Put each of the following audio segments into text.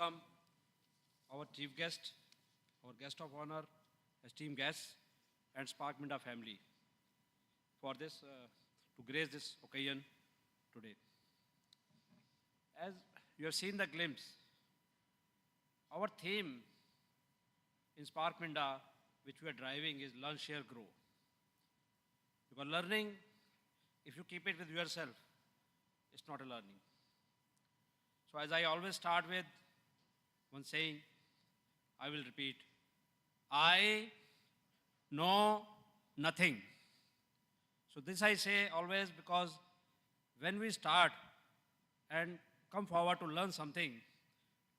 welcome our chief guest, our guest of honor, esteemed guests, and Spark Minda family for this, to grace this occasion today. As you have seen the glimpse, our theme in Spark Minda, which we are driving, is learn, share, grow. Because learning, if you keep it with yourself, it's not a learning. So as I always start with one saying, I will repeat, I know nothing. So this I say always because when we start and come forward to learn something,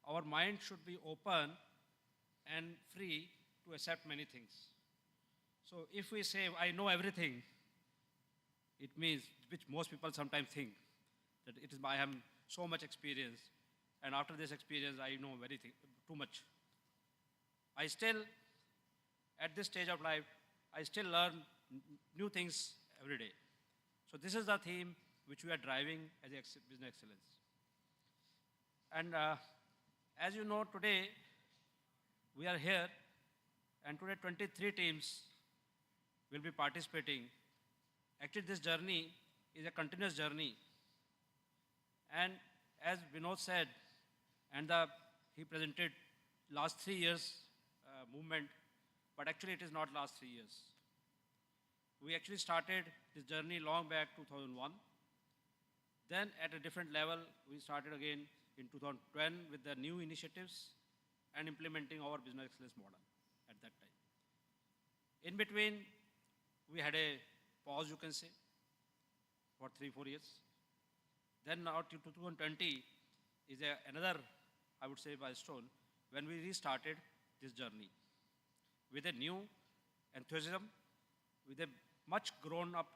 our mind should be open and free to accept many things. So if we say, I know everything, it means, which most people sometimes think, that it is, I have so much experience, and after this experience, I know too much. I still, at this stage of life, I still learn new things every day. So this is the theme which we are driving as business excellence. And as you know, today, we are here, and today 23 teams will be participating. Actually, this journey is a continuous journey. And as Vinod said, and he presented last 3 years movement, but actually it is not last 3 years. We actually started this journey long back 2001. Then at a different level, we started again in 2010 with the new initiatives and implementing our business excellence model at that time. In between, we had a pause, you can say, for 3-4 years. Then now 2020 is another, I would say, milestone when we restarted this journey with a new enthusiasm, with a much grown-up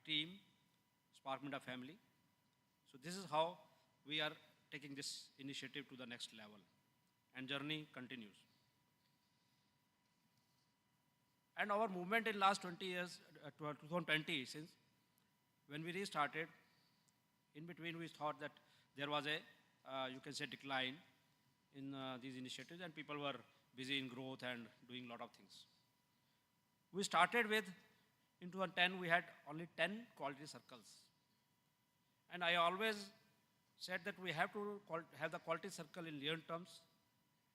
team, Spark Minda family. So this is how we are taking this initiative to the next level, and journey continues. And our movement in last 20 years, 2020, since when we restarted, in between we thought that there was a, you can say, decline in these initiatives, and people were busy in growth and doing a lot of things. We started with, in 2010, we had only 10 quality circles. And I always said that we have to have the quality circle in lean terms,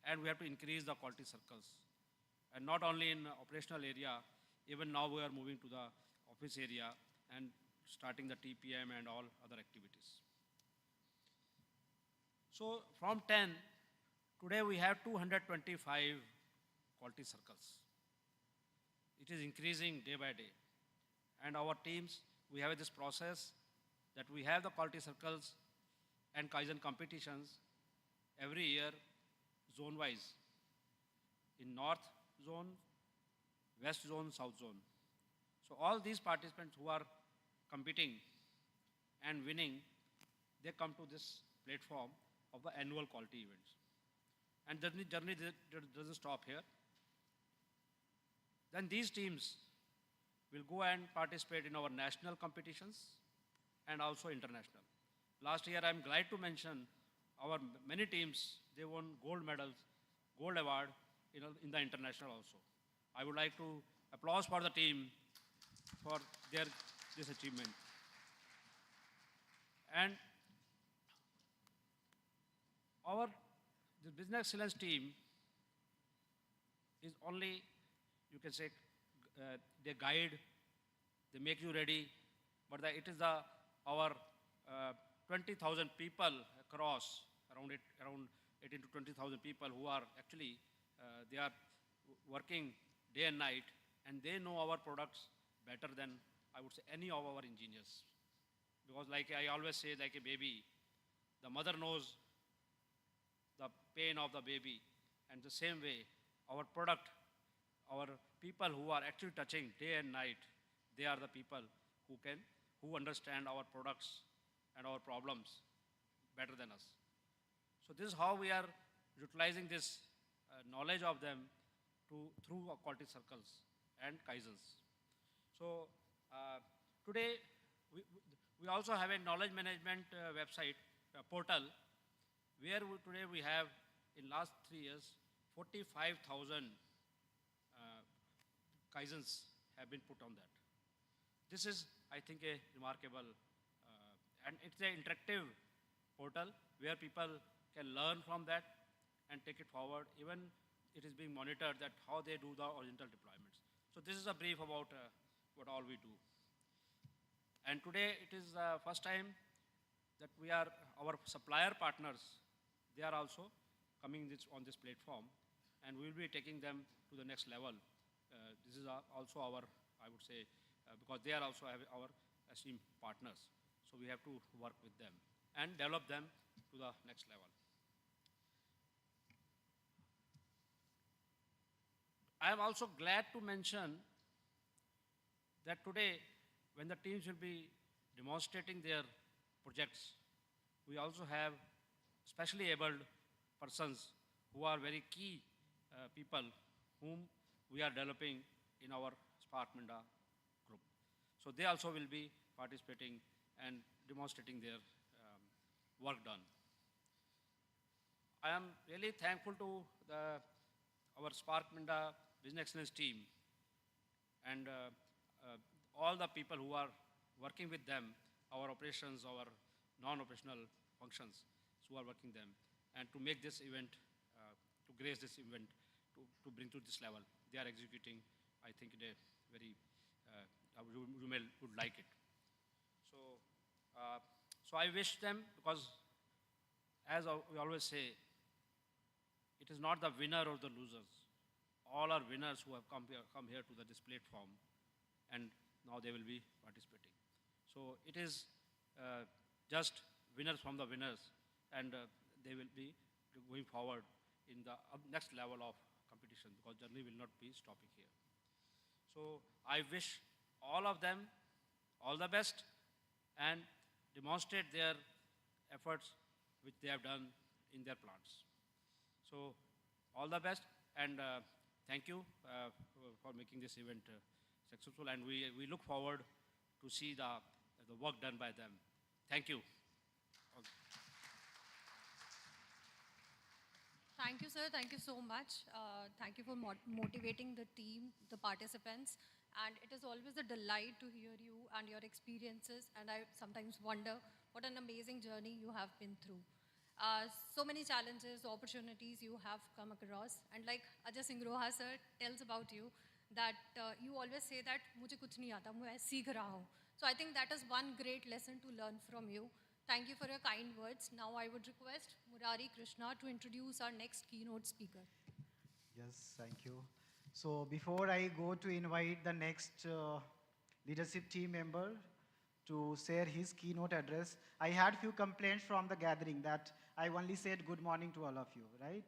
and we have to increase the quality circles. And not only in operational area, even now we are moving to the office area and starting the TPM and all other activities. So from 10, today we have 225 quality circles. It is increasing day by day. And our teams, we have this process that we have the quality circles and Kaizen competitions every year, zone-wise. In North Zone, West Zone, South Zone. So all these participants who are competing and winning, they come to this platform of the annual quality events. And the journey doesn't stop here. Then these teams will go and participate in our national competitions and also international. Last year, I'm glad to mention our many teams, they won gold medals, gold award in the international also. I would like to applaud for the team for this achievement. And the business excellence team is only, you can say, they guide, they make you ready, but it is our 20,000 people across, around 18 to 20,000 people who are actually, they are working day and night, and they know our products better than, I would say, any of our engineers. Because like I always say, like a baby, the mother knows the pain of the baby, and the same way, our product, our people who are actually touching day and night, they are the people who understand our products and our problems better than us. So this is how we are utilizing this knowledge of them through our quality circles and Kaizens. So today, we also have a knowledge management website, portal, where today we have in last 3 years, 45,000 Kaizens have been put on that. This is, I think, a remarkable, and it's an interactive portal where people can learn from that and take it forward. Even it is being monitored that how they do the horizontal deployments. So this is a brief about what all we do. And today it is the first time that our supplier partners, they are also coming on this platform, and we will be taking them to the next level. This is also our, I would say, because they are also our esteemed partners. So we have to work with them and develop them to the next level. I am also glad to mention that today, when the teams will be demonstrating their projects, we also have specially abled persons who are very key people whom we are developing in our Spark Minda group. So they also will be participating and demonstrating their work done. I am really thankful to our Spark Minda Business Excellence team and all the people who are working with them, our operations, our non-operational functions who are working them, and to make this event, to grace this event, to bring to this level. They are executing, I think, in a very, you would like it. So I wish them, because as we always say, it is not the winner or the losers. All are winners who have come here to this platform, and now they will be participating. So it is just winners from the winners, and they will be going forward in the next level of competition, because journey will not be stopping here. So I wish all of them all the best and demonstrate their efforts which they have done in their plants. So all the best, and thank you for making this event successful, and we look forward to see the work done by them. Thank you. Thank you, sir. Thank you so much. Thank you for motivating the team, the participants. And it is always a delight to hear you and your experiences. And I sometimes wonder what an amazing journey you have been through. So many challenges, opportunities you have come across. And like Ajay Singh Roha sir tells about you, that you always say that मुझे कुछ नहीं आता, मैं सीख रहा हूँ. So I think that is one great lesson to learn from you. Thank you for your kind words. Now I would request Murari Krishna to introduce our next keynote speaker. Yes, thank you. So before I go to invite the next leadership team member to share his keynote address, I had few complaints from the gathering that I only said good morning to all of you, right?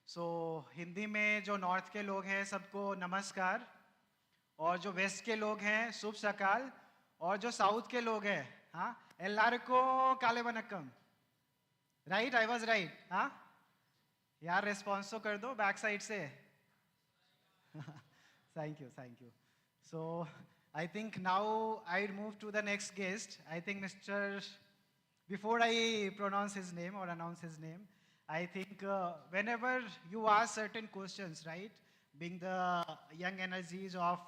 So Hindi में जो north के लोग हैं सबको नमस्कार, और जो west के लोग हैं शुभ सकाल, और जो south के लोग हैं हाँ एल्लारको काले Vanakkam, right? I was right, हाँ? यार response तो कर दो back side से. Thank you, thank you. So I think now I'd move to the next guest. I think before I pronounce his name or announce his name, I think whenever you ask certain questions, right, being the young energies of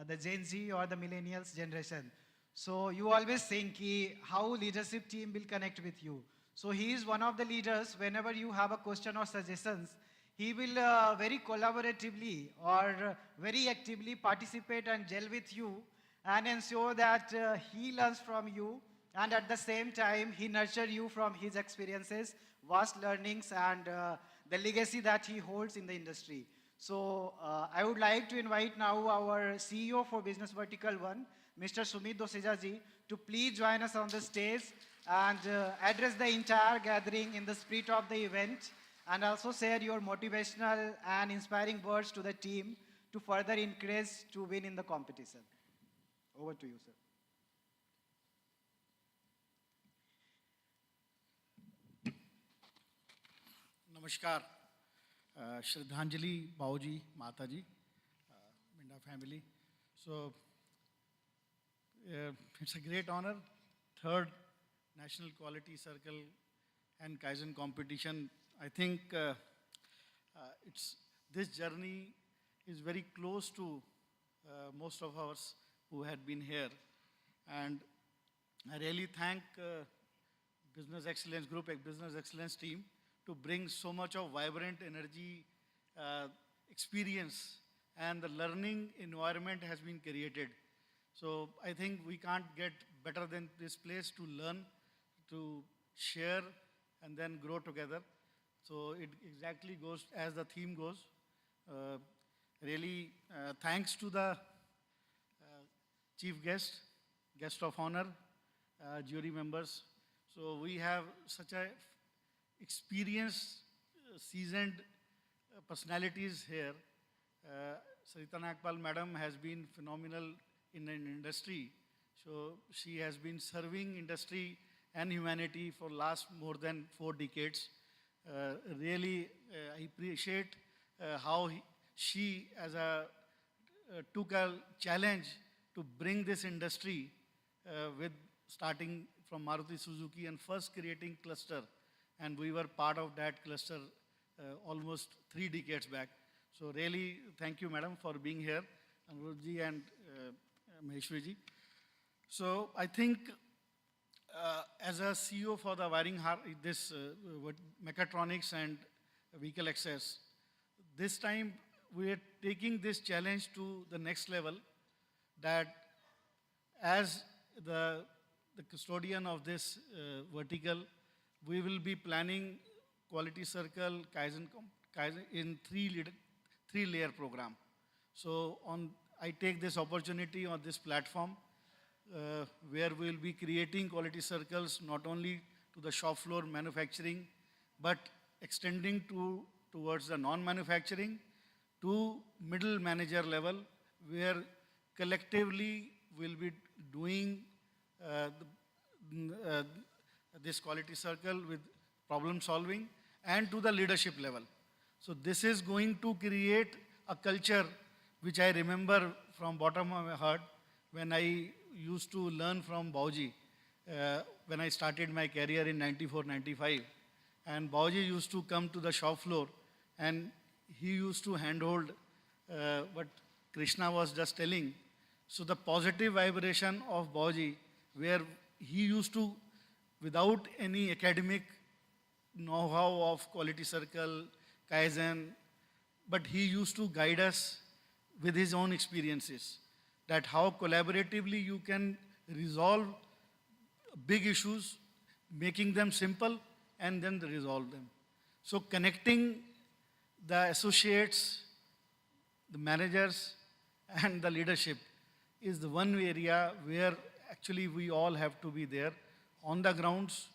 the Gen Z or the millennials generation, so you always think how leadership team will connect with you. So he is one of the leaders. Whenever you have a question or suggestions, he will very collaboratively or very actively participate and gel with you and ensure that he learns from you, and at the same time he nurtures you from his experiences, vast learnings, and the legacy that he holds in the industry. So I would like to invite now our CEO for Business Vertical 1, Mr. Sumit Doseja ji, to please join us on the stage and address the entire gathering in the spirit of the event, and also share your motivational and inspiring words to the team to further encourage to win in the competition. Over to you, sir. Namaskar. Shraddhanjali, Bauji, Mataji, Minda family. So, it's a great honor. Third National Quality Circle and Kaizen competition. I think this journey is very close to most of us who had been here. And I really thank Business Excellence Group, a Business Excellence team, to bring so much of vibrant energy, experience, and the learning environment has been created. So I think we can't get better than this place to learn, to share, and then grow together. So it exactly goes as the theme goes. Uh, really, thanks to the chief guest of honor, jury members. So we have such a experienced, seasoned personalities here. Sarita Nagpal madam has been phenomenal in an industry. So she has been serving industry and humanity for last more than 4 decades. Really, I appreciate how she as a took a challenge to bring this industry with starting from Maruti Suzuki and first creating cluster. And we were part of that cluster almost 3 decades back. So really, thank you, madam, for being here, Anurji and Maheshwari. So I think as a CEO for the this mechatronics and vehicle access, this time we are taking this challenge to the next level, that as the custodian of this vertical, we will be planning quality circle Kaizen in three-layer program. So I take this opportunity on this platform where we will be creating quality circles not only to the shop floor manufacturing, but extending towards the non-manufacturing to middle manager level, where collectively we'll be doing this quality circle with problem solving, and to the leadership level. So this is going to create a culture which I remember from bottom of my heart when I used to learn from Bauji when I started my career in 94, 95. And Bauji used to come to the shop floor and he used to handhold what Krishna was just telling. So the positive vibration of Bauji, where he used to, without any academic know-how of quality circle, Kaizen, but he used to guide us with his own experiences, that how collaboratively you can resolve big issues, making them simple, and then resolve them. So connecting the associates, the managers, and the leadership is the one area where actually we all have to be there on the grounds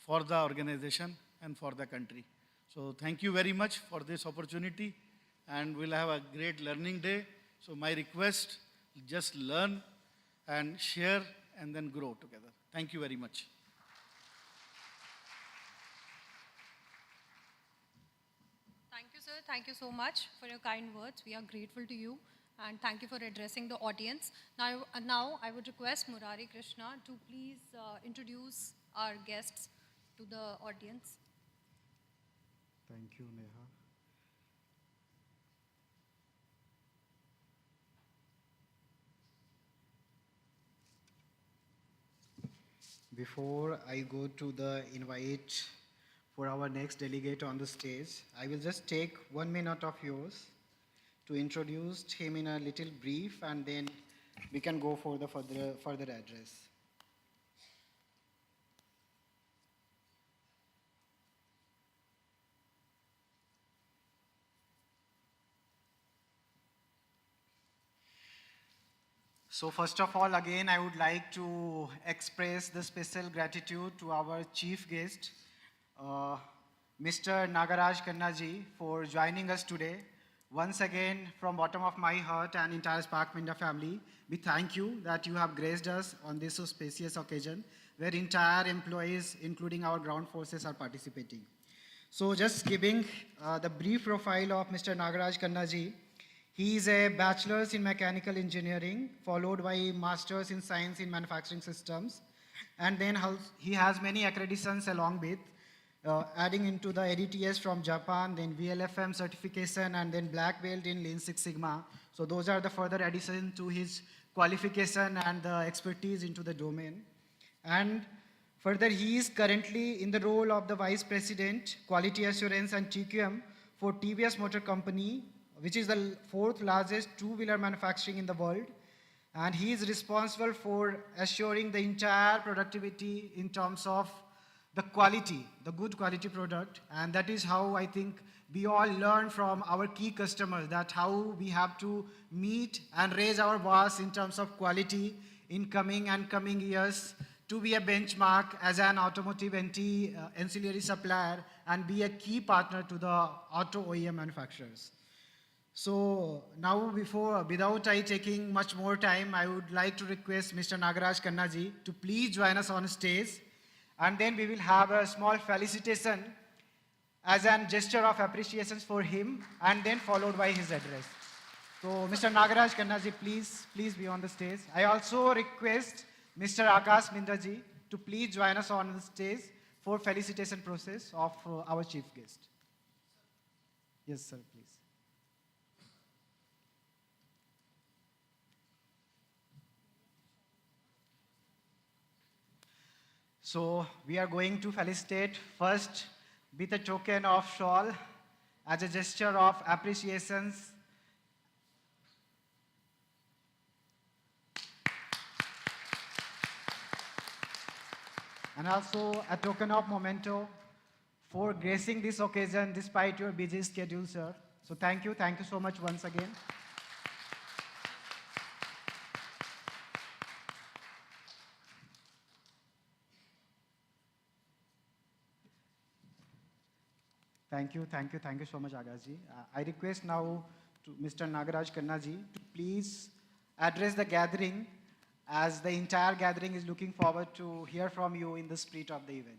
for the organization and for the country. So thank you very much for this opportunity, and we'll have a great learning day. So my request, just learn and share and then grow together. Thank you very much. Thank you, sir. Thank you so much for your kind words. We are grateful to you. And thank you for addressing the audience. Now I would request Murari Krishna to please introduce our guests to the audience. Thank you, Neha. Before I go to the invite for our next delegate on the stage, I will just take 1 minute of yours to introduce him in a little brief, and then we can go for the further address. So first of all, again, I would like to express the special gratitude to our chief guest, Mr. Nagaraj Kannaji, for joining us today. Once again, from bottom of my heart and entire Spark Minda family, we thank you that you have graced us on this auspicious occasion where entire employees, including our ground forces, are participating. So just giving the brief profile of Mr. Nagaraj Kannaji, he is a bachelor's in mechanical engineering, followed by master's in science in manufacturing systems. And then he has many accreditations along with adding into the ADTS from Japan, then VLFM certification, and then black belt in Lean Six Sigma. So those are the further addition to his qualification and the expertise into the domain. And further, he is currently in the role of the Vice President, Quality Assurance and TQM for TVS Motor Company, which is the fourth largest two-wheeler manufacturing in the world. And he is responsible for assuring the entire productivity in terms of the quality, the good quality product. And that is how I think we all learn from our key customers that how we have to meet and raise our bars in terms of quality in coming years to be a benchmark as an automotive ancillary supplier and be a key partner to the auto OEM manufacturers. So now without I taking much more time, I would like to request Mr. Nagaraj Kannaji to please join us on stage. And then we will have a small felicitation as a gesture of appreciation for him, and then followed by his address. So Mr. Nagaraj Kannaji, please be on the stage. I also request Mr. Akash Mindaji to please join us on the stage for felicitation process of our chief guest. Yes, sir, please. So we are going to felicitate first with a token of shawl as a gesture of appreciations. And also a token of memento for gracing this occasion despite your busy schedule, sir. So thank you so much once again. Thank you so much, Agazji. I request now to Mr. Nagaraj Kannaji to please address the gathering as the entire gathering is looking forward to hear from you in the spirit of the event.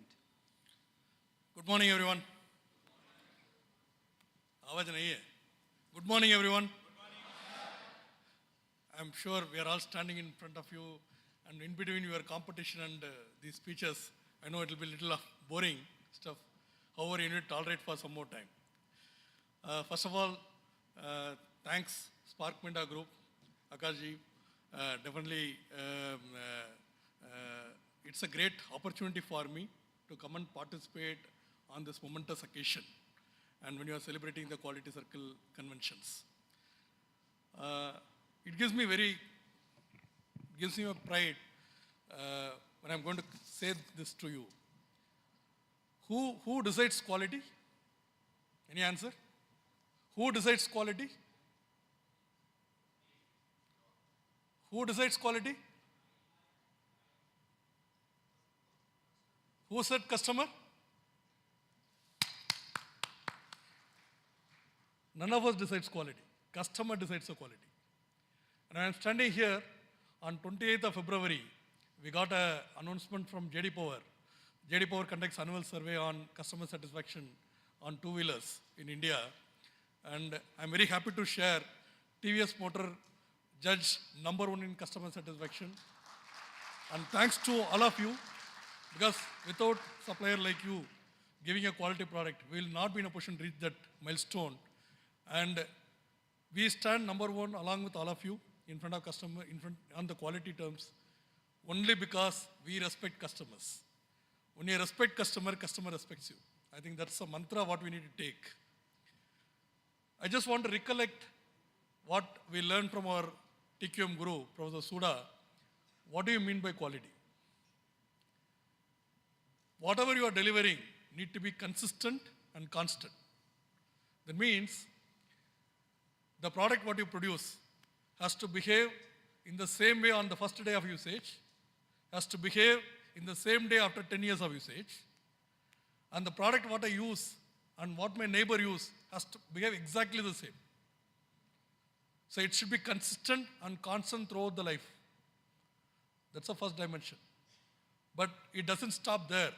Good morning, everyone. Good morning, everyone. I'm sure we are all standing in front of you, and in between your competition and these speeches, I know it will be a little boring stuff. However, you need to tolerate for some more time. First of all, thanks Spark Minda Group, Akashji. Definitely, it's a great opportunity for me to come and participate on this momentous occasion, and when you are celebrating the Quality Circle conventions. It gives me a pride when I'm going to say this to you. Who decides quality? Any answer? Who decides quality? Who decides quality? Who said customer? None of us decides quality. Customer decides the quality. And I'm standing here on 28th of February. We got an announcement from JD Power. JD Power conducts annual survey on customer satisfaction on two-wheelers in India. And I'm very happy to share TVS Motor judged #1 in customer satisfaction. And thanks to all of you, because without supplier like you giving a quality product, we will not be in a position to reach that milestone. And we stand #1 along with all of you in front of customer, on the quality terms, only because we respect customers. When you respect customer, customer respects you. I think that's a mantra what we need to take. I just want to recollect what we learned from our TQM guru, Professor Suda. What do you mean by quality? Whatever you are delivering need to be consistent and constant. That means the product what you produce has to behave in the same way on the first day of usage, has to behave in the same day after 10 years of usage, and the product what I use and what my neighbor use has to behave exactly the same. So it should be consistent and constant throughout the life. That's the first dimension. But it doesn't stop there.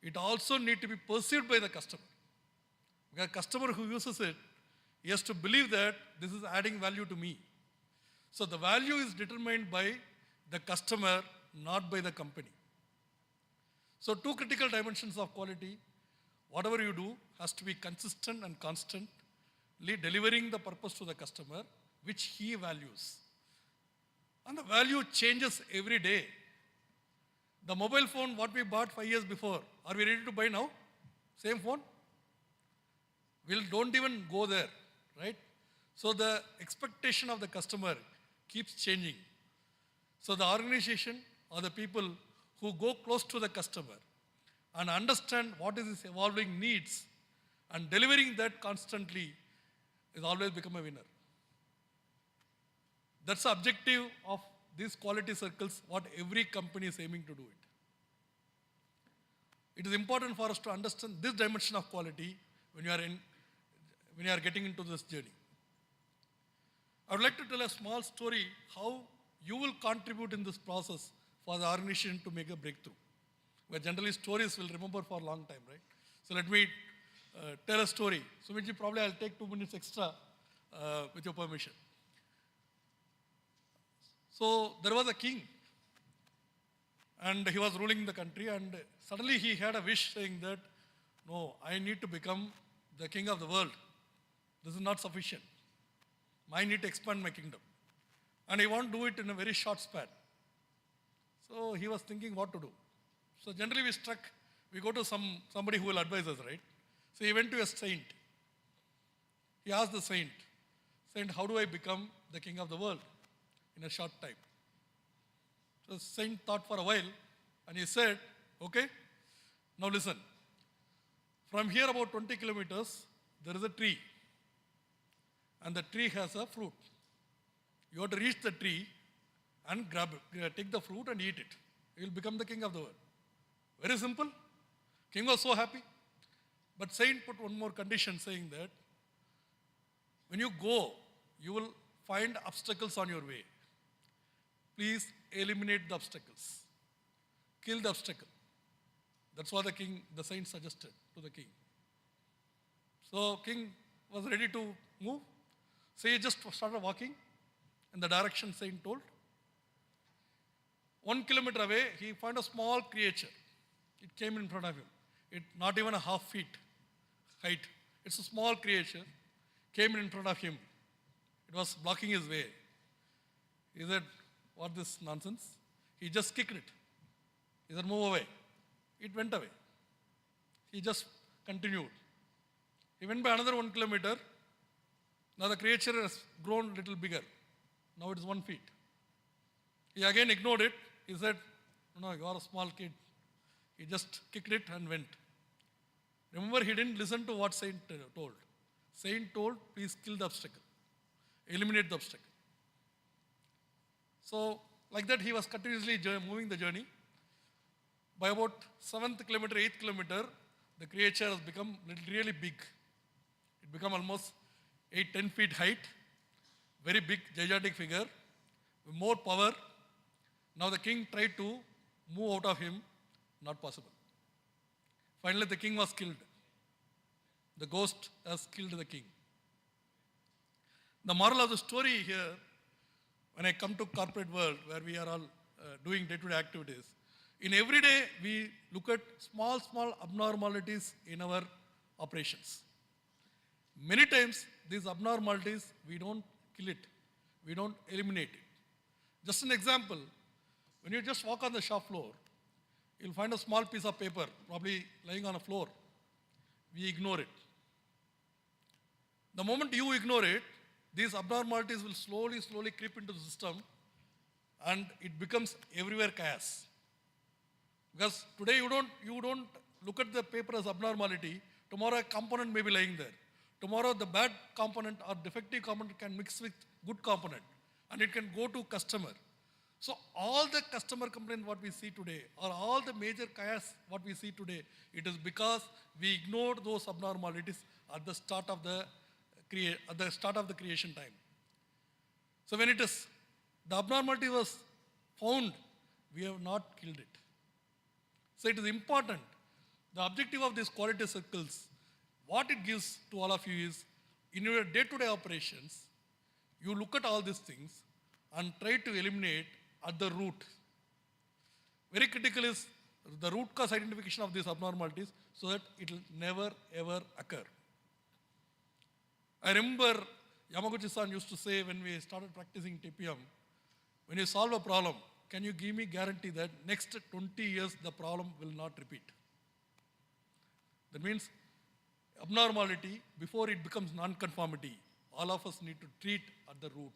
It also needs to be perceived by the customer. Because customer who uses it, he has to believe that this is adding value to me. So the value is determined by the customer, not by the company. So two critical dimensions of quality. whatever you do has to be consistent and constantly delivering the purpose to the customer, which he values. And the value changes every day. The mobile phone, what we bought 5 years before, are we ready to buy now? Same phone? We don't even go there, right? So the expectation of the customer keeps changing. So the organization or the people who go close to the customer and understand what is his evolving needs and delivering that constantly is always become a winner. That's the objective of these quality circles, what every company is aiming to do it. It is important for us to understand this dimension of quality when you are getting into this journey. I would like to tell a small story how you will contribute in this process for the organization to make a breakthrough. Where generally stories will remember for a long time, right? So let me tell a story. Sumitji, probably I'll take 2 minutes extra with your permission. So there was a king and he was ruling the country, and suddenly he had a wish saying that, no, I need to become the king of the world. This is not sufficient. I need to expand my kingdom. And he won't do it in a very short span. So he was thinking what to do. So generally we go to somebody who will advise us, right? So he went to a saint. He asked the saint, how do I become the king of the world in a short time? So the saint thought for a while and he said, okay, now listen. From here about 20 kilometers, there is a tree. And the tree has a fruit. You have to reach the tree and take the fruit and eat it. You will become the king of the world. Very simple. King was so happy. But saint put one more condition saying that when you go, you will find obstacles on your way. Please eliminate the obstacles. Kill the obstacle. That's what the saint suggested to the king. So king was ready to move. So he just started walking in the direction saint told. 1 kilometer away, he found a small creature. It came in front of him. It not even a half feet height. It's a small creature. Came in front of him. It was blocking his way. He said, what this nonsense? He just kicked it. He said, move away. It went away. He just continued. He went by another 1 kilometer. Now the creature has grown a little bigger. Now it is 1 feet. He again ignored it. He said, no, you are a small kid. He just kicked it and went. Remember, he didn't listen to what saint told. Saint told, please kill the obstacle. Eliminate the obstacle. So, like that, he was continuously moving the journey. By about 7th kilometer, 8th kilometer, the creature has become really big. It became almost 8-10 feet height. Very big, gigantic figure. With more power. Now the king tried to move out of him. Not possible. Finally, the king was killed. The ghost has killed the king. The moral of the story here, when I come to corporate world where we are all doing day-to-day activities, in every day we look at small abnormalities in our operations. Many times these abnormalities, we don't kill it. We don't eliminate it. Just an example, when you just walk on the shop floor, you'll find a small piece of paper probably lying on a floor. We ignore it. The moment you ignore it, these abnormalities will slowly creep into the system and it becomes everywhere chaos. Because today you don't look at the paper as abnormality. Tomorrow a component may be lying there. Tomorrow the bad component or defective component can mix with good component and it can go to customer. So all the customer complaint what we see today or all the major chaos what we see today, it is because we ignored those abnormalities at the start of the creation time. So when the abnormality was found, we have not killed it. So it is important. The objective of these quality circles, what it gives to all of you is, in your day-to-day operations, you look at all these things and try to eliminate at the root. Very critical is the root cause identification of these abnormalities so that it will never ever occur. I remember Yamaguchi-san used to say when we started practicing TPM, when you solve a problem, can you give me guarantee that next 20 years the problem will not repeat? That means abnormality, before it becomes non-conformity, all of us need to treat at the root.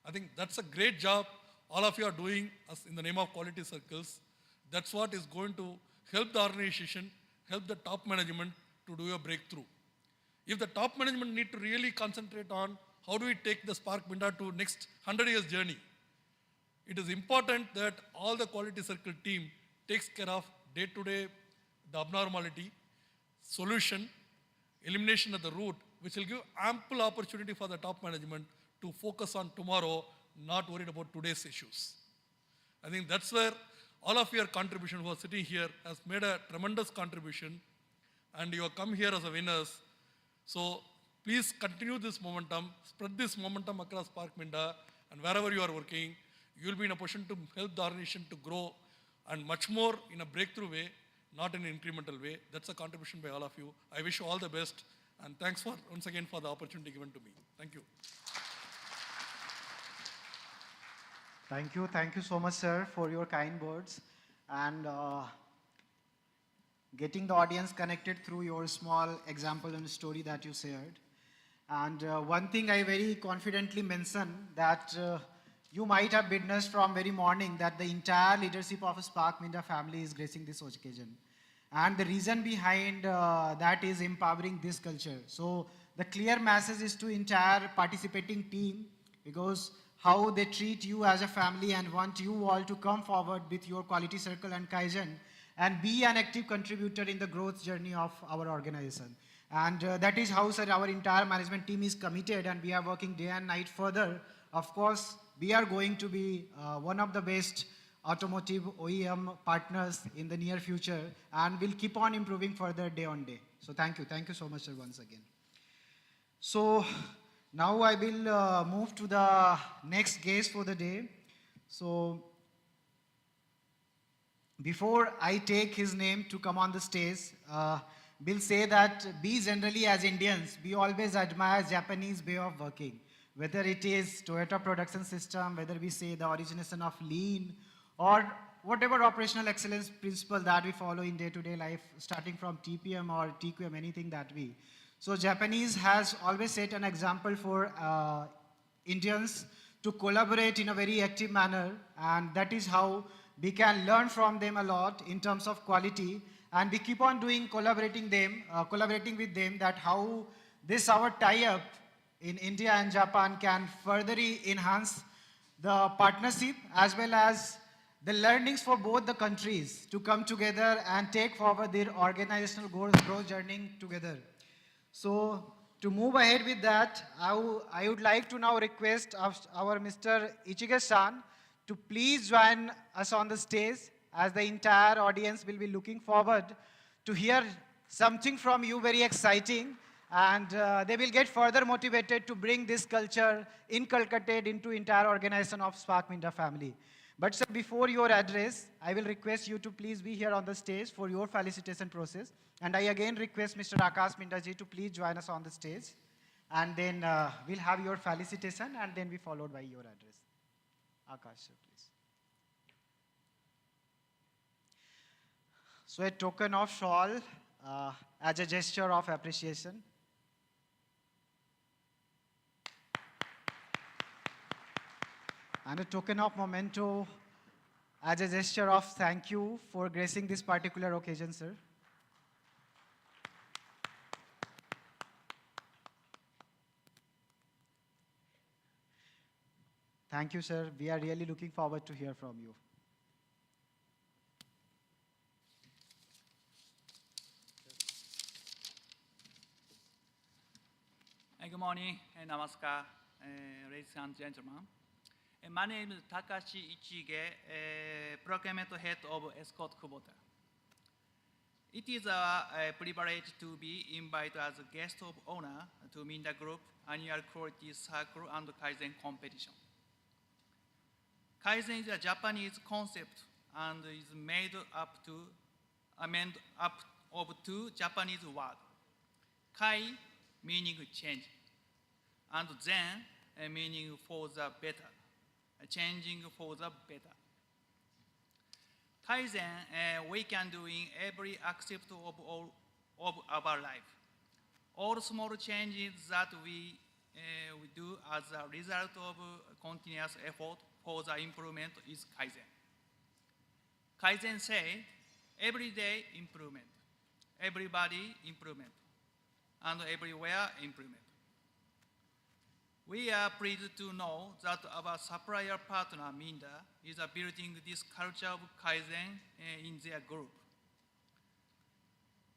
I think that's a great job all of you are doing as in the name of quality circles. That's what is going to help the organization, help the top management to do a breakthrough. If the top management need to really concentrate on how do we take the Spark Minda to next 100 years journey, it is important that all the quality circle team takes care of day-to-day the abnormality, solution, elimination at the root, which will give ample opportunity for the top management to focus on tomorrow, not worried about today's issues. I think that's where all of your contribution who are sitting here has made a tremendous contribution, and you have come here as a winners. So please continue this momentum, spread this momentum across Spark Minda, and wherever you are working, you will be in a position to help the organization to grow and much more in a breakthrough way, not in an incremental way. That's a contribution by all of you. I wish you all the best, and thanks for once again for the opportunity given to me. Thank you. Thank you so much, sir, for your kind words and getting the audience connected through your small example and story that you shared. And one thing I very confidently mention that you might have witnessed from very morning that the entire leadership of Spark Minda family is gracing this occasion. And the reason behind that is empowering this culture. So the clear message is to entire participating team, because how they treat you as a family and want you all to come forward with your quality circle and Kaizen and be an active contributor in the growth journey of our organization. And that is how, sir, our entire management team is committed, and we are working day and night further. Of course, we are going to be one of the best automotive OEM partners in the near future, and we'll keep on improving further day on day. So thank you so much, sir, once again. So now I will move to the next guest for the day. So before I take his name to come on the stage, we'll say that we generally as Indians, we always admire Japanese way of working. Whether it is Toyota production system, whether we say the origination of lean, or whatever operational excellence principle that we follow in day-to-day life, starting from TPM or TQM, anything that we. So Japanese has always set an example for Indians to collaborate in a very active manner, and that is how we can learn from them a lot in terms of quality, and we keep on doing collaborating with them, that how this our tie-up in India and Japan can further enhance the partnership as well as the learnings for both the countries to come together and take forward their organizational growth journey together. So to move ahead with that, I would like to now request our Mr. Ichige-san to please join us on the stage, as the entire audience will be looking forward to hear something from you very exciting, and they will get further motivated to bring this culture inculcated into entire organization of Spark Minda family. But sir, before your address, I will request you to please be here on the stage for your felicitation process. And I again request Mr. Akash Mindaji to please join us on the stage. And then we'll have your felicitation, and then be followed by your address. Akash, sir, please. So a token of shawl as a gesture of appreciation. And a token of memento as a gesture of thank you for gracing this particular occasion, sir. Thank you, sir. We are really looking forward to hear from you. Good morning, namaskar, ladies and gentlemen. My name is Takashi Ichige, Procurement Head of Escort Kubota. It is a privilege to be invited as a guest of honor to Minda Group Annual Quality Circle and Kaizen Competition. Kaizen is a Japanese concept and is made up of two Japanese words, kai meaning change, and zen meaning for the better, changing for the better. Kaizen we can do in every aspect of our life. All small changes that we do as a result of continuous effort for the improvement is Kaizen. Kaizen say everyday improvement, everybody improvement, and everywhere improvement. We are pleased to know that our supplier partner Minda is building this culture of Kaizen in their group.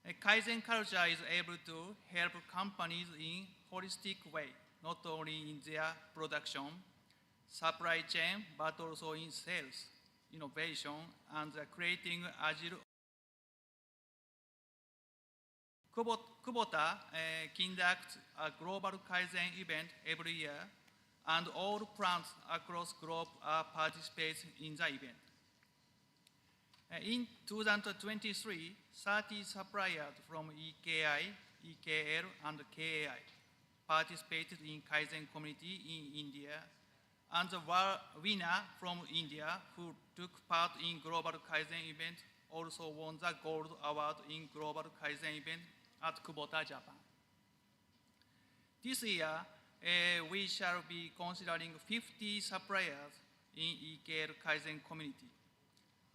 A Kaizen culture is able to help companies in holistic way, not only in their production, supply chain, but also in sales, innovation, and creating agile. Kubota conducts a global Kaizen event every year, and all plants across globe participate in the event. In 2023, 30 suppliers from EKI, EKL, and KAI participated in Kaizen community in India, and the winner from India who took part in Global Kaizen event also won the Gold Award in Global Kaizen event at Kubota, Japan. This year, we shall be considering 50 suppliers in EKL Kaizen community.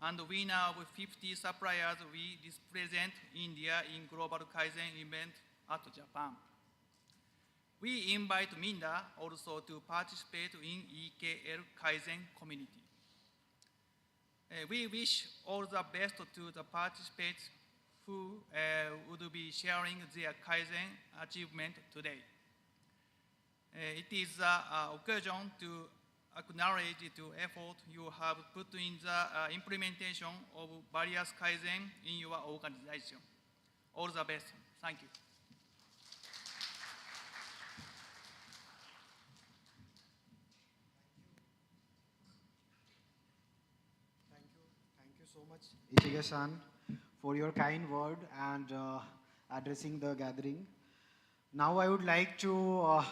And the winner of 50 suppliers we represent India in Global Kaizen event at Japan. We invite Minda also to participate in EKL Kaizen community. We wish all the best to the participants who would be sharing their Kaizen achievement today. It is an occasion to acknowledge the effort you have put in the implementation of various Kaizen in your organization. All the best. Thank you. Thank you so much, Ichiga-san, for your kind word and addressing the gathering. Now I would like to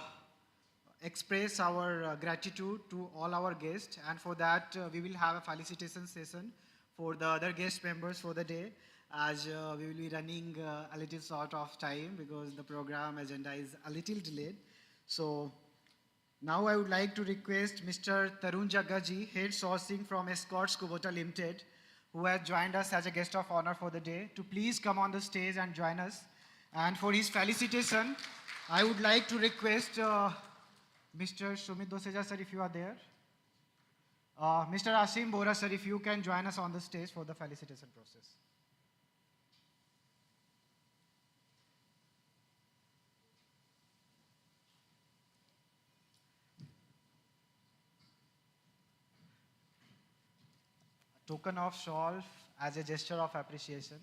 express our gratitude to all our guests, and for that we will have a felicitation session for the other guest members for the day, as we will be running a little short of time because the program agenda is a little delayed. So now I would like to request Mr. Tarun Jaggaji, Head Sourcing from Escorts Kubota Limited, who has joined us as a guest of honor for the day, to please come on the stage and join us. And for his felicitation, I would like to request Mr. Sumit Doseja, sir, if you are there. Mr. Asim Bora, sir, if you can join us on the stage for the felicitation process. A token of shawl as a gesture of appreciation.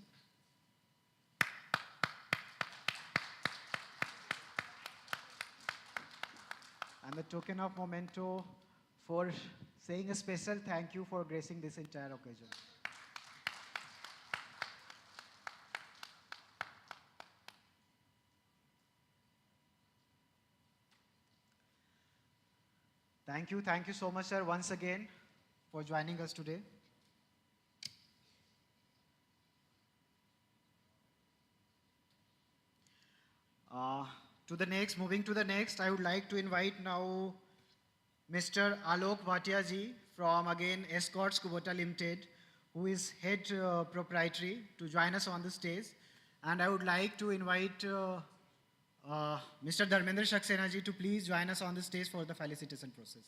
And the token of memento for saying a special thank you for gracing this entire occasion. Thank you so much, sir, once again for joining us today. Moving to the next, I would like to invite now Mr. Alok Bhatia ji from again Escorts Kubota Limited, who is head proprietary, to join us on the stage. And I would like to invite Mr. Dharmendra Saxena ji to please join us on the stage for the felicitation process.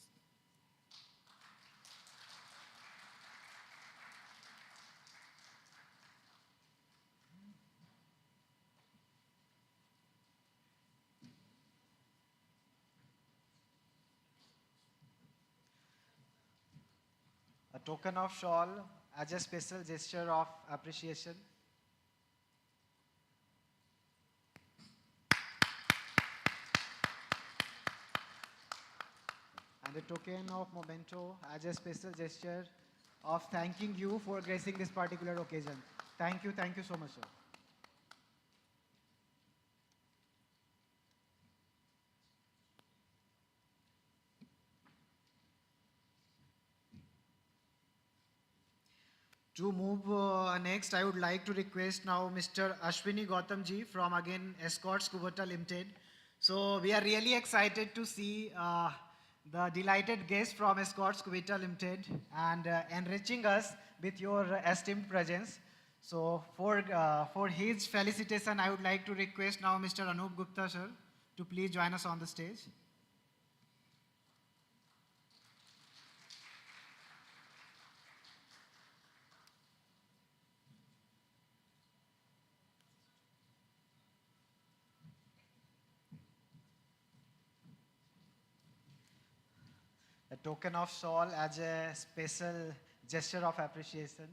A token of shawl as a special gesture of appreciation. And a token of memento as a special gesture of thanking you for gracing this particular occasion. Thank you so much, sir. To move next, I would like to request now Mr. Ashwini Gautamji from again Escorts Kubota Limited. So we are really excited to see the delighted guest from Escorts Kubota Limited and enriching us with your esteemed presence. So for his felicitation, I would like to request now Mr. Anup Gupta sir to please join us on the stage. A token of shawl as a special gesture of appreciation.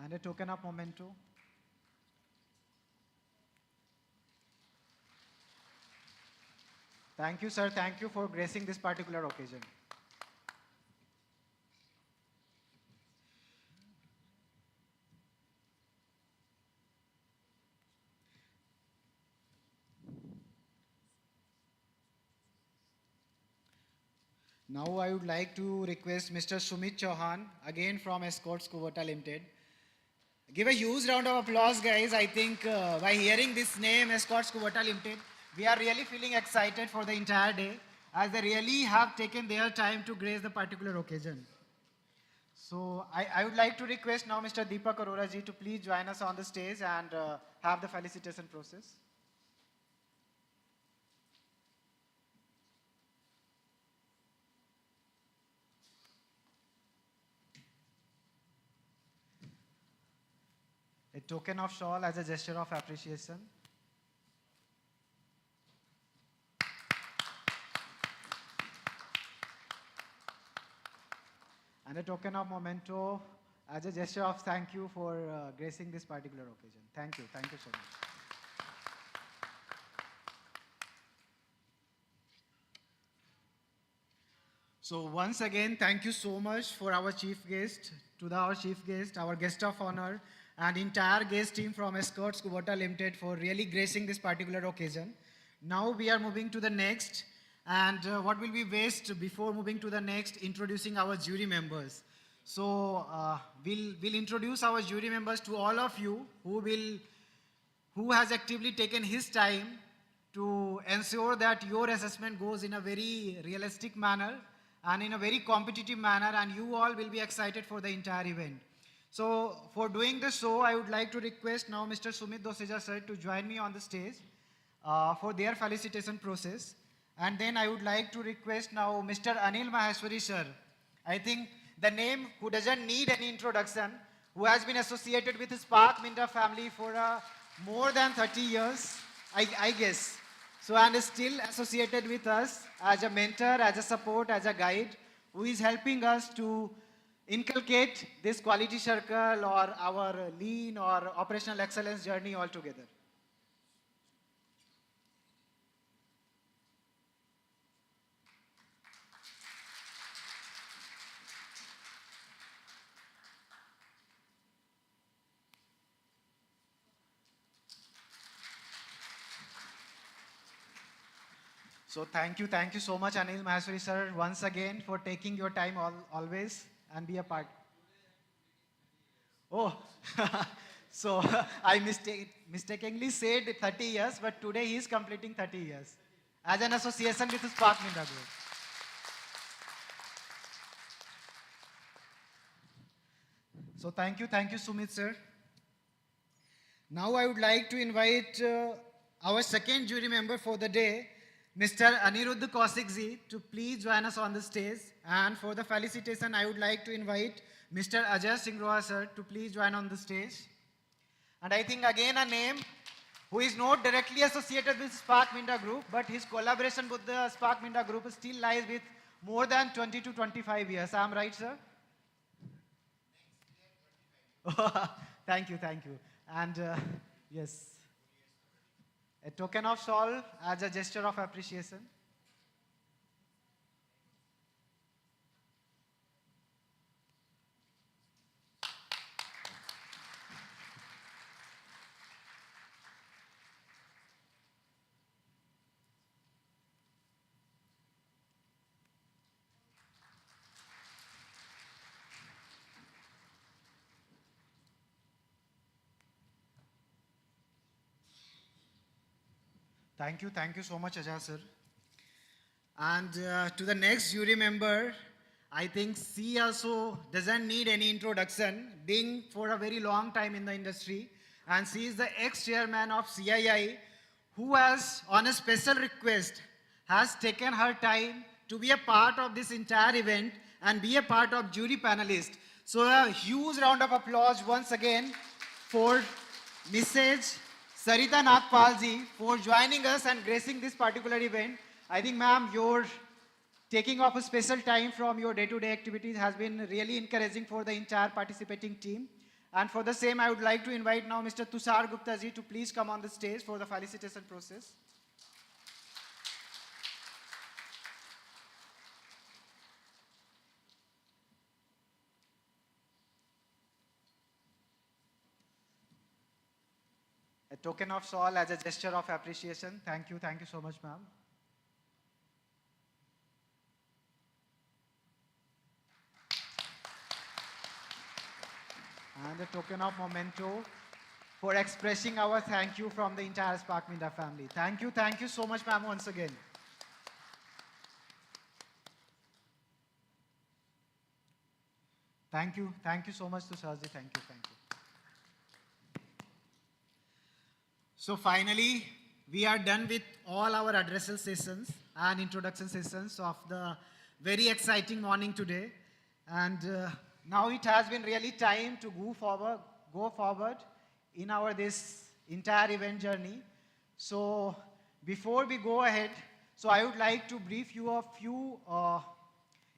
And a token of memento. Thank you, sir. Thank you for gracing this particular occasion. Now I would like to request Mr. Sumit Chauhan, again from Escorts Kubota Limited. Give a huge round of applause, guys. I think by hearing this name, Escorts Kubota Limited, we are really feeling excited for the entire day, as they really have taken their time to grace the particular occasion. So I would like to request now Mr. Deepak Arora ji to please join us on the stage and have the felicitation process. A token of shawl as a gesture of appreciation. And a token of memento as a gesture of thank you for gracing this particular occasion. Thank you so much. So once again, thank you so much for our chief guest, our guest of honor, and entire guest team from Escorts Kubota Limited for really gracing this particular occasion. Now we are moving to the next, and what will be best before moving to the next, introducing our jury members. So we'll introduce our jury members to all of you who has actively taken his time to ensure that your assessment goes in a very realistic manner and in a very competitive manner, and you all will be excited for the entire event. So for doing the show, I would like to request now Mr. Sumit Doseja sir to join me on the stage for their felicitation process. And then I would like to request now Mr. Anil Maheshwari sir. I think the name who doesn't need any introduction, who has been associated with the Spark Minda family for more than 30 years, I guess. So, and is still associated with us as a mentor, as a support, as a guide, who is helping us to inculcate this quality circle or our lean or operational excellence journey altogether. So thank you so much Anil Maheshwari sir once again for taking your time always and be a part. Oh, so I mistakenly said 30 years, but today he is completing 30 years as an association with Spark Minda Group. So thank you Sumit sir. Now I would like to invite our second jury member for the day, Mr. Aniruddha Kaushik ji, to please join us on the stage. And for the felicitation, I would like to invite Mr. Ajay Singroa sir to please join on the stage. And I think again a name who is not directly associated with Spark Minda Group, but his collaboration with the Spark Minda Group still lies with more than 20 to 25 years. I am right, sir? Thank you, thank you. And yes, a token of solve as a gesture of appreciation. Thank you so much, Ajay sir. And to the next jury member, I think she also doesn't need any introduction, being for a very long time in the industry. And she is the ex-chairman of CII, who has, on a special request, has taken her time to be a part of this entire event and be a part of jury panelist. So a huge round of applause once again for Mrs. Sarita Nagpalji for joining us and gracing this particular event. I think, ma'am, your taking off a special time from your day-to-day activities has been really encouraging for the entire participating team. And for the same, I would like to invite now Mr. Tushar Gupta ji to please come on the stage for the felicitation process. A token of soul as a gesture of appreciation. Thank you so much, ma'am. And a token of memento for expressing our thank you from the entire Spark Minda family. Thank you so much, ma'am, once again. Thank you so much, Tusharji. Thank you. So finally, we are done with all our addressal sessions and introduction sessions of the very exciting morning today. And now it has been really time to go forward in our this entire event journey. So before we go ahead, so I would like to brief you a few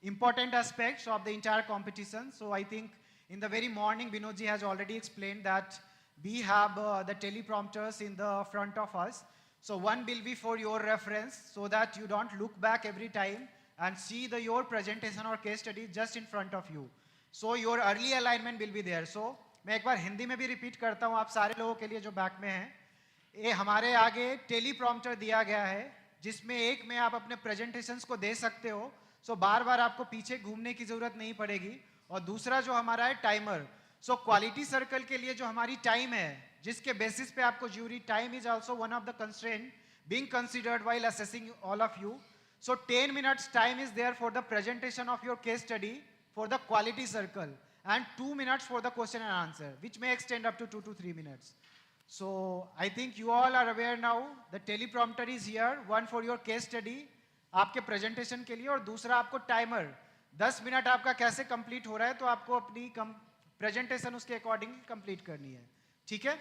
important aspects of the entire competition. So I think in the very morning, Binodji has already explained that we have the teleprompters in the front of us. So one will be for your reference so that you don't look back every time and see your presentation or case study just in front of you. So your early alignment will be there. So मैं एक बार हिंदी में भी repeat करता हूँ आप सारे लोगों के लिए जो बैक में हैं. ये हमारे आगे टेलीप्रॉम्प्टर दिया गया है जिसमें एक में आप अपने प्रेजेंटेशंस को दे सकते हो. सो बार बार आपको पीछे घूमने की जरूरत नहीं पड़ेगी. और दूसरा जो हमारा है टाइमर. सो क्वालिटी सर्कल के लिए जो हमारी टाइम है जिसके बेसिस पे आपको jury time is also one of the constraint being considered while assessing all of you. So 10 minutes time is there for the presentation of your case study for the quality circle and 2 minutes for the question and answer, which may extend up to 2 to 3 minutes. So I think you all are aware now the teleprompter is here, one for your case study आपके presentation के लिए और दूसरा आपको timer 10 minute आपका कैसे complete हो रहा है तो आपको अपनी presentation उसके according complete करनी है. ठीक है?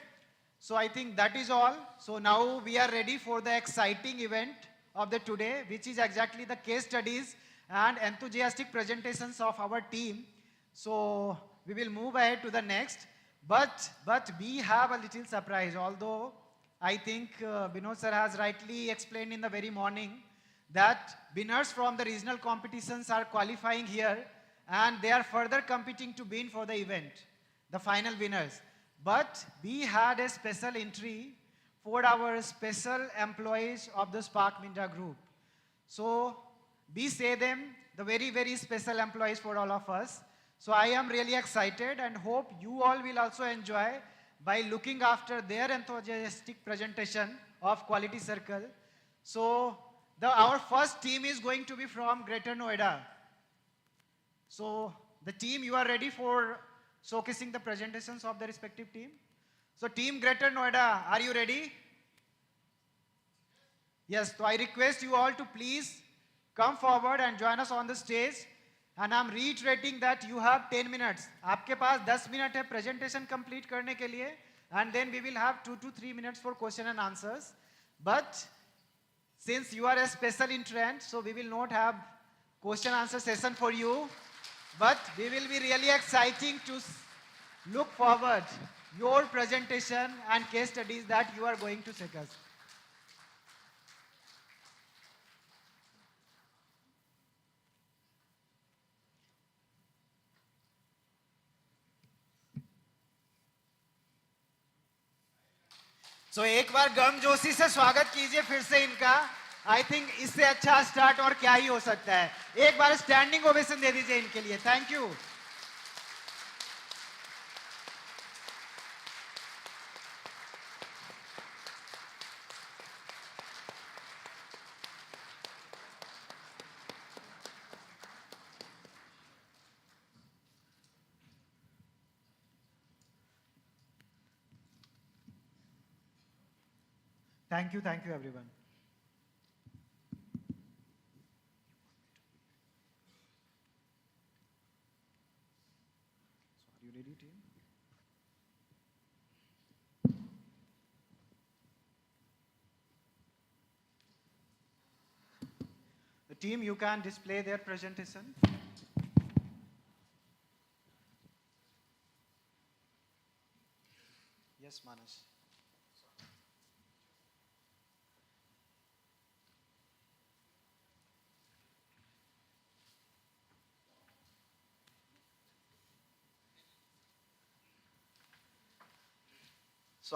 So I think that is all. So now we are ready for the exciting event of the today, which is exactly the case studies and enthusiastic presentations of our team. So we will move ahead to the next, but we have a little surprise. Although I think Binod sir has rightly explained in the very morning that winners from the regional competitions are qualifying here and they are further competing to win for the event, the final winners. But we had a special entry for our special employees of the Spark Minda group. So we say them the very, very special employees for all of us. So I am really excited and hope you all will also enjoy by looking after their enthusiastic presentation of Quality Circle. So our first team is going to be from Greater Noida. So the team, you are ready for showcasing the presentations of the respective team? So team Greater Noida, are you ready? Yes, so I request you all to please come forward and join us on the stage. And I'm reiterating that you have 10 minutes. आपके पास 10 minute है presentation complete करने के लिए. And then we will have 2 to 3 minutes for question and answers. But since you are a special entrant, so we will not have question answer session for you. But we will be really exciting to look forward your presentation and case studies that you are going to take us. एक बार गर्मजोशी से स्वागत कीजिए फिर से इनका. I think इससे अच्छा स्टार्ट और क्या ही हो सकता है. एक बार स्टैंडिंग ओवेशन दे दीजिए इनके लिए. Thank you. Thank you everyone. So are you ready, team? The team, you can display their presentation. Yes, Manas.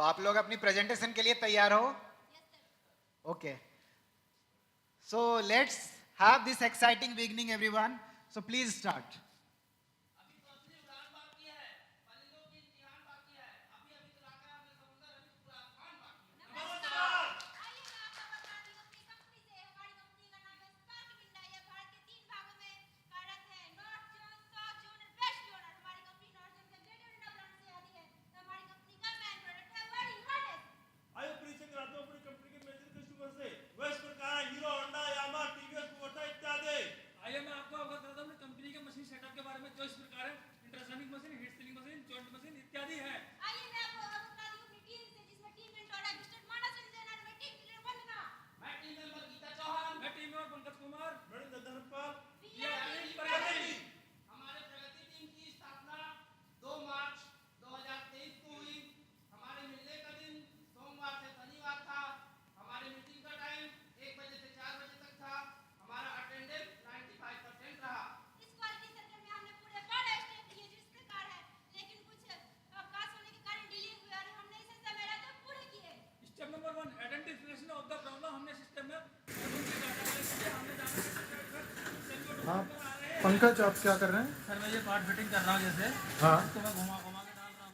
आप लोग अपनी प्रेजेंटेशन के लिए तैयार हो? Okay. So let's have this exciting beginning, everyone. So please start. हाँ पंकज, आप क्या कर रहे हैं? सर मैं ये पार्ट फिटिंग कर रहा हूँ जैसे. हाँ इसको मैं घुमा घुमा के डाल रहा हूँ.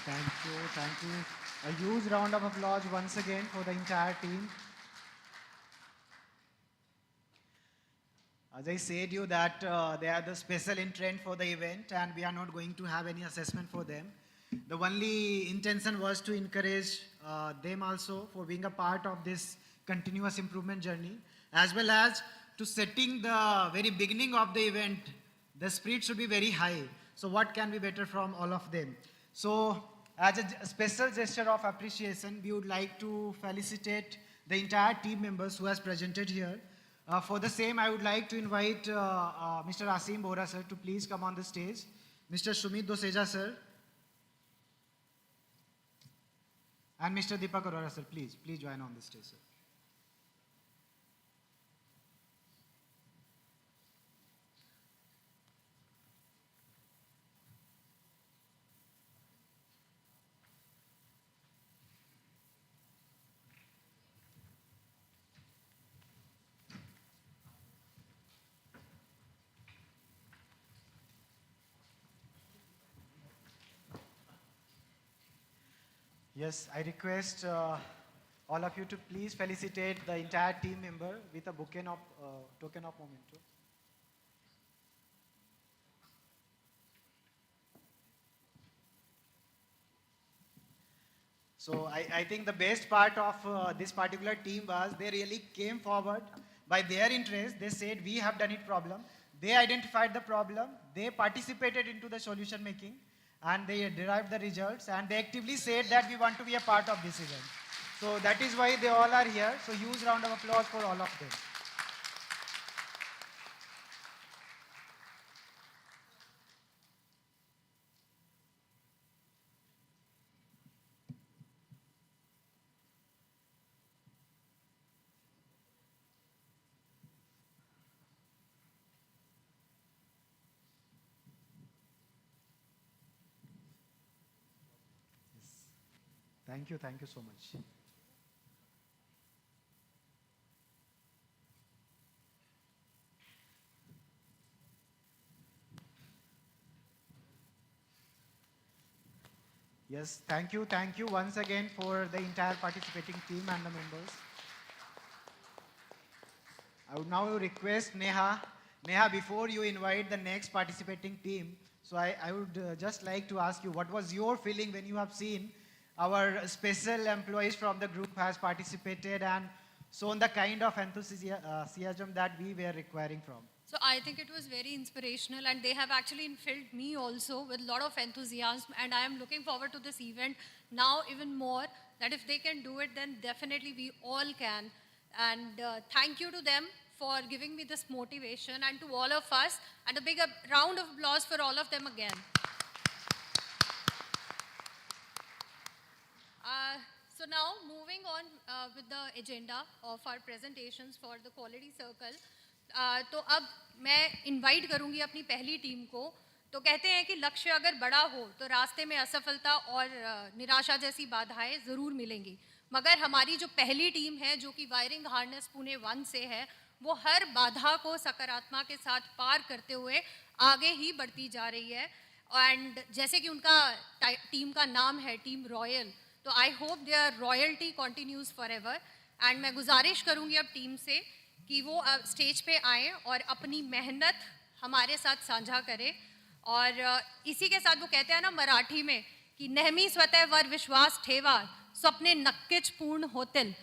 Thank you, thank you. A huge round of applause once again for the entire team. As I said you that they are the special entrant for the event and we are not going to have any assessment for them. The only intention was to encourage them also for being a part of this continuous improvement journey, as well as to setting the very beginning of the event. The spirit should be very high. So what can be better from all of them? So as a special gesture of appreciation, we would like to felicitate the entire team members who has presented here. For the same, I would like to invite Mr. Asim Bora sir to please come on the stage. Mr. Sumit Doseja sir. And Mr. Deepak Arora sir, please join on the stage sir. Yes, I request all of you to please felicitate the entire team member with a token of memento. So I think the best part of this particular team was they really came forward by their interest. They said we have done it problem. They identified the problem. They participated into the solution making and they derived the results and they actively said that we want to be a part of this event. So that is why they all are here. So huge round of applause for all of them. Thank you so much. Yes, thank you once again for the entire participating team and the members. I would now request Neha. Neha, before you invite the next participating team, so I would just like to ask you, what was your feeling when you have seen our special employees from the group has participated and shown the kind of enthusiasm that we were requiring from? So I think it was very inspirational and they have actually filled me also with a lot of enthusiasm and I am looking forward to this event now even more, that if they can do it then definitely we all can. And thank you to them for giving me this motivation and to all of us, and a big round of applause for all of them again. So now moving on with the agenda of our presentations for the quality circle. तो अब मैं invite करूंगी अपनी पहली team को. तो कहते हैं कि लक्ष्य अगर बड़ा हो तो रास्ते में असफलता और निराशा जैसी बाधाएं ज़रूर मिलेंगी, मगर हमारी जो पहली टीम है जो कि वायरिंग हार्नेस पुणे 1 से है, वो हर बाधा को सकारात्मक के साथ पार करते हुए आगे ही बढ़ती जा रही है. एंड जैसे कि उनका टीम का नाम है टीम रॉयल, तो I hope their royalty continues for ever. And मैं गुजारिश करूंगी अब टीम से कि वो स्टेज पे आएँ और अपनी मेहनत हमारे साथ साझा करें. और इसी के साथ वो कहते हैं ना मराठी में कि नेहमी स्वतः वर विश्वास ठेवा, स्वप्ने नक्कीच पूर्ण होतील.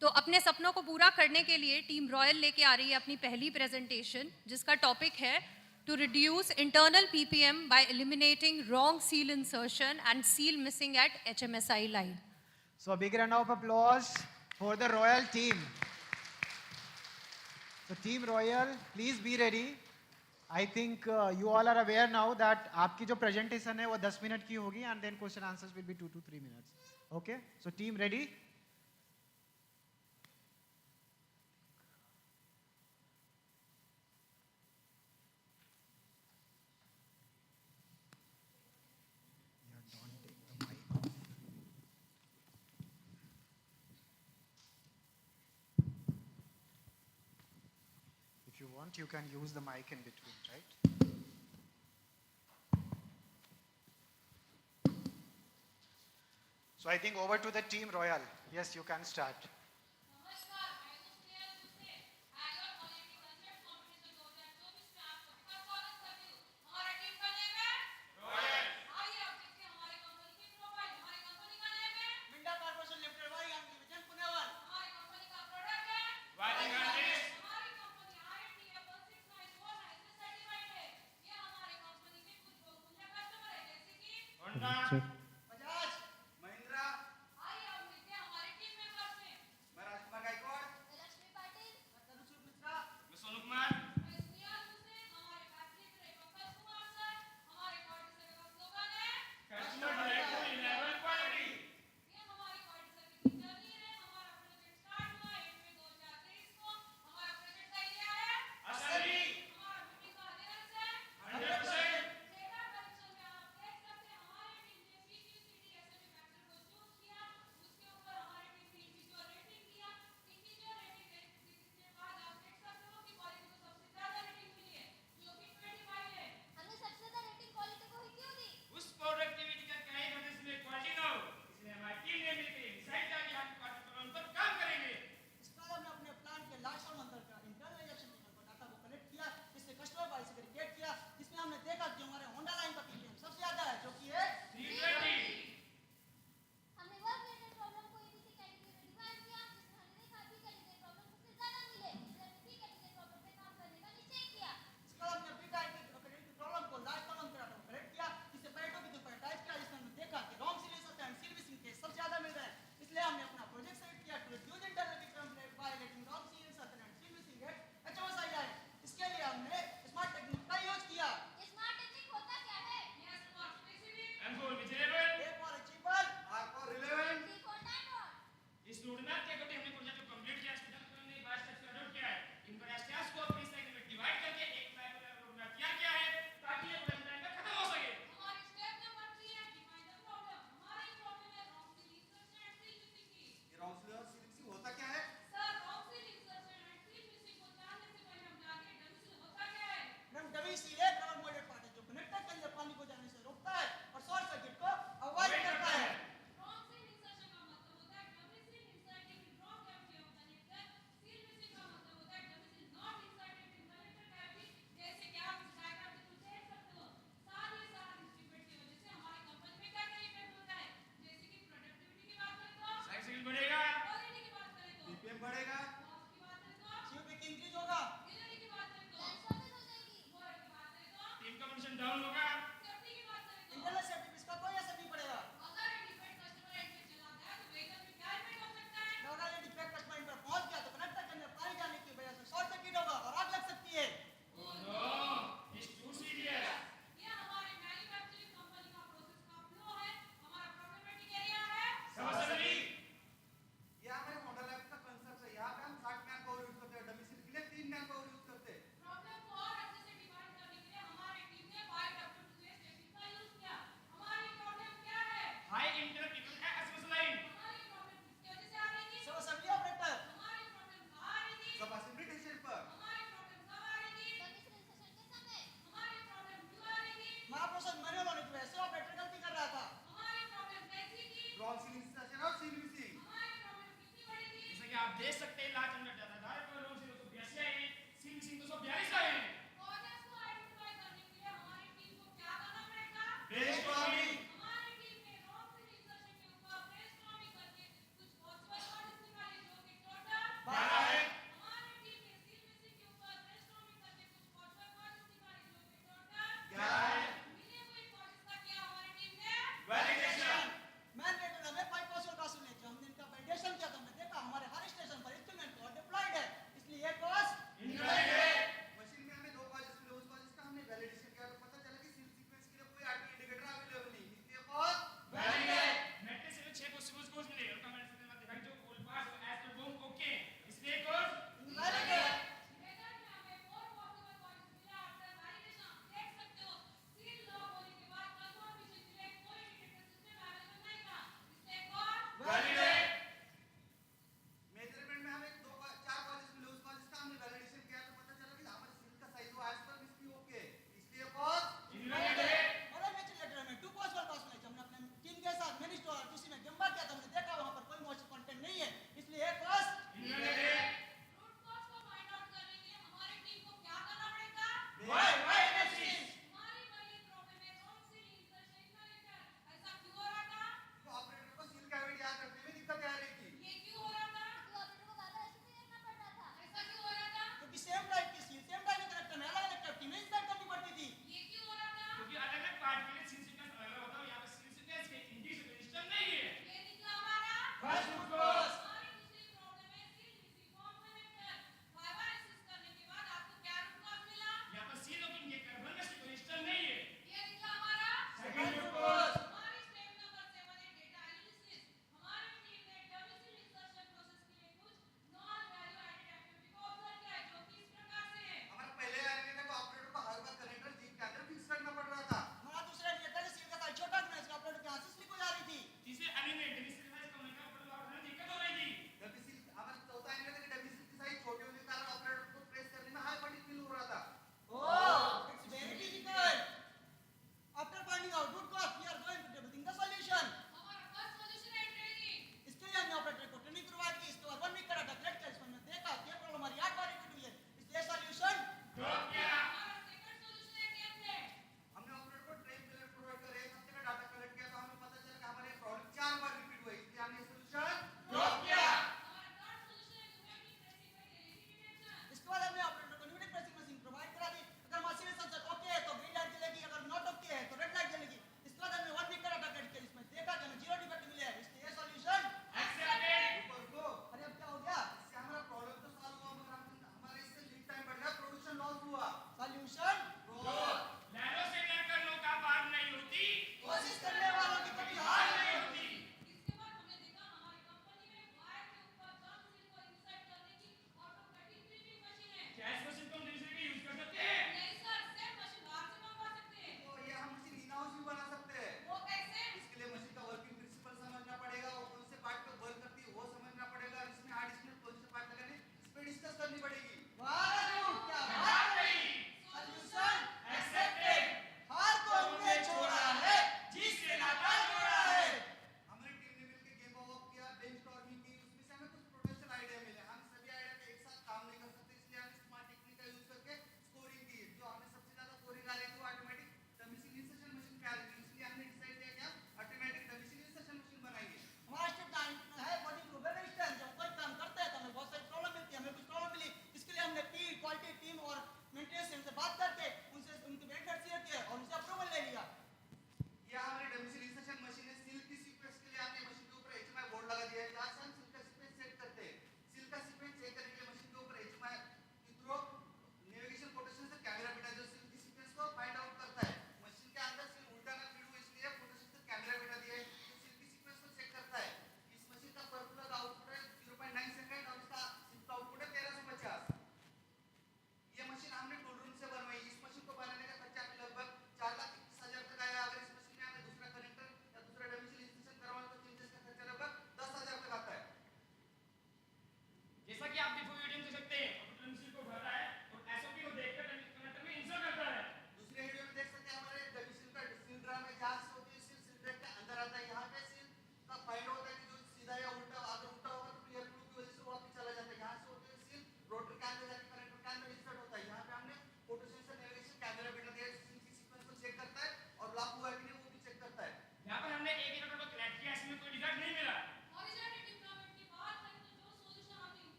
तो अपने सपनों को पूरा करने के लिए टीम रॉयल लेके आ रही है अपनी पहली प्रेजेंटेशन, जिसका टॉपिक है to reduce internal PPM by eliminating wrong seal insertion and seal missing at HMSI line. So a big round of applause for the royal team. So team royal, please be ready. I think you all are aware now that आपकी जो presentation है वो 10 minute की होगी and then question answers will be 2 to 3 minutes. Okay? So team ready? If you want, you can use the mic in between, right? So I think over to the team Royal. Yes, you can start. Check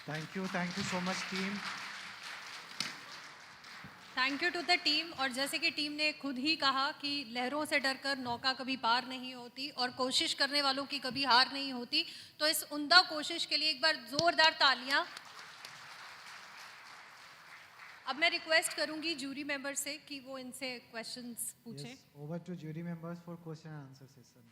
Thank you so much, team. Thank you to the team. और जैसे कि team ने खुद ही कहा कि लहरों से डरकर नौका कभी पार नहीं होती और कोशिश करने वालों की कभी हार नहीं होती, तो इस उम्दा कोशिश के लिए एक बार जोरदार तालियां। अब मैं रिक्वेस्ट करूंगी जूरी मेंबर से कि वो इनसे क्वेश्चंस पूछें। Yes, over to jury members for question and answer session.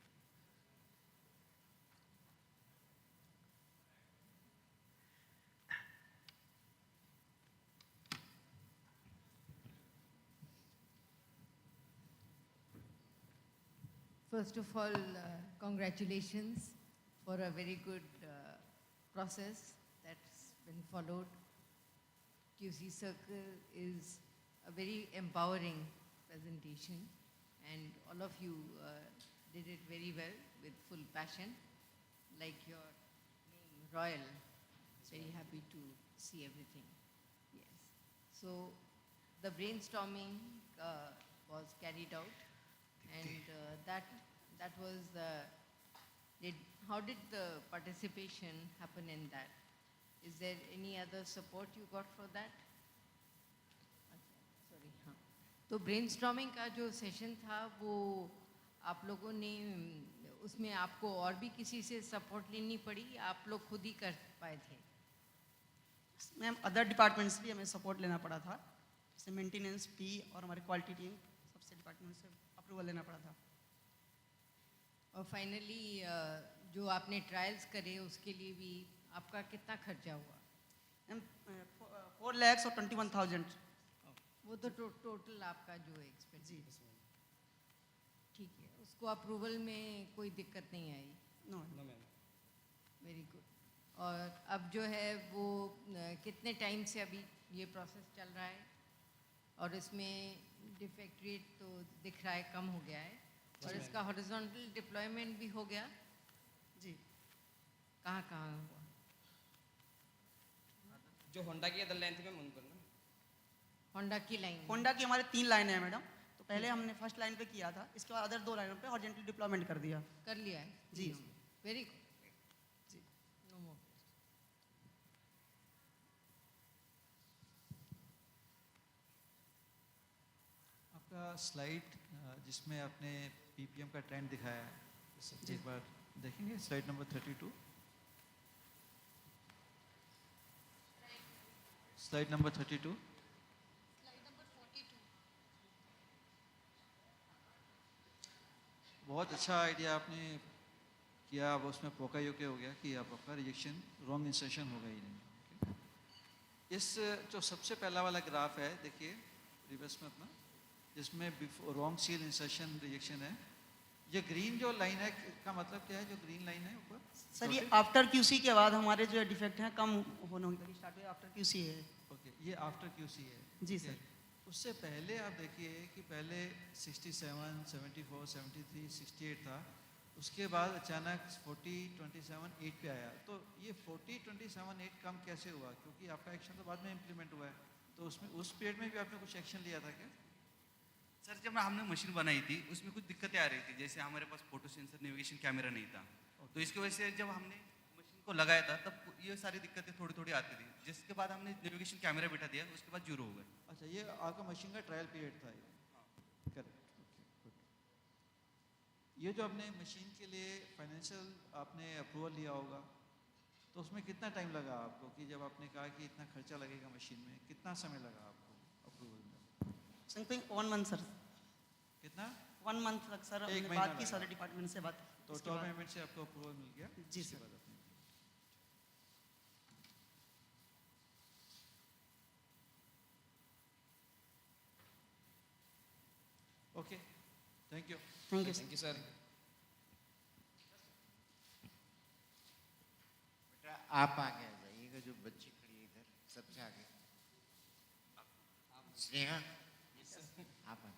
First of all, congratulations for a very good process that's been followed. QC Circle is a very empowering presentation, and all of you did it very well with full passion, like your name, Royal. Very happy to see everything. Yes. So the brainstorming was carried out, and that was how did the participation happen in that? Is there any other support you got for that? Sorry, हाँ. तो brainstorming का जो session था वो आप लोगों ने उसमें आपको और भी किसी से support लेनी पड़ी, आप लोग खुद ही कर पाए थे? मैम अदर डिपार्टमेंट से भी हमें सपोर्ट लेना पड़ा था, जैसे मेंटेनेंस, पी और हमारी क्वालिटी टीम, सबसे डिपार्टमेंट से अप्रूवल लेना पड़ा था। और फाइनली जो आपने ट्रायल्स करे उसके लिए भी आपका कितना खर्चा हुआ? मैम 4 lakhs और 21,000। वो तो टोटल आपका जो एक्सपेंस जी ठीक है, उसको अप्रूवल में कोई दिक्कत नहीं आई? No ma'am. Very good. और अब जो है वो कितने टाइम से अभी ये प्रोसेस चल रहा है और इसमें डिफेक्ट रेट तो दिख रहा है कम हो गया है और इसका हॉरिजॉन्टल डिप्लॉयमेंट भी हो गया? जी। कहाँ कहाँ हुआ? जो होंडा की अदर लाइन थी मैं उन पर ना, होंडा की लाइन? होंडा की हमारे 3 लाइनें हैं मैडम, तो पहले हमने फर्स्ट लाइन पे किया था, इसके बाद अदर 2 लाइनों पे हॉरिजॉन्टल डिप्लॉयमेंट कर दिया। कर लिया है? जी वेरी गुड। जी। नो मोर। आपका स्लाइड जिसमें आपने पीपीएम का ट्रेंड दिखाया है, एक बार देखेंगे स्लाइड नंबर 32। Slide number 32। बहुत अच्छा आइडिया आपने किया। अब उसमें पोका योके हो गया कि आप आपका रिजेक्शन रॉन्ग इंसर्शन होगा ही नहीं। Okay? इस जो सबसे पहला वाला ग्राफ है देखिए रिवर्स में अपना, जिसमें रॉन्ग सील इंसर्शन रिजेक्शन है, ये ग्रीन जो लाइन है का मतलब क्या है? जो ग्रीन लाइन है ऊपर सर ये आफ्टर क्यूसी के बाद हमारे जो डिफेक्ट हैं कम होने लगी, स्टार्ट हुए आफ्टर क्यूसी है। ओके, ये आफ्टर क्यूसी है। जी ठीक है। सर। उससे पहले आप देखिए कि पहले 67, 74, 73, 68 था, उसके बाद अचानक 40, 27, 8 पे आया। तो ये 40, 27, 8 कम कैसे हुआ? क्योंकि आपका एक्शन तो बाद में इम्प्लीमेंट हुआ है, तो उसमें उस पीरियड में भी आपने कुछ एक्शन लिया था क्या? सर जब हमने मशीन बनाई थी उसमें कुछ दिक्कतें आ रही थी, जैसे हमारे पास फोटो सेंसर नेविगेशन कैमरा नहीं था, तो इसकी वजह से जब हमने मशीन को लगाया था तब ये सारी दिक्कतें थोड़ी थोड़ी आती थी, जिसके बाद हमने नेविगेशन कैमरा बिठा दिया, उसके बाद जीरो हो गए। अच्छा, ये आपका मशीन का ट्रायल पीरियड था ये? Correct, okay, good. ये जो आपने मशीन के लिए फाइनेंशियल आपने अप्रूवल लिया होगा, तो उसमें कितना टाइम लगा आपको? कि जब आपने कहा कि इतना खर्चा लगेगा मशीन में, कितना समय लगा आपको अप्रूवल में? Something 1 month sir. कितना? 1 month तक सर एक हमने महीना बात की लगा। सारे डिपार्टमेंट से बात। तो इसके टॉप बाद- पेमेंट से आपको अप्रूवल मिल गया? जी इसके सर। बाद आपने okay, thank you. Thank you thank you sir. बेटा आप आगे आ जाइएगा, जो बच्ची खड़ी है इधर सबसे आगे। स्नेहा आप आ।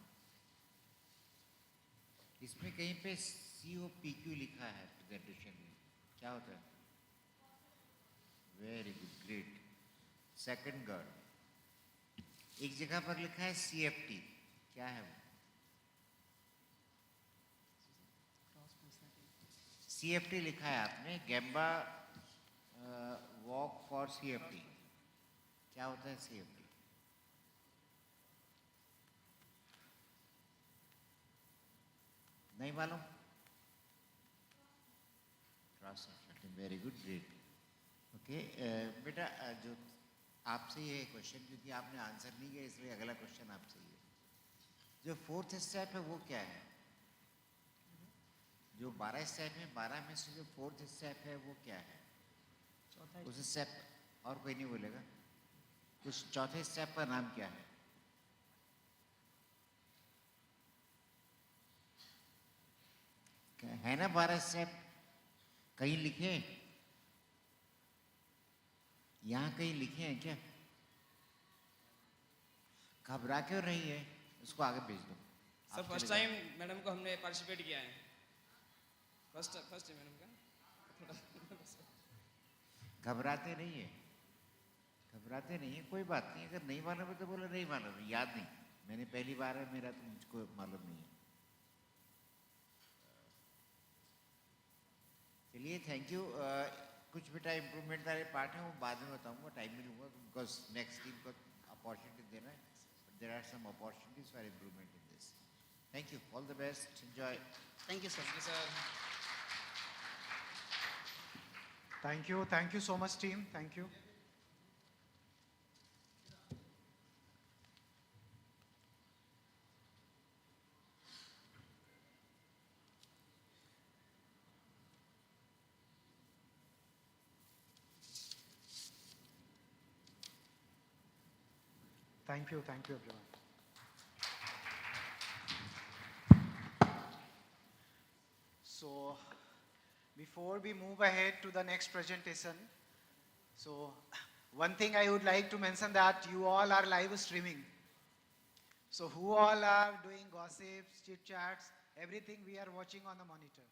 इसमें कहीं पे COPQ लिखा है प्रेजेंटेशन में, क्या होता है? Very good, great. Second girl, एक जगह पर लिखा है CFT, क्या है वो? CFT लिखा है आपने, गैम्बा walk for CFT. क्या होता है CFT? नहीं मालूम? Very good, great. ओके बेटा, जो आपसे ये क्वेश्चन, क्योंकि आपने आंसर नहीं किया इसलिए अगला क्वेश्चन आपसे ये, जो 4th स्टेप है वो क्या है? जो 12 स्टेप है, 12 में से जो 4th स्टेप है वो क्या है? उस स्टेप और कोई नहीं बोलेगा? उस चौथे स्टेप का नाम क्या है? है ना 12 स्टेप? कहीं लिखे हैं? यहाँ कहीं लिखे हैं क्या? घबरा क्यों रही है? उसको आगे भेज दो. सर फर्स्ट टाइम मैडम को हमने पार्टिसिपेट किया है. फर्स्ट है मैडम का. घबराते नहीं है, घबराते नहीं है, कोई बात नहीं. अगर नहीं मालूम है तो बोलो नहीं मालूम है, याद नहीं. मैंने पहली बार है मेरा, तो मुझको मालूम नहीं है. चलिए, थैंक यू. कुछ बेटा इम्प्रूवमेंट वाले पार्ट हैं वो बाद में बताऊंगा, टाइम मिलूंगा, बिकॉज नेक्स्ट टीम को अपॉर्चुनिटी देना है. There are some opportunities for improvement in this. Thank you, all the best, enjoy. Thank you sir. Thank you so much team, thank you. Thank you everyone. So before we move ahead to the next presentation, so one thing I would like to mention that you all are live streaming. So who all are doing gossips, chit chats, everything we are watching on the monitor.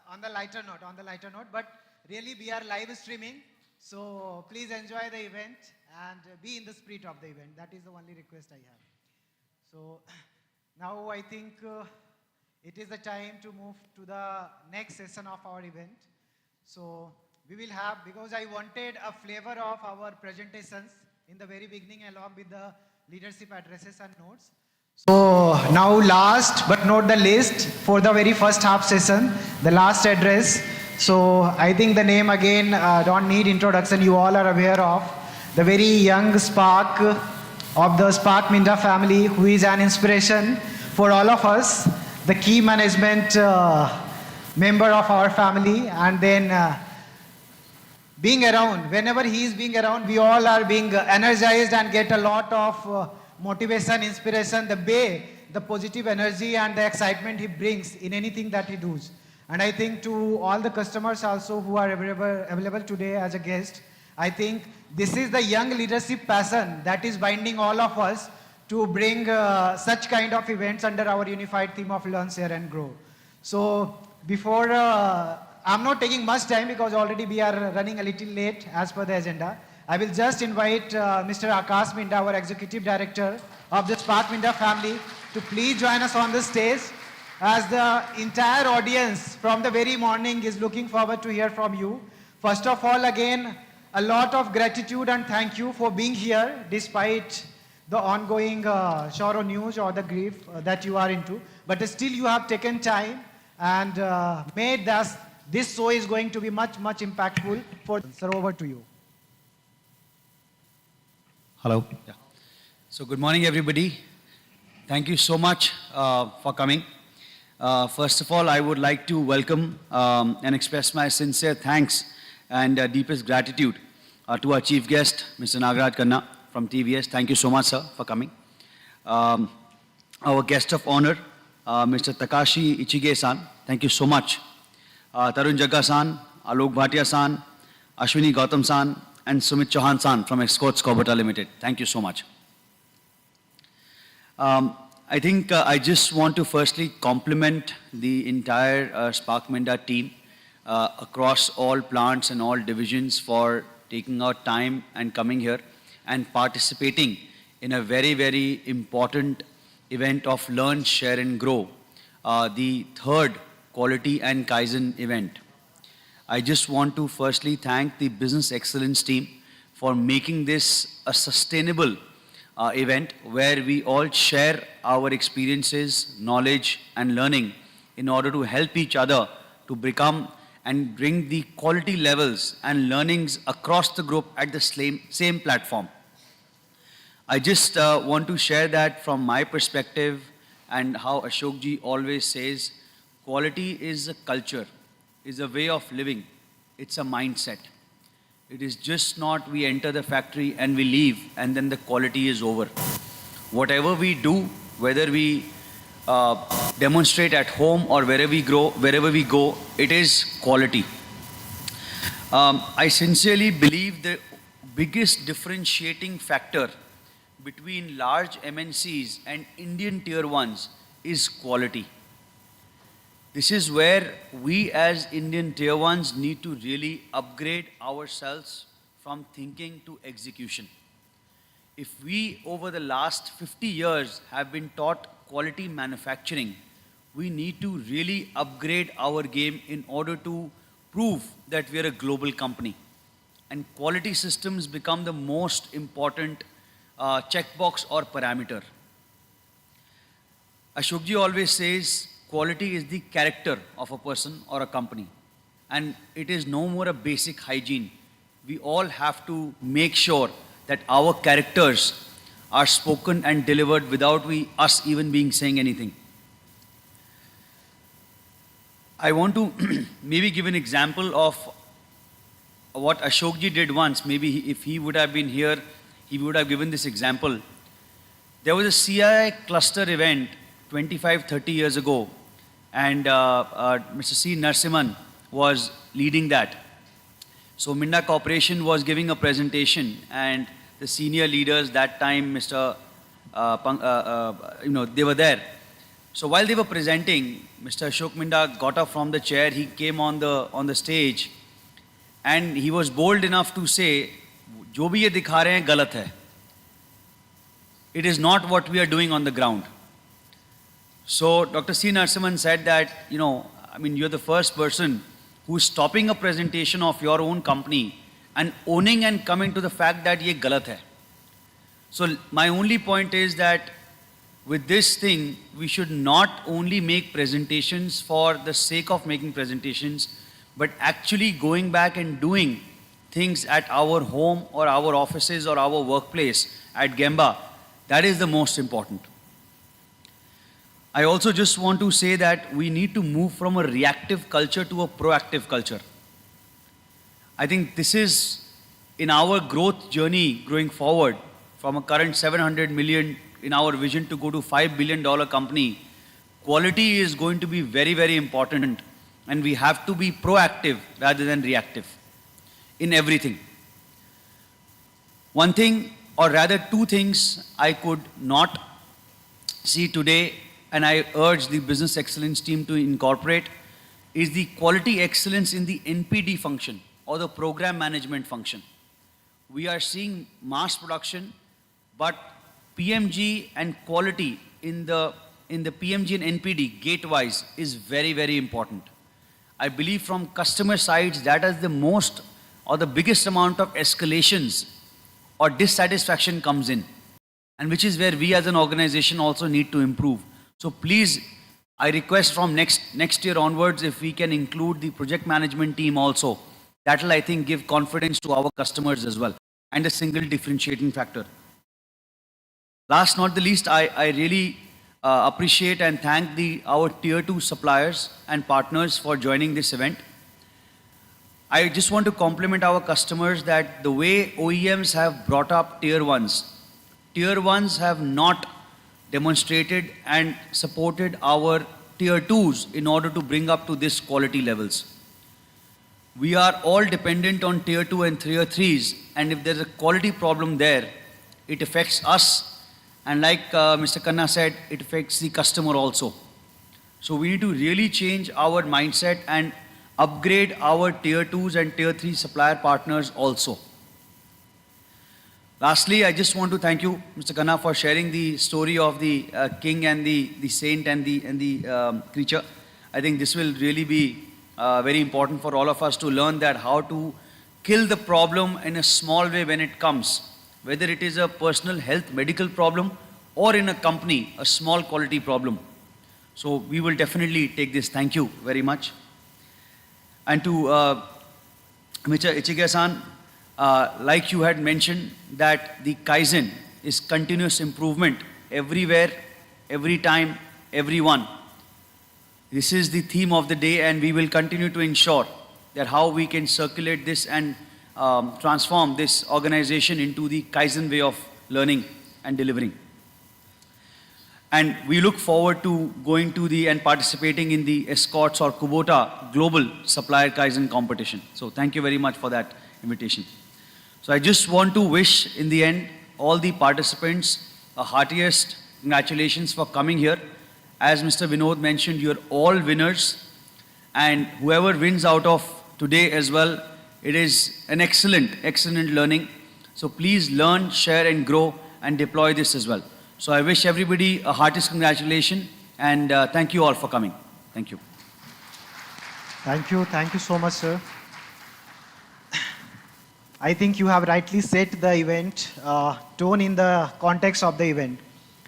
On the lighter note, but really we are live streaming. So please enjoy the event and be in the spirit of the event. That is the only request I have. So now I think it is the time to move to the next session of our event. So we will have, because I wanted a flavor of our presentations in the very beginning along with the leadership addresses and notes. So now last but not the least, for the very first half session, the last address. So I think the name again don't need introduction, you all are aware of. The very young spark of the Spark Minda family, who is an inspiration for all of us, the key management member of our family, and then being around, whenever he is being around, we all are being energized and get a lot of motivation, inspiration, the positive energy and the excitement he brings in anything that he does. And I think to all the customers also who are available today as a guest, I think this is the young leadership passion that is binding all of us to bring such kind of events under our unified theme of learn, share and grow. So before, I'm not taking much time because already we are running a little late as per the agenda. I will just invite Mr. Akash Minda, our Executive Director of the Spark Minda family, to please join us on the stage, as the entire audience from the very morning is looking forward to hear from you. First of all, again, a lot of gratitude and thank you for being here despite the ongoing sorrow news or the grief that you are into. But still you have taken time and made this show is going to be much impactful. Sir, over to you. Hello. Yeah. So good morning, everybody. Thank you so much for coming. First of all, I would like to welcome and express my sincere thanks and deepest gratitude to our chief guest, Mr. Nagaraj Khanna from TVS. Thank you so much, sir, for coming. Our guest of honor, Mr. Takashi Ichige-san. Thank you so much. Tarun Jagga-san, Alok Bhatia-san, Ashwini Gautam-san, and Sumit Chauhan-san from Escorts Corporate Limited. Thank you so much. I think I just want to firstly compliment the entire Spark Minda team across all plants and all divisions for taking out time and coming here and participating in a very important event of Learn, Share and Grow, the third Quality and Kaizen event. I just want to firstly thank the Business Excellence team for making this a sustainable event where we all share our experiences, knowledge, and learning in order to help each other to become and bring the quality levels and learnings across the group at the same platform. I just want to share that from my perspective and how Ashokji always says, quality is a culture, is a way of living, it's a mindset. It is just not we enter the factory and we leave and then the quality is over. Whatever we do, whether we demonstrate at home or wherever we go, it is quality. I sincerely believe the biggest differentiating factor between large MNCs and Indian tier ones is quality. This is where we as Indian tier ones need to really upgrade ourselves from thinking to execution. If we over the last 50 years have been taught quality manufacturing, we need to really upgrade our game in order to prove that we are a global company. And quality systems become the most important checkbox or parameter. Ashokji always says, quality is the character of a person or a company. And it is no more a basic hygiene. We all have to make sure that our characters are spoken and delivered without us even being saying anything. I want to maybe give an example of what Ashokji did once. Maybe if he would have been here, he would have given this example. There was a CII cluster event 25, 30 years ago, and Mr. C. Narasimhan was leading that. So Minda Corporation was giving a presentation, and the senior leaders that time, they were there. So while they were presenting, Mr. Ashok Minda got up from the chair, he came on the stage, and he was bold enough to say, "Jo bhi ye dikha rahe hain, galat hai. It is not what we are doing on the ground." So Dr. C. Narasimhan said that, you're the first person who is stopping a presentation of your own company and owning and coming to the fact that ye galat hai. So my only point is that with this thing, we should not only make presentations for the sake of making presentations, but actually going back and doing things at our home or our offices or our workplace at Gemba. That is the most important. I also just want to say that we need to move from a reactive culture to a proactive culture. I think this is in our growth journey going forward from a current 700 million in our vision to go to $5 billion company. Quality is going to be very, very important, and we have to be proactive rather than reactive in everything. One thing, or rather two things I could not see today, and I urge the business excellence team to incorporate, is the quality excellence in the NPD function or the program management function. We are seeing mass production, but PMG and quality in the PMG and NPD gate-wise is very, very important. I believe from customer sides that is the most or the biggest amount of escalations or dissatisfaction comes in, and which is where we as an organization also need to improve. So please, I request from next year onwards, if we can include the project management team also, that will, I think, give confidence to our customers as well, and a single differentiating factor. Last not the least, I really appreciate and thank our tier 2 suppliers and partners for joining this event. I just want to compliment our customers that the way OEMs have brought up tier 1s have not demonstrated and supported our tier 2s in order to bring up to this quality levels. We are all dependent on tier 2 and tier 3s, and if there's a quality problem there, it affects us, and like Mr. Khanna said, it affects the customer also. So we need to really change our mindset and upgrade our tier 2s and tier 3 supplier partners also. Lastly, I just want to thank you, Mr. Khanna, for sharing the story of the king and the saint and the creature. I think this will really be very important for all of us to learn that how to kill the problem in a small way when it comes, whether it is a personal health medical problem or in a company, a small quality problem. So we will definitely take this. Thank you very much. And to Mr. Ichige-san, like you had mentioned that the Kaizen is continuous improvement everywhere, every time, everyone. This is the theme of the day, and we will continue to ensure that how we can circulate this and transform this organization into the Kaizen way of learning and delivering. And we look forward to going to the and participating in the Escorts or Kubota Global Supplier Kaizen competition. So thank you very much for that invitation. So I just want to wish in the end all the participants a heartiest congratulations for coming here. As Mr. Vinod mentioned, you're all winners, and whoever wins out of today as well, it is an excellent learning. So please learn, share and grow and deploy this as well. So I wish everybody a heartiest congratulations, and thank you all for coming. Thank you. Thank you so much, sir. I think you have rightly set the event tone in the context of the event.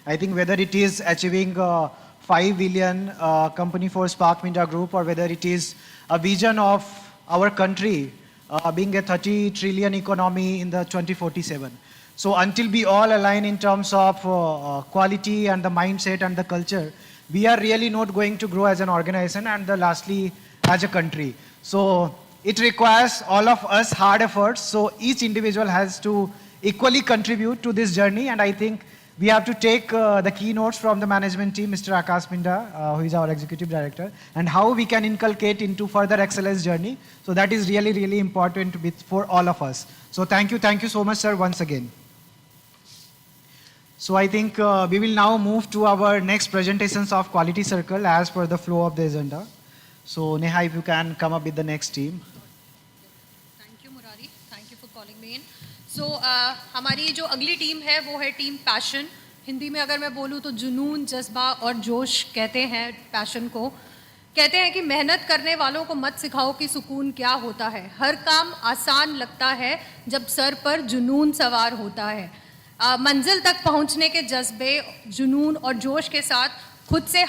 I think whether it is achieving 5 billion company for Spark Minda Group, or whether it is a vision of our country being a 30 trillion economy in the 2047. So until we all align in terms of quality and the mindset and the culture, we are really not going to grow as an organization and lastly as a country. So it requires all of us hard efforts. So each individual has to equally contribute to this journey, and I think we have to take the keynotes from the management team, Mr. Akash Minda, who is our executive director, and how we can inculcate into further excellence journey. So that is really, really important for all of us. So thank you so much, sir, once again. So I think we will now move to our next presentations of Quality Circle as per the flow of the agenda. So Neha, if you can come up with the next team. Thank you, Murari. Thank you for calling me in. So हमारी जो अगली team है वो है team passion. Hindi में अगर मैं बोलूँ तो जुनून, जज्बा और जोश कहते हैं पैशन को. कहते हैं कि मेहनत करने वालों को मत सिखाओ कि सुकून क्या होता है. हर काम आसान लगता है जब सर पर जुनून सवार होता है. मंजिल तक पहुंचने के जज्बे, जुनून और जोश के साथ खुद से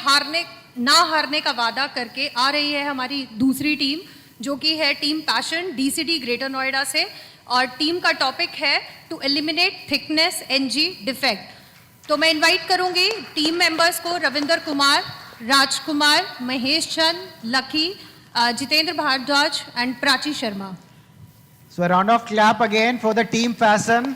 ना हारने का वादा करके आ रही है हमारी दूसरी टीम, जो कि है team passion DCD greater Noida से. और टीम का टॉपिक है to eliminate thickness NG defect. तो मैं इनवाइट करूंगी टीम मेंबर्स को Ravinder Kumar, Rajkumar, Mahesh Chand, Lucky, Jitendra Bhardwaj and Prachi Sharma. So a round of clap again for the team Passion.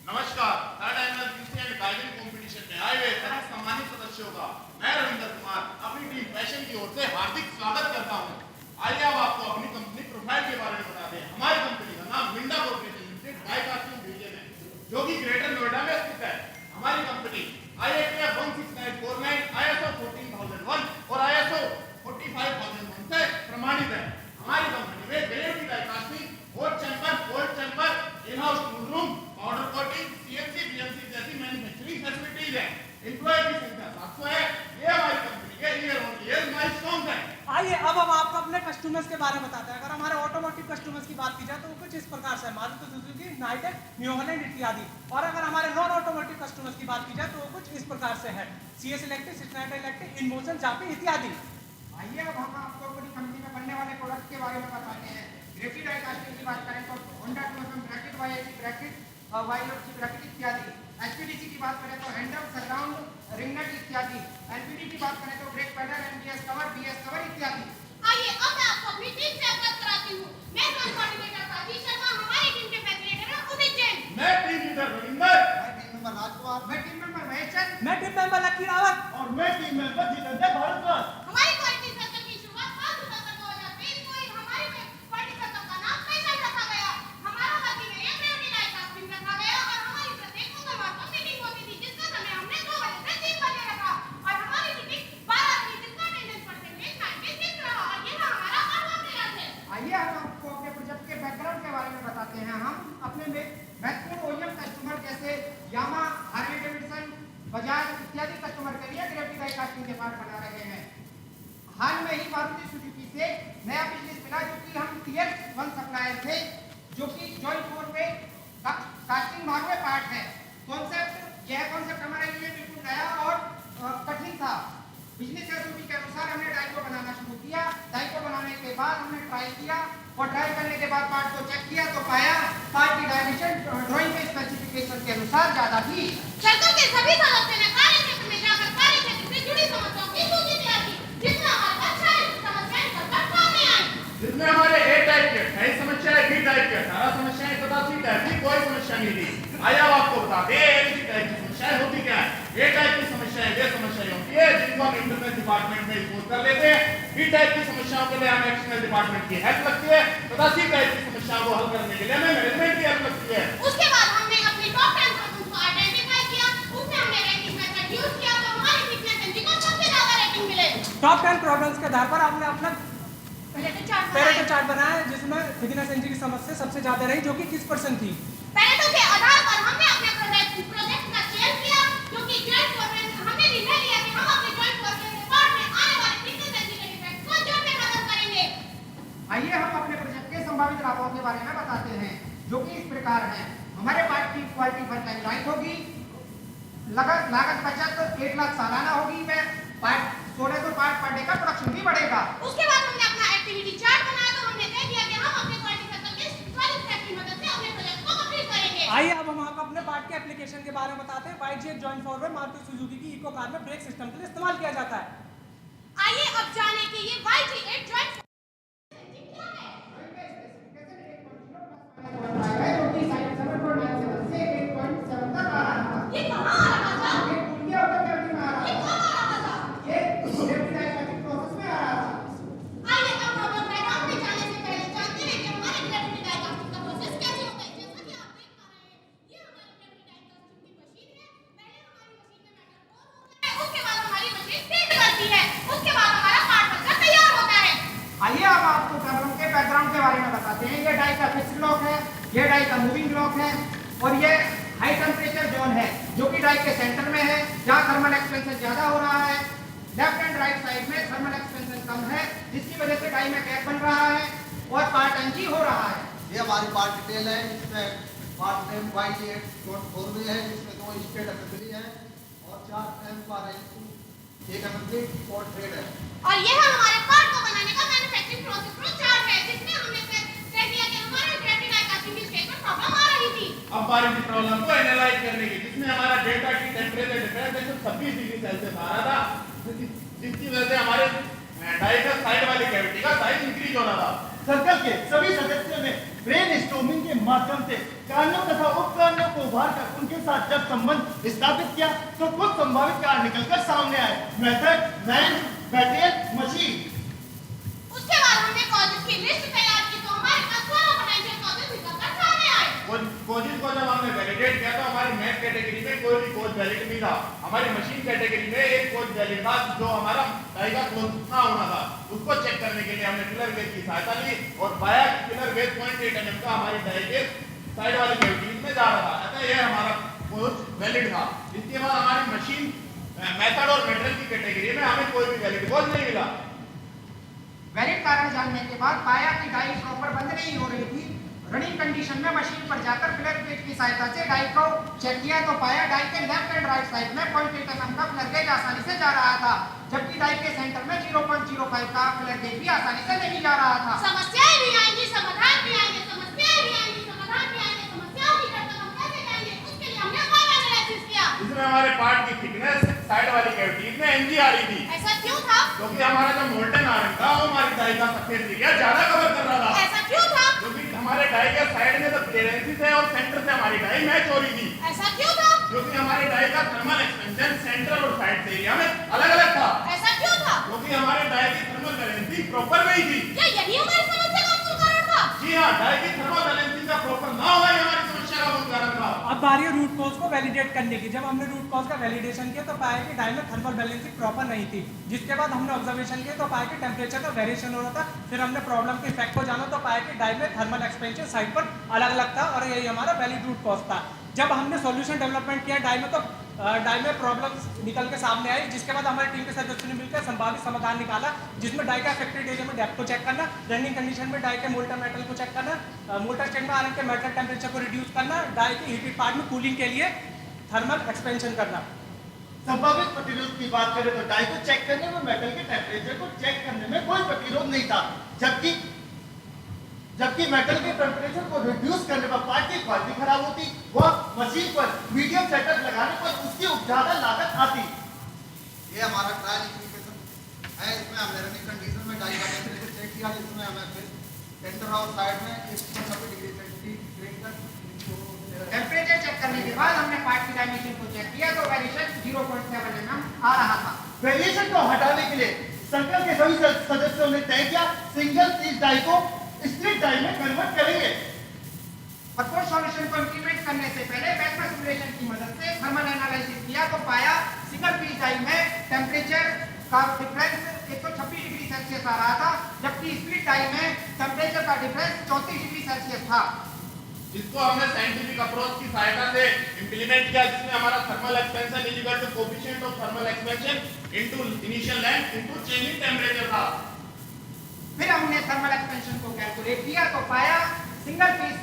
नमस्कार. Third annual Christian kaizen competition में आए हुए सभी सम्मानित सदस्यों का मैं रविंदर कुमार अपनी टीम पैशन की ओर से हार्दिक स्वागत करता हूं. आइए अब आपको अपनी कंपनी प्रोफाइल के बारे में बता दें. हमारी कंपनी का नाम Minda corporation limited bypassing division है, जो कि ग्रेटर नोएडा में स्थित है. हमारी कंपनी IATF 16949, ISO 14001 और ISO 45001 से प्रमाणित है. हमारी कंपनी में ग्रेड की die casting, hot chamber, cold chamber, in house tool room, powder coating, CNC, BNC जैसी मैन्युफैक्चरिंग फैसिलिटीज है. एम्प्लॉय की संख्या 700 है. ये हमारी कंपनी के ईयर ऑन ईयर माइलस्टोन्स हैं. आइए अब हम आपको अपने कस्टमर्स के बारे में बताते हैं. अगर हमारे ऑटोमोटिव कस्टमर्स की बात की जाए तो वो कुछ इस प्रकार से है, मारुति सुजुकी, नाइटेक, न्यू हॉलैंड इत्यादि. और अगर हमारे नॉन ऑटोमोटिव कस्टमर्स की बात की जाए तो वो कुछ इस प्रकार से है, CS इलेक्ट्रिक, सिस्टम इलेक्ट्रिक, इनमोशन, जापी इत्यादि. आइए अब हम आपको अपनी कंपनी में बनने वाले प्रोडक्ट के बारे में बताते हैं. ग्रेफिट डाई कास्टिंग की बात करें तो होंडा 2 ब्रैकेट, वाईआईटी ब्रैकेट, वाईएफसी ब्रैकेट इत्यादि। एचपीडीसी की बात करें तो हैंडल, सराउंड, रिंगनेट इत्यादि। एलपीडी की बात करें तो brake pedal, MBS cover, BS cover इत्यादि। आइए अब मैं आपको अपनी टीम से अवगत कराती हूँ। मैं कोऑर्डिनेटर राजीव शर्मा, हमारी टीम के फैसिलिटेटर हैं उदित जैन। मैं टीम लीडर रविंदर। मैं टीम मेंबर राजकुमार। मैं टीम मेंबर महेश चंद। मैं टीम मेंबर लक्की रावत। और मैं टीम मेंबर जितेंद्र भारद्वाज। हमारी क्वालिटी सर्कल की शुरुआत 5 दिसंबर 2023 को हुई। हमारी क्वालिटी सर्कल का नाम काइजन रखा गया। हमारा working area gravity die casting रखा गया और हमारी प्रत्येक मंगलवार को मीटिंग होती थी जिसका समय हमने 2 बजे से 3 बजे रखा और हमारी मीटिंग 12 थी जिसका अटेंडेंस परसेंटेज 96 रहा और ये हमारा अनुभव प्रयास है। आइए हम आपको अपने प्रोजेक्ट के बैकग्राउंड के बारे में बताते हैं। हम अपने महत्वपूर्ण ओईएम कस्टमर जैसे यामा, हार्ले डेविडसन, बजाज इत्यादि कस्टमर के लिए ग्रेविटी डाई कास्टिंग के पार्ट बना रहे हैं। हाल में ही मारुति सुजुकी से नया बिजनेस मिला जो कि हम टीयर 1 सप्लायर थे, जो कि जॉइंट फोर पे कास्टिंग मार्वे पार्ट है। यह कॉन्सेप्ट हमारे लिए बिल्कुल नया और कठिन था। बिजनेस एसओपी के अनुसार हमने डाई को बनाना शुरू किया। डाई को बनाने के बाद हमने ट्राई किया और ट्राई करने के बाद पार्ट को चेक किया तो पाया पार्ट की डायमेंशन ड्राइंग के स्पेसिफिकेशन के अनुसार ज्यादा थी। सर्कल के सभी सदस्यों ने कार्य क्षेत्र में जाकर कार्य क्षेत्र से जुड़ी समस्याओं की सूची तैयार की जिसमें हमारे पास 40 समस्याएं निकलकर सामने आई। जिसमें हमारे ए टाइप के 28 समस्याएं, बी टाइप के 18 समस्याएं तथा सी टाइप की कोई समस्या नहीं थी। आइए अब आपको बताते हैं सी टाइप की समस्याएं होती क्या है। ए टाइप की समस्याएं वे समस्याएं होती है जिनको हम इंटरनल डिपार्टमेंट में इम्पोज कर लेते हैं। बी टाइप की समस्याओं के लिए हमें एक्सटर्नल डिपार्टमेंट की हेल्प लगती है तथा सी टाइप की समस्याओं को हल करने के लिए हमें मैनेजमेंट की हेल्प लगती है। उसके बाद हमने अपनी टॉप 10 प्रॉब्लम्स को आइडेंटिफाई किया, उसमें हमने रैंकिंग मेथड यूज किया तो हमारी फिटनेस एनजी को सबसे ज्यादा रेटिंग मिले। टॉप 10 प्रॉब्लम्स के आधार पर हमने अपना पेरेटो चार्ट बनाया जिसमें बिगिनर्स एनजी की समस्या सबसे ज्यादा रही जो कि किस % थी। पेरेटो के आधार पर हमने अपने प्रोजेक्ट का चयन किया जो कि जॉइंट फोरमैन हमने निर्णय लिया कि हम अपने जॉइंट फोरमैन रिपोर्ट में आने वाले फिटनेस एनजी के डिफेक्ट को जड़ में खत्म करेंगे। आइए हम अपने प्रोजेक्ट के संभावित लाभों के बारे में बताते हैं जो कि इस प्रकार है। हमारे पार्ट की क्वालिटी पर लाइट होगी, लागत बचत 1 लाख सालाना होगी, में पार्ट 1600 पार्ट पर डे का प्रोडक्शन भी बढ़ेगा। उसके बाद हमने अपना एक्टिविटी चार्ट बनाया तो हमने तय किया कि हम अपने क्वालिटी सर्कल के 12 स्टेप की मदद से अपने प्रोजेक्ट को कंप्लीट करेंगे। आइए अब हम आपको अपने पार्ट के एप्लीकेशन के बारे में बताते हैं। वाईजी एक जॉइंट फॉरवर्ड मारुति सुजुकी की इको कार में ब्रेक सिस्टम के लिए इस्तेमाल किया जाता है। आइए अब जाने कि ये YG 8 जॉइंट ये कहाँ आ रहा था? ये पुलिया होकर कैबिन में आ रहा था। ये कहाँ आ रहा था? ये ग्रेविटी डाई कास्टिंग प्रोसेस में आ रहा था। आइए अब प्रॉब्लम बैकग्राउंड में जाने से पहले जानते हैं कि हमारे ग्रेविटी डाई कास्टिंग का प्रोसेस कैसे होता है। जैसा कि आप देख पा रहे हैं ये हमारी ग्रेविटी डाई कास्टिंग की मशीन है। पहले हमारी मशीन में मेटल कोर होता है, उसके बाद हमारी मशीन फीड करती है, उसके बाद हमारा पार्ट बनकर तैयार होता है। आइए अब आपको प्रॉब्लम के बैकग्राउंड के बारे में बताते हैं। ये डाई का फिक्स्ड ब्लॉक है, ये डाई का मूविंग ब्लॉक है और ये हाई टेम्परेचर जोन है जो कि डाई के सेंटर में है जहाँ थर्मल एक्सपेंशन ज्यादा हो रहा है। लेफ्ट एंड राइट साइड में थर्मल एक्सपेंशन कम है जिसकी वजह से डाई में गैप बन रहा है और पार्ट एनजी हो रहा है। ये हमारी पार्ट डिटेल है जिसमें पार्ट नेम YG 8.4 में है जिसमें 2 स्टेट असेंबली है और 4 M का रैंक 1 असेंबली और ट्रेड है। और यह हमारे पार्ट को बनाने का मैन्युफैक्चरिंग प्रोसेस फ्लो चार्ट है जिसमें हमने तय किया कि हमारे ग्रेविटी डाई कास्टिंग की स्टेज पर प्रॉब्लम आ रही थी। अब बारी की प्रॉब्लम को एनालाइज करने की जिसमें हमारा डेल्टा की टेम्परेचर डिफरेंस 126 डिग्री सेल्सियस आ रहा था जिसकी वजह से हमारे डाई का साइड वाली कैविटी का साइज इंक्रीज हो रहा था। सर्कल के सभी सदस्यों ने ब्रेन स्टॉर्मिंग के माध्यम से कारणों तथा उपकारणों को उभार कर उनके साथ जब संबंध स्थापित किया तो कुछ संभावित कारण निकलकर सामने आए। Method, man, material, machine. उसके बाद हमने कॉजेस की लिस्ट तैयार की तो हमारे पास 16 पोटेंशियल कॉजेस निकलकर सामने आए। कोजेस को जब हमने वैलिडेट किया तो हमारी मैथ कैटेगरी में कोई भी कोज वैलिड नहीं था। हमारी मशीन कैटेगरी में एक कोज वैलिड था जो हमारा डाई का कोज ना होना था। उसको चेक करने के लिए हमने पिलर गेज की सहायता ली और पाया कि पिलर गेज 0.8 mm का हमारी डाई के साइड वाली कैविटी में जा रहा था। अतः यह हमारा कोज वैलिड था। इसके बाद हमारी मशीन मेथड और मेटेरियल की कैटेगरी में हमें कोई भी वैलिड कोज नहीं मिला। वैलिड कारण जानने के बाद पाया कि डाई प्रॉपर बंद नहीं हो रही थी। रनिंग कंडीशन में मशीन पर जाकर पिलर गेज की सहायता से डाई को चेक किया तो पाया डाई के लेफ्ट एंड राइट साइड में 0.8 mm का पिलर गेज आसानी से जा रहा था जबकि डाई के सेंटर में 0.05 का पिलर गेज भी आसानी से नहीं जा रहा था। समस्याएं भी आएंगी, समाधान हमारे पार्ट की थिकनेस साइड वाली कैविटीज में एनजी आ रही थी। ऐसा क्यों था? क्योंकि हमारा जो मोल्टन आयरन था वो हमारी डाई का सरफेस एरिया ज्यादा कवर कर रहा था। ऐसा क्यों था? क्योंकि हमारे डाई के साइड में तो क्लियरेंसेस है और सेंटर से हमारी डाई मैच हो रही थी। ऐसा क्यों था? क्योंकि हमारे डाई का थर्मल एक्सपेंशन सेंटर और साइड से एरिया में अलग अलग था। ऐसा क्यों था? क्योंकि हमारे डाई की थर्मल बैलेंसिंग प्रॉपर नहीं थी। क्या यही हमारी समस्या का मूल कारण था? जी हाँ, डाई की थर्मल बैलेंसिंग का प्रॉपर ना होना ही हमारी समस्या का मूल कारण था। अब बारी है रूट कॉज को वैलिडेट करने की। जब हमने रूट कॉज का वैलिडेशन किया तो पाया कि डाई में थर्मल बैलेंसिंग प्रॉपर नहीं थी, जिसके बाद हमने ऑब्जर्वेशन किया तो पाया कि टेम्परेचर का वेरिएशन हो रहा था। फिर हमने प्रॉब्लम के इफेक्ट को जाना तो पाया कि डाई में थर्मल एक्सपेंशन साइड पर अलग अलग था और यही हमारा वैलिड रूट कॉज था। जब हमने सॉल्यूशन डेवलपमेंट किया डाई में तो डाई में प्रॉब्लम्स निकल के सामने आई, जिसके बाद हमारी टीम के सदस्यों ने मिलकर संभावित समाधान निकाला, जिसमें डाई का अफेक्टेड एरिया में डेप्थ को चेक करना, रनिंग कंडीशन में डाई के मोल्टन मेटल को चेक करना, मोल्टन स्टेट में आयरन के मेटल टेम्परेचर को रिड्यूस करना, डाई के हीटेड पार्ट में कूलिंग के लिए थर्मल एक्सपेंशन करना। संभावित प्रतिरोध की बात करें तो डाई को चेक करने में, मेटल के टेम्परेचर को चेक करने में कोई प्रतिरोध नहीं था, जबकि मेटल के टेम्परेचर को रिड्यूस करने पर पार्ट की क्वालिटी खराब होती व मशीन पर मीडियम सेटअप लगाने पर उसकी ज्यादा लागत आती। ये हमारा ट्रायल एप्लीकेशन है, इसमें हमने रनिंग कंडीशन में डाई का टेम्परेचर चेक किया, जिसमें हमें फिर सेंटर और साइड में 190 डिग्री सेंटीग्रेड तक टेम्परेचर चेक करने के बाद हमने पार्ट की डायमेंशन को चेक किया तो वेरिएशन 0.7 mm आ रहा था। वेरिएशन को हटाने के लिए सर्कल के सभी सदस्यों ने तय किया सिंगल पीस डाई को स्प्लिट डाई में कन्वर्ट करेंगे। प्रपोज सॉल्यूशन को इंप्लीमेंट करने से पहले वेक्टर सिमुलेशन की मदद से थर्मल एनालिसिस किया तो पाया सिंगल पीस डाई में टेम्परेचर का डिफरेंस 126 डिग्री सेल्सियस आ रहा था, जबकि स्प्लिट डाई में टेम्परेचर का डिफरेंस 34 डिग्री सेल्सियस था। जिसको हमने साइंटिफिक अप्रोच की सहायता से इंप्लीमेंट किया, जिसमें हमारा thermal expansion is equal to coefficient of thermal expansion into initial length into changing temperature था। फिर हमने थर्मल एक्सपेंशन को कैलकुलेट किया तो पाया सिंगल पीस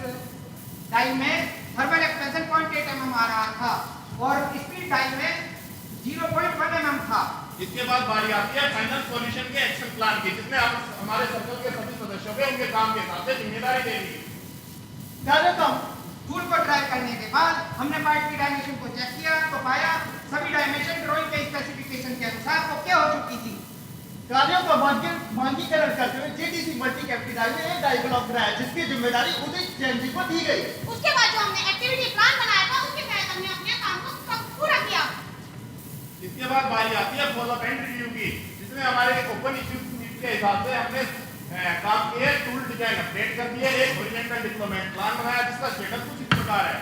डाई में थर्मल एक्सपेंशन 0.8 mm आ रहा था और स्प्लिट डाई में 0.1 mm था। इसके बाद बारी आती है फाइनल सॉल्यूशन के एक्शन प्लान की, जिसमें हम हमारे सर्कल के सभी सदस्यों को उनके काम के हिसाब से जिम्मेदारी दे दी। टूल को ट्राई करने के बाद हमने पार्ट की डायमेंशन को चेक किया तो पाया सभी डायमेंशन ड्राइंग के स्पेसिफिकेशन के अनुसार ओके हो चुकी थी। कार्यों का मानकीकरण करते हुए जेडीसी मल्टी कैविटी डाई में एक डाई ब्लॉक बनाया, जिसकी जिम्मेदारी उदित जैन जी को दी गई। उसके बाद जो हमने एक्टिविटी प्लान बनाया था उसके तहत हमने अपने काम को पूरा किया। इसके बाद बारी आती है फॉलोअप एंड रिव्यू की, जिसमें हमारे ओपन इश्यूज के हिसाब से हमने काम किए, टूल डिजाइन अपडेट कर दिए, एक हॉरिजॉन्टल डिप्लॉयमेंट प्लान बनाया जिसका स्टेटस कुछ इस प्रकार है।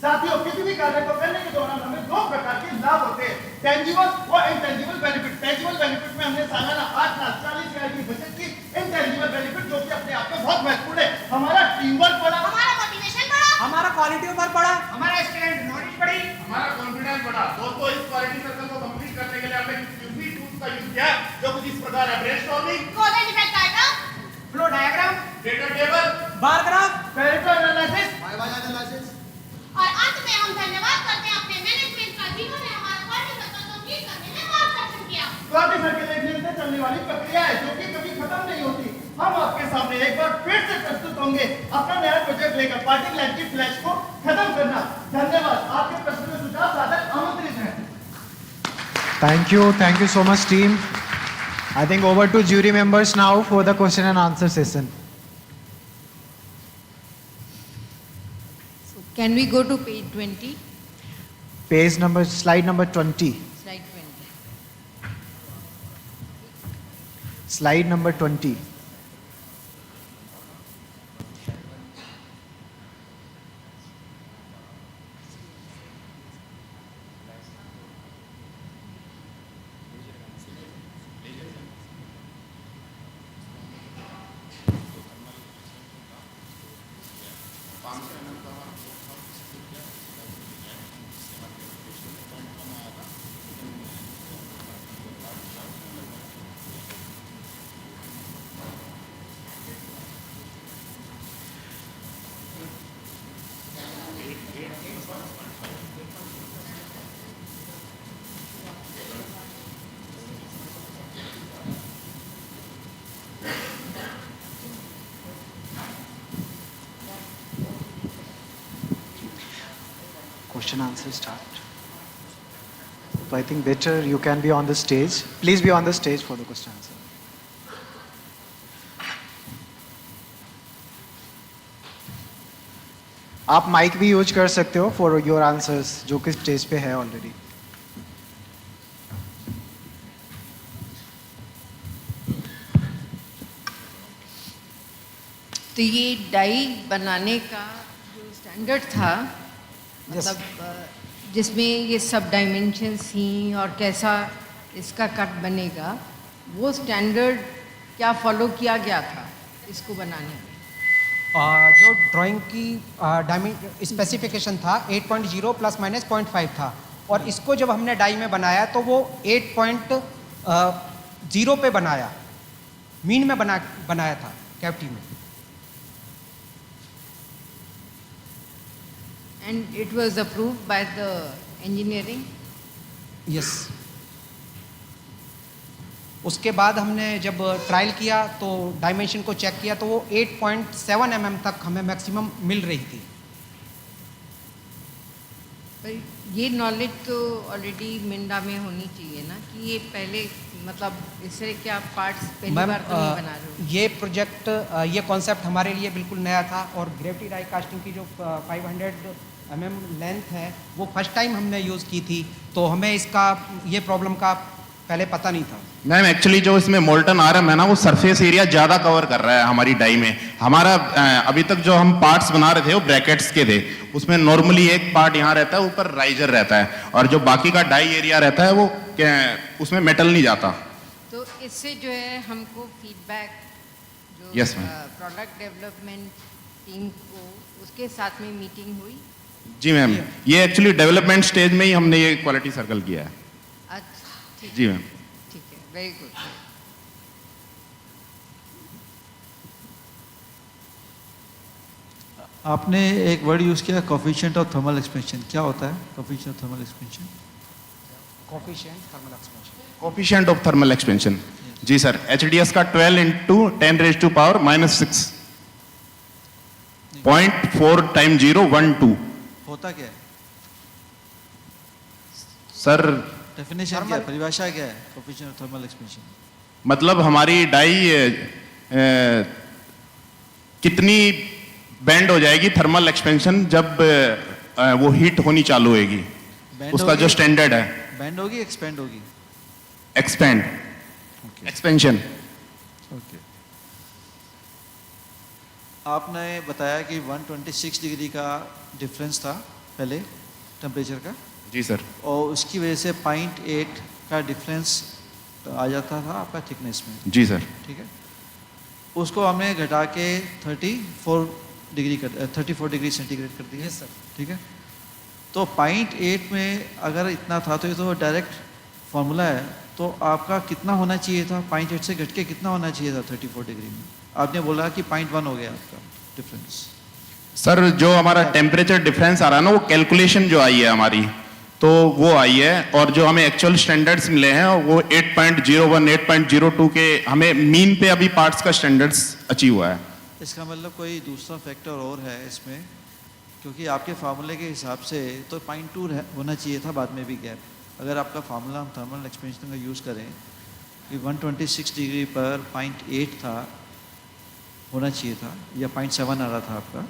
साथियों, किसी भी कार्य को करने के दौरान हमें दो प्रकार के लाभ होते हैं, टेंजिबल और इनटेंजिबल बेनिफिट। टेंजिबल बेनिफिट में हमने सालाना 8 लाख 40 हजार की बचत की। इनटेंजिबल बेनिफिट जो कि अपने आप में बहुत महत्वपूर्ण है, हमारा टीम वर्क बढ़ा, हमारा मोटिवेशन बढ़ा, हमारा क्वालिटी ऊपर बढ़ा, हमारा स्टूडेंट नॉलेज बढ़ी, हमारा कॉन्फिडेंस बढ़ा। दोस्तों, इस क्वालिटी सर्कल को कंप्लीट करने के लिए हमने क्यूबी टूल्स का यूज किया, जो कुछ इस प्रकार है: brainstorming, cause and effect diagram, flow diagram, data table, bar graph, Pareto analysis, viva analysis. और अंत में हम धन्यवाद करते हैं अपने मैनेजमेंट का, जिन्होंने हमारा क्वालिटी सर्कल कंप्लीट करने में मार्गदर्शन किया। क्वालिटी सर्कल एक निरंतर चलने वाली प्रक्रिया है जो कि कभी खत्म नहीं होती। हम आपके सामने एक बार फिर से प्रस्तुत होंगे अपना नया प्रोजेक्ट लेकर, पार्टिकल एंटी फ्लैश को खत्म करना। धन्यवाद। आपके प्रश्न में सुझाव सादर आमंत्रित हैं। Thank you so much, team. I think over to jury members now for the question and answer session. So can we go to page 20? Slide number 20. Slide 20. Slide number 20. Question answer start. So I think better you can be on the stage. Please be on the stage for the question answer. आप mic भी use कर सकते हो for your answers जो कि stage पे है already. तो ये डाई बनाने का जो स्टैंडर्ड था, मतलब जिसमें ये सब डायमेंशंस थी और कैसा इसका कट बनेगा, वो स्टैंडर्ड क्या फॉलो किया गया था इसको बनाने में? जो ड्राइंग की स्पेसिफिकेशन था 8.0 प्लस माइनस 0.5 था, और इसको जब हमने डाई में बनाया तो वो 8.0 पे बनाया, मीन में बनाया था कैविटी में. And it was approved by the engineering? Yes. उसके बाद हमने जब ट्रायल किया तो डायमेंशन को चेक किया तो वो 8.7 mm तक हमें मैक्सिमम मिल रही थी. पर ये नॉलेज तो ऑलरेडी मिंडा में होनी चाहिए ना, कि ये पहले मतलब इस तरह के आप पार्ट्स पहली मैम, बार तो नहीं बना रहे हो. ये प्रोजेक्ट, ये कॉन्सेप्ट हमारे लिए बिल्कुल नया था, और ग्रेविटी डाई कास्टिंग की जो 500 mm लेंथ है वो फर्स्ट टाइम हमने यूज़ की थी, तो हमें इसका ये प्रॉब्लम का पहले पता नहीं था. मैम एक्चुअली जो इसमें मोल्टन आर्म है ना, वो सरफेस एरिया ज़्यादा कवर कर रहा है हमारी डाई में. हमारा अभी तक जो हम पार्ट्स बना रहे थे वो ब्रैकेट्स के थे, उसमें नॉर्मली एक पार्ट यहाँ रहता है, ऊपर राइजर रहता है, और जो बाकी का डाई एरिया रहता है वो उसमें मेटल नहीं जाता. तो इससे जो है हमको फीडबैक जो Yes, ma'am. Product development team को उसके साथ में मीटिंग हुई. जी मैम, ये एक्चुअली डेवलपमेंट स्टेज में ही हमने ये क्वालिटी सर्कल किया है. अच्छा, ठीक जी मैम. ठीक है, वेरी गुड. आपने एक वर्ड यूज़ किया कोफिशिएंट ऑफ थर्मल एक्सपेंशन. क्या होता है coefficient of thermal expansion? Coefficient of thermal expansion. जी सर, HDS का 12 × 10⁻⁻⁶. 0.4 × 0.12. होता क्या है सर? डेफिनेशन क्या है, परिभाषा क्या है कोफिशिएंट ऑफ थर्मल एक्सपेंशन? मतलब हमारी डाई कितनी बेंड हो जाएगी थर्मल एक्सपेंशन जब वो हीट होनी चालू होगी, उसका जो स्टैंडर्ड है. बैंड होगी, एक्सपेंड होगी? Expand, expansion. ओके. आपने बताया कि 126 डिग्री का डिफरेंस था पहले टेम्परेचर का. जी सर. और उसकी वजह से 0.8 का डिफरेंस आ जाता था आपका थिकनेस में. जी सर. ठीक है. उसको हमने घटा के 34 डिग्री सेंटीग्रेड कर दिया. Yes sir. ठीक है. तो 0.8 में अगर इतना था तो ये तो डायरेक्ट फॉर्मूला है, तो आपका कितना होना चाहिए था? 0.8 से घट के कितना होना चाहिए था 34 डिग्री में? आपने बोला कि 0.1 हो गया आपका डिफरेंस. सर जो हमारा टेम्परेचर डिफरेंस आ रहा है ना, वो कैलकुलेशन जो आई है हमारी, तो वो आई है, और जो हमें एक्चुअल स्टैंडर्ड्स मिले हैं वो 8.01 8.02 के हमें मीन पे अभी पार्ट्स का स्टैंडर्ड्स अचीव हुआ है. इसका मतलब कोई दूसरा फैक्टर और है इसमें, क्योंकि आपके फार्मूले के हिसाब से तो 0.2 होना चाहिए था बाद में भी गैप. अगर आपका फार्मूला हम थर्मल एक्सपेंशन का यूज़ करें कि 126 डिग्री पर 0.8 था, होना चाहिए था, या 0.7 आ रहा था आपका,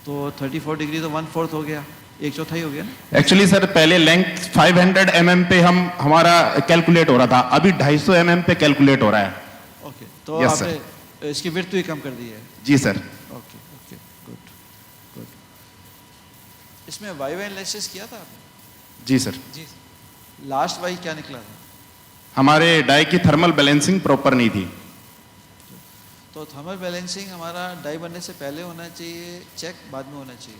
तो 34 डिग्री तो 1/4 हो गया, 1/4 हो गया ना. एक्चुअली सर पहले लेंथ 500 mm पे हमारा कैलकुलेट हो रहा था, अभी 250 mm पे कैलकुलेट हो रहा है. ओके. तो Yes, आपने इसकी विड्थ भी कम कर दी है. जी sir. Okay okay, good good. इसमें वाई एनालिसिस किया था आपने? जी सर. जी. लास्ट वाई क्या निकला था? हमारे डाई की थर्मल बैलेंसिंग प्रॉपर नहीं थी. तो थर्मल बैलेंसिंग हमारा डाई बनने से पहले होना चाहिए, चेक बाद में होना चाहिए?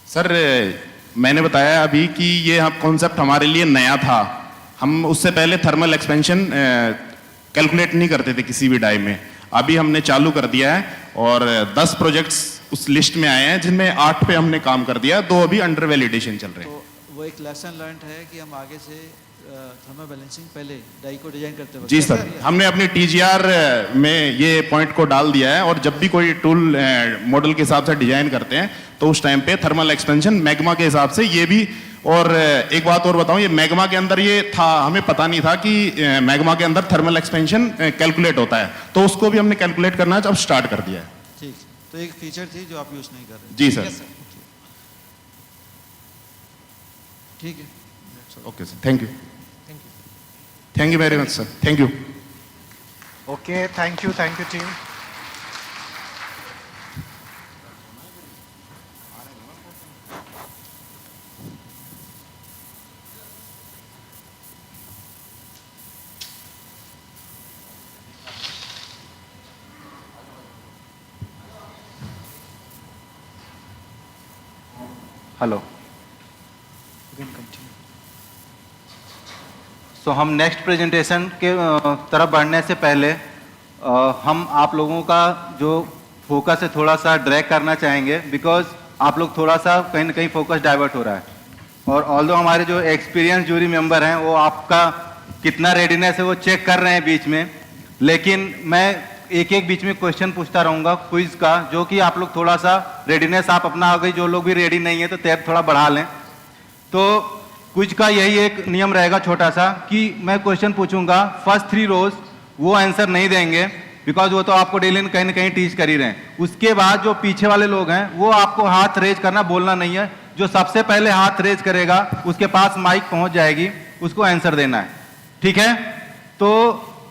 सर मैंने बताया अभी कि ये कॉन्सेप्ट हमारे लिए नया था. हम उससे पहले थर्मल एक्सपेंशन कैलकुलेट नहीं करते थे किसी भी डाई में. अभी हमने चालू कर दिया है, और 10 प्रोजेक्ट्स उस लिस्ट में आए हैं, जिनमें 8 पे हमने काम कर दिया, 2 अभी अंडर वैलिडेशन चल रहे हैं. तो वो एक लेसन लर्न है कि हम आगे से थर्मल बैलेंसिंग पहले डाई को डिजाइन करते वक्त. जी सर, हमने अपनी TGR में ये पॉइंट को डाल दिया है, और जब भी कोई टूल मॉडल के हिसाब से डिजाइन करते हैं तो उस टाइम पे थर्मल एक्सपेंशन मैग्मा के हिसाब से ये भी और एक बात और बताऊं, ये मैग्मा के अंदर ये था, हमें पता नहीं था कि मैग्मा के अंदर थर्मल एक्सपेंशन कैलकुलेट होता है, तो उसको भी हमने कैलकुलेट करना अब स्टार्ट कर दिया है। ठीक, तो एक फीचर थी जो आप यूज़ नहीं कर रहे। जी सर। ठीक है, okay sir, thank you. Thank you very much sir, thank you. Okay, thank you team. Hello. So हम नेक्स्ट प्रेजेंटेशन के तरफ बढ़ने से पहले हम आप लोगों का जो फोकस है थोड़ा सा ड्रैग करना चाहेंगे, बिकॉज आप लोग थोड़ा सा कहीं ना कहीं फोकस डाइवर्ट हो रहा है। और ऑल्दो हमारे जो एक्सपीरियंस जूरी मेंबर हैं वो आपका कितना रेडीनेस है वो चेक कर रहे हैं बीच में, लेकिन मैं एक एक बीच में क्वेश्चन पूछता रहूँगा क्विज का, जो कि आप लोग थोड़ा सा रेडीनेस आप अपना, अगर जो लोग भी रेडी नहीं है तो तैयार थोड़ा बढ़ा लें। तो क्विज का यही एक नियम रहेगा छोटा सा कि मैं क्वेश्चन पूछूंगा, फर्स्ट 3 रोज वो आंसर नहीं देंगे, बिकॉज वो तो आपको डेली कहीं ना कहीं टीच कर ही रहे हैं। उसके बाद जो पीछे वाले लोग हैं वो आपको हाथ रेज करना, बोलना नहीं है। जो सबसे पहले हाथ रेज करेगा उसके पास माइक पहुंच जाएगी, उसको आंसर देना है। ठीक है, तो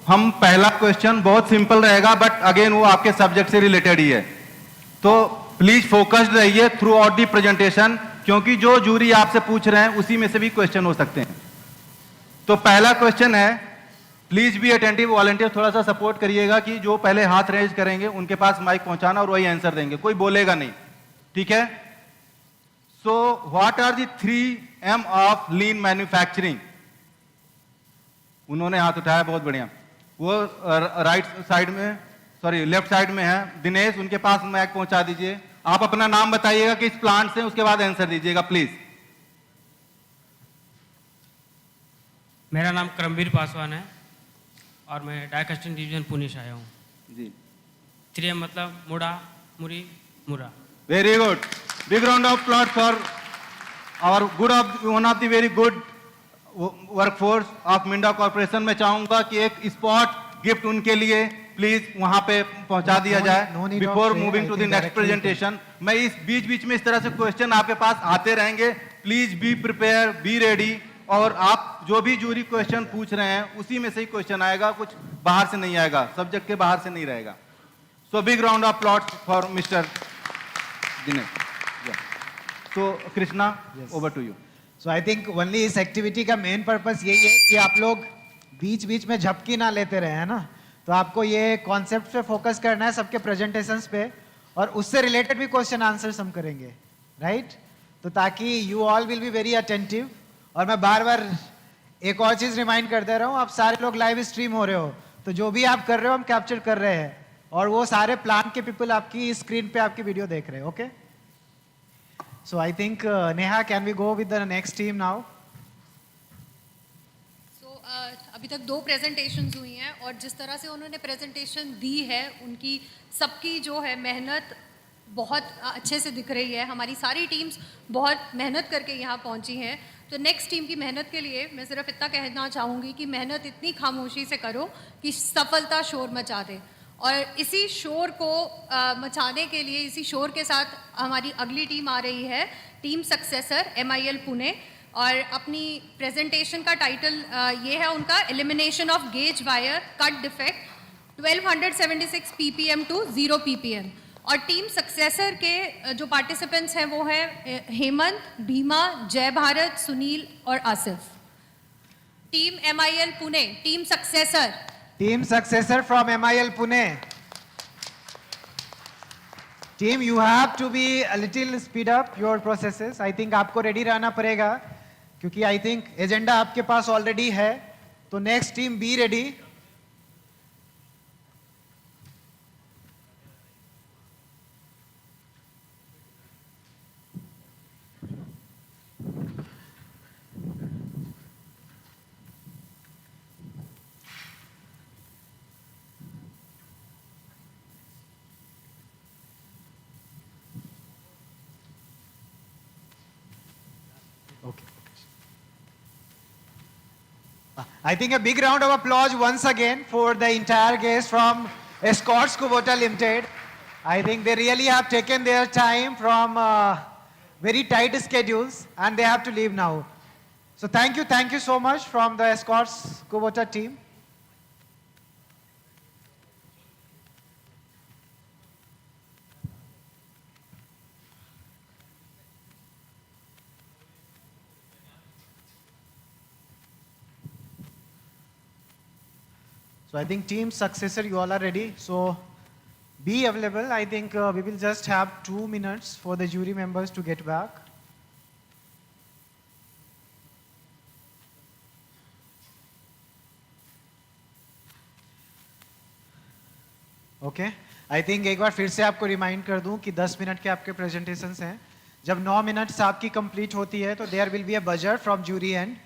हम पहला क्वेश्चन बहुत सिंपल रहेगा, बट अगेन वो आपके सब्जेक्ट से रिलेटेड ही है। तो प्लीज फोकस्ड रहिए थ्रू आउट दी प्रेजेंटेशन, क्योंकि जो जूरी आपसे पूछ रहे हैं उसी में से भी क्वेश्चन हो सकते हैं। तो पहला क्वेश्चन है, प्लीज बी अटेंटिव, वॉलंटियर थोड़ा सा सपोर्ट करिएगा कि जो पहले हाथ रेज करेंगे उनके पास माइक पहुंचाना और वही आंसर देंगे, कोई बोलेगा नहीं। ठीक है, so what are the 3 M of lean manufacturing? उन्होंने हाथ उठाया, बहुत बढ़िया। वो राइट साइड में, सॉरी लेफ्ट साइड में है दिनेश, उनके पास माइक पहुंचा दीजिए। आप अपना नाम बताइएगा किस प्लांट से, उसके बाद आंसर दीजिएगा प्लीज। मेरा नाम करमवीर पासवान है और मैं डाइकास्टिंग डिवीजन पुणे से आया हूँ जी। 3M मतलब मुड़ा, मुरी, मुरा। Very good, big round of applause for our good of one of the very good workforce of Minda corporation. मैं चाहूंगा कि एक स्पॉट गिफ्ट उनके लिए प्लीज वहां पे पहुंचा दिया जाए before moving to the next presentation. मैं इस बीच बीच में इस तरह से क्वेश्चन आपके पास आते रहेंगे, please be prepare, be ready. और आप जो भी जूरी क्वेश्चन पूछ रहे हैं उसी में से ही क्वेश्चन आएगा, कुछ बाहर से नहीं आएगा, सब्जेक्ट के बाहर से नहीं रहेगा। So big round of applause for mister Dinesh. तो Krishna, over to you. So I think only इस एक्टिविटी का मेन पर्पस यही है कि आप लोग बीच बीच में झपकी ना लेते रहे, है ना। तो आपको ये कॉन्सेप्ट पे फोकस करना है, सबके प्रेजेंटेशंस पे, और उससे रिलेटेड भी क्वेश्चन आंसर्स हम करेंगे, राइट। तो ताकि you all will be very attentive. और मैं बार बार एक और चीज़ रिमाइंड कर दे रहा हूँ, आप सारे लोग लाइव स्ट्रीम हो रहे हो, तो जो भी आप कर रहे हो हम कैप्चर कर रहे हैं, और वो सारे प्लान के पीपल आपकी स्क्रीन पे आपकी वीडियो देख रहे हैं। Okay, so I think Neha, can we go with the next team now? अभी तक 2 प्रेजेंटेशंस हुई हैं और जिस तरह से उन्होंने प्रेजेंटेशन दी है, उनकी सबकी जो है मेहनत बहुत अच्छे से दिख रही है। हमारी सारी टीम्स बहुत मेहनत करके यहाँ पहुँची हैं। तो नेक्स्ट टीम की मेहनत के लिए मैं सिर्फ इतना कहना चाहूँगी कि मेहनत इतनी खामोशी से करो कि सफलता शोर मचा दे। और इसी शोर को मचाने के लिए, इसी शोर के साथ हमारी अगली टीम आ रही है, टीम सक्सेसर MIL पुणे। और अपनी प्रेजेंटेशन का टाइटल ये है उनका, elimination of gauge wire cut defect 1276 ppm to 0 ppm। और टीम सक्सेसर के जो पार्टिसिपेंट्स हैं वो हैं हेमंत, भीमा, जय भारत, सुनील और Asif. Team MIL Pune, team successor. Team successor from MIL Pune. Team, you have to be a little speed up your processes. I think आपको ready रहना पड़ेगा, क्योंकि आई थिंक एजेंडा आपके पास ऑलरेडी है। तो next team, be ready. I think a big round of applause once again for the entire guests from Escorts Kubota Limited. I think they really have taken their time from very tight schedules and they have to leave now. So thank you so much from the Escorts Kubota team. So I think team successor, you all are ready. So be available. I think we will just have 2 minutes for the jury members to get back. Okay I think एक बार फिर से आपको remind कर दूं कि 10 minute के आपके presentations हैं. जब 9 मिनट्स आपकी कंप्लीट होती है तो there will be a buzzer from jury end.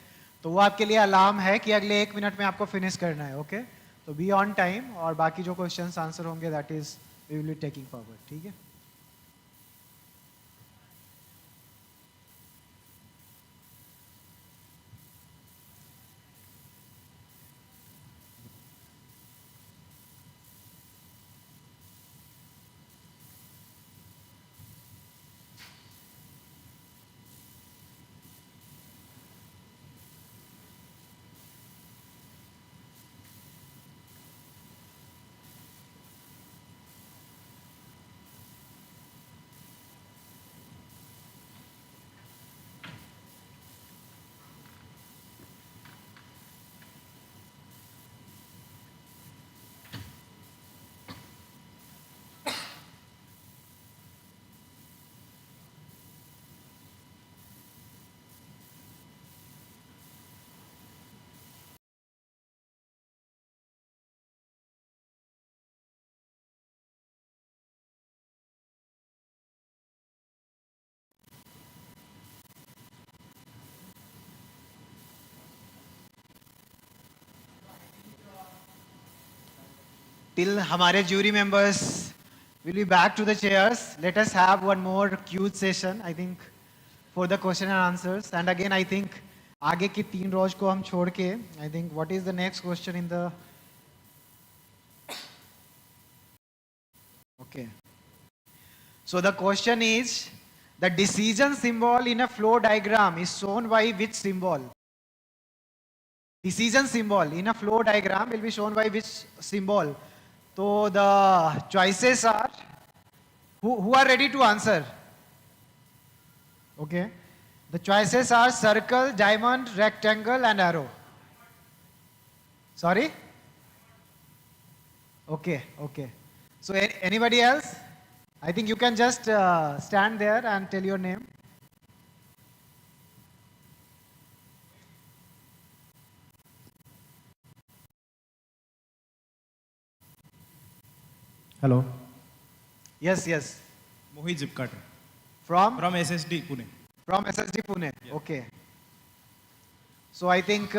तो वो आपके लिए अलार्म है कि अगले 1 मिनट में आपको फिनिश करना है. ओके तो बी ऑन टाइम और बाकी जो क्वेश्चंस आंसर होंगे that is we will be taking forward. ठीक है. Till हमारे jury members will be back to the chairs. Let us have one more Q session, I think, for the question and answers. And again, I think आगे की 3 रोज को हम छोड़ के, I think, what is the next question in the? Okay. So the question is, the decision symbol in a flow diagram is shown by which symbol? Decision symbol in a flow diagram will be shown by which symbol? So the choices are, who are ready to answer? Okay. The choices are circle, diamond, rectangle and arrow. Sorry? Okay, okay. So anybody else? I think you can just stand there and tell your name. Hello. Yes, yes. Mohit Zipkater. From? From SSD Pune. From SSD Pune. Yeah. Okay. So I think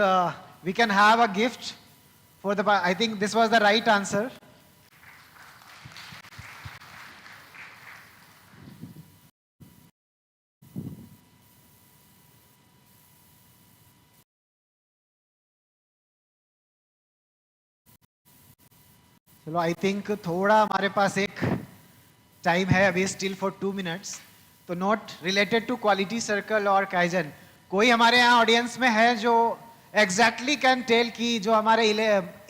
we can have a gift for the. I think this was the right answer. चलो I think थोड़ा हमारे पास एक time है अभी still for 2 minutes. तो not related to quality circle और kaizen. कोई हमारे यहाँ ऑडियंस में है जो एग्जैक्टली कैन टेल कि जो हमारे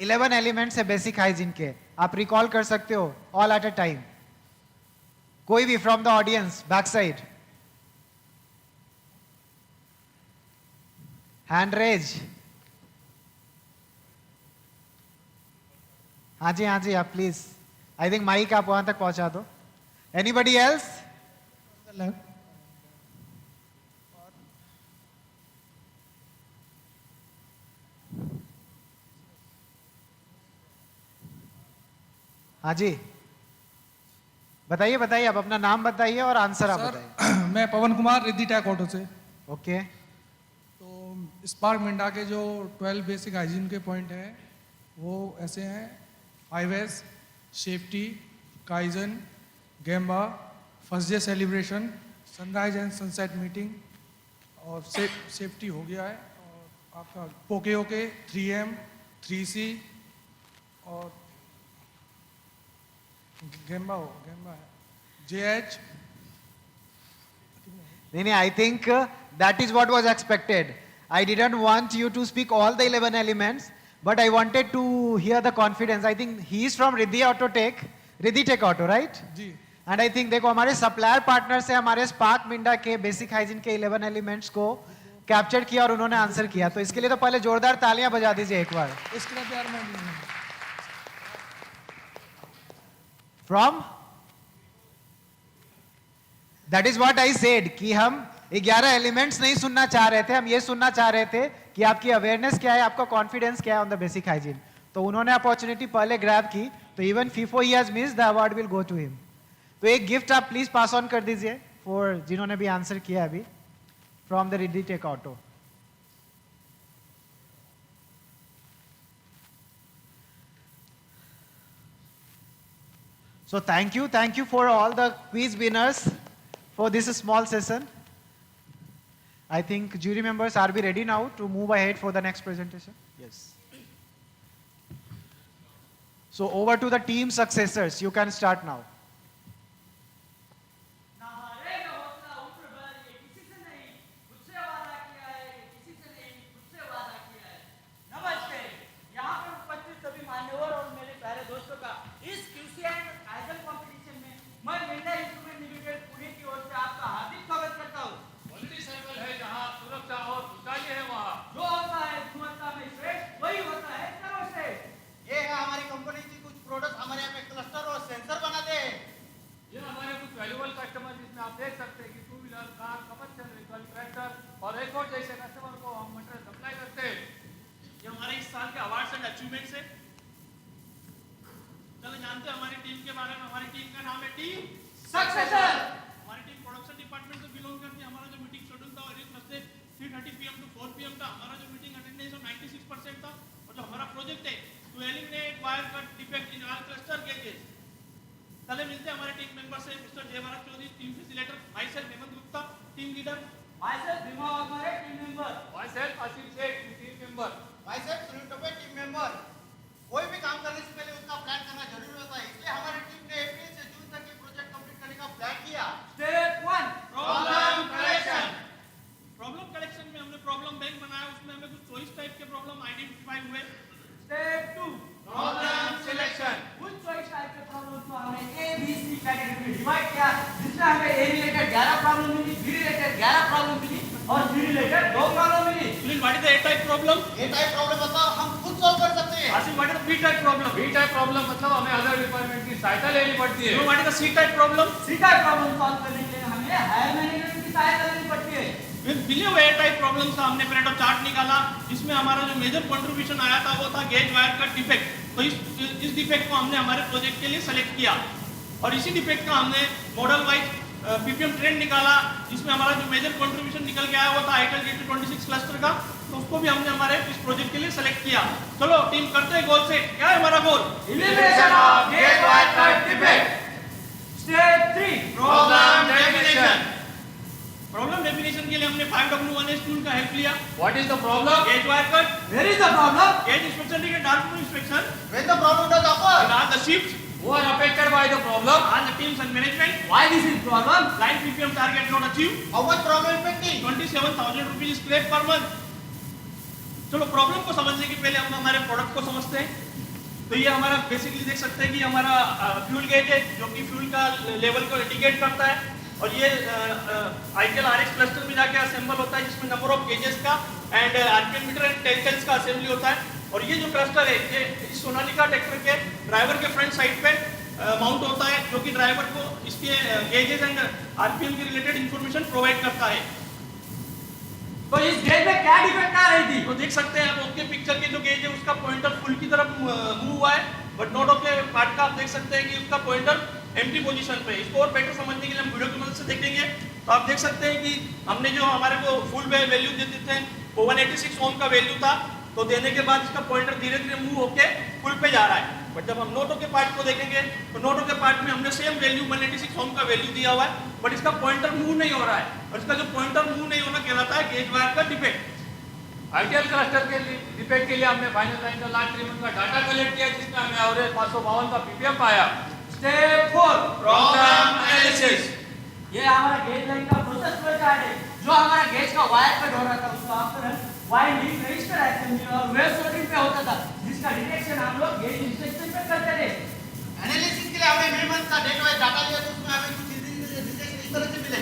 11 एलिमेंट्स है बेसिक हाइजीन के, आप रिकॉल कर सकते हो ऑल एट अ टाइम? कोई भी from the audience back side? Hand raise. हाँ जी आप प्लीज. आई थिंक माइक आप वहां तक पहुंचा दो. Anybody else? हाँ जी बताइए आप अपना नाम बताइए और आंसर आप बताइए. मैं पवन कुमार रिद्धि टैक ऑटो से. ओके. तो स्पार्क मिंडा के जो 12 बेसिक हाइजीन के पॉइंट हैं वो ऐसे हैं: 5S, safety, kaizen, gemba, first day celebration, sunrise and sunset meeting और सेफ्टी हो गया है. और आपका पोकेओ के 3M 3C और गेम्बा है JH. नहीं, I think that is what was expected. I didn't want you to speak all the 11 elements, but I wanted to hear the confidence. I think he is from Riddhi Tech Auto, right? Ji. And I think देखो हमारे supplier partner से हमारे Spark Minda के basic hygiene के 11 elements को capture किया और उन्होंने आंसर किया, तो इसके लिए तो पहले जोरदार तालियां बजा दीजिए एक बार. इसके लिए प्यार में From? That is what I said कि हम 11 एलिमेंट्स नहीं सुनना चाह रहे थे, हम ये सुनना चाह रहे थे कि आपकी अवेयरनेस क्या है, आपका कॉन्फिडेंस क्या है ऑन द बेसिक हाइजीन. तो उन्होंने अपॉर्चुनिटी पहले ग्रैब की, तो इवन FIFO ही has missed, the award will go to him. तो एक गिफ्ट आप प्लीज पास ऑन कर दीजिए फॉर जिन्होंने भी आंसर किया अभी, from the Riddhi tech auto. So thank you for all the quiz winners for this small session. I think jury members, are we ready now to move ahead for the next presentation? Yes. So over to the team successors, you can start now. नमस्ते, यहाँ पर उपस्थित सभी मान्यवर और मेरे प्यारे दोस्तों का इस QC एंड काइजन कंपटीशन में मैं मिंडा इंस्ट्रूमेंट लिमिटेड पुणे की ओर से आपका हार्दिक स्वागत करता हूँ. क्वालिटी सर्कल है जहाँ सुरक्षा और ऊंचाई है वहाँ. जो होता है गुणवत्ता में श्रेष्ठ वही होता है सर्वश्रेष्ठ. ये है हमारी कंपनी की कुछ प्रोडक्ट, हमारे यहाँ पे क्लस्टर और सेंसर बनाते हैं. ये हमारे कुछ वैल्यूबल कस्टमर जिसमें आप देख सकते हैं कि 2 wheeler, car, commercial vehicle, tractor और एक और जैसे कस्टमर को हम मटेरियल सप्लाई करते हैं. ये हमारे इस साल के अवार्ड्स एंड अचीवमेंट्स है. चलो जानते हैं हमारी टीम के बारे में. हमारी टीम का नाम है टीम सक्सेसर. हमारी टीम प्रोडक्शन डिपार्टमेंट से बिलोंग करती है. हमारा जो मीटिंग शेड्यूल था और 3:30 PM to 4 PM था. हमारा जो मीटिंग अटेंडेंस 96% था. और जो हमारा प्रोजेक्ट है to eliminate wire cut defect in all cluster gauges. चले मिलते हैं हमारे टीम मेंबर से. Mister Jaivrat Chaudhary team facilitator, myself Hemant Gupta team leader, myself Bhima Waghmare team member, myself Asif Shaikh team member, भाई साहब सुनील टोपे टीम मेंबर. कोई भी काम करने से पहले उसका प्लान करना जरूरी होता है, इसलिए हमारी टीम ने अप्रैल से जून तक ये प्रोजेक्ट कंप्लीट करने का प्लान किया. Step 1 problem collection. Problem collection में हमने प्रॉब्लम बैंक बनाया. उसमें हमें कुछ 24 टाइप के प्रॉब्लम आइडेंटिफाई हुए. Step 2 problem selection. कुछ 24 टाइप के प्रॉब्लम को हमने A B C कैटेगरी में डिवाइड किया, जिसमें हमें A रिलेटेड 11 प्रॉब्लम मिली, B रिलेटेड 11 प्रॉब्लम मिली और C रिलेटेड 2 प्रॉब्लम मिली. Sunil, what is the A type problem? A type problem बताओ, हम खुद सॉल्व कर सकते हैं. Asif, what is the B type problem? B type problem मतलब हमें अदर डिपार्टमेंट की सहायता लेनी पड़ती है. What is the C type problem? C type problem solve करने के लिए हमें हायर मैनेजमेंट की सहायता लेनी पड़ती है. बिलियो ए टाइप प्रॉब्लम का हमने पेरेटो चार्ट निकाला, जिसमें हमारा जो मेजर कंट्रीब्यूशन आया था वो था गेज वायर कट डिफेक्ट. तो इस डिफेक्ट को हमने हमारे प्रोजेक्ट के लिए सेलेक्ट किया और इसी डिफेक्ट का हमने मॉडल वाइज PPM ट्रेंड निकाला, जिसमें हमारा जो मेजर कंट्रीब्यूशन निकल के आया वो था आइटल GT26 क्लस्टर का. तो उसको भी हमने हमारे इस प्रोजेक्ट के लिए सेलेक्ट किया. चलो टीम करते हैं गोल सेट. क्या है हमारा goal? Elimination of gauge wire cut defect. Step 3 problem definition. Problem definition के लिए हमने 5W1S टूल का हेल्प लिया. What is the problem? Gauge wire cut. Where is the problem? Gauge inspection के dark inspection. When the problem does occur, Are the shifts who are affected by the problem? are the teams and management. Why this is problem? Line PPM target not achieved. how much problem impacting? 27,000 rupees scrap per month. चलो problem को समझने के पहले हम हमारे product को समझते हैं. तो ये हमारा बेसिकली देख सकते हैं कि हमारा फ्यूल गेज है, जो कि फ्यूल का लेवल को इंडिकेट करता है. और ये आईटीएल RX क्लस्टर में जाके असेंबल होता है, जिसमें नंबर ऑफ गेजेस का and RPM meter and tales का असेंबली होता है. और ये जो क्लस्टर है ये इस सोनालिका ट्रैक्टर के ड्राइवर के फ्रंट साइड पे माउंट होता है, जो कि ड्राइवर को इसके गेजेस एंड RPM के रिलेटेड इंफॉर्मेशन प्रोवाइड करता है. तो इस गेज में क्या डिफेक्ट आ रही थी? तो देख सकते हैं आप उसके पिक्चर के जो गेज है उसका पॉइंटर फुल की तरफ मूव हुआ है, बट नोट ऑफ के पार्ट का आप देख सकते हैं कि उसका पॉइंटर एम्प्टी पोजीशन पे. इसको और बेटर समझने के लिए हम वीडियो की मदद से देखेंगे. तो आप देख सकते हैं कि हमने जो हमारे को फुल वैल्यू देते थे वो 186 ओम का वैल्यू था. तो देने के बाद इसका पॉइंटर धीरे धीरे मूव होके फुल पे जा रहा है. बट जब हम नोटों के पार्ट को देखेंगे तो नोटों के पार्ट में हमने सेम वैल्यू 186 ओम का वैल्यू दिया हुआ है, बट इसका पॉइंटर मूव नहीं हो रहा है. और इसका जो पॉइंटर मूव नहीं होना कहलाता है गेज वायर का डिफेक्ट. आइडियल क्लस्टर के लिए डिपेंड के लिए हमने फाइनल लाइन का लास्ट ट्रीटमेंट का डाटा कलेक्ट किया, जिसमें हमें एवरेज 552 का पीपीएम पाया। Step 4 programme analysis. ये हमारा गेज लाइन का प्रोसेस फ्लो चार्ट है। जो हमारा गेज का वायर कट हो रहा था उसका आफ्टर वाइंडिंग रजिस्टर असेंबली और वेव सोल्डरिंग पे होता था, जिसका डिटेक्शन हम लोग गेज इंस्पेक्शन पे करते थे। एनालिसिस के लिए हमने मेजरमेंट का डेटा वाइज डाटा लिया, तो उसमें हमें कुछ डिटेक्शन इस तरह से मिले।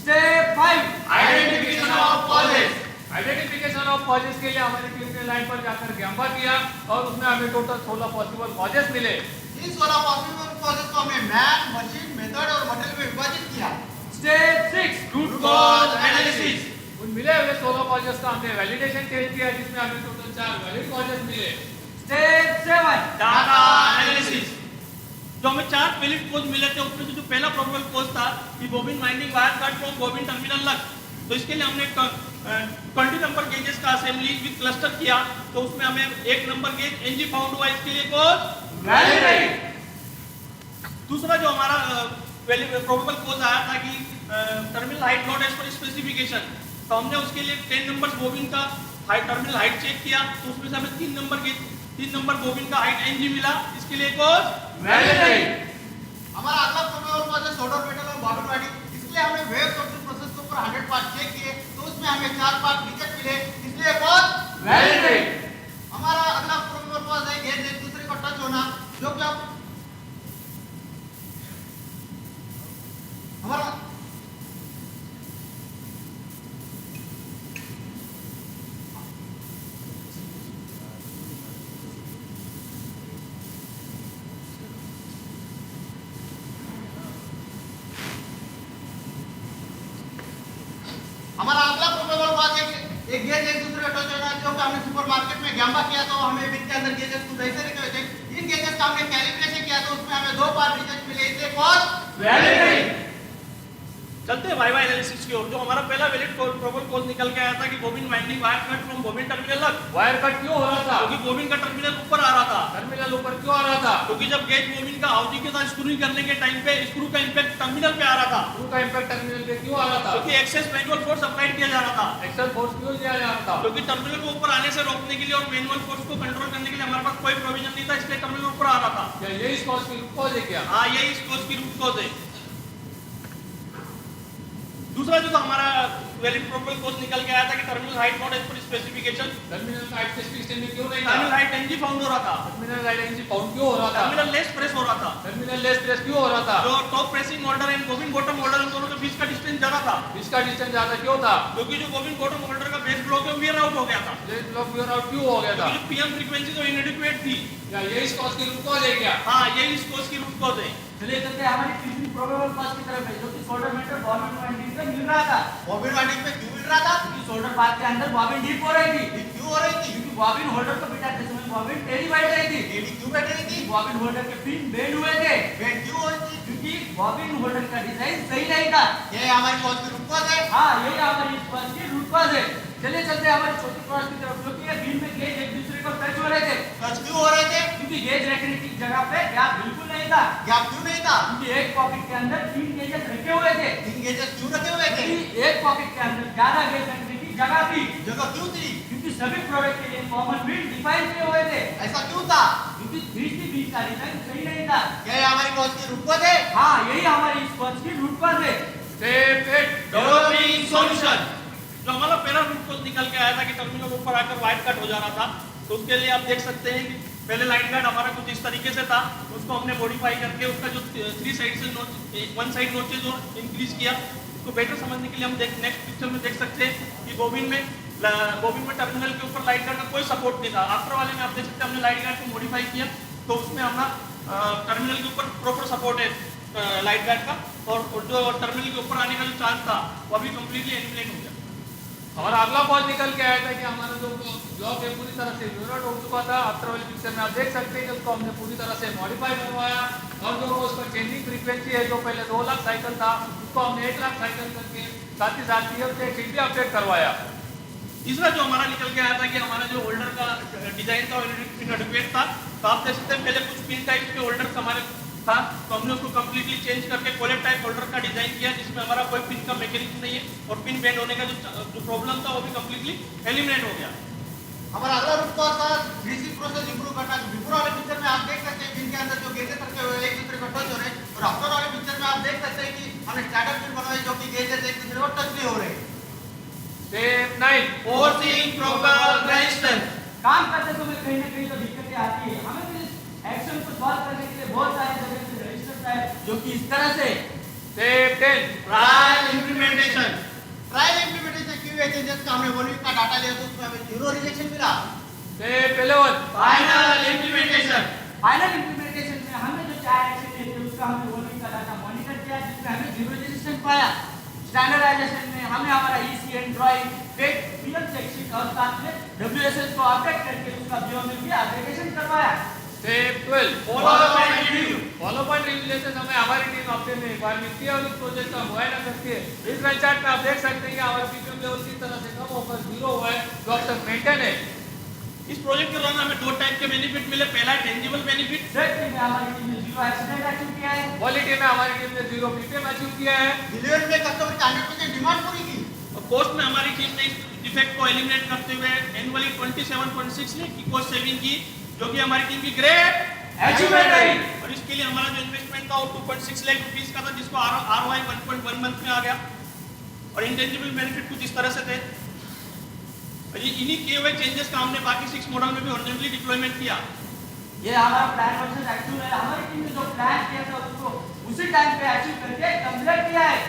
Step 5 identification of causes. Identification of causes के लिए हमारी टीम ने लाइन पर जाकर गैम्बा किया और उसमें हमें टोटल 16 पॉसिबल कॉजेस मिले। इन 16 पॉसिबल कॉजेस को हमने मैन, मशीन, मेथड और मटेरियल में विभाजित किया। Step 6 root cause analysis. उन मिले हुए 16 कॉजेस का हमने वैलिडेशन टेस्ट किया, जिसमें हमें टोटल 4 वैलिड कॉजेस मिले। Step 7 data analysis. जो हमें 4 वैलिड कोज मिले थे, उसमें जो पहला प्रोबेबल कोज था कि bobbin winding wire cut from bobbin terminal लग, तो इसके लिए हमने 20 नंबर गेजेस का असेंबली विद क्लस्टर किया, तो उसमें हमें 1 नंबर गेज एनजी फाउंड हुआ, इसके लिए कोज वैलिड। दूसरा जो हमारा प्रोबेबल कोज आया था कि terminal height not as per specification, तो हमने उसके लिए 10 नंबर बॉबिन का टर्मिनल हाइट चेक किया, तो उसमें से हमें 3 नंबर बॉबिन का हाइट एनजी मिला, इसके लिए कोज वैलिड। हमारा अगला प्रोबेबल कोज है सोल्डर मेटल और बॉबिन वाइंडिंग। इसलिए हमने वेव सोल्डरिंग प्रोसेस के ऊपर 100 पार्ट चेक किए, तो उसमें हमें 4 पार्ट रिजेक्ट मिले, इसलिए कोज वैलिड। हमारा अगला प्रोबेबल कोज है गेज एक दूसरे को टच होना, जो कि आप हमारा हमारा अगला प्रोबेबल कोज है एक गेज एक दूसरे का टच होना, जो कि हमने सुपरमार्केट में गैम्बा किया, तो हमें बिन के अंदर गेजेस को ऐसे रखे हुए थे। इन गेजेस का हमने कैलिब्रेशन किया, तो उसमें हमें 2 पार्ट रिजेक्ट मिले, इसलिए कोज वैलिड। चलते हैं वाई एनालिसिस की ओर। जो हमारा पहला वैलिड प्रोबेबल कोज निकल के आया था कि bobbin winding wire cut from bobbin terminal लग। वायर कट क्यों हो रहा था? क्योंकि बॉबिन का टर्मिनल ऊपर आ रहा था। टर्मिनल ऊपर क्यों आ रहा था? क्योंकि जब गेज बॉबिन का हाउसिंग के साथ स्क्रू करने के टाइम पे स्क्रू का इंपैक्ट टर्मिनल पे आ रहा था। स्क्रू का इंपैक्ट टर्मिनल पे क्यों आ रहा था? क्योंकि एक्सेस मैनुअल फोर्स अप्लाई किया जा रहा था। एक्सेस फोर्स क्यों दिया जा रहा था? क्योंकि टर्मिनल को ऊपर आने से रोकने के लिए और मैनुअल फोर्स को कंट्रोल करने के लिए हमारे पास कोई प्रोविजन नहीं था, इसलिए टर्मिनल ऊपर आ रहा था। क्या यही इस कॉज की रूट कॉज है क्या? हाँ, यही इस कॉज की रूट कॉज है। दूसरा जो हमारा वैलिड प्रोबेबल कोज निकल के आया था कि terminal height not as per specification. Terminal height specification में क्यों नहीं था? टर्मिनल हाइट एनजी फाउंड हो रहा था। टर्मिनल हाइट एनजी फाउंड क्यों हो रहा था? टर्मिनल लेस प्रेस हो रहा था। टर्मिनल लेस प्रेस क्यों हो रहा था? जो top pressing holder and bobbin bottom holder, उन दोनों के बीच का डिस्टेंस ज्यादा था। बीच का डिस्टेंस ज्यादा क्यों था? क्योंकि जो बॉबिन बॉटम होल्डर का बेस ब्लॉक है वियर आउट हो गया था। बेस ब्लॉक वियर आउट क्यों हो गया था? क्योंकि पीएम फ्रीक्वेंसी तो इनएडिक्वेट थी। क्या यही इस कॉज की रूट कॉज है क्या? हाँ, यही इस कॉज की रूट कॉज है। चलिए चलते हमारी तीसरी प्रोबेबल कॉज की तरफ है, जो कि सोल्डर मेटल बॉबिन वाइंडिंग पे मिल रहा था। बॉबिन वाइंडिंग पे क्यों मिल रहा था? क्योंकि सोल्डर पाथ के अंदर बॉबिन डीप हो रही थी। डीप क्यों हो रही थी? क्योंकि बॉबिन होल्डर को बिठाते समय बॉबिन टेढ़ी बैठ रही थी। टेढ़ी क्यों बैठ रही थी? बॉबिन होल्डर के पिन बेंड हुए थे। बेंड क्यों हो रही थी? क्योंकि बॉबिन होल्डर का डिजाइन सही नहीं था। ये हमारी कॉज की रूट कॉज है। हाँ, यही हमारी इस कॉज की रूट कॉज है। चलिए चलते हमारी छोटी कॉज की तरफ, जो कि बीम में गेज एक दूसरे को टच हो रहे थे। टच क्यों हो रहे थे? क्योंकि गेज रखने की जगह पे गैप बिल्कुल नहीं था। गैप क्यों नहीं था? क्योंकि एक पॉकेट के अंदर 3 गेजेस रखे हुए थे। 3 गेजेस क्यों रखे हुए थे? क्योंकि एक पॉकेट के अंदर 11 गेज रखने की जगह थी। जगह क्यों थी? क्योंकि सभी प्रोडक्ट के लिए कॉमन बिल डिफाइन किए हुए थे। ऐसा क्यों था? क्योंकि 3C का डिजाइन सही नहीं था। क्या ये हमारी कॉज की रूट कॉज है? हाँ, यही हमारी इस कॉज की रूट कॉज है। Step 8 developing solution. जो हमारा पहला रूट कॉज निकल के आया था कि टर्मिनल ऊपर आकर वायर कट हो जा रहा था, तो उसके लिए आप देख सकते हैं कि पहले लाइन गार्ड हमारा कुछ इस तरीके से था, उसको हमने मॉडिफाई करके उसका जो 3 साइड से वन साइड नोचेज और इंक्रीज किया। उसको बेटर समझने के लिए हम नेक्स्ट पिक्चर में देख सकते हैं कि बॉबिन में टर्मिनल के ऊपर लाइट गार्ड का कोई सपोर्ट नहीं था। आफ्टर वाले में आप देख सकते हैं हमने लाइट गार्ड को मॉडिफाई किया, तो उसमें हमारा टर्मिनल के ऊपर प्रॉपर सपोर्ट है लाइट गार्ड का, और जो टर्मिनल के ऊपर आने का जो चांस था वो अभी कम्प्लीटली एलिमिनेट हो गया। और अगला कॉज निकल के आया था कि हमारा जो ब्लॉक है पूरी तरह से यूनिट हो चुका था। आफ्टर वाली पिक्चर में आप देख सकते हैं कि उसको हमने पूरी तरह से मॉडिफाई करवाया, और जो उसका चेंजिंग फ्रीक्वेंसी है, जो पहले 2 लाख साइकिल था, उसको हमने 1 लाख साइकिल करके साथ ही साथ पीएम से एक भी अपडेट करवाया। तीसरा जो हमारा निकल के आया था कि हमारा जो होल्डर का डिजाइन था इनएडिक्वेट था, तो आप देख सकते हैं पहले कुछ पिन टाइप के होल्डर हमारे था, तो हमने उसको कम्प्लीटली चेंज करके कोलेट टाइप होल्डर का डिजाइन किया, जिसमें हमारा कोई पिन का मैकेनिज्म नहीं है, और पिन बेंड होने का जो प्रॉब्लम था वो भी कम्प्लीटली एलिमिनेट हो गया। हमारा अगला रूप कौन सा डीसी प्रोसेस इंप्रूव करना। बिफोर वाले पिक्चर में आप देख सकते हैं जिनके अंदर जो गेजेस रखे हुए एक दूसरे को टच हो रहे हैं, और आफ्टर वाले पिक्चर में आप देख सकते हैं कि हमने स्टैंडर्ड फील्ड बनाए जो कि गेजेस एक दूसरे को टच नहीं हो रहे। Step 9 forcing proper resistance. काम करते समय कहीं ना कहीं तो दिक्कतें आती है, हमें भी इस एक्शन को सॉल्व करने के लिए बहुत सारे जगह से रजिस्टर्स है जो कि इस तरह से। Step 10 trial implementation. Trial implementation क्यों चेंजेस का हमने 1 वीक का डाटा लिया तो उसमें हमें 0 रिजेक्शन मिला। Step 11 final implementation. Final implementation में हमने जो 4 एक्शन लिए थे उसका हमने 1 वीक का डाटा मॉनिटर किया जिसमें हमें 0 रेजिस्टेंस पाया। स्टैंडर्डाइजेशन में हमने हमारा ECN drawing fit PM check sheet और साथ में डब्ल्यूएसएस को अपडेट करके उसका बीओएमएल की एग्रीगेशन करवाया। Step 12 follow point review. Follow point review से हमें हमारी टीम हफ्ते में एक बार मिलती है और इस प्रोजेक्ट का मुआयना करती है। इस वेल चार्ट में आप देख सकते हैं कि हमारा पीपीएम लेवल किस तरह से कम होकर 0 हुआ है जो अब तक मेंटेन है। इस प्रोजेक्ट के दौरान हमें 2 टाइप के बेनिफिट मिले। पहला टेंजिबल बेनिफिट, सेफ्टी में हमारी टीम ने 0 एक्सीडेंट अचीव किया है। क्वालिटी में हमारी टीम ने 0 पीपीएम अचीव किया है। डिलीवरी में कस्टमर की 100% डिमांड पूरी की। और कॉस्ट में हमारी टीम ने इस डिफेक्ट को एलिमिनेट करते हुए एनुअली 27.6 लाख की कॉस्ट सेविंग की, जो कि हमारी टीम की ग्रेट अचीवमेंट रही। और इसके लिए हमारा जो इन्वेस्टमेंट था वो 2.6 लाख रुपीस का था, जिसको आरओआई 1.1 मंथ में आ गया। और इंटेंजिबल बेनिफिट कुछ इस तरह से थे। और ये इन्हीं किए हुए चेंजेस का हमने बाकी 6 मॉडल में भी हॉरिजॉन्टली डिप्लॉयमेंट किया। ये हमारा प्लान वर्जन एक्चुअल है। हमारी टीम ने जो प्लान किया था उसको उसी टाइम पे अचीव करके कंप्लीट किया है।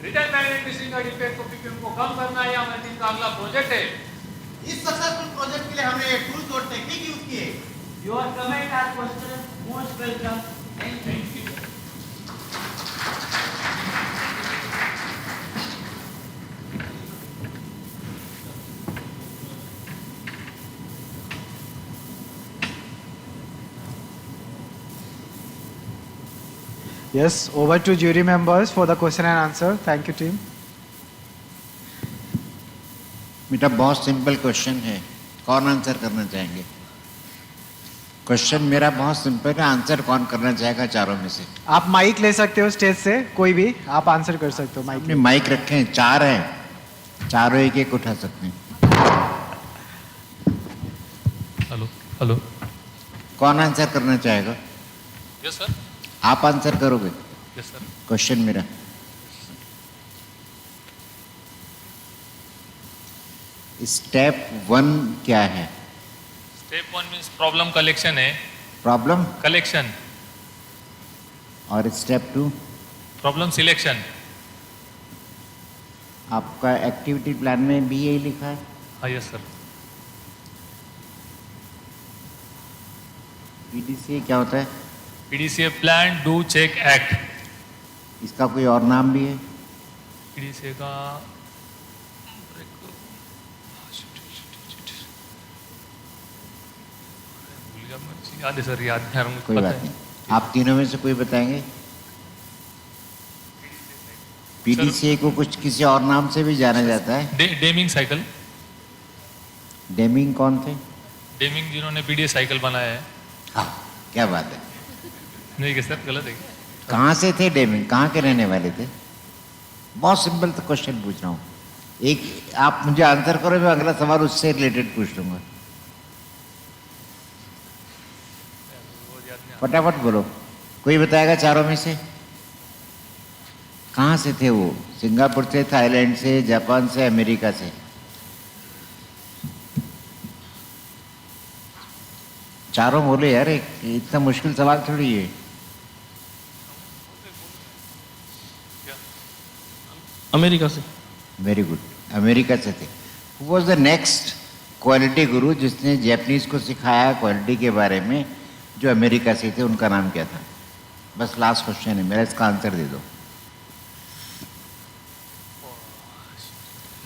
रिटर्न मैनेजमेंट मिसिंग का डिफेक्ट को पीपीएम को कम करना है हमारी टीम का अगला प्रोजेक्ट है। इस सक्सेसफुल प्रोजेक्ट के लिए हमने टूल्स और टेक्निक यूज किए। Your comment and question most welcome. Thank you. Yes, over to jury members for the question and answer. Thank you, team. बेटा बहुत सिंपल क्वेश्चन है, कौन आंसर करना चाहेंगे? क्वेश्चन मेरा बहुत सिंपल है, आंसर कौन करना चाहेगा चारों में से? आप माइक ले सकते हो स्टेज से, कोई भी आप आंसर कर सकते हो। माइक अपने माइक रखे हैं, 4 हैं, चारों एक एक उठा सकते हैं। हेलो हेलो, कौन आंसर करना चाहेगा? Yes sir. आप आंसर करोगे? Yes sir. क्वेश्चन मेरा स्टेप 1 क्या है? स्टेप 1 मीन्स प्रॉब्लम कलेक्शन है। Problem collection. और स्टेप 2? Problem selection. आपका एक्टिविटी प्लान में भी यही लिखा है? हाँ यस सर। पीडीसीए क्या होता है? PDCA plan do check act. इसका कोई और नाम भी है? पीडीसीए का याद है सर, याद है मुझे। कोई बात नहीं, आप तीनों में से कोई बताएंगे? पीडीसीए को कुछ किसी और नाम से भी जाना जाता है? Deming cycle. डेमिंग कौन थे? डेमिंग जिन्होंने पीडीए साइकिल बनाया है। हाँ, क्या बात है। नहीं क्या सर, गलत है? कहाँ से थे डेमिंग, कहाँ के रहने वाले थे? बहुत सिंपल तो क्वेश्चन पूछ रहा हूँ, एक आप मुझे आंसर करो, मैं अगला सवाल उससे रिलेटेड पूछ लूंगा। फटाफट बोलो, कोई बताएगा चारों में से? कहाँ से थे वो? सिंगापुर से, थाईलैंड से, जापान से, अमेरिका से? चारों बोले यार, इतना मुश्किल सवाल थोड़ी है। अमेरिका से। वेरी गुड, अमेरिका से थे। Who was the next quality गुरु जिसने जैपनीज को सिखाया क्वालिटी के बारे में, जो अमेरिका से थे, उनका नाम क्या था? बस लास्ट क्वेश्चन है मेरा, इसका आंसर दे दो।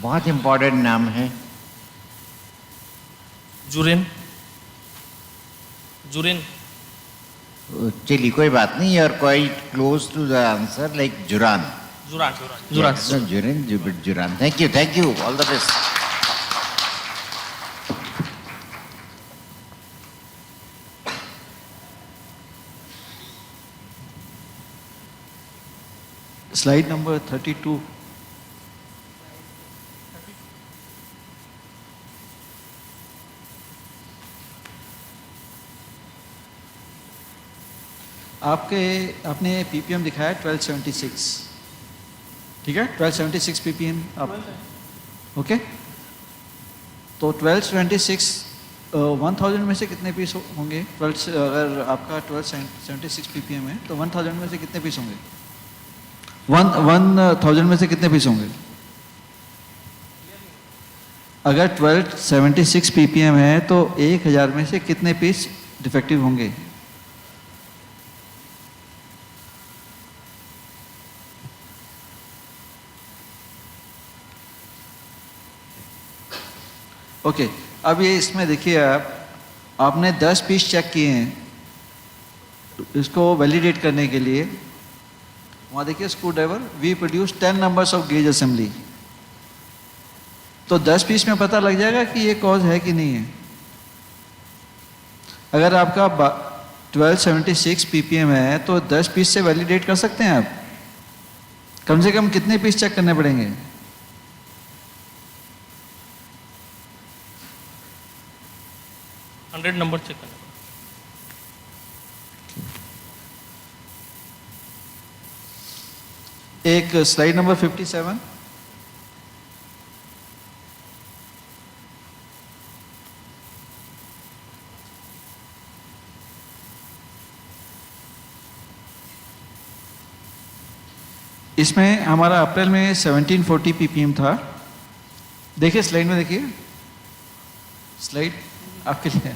बहुत इंपॉर्टेंट नाम है। जुरेन। जुरेन। चलिए कोई बात नहीं, you are quite close to the answer, like Juran. Juran. Juran, Juran. Thank you, all the best. Slide number 32. आपने पीपीएम दिखाया 1276, ठीक है, 1276 पीपीएम आप, ओके। तो 1226 1000 में से कितने पीस होंगे? 12 अगर आपका 1276 पीपीएम है तो 1000 में से कितने पीस होंगे? 1000 में से कितने पीस होंगे? अगर 1276 पीपीएम है तो 1000 में से कितने पीस डिफेक्टिव होंगे? ओके, अब ये इसमें देखिए आपने 10 पीस चेक किए हैं इसको वैलिडेट करने के लिए। वहाँ देखिए screw driver, we produce 10 numbers of gauge assembly. तो 10 पीस में पता लग जाएगा कि ये कॉज है कि नहीं है। अगर आपका 1276 पीपीएम है तो 10 पीस से वैलिडेट कर सकते हैं आप। कम से कम कितने पीस चेक करने पड़ेंगे? नंबर चेक करना। एक स्लाइड नंबर 57, इसमें हमारा अप्रैल में 1740 पीपीएम था। देखिए स्लाइड में, देखिए स्लाइड आपके लिए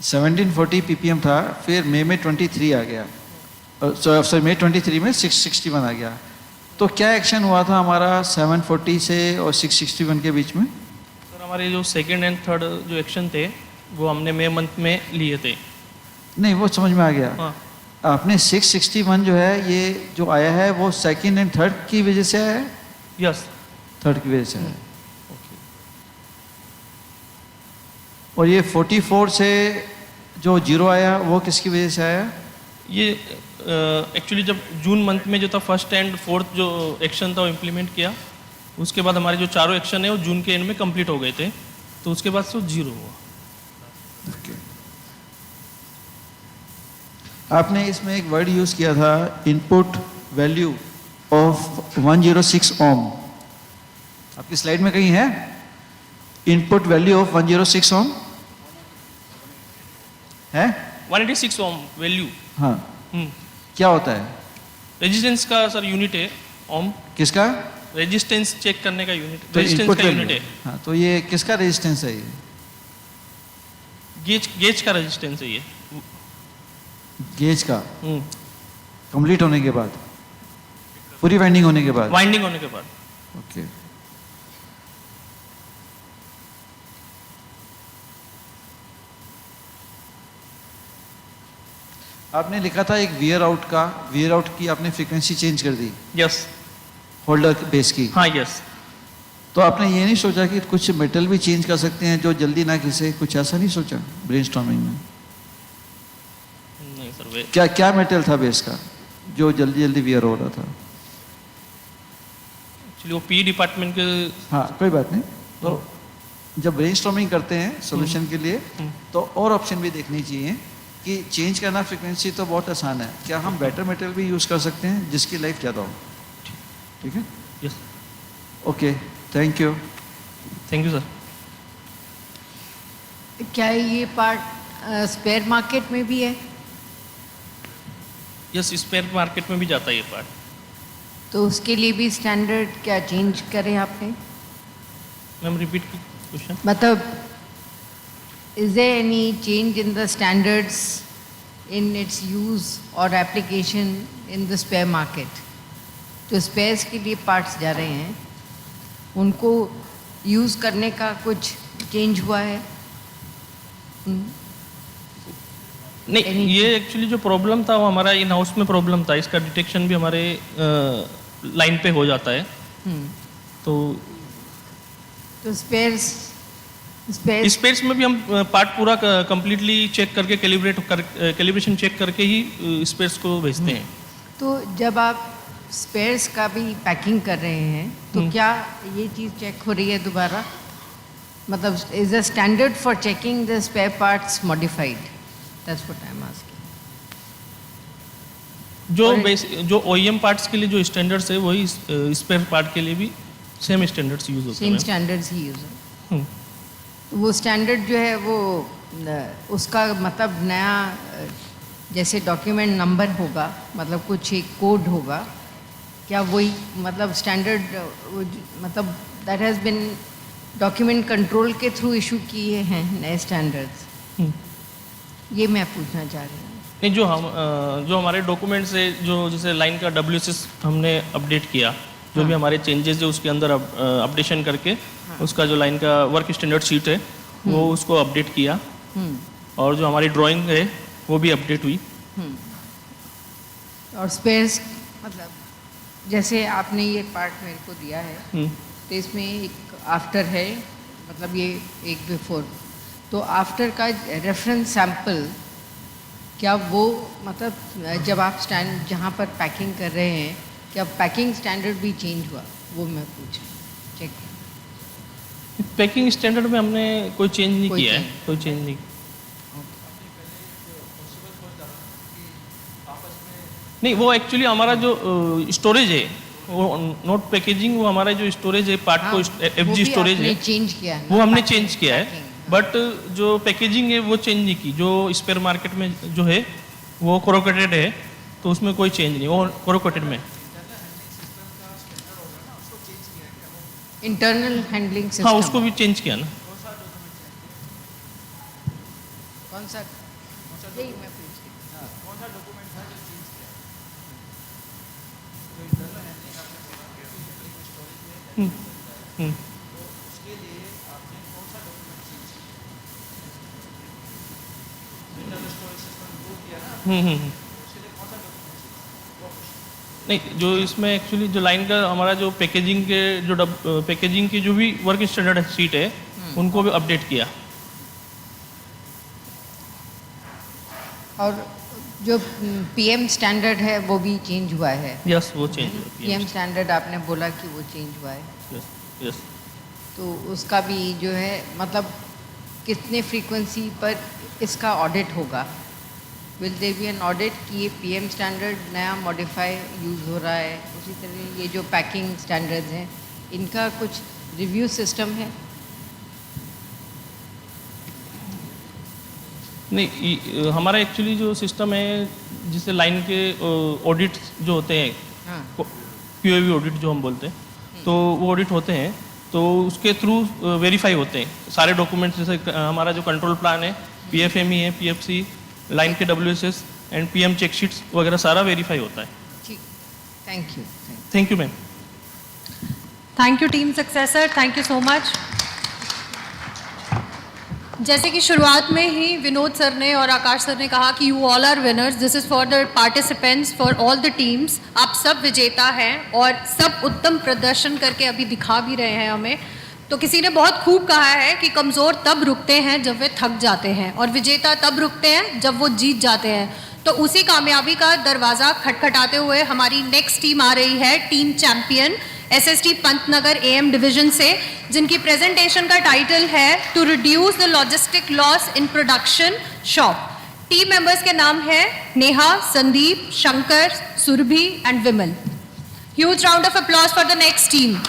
1740 पीपीएम था, फिर मई में 23 आ गया, सॉरी मई 23 में 661 आ गया। तो क्या एक्शन हुआ था हमारा 740 से और 661 के बीच में? सर हमारे जो सेकंड एंड थर्ड जो एक्शन थे वो हमने मई मंथ में लिए थे। नहीं, वो समझ में आ गया। हाँ। आपने 661 जो है ये जो आया है वो सेकंड एंड थर्ड की वजह से आया है? यस, थर्ड की वजह से है। और ये 44 से जो जीरो आया वो किसकी वजह से आया? ये एक्चुअली जब जून मंथ में जो था फर्स्ट एंड फोर्थ जो एक्शन था वो इम्प्लीमेंट किया, उसके बाद हमारे जो चारों एक्शन है वो जून के एंड में कंप्लीट हो गए थे, तो उसके बाद से वो जीरो हुआ। आपने इसमें एक वर्ड यूज किया था, इनपुट वैल्यू ऑफ 106 ओम। आपकी स्लाइड में कहीं है इनपुट वैल्यू ऑफ 106 ओम है? 186 ओम वैल्यू। हाँ, क्या होता है? रेजिस्टेंस का सर यूनिट है ओम। किसका? रेजिस्टेंस चेक करने का यूनिट, तो रेजिस्टेंस का यूनिट है। हाँ, तो ये किसका रेजिस्टेंस है? ये गेज का रेजिस्टेंस है ये। गेज का कंप्लीट होने के बाद, पूरी वाइंडिंग होने के बाद? वाइंडिंग होने के बाद। ओके। आपने लिखा था एक वियर आउट का, वियर आउट की आपने फ्रीक्वेंसी चेंज कर दी। यस। होल्डर बेस की। हाँ यस। तो आपने ये नहीं सोचा कि कुछ मेटल भी चेंज कर सकते हैं जो जल्दी ना घिसे? कुछ ऐसा नहीं सोचा ब्रेनस्टॉर्मिंग में? नहीं सर। क्या क्या मेटल था बेस का जो जल्दी जल्दी वियर हो रहा था? एक्चुअली वो पी डिपार्टमेंट के। हाँ, कोई बात नहीं। तो जब ब्रेनस्टॉर्मिंग करते हैं सॉल्यूशन के लिए तो और ऑप्शन भी देखनी चाहिए कि चेंज करना फ्रीक्वेंसी तो बहुत आसान है, क्या हम बेटर मेटल भी यूज़ कर सकते हैं जिसकी लाइफ ज़्यादा हो? ठीक है। Yes. Okay, thank you. Thank you sir. क्या ये पार्ट स्पेयर मार्केट में भी है? यस, स्पेयर मार्केट में भी जाता है ये पार्ट। तो उसके लिए भी स्टैंडर्ड क्या चेंज करें आपने? Ma'am repeat question. मतलब is there any change in the standards in its use or application in the spare market? जो spares के लिए parts जा रहे हैं उनको use करने का कुछ change हुआ है? नहीं, ये एक्चुअली जो प्रॉब्लम था वो हमारा इन हाउस में प्रॉब्लम था, इसका डिटेक्शन भी हमारे लाइन पे हो जाता है। तो स्पेयर्स में भी हम पार्ट पूरा कंप्लीटली चेक करके कैलिब्रेशन चेक करके ही स्पेयर्स को भेजते हैं। तो जब आप स्पेयर्स का भी पैकिंग कर रहे हैं तो क्या ये चीज़ चेक हो रही है दोबारा? मतलब is the standard for checking the spare parts modified? That's what I am asking. जो OEM पार्ट्स के लिए जो स्टैंडर्ड्स है वही स्पेयर पार्ट के लिए भी सेम स्टैंडर्ड्स यूज होते हैं। सेम स्टैंडर्ड्स ही यूज है। वो स्टैंडर्ड जो है वो उसका मतलब नया जैसे डॉक्यूमेंट नंबर होगा, मतलब कुछ एक कोड होगा, क्या वही मतलब स्टैंडर्ड मतलब that has been document control के थ्रू इशू किए हैं नए स्टैंडर्ड्स? ये मैं पूछना चाह रही हूँ। नहीं, जो हमारे डॉक्यूमेंट्स है, जो जैसे लाइन का WSS हमने अपडेट किया, जो भी हमारे चेंजेस है उसके अंदर अपडेशन करके उसका जो लाइन का वर्क स्टैंडर्ड शीट है वो उसको अपडेट किया, और जो हमारी ड्राइंग है वो भी अपडेट हुई। और स्पेयर्स मतलब जैसे आपने ये पार्ट मेरे को दिया है तो इसमें एक आफ्टर है, मतलब ये एक बिफोर, तो आफ्टर का रेफरेंस सैंपल क्या वो मतलब जब आप स्टैंड जहाँ पर पैकिंग कर रहे हैं क्या पैकिंग स्टैंडर्ड भी चेंज हुआ? वो मैं पूछ चेक। पैकिंग स्टैंडर्ड में हमने कोई चेंज नहीं किया है, कोई चेंज नहीं। नहीं, वो एक्चुअली हमारा जो स्टोरेज है वो नोट पैकेजिंग, वो हमारा जो स्टोरेज है पार्ट को FG स्टोरेज है चेंज किया है, वो हमने चेंज किया है, बट जो पैकेजिंग है वो चेंज नहीं की। जो स्पेयर मार्केट में जो है वो कोरोकेटेड है, तो उसमें कोई चेंज नहीं, वो कोरोकेटेड में। इंटरनल हैंडलिंग सिस्टम, हाँ, उसको भी चेंज किया ना। कौन सा? यही मैं पूछ रही हूँ। कौन सा डॉक्यूमेंट था जो चेंज किया? जो इंटरनल हैंडलिंग आपने बोला कि स्टोरेज में, तो उसके लिए आपने कौन सा डॉक्यूमेंट चेंज किया? इंटरनल स्टोरेज सिस्टम इम्प्रूव किया ना, उसके लिए कौन सा डॉक्यूमेंट चेंज? नहीं, जो इसमें एक्चुअली जो लाइन का हमारा जो पैकेजिंग के जो पैकेजिंग की जो भी वर्क स्टैंडर्ड शीट है उनको भी अपडेट किया। और जो PM स्टैंडर्ड है वो भी चेंज हुआ है? यस, वो चेंज हुआ। PM स्टैंडर्ड आपने बोला कि वो चेंज हुआ है। यस। तो उसका भी जो है मतलब कितने फ्रीक्वेंसी पर इसका ऑडिट होगा? Will there be an audit कि ये PM स्टैंडर्ड नया मॉडिफाई यूज़ हो रहा है? उसी तरह ये जो पैकिंग स्टैंडर्ड्स हैं इनका कुछ रिव्यू सिस्टम है? नहीं, हमारा एक्चुअली जो सिस्टम है जिससे लाइन के ऑडिट जो होते हैं, QAV ऑडिट जो हम बोलते हैं, तो वो ऑडिट होते हैं, तो उसके थ्रू वेरीफाई होते हैं सारे डॉक्यूमेंट्स। जैसे हमारा जो कंट्रोल प्लान है, PFME है, PFC, लाइन के WSS and PM check sheets वगैरह सारा वेरीफाई होता है। ठीक, thank you. Thank you ma'am. Thank you team successor, thank you so much. जैसे कि शुरुआत में ही विनोद सर ने और आकाश सर ने कहा कि you all are winners, this is for the participants, for all the teams. आप सब विजेता हैं और सब उत्तम प्रदर्शन करके अभी दिखा भी रहे हैं हमें। तो किसी ने बहुत खूब कहा है कि कमज़ोर तब रुकते हैं जब वे थक जाते हैं और विजेता तब रुकते हैं जब वो जीत जाते हैं। तो उसी कामयाबी का दरवाज़ा खटखटाते हुए हमारी नेक्स्ट टीम आ रही है, team champion SST Pantnagar AM division से, जिनकी प्रेजेंटेशन का टाइटल है to reduce the logistic loss in production shop. Team members के नाम है Neha, Sandeep, Shankar, Surabhi and Vimal. Huge round of applause for the next team.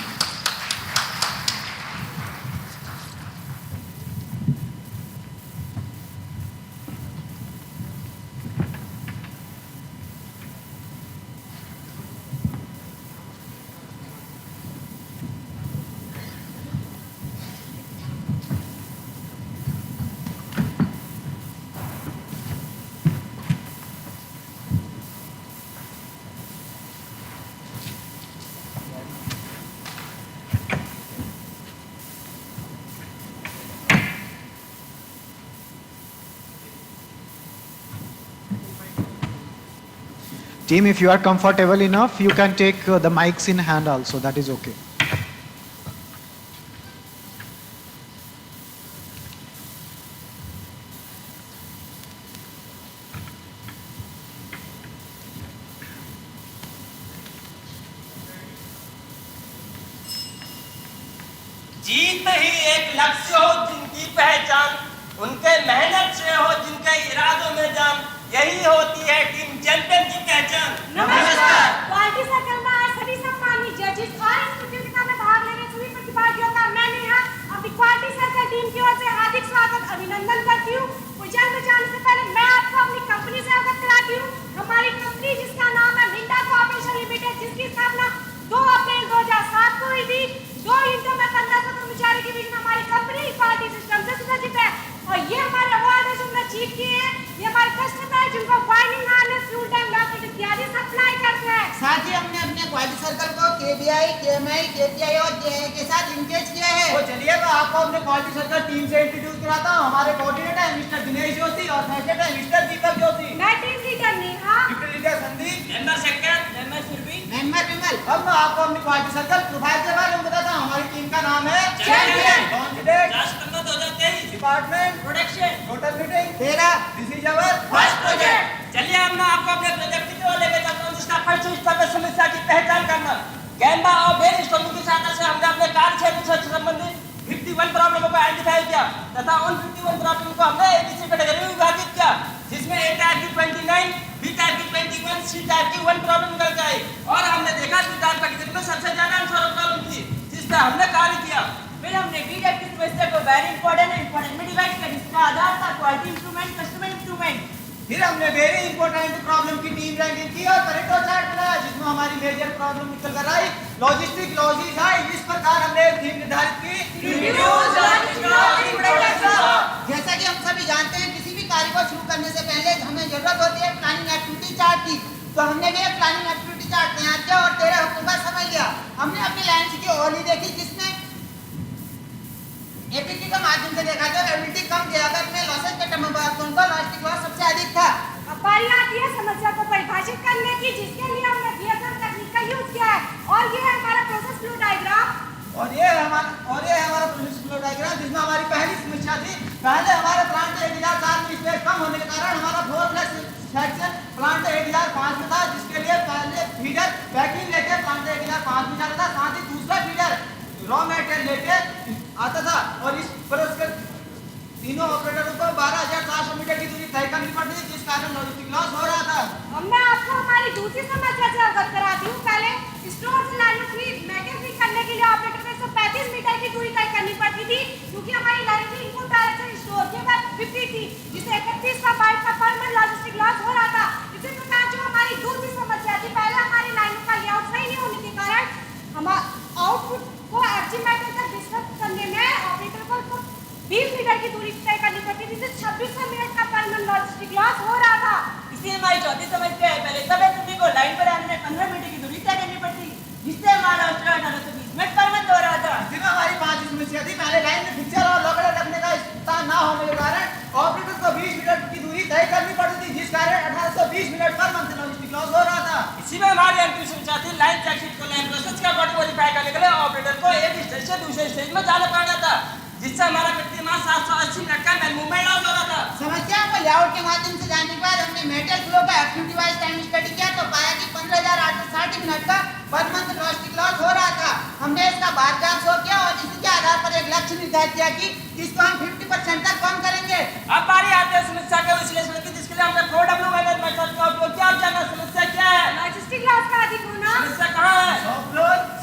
Team, if you are comfortable enough, you can take the mics in hand also, that is okay. जीत ही एक लक्ष्य हो जिनकी पहचान, उनके मेहनत से हो जिनके इरादों में जान, यही होती है टीम चैंपियन की पहचान। नमस्कार। क्वालिटी सर्कल में आए सभी सम्मानित जजेस और इस प्रतियोगिता में भाग ले रहे सभी प्रतिभागियों का मैं नेहा अपनी क्वालिटी सर्कल टीम की ओर से हार्दिक स्वागत अभिनंदन करती हूँ। उज्जैन में जाने से पहले मैं आपको अपनी कंपनी से अवगत कराती हूँ। हमारी कंपनी जिसका नाम है मिंडा कॉर्पोरेशन लिमिटेड, जिसकी स्थापना 2 अप्रैल 2007 को हुई थी। 2 यूनिटों में 1500 कर्मचारी के बीच में हमारी कंपनी क्वालिटी सिस्टम से सुसज्जित है और ये हमारे अवार्ड है जो हमने अचीव किए हैं। ये हमारे कस्टमर है जिनको whining harness, fuel tank, locket इत्यादि सप्लाई करते हैं। साथ ही हमने अपने क्वालिटी सर्कल को KBI, KMI, KPI और JI के साथ लिंकेज किया है। तो चलिए मैं आपको अपने क्वालिटी सर्कल टीम से इंट्रोड्यूस कराता हूँ। हमारे कोऑर्डिनेटर है मिस्टर दिनेश जोशी और सेक्रेटरी है मिस्टर दीपक जोशी। मैं team leader Neha, team leader Sandeep, member second, member Surabhi, member Vimal. अब मैं आपको अपनी क्वालिटी सर्कल प्रोफाइल के बारे में बताता हूँ। हमारी टीम का नाम है champion. Launch date 10/15/2023, department production, total meeting 13, this is our first project. चलिए अब मैं आपको अपने प्रोजेक्ट की ओर लेकर जाता हूँ, जिसका फर्स्ट हिस्सा है समस्या की पहचान करना। गैम्बा और ब्रेन स्टॉर्मिंग की सहायता से हमने अपने कार्य क्षेत्र से संबंधित 51 प्रॉब्लमों को आइडेंटिफाई किया तथा उन 51 प्रॉब्लम को हमने ABC कैटेगरी में विभाजित किया, जिसमें A टाइप की 29, B टाइप की 21, C टाइप की 1 प्रॉब्लम निकल के आई और हमने देखा कि टाइप कैटेगरी में सबसे ज्यादा आंसर प्रॉब्लम थी, जिस पर हमने कार्य किया। फिर हमने B टाइप की समस्या को वेरी इंपॉर्टेंट एंड इंपॉर्टेंट में डिवाइड किया, जिसका आधार था क्वालिटी इंप्रूवमेंट, कस्टमर इंप्रूवमेंट। फिर हमने वेरी इंपॉर्टेंट प्रॉब्लम की टीम रैंकिंग की और करेक्टर चार्ट बनाया, जिसमें हमारी मेजर प्रॉब्लम निकल कर आई लॉजिस्टिक लॉजिस आई। इस प्रकार हमने एक थीम निर्धारित की, जैसा कि हम सभी जानते हैं किसी भी कार्य को शुरू करने से पहले हमें जरूरत होती है प्लानिंग एक्टिविटी चार्ट की। तो हमने भी एक प्लानिंग एक्टिविटी चार्ट तैयार किया और 13 हफ्तों का समय लिया। हमने अपनी लाइन की ओरली देखी, जिसमें एपीटी के माध्यम से देखा तो एबिलिटी कम थी, अगर मैं लॉसेस के टर्म में बात करूं तो लॉजिस्टिक लॉस सबसे अधिक था। अब बारी आती है समस्या को परिभाषित करने की, जिसके लिए हमने DFM तकनीक का यूज किया है और ये है हमारा प्रोसेस फ्लो डायग्राम। और ये है हमारा प्रोसेस फ्लो डायग्राम, जिसमें हमारी पहली समस्या थी। पहले हमारे प्लांट 1004 में स्पेस कम होने के कारण हमारा फ्लोर प्लस सेक्शन प्लांट 1005 में था, जिसके लिए पहले फीडर पैकिंग लेके प्लांट 1005 में जाता था, साथ ही दूसरा फीडर रॉ मटेरियल लेके आता था और इस पर उसके तीनों ऑपरेटरों को 12,400 मीटर की दूरी तय करनी पड़ती थी, जिस कारण लॉजिस्टिक लॉस हो रहा था। अब मैं आपको हमारी दूसरी समस्या से अवगत कराती हूँ। पहले स्टोर से लाइन फीड मेटल फीड करने के लिए ऑपरेटर को 135 मीटर की दूरी तय करनी पड़ती थी, क्योंकि हमारी लाइन की इनपुट डायरेक्शन स्टोर के बाद 50 थी, जिससे 31 का बाइट का पर मंथ लॉजिस्टिक लॉस हो रहा था। इसी प्रकार जो हमारी दूसरी समस्या थी, पहले हमारी लाइनों का लेआउट सही नहीं होने के कारण हमारा आउटपुट को FG मेटल तक डिस्टर्ब करने में ऑपरेटर को 20 मीटर की दूरी तय करनी पड़ती थी, जिससे 2600 मिनट का पर मंथ लॉजिस्टिक लॉस हो रहा था। इसलिए हमारी चौथी समस्या है, पहले सब एसएमडी को लाइन पर आने में 15 मीटर की दूरी तय करनी पड़ती, जिससे हमारा 1820 मिनट पर मंथ हो रहा था। इसमें हमारी 5 समस्या थी। पहले लाइन में फिक्सर और लॉकर रखने का स्थान ना होने के कारण ऑपरेटर को 20 मीटर की दूरी तय करनी पड़ती थी, जिस कारण 1820 minute per month logistic loss हो रहा था। इसी में हमारी अंतिम समस्या थी लाइन चेकशीट को लाइन प्रोसेस का बॉडी मॉडिफाई करने के लिए ऑपरेटर को एक स्टेज से दूसरे स्टेज में जाना पड़ रहा था, जिससे हमारा प्रतिमाह 780 मिनट का मैन मूवमेंट लॉस हो रहा था। समस्या को लेआउट के माध्यम से जानने के बाद हमने मेटल फ्लो का एक्टिविटी वाइज टाइम स्टडी किया तो पाया कि 15,860 मिनट का पर मंथ लॉजिस्टिक लॉस हो रहा था। हमने इसका बार ग्राफ शो किया और इसी के आधार पर एक लक्ष्य निर्धारित किया कि इसको हम 50% तक कम करेंगे। अब बारी आती है समस्या के विश्लेषण की, जिसके लिए हमने 4W मेथड का उपयोग किया। जाना समस्या क्या है? लॉजिस्टिक लॉस का अधिक होना। समस्या कहाँ है?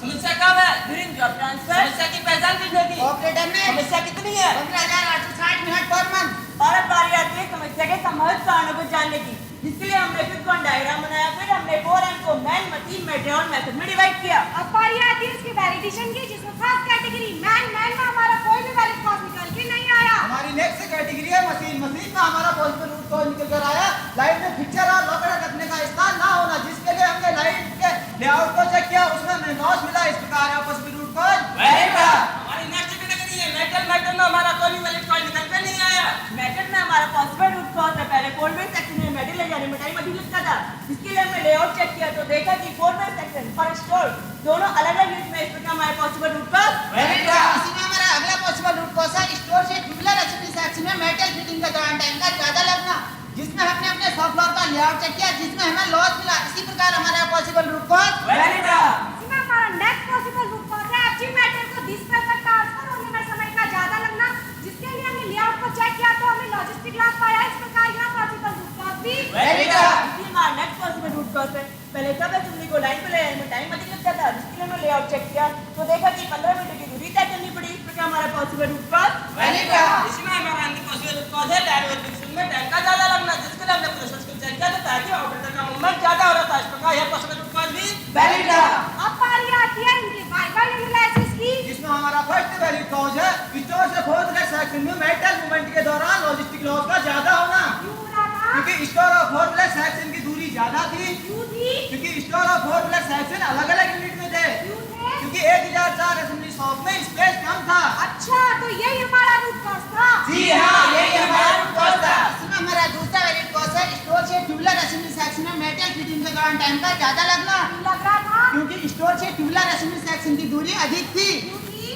समस्या कब है? During job transfer. समस्या की पहचान किसने की? ऑपरेटर ने। समस्या कितनी है? 15,860 मिनट पर मंथ। और अब बारी आती है समस्या के संभावित कारणों को जानने की, जिसके लिए हमने फिर कौन डायग्राम बनाया, फिर हमने 4M को मैन, मशीन, मेटेरियल मेथड में डिवाइड किया। अब बारी आती है इसकी वैलिडेशन की, जिसमें फर्स्ट कैटेगरी मैन में हमारा कोई भी वैलिड कॉस्ट निकल के नहीं आया। हमारी नेक्स्ट कैटेगरी है मशीन में हमारा पॉसिबल रूट कॉज निकल कर आया। लाइन में फिक्सर और लॉकर रखने का स्थान ना होना, जिसके लिए हमने लाइन के लेआउट को चेक किया, उसमें हमें लॉस मिला। इस प्रकार है पॉसिबल रूट कॉज हमारी नेक्स्ट कैटेगरी है मेटल में हमारा कोई भी वैलिड कॉज निकल के नहीं आया। मेथड में हमारा पॉसिबल रूट कॉज है, पहले 4-वे सेक्शन में मेटल ले जाने में टाइम अधिक लगता था, इसके लिए हमने लेआउट चेक किया तो देखा कि 4-वे सेक्शन और स्टोर दोनों अलग-अलग यूनिट में, इस प्रकार हमारे पॉसिबल रूट कॉज इसी में हमारा अगला पॉसिबल रूट कॉज है स्टोर से ट्यूबुलर एसएमडी सेक्शन में मेटल फिटिंग का दौरान टाइम का ज्यादा लगना, जिसमें हमने अपने शॉप फ्लोर का लेआउट चेक किया, जिसमें हमें लॉस मिला। इसी प्रकार हमारा पॉसिबल रूट कॉज इसमें हमारा नेक्स्ट पॉसिबल रूट कॉज है FG मेटल को 20 तक ट्रांसफर होने में समय का ज्यादा लगना, जिसके लिए हमने लेआउट को चेक किया तो हमें लॉजिस्टिक लॉस पाया। इस प्रकार यह पॉसिबल रूट कॉज भी हमारा नेक्स्ट पॉसिबल रूट कॉज है पहले सब असेंबली को लाइन पे ले आने में टाइम अधिक लग जाता, जिसके लिए हमने लेआउट चेक किया तो देखा कि 15 मीटर की दूरी तय करनी पड़ी। इस प्रकार हमारा पॉसिबल रूट कॉज वैलिड रहा। इसमें हमारा अंतिम पॉसिबल रूट कॉज है लैंड वर्किंग में टाइम का ज्यादा लगना, जिसके लिए हमने प्रोसेस को चेक किया तो ताकि ऑपरेटर का मूवमेंट ज्यादा हो रहा था। इस प्रकार यह पॉसिबल रूट कॉज भी वैलिड रहा। अब बारी आती है इनके फाइबर एनालिसिस की, जिसमें हमारा फर्स्ट वैलिड कॉज है स्टोर से फोर्सलेस सेक्शन में मेटल मूवमेंट के दौरान लॉजिस्टिक लॉस का ज्यादा होना, क्योंकि स्टोर और फोर्सलेस सेक्शन की दूरी ज्यादा थी। क्योंकि स्टोर और फोर्सलेस सेक्शन अलग अलग यूनिट में थे, क्योंकि 1004 असेंबली शॉप में स्पेस कम था। अच्छा, तो यही हमारा रूट कॉज था। जी हाँ, यही हमारा रूट कॉज था। इसमें हमारा दूसरा वैलिड कॉज है स्टोर से ट्यूबुलर असेंबली सेक्शन में मेटल फिटिंग के दौरान टाइम का ज्यादा लगना, लग रहा था, क्योंकि स्टोर से ट्यूबुलर असेंबली सेक्शन की दूरी अधिक थी,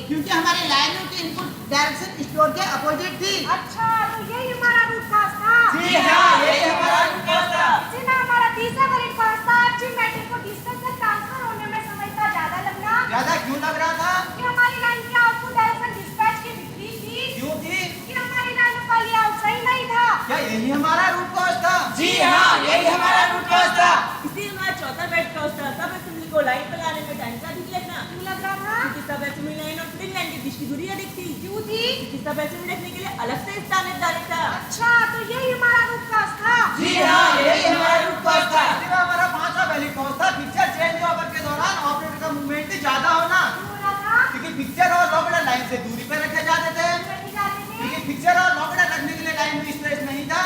क्योंकि हमारे लाइनों की इनपुट डायरेक्शन स्टोर के अपोजिट थी। अच्छा, तो यही हमारा रूट कॉज था। जी हाँ, यही हमारा रूट कॉज था। इसमें हमारा तीसरा वैलिड कॉज था मेटल को डिस्टेंस से ट्रांसफर होने में समय का ज्यादा लगना। ज्यादा क्यों लग रहा था? कि हमारी लाइन की आउटपुट डायरेक्शन डिस्पैच की विपरीत थी। क्यों थी? कि हमारी लाइनों का लेआउट सही नहीं था। क्या यही हमारा रूट कॉज था? जी हाँ, यही हमारा रूट कॉज था। इसी हमारा चौथा वैलिड कॉज था सब असेंबली को लाइन पे लाने में टाइम का अधिक लगना। क्यों लग रहा था? क्योंकि सब असेंबली लाइन और फिटिंग लाइन के बीच की दूरी अधिक थी। क्यों थी? क्योंकि सब असेंबली रखने के लिए अलग से स्थान निर्धारित था। अच्छा, तो यही हमारा रूट कॉज था। जी हाँ, यही हमारा रूट कॉज था। इसमें हमारा पांचवा वैलिड कॉज था पिक्चर चेंज ओवर के दौरान ऑपरेटर का मूवमेंट ज्यादा होना, क्योंकि पिक्चर और लॉकडाउन लाइन से दूरी पर रखे जाते थे। क्योंकि पिक्चर और लॉकडाउन रखने के लिए लाइन में स्पेस नहीं था,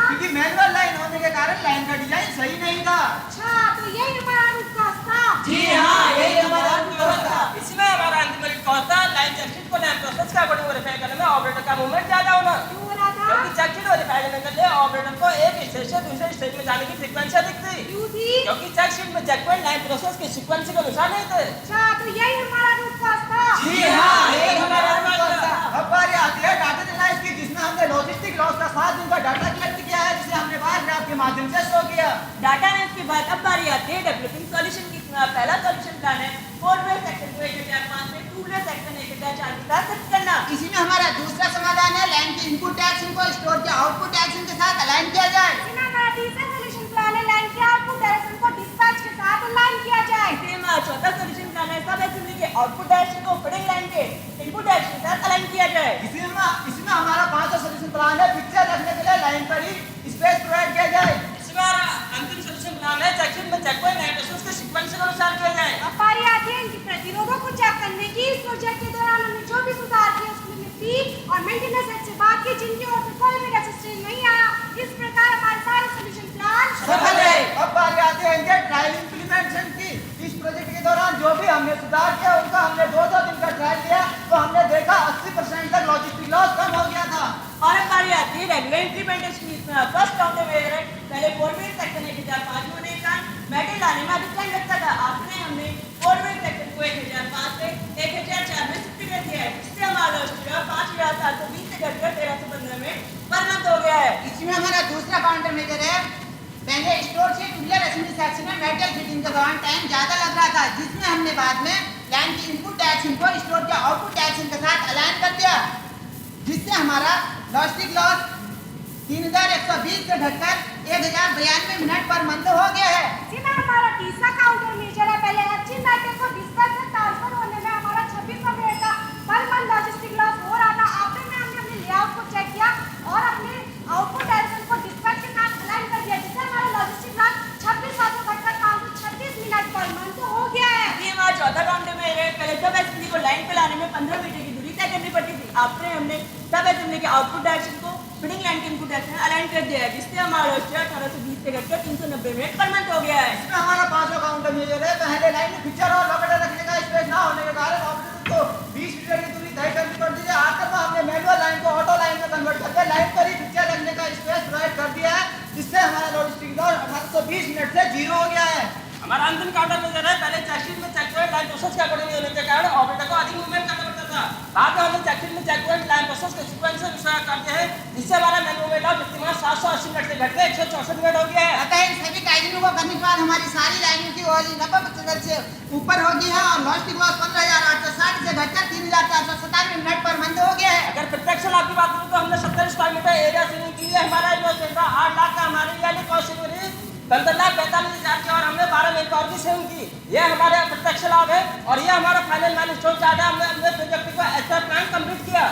क्योंकि मैनुअल लाइन होने के कारण लाइन का डिजाइन सही नहीं था। अच्छा, तो यही हमारा रूट कॉज था। जी हाँ, यही हमारा रूट कॉज था। इसमें हमारा अंतिम रूट कॉज था लाइन जंक्शन को लाइन प्रोसेस का अकॉर्डिंग वेरीफाई करने में ऑपरेटर का मूवमेंट ज्यादा होना। क्यों हो रहा था? क्योंकि जंक्शन वेरीफाई करने के लिए ऑपरेटर को एक स्टेज से दूसरे स्टेज में जाने की फ्रीक्वेंसी अधिक थी। क्यों थी? क्योंकि जंक्शन में चेकपॉइंट लाइन प्रोसेस की सीक्वेंस के अनुसार नहीं थे। अच्छा, तो यही हमारा रूट कॉज था। जी हाँ, यही हमारा रूट कॉज था। अब बारी आती है डाटा एनालिसिस की, जिसमें हमने लॉजिस्टिक लॉस का 7 दिन का डाटा कलेक्ट किया है, जिसे हमने बार ग्राफ के माध्यम से शो किया। डाटा एनालिसिस के बाद अब बारी आती है डेवलपिंग सॉल्यूशन की। पहला सॉल्यूशन प्लान है 4-वे सेक्शन को 1005 में 2-वे सेक्शन 1004 के साथ सेट करना। इसी में हमारा दूसरा समाधान है लाइन के इनपुट एक्शन को स्टोर के आउटपुट एक्शन के साथ अलाइन किया जाए। इसी में हमारा तीसरा सॉल्यूशन प्लान है लाइन के आउटपुट डायरेक्शन को डिस्पैच के साथ अलाइन किया जाए। इसी में हमारा चौथा सॉल्यूशन प्लान है सब असेंबली के आउटपुट डायरेक्शन को फिटिंग लाइन के इनपुट डायरेक्शन के साथ अलाइन किया जाए। इसमें हमारा पांचवा सॉल्यूशन प्लान है पिक्चर रखने के लिए लाइन पर ही स्पेस प्रोवाइड किया जाए। इसमें हमारा अंतिम सॉल्यूशन प्लान है जंक्शन में चेकपॉइंट लाइन प्रोसेस के सीक्वेंस के अनुसार किया जाए। अब बारी आती है इनकी प्रतिरोधों को चेक करने की। इस प्रोजेक्ट के दौरान हमने जो भी सुधार किए उसमें मिट्टी और मेंटेनेंस हेड से बात की, जिनकी ओर से कोई भी रेजिस्टेंस नहीं आया। इस प्रकार हमारे सारे सॉल्यूशन प्लान सफल है। अब बारी आती है इनके ट्रायल इंप्लीमेंटेशन की। इस प्रोजेक्ट के दौरान जो भी हमने सुधार किया उनका हमने 2-2 दिन का ट्रायल किया, तो हमने देखा 80% तक लॉजिस्टिक लॉस कम हो गया था। और अब बारी आती है रेगुलर इंप्लीमेंटेशन की। इसमें फर्स्ट काउंटर में पहले 4-वे सेक्शन 1005 में होने के कारण मेटल लाने में अधिक टाइम लगता था। आपने हमने 4-वे सेक्शन को 1005 से 1004 में शिफ्ट कर दिया है, जिससे हमारा लॉजिस्टिक 5720 से घटकर 1315 में परिणत हो गया है। इसमें हमारा दूसरा काउंटर मेजर है पहले स्टोर से ट्यूबुलर असेंबली सेक्शन में मेटल फिटिंग के दौरान टाइम ज्यादा लग रहा था, जिसमें हमने बाद में लाइन की इनपुट एक्शन को स्टोर के आउटपुट एक्शन के साथ अलाइन कर दिया, जिससे हमारा लॉजिस्टिक लॉस 3120 से घटकर 1092 मिनट पर मंथ हो गया है। इसमें हमारा तीसरा काउंटर मेजर है पहले अच्छी मेटल को डिस्पैच से ट्रांसफर होने में हमारा 26 मिनट का पर मंथ लॉजिस्टिक लॉस हो रहा था। आफ्टर में हमने अपने लेआउट को चेक किया और अपने आउटपुट डायरेक्शन को डिस्पैच के साथ अलाइन कर दिया, जिससे हमारा लॉजिस्टिक लॉस 26 से घटकर 536 मिनट पर मंथ हो गया है। ये हमारा चौथा काउंटर में पहले सब असेंबली को लाइन पे लाने में 15 मीटर की दूरी तय करनी पड़ती थी। आपने हमने सब असेंबली के आउटपुट डायरेक्शन को फिटिंग लाइन के इनपुट डायरेक्शन अलाइन कर दिया है, जिससे हमारा लॉजिस्टिक 1820 से घटकर 390 मिनट पर मंथ हो गया है। इसमें हमारा पांचवा काउंटर मेजर है पहले लाइन में पिक्चर और लॉकडाउन रखने का स्पेस ना होने के कारण ऑपरेटर को 20 मीटर की दूरी तय करनी पड़ती है। आखिर में हमने मैनुअल लाइन को ऑटो लाइन में कन्वर्ट करके लाइन पर ही पिक्चर रखने का स्पेस प्रोवाइड कर दिया है, जिससे हमारा लॉजिस्टिक लॉस 1820 मिनट से 0 हो गया है। हमारा अंतिम काउंटर मेजर है पहले जंक्शन में चेकपॉइंट लाइन प्रोसेस के अकॉर्डिंग होने के कारण ऑपरेटर को अधिक मूवमेंट करना पड़ता था। बाद में हमने जंक्शन में चेकपॉइंट लाइन प्रोसेस के सीक्वेंस के अनुसार करते हैं, जिससे हमारा मैन मूवमेंट ऑफ इस्तेमाल 780 मिनट से घटकर 164 मिनट हो गया है। अतः इन सभी काइजनों को करने के बाद हमारी सारी लाइनों की ओवरऑल 90% से ऊपर हो गई है और लॉजिस्टिक लॉस 15860 से घटकर 3497 मिनट पर मंथ हो गया है। अगर प्रत्यक्ष लाभ की बात करूं तो हमने 70 स्क्वायर मीटर एरिया सीलिंग की है। हमारा इन्वेस्टमेंट था 8 लाख का, हमारी यानी कॉस्ट 15,45,000 की और हमने 12 में रिकॉर्डी सेव की। ये हमारे प्रत्यक्ष लाभ है और ये हमारा फाइनल माइलस्टोन चार्ट है। हमने अपने प्रोजेक्ट को ऐसा प्लान कंप्लीट किया।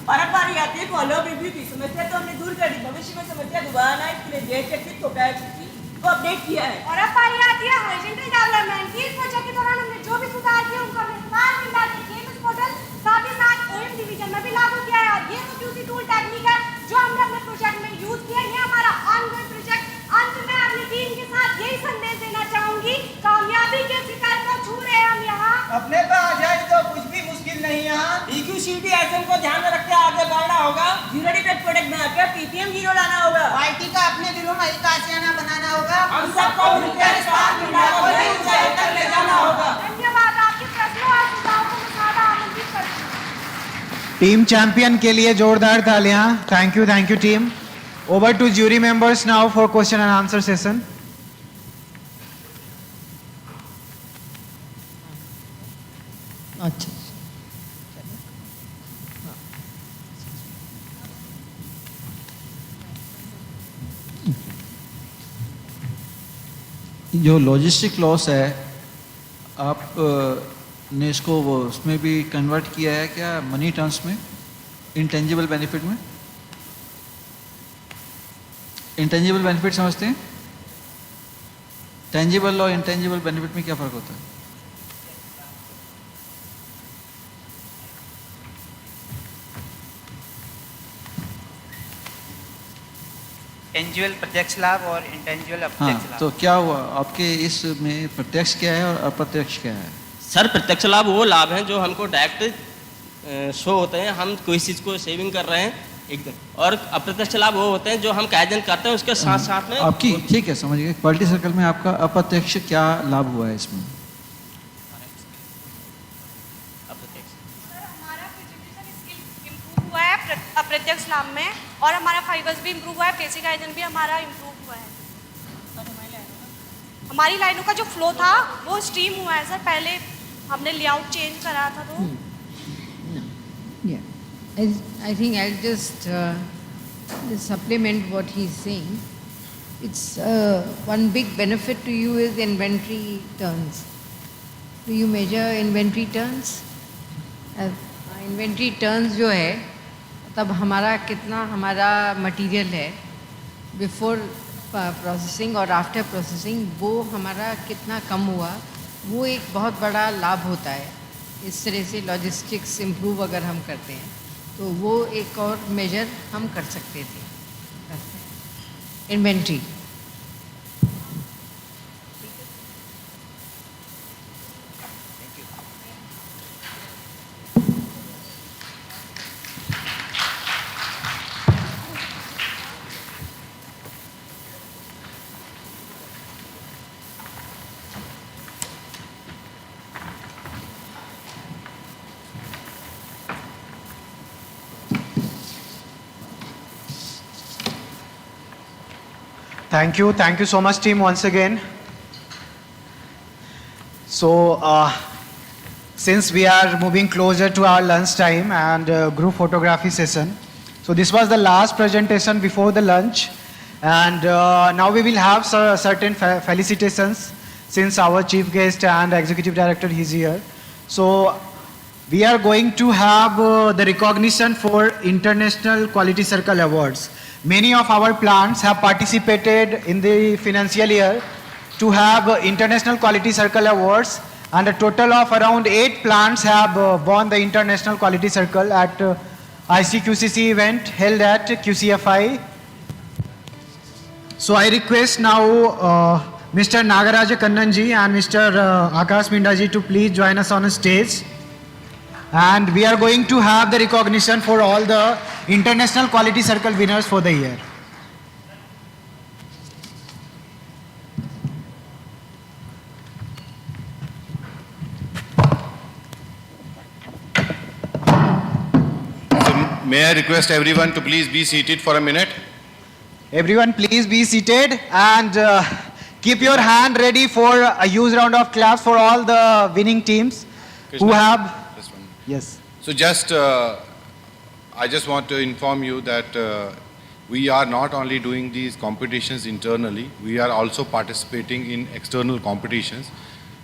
बारी आती है फॉलो रिव्यू की समस्या तो हमने दूर कर दी, भविष्य में समस्या दोबारा ना इसके लिए जेएचएक्सी को अपडेट किया है। और अब बारी आती है हॉरिजॉन्टल डेवलपमेंट की। इस प्रोजेक्ट के दौरान हमने जो भी सुधार किए उनको हमने स्मार्ट मिंडा के केएमएस पोर्टल साथ ही साथ ओएम डिवीजन में भी लागू किया है। और ये वो क्यूसी टूल टेक्निक है जो हमने अपने प्रोजेक्ट में यूज किया। ये हमारा ऑनगोइंग प्रोजेक्ट। अंत में अपनी टीम के साथ यही संदेश देना चाहूंगी, कामयाबी के शिखर को छू रहे हम यहाँ। अपने पे आ जाए तो कुछ भी मुश्किल नहीं यहाँ। EQCD आइटम को ध्यान में रखते आगे बढ़ना होगा। जीरो डिफेक्ट प्रोडक्ट बनाकर PPM जीरो लाना होगा। IT का अपने दिलों में एक आशियाना बनाना होगा। हम सबको मिलकर स्मार्ट मिंडा को नई ऊंचाई तक ले जाना होगा। धन्यवाद। आपके प्रश्नों और सुझावों को मैं सादा आमंत्रित करती हूँ। टीम चैंपियन के लिए जोरदार तालियां। Thank you team. Over to jury members now for question and answer session. अच्छा जो लॉजिस्टिक लॉस है आप ने इसको वो उसमें भी कन्वर्ट किया है क्या मनी टर्म्स में, इंटेंजिबल बेनिफिट में? इंटेंजिबल बेनिफिट समझते हैं? टेंजिबल और इंटेंजिबल बेनिफिट में क्या फ़र्क होता है? टेंजिबल प्रत्यक्ष लाभ और इंटेंजिबल अप्रत्यक्ष लाभ। तो क्या हुआ आपके इसमें प्रत्यक्ष क्या है और अप्रत्यक्ष क्या है? सर प्रत्यक्ष लाभ वो लाभ हैं जो हमको डायरेक्ट शो होते हैं, हम कोई चीज़ को सेविंग कर रहे हैं एकदम। और अप्रत्यक्ष लाभ वो होते हैं जो हम काइजन करते हैं उसके साथ साथ में। आपकी ठीक है, समझ गए। क्वालिटी सर्कल में आपका अप्रत्यक्ष क्या लाभ हुआ है इसमें? हुआ है अप्रत्यक्ष लाभ में और हमारा फाइबर्स भी इम्प्रूव हुआ है, बेसिक आइजन भी हमारा इम्प्रूव हुआ है। हमारी लाइनों का जो फ्लो था वो स्ट्रीम हुआ है सर। पहले हमने लेआउट चेंज करा था तो I think I'll just supplement what he's saying. It's one big benefit to you is inventory turns. Do you measure inventory turns? Inventory turns जो है तब हमारा कितना हमारा मटेरियल है बिफोर प्रोसेसिंग और आफ्टर प्रोसेसिंग वो हमारा कितना कम हुआ, वो एक बहुत बड़ा लाभ होता है। इस तरह से लॉजिस्टिक्स इम्प्रूव अगर हम करते हैं तो वो एक और मेजर हम कर सकते थे। Inventory Thank you so much team once again. So since we are moving closer to our lunch time and group photography session, so this was the last presentation before the lunch, and now we will have certain felicitations since our chief guest and executive director is here. So we are going to have the recognition for International Quality Circle Awards. Many of our plants have participated in the financial year to have International Quality Circle Awards, and a total of around 8 plants have won the International Quality Circle at ICQCC event held at QCFI. So I request now Mr. Nagaraja Kannanji and Mr. Akash Mindaji to please join us on stage. And we are going to have the recognition for all the International Quality Circle winners for the year. So may I request everyone to please be seated for a minute? Everyone please be seated and keep your hand ready for a huge round of claps for all the winning teams who have... Yes. So I just want to inform you that we are not only doing these competitions internally, we are also participating in external competitions.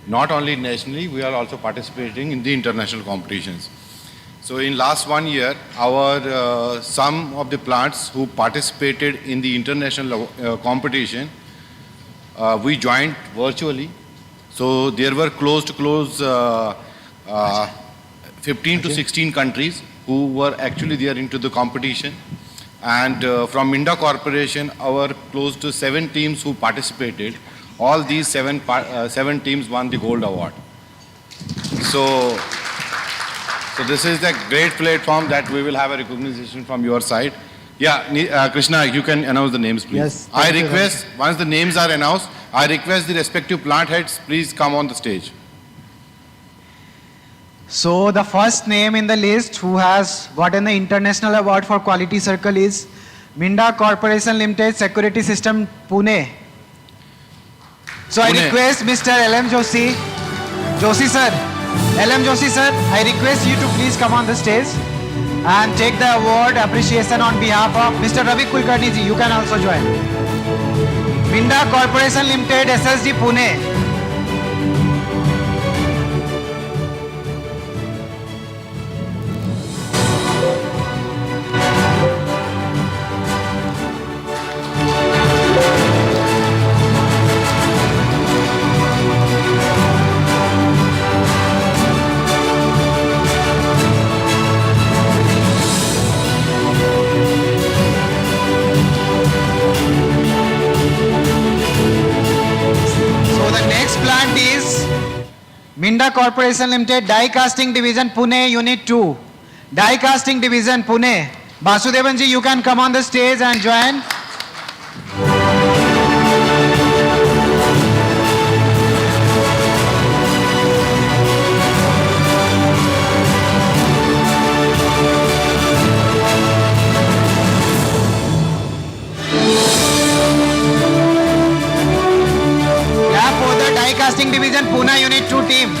Not only nationally, we are also participating in the international competitions. So in last 1 year, our some of the plants who participated in the international competition, we joined virtually. So there were close 15 to 16 countries who were actually there into the competition. And from Minda Corporation, our close to 7 teams who participated, all these 7 teams won the gold award. So this is a great platform that we will have a recognition from your side. Yeah, Krishna, you can announce the names, please. Yes. I request, once the names are announced, I request the respective plant heads, please come on the stage. So the first name in the list who has gotten the international award for quality circle is Minda Corporation Limited, Security System, Pune. So I request Mr. L.M. Joshi sir, L.M. Joshi sir, I request you to please come on the stage and take the award appreciation on behalf of Mr. Ravi Kulkarni ji. You can also join. Minda Corporation Limited, SSD, Pune. Minda Corporation Limited, Die Casting Division, Pune, Unit 2. Die Casting Division, Pune. Basudevan ji, you can come on the stage and join. Die Casting Division, Pune Unit 2 team.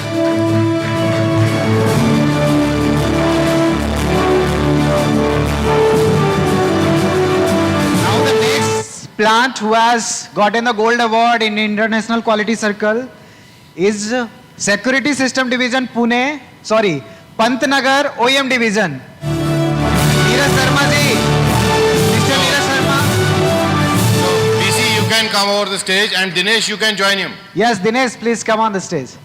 Now the next plant who has gotten the gold award in International Quality Circle is Security System Division, Pune, Pantnagar OEM Division. Neeraj Sharma ji. Mr. Neeraj Sharma. You can come over the stage, and Dinesh, you can join him. Yes, Dinesh, please come on the stage.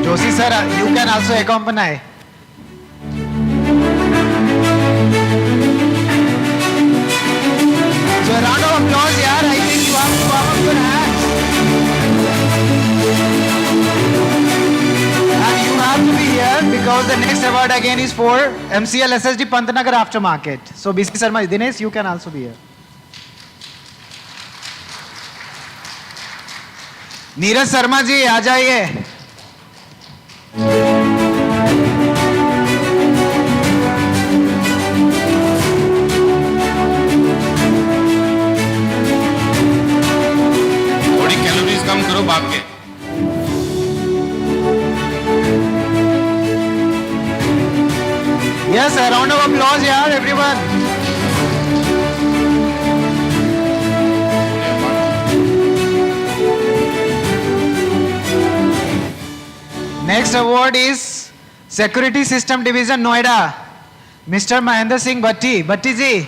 Joshi sir, you can also accompany. So a round of applause, yaar. I think you have to warm up your hands. And you have to be here because the next award again is for MCL SSD Pantnagar Aftermarket. So BC Sharma, Dinesh, you can also be here. Neeraj Sharma ji आ जाइए. थोड़ी calories कम करो भाग के. Yes, a round of applause here, everyone. Next award is Security System Division, Noida. Mr. Mahendra Singh Bhatti. Bhatti जी.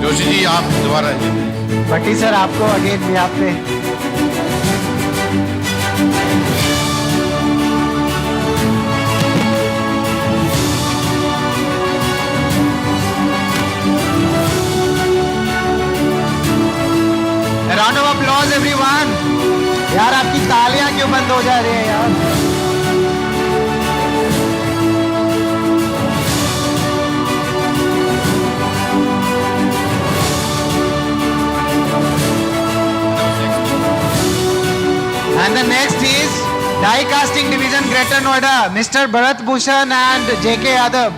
जोशी जी आप दोबारा. भट्टी sir आपको again भी आप पे. Round of applause everyone. यार आपकी तालियां क्यों बंद हो जा रही है यार. And the next is Die Casting Division, Greater Noida, Mr. Bharat Bhushan and J.K. Yadav.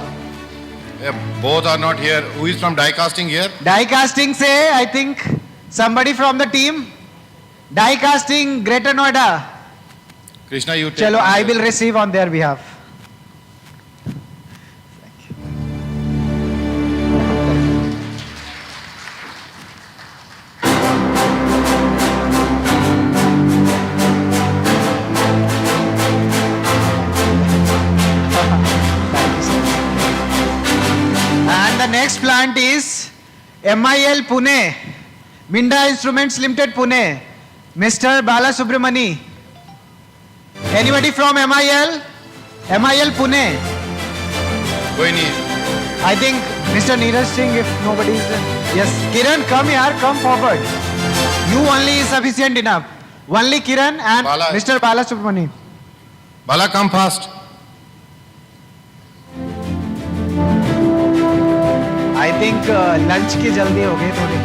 Both are not here. Who is from die casting here? Die Casting से I think Somebody from the team? Die casting, Greater Noida. Krishna, you take. Chalo, I will receive on their behalf. And the next plant is MIL Pune, Minda Instruments Limited Pune, Mr. Bala Subramani. Anybody from MIL? MIL Pune? Koi nahi. I think Mr. Neeraj Singh, if nobody is there. Yes, Kiran, come here, come forward. You only is sufficient enough. Only Kiran and Bala. Mr. Bala Subramani. Bala, come fast. I think lunch की जल्दी हो गई थोड़ी.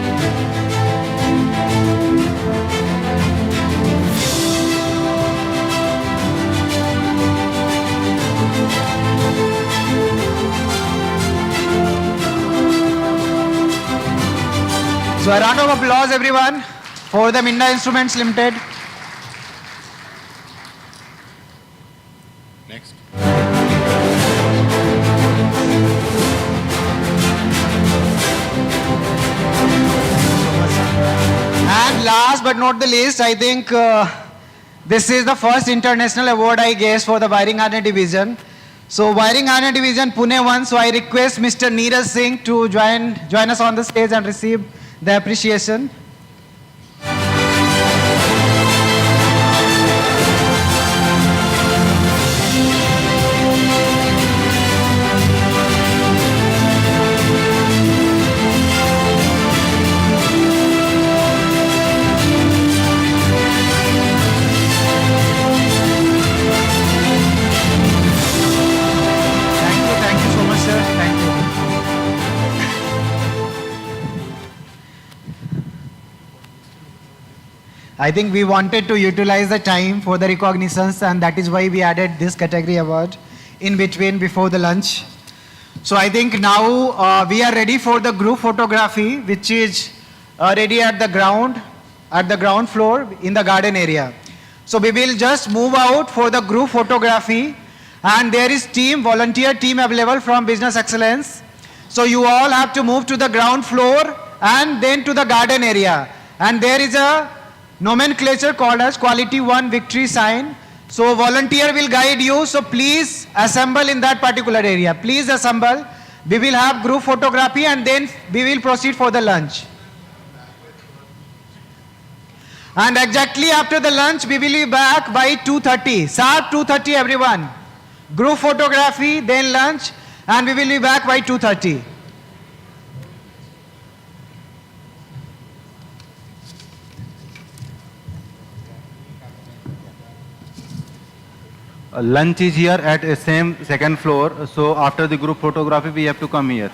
So a round of applause everyone for the Minda Instruments Limited. Next. And last but not the least, I think this is the first international award I guess for the wiring harness division. So wiring harness division Pune 1. So I request Mr. Neeraj Singh to join us on the stage and receive the appreciation. Thank you so much, sir. Thank you. I think we wanted to utilize the time for the recognitions, and that is why we added this category award in between before the lunch. So I think now we are ready for the group photography, which is ready at the ground floor in the garden area. So we will just move out for the group photography, and there is volunteer team available from Business Excellence. So you all have to move to the ground floor and then to the garden area. And there is a nomenclature called as Quality 1 Victory sign. So volunteer will guide you. So please assemble in that particular area. Please assemble. We will have group photography and then we will proceed for the lunch. And exactly after the lunch, we will be back by 2:30. Sharp 2:30 everyone. Group photography, then lunch, and we will be back by 2:30. Lunch is here at same second floor. So after the group photography, we have to come here.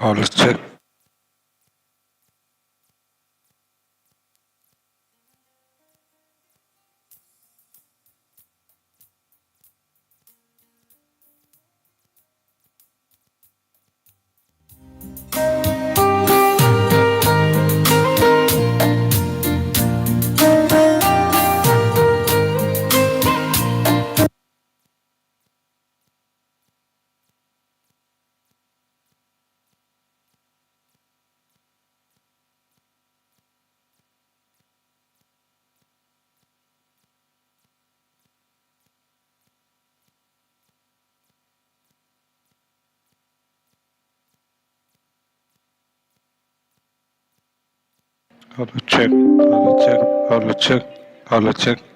let's check. Let's check. Let's check. Let's check. Let's check.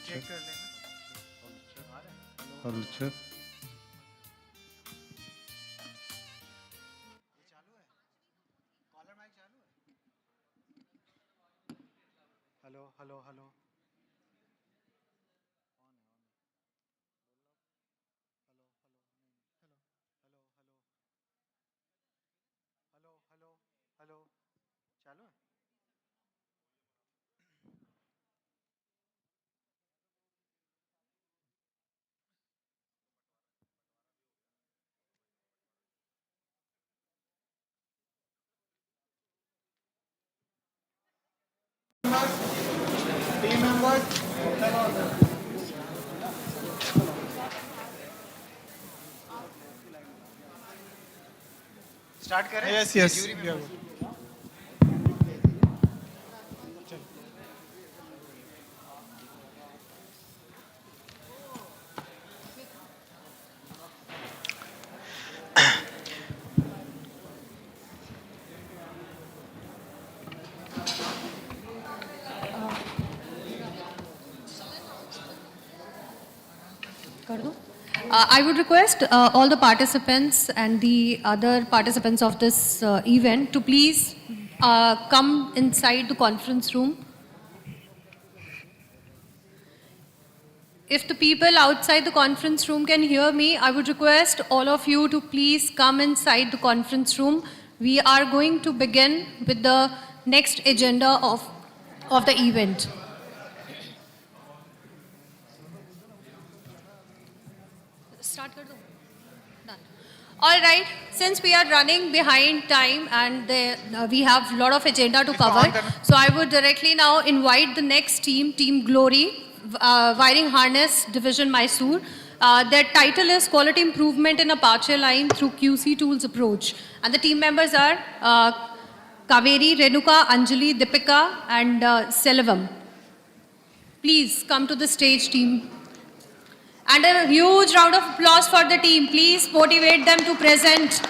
Check कर लेना। All check. Hello hello hello hello hello hello चालू है? Team members. Start करें? Yes, yes. We are good. I would request all the participants and the other participants of this event to please come inside the conference room. If the people outside the conference room can hear me, I would request all of you to please come inside the conference room. We are going to begin with the next agenda of the event. Start kar do. Done. All right, since we are running behind time and we have a lot of agenda to cover, so I would directly now invite the next team, Team Glory, Wiring Harness Division Mysore. Their title is Quality Improvement in Apache Line through QC Tools Approach. And the team members are Kaveri, Renuka, Anjali, Deepika and Selvam. Please come to the stage, team. And a huge round of applause for the team. Please motivate them to present.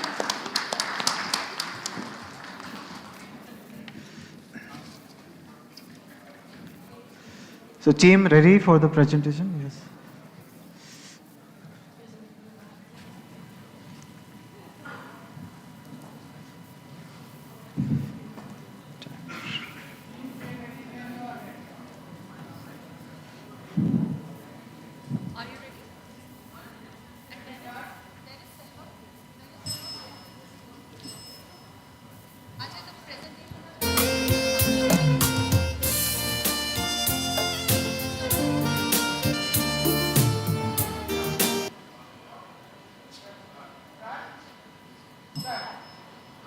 So team ready for the presentation? Yes. Are you ready?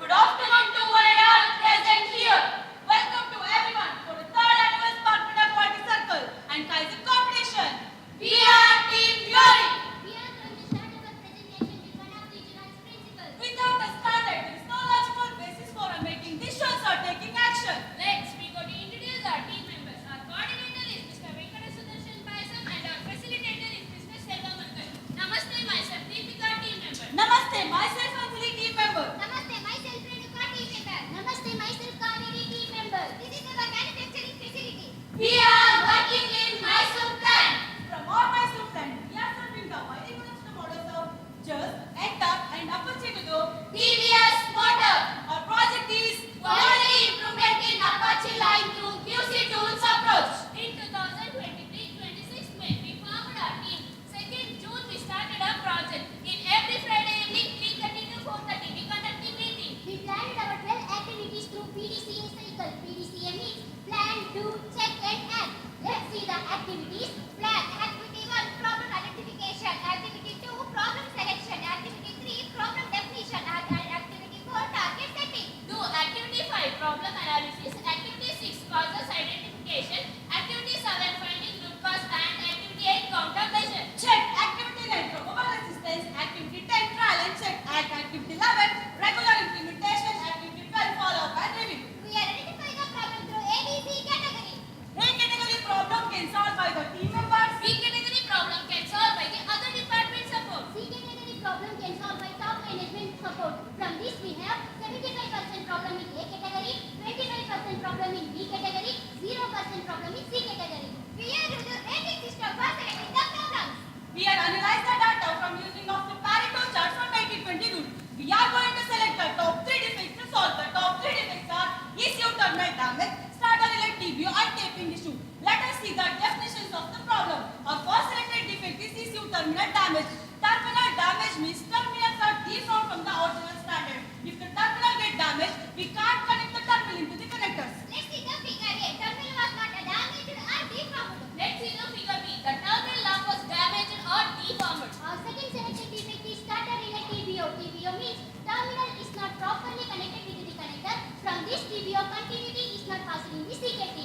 Good afternoon to all present here. Welcome to everyone for the third annual Spark Product Quality Circle and Kaizen competition. We are Team Glory. We are going to start our presentation with one of the Junan's principles. Without a standard, there is no logical basis for making decisions or taking action. Next, we go to introduce our team members. Our coordinator is Mr. Venkata Sudarshan Paisam and our facilitator is Mr. Selva Mankar. Namaste, myself, Deepika, team member. Namaste, myself, Anjali, team member. Namaste, myself, Renuka, team member. Namaste, myself, Kaveri, team member. This is our manufacturing facility. We are working in Mysore plant. From our Mysore plant, we are serving the wiring production models of just, ETA and Apache to the TVS motor. Our project is quality improvement in Apache line through QC tools approach. In 2023-26 May, we formed our team. 2nd June, we started our project. In every Friday evening, 3:30 to 4:30, we conducting meeting. We planned our 12 activities through PDCA cycle. PDCA means plan, do, check and act. Let's see the activities. Plan. Activity 1, problem identification. Activity 2, problem selection. Activity 3, problem definition. And activity 4, target setting. Do activity 5, problem analysis. Activity 6, causes identification. Activity 7, finding root cause. And activity 8, countermeasure. Check. Activity 9, probable resistance. Activity 10, trial and check. And activity 11, regular implementation. Activity 12, follow up and review. We are identifying a problem through ABC category. A category problem can solve by the team members. B category problem can solve by the other department support. C category problem can solve by top management support. From this we have 75% problem in A category, 25% problem in B category, 0% problem in C category. We are using rating system for selecting the programs. We are analyze the data from using of the Pareto chart from 1920 rule. We are going to select the top 3 defects to solve. The top 3 defects are ECU terminal damage, starter relay TBO and taping issue. Let us see the definitions of the problem. Our first selected defect is ECU terminal damage. Terminal damage means terminals are deformed from the original standard. If the terminal get damaged, we can't connect the terminal into the connectors. Let's see the figure A. Terminal was not damaged or deformed. Let's see the figure B. The terminal lock was damaged or deformed. Our second selected defect is starter relay TBO. TBO means terminal is not properly connected with the connector. From this TBO, continuity is not possible in the CKT.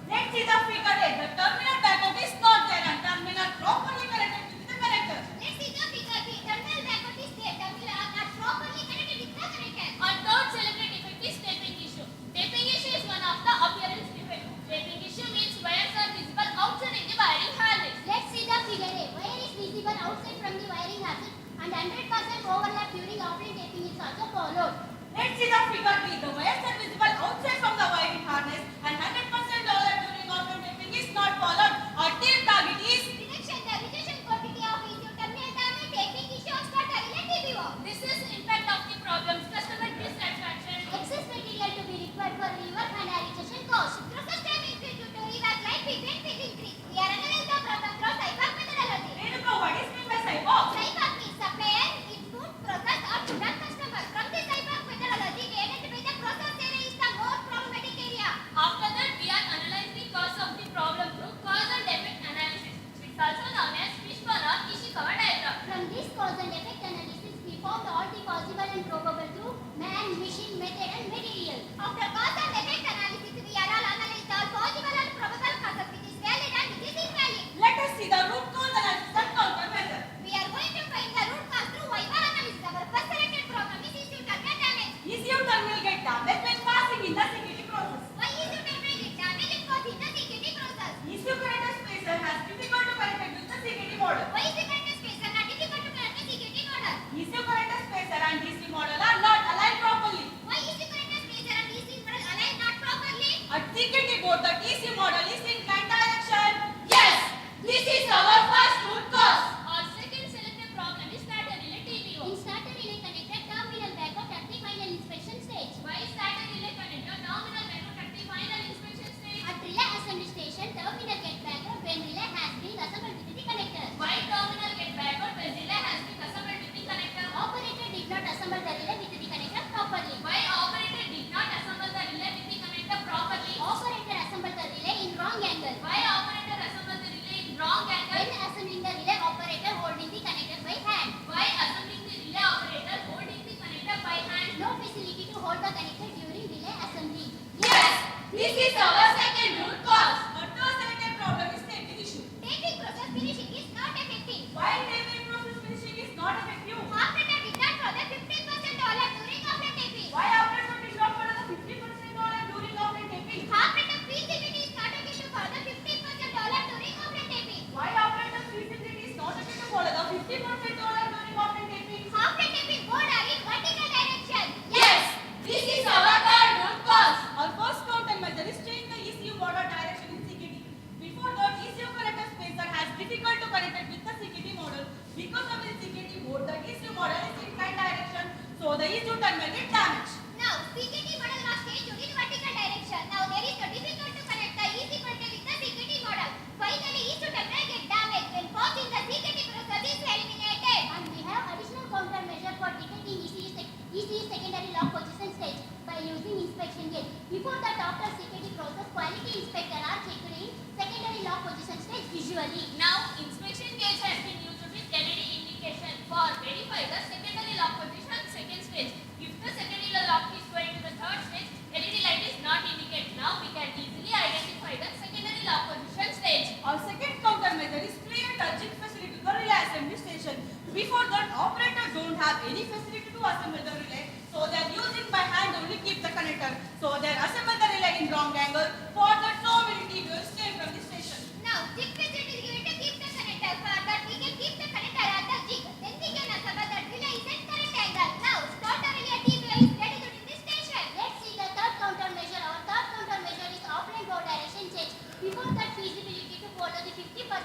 Let's see the figure A. The terminal backup is not there and terminal properly connected with the connector. Let's see the figure B. Terminal backup is there. Terminal are not properly connected with the connector. Our third selected defect is taping issue. Taping issue is one of the appearance defect. Taping issue means wires are visible outside in the wiring harness. Let's see the figure A. Wire is visible outside from the wiring harness and 100% overlap during offline taping is also followed. Let's see the figure B. The wires are visible outside from the wiring harness and 100% overlap during offline taping is not followed. Our team target is Reduction. The reduction quantity of ECU terminal damage, taping issue of starter relay TBO. This is impact of the problems, customer dissatisfaction. Excess material to be required for rework and realization cost. Process time increase due to rework life event will increase. We are analyzing the problem through cyborg methodology. Renuka, what is meant by cyborg? Cyborg means supplier, input, process or product customer. From the cyborg methodology, we identify the process area is the more problematic area. After that, we are analyzing the cause of the problem through cause and effect analysis. It's also known as fishbone or Ishikawa diagram. From this cause and effect analysis, we found all the possible and probable through man, machine, method and material. After cause and effect analysis, we are all analyzed all possible and probable causes which is valid and which is invalid. Let us see the root cause analysis and countermeasure. We are going to find the root cause through wiper analysis. Our first selected problem is ECU terminal damage. ECU terminal get damaged when passing in the CKT process. Why ECU terminal get damaged when passing the CKT process? ECU connector spacer has difficult to connect with the CKT model. Why is the connector spacer not difficult to connect the CKT model? ECU connector spacer and DC model are not aligned properly. Why ECU connector spacer and DC model aligned not properly? At CKT board, the DC model is in inclined direction. Yes, this is our first root cause. Our second selected problem is starter relay TBO. In starter relay connector, terminal backup at the final inspection stage. Why starter relay connector terminal backup at the final inspection stage? At relay assembly station, terminal get backup when relay has been assembled with the connector. Why terminal get backup when relay has been assembled with the connector? Operator did not assemble the relay with the connector properly. Why operator did not assemble the relay with the connector properly? Operator assembled the relay in wrong angle. Why operator assembled the relay in wrong angle? When assembling the relay, operator holding the connector by hand. Why assembling the relay operator holding the connector by hand? No facility to hold the connector during relay assembly. Yes, this is our second root cause. Our third selected problem is taping issue. Taping process finishing is not effective. Why taping process finishing is not effective? Operator did not follow 15% overlap during offline taping. Why operator did not follow the 50% overlap during offline taping? Operator feasibility is not okay to follow 15% overlap during offline taping. Why operator feasibility is not okay to follow the 50% overlap during offline taping? Offline taping board are in vertical direction. Yes, this is our third root cause. Our first countermeasure is change the ECU border direction in CKT. Before that, ECU connector spacer has difficult to connect it with the CKT model. Because of the CKT board, the ECU model is in inclined direction, so the ECU terminal get damaged. Now, CKT model was changed in vertical direction. Now, there is a difficult to connect the ECU connector with the CKT model. Finally, ECU terminal get damaged when passing the CKT process is eliminated. And we have additional countermeasure for detecting ECU secondary lock position stage by using inspection gauge. Before that, after CKT process, quality inspector are checked in secondary lock position stage visually. Now, inspection gauge has been used with LED indication for verify the secondary lock position second stage. If the secondary lock is going to the third stage, LED light is not indicated. Now, we can easily identify the secondary lock position stage. Our second countermeasure is create a jig facility to the relay assembly station. Before that, operator don't have any facility to assemble the relay, so they are using by hand only keep the connector. So they assemble the relay in wrong angle. For that, so many TBOs came from the station. Now, jig facility is given to keep the connector. For that, we can keep the connector at the jig. Then we can assemble the relay is at correct angle. Now, starter relay TBO is ready to in this station. Let's see the third countermeasure. Our third countermeasure is offline board direction change. Before that, feasibility to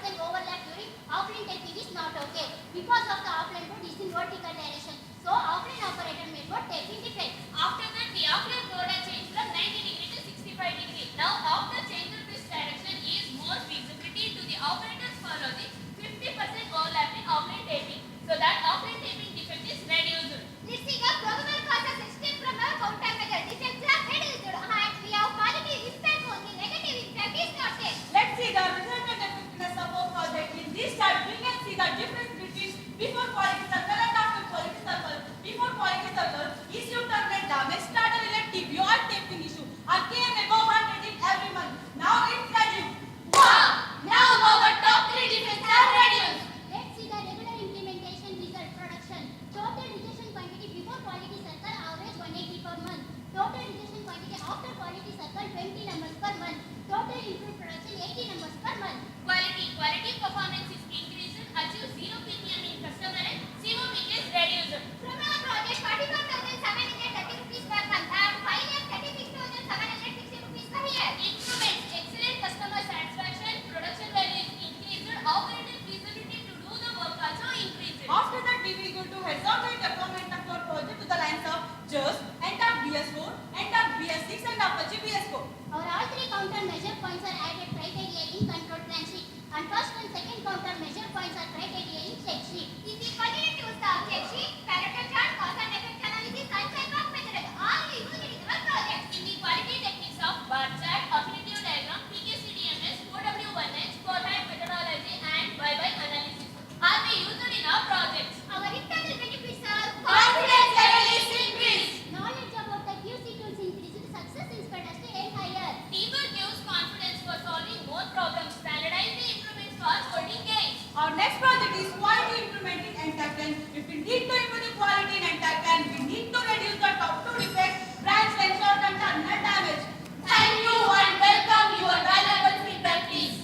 50% overlap during offline taking is not okay. Because of the offline load is in vertical direction. So offline operator method taking defect. After that, the offline load has changed from 90 degree to 65 degree. Now, after changing this direction is more feasibility to the operators follow the 50% overlapping offline taping. So that offline taping defect is reduced. This is a programmer causes system from our countermeasure. Defects are reduced and we have positive impact only. Negative impact is not there. Let's see the resultant effectiveness of our project. In this chart, we can see the difference between before quality circle and after quality circle. Before quality circle, issue terminate damage, starter elective, you are taping issue. Again, above 100 in every month. Now it's reduced. Wow! Now our top 3 defects are reduced. Let's see the regular implementation result production. Total rejection quantity before quality circle average 180 per month. Total rejection quantity after quality circle 20 numbers per month. Total improved production 80 numbers per month. Quality performance is increased. Achieve 0 ppm in customer and CO peak is reduced. From our project 44,730 rupees per month and 5,36,760 rupees per year. Improvements, excellent customer satisfaction, production value is increased, operator feasibility to do the work also increased. After that, we will go to horizontal deployment of our project with the lines of just and of BS4 and of BS6 and Apache BS4. Our all 3 countermeasure points are added criteria in control plan sheet and first and second countermeasure points are criteria in check sheet. If we continue to use the check sheet, parameter chart, cause and effect analysis and check-off method all we use in our project. In the quality techniques of bar chart, affinitive diagram, PKCDMS, OW1H, cohort methodology and by analysis are we used in our projects. Our internal benefits are Confidence level is increased. knowledge about the QC tools increased, success is us to aim higher. Teamwork gives confidence for solving more problems. Standardize the improvements for holding gains. Our next project is quality improvement in entactant. If we need to improve the quality in entactant, we need to reduce the top 2 defects, branch length short and terminal damage. Thank you and welcome your valuable feedback, please.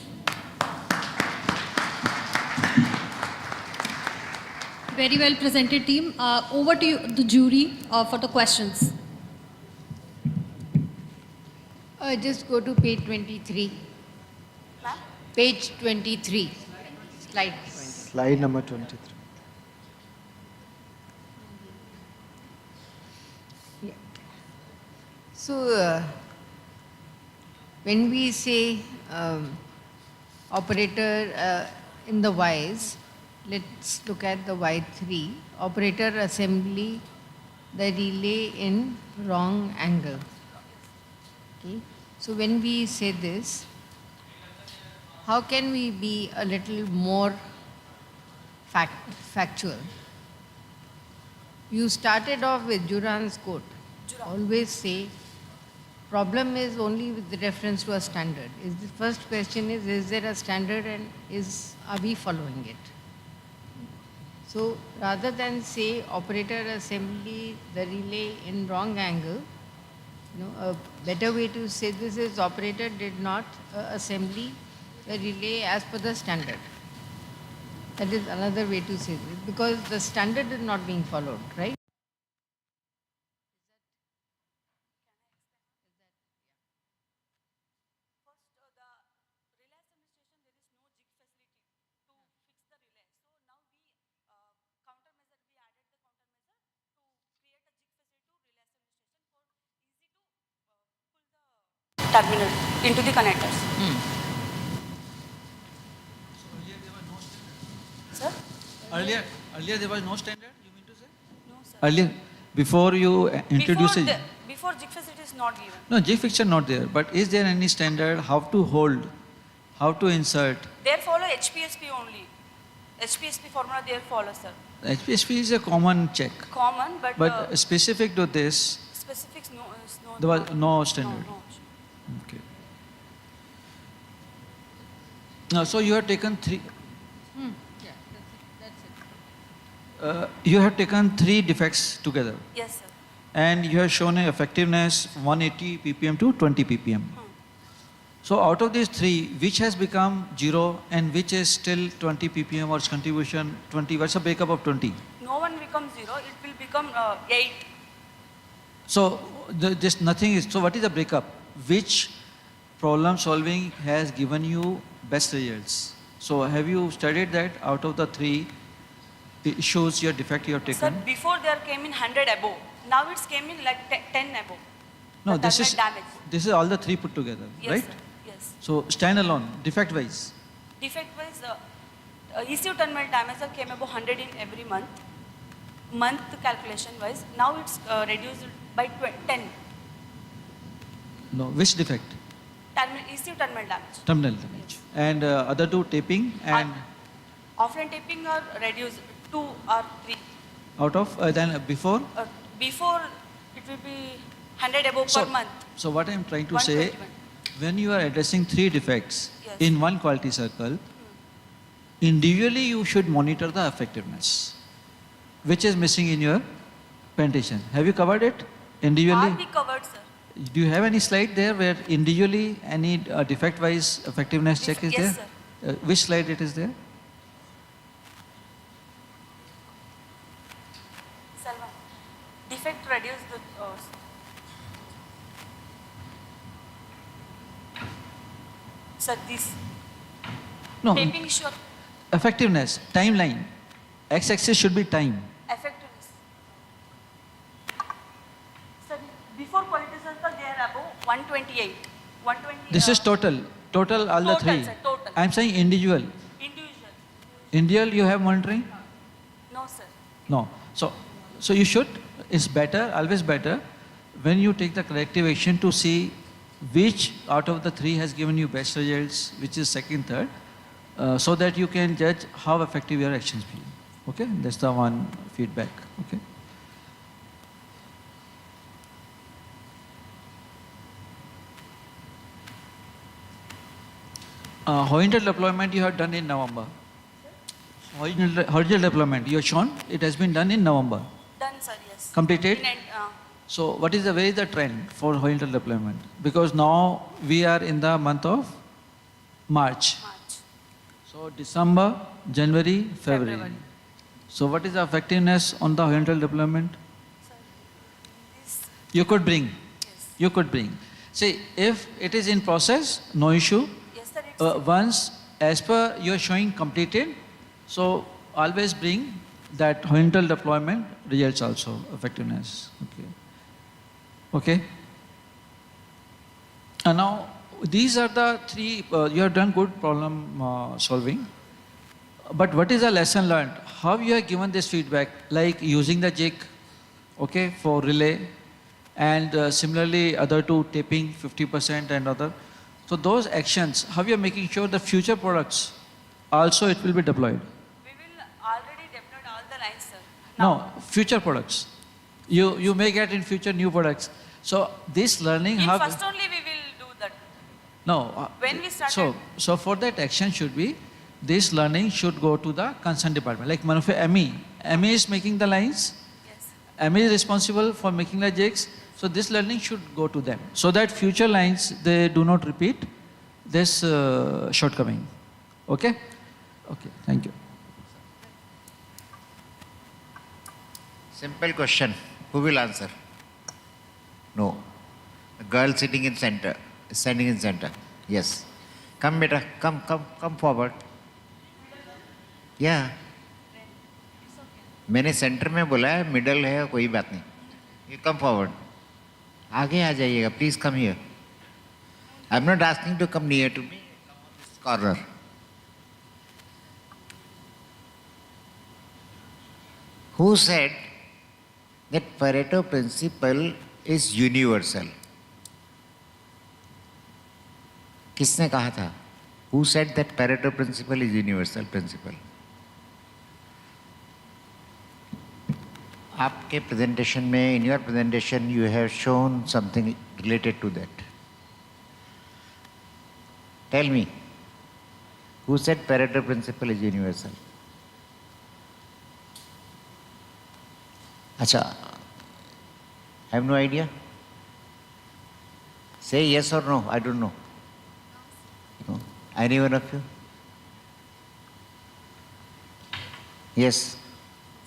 Very well presented, team. Over to you, the jury, for the questions. Just go to page 23. Page 23. Slide 20. Slide number 23. Yeah. So, when we say operator in the Ys, let's look at the Y3. Operator assembly the relay in wrong angle. Okay. So when we say this, how can we be a little more factual? You started off with Juran's quote. Always say, problem is only with the reference to a standard. The first question is there a standard and are we following it? So rather than say operator assembly the relay in wrong angle, a better way to say this is operator did not assembly the relay as per the standard. That is another way to say this, because the standard is not being followed, right? Terminal into the connectors. Sir? Earlier there was no standard, you mean to say? No, sir. Earlier, before you introduce it. Before jig facility is not given. No, J fixture not there, but is there any standard how to hold, how to insert? They follow HPSP only. HPSP formula they follow, sir. HPSP is a common check. Common, But specific to this, specifics no. there was no standard. No. Okay. Now, so you have taken 3. Yeah, that's it. You have taken 3 defects together. Yes, sir. And you have shown an effectiveness 180 ppm to 20 ppm. So out of these 3, which has become 0 and which is still 20 ppm or its contribution 20? What's the breakup of 20? No one becomes 0, it will become 8. So just nothing is. So what is the breakup? Which problem solving has given you best results? So have you studied that out of the 3 issues, your defect you have Sir, taken? before there came in 100 above. Now it's came in like 10 above. No, The thermal damage. this is all the 3 put together, Yes, right? sir. Yes. So stand alone, defect wise. Defect wise, ECU terminal damage came above 100 in every month. Month calculation wise, now it's reduced by 10. No, which defect? ECU terminal damage. Terminal damage. And other 2 taping and Offline taping are reduced 2 or 3. out of then before? Before it will be 100 above per month. So what I am trying to say, 121. when you are addressing 3 defects Yes. in one quality circle, individually you should monitor the effectiveness, which is missing in your presentation. Have you covered it individually? Are we covered, sir? Do you have any slide there where individually any defect-wise effectiveness check is Yes, there? Which slide it is there? Salva, defect reduce the sir, this No. taping issue of Effectiveness, timeline. X-axis should be time. effectiveness. Sir, before quality circle they are above 128. 120. This is total all the Total, 3. sir, total. I'm saying individual. Individual. Individual you have monitoring? No, sir. No. So you should, it's better, always better, when you take the corrective action to see which out of the 3 has given you best results, which is second, third, so that you can judge how effective your actions be. Okay? That's the one feedback. Okay? Horizontal deployment you have done in November. Horizontal deployment you have shown, it has been done in November. Done, sir, yes. Completed? So what is where is the trend for horizontal deployment? Because now we are in the month of March. So December, January, February. So what is the effectiveness on the horizontal deployment? You could bring. Yes. You could bring. See, if it is in process, no issue. Yes, sir. Once, as per you are showing completed, so always bring that horizontal deployment results also, effectiveness. Okay. Okay. And now, these are the 3, you have done good problem solving. But what is the lesson learned? How you have given this feedback, like using the jig, okay, for relay, and similarly other 2 taping 50% and other. So those actions, how you are making sure the future products also it will be deployed? We will already deployed all the lines, sir. No, future products. You may get in future new products. So this learning, In how... first only we will do that. No. When we started... So for that action should be, this learning should go to the concerned department. Like ME. ME is making the lines. Yes. ME is responsible for making the jigs. So this learning should go to them. So that future lines, they do not repeat this shortcoming. Okay? Okay, thank you. Simple question. Who will answer? No. The girl sitting in center, standing in center. Yes. Come, beta. Come forward. Yeah. मैंने centre में बोला है, middle है, कोई बात नहीं. You come forward. आगे आ जाइएगा. Please come here. I'm not asking to come near to me. Come on this corner. Who said that Pareto principle is universal? किसने कहा था? Who said that Pareto principle is universal principle? आपके presentation में, in your presentation, you have shown something related to that. Tell me, who said Pareto principle is universal? Acha, I have no idea. Say yes or no, I don't know. No. Any one of you? Yes.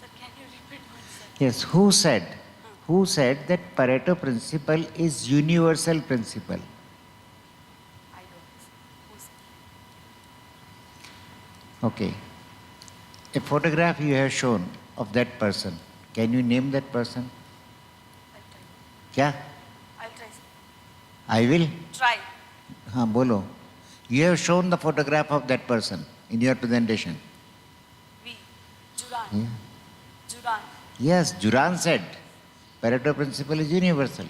Sir, can you repeat once? Yes, who said that Pareto principle is universal principle? Okay. A photograph you have shown of that person. Can you name that person? क्या? I'll try. I will. Try. हाँ बोलो. You have shown the photograph of that person in your presentation. We. Duran. Yeah. Duran. Yes, Duran said, Pareto principle is universal.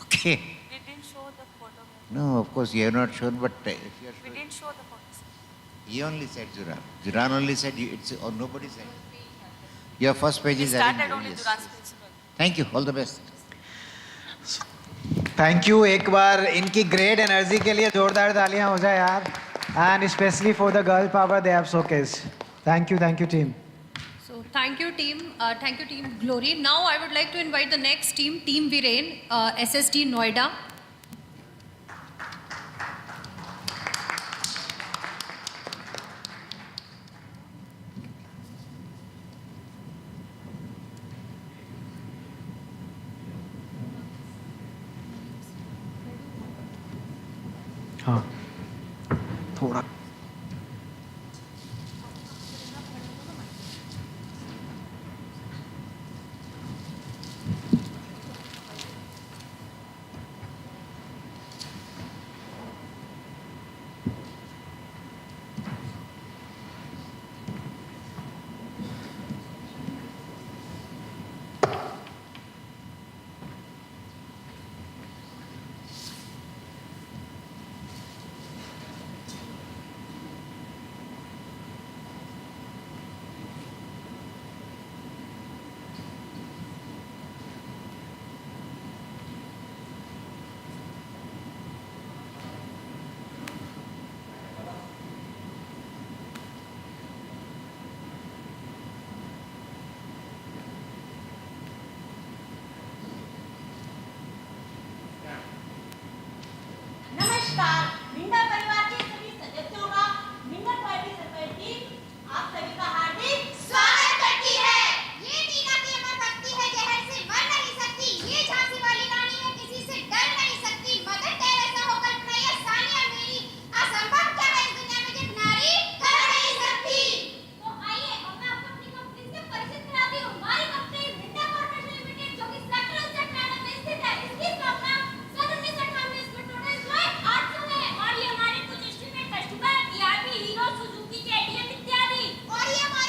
Okay. We didn't show the photograph. No, of course you have not shown, but if you are We didn't show the photos. he only said Duran. Duran only said it's or nobody said. Your first page We is started having only yes. Duran's principle. Thank you. All the best. Thank you. एक बार इनकी great energy के लिए जोरदार तालियां हो जाए यार. And specially for the girl power they have showcased. Thank you team. So thank you team Glory. Now I would like to invite the next team, Team Viren, SST Noida. हाँ थोड़ा नमस्कार. मिंडा परिवार के सभी सदस्यों का मिंडा पार्टी सरपंच टीम आप सभी का हार्दिक स्वागत करती है. ये टीका की अमर भक्ति है, जहर से मर नहीं सकती. ये झांसी वाली रानी है, किसी से डर नहीं सकती. मदर टेरेसा हो कल्पना या सानिया मेरी, असंभव क्या है इस दुनिया में जब नारी कर नहीं सकती. तो आइए अब मैं आपको अपनी कंपनी से परिचित कराती हूँ. हमारी कंपनी मिंडा कॉर्पोरेशन लिमिटेड जो कि सेक्टर 59 में स्थित है, इसकी स्थापना सन 1998 में टोटल जो है 800 है. और ये हमारे कुछ estimate customer VIP hero Suzuki के एटीएम इत्यादि. और ये हमारे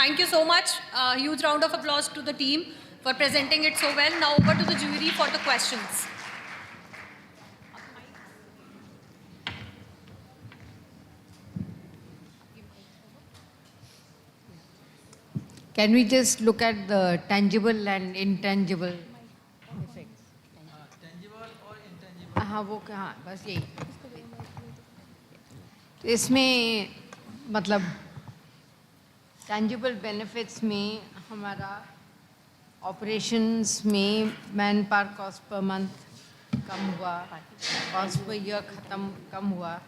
Thank you so much. Huge round of applause to the team for presenting it so well. Now over to the jury for the questions. Can we just look at the tangible and intangible effects? हाँ वो हाँ बस यही तो इसमें मतलब tangible benefits में हमारा operations में manpower cost per month कम हुआ, cost per year कम हुआ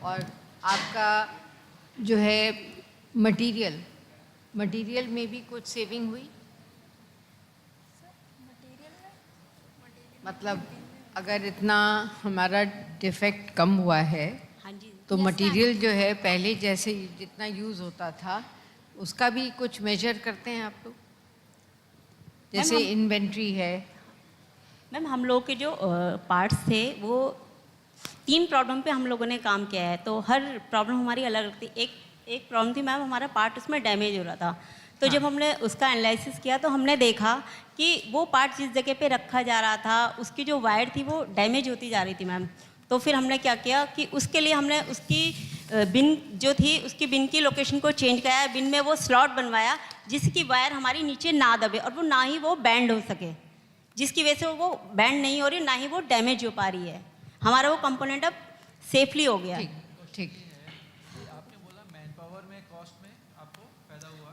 और आपका जो है मटेरियल में भी कुछ सेविंग हुई मतलब अगर इतना हमारा डिफेक्ट कम हुआ है तो मटेरियल जो है पहले जैसे जितना यूज़ होता था उसका भी कुछ मेजर करते हैं आप लोग जैसे इन्वेंट्री है मैम हम लोग के जो पार्ट्स थे वो 3 प्रॉब्लम पे हम लोगों ने काम किया है तो हर प्रॉब्लम हमारी अलग अलग थी एक प्रॉब्लम थी मैम हमारा पार्ट उसमें डैमेज हो रहा था तो जब हमने उसका एनालिसिस किया तो हमने देखा कि वो पार्ट जिस जगह पे रखा जा रहा था उसकी जो वायर थी वो डैमेज होती जा रही थी मैम तो फिर हमने क्या किया कि उसके लिए हमने उसकी बिन जो थी उसकी बिन की लोकेशन को चेंज कराया बिन में वो स्लॉट बनवाया जिसकी वायर हमारी नीचे ना दबे और वो ना ही वो बैंड हो सके जिसकी वजह से वो बैंड नहीं हो रही ना ही वो डैमेज हो पा रही है हमारा वो कंपोनेंट अब सेफली हो गया ठीक आपने बोला मैन पावर में कॉस्ट में आपको पैदा हुआ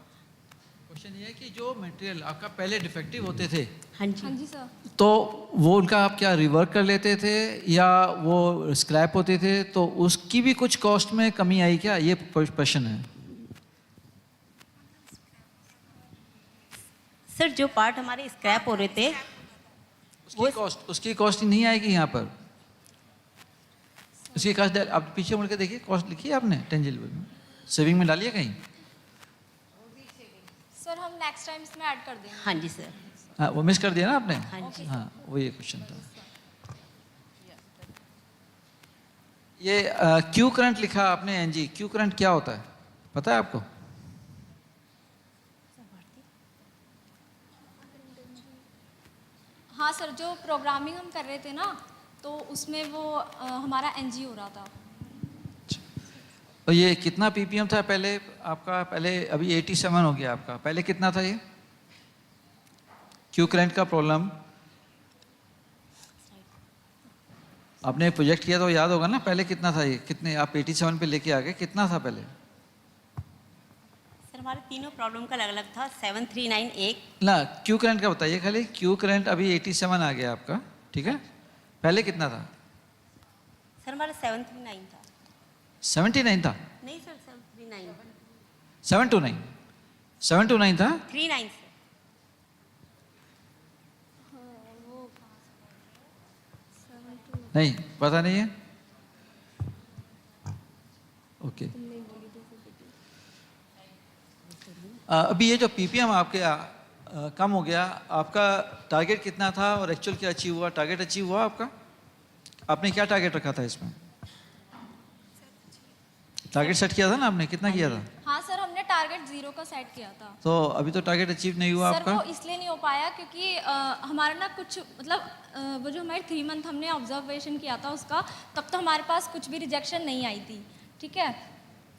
क्वेश्चन ये है कि जो मटेरियल आपका पहले डिफेक्टिव होते थे हाँ जी सर तो वो उनका आप क्या रिवर्क कर लेते थे या वो स्क्रैप होते थे तो उसकी भी कुछ कॉस्ट में कमी आई क्या ये क्वेश्चन है सर जो पार्ट हमारे स्क्रैप हो रहे थे उसकी कॉस्ट नहीं आएगी यहाँ पर उसकी कॉस्ट आप पीछे मुड़ के देखिए कॉस्ट लिखी है आपने टेंजिबल में सेविंग में डालिए कहीं सर हम नेक्स्ट टाइम इसमें ऐड कर देंगे हाँ जी सर हाँ वो मिस कर दिया ना आपने हाँ वो ये क्वेश्चन था ये क्यू करंट लिखा आपने एनजी क्यू करंट क्या होता है पता है आपको हाँ सर जो प्रोग्रामिंग हम कर रहे थे ना तो उसमें वो हमारा एनजी हो रहा था तो ये कितना पीपीएम था पहले आपका पहले अभी 87 हो गया आपका पहले कितना था ये क्यू करंट का प्रॉब्लम आपने प्रोजेक्ट किया तो याद होगा ना पहले कितना था ये कितने आप 87 पे लेके आ गए कितना था पहले सर हमारे तीनों प्रॉब्लम का अलग अलग था 7391 ना क्यू करंट का बताइए खाली क्यू करंट अभी 87 आ गया आपका ठीक है पहले कितना था सर हमारा 739 था 79 था नहीं सर 729 729 था 39 सर नहीं पता नहीं है ओके अभी ये जो पीपीएम आपके कम हो गया आपका टारगेट कितना था और एक्चुअल क्या अचीव हुआ टारगेट अचीव हुआ आपका आपने क्या टारगेट रखा था इसमें टारगेट सेट किया था ना आपने कितना किया था हाँ सर हमने टारगेट 0 का सेट किया था तो अभी तो टारगेट अचीव नहीं हुआ सर आपका वो इसलिए नहीं हो पाया क्योंकि हमारा ना कुछ मतलब वो जो हमारे 3 मंथ हमने ऑब्जर्वेशन किया था उसका तब तो हमारे पास कुछ भी रिजेक्शन नहीं आई थी ठीक है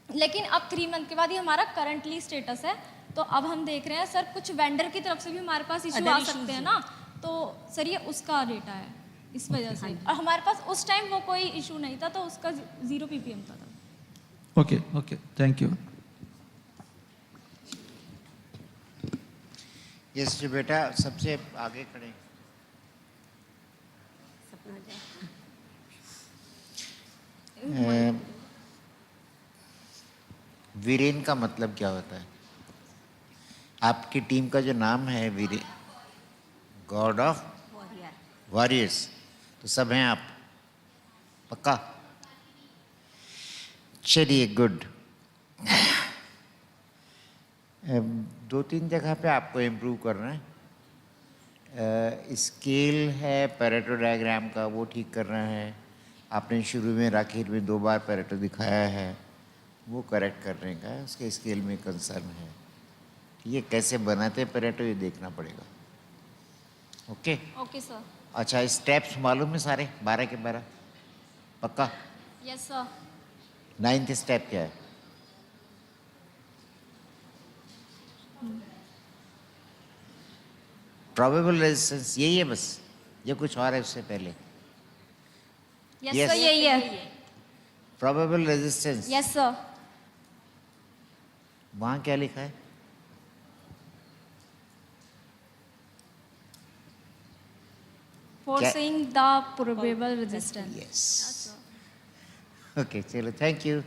लेकिन अब 3 मंथ के बाद ही हमारा करंटली स्टेटस है तो अब हम देख रहे हैं सर कुछ वेंडर की तरफ से भी हमारे पास इशू आ सकते हैं ना तो सर ये उसका डेटा है इस वजह से और हमारे पास उस टाइम वो कोई इशू नहीं था तो उसका 0 पीपीएम था okay okay thank you yes जी बेटा सबसे आगे खड़े वीरेन का मतलब क्या होता है आपकी टीम का जो नाम है वीरेन गॉड ऑफ वॉरियर्स तो सब हैं आप पक्का चलिए गुड 2-3 जगह पे आपको इम्प्रूव करना है स्केल है पैरेटो डायग्राम का वो ठीक करना है आपने शुरू में आखिर में 2 बार पैरेटो दिखाया है वो करेक्ट करने का उसके स्केल में कंसर्न है ये कैसे बनाते हैं परेटो ये देखना पड़ेगा. ओके. Okay sir. अच्छा स्टेप्स मालूम है सारे 12 के 12 पक्का. Yes sir. 9th स्टेप क्या है? प्रोबेबल रेजिस्टेंस यही है बस, ये कुछ और है उससे पहले? यस सर यही है. Probable resistance. Yes sir. वहाँ क्या लिखा है? Foreseeing the probable resistance. Yes. Okay, चलो thank you.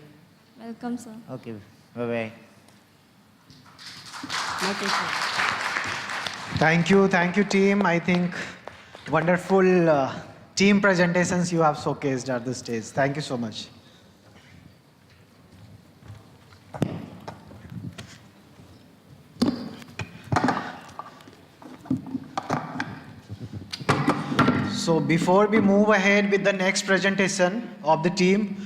Welcome sir. Okay, bye bye. Thank you team. I think wonderful team presentations you have showcased at the stage. Thank you so much. So before we move ahead with the next presentation of the team,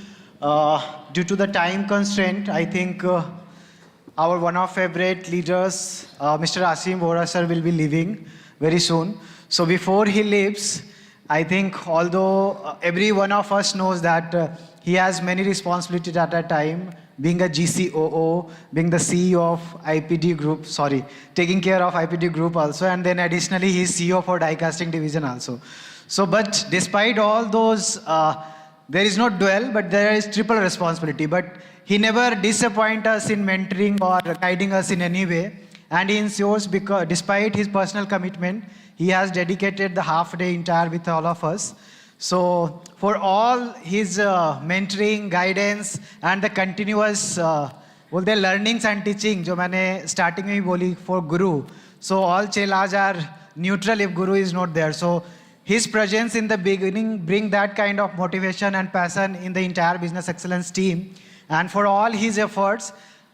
due to the time constraint, I think our one of favorite leaders, Mr. Asim Vora sir, will be leaving very soon. So before he leaves, I think although every one of us knows that he has many responsibilities at that time, being a GCOO, being the CEO of IPD group, taking care of IPD group also, and then additionally he is CEO for die casting division also. So, but despite all those, there is no dual, but there is triple responsibility. But he never disappoints us in mentoring or guiding us in any way. And he ensures, because despite his personal commitment, he has dedicated the half day entire with all of us. So for all his mentoring, guidance, and the continuous learnings and teaching, जो मैंने starting में ही बोली for Guru. So all chelas are neutral if Guru is not there. So his presence in the beginning bring that kind of motivation and passion in the entire business excellence team. And for all his efforts,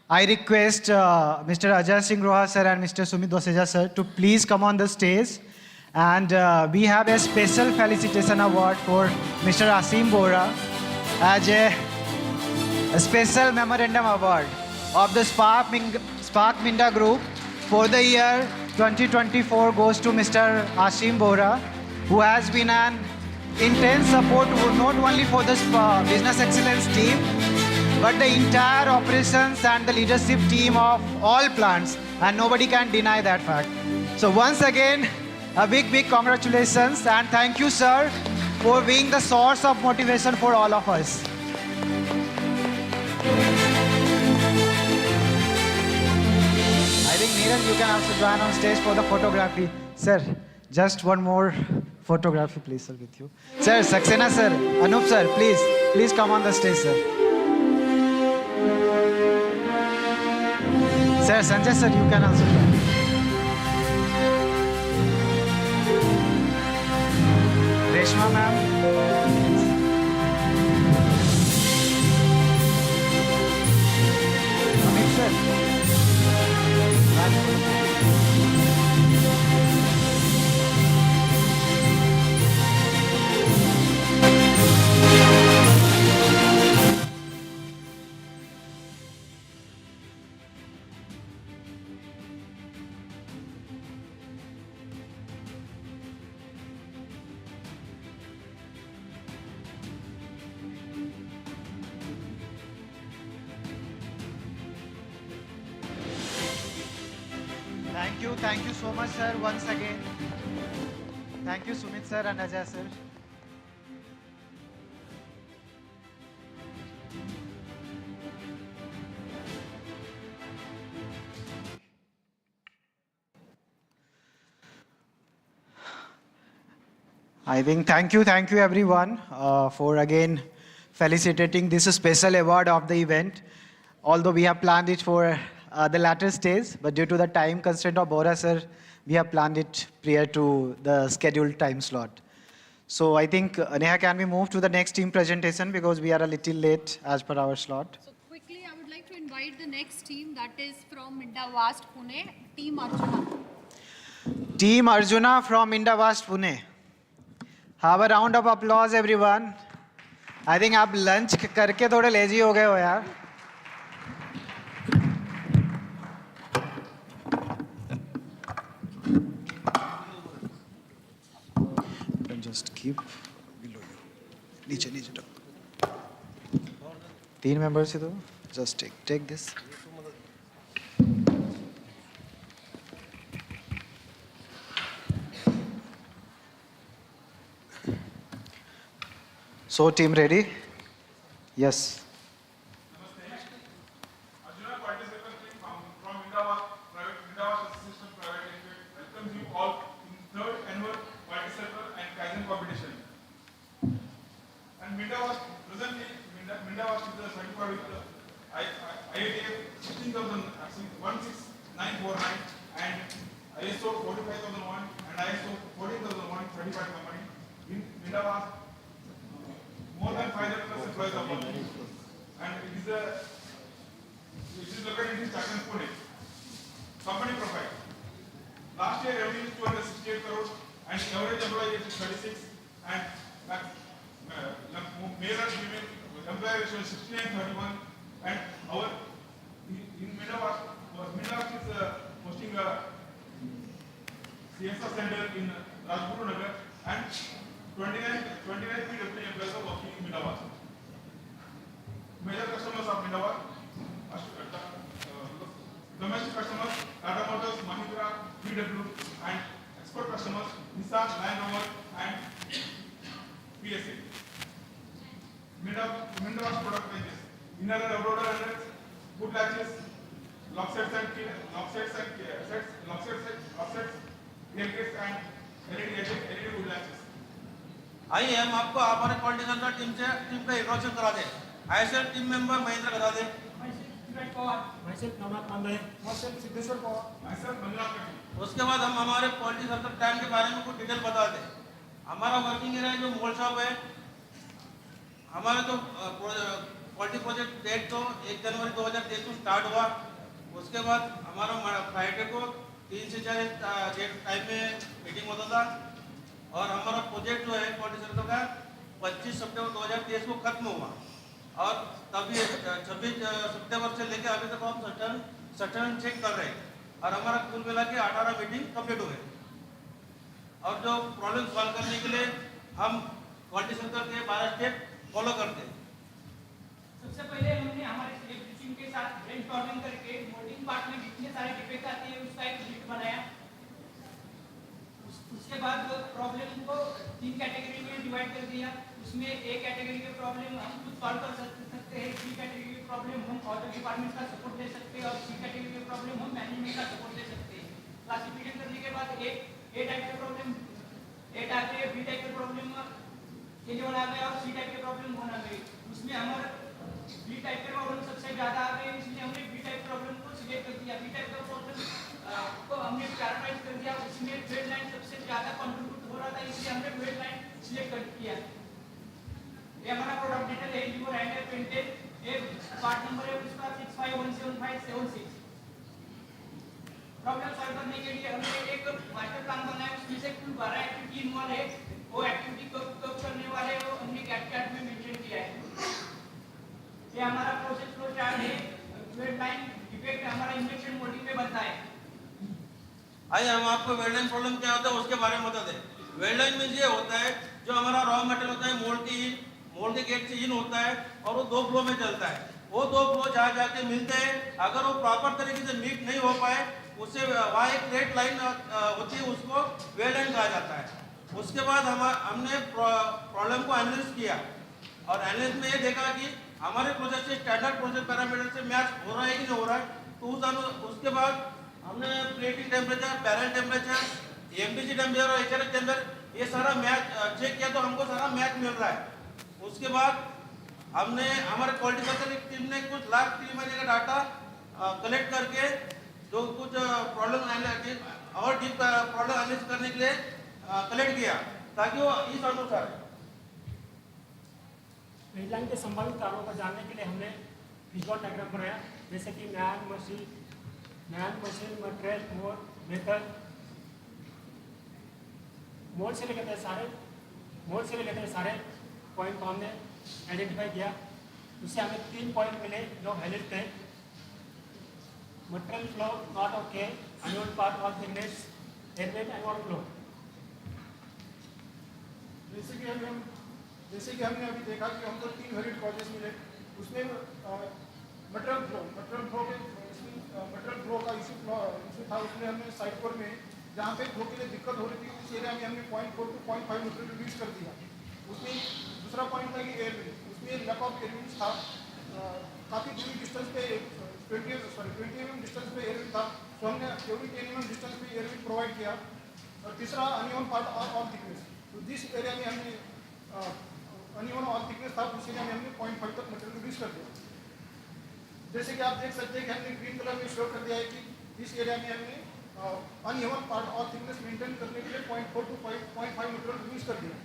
I request Mr. Ajay Singh Roha sir and Mr. Sumit Doseja sir to please come on the stage. And we have a special felicitation award for Mr. Asim Bora as a special memorandum award of the Spark Minda Group for the year 2024 goes to Mr. Asim Bora, who has been an intense support not only for the business excellence team, but the entire operations and the leadership team of all plants, and nobody can deny that fact. So once again, a big congratulations, and thank you, sir, for being the source of motivation for all of us. I think Neeraj, you can also join on stage for the photography. Sir, just one more photography, please, sir, with you. Sir, Saxena, sir, Anup, sir, please come on the stage, sir. Sir, Sanjay, sir, you can also join. Reshma, ma'am. Amit, sir. Thank you so much, sir, once again. Thank you, Sumit, sir, and Ajay, sir. I think thank you everyone for again felicitating this special award of the event. Although we have planned it for the latter stage, but due to the time constraint of Bora sir, we have planned it prior to the scheduled time slot. So I think, Neha, can we move to the next team presentation because we are a little late as per our slot. So quickly, I would like to invite the next team that is from Minda Vast Pune, Team Arjuna. Team Arjuna from Minda Vast Pune. Have a round of applause, everyone. I think आप lunch करके थोड़े lazy हो गए हो यार. नीचे नीचे रख। 3 मेंबर्स ही तो just take this. So team ready? Yes. Arjuna participant from Minda Association Private Limited welcomes you all in third annual participator and Kaizen competition. And Minda was presently Minda was certified with IATF 16949 and ISO 45001 and ISO 14001 certified company. Minda was more than 500 plus employees of work. And it is located in Chakan, Pune. Company profile. Last year revenue is 268 crores and average employee is 36 and male and female employee ratio is 69:31 and our in Minda is hosting a CSR center in Rajguru Nagar and 29 PWD employees are working in Minda. Major customers of Minda, domestic customers, Tata Motors, Mahindra, VW, and export customers, Nissan, Land Rover, and PSA. Minda's product ranges: inner and outer handles, foot latches, lock sets, tailgates, and LED foot latches. आइए हम आपको हमारे quality centre team का introduction करा दें। ऐसे team member Mahendra करा दें। उसके बाद हम हमारे क्वालिटी सेंटर टाइम के बारे में कुछ डिटेल बता दें। हमारा वर्किंग एरिया जो मोल शॉप है, हमारा जो क्वालिटी प्रोजेक्ट डेट तो 1 जनवरी 2023 को स्टार्ट हुआ। उसके बाद हमारा फ्राइडे को 3 से 4 डेट टाइम में मीटिंग होता था और हमारा प्रोजेक्ट जो है क्वालिटी सेंटर का 25 सितंबर 2023 को खत्म हुआ और तभी 26 सितंबर से लेकर अभी तक हम सटन चेक कर रहे हैं और हमारा कुल मिला के 18 मीटिंग कंप्लीट हुए और जो प्रॉब्लम सॉल्व करने के लिए हम क्वालिटी सेंटर के 12 स्टेप फॉलो करते हैं। सबसे पहले हमने हमारे सिलेक्ट टीम के साथ ब्रेनस्टॉर्मिंग करके मोल्डिंग पार्ट में जितने सारे डिफेक्ट आते हैं उसका एक लिस्ट बनाया। उसके बाद प्रॉब्लम को 3 कैटेगरी में डिवाइड कर दिया। उसमें ए कैटेगरी के प्रॉब्लम हम खुद सॉल्व कर सकते हैं, बी कैटेगरी के प्रॉब्लम हम ऑर्डर डिपार्टमेंट का सपोर्ट दे सकते हैं और सी कैटेगरी के प्रॉब्लम हम मैनेजमेंट का सपोर्ट दे सकते हैं। क्लासिफिकेशन करने के बाद ए टाइप के प्रॉब्लम ए टाइप के, बी टाइप के प्रॉब्लम के लिए बना गया और सी टाइप के प्रॉब्लम बना गई। उसमें हमारा बी टाइप के प्रॉब्लम सबसे ज़्यादा आ गए, इसलिए हमने बी टाइप प्रॉब्लम को सिलेक्ट कर दिया। बी टाइप का प्रॉब्लम को हमने प्रायोरिटाइज कर दिया। उसमें वेट लाइन सबसे ज़्यादा कंट्रीब्यूट हो रहा था, इसलिए हमने वेट लाइन सिलेक्ट कर किया। ये हमारा प्रोडक्ट डिटेल है, लिवर हैंडल पेंटेड, ये पार्ट नंबर है उसका 65175776। प्रॉब्लम सॉल्व करने के लिए हमने एक मास्टर प्लान बनाया, उसमें से कुल 12 एक्टिविटी इन्वॉल्व है। वो एक्टिविटी कब करने वाले हैं वो हमने कैट में मेंशन किया है। ये हमारा प्रोसेस फ्लो चार्ट है। वेट लाइन डिफेक्ट हमारा इंजेक्शन मोल्डिंग में बनता है। आइए हम आपको वेट लाइन प्रॉब्लम क्या होता है उसके बारे में बता दें। वेट लाइन में ये होता है जो हमारा रॉ मटेरियल होता है मोल्ड के गेट से इन होता है और वो 2 फ्लो में चलता है। वो 2 फ्लो जहाँ जाके मिलते हैं, अगर वो प्रॉपर तरीके से मीट नहीं हो पाए उससे वहाँ एक रेड लाइन होती है, उसको वेट लाइन कहा जाता है। उसके बाद हमने प्रॉब्लम को एनालिसिस किया और एनालिसिस में ये देखा कि हमारे प्रोजेक्ट से स्टैंडर्ड प्रोजेक्ट पैरामीटर से मैच हो रहा है कि नहीं हो रहा है। तो उसके बाद हमने plating temperature, barrel temperature, MTC temperature और एचआरएच टेम्परेचर ये सारा मैच चेक किया तो हमको सारा मैच मिल रहा है। उसके बाद हमने हमारे क्वालिटी कंट्रोल टीम ने कुछ लाख 3 महीने का डाटा कलेक्ट करके जो कुछ प्रॉब्लम एनालिसिस और डीप प्रॉब्लम एनालिसिस करने के लिए कलेक्ट किया ताकि वो इस अनुसार वेटलाइन के संभावित कारणों को जानने के लिए हमने फिजिकल डायग्राम बनाया, जैसे कि man machine material method mode से लेकर सारे पॉइंट को हमने आइडेंटिफाई किया। उससे हमें 3 पॉइंट मिले जो हाईलाइट थे। Material flow not okay, unknown part of thickness, airweight and water flow. Basically हम जैसे कि हमने अभी देखा कि हमको 3 वैलिड कॉजेस मिले, उसमें मटेरियल फ्लो का इशू था। उसमें हमने साइड पर में जहाँ पे फ्लो के लिए दिक्कत हो रही थी उस एरिया में हमने 0.4 to 0.5 मीटर रिड्यूस कर दिया। उसमें दूसरा पॉइंट था कि एयरविंड, उसमें लैक ऑफ एयरविंड था, काफ़ी दूरी डिस्टेंस पे 20 mm डिस्टेंस पे एयरविंड था, तो हमने एवरी 10 mm डिस्टेंस पे एयरविंड प्रोवाइड किया। और तीसरा अनइवन पार्ट ऑल थिकनेस, तो जिस एरिया में हमने अनइवन ऑल थिकनेस था उस एरिया में हमने 0.5 तक मटेरियल रिड्यूस कर दिया। जैसे कि आप देख सकते हैं कि हमने ग्रीन कलर में शो कर दिया है कि इस एरिया में हमने uneven part all thickness maintain करने के लिए 0.4 to 0.5 मीटर रिड्यूस कर दिया।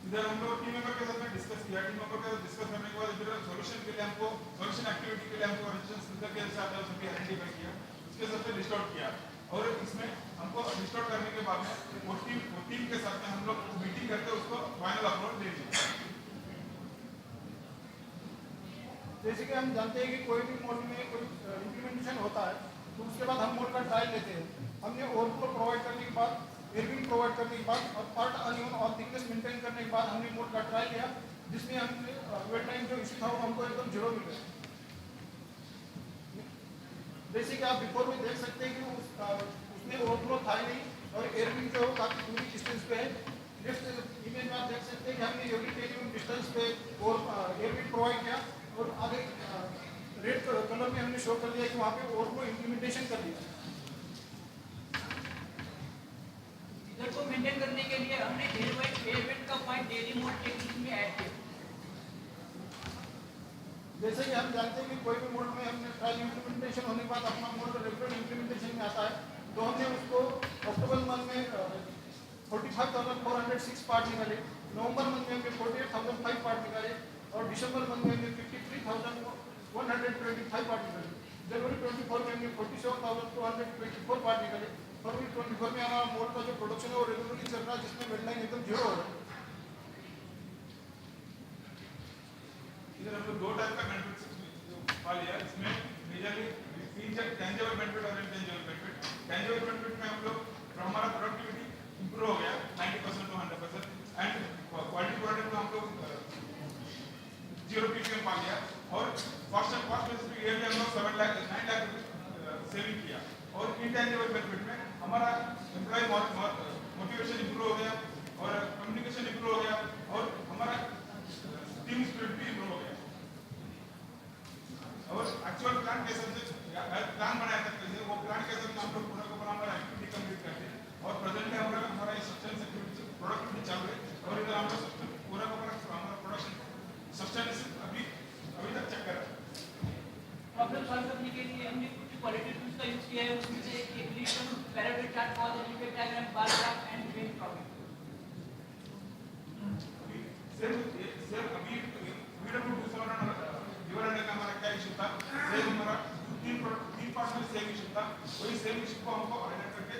इधर हम लोग टीम मेंबर के साथ में डिस्कस किया। टीम मेंबर के साथ डिस्कस करने के बाद इधर सॉल्यूशन के लिए हमको सॉल्यूशन एक्टिविटी के लिए हमको रेजिस्टेंस इधर के हिसाब से सभी आइडेंटिफाई किया, उसके साथ में लिस्ट आउट किया। और इसमें हमको लिस्ट आउट करने के बाद में वो टीम के साथ में हम लोग मीटिंग करके उसको फाइनल अप्रोच दे दिया। जैसे कि हम जानते हैं कि कोई भी मोड में कोई इम्प्लीमेंटेशन होता है तो उसके बाद हम मोड का ट्रायल लेते हैं। हमने ओवरफ्लो प्रोवाइड करने के बाद, एयरविंड प्रोवाइड करने के बाद और पार्ट अनइवन और थिकनेस मेंटेन करने के बाद हमने मोड का ट्रायल लिया, जिसमें हमने वेट टाइम जो इशू था वो हमको एकदम 0 मिल गया। जैसे कि आप बिफोर में देख सकते हैं कि उसमें ओवरफ्लो था ही नहीं और एयरविंड जो काफ़ी दूरी डिस्टेंस पे है। नेक्स्ट इमेज में आप देख सकते हैं कि हमने एवरी 10 mm डिस्टेंस पे और एयरविंड प्रोवाइड किया और आगे रेड कलर में हमने शो कर दिया कि वहाँ पे ओवरफ्लो इम्प्लीमेंटेशन कर दिया। इधर को मेंटेन करने के लिए हमने एयरवेट का पॉइंट डेली मोड टेक्निक में ऐड किया। जैसे कि हम जानते हैं कि कोई भी मोड में हमने ट्रायल इम्प्लीमेंटेशन होने के बाद अपना मोड रेगुलर इम्प्लीमेंटेशन में आता है, तो हमने उसको अक्टूबर मंथ में 45,406 पार्ट निकाले, नवंबर मंथ में हमने 48,005 पार्ट निकाले और दिसंबर मंथ में हमने 53,125 पार्ट निकाले। जनवरी 24 में हमने 47,224 पार्ट निकाले। फरवरी 24 में हमारा मोड का जो प्रोडक्शन है वो रेगुलरली चल रहा है, जिसमें वेटलाइन एकदम 0 हो रहा है। इधर हम लोग 2 टाइप का बेनिफिट पा लिया। इसमें मेजरली 3 टेंजेबल बेनिफिट और इनटेंजेबल बेनिफिट। टेंजेबल बेनिफिट में हम लोग हमारा प्रोडक्टिविटी इंप्रूव हो गया 90% to 100% एंड क्वालिटी प्रोडक्ट में हम लोग 0 PPM पा लिया और कॉस्ट बेसिस ईयर में हम लोग 9 लाख सेविंग किया। और इनटेंजेबल बेनिफिट में हमारा एम्प्लॉय मोटिवेशन इंप्रूव हो गया और कम्युनिकेशन इंप्रूव हो गया और हमारा टीम स्पिरिट भी इंप्रूव हो गया। और एक्चुअल प्लान के हिसाब से प्लान बनाया था, वो प्लान के हिसाब से हम लोग पूरा का पूरा हमारा एक्टिविटी कंप्लीट करते हैं और प्रेजेंट में हमारा सब्सटेंस एक्टिविटी प्रोडक्टिविटी चल रही है और इधर हमारा पूरा का पूरा हमारा प्रोडक्शन सब्सटेंस अभी तक चेक कर रहा है। प्रॉब्लम सॉल्व करने के लिए हमने कुछ क्वालिटी टूल्स का यूज किया है, उसमें से एक रिलेशन पैरामीटर चार्ट और effect diagram, bar graph and wave problem. Sir अभी वीडियो विवरण का हमारा क्या इशू था, सेम हमारा 3 पार्ट में सेम इशू था, वही सेम इशू को हमको हाईलाइट करके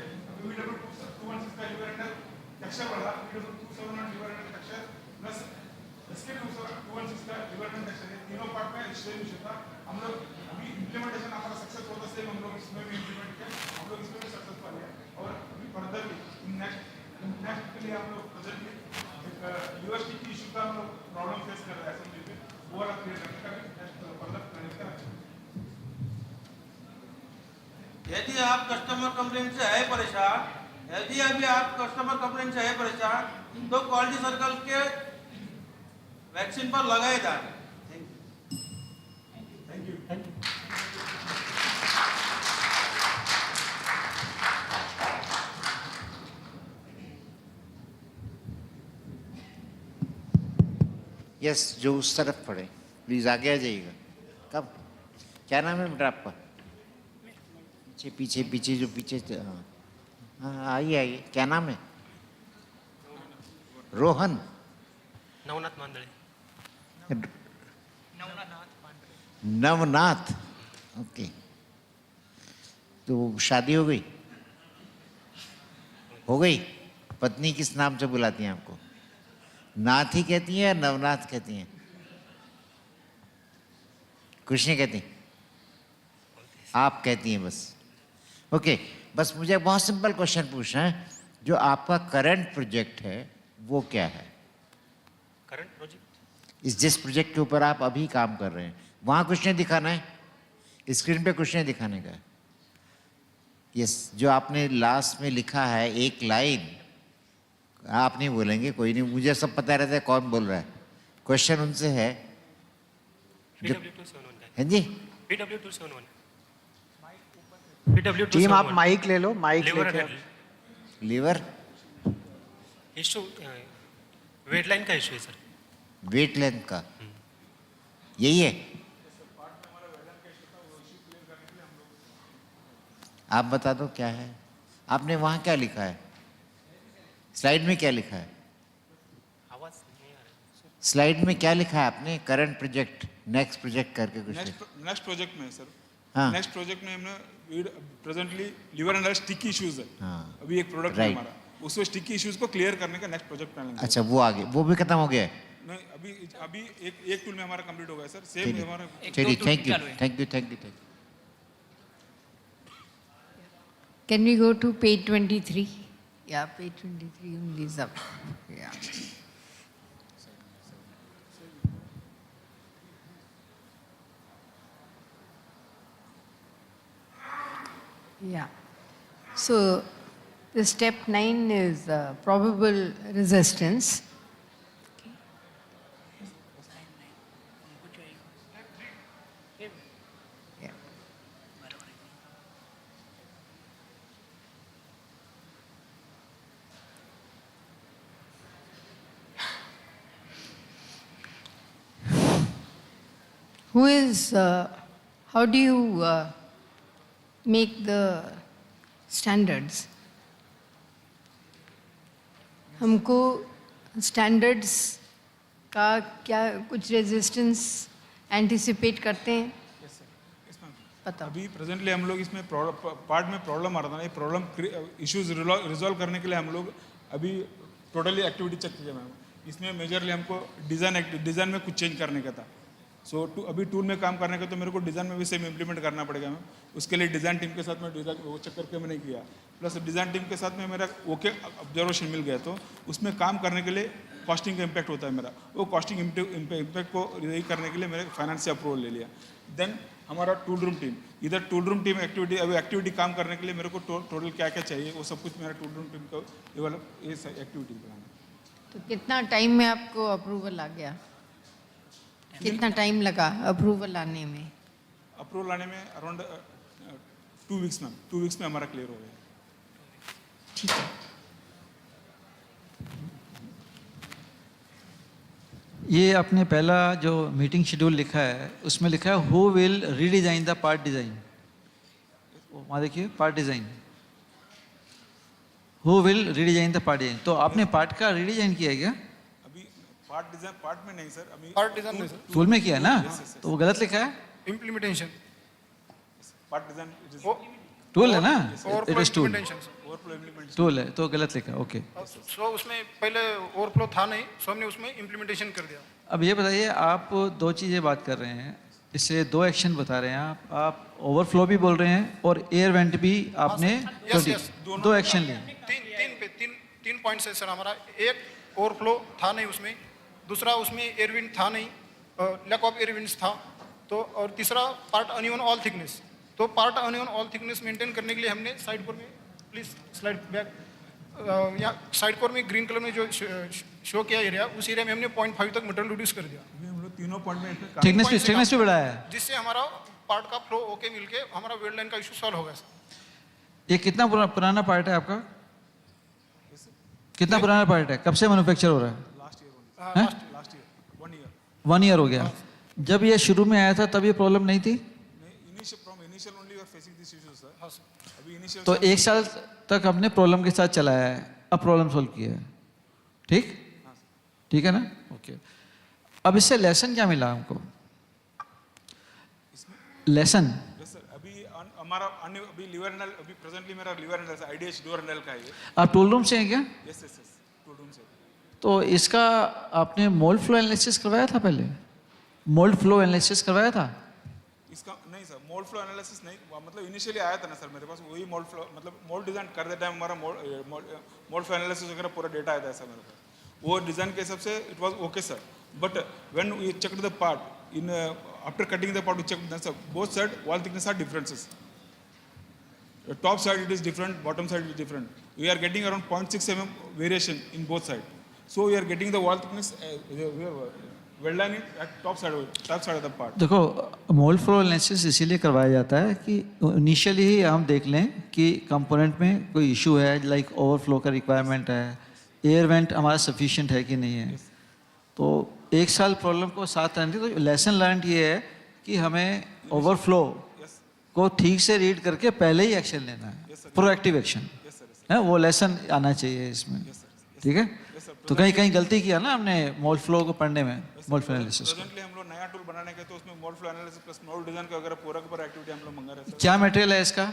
वीडियो 216 का लिबरेंडर टेक्सचर बढ़ा, वीडियो 271 लिबरेंडर टेक्सचर प्लस इसके 216 का लिबरेंडर टेक्सचर, ये तीनों पार्ट में सेम इशू था। हम लोग अभी इम्प्लीमेंटेशन हमारा सक्सेस होता सेम हम लोग इसमें भी इम्प्लीमेंट किया, हम लोग इसमें भी सक्सेस पा लिया और अभी फर्दर नेक्स्ट के लिए हम लोग प्रेजेंटली यूएसटी की इशू का हम लोग प्रॉब्लम फेस कर रहे हैं असेंबली में, वो वाला क्लियर करने का भी नेक्स्ट फर्दर प्लानिंग कर रहे हैं। यदि आप कस्टमर कंप्लेंट से है परेशान, यदि अभी आप कस्टमर कंप्लेंट से है परेशान तो क्वालिटी सर्कल के वैक्सीन पर लगाए जाए। Thank you. यस, जो उस तरफ पड़े प्लीज आगे आ जाइएगा। कब, क्या नाम है बेटा आपका? पीछे जो पीछे, हाँ आइए, क्या नाम है? रोहन नवनाथ मांदड़े। नवनाथ, ओके। तो शादी हो गई? हो गई। पत्नी किस नाम से बुलाती हैं आपको? नाथ ही कहती हैं या नवनाथ कहती हैं? कुछ नहीं कहती, आप कहती हैं बस। ओके, बस मुझे बहुत सिंपल क्वेश्चन पूछना है। जो आपका करंट प्रोजेक्ट है वो क्या है? करंट प्रोजेक्ट जिस प्रोजेक्ट के ऊपर आप अभी काम कर रहे हैं वहाँ कुछ नहीं दिखाना है, स्क्रीन पे कुछ नहीं दिखाने का है। यस, जो आपने लास्ट में लिखा है एक लाइन, आप नहीं बोलेंगे, कोई नहीं, मुझे सब पता रहता है कौन बोल रहा है। क्वेश्चन उनसे है जो, है जी, टीम आप माइक ले लो, माइक लेके। लीवर इशू वेट लाइन का इशू है सर। वेट लेंथ का यही है? आप बता दो क्या है। आपने वहाँ क्या लिखा है, स्लाइड में क्या लिखा है? आवाज नहीं आ रहा। स्लाइड में क्या लिखा है आपने? करंट प्रोजेक्ट, नेक्स्ट प्रोजेक्ट करके कुछ नेक्स्ट प्रोजेक्ट में सर, हाँ। नेक्स्ट प्रोजेक्ट में हमने presently lever and sticky issues है। हाँ। अभी एक प्रोडक्ट है हमारा, उसमें स्टिकी इश्यूज को क्लियर करने का नेक्स्ट प्रोजेक्ट प्लान। अच्छा, वो आगे, वो भी खत्म हो गया है? नहीं, अभी एक टूल में हमारा कंप्लीट हो गया सर। सेम हमारा। चलिए, thank you, thank you, thank you. Can we go to page 23? Yeah, page 23 only is up. Yeah. Yeah. So the step 9 is probable resistance. Who is, how do you make the standards? हमको standards का क्या कुछ resistance anticipate करते हैं? अभी presently हम लोग इसमें पार्ट में प्रॉब्लम आ रहा था ना, ये प्रॉब्लम इश्यूज रिजॉल्व करने के लिए हम लोग अभी टोटली एक्टिविटी चेक किया मैम। इसमें मेजरली हमको डिज़ाइन में कुछ चेंज करने का था। सो अभी टूल में काम करने का तो मेरे को डिज़ाइन में भी सेम इम्प्लीमेंट करना पड़ेगा मैम। उसके लिए डिज़ाइन टीम के साथ में डिज़ाइन वो चेक करके मैंने किया, प्लस डिज़ाइन टीम के साथ में मेरा ओके ऑब्जर्वेशन मिल गया। तो उसमें काम करने के लिए कॉस्टिंग का इम्पैक्ट होता है मेरा, वो कॉस्टिंग इम्पैक्ट को यही करने के लिए मेरे फाइनेंस से अप्रूवल ले लिया। देन हमारा टूल रूम टीम, इधर टूल रूम टीम एक्टिविटी, अभी एक्टिविटी काम करने के लिए मेरे को टोटल क्या क्या चाहिए वो सब कुछ मेरा टूल रूम टीम को ये एक्टिविटी बनाना। तो कितना टाइम में आपको अप्रूवल आ गया? कितना टाइम लगा अप्रूवल आने में? अप्रूवल आने में अराउंड 2 वीक्स मैम, 2 वीक्स में हमारा क्लियर हो गया। ठीक है। ये आपने पहला जो मीटिंग शेड्यूल लिखा है उसमें लिखा है who will redesign the part design. वहाँ देखिए part design, who will redesign the part design. तो आपने पार्ट का रीडिजाइन किया है क्या? पार्ट डिजाइन पार्ट में नहीं सर, अभी पार्ट डिजाइन नहीं सर, टूल में किया है ना? तो वो गलत लिखा है। इम्प्लीमेंटेशन पार्ट डिजाइन टूल है ना, इट इज टूल, टूल है तो गलत लिखा। ओके, सो उसमें पहले ओवरफ्लो था नहीं, सो हमने उसमें इम्प्लीमेंटेशन कर दिया। अब ये बताइए, आप दो चीज़ें बात कर रहे हैं, इससे दो एक्शन बता रहे हैं आप ओवरफ्लो भी बोल रहे हैं और एयर वेंट भी आपने दो एक्शन लिए। तीन पॉइंट्स है सर हमारा। एक ओवरफ्लो था नहीं उसमें, दूसरा उसमें एयरविंड था नहीं, लैक ऑफ एयरविंड्स था, तो और तीसरा पार्ट अनइवन ऑल थिकनेस। तो part uneven all thickness maintain करने के लिए हमने साइड कोर में, प्लीज स्लाइड बैक, या साइड कोर में ग्रीन कलर में जो शो किया एरिया, उस एरिया में हमने 0.5 तक मटेरियल रिड्यूस कर दिया। हम लोग तीनों पॉइंट में थिकनेस भी बढ़ाया है, जिससे हमारा पार्ट का फ्लो ओके मिलके हमारा वेट लाइन का इशू सॉल्व हो गया सर। ये कितना पुराना पार्ट है आपका? कितना पुराना पार्ट है? कब से मैन्युफैक्चर हो रहा है? लास्ट ईयर 1 ईयर हो गया। जब ये शुरू में आया था तब ये प्रॉब्लम नहीं थी? तो 1 साल तक हमने प्रॉब्लम के साथ चलाया है, अब प्रॉब्लम सॉल्व किया है। ठीक, ठीक है ना? ओके, अब इससे लेसन क्या मिला हमको? लेसन अभी हमारा अभी लीवर एंडल, अभी प्रेजेंटली मेरा lever handle IDH lever handle का है। आप टूल रूम से हैं क्या? Yes yes yes, tool room से। तो इसका आपने मोल्ड फ्लो एनालिसिस करवाया था पहले? मोल्ड फ्लो एनालिसिस करवाया था? इसका नहीं सर, मोल्ड फ्लो एनालिसिस नहीं, मतलब इनिशियली आया था ना सर मेरे पास, वही मोल्ड फ्लो, मतलब मोल्ड डिज़ाइन करते टाइम हमारा मोल्ड फ्लो एनालिसिस वगैरह पूरा डेटा आया था सर मेरे पास, वो डिज़ाइन के हिसाब से it was okay sir. But when we checked the part in after cutting the part, we checked the both side wall thickness are differences. The top side it is different, bottom side it is different. We are getting around 0.6 mm variation in both sides. So we are getting the wall thickness well done at top side of the part. देखो mould flow analysis इसीलिए करवाया जाता है कि initially ही हम देख लें कि कंपोनेंट में कोई इशू है, लाइक ओवरफ्लो का रिक्वायरमेंट है, एयर वेंट हमारा सफिशिएंट है कि नहीं है. तो एक साल प्रॉब्लम को साथ रहने, तो लेसन लर्न ये है कि हमें ओवरफ्लो को ठीक से रीड करके पहले ही एक्शन लेना है, प्रोएक्टिव एक्शन है, वो लेसन आना चाहिए इसमें. ठीक है, तो कहीं कहीं गलती किया ना हमने मोल्ड फ्लो को पढ़ने में, मोल्ड फ्लो एनालिसिस को. प्रेजेंटली हम लोग नया टूल बनाने के, तो उसमें mould flow analysis plus mould design का वगैरह पूरा का पूरा एक्टिविटी हम लोग मंगा रहे हैं. क्या मटेरियल है इसका?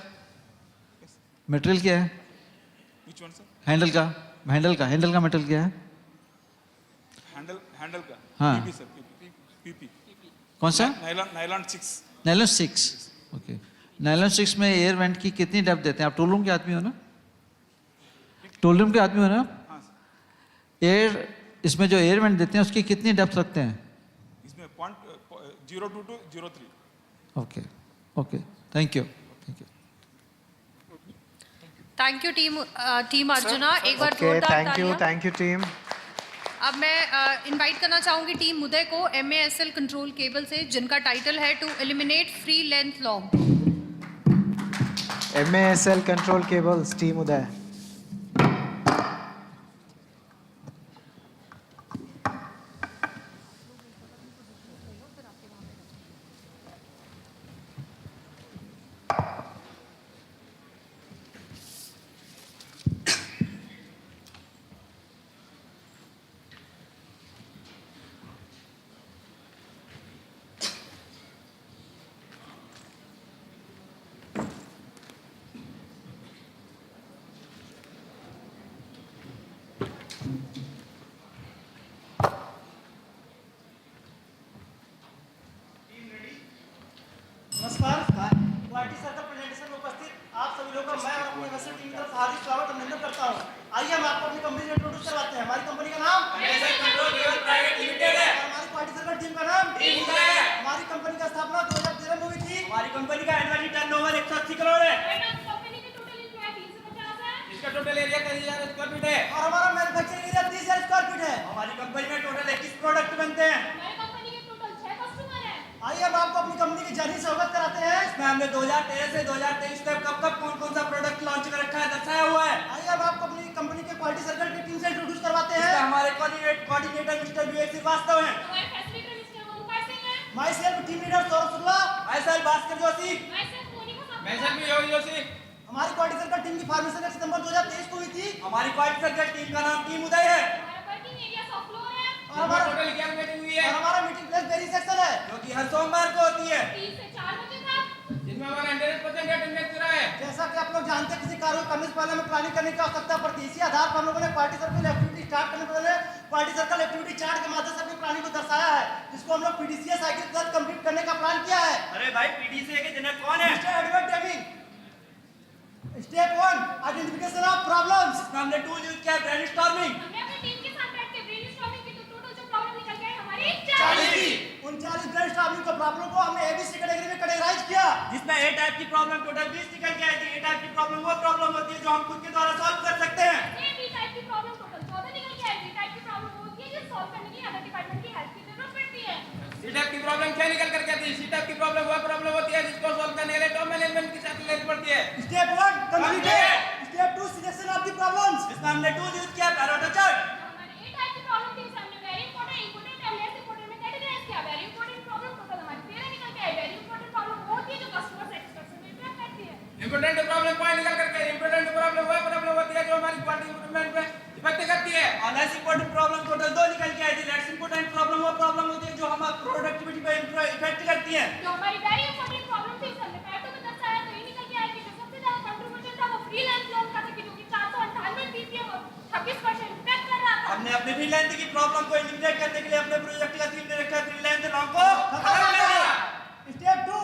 मटेरियल क्या है? Which one sir? हैंडल का मटेरियल क्या है? हैंडल का हाँ. PP sir, PP. कौन सा? नायलॉन 6. नायलॉन 6. ओके. नायलॉन 6 में एयर वेंट की कितनी डेप्थ देते हैं आप? टूल रूम के आदमी हो ना? टूल रूम के आदमी हो ना? एयर, इसमें जो एयर वेंट देते हैं उसकी कितनी डेप्थ रखते हैं? इसमें 0.02 to 0.3. Okay okay, thank you. Thank you team arjuna. एक बार जोरदार तालियां. Thank you team. अब मैं इनवाइट करना चाहूंगी टीम उदय को MASL कंट्रोल केबल से, जिनका टाइटल है to eliminate free length long. MASL control cables, team Uday. नमस्कार. क्वालिटी सर्कल प्रेजेंटेशन में उपस्थित आप सभी लोगों का मैं और अपनी यूनिवर्सिटी टीम की तरफ से हार्दिक स्वागत और अभिनंदन करता हूं. आइए हम आपको अपनी कंपनी से इंट्रोड्यूस करवाते हैं. हमारी कंपनी का नाम kaizen control cable private limited है. और हमारी क्वालिटी सर्कल टीम का नाम टीम उदय है. हमारी कंपनी का स्थापना 2013 में हुई थी. हमारी कंपनी का एनुअल टर्नओवर 180 करोड़ है. इसका टोटल एरिया 30,000 स्क्वायर फीट है. और हमारा मैन्युफैक्चरिंग एरिया 30,000 स्क्वायर फीट है. हमारी कंपनी में टोटल 21 प्रोडक्ट बनते हैं. आइए हम आपको अपनी कंपनी की जर्नी से अवगत कराते हैं. इसमें हमने 2013 से 2023 तक कब कौन सा प्रोडक्ट लॉन्च कर रखा है दर्शाया हुआ है. आइए हम आपको अपनी कंपनी के क्वालिटी सर्कल की टीम से इंट्रोड्यूस करवाते हैं. हमारे कोऑर्डिनेटर मिस्टर विवेक श्रीवास्तव हैं. My self team leader Saurabh Shukla. My self Bhaskar Joshi. मैं सेल्फ योगी जोशी. हमारी क्वालिटी सर्कल टीम की फॉर्मेशन सितंबर 2023 को हुई थी. हमारी क्वालिटी सर्कल टीम का नाम टीम उदय है. हमारा टोटल 11 मीटिंग हुई है. और हमारा मीटिंग प्लेस वेरी सेक्शन है, जो कि हर सोमवार को होती है 3 से 4 बजे तक, जिसमें हमारा 100% अटेंडेंस रहा है. जैसा कि आप लोग जानते हैं, किसी कार्य करने से पहले हमें प्लानिंग करने की आवश्यकता पड़ती है. इसी आधार पर हम लोगों ने क्वालिटी सर्कल एक्टिविटी स्टार्ट करने से पहले क्वालिटी सर्कल एक्टिविटी चार्ट के माध्यम से अपनी प्लानिंग को दर्शाया है, जिसको हम लोग PDCA साइकिल के तहत कंप्लीट करने का प्लान किया है. अरे भाई, PDCA के जनक कौन है? Mister Edward Deming. Step 1 identification of problems. इसमें हमने टूल यूज किया ब्रेनस्टॉर्मिंग. हमने अपनी टीम के साथ बैठ के ब्रेनस्टॉर्मिंग की तो टोटल जो प्रॉब्लम निकल के आई हमारी 40 ब्रेनस्टॉर्मिंग को प्रॉब्लम को हमने ABC कैटेगरी में कैटेगराइज किया, जिसमें A टाइप की प्रॉब्लम टोटल 20 निकल के आई थी. A टाइप की प्रॉब्लम वो प्रॉब्लम होती है जो हम खुद के द्वारा सॉल्व कर सकते हैं. B टाइप की प्रॉब्लम टोटल 14 निकल के आई. D टाइप की प्रॉब्लम होती है जो सॉल्व करने के लिए अदर डिपार्टमेंट की हेल्प की जरूरत पड़ती है. C टाइप की प्रॉब्लम क्या निकल करके आती है? C टाइप की प्रॉब्लम वो प्रॉब्लम होती है जिसको सॉल्व करने के लिए टॉप मैनेजमेंट की साथ लेनी पड़ती है. Step 1 completed. Step 2 selection of the problems. इसमें हमने टूल यूज किया पैरोटा चार्ट. हमने A टाइप की प्रॉब्लम थी, हमने वेरी इंपॉर्टेंट, इंपॉर्टेंट और लेस इंपॉर्टेंट में कैटेगराइज किया. वेरी इंपॉर्टेंट प्रॉब्लम टोटल हमारी 13 निकल के आई. वेरी इंपॉर्टेंट प्रॉब्लम वो होती है जो कस्टमर सेटिस्फैक्शन में इंटरेक्ट करती है. इंपॉर्टेंट प्रॉब्लम पॉइंट निकल करके इंपॉर्टेंट प्रॉब्लम वो प्रॉब्लम होती है जो हमारी क्वालिटी इंप्रूवमेंट में इफेक्ट करती है. और लेस इंपॉर्टेंट प्रॉब्लम टोटल 2 निकल के आई थी. लेस इंपॉर्टेंट प्रॉब्लम वो प्रॉब्लम होती है जो हमारी प्रोडक्टिविटी पे इफेक्ट करती है. जो हमारी वेरी इंपॉर्टेंट प्रॉब्लम थी, हमने पैटो में दर्शाया तो ये निकल के आई कि जो सबसे ज्यादा कंट्रीब्यूशन था वो फ्रीलांस लोन का था, कि जो कि 498 BPM और 26% इफेक्ट कर रहा था. हमने अपनी फ्रीलांस की प्रॉब्लम को एलिमिनेट करने के लिए अपने प्रोजेक्ट का थीम दे रखा है फ्रीलांस लोन को खत्म कर दिया. स्टेप 2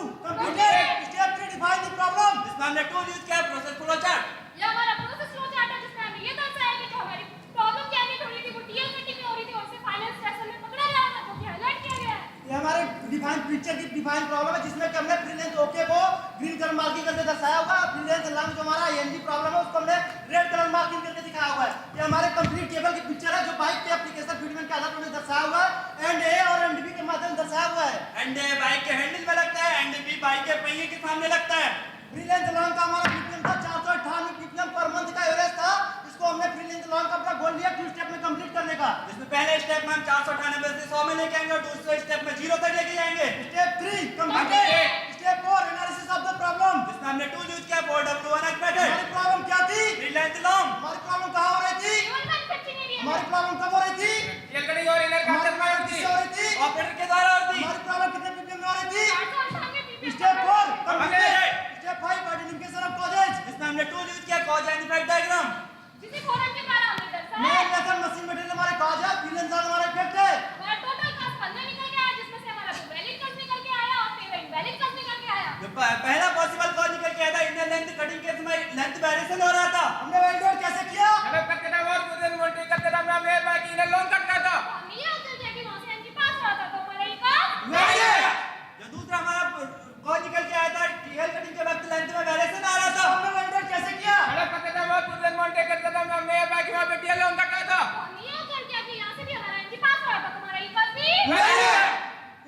जिसमें हमने टूल यूज किया प्रोसेस फ्लो चार्ट। ये हमारा प्रोसेस फ्लो चार्ट है जिसमें हमने ये दर्शाया कि जो हमारी प्रॉब्लम जनरेट हो रही थी वो टीएल कटिंग में हो रही थी और उसे फाइनल सेक्शन में पकड़ा गया था जो कि हाईलाइट किया गया है। ये हमारे डिफाइन पिक्चर की डिफाइन प्रॉब्लम है जिसमें कि हमने फ्रीलेंस ओके को ग्रीन कलर मार्किंग करके दर्शाया हुआ है। फ्रीलेंस लंग जो हमारा एनजी प्रॉब्लम है उसको हमने रेड कलर मार्किंग करके दिखाया हुआ है। ये हमारे कंप्लीट टेबल की पिक्चर है जो बाइक के एप्लीकेशन फीडबैक के आधार पर हमने दर्शाया हुआ है। एंड ए और एंड बी के माध्यम से दर्शाया हुआ है। एंड ए बाइक के हैंडल में लगता है, एंड बी बाइक के पहिए के सामने लगता है। फ्रीलेंस लॉन्ग का हमारा पीपीएम था 458 पीपीएम पर मंथ का एवरेज था। इसको हमने फ्रीलेंस लॉन्ग का अपना गोल लिया 2 स्टेप में कंप्लीट करने का। जिसमें पहले स्टेप में हम 498 से 100 में लेके आएंगे और दूसरे स्टेप में 0 तक लेके जाएंगे। Step 3 completed. Step 4 analysis of the problem जिसमें हमने टूल यूज किया 4W1X मेथड। हमारी प्रॉब्लम क्या थी? Freelance long. हमारी प्रॉब्लम कहां हो रही थी? हमारी प्रॉब्लम कब हो रही थी? टीएल कटिंग और इनर कंसेप्ट में हो रही थी ऑपरेटर के द्वारा होती। हमारी प्रॉब्लम कितने पीपीएम में हो रही थी? Step 4 completed. Step 5 identification of causes जिसमें हमने टूल यूज किया कॉज एंड इफेक्ट डायग्राम। जिसे फोरम के द्वारा हमने दर्शाया मेन मेथड मशीन मटेरियल हमारे कॉज है फ्रीलेंस लॉन्ग हमारा इफेक्ट है। हमारा टोटल कॉस्ट 15 निकल के आया जिसमें से हमारा वैलिड कॉस्ट निकल के आया और फिर इनवैलिड कॉस्ट निकल के आया। जो पहला पॉसिबल कॉज निकल के आया था इंडियन लेंथ कटिंग के समय लेंथ वेरिएशन हो रहा था। हमने वैलिडेट कैसे किया? हेलो करके था और मुझे मोटी करके था हमने बाइक इनर लॉन्ग कट का था। हम ये उतर के वहां से इनके पास रहा था तो हमारा ये कॉस्ट जो दूसरा हमारा कॉज निकल के आया था टीएल कटिंग के वक्त लेंथ में वेरिएशन आ रहा था। हमने वैलिडेट कैसे किया? हेलो करके था और मुझे मोटी करके था हमने बाइक वहां पे टीएल लॉन्ग कट का था। हम ये उतर के यहां से भी हमारा इनके पास रहा था तुम्हारा ये कॉस्ट भी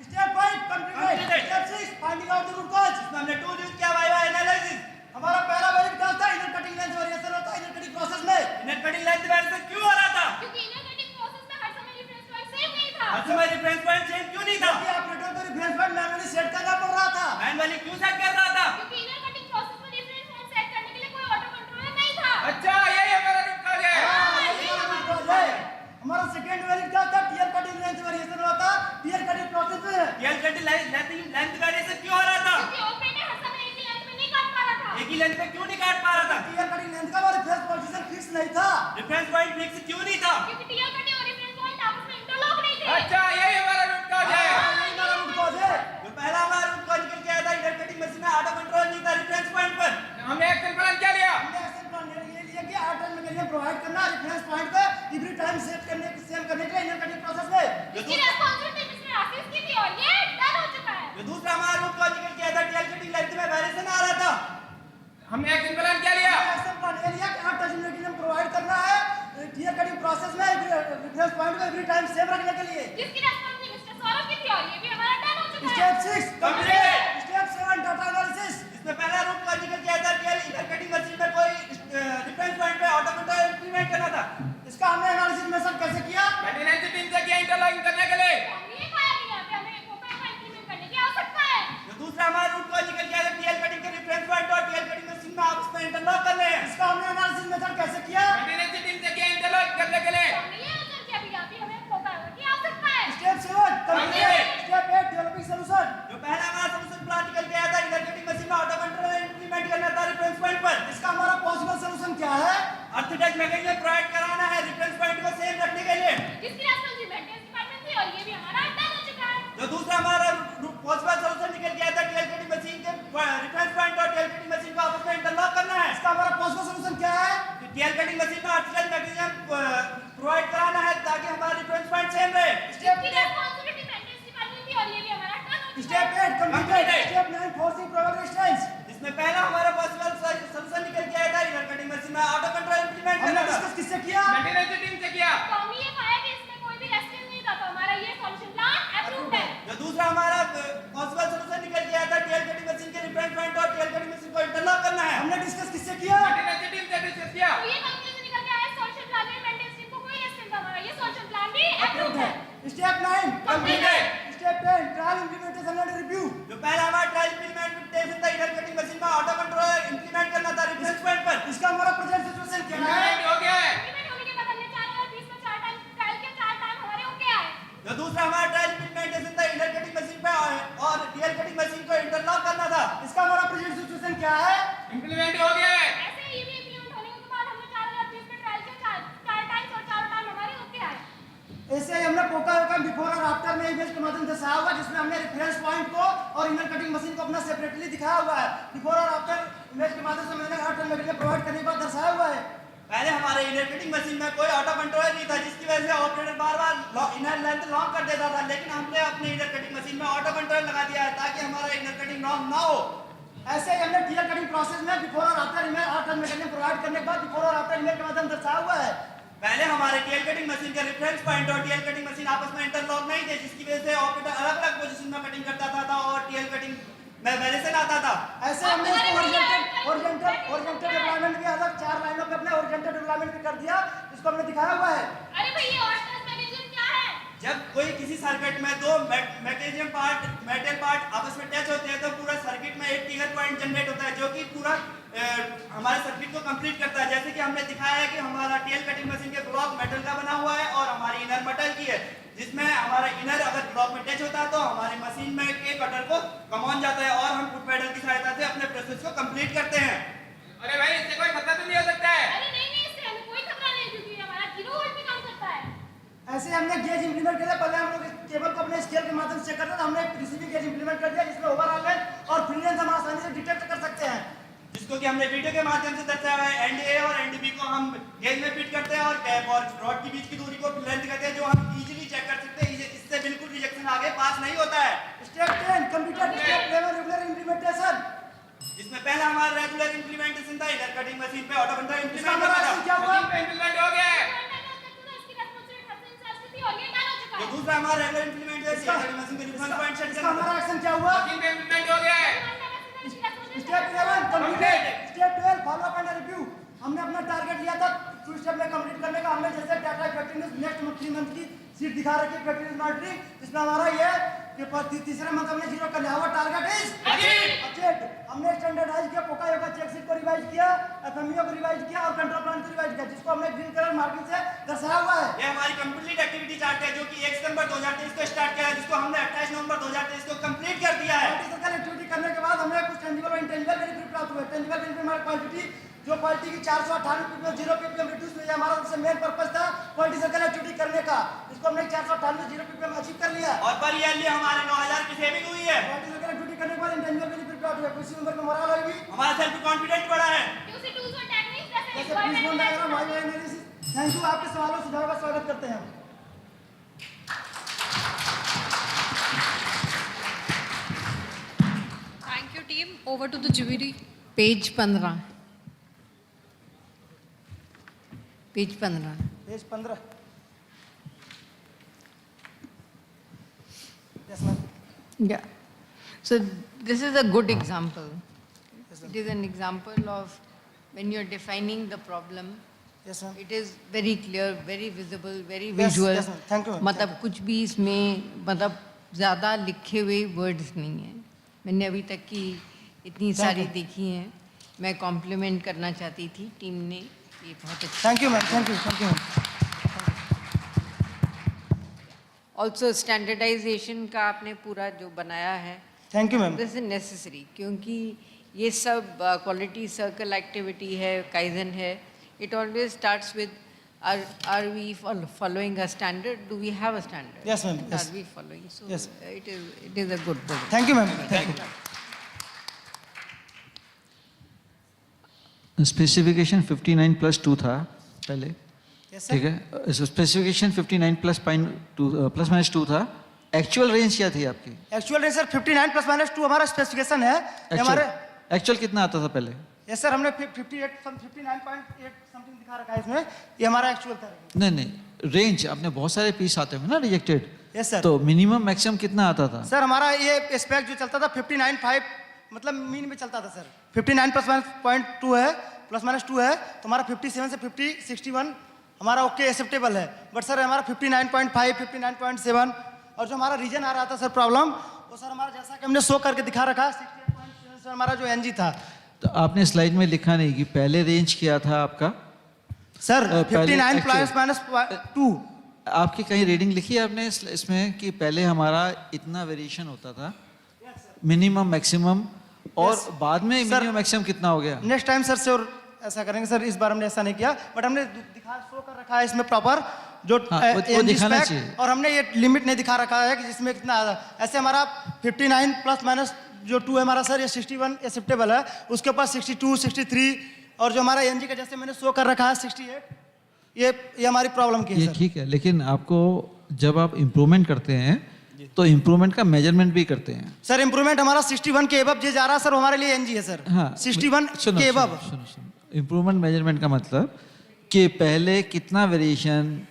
step 5 completed. Step 6 finding out the root cause जिसमें हमने टूल यूज किया वाई एनालिसिस। हमारा पहला वैलिड कॉज था इनर कटिंग लेंथ वेरिएशन होता है इनर कटिंग प्रोसेस में। इनर कटिंग लेंथ वेरिएशन क्यों हो रहा था? क्योंकि इनर कटिंग प्रोसेस में हर समय रेफरेंस पॉइंट सेम नहीं था। हर समय रेफरेंस पॉइंट सेम क्यों नहीं था? क्योंकि ऑपरेटर को रेफरेंस पॉइंट मैन्युअली सेट करना पड़ रहा था। मैनुअली क्यों सेट कर रहा था? क्योंकि इनर कटिंग प्रोसेस में रेफरेंस पॉइंट सेट करने के लिए कोई ऑटो कंट्रोलर नहीं था। अच्छा यही हमारा रूट कॉज है। हमारा सेकंड वैलिड क्या था? टीएल कटिंग लेंथ वेरिएशन होता टीएल कटिंग प्रोसेस में। टीएल कटिंग लेंथ वेरिएशन क्यों हो रहा था? क्योंकि ऑपरेटर हर समय एक ही लेंथ में नहीं काट पा रहा था। एक ही लेंथ पे क्यों नहीं काट पा रहा था? टीएल कटिंग लेंथ का वो रेफरेंस पोजीशन फिक्स नहीं था। रेफरेंस पॉइंट फिक्स क्यों नहीं था? क्योंकि टीएल कटिंग और रेफरेंस पॉइंट आपस में इंटरलॉक नहीं थे। अच्छा यही हमारा रूट कॉज है। यही हमारा रूट कॉज है। जो पहला हमारा रूट कॉज निकल के आया था इनर कटिंग मशीन में ऑटो कंट्रोल नहीं था रेफरेंस पॉइंट पर। हमने एक्शन प्लान क्या लिया? हमने एक्शन प्लान ये लिया कि आर्टन मैकेनिज्म प्रोवाइड करना रेफरेंस पॉइंट पे एवरी टाइम सेट करने सेम करने के लिए इनर कटिंग प्रोसेस में। इसकी रिस्पांसिबिलिटी मिस्टर आशीष की थी और ये डन हो चुका है। जो दूसरा हमारा रूट कॉज निकल के आया था टीएल कटिंग लेंथ में वेरिएशन आ रहा था। हमने एक्शन प्लान क्या लिया? एक्शन प्लान ये लिया कि आर्टन मैकेनिज्म प्रोवाइड करना है टीएल कटिंग प्रोसेस में रेफरेंस पॉइंट को एवरी टाइम सेम रखने के लिए। जिसकी रिस्पांसिबिलिटी मिस्टर सौरभ की थी और ये भी हमारा डन हो चुका है। Step 6 complete. Step 7 data analysis इसमें पहला रूट कॉज निकल के आया था टीएल इनर कटिंग मशीन में कोई रेफरेंस पॉइंट पे ऑटो कंट्रोल इंप्लीमेंट करना था। इसका हमने एनालिसिस मेथड कैसे किया? मेंटेनेंस टीम से किया इंटरलॉकिंग करने के लिए। हम ये पाया कि यहाँ पे हमें फोकस का इंप्लीमेंट करने की आवश्यकता है। जो दूसरा हमारा रूट कॉज निकल के आया था टीएल कटिंग के रेफरेंस पॉइंट और टीएल कटिंग मशीन में आपस में इंटरलॉक करने हैं। इसका हमने एनालिसिस मेथड कैसे किया? मेंटेनेंस टीम से किया इंटरलॉक करने के लिए। हम ये उतर के अभी यहाँ पे हमें फोकस की आवश्यकता है। Step 7 complete. Step 8 developing solution. जो पहला हमारा सॉल्यूशन प्लान निकल के आया था इनर कटिंग मशीन में ऑटो कंट्रोल इंप्लीमेंट करना था रेफरेंस पॉइंट पर। इसका हमारा पॉसिबल सॉल्यूशन क्या है? अर्थटेक मैकेनिज्म प्रोवाइड कराना है रेफरेंस पॉइंट को सेम रखने के लिए। जिसकी रिस्पांसिबिलिटी मेंटेनेंस डिपार्टमेंट थी और ये भी हमारा डन हो चुका है। जो दूसरा हमारा पॉसिबल सॉल्यूशन निकल के आया था टीएल कटिंग मशीन के रेफरेंस पॉइंट और टीएल कटिंग मशीन को आपस में इंटरलॉक करना है। इसका हमारा पॉसिबल सॉल्यूशन क्या है? टीएल कटिंग मशीन में अर्थटेक मैकेनिज्म प्रोवाइड कराना है ताकि हमारा रेफरेंस पॉइंट सेम रहे। जिसकी रिस्पांसिबिलिटी मेंटेनेंस डिपार्टमेंट थी और ये भी हमारा डन हो चुका है। Step 8 completed. Step 9 forcing prover resistance. इसमें पहला हमारा पॉसिबल सॉल्यूशन निकल के आया था इनर कटिंग मशीन में ऑटो कंट्रोल इंप्लीमेंट हमने करना था। डिस्कस किससे किया? मेंटेनेंस टीम से किया। तो हम ये पाया कि इसमें कोई भी रेस्ट्रिक्शन नहीं था तो हमारा ये सॉल्यूशन प्लान अप्रूव्ड है। जो दूसरा हमारा पॉसिबल सॉल्यूशन निकल के आया था टीएल कटिंग मशीन के रेफरेंस पॉइंट और टीएल कटिंग मशीन को इंटरलॉक करना है। हमने डिस्कस किससे किया? मेंटेनेंस टीम से डिस्कस किया। तो ये कंक्लूजन निकल के आया सॉल्यूशन प्लान में मेंटेनेंस टीम को कोई रेस्ट्रिक्शन था हमारा ये सॉल्यूशन प्लान भी अप्रूव्ड है। Step 9 completed. Step 10 trial implementation and review. जो पहला हमारा ट्रायल इंप्लीमेंटेशन था इनर कटिंग मशीन में ऑटो कंट्रोल इंप्लीमेंट करना था रेफरेंस पॉइंट पर। इसका हमारा प्रेजेंट सिचुएशन क्या है? हो गया है। इंप्लीमेंट होने के बाद हमने 4020 में 4 टाइम ट्रायल के 4 टाइम हमारे ओके आए। जो दूसरा हमारा ट्रायल इंप्लीमेंटेशन था इनर कटिंग मशीन पे और टीएल कटिंग मशीन को इंटरलॉक करना था। इसका हमारा प्रेजेंट सिचुएशन क्या है? इंप्लीमेंट हो गया है। ऐसे ही भी इंप्लीमेंट होने के बाद हमने 4020 में ट्रायल के 4 टाइम्स और 4 टाइम हमारे ओके आए। ऐसे ही हमने पोका का बिफोर और आफ्टर में इमेज के माध्यम से दर्शाया हुआ जिसमें हमने रेफरेंस पॉइंट को और इनर कटिंग मशीन को अपना सेपरेटली दिखाया हुआ है। बिफोर और आफ्टर इमेज के माध्यम से मैंने हर टर्न मटेरियल प्रोवाइड करने के बाद दर्शाया हुआ है। पहले हमारे इनर कटिंग मशीन में कोई ऑटो कंट्रोल नहीं था, जिसकी वजह से ऑपरेटर बार-बार इनर लेंथ लॉन्ग कर देता था, लेकिन हमने अपने इनर कटिंग मशीन में ऑटो कंट्रोल लगा दिया है ताकि हमारा इनर कटिंग लॉन्ग ना हो। ऐसे ही हमने टीएल कटिंग प्रोसेस में बिफोर और आफ्टर इमेज हर टर्न मटेरियल प्रोवाइड करने के बाद बिफोर और आफ्टर इमेज के माध्यम से दर्शाया हुआ है। पहले हमारे टीएल कटिंग मशीन के रेफरेंस पॉइंट और टीएल कटिंग मशीन आपस में इंटरलॉक नहीं थे, जिसकी वजह से ऑपरेटर अलग-अलग पोजीशन में कटिंग करता था और टीएल कटिंग में वेरिएशन आता था। ऐसे हमने हॉरिजॉन्टल डेवलपमेंट भी अलग 4 लाइनों पे अपने हॉरिजॉन्टल डेवलपमेंट भी कर दिया, इसको हमने दिखाया हुआ है। अरे भाई ये ऑर्डनेंस मैकेनिज्म क्या है? जब कोई किसी सर्किट में दो मैकेनिज्म पार्ट मेटल पार्ट आपस में टच होते हैं तो पूरा सर्किट में एक ट्रिगर पॉइंट जनरेट होता है, जो कि पूरा हमारे सर्किट को कंप्लीट करता है। जैसे कि हमने दिखाया है कि हमारा टीएल कटिंग मशीन के ब्लॉक मेटल का बना हुआ है और हमारी इनर मेटल की है, जिसमें हमारा इनर अगर ब्लॉक में टच होता है तो हमारी मशीन में के कटर को कमौन जाता है और हम फुट पैडल की सहायता से अपने प्रोसेस को कंप्लीट करते हैं। अरे भाई इससे कोई खतरा तो नहीं हो सकता है? अरे नहीं इससे हमें कोई खतरा नहीं, क्योंकि हमारा 0 वोल्ट पे काम करता है। ऐसे हमने गेज इंप्लीमेंट किया। पहले हम लोग केबल को अपने स्केल के माध्यम से चेक करते थे, हमने रिसीविंग गेज इंप्लीमेंट कर दिया जिसमें ओवरऑल लेंथ और फ्री लेंथ हम आसानी से डिटेक्ट कर सकते हैं, जिसको कि हमने वीडियो के माध्यम से दर्शाया हुआ है। एंड ए और एंड बी को हम गेज में फिट करते हैं और कैप और रॉड के बीच की दूरी को लेंथ कहते हैं, जो हम इजीली चेक कर सकते हैं। इससे बिल्कुल रिजेक्शन आगे पास नहीं होता है। Step 10 computer step level regular implementation, जिसमें पहला हमारा रेगुलर इंप्लीमेंटेशन था इनर कटिंग मशीन पे ऑटो कंट्रोल इंप्लीमेंट इसका करना क्या हुआ? था, इंप्लीमेंट हो गया है। जो दूसरा हमारा रेगुलर इंप्लीमेंट है इनर कटिंग मशीन के रिफरेंस पॉइंट सेट इसका हमारा एक्शन क्या हुआ? मशीन पे इंप्लीमेंट हो गया है। Step 11 complete. Step 12 follow up and review. हमने अपना टारगेट लिया था 2 स्टेप में कंप्लीट करने का। हमने जैसे डाटा इफेक्टिवनेस नेक्स्ट 3 मंथ की सीट दिखा रखी है इफेक्टिवनेस मॉनिटरिंग, इसमें हमारा ये कि तीसरे मंथ हमने 0 कर लिया। हुआ टारगेट इज अचीव्ड। हमने स्टैंडर्डाइज किया, पोका योगा चेक शीट को रिवाइज किया, एफएमईओ को रिवाइज किया और कंट्रोल प्लान को रिवाइज किया, जिसको हमने ग्रीन कलर मार्किंग से दर्शाया हुआ है। ये हमारी कंप्लीट एक्टिविटी चार्ट है, जो कि 1 सितंबर 2023 को स्टार्ट किया है, जिसको हमने 28 नवंबर 2023 को कंप्लीट कर दिया है। प्रैक्टिकल एक्टिविटी करने के बाद हमें कुछ टेंजिबल और इंटेंजिबल बेनिफिट प्राप्त हुए। टेंजिबल बेनिफिट हमारी क्वांटिटी जो क्वालिटी की 498 पीपीएम 0 पीपीएम रिड्यूस हुई है, हमारा सबसे मेन पर्पस था क्वालिटी सर्कल एक्टिविटी करने का, इसको हमने 498 0 पीपीएम अचीव कर लिया और पर ईयरली हमारे 9000 की सेविंग हुई है। क्वालिटी सर्कल एक्टिविटी करने के बाद इंटेंजिबल बेनिफिट प्राप्त हुए। कुछ नंबर पे मोरल हुई, हमारा सेल्फ कॉन्फिडेंस बढ़ा है। यूसी टूल्स और टेक्निक्स जैसे जैसे please diagram Y analysis. Thank you, आपके सवालों सुझावों का स्वागत करते हैं। Thank you, team. Over to the jury. Page 15 page 15 page 15 Yes, ma'am. Yeah. So this is a good example. It is an example of when you're defining the problem. Yes, ma'am. It is very clear, very visible, very Yes, visual. yes, ma'am. Thank you, ma'am. मतलब कुछ भी इसमें मतलब ज़्यादा लिखे हुए words नहीं हैं। मैंने अभी तक की इतनी सारी देखी हैं। मैं कॉम्प्लीमेंट करना चाहती थी टीम ने, ये बहुत अच्छा। Thank you ma'am, thank you, thank you ma'am. Also standardisation का आपने पूरा जो बनाया है, thank you ma'am. This is necessary, क्योंकि ये सब क्वालिटी सर्कल एक्टिविटी है, काइजन है। It always starts with are we following a standard? Do we have a standard? Yes, ma'am. And Yes. Are we following? So Yes. it is a good project. Thank you ma'am, thank you. Specification 59 plus 2 था पहले, Yes, sir. ठीक है। Specification 59 plus minus 2 था। Actual range क्या थी आपकी? Actual range sir 59 plus minus 2 हमारा specification है। ये हमारे एक्चुअल कितना आता था पहले? यस सर, हमने 59.8 समथिंग दिखा रखा है इसमें, ये हमारा एक्चुअल था। नहीं, रेंज आपने बहुत सारे पीस आते हैं ना रिजेक्टेड। Yes sir. तो मिनिमम मैक्सिमम कितना आता था? सर हमारा ये स्पेक जो चलता था 59.5 मतलब मीन में चलता था सर। 59 प्लस माइनस 0.2 है, प्लस माइनस 2 है, तो हमारा 57 से 61 हमारा ओके एक्सेप्टेबल है। बट सर हमारा 59.5 59.7 और जो हमारा रीजन आ रहा था सर प्रॉब्लम, वो सर हमारा जैसा कि हमने शो करके दिखा रखा है 68.7 सर हमारा जो एनजी था। तो आपने स्लाइड में लिखा नहीं कि पहले रेंज क्या था आपका? Sir 59 plus minus 2। आपकी कहीं रीडिंग लिखी है आपने इसमें कि पहले हमारा इतना वेरिएशन होता था मिनिमम मैक्सिमम, और बाद में मिनिमम मैक्सिमम कितना हो गया? नेक्स्ट टाइम सर श्योर ऐसा करेंगे सर। इस बार हमने ऐसा नहीं किया, बट हमने दिखा शो कर रखा है इसमें प्रॉपर जो वो दिखाना चाहिए। और हमने ये लिमिट नहीं दिखा रखा है कि जिसमें कितना ऐसे हमारा 59 प्लस माइनस जो 2 है हमारा सर, ये 61 एक्सेप्टेबल है, उसके पास 62, 63 और जो हमारा एनजी का जैसे मैंने शो कर रखा है 68, ये हमारी प्रॉब्लम की है ये सर। ठीक है, लेकिन आपको जब आप इम्प्रूवमेंट करते हैं तो इम्प्रूवमेंट का मेजरमेंट भी करते हैं। सर इम्प्रूवमेंट हमारा 61 के एबव जे जा रहा है सर, हमारे लिए एनजी है सर। हाँ 61 के एबव। इम्प्रूवमेंट मेजरमेंट का मतलब कि पहले कितना वेरिएशन,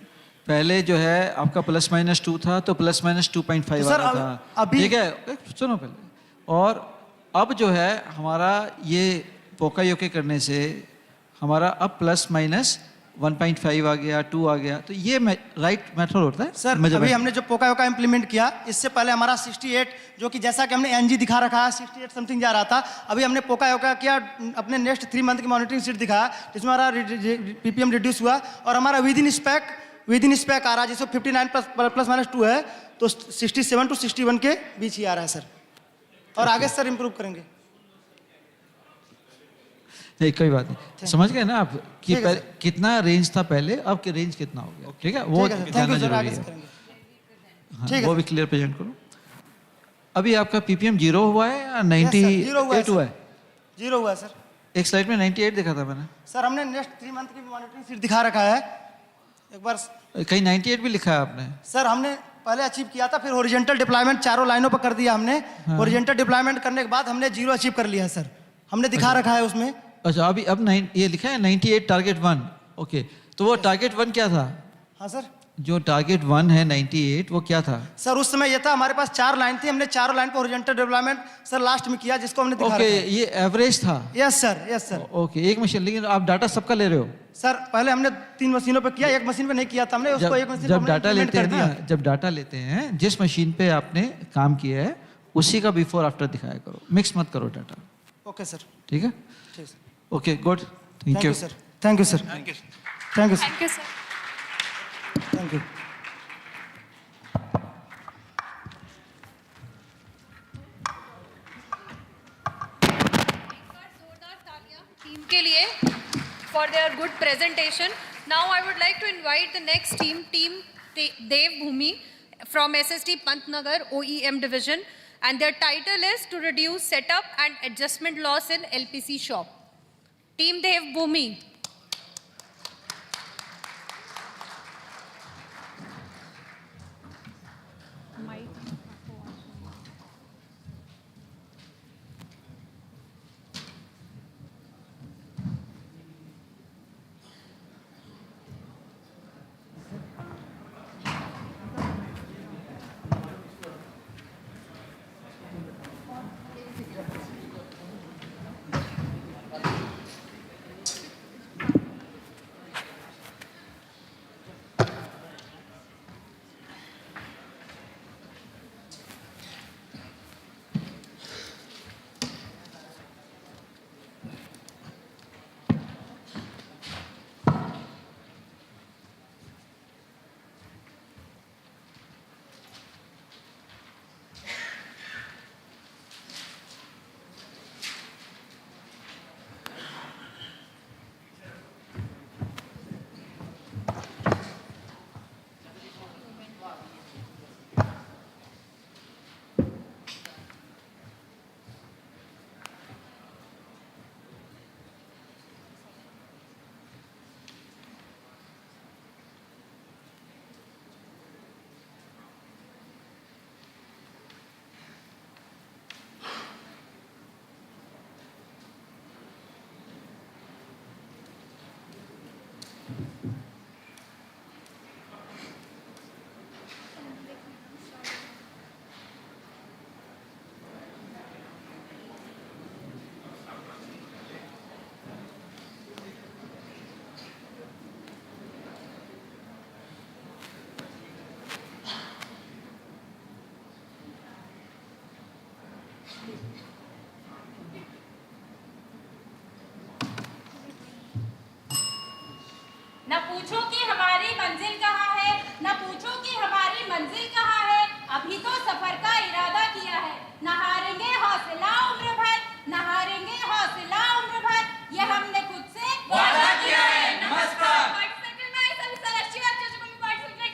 पहले जो है आपका +-2 था तो +-2.5 आ रहा था, ठीक है, सुनो पहले। और अब जो है हमारा ये पोकायोके करने से हमारा अब +-1.5 आ गया, 2 आ गया, तो ये राइट मेथड होता है सर। अभी हमने जो पोकायोका इम्प्लीमेंट किया, इससे पहले हमारा 68 जो कि जैसा कि हमने एनजी दिखा रखा है 68 समथिंग जा रहा था, अभी हमने पोकायोका किया, अपने नेक्स्ट 3 मंथ की मॉनिटरिंग शीट दिखाया जिसमें हमारा पीपीएम रिड्यूस हुआ और हमारा विद इन स्पेक आ रहा है, जिसमें 59 +-2 है, तो 67 to 61 के बीच ही आ रहा है सर। और आगे सर इम्प्रूव करेंगे। नहीं कोई बात नहीं, समझ गए ना आप कि कितना रेंज था पहले, अब के रेंज कितना हो गया, ठीक है, वो जानना जरूरी है। हाँ, वो भी क्लियर प्रेजेंट करो। अभी आपका पीपीएम 0 हुआ है या 98 हुआ है? 0 हुआ है सर। एक स्लाइड में 98 दिखा था मैंने सर। हमने नेक्स्ट 3 मंथ की मॉनिटरिंग शीट दिखा रखा है, एक बार कहीं 98 भी लिखा है आपने? सर हमने पहले अचीव किया था, फिर हॉरिजॉन्टल डिप्लॉयमेंट चारों लाइनों पर कर दिया हमने। हॉरिजॉन्टल डिप्लॉयमेंट करने के बाद हमने 0 अचीव कर लिया है सर, हमने दिखा रखा है उसमें। अच्छा, अभी अब ये लिखा है 98 टारगेट 1, ओके, तो वो टारगेट 1 क्या था? हाँ सर। जो टारगेट 1 है 98, वो क्या था? सर उस समय ये था, हमारे पास 4 लाइन थी, हमने 4 लाइन पर हॉरिजॉन्टल डेवलपमेंट सर लास्ट में किया, जिसको हमने दिखा रखा है। ये एवरेज था? Yes sir. ओके, एक मशीन, लेकिन आप डाटा सबका ले रहे हो? सर पहले हमने 3 मशीनों पे किया, एक मशीन पे नहीं किया था हमने, उसको एक मशीन जब डाटा लेते हैं ना, जब डाटा लेते हैं, जिस मशीन पे आपने काम किया है उसी का बिफोर आफ्टर दिखाया करो, मिक्स मत करो डाटा। Okay sir. ठीक है, okay, good, thank you sir. Thank you sir. Thank you sir. Thank you. Team के लिए for their good presentation. Now I would like to invite the next team, Team Dev Bhumi from SST Pantnagar OEM division, and their title is to reduce setup and adjustment loss in LPC shop. Team Dev Bhumi. न पूछो कि हमारी मंजिल कहाँ है, न पूछो कि हमारी मंजिल कहाँ है, अभी तो सफर का इरादा किया है, न हारेंगे हौसला उम्र भर, न हारेंगे हौसला उम्र भर, ये हमने खुद से वादा किया है। नमस्कार।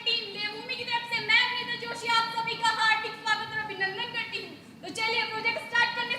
टीम देवभूमि की तरफ से मैं मिंदा जोशी आप सभी का हार्दिक स्वागत और अभिनंदन करती हूँ। तो चलिए प्रोजेक्ट स्टार्ट करने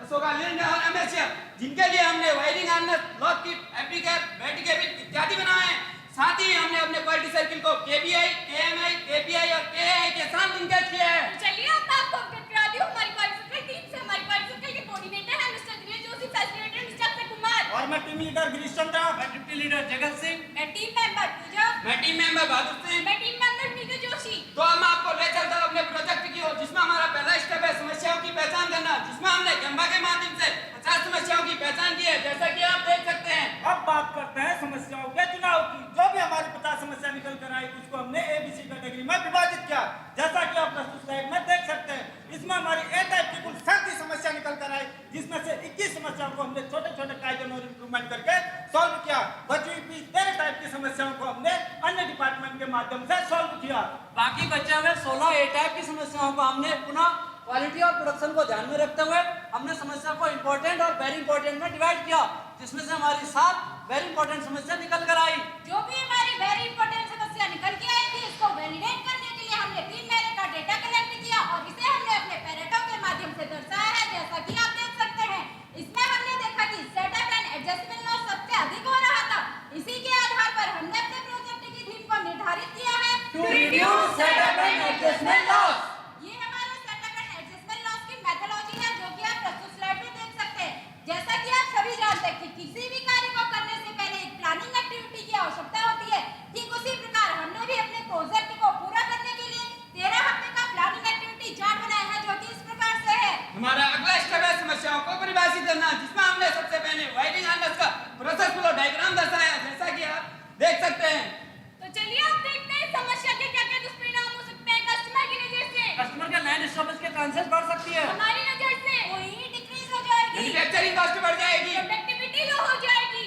अशोका लिंड और एमएसएफ, जिनके लिए हमने wiring harness, lock kit, एप्लीकेट, battery cabin इत्यादि बनाए हैं। साथ ही हमने अपने क्वालिटी सर्किल को केबीआई, केएमआई, केपीआई और केआई के साथ लिंकेज किया है। चलिए अब मैं आपको अपडेट करा दूं हमारी क्वालिटी टीम से। हमारी क्वालिटी के कोऑर्डिनेटर है mister Dinesh Joshi, facilitator mister Akshay Kumar, और मैं टीम लीडर गिरीश चंद्रा, मैं डिप्टी लीडर जगत सिंह, मैं टीम मेंबर पूजा, मैं टीम मेंबर बहादुर सिंह, मैं टीम मेंबर मीका जोशी। तो हम आपको ले चलते हैं अपने प्रोजेक्ट की ओर, जिसमें हमारा पहला स्टेप है समस्याओं की पहचान करना, जिसमें हमने गंबा के माध्यम से 50 समस्याओं की पहचान की है, जैसा कि आप देख सकते हैं। अब बात करते हैं समस्याओं के चुनाव की। जो भी हमारी 50 समस्या निकल कर आई उसको हमने ABC कैटेगरी में विभाजित किया, जैसा कि आप प्रस्तुत स्लाइड में देख सकते हैं। इसमें हमारी A टाइप की कुल 37 समस्या निकल कर आई, जिसमें से 21 समस्याओं को हमने छोटे छोटे काइजन और इंप्रूवमेंट करके सॉल्व किया। बची हुई 13 टाइप की समस्याओं को हमने अन्य डिपार्टमेंट के माध्यम से सॉल्व किया। बाकी बचे हुए 16 A टाइप की समस्याओं को हमने पुनः क्वालिटी और प्रोडक्शन को ध्यान में रखते हुए हमने समस्या को इंपॉर्टेंट और वेरी इंपॉर्टेंट में डिवाइड किया, जिसमें से हमारी 7 वेरी इंपॉर्टेंट समस्या निकल कर आई। जो भी हमारी वेरी इंपॉर्टेंट समस्या निकल के आई थी, इसको वैलिडेट करने के लिए हमने 3 महीने का डेटा कलेक्ट किया और इसे हमने अपने पैरेटो के माध्यम से दर्शाया है, जैसा कि आप देख सकते हैं। इसमें हमने देखा कि सेटअप एंड एडजस्टमेंट लॉस सबसे अधिक हो रहा था। इसी के आधार पर हमने अपने प्रोजेक्ट की थीम को निर्धारित किया है to reduce setup and adjustment loss. ये हमारे सेटअप एंड एडजस्टमेंट लॉस की मेथोडोलॉजी है, जो कि आप प्रस्तुत स्लाइड में देख सकते हैं। जैसा कि आप सभी जानते हैं कि किसी भी कार्य को करने से पहले एक प्लानिंग एक्टिविटी की आवश्यकता होती है, ठीक उसी प्रकार हमने भी अपने प्रोजेक्ट को पूरा करने के लिए 13 हफ्ते का प्लानिंग एक्टिविटी चार्ट बनाया है, जो कि इस प्रकार से है। हमारा अगला स्टेप है समस्याओं को परिभाषित करना, जिसमें हमने सबसे पहले वायरिंग हार्नेस का प्रोसेस फ्लो डायग्राम दर्शाया, जैसा कि आप देख सकते हैं। तो चलिए आप देखते हैं समस्या के क्या-क्या दुष्परिणाम हो सकते हैं कस्टमर की नजर से। कस्टमर के लैंड स्टॉपेज के चांसेस बढ़ सकती है, हमारी नजर से वही डिक्रीज हो जाएगी, मैन्युफैक्चरिंग कॉस्ट बढ़ जाएगी, प्रोडक्टिविटी लो हो जाएगी,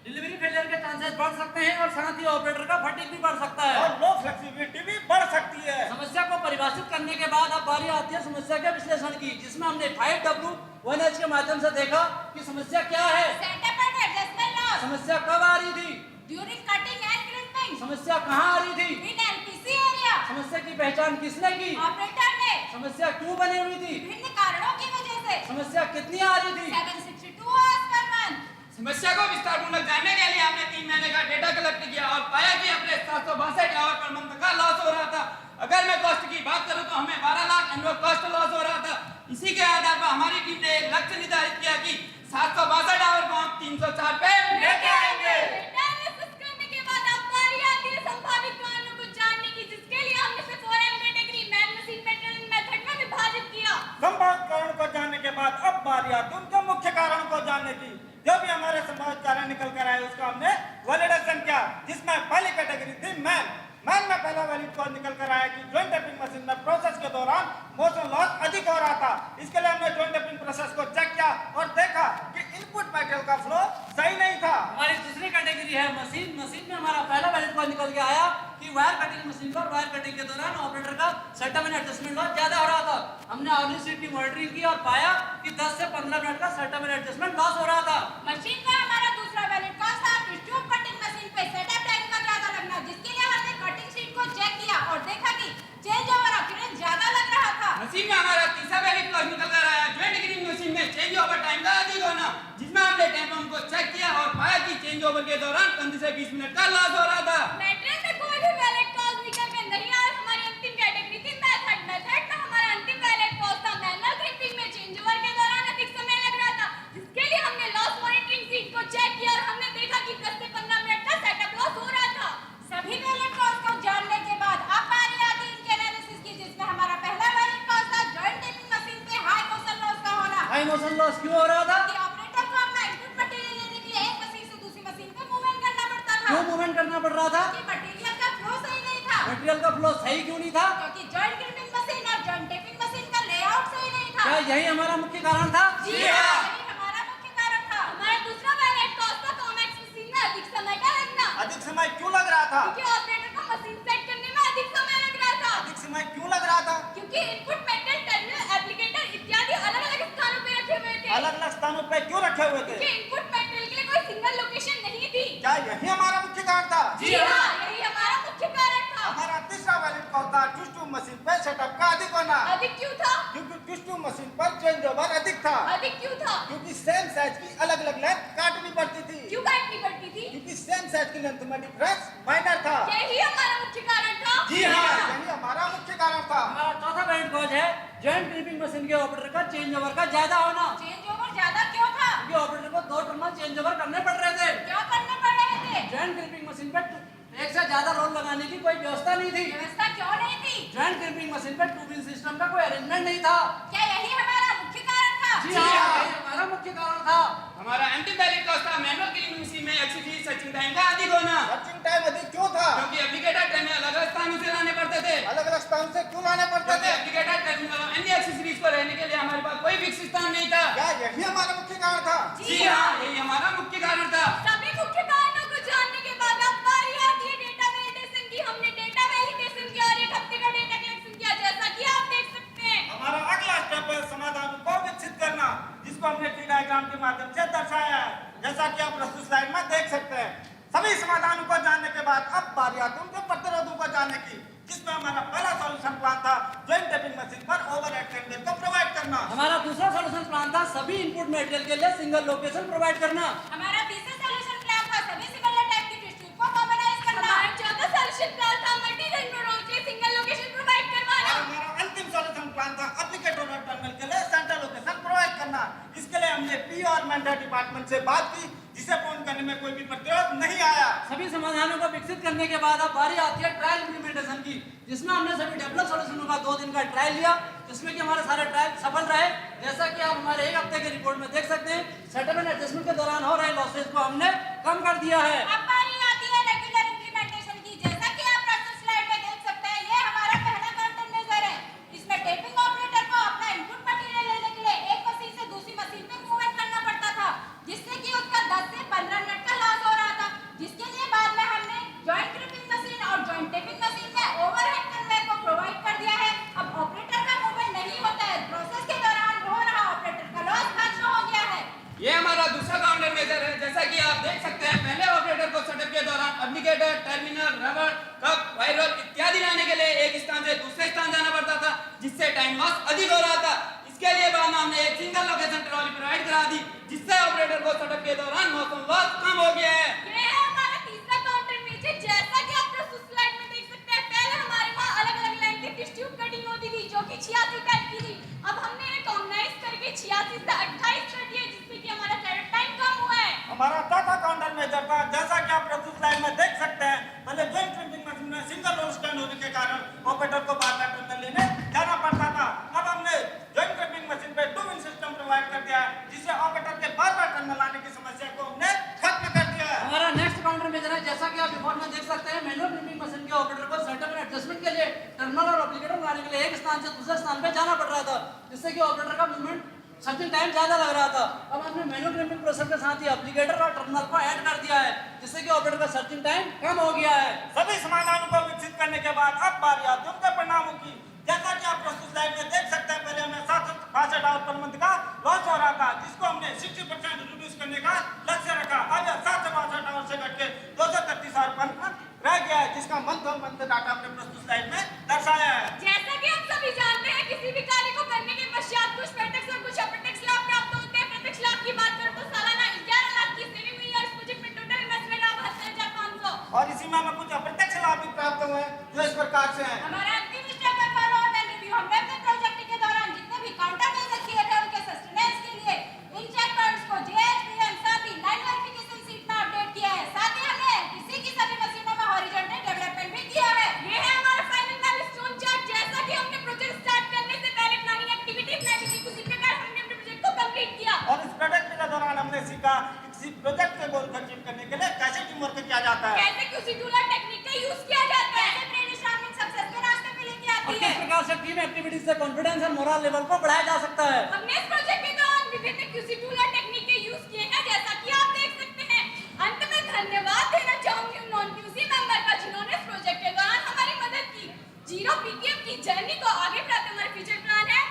डिलीवरी फेलियर के चांसेस बढ़ सकते हैं और साथ ही ऑपरेटर का फटीग भी बढ़ सकता है और लो फ्लेक्सिबिलिटी भी बढ़ सकती है। समस्या को परिभाषित करने के बाद अब बारी आती है समस्या के विश्लेषण की, जिसमें हमने 5W 1H के माध्यम से देखा कि समस्या क्या है। सेटअप एंड एडजस्टमेंट लॉस समस्या कब आ रही थी, ड्यूरिंग कटिंग एंड क्रिम्पिंग, समस्या कहाँ आ रही थी, इन एलपीसी एरिया, समस्या की पहचान किसने की, ऑपरेटर ने, समस्या क्यों बनी हुई थी, विभिन्न कारणों की वजह से, समस्या कितनी आ रही थी, 762 आवर्स पर मंथ। समस्या को विस्तारपूर्वक जानने के लिए हमने 3 महीने का डेटा कलेक्ट किया और पाया कि अपने 762 आवर पर मंथ का लॉस हो रहा था। अगर मैं कॉस्ट की बात करूं तो हमें 12 लाख एनुअल कॉस्ट लॉस हो रहा था। इसी के आधार पर हमारी टीम ने एक लक्ष्य निर्धारित किया कि 762 आवर को हम 304 पे लेके आएंगे। डेटा एनालिसिस करने के बाद अब बारी आती है संभावित कारणों को जानने की, जिसके लिए हमने इसे 4M category man machine method में विभाजित किया। संभावित कारण को जानने के बाद अब बारी आती है उनके मुख्य कारणों को जानने की। जो भी हमारे संभावित कारण निकल कर आए उसका हमने वैलिडेशन किया, जिसमें पहली कैटेगरी थी मैन में पहला वैलिड कॉज निकल कर आया कि जॉइंट टैपिंग मशीन में प्रोसेस के दौरान मोशन लॉस अधिक हो रहा था। इसके लिए हमने जॉइंट टैपिंग प्रोसेस को चेक किया और देखा कि इनपुट मटेरियल का फ्लो सही नहीं था। हमारी दूसरी कैटेगरी है मशीन में हमारा पहला वैलिड कॉज निकल के आया कि वायर कटिंग मशीन पर वायर कटिंग के दौरान ऑपरेटर का सेटअप एंड एडजस्टमेंट लॉस ज्यादा हो रहा था। हमने अर्ली स्टेज की मॉनिटरिंग की और पाया कि 10 से 15 मिनट का सेटअप एंड एडजस्टमेंट लॉस हो रहा था। मशीन का हमारा दूसरा वैलिड कॉज था ट्यूब कटिंग मशीन पे सेटअप टाइम का ज्यादा लगना, जिसके लिए हमने कटिंग शीट को चेक किया और देखा कि चेंज ओवर ऑक्यूरेंस ज्यादा लग रहा था। मशीन में हमारा तीसरा वैलिड कॉज निकल कर आया जॉइंट ग्रीन मशीन में चेंज ओवर टाइम का अधिक होना, जिसमें हमने टेम्पम को चेक किया और पाया कि चेंज ओवर के दौरान 15 से 20 मिनट का लॉस हो रहा था। मैट्रिक्स में कोई भी वैलिड कॉज निकल के नहीं आया। हमारी अंतिम कैटेगरी थी मेथड में हमारा अंतिम वैलिड कॉज था मैनुअल क्रिपिंग में चेंज ओवर के दौरान अधिक समय लग रहा था, जिसके लिए हमने लॉस मॉनिटरिंग शीट को चेक किया और हमने देखा कि 10 से 15 मिनट का सेटअप लॉस हो रहा था। सभी वैलिड कॉज को जानने के बाद अब बारी आती इनके एनालिसिस की, जिसमें हमारा पहला वैलिड कॉज था जॉइंट टेपिंग मशीन पे हाई मोशन लॉस का होना। हाई मोशन लॉस क्यों हो रहा था? कि ऑपरेटर को अपना इनपुट मटेरियल लेने के लिए एक मशीन से दूसरी मशीन पे मूवमेंट करना पड़ता था। क्यों मूवमेंट करना पड़ रहा था? कि मटेरियल का फ्लो सही नहीं था। मटेरियल का फ्लो सही क्यों नहीं था? क्योंकि जॉइंट ग्रिपिंग मशीन और जॉइंट टेपिंग मशीन का लेआउट सही नहीं था। क्या यही हमारा मुख्य कारण था? जी हाँ, यही हमारा मुख्य कारण था। हमारा दूसरा वैलिड कॉज था कॉमेक्स मशीन में अधिक समय का लगना। अधिक समय क्यों लग रहा था? क्योंकि ऑपरेटर को मशीन सेट करने में अधिक समय लग रहा था। अधिक समय क्यों लग रहा था? क्योंकि इनपुट मेटल टर्मिनल एप्लीकेटर इत्यादि अलग-अलग स्थानों पे रखे हुए थे। अलग-अलग स्थानों पे क्यों रखे हुए थे? क्योंकि इनपुट मेटेरियल के लिए कोई सिंगल लोकेशन नहीं थी। क्या यही हमारा मुख्य कारण था? जी हाँ, यही हमारा मुख्य कारण था। हमारा तीसरा वैलिड कॉज था ट्विस्ट ट्यूब मशीन पे सेटअप का अधिक होना। अधिक क्यों था? क्योंकि ट्विस्ट ट्यूब क्यों मशीन पर चेंज ओवर अधिक था? अधिक क्यों था? क्योंकि सेम साइज की अलग अलग लेंथ काटनी पड़ती थी। क्यों काटनी पड़ती थी? क्योंकि सेम साइज की लेंथ में डिफरेंस माइनर था। यही हमारा मुख्य कारण था। जी हाँ, यही हमारा मुख्य कारण था। हमारा चौथा पॉइंट कौन है? जॉइंट क्लिपिंग मशीन के ऑपरेटर का चेंज ओवर का ज्यादा होना। चेंज ओवर ज्यादा क्यों था? क्योंकि ऑपरेटर को 2 टर्म में चेंज ओवर करने पड़ रहे थे। क्या करने पड़ रहे थे? जॉइंट क्लिपिंग मशीन पे एक से ज्यादा रोल लगाने की कोई व्यवस्था नहीं थी। व्यवस्था क्यों नहीं थी? जॉइंट क्लिपिंग मशीन पे 2 व्हील सिस्टम का कोई अरेंजमेंट नहीं था। क्या यही हमारा मुख्य कारण था? जी हाँ, यही हमारा मुख्य कारण था। हमारा एंटी बैरिक कॉस्ट था मैनुअल क्लीनिंग मशीन में एक्चुअली सर्चिंग टाइम का अधिक होना। सर्चिंग टाइम अधिक क्यों था? क्योंकि एप्लीकेटर टर्मिनल अलग अलग स्थानों से लाने पड़ते थे। अलग अलग स्थान से क्यों लाने पड़ते थे? एप्लीकेटर टर्मिनल और अन्य एक्सेसरीज को रहने के लिए हमारे पास कोई फिक्स स्थान नहीं था। क्या यही हमारा मुख्य कारण था? जी हाँ, यही हमारा मुख्य कारण था। सभी मुख्य कारणों को जानने के बाद अब बारी आती है डेटा वैलिडेशन की। हमने डेटा वैलिडेशन किया और 1 हफ्ते का डेटा कलेक्शन किया, जैसा कि आप देख सकते हैं। हमारा अगला स्टेप है समाधान को विकसित करना, जिसको हमने ट्री डायग्राम के माध्यम से दर्शाया है, जैसा कि आप प्रस्तुत स्लाइड में देख सकते हैं। सभी समाधानों को जानने के बाद अब बारी आती है उनके प्रतिरोधों को जानने की, जिसमें हमारा पहला सॉल्यूशन प्लान था जॉइंट टेपिंग मशीन पर ओवरहेड कैंडल को प्रोवाइड करना। हमारा दूसरा सॉल्यूशन प्लान था सभी इनपुट मटेरियल के लिए सिंगल लोकेशन प्रोवाइड करना। हमारा तीसरा सॉल्यूशन प्लान था सभी सिमिलर टाइप की टिश्यू को कॉमनाइज करना। हमारा चौथा सॉल्यूशन प्लान था मल्टी-रेंज मॉडल के सिंगल लोकेशन प्रोवाइड करवाना। और हमारा अंतिम सॉल्यूशन प्लान था एप्लीकेटर और टर्मिनल के लिए सेंटर लोकेशन प्रोवाइड करना। इसके लिए हमने पी और मेंटर डिपार्टमेंट से बात की, जिसे पूर्ण करने में कोई भी प्रतिरोध नहीं आया। सभी समाधानों को विकसित करने के बाद अब बारी आती है ट्रायल इंप्लीमेंटेशन की, जिसमें हमने सभी डेवलप सॉल्यूशनों का 2 दिन का ट्रायल लिया, जिसमें कि हमारे सारे ट्रायल सफल रहे। जैसा कि आप हमारे 1 हफ्ते के रिपोर्ट में देख सकते हैं, सेटअप एंड एडजस्टमेंट के दौरान हो रहे लॉसेज को हमने कम कर दिया है। अब बारी आती है रेगुलर इंप्लीमेंटेशन की। जैसा कि आप प्रस्तुत स्लाइड में देख सकते हैं, ये हमारा पहला काउंटर मेजर है। इसमें टेपिंग ऑपरेटर को अपना इनपुट मटेरियल लेने के लिए एक मशीन से दूसरी मशीन पे मूवमेंट करना पड़ता था, जिससे कि उसका 10 से 15 मिनट का लॉस हो रहा था, जिसके लिए बाद में हमने जॉइंट क्लिपिंग मशीन और जॉइंट टेपिंग मशीन में ओवरहेड कन्वेयर को प्रोवाइड कर दिया है। अब ऑपरेटर का मूवमेंट नहीं होता है, प्रोसेस के दौरान हो रहा ऑपरेटर का लॉस खत्म हो गया है। ये हमारा दूसरा काउंटर मेजर है। जैसा कि आप देख सकते हैं, पहले ऑपरेटर को सेटअप के दौरान applicator, terminal, rubber, cup, wire roll इत्यादि लाने के लिए एक स्थान से दूसरे स्थान जाना पड़ता था, जिससे टाइम लॉस अधिक हो रहा था। इसके लिए बाद में हमने एक सिंगल लोकेशन ट्रॉली प्रोवाइड करा दी, जिससे ऑपरेटर को सेटअप के दौरान मौसम लॉस कम हो गया है। ये है हमारा तीसरा काउंटर मेजर। जैसा कि आप प्रस्तुत स्लाइड में देख सकते हैं, पहले हमारे वहाँ अलग-अलग लाइन की टिश्यू कटिंग होती थी, जो कि 86 टाइप की थी। अब हमने इन्हें कॉम्बिनाइज करके 86 से 28 कर दिए, जिससे कि हमारा टाइम कम हुआ है। हमारा चौथा काउंटर मेजर था, जैसा कि आप प्रस्तुत स्लाइड में देख सकते हैं, पहले जॉइंट क्लिपिंग मशीन में सिंगल रोल स्टैंड होने के कारण ऑपरेटर को बार-बार टर्मिनल लेने जाना पड़ता था। अब हमने जॉइंट क्लिपिंग मशीन पे 2 व्हील सिस्टम प्रोवाइड कर दिया है, जिससे ऑपरेटर के बार-बार टर्मिनल लाने की समस्या को हमने खत्म कर दिया है। हमारा नेक्स्ट काउंटर मेजर है, जैसा कि आप रिपोर्ट में देख सकते हैं, मैनुअल क्लिपिंग मशीन के ऑपरेटर को सेटअप एंड एडजस्टमेंट के लिए टर्मिनल और एप्लीकेटर लाने के लिए एक स्थान से दूसरे स्थान पे जाना पड़ रहा था, जिससे कि ऑपरेटर का मूवमेंट सर्चिंग टाइम ज्यादा लग रहा था। अब हमने मैनुअल क्लिपिंग प्रोसेस के साथ ही एप्लीकेटर और टर्मिनल को ऐड कर दिया है, जिससे कि ऑपरेटर का सर्चिंग टाइम कम हो गया है। सभी समाधानों को विकसित करने के बाद अब बारी आती है उनके परिणामों की। जैसा कि आप प्रस्तुत स्लाइड में देख सकते हैं, पहले हमें 762 आवर पर मंथ का लॉस हो रहा था, जिसको हमने 60% रिड्यूस करने का लक्ष्य रखा। अब यह 762 आवर से घट के 233 आवर पर मंथ रह गया है, जिसका मंथ और मंथ डाटा हमने प्रस्तुत स्लाइड में दर्शाया है। जैसा कि हम सभी जानते हैं, किसी भी कार्य को करने के पश्चात कुछ प्रत्यक्ष और कुछ अप्रत्यक्ष लाभ प्राप्त होते हैं। प्रत्यक्ष लाभ की बात करें तो सालाना 11 लाख की सेविंग हुई और इस प्रोजेक्ट में टोटल इन्वेस्टमेंट 72,500 और इसी में हमें कुछ अप्रत्यक्ष लाभ भी प्राप्त हुए हैं, जो इस प्रकार से हैं। हमारा अंतिम स्टेप है फॉलो अप एंड रिव्यू। हमने अपने प्रोजेक्ट के दौरान जितने भी काउंटर मेजर किए थे, उनके सस्टेनेंस के लिए इन चेक पॉइंट्स को JHPM साथ ही लाइन वेरिफिकेशन सीट में अपडेट किया है। साथ ही हमने किसी की सभी मशीनों में हॉरिजॉन्टल डेवलपमेंट भी किया है। ये है हमारा फाइनल माइलस्टोन चार्ट। जैसा कि हमने प्रोजेक्ट स्टार्ट करने से पहले प्लानिंग एक्टिविटी में भी उसी प्रकार हमने अपने प्रोजेक्ट को कंप्लीट किया। और इस प्रोजेक्ट के दौरान हमने सीखा कि किसी प्रोजेक्ट के गोल को अचीव करने के लिए कैसे टीम वर्क किया जाता है, कैसे QC टूल और टेक्निक का यूज किया जाता है, कैसे ब्रेनस्टॉर्मिंग सक्सेस के रास्ते पे लेके और आती किस है। प्रकार से टीम एक्टिविटीज से कॉन्फिडेंस और मोरल लेवल को बढ़ाया जा सकता है। हमने इस प्रोजेक्ट के दौरान विभिन्न QC टूल और टेक्निक के यूज किए हैं, जैसा कि आप देख सकते हैं। अंत में धन्यवाद देना चाहूंगी उन नॉन QC मेंबर का, जिन्होंने इस प्रोजेक्ट के दौरान हमारी मदद की। 0 PPM की जर्नी को आगे बढ़ाते हमारा फ्यूचर प्लान है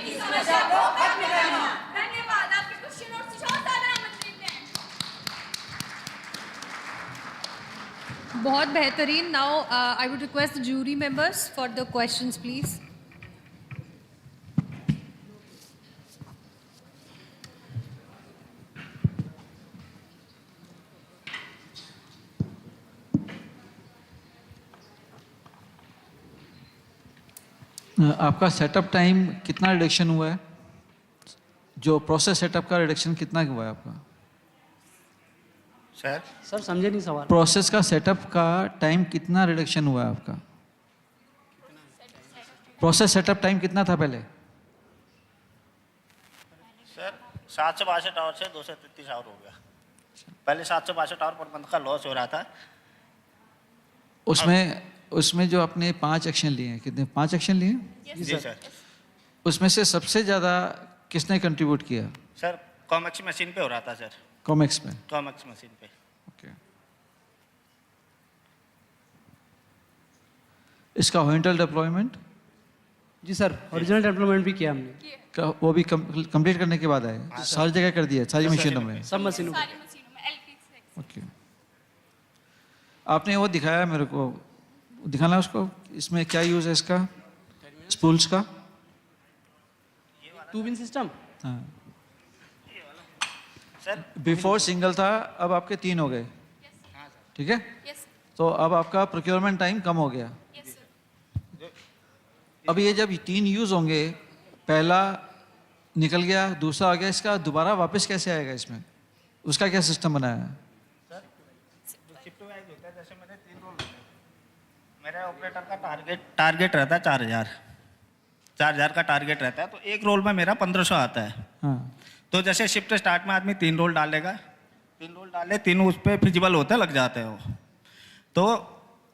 की समस्या को खत्म करना। धन्यवाद। आपके क्वेश्चन और सुझाव सादर आमंत्रित हैं। बहुत बेहतरीन। Now I would request the jury members for the questions please. आपका सेटअप टाइम कितना रिडक्शन हुआ है? जो प्रोसेस सेटअप का रिडक्शन कितना हुआ है आपका? सर समझे नहीं सवाल। प्रोसेस का सेटअप का टाइम कितना रिडक्शन हुआ है आपका? प्रोसेस सेटअप टाइम कितना था पहले? सर 762 आवर से 233 आवर हो गया। पहले 762 आवर पर मंथ का लॉस हो रहा था। उसमें जो आपने 5 एक्शन लिए हैं, कितने 5 एक्शन लिए हैं? जी सर। उसमें से सबसे ज़्यादा किसने कंट्रीब्यूट किया? सर कॉमेक्स मशीन पे हो रहा था सर। कॉमेक्स में? कॉमेक्स मशीन पे। ओके। इसका हॉरिजॉन्टल डिप्लॉयमेंट? जी सर, ओरिजिनल डेवलपमेंट भी किया हमने। वो भी कंप्लीट करने के बाद आए? सारी जगह कर दिया, सारी मशीनों में? सब मशीनों में। ओके। आपने वो दिखाया मेरे को, दिखाना उसको, इसमें क्या यूज़ है इसका, स्पूल्स का? Twin system. हाँ। सर बिफोर सिंगल था, अब आपके 3 हो गए, ठीक है? तो अब आपका प्रोक्योरमेंट टाइम कम हो गया। अब ये जब 3 यूज़ होंगे, पहला निकल गया, दूसरा आ गया, इसका दोबारा वापस कैसे आएगा इसमें? उसका क्या सिस्टम बनाया है? शिफ्ट वाइज होता है, जैसे मैंने 3 रोल मेरे ऑपरेटर का टारगेट रहता है 4000 का टारगेट रहता है, तो एक रोल में मेरा 1500 आता है। हाँ। तो जैसे शिफ्ट स्टार्ट में आदमी 3 रोल डालेगा, 3 रोल डाले, 3 उस पर फिजिबल होते लग जाते हैं वो। तो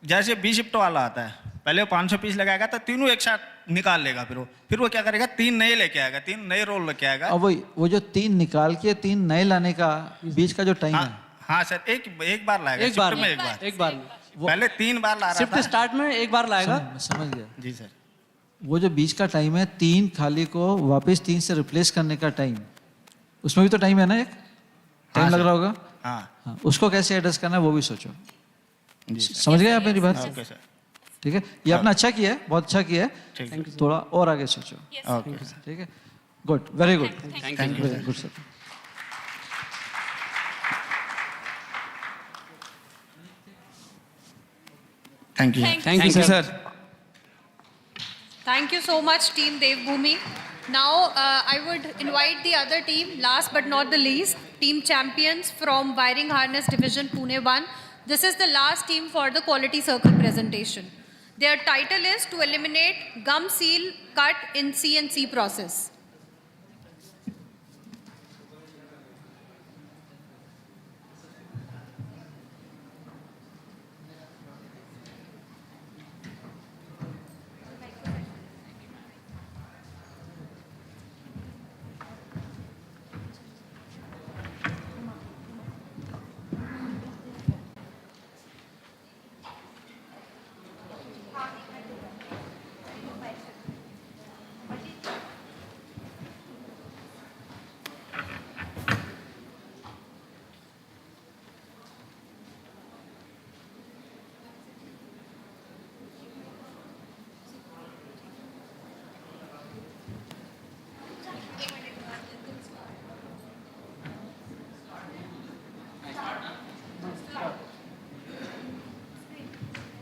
जैसे बी शिफ्ट वाला आता है, पहले वो 500 पीस लगाएगा तो तीनों एक साथ निकाल लेगा, फिर वो क्या करेगा, 3 नए लेके आएगा, 3 नए रोल लेके आएगा। अब वो जो 3 निकाल के 3 नए लाने का बीच का जो टाइम है? हाँ सर, एक बार लाएगा, एक बार शिफ्ट में एक बार पहले 3 बार ला रहा था। शिफ्ट स्टार्ट में एक बार लाएगा। समझ गया जी सर। वो जो बीच का टाइम है, 3 खाली को वापस 3 से रिप्लेस करने का टाइम, उसमें भी तो टाइम है ना, एक टाइम लग रहा होगा। हाँ। उसको कैसे एड्रेस करना है वो भी सोचो। समझ गए आप मेरी बात? Okay sir. ठीक है, ये आपने अच्छा किया है, बहुत अच्छा किया है, थोड़ा और आगे सोचो। ओके ठीक है, good, very good, thank you good sir. Thank you. Thank you, sir. Thank you so much, Team Devbhoomi. Now, I would invite the other team, last but not the least, Team Champions from Wiring Harness Division, Pune 1. This is the last team for the quality circle presentation. Their title is to eliminate gum seal cut in CNC process.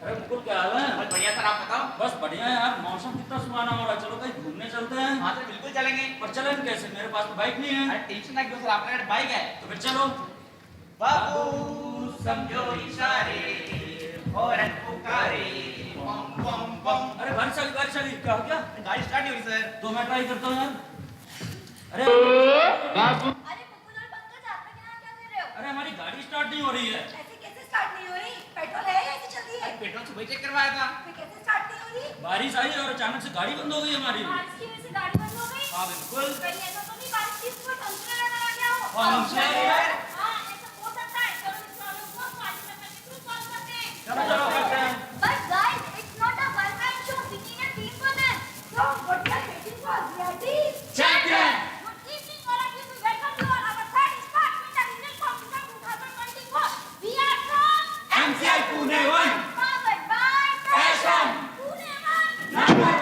Mukul क्या हाल है? बस बढ़िया sir, आप बताओ। बस बढ़िया है यार, मौसम कितना सुहाना हो रहा है, चलो कहीं घूमने चलते हैं। हाँ सर बिल्कुल चलेंगे। पर चलेंगे कैसे, मेरे पास तो बाइक नहीं है। अरे टेंशन ना क्यों सर, आपके पास बाइक है तो फिर चलो। बाबू समझो इशारे और पुकारे बम बम बम। अरे गाड़ी चली क्या हो गया? गाड़ी स्टार्ट नहीं हुई सर। तो मैं ट्राई करता हूँ यार। अरे बाबू, अरे हमारी गाड़ी स्टार्ट नहीं हो रही है। पेट्रोल सुबह चेक करवाया था। कैसे स्टार्ट नहीं हो रही? बारिश आई और अचानक से गाड़ी बंद हो गई हमारी। बारिश की वजह से गाड़ी बंद हो गई? हाँ बिल्कुल। कहीं ऐसा तो नहीं बारिश की वजह से पंचर लगा आ गया हो? हाँ ऐसा हो सकता है। चलो इस प्रॉब्लम को पार्टी में करके थ्रू सॉल्व करते हैं। चलो करते हैं। But guys, it's not a one man show. We need a team for this. So what we are waiting for? We are the champion. Good evening all of you. We welcome you all our third start Minda Regional Competition 2024. We are from MCI Pune 1. छः Now we are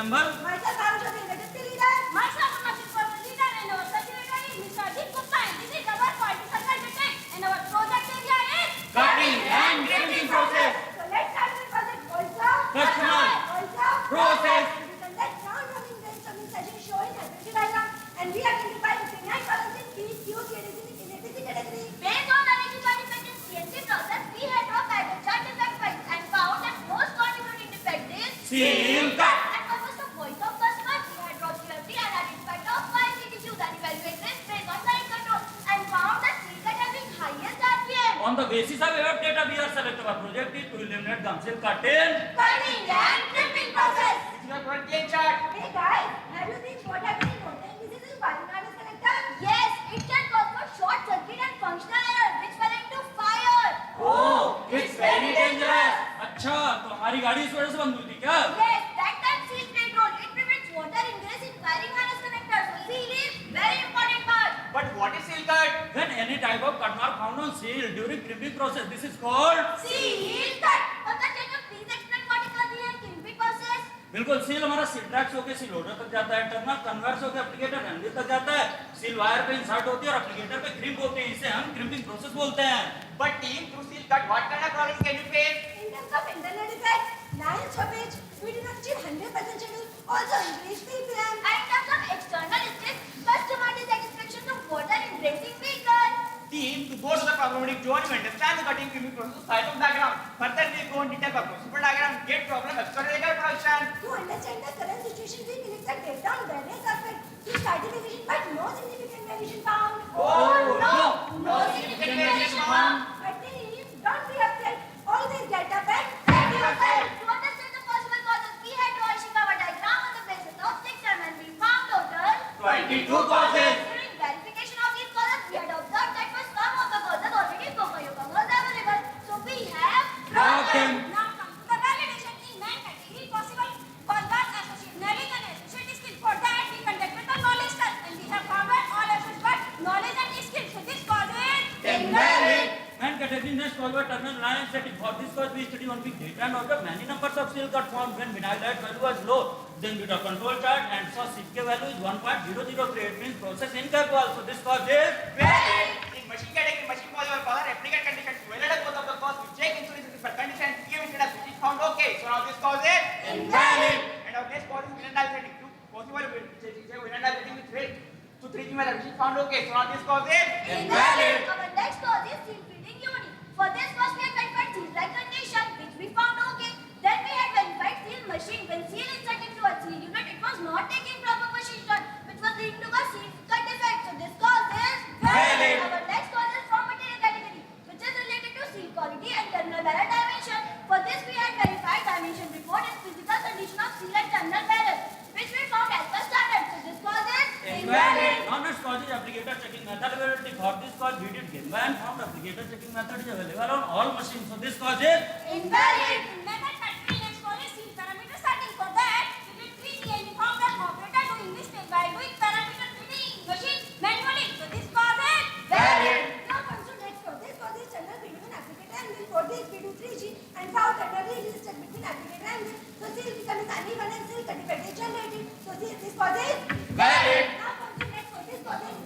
member. Myself, Arusha, the industry leader. Myself, I'm a corporate leader and our secretary, Mr. Ajit Gupta. And this is our party circle detect and our project area is Cutting and printing process. So let's start with project also. Customer. Also. Process. And we conduct non-running brainstorming session showing activity diagram and we identify the finite columns in P, Q, CDC, in ABC category. Based on the identified defect in CNC process, we had dropped the chart defect and found that most contributing defect is Seal cut. And purpose of voice of customer, we had dropped QFD and identified top 5 CDQs and evaluate risk based on line control and found that seal cut having highest RPM. On the basis of web data, we are selected our project is to eliminate gum seal cutting. Cutting and crimping process. This is your project chart. Hey guys, have you seen what happened in voltage? This is wiring harness connector. Yes, it can cause for short circuit and functional error which fell into fire. Oh, it's very dangerous. अच्छा, तो हमारी गाड़ी इस वजह से बंद हुई थी क्या? Yes, that time seal played role. It prevents water ingress in wiring harness connector. So seal is very important part. But what is seal cut? When any type of cut mark found on seal during crimping process, this is called Seal cut. Pata can you please explain what is the crimping process? बिल्कुल seal हमारा seal tracks होकर seal holder तक जाता है, Turner converse होकर applicator handle तक जाता है, सील वायर पे इंसर्ट होती है और एप्लीकेटर पे क्रिम्प होती है, इसे हम क्रिम्पिंग प्रोसेस बोलते हैं. But team through seal cut, what kind of problems can you face? In terms of internal defect, line stoppage, we do not achieve 100% schedule, also increase PPM. And in terms of external stress, customer dissatisfaction to water in racing vehicle. Team, to go to the problematic zone, we understand the cutting crimping process, cycle diagram. Further, we go in detail for principal diagram, get problem, accelerator production. To understand the current situation, we collect the data on various aspects to stratification, but no significant variation found. Oh, no. No significant variation found. But team, don't be upset. Always get up and set yourself. To understand the possible causes, we had to achieve our diagram on the basis of 6 and we found total 22 causes. During verification of these causes, we had observed that for some of the causes already Coca-Cola was available. So we have Dropped them. Now come to the validation in man category possible cause was associated knowledge and associated skill. For that we conducted the knowledge test and we have found that all associated but knowledge and skill. So this cause is Invalid. Man category next forward terminal line setting. For this cause we study one big data and observe many numbers of seal cut formed when vinyl light value was low. Then we do a control chart and saw CK value is 1.003. It means process incapable. So this cause is Valid. In machine category, machine cause or power applicant condition, valid both of the cause, we check insulin for condition, give instead of which is found okay. So now this cause is invalid. And our next cause is vinyl setting. Two possible vinyl setting with rate to 3 value which is found okay. So now this cause is invalid. Our next cause is seal feeding unit. For this first we have verified seal like condition which we found okay. Then we had verified seal machine. When seal inserted into a seal unit, it was not taking proper machine shot, which was leading to a seal cut defect. So this cause is valid. Our next cause is raw material category, which is related to seal quality and terminal barrel dimension. For this we had verified dimension report and physical condition of seal and terminal barrel, which we found as per standard. So this cause is invalid. Non-next cause is applicator checking method availability. For this cause we did Gemba and found applicator checking method is available on all machines. So this cause is invalid. In method factory next cause is seal parameter setting. For that we did 3D and we found that operator doing mistake by doing parameter fitting machine manually. So this cause is valid. Now comes to next cause. This cause is channel between applicator and will. For this we do 3G and found that the release check between applicator and will. So seal becomes uneven and seal cut defect is generated. So this cause is valid. Now comes to next cause. This cause is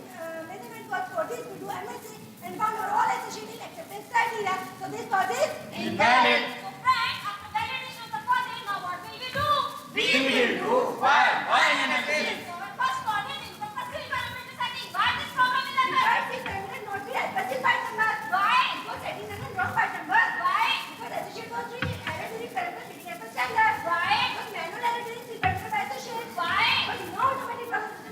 measurement cause. For this we do MSA and found our all associated acceptance criteria. So this cause is invalid. So friends, after validation of the causes, now what will we do? We will do why analysis. So our first cause is the seal parameter setting. Why this problem will occur? Seal parameter not be adjusted by number. Why? Because setting is wrong by number. Why? Because associate was doing error during parameter fitting as a standard. Why? Because manual error during seal parameter by associate. Why? Because no automatic process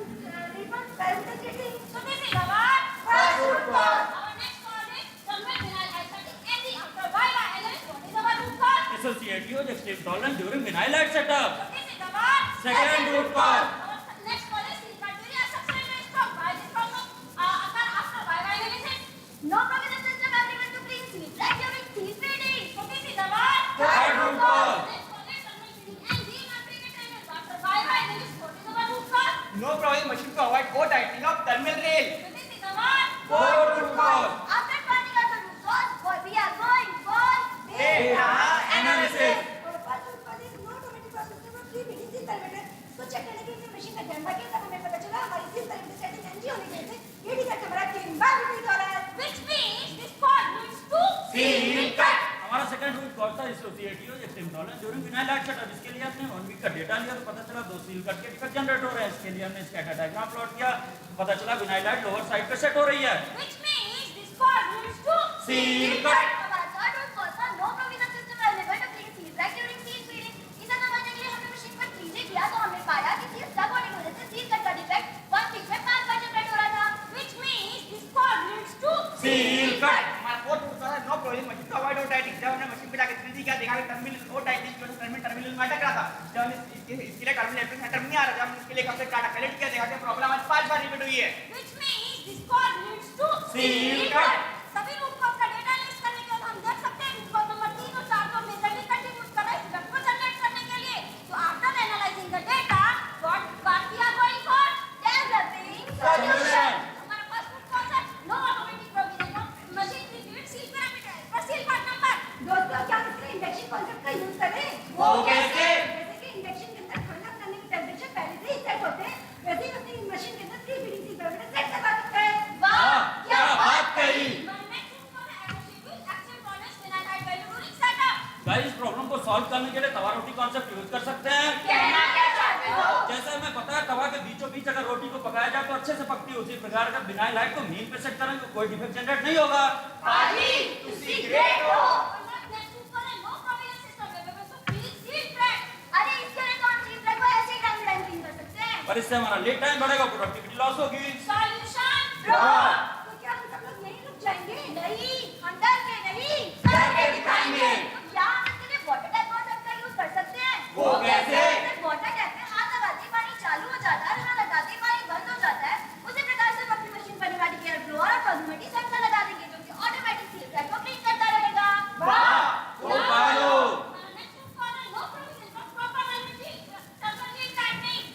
refund parameter setting. So this is our first root cause. Our next cause is terminal vinyl light setting. And the after why analysis, what is our root cause? Associate use extreme tolerance during vinyl light setup. So this is our Second root cause. Our next cause is seal criteria substrate strong. Why this problem occur after why analysis? No provision system available to clean seal like during seal feeding. So this is our Third root cause. Next cause is terminal feeding and being applicated after why analysis. What is our root cause? no providing machine to avoid co-tightening of terminal rail. So this is our Fourth root cause. After finding out the root cause, we are going for Data analysis. Our first root cause is no automatic process of pre-feeding seal parameter CATO, एक टिम्टोल है during vinyl light setup. इसके लिए हमने 1 week का data लिया तो पता चला 2 सील कट के टिकट जनरेट हो रहे हैं। इसके लिए हमने स्कैटर डायग्राम प्लॉट किया, पता चला विनाइल लाइट लोअर साइड पे सेट हो रही है। Which means this code leads to Seal cut. हमारा third was also no provision system available to clean seal right during seal feeding। इसे समझने के लिए हमने मशीन पर 3G किया तो हमने पाया कि seal stuck होने की वजह से seal cut का डिफेक्ट 1 वीक में 5 बार जनरेट हो रहा था। Which means this code leads to Seal cut. हमारा फोर्थ रूल था नो प्रोविजन मशीन का अवॉइड हो टाइटिंग। जब हमने मशीन पे जाके 3D किया देखा कि टर्मिनल हो टाइटिंग जो टर्मिनल में अटक रहा था। जब हमने इसके लिए टर्मिनल एप्रिल सेंटर नहीं आ रहा, जब हमने इसके लिए कब से डाटा कलेक्ट किया देखा कि प्रॉब्लम आज 5 बार रिपीट हुई है। Which means this code leads to Seal cut. सभी रूट कॉज का डेटा लिस्ट करने के बाद हम देख सकते हैं रूट कॉज नंबर 3 और 4 को मेजरली कंट्रीब्यूट कर रहा है इस वेक्टर जनरेट करने के लिए। तो after analysing the data what we are going for developing solution. हमारा फर्स्ट रूट कॉज है no automatic provision machine repeat seal parameter पर सील पार्ट नंबर। दोस्तों क्या हम इसके इंडक्शन कांसेप्ट का यूज करें? वो कैसे? जैसे कि इंडक्शन के अंदर खाना बनाने के टेंपरेचर पहले से ही सेट होते हैं, वैसे ही अपनी मशीन के अंदर pre feeding seal parameter set करवा सकते हैं। वाह क्या बात कही। गाइस, इस प्रॉब्लम को सॉल्व करने के लिए तवा रोटी कॉन्सेप्ट यूज कर सकते हैं। कहना क्या चाहते हो? जैसे हमें पता है तवा के बीचों बीच अगर रोटी को पकाया जाए तो अच्छे से पकती है, उसी प्रकार अगर बिना लाइट को मीन पे सेट करेंगे तो कोई डिफेक्ट जनरेट नहीं होगा। हाजी तुसी ग्रेट हो। अरे इसके लिए तो हम सील ट्रैक को ऐसे ही टाइम टाइम क्लीन कर सकते हैं। पर इससे हमारा लेट टाइम बढ़ेगा, प्रोडक्टिविटी लॉस होगी। सॉल्यूशन तो क्या हम सब लोग यहीं रुक जाएंगे? नहीं, हम डर के नहीं करके दिखाएंगे। तो क्या हम इसके लिए वाटर टैप कॉन्सेप्ट का यूज कर सकते हैं? वो कैसे? वाटर टैप में हाथ लगाते ही पानी चालू हो जाता है, हाथ लगाते ही पानी बंद हो जाता है। उसी प्रकार से हम अपनी मशीन पर न्यूमेटिक एयर फ्लो और ऑटोमेटिक सेंसर लगा देंगे जो कि ऑटोमेटिक सील ट्रैक को क्लीन करता रहेगा। वाह, वो पालो।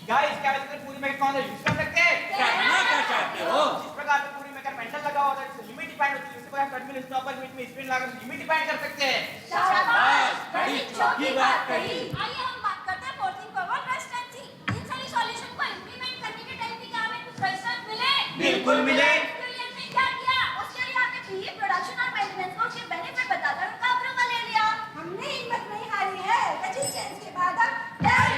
गाइस क्या इसमें पूरी मेकर कौन यूज कर सकते हैं? कहना क्या चाहते हो? जिस प्रकार से पूरी मेकर मेंटल लगा होता है लिमिट डिफाइन होती है, उसी प्रकार टर्मिनल स्टॉपर बीच में स्पिन लगाकर लिमिट डिफाइन कर सकते हैं। शाबाश, बड़ी छोटी बात कही। आइए हम बात करते हैं फोर्सिंग फॉरवर्ड रेजिस्टेंसी। इन सभी सॉल्यूशन को इंप्लीमेंट करने के टाइम भी क्या हमें कुछ रेजिस्टेंस मिले? बिल्कुल मिले। उसके लिए हमने क्या किया? उसके लिए हमने पीए प्रोडक्शन और मेंटेनेंस को उसके बेनिफिट बताकर उनका अप्रूवल ले लिया। हमने हिम्मत नहीं हारी है। रेजिस्टेंस के बाद अब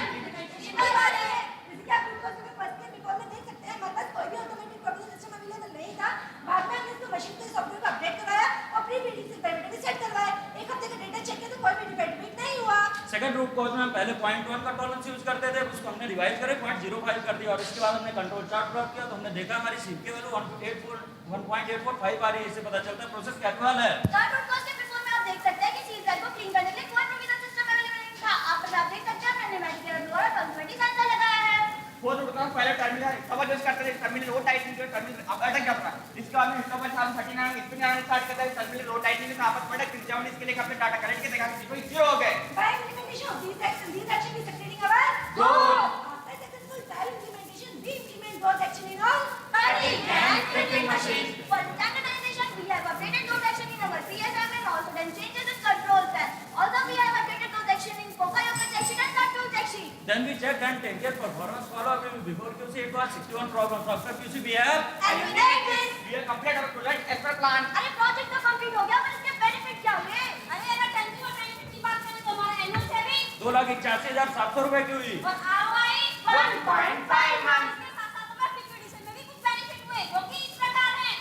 इम्प्लीमेंटेशन की बारी है। जैसे कि आप बिल्कुल सुबह फर्स्ट के रिकॉल में देख सकते हैं, हमारे पास कोई भी ऑटोमेटिक प्रोविजन सिस्टम अवेलेबल नहीं था। बाद में हमने इसको मशीन के सॉफ्टवेयर को अपडेट करवाया और प्री फीडिंग से पैरामीटर भी सेट करवाए। एक हफ्ते का डेटा चेक किया तो कोई भी डिफेक्ट नहीं हुआ। सेकंड रूट कॉज में हम पहले 0.1 का टॉलरेंस यूज करते थे, उसको हमने रिवाइज करे 0.05 कर दिया और इसके बाद हमने कंट्रोल चार्ट प्लॉट किया तो हमने देखा हमारी सील की वैल्यू 1.845 आ रही है। इससे पता चलता है प्रोसेस कैजुअल है। थर्ड रूट कॉज के बिफोर में आप देख सकते हैं कि सील ट्रैक को क्लीन करने के लिए कोई प्रोविजन सिस्टम अवेलेबल नहीं था। आप देख सकते हैं हमने न्यूमेटिक एयर फ्लो और ऑटोमेटिक सेंसर लगाया है। फोर्थ रूट का पहले टर्मिनल कवर यूज करते थे, टर्मिनल रो टाइटिंग जो टर्मिनल अब अटक जाता है। इसके बाद में स्टॉपर साथ 39 स्पिन आना स्टार्ट करता है, टर्मिनल रो टाइटिंग से आपस में अटक जाओ। इसके लिए हमने डाटा कलेक्ट किया देखा कि कोई जीरो हो गए। By implementation of these action is succeeding our goal. After successful trial implementation, we implement those action in all cutting and printing machines. For standardization, we have updated those action in our PSM and also done changes in control plan. Also, we have updated those action in Pokayoka section and Control section. Then we checked and take care performance follow-up. Before QC it was 61 problems. After QC we have eliminated this. We have completed our project as per plan. अरे project तो complete हो गया पर इसके benefit क्या हुए? अरे अगर टेंशन और बेनिफिट की बात करें तो हमारा एनुअल सेविंग 2,81,700 रुपए की हुई और ROI 1.5 मंथ। इसके साथ साथ हमें लिक्विडेशन में भी कुछ बेनिफिट हुए जो कि इस प्रकार हैं।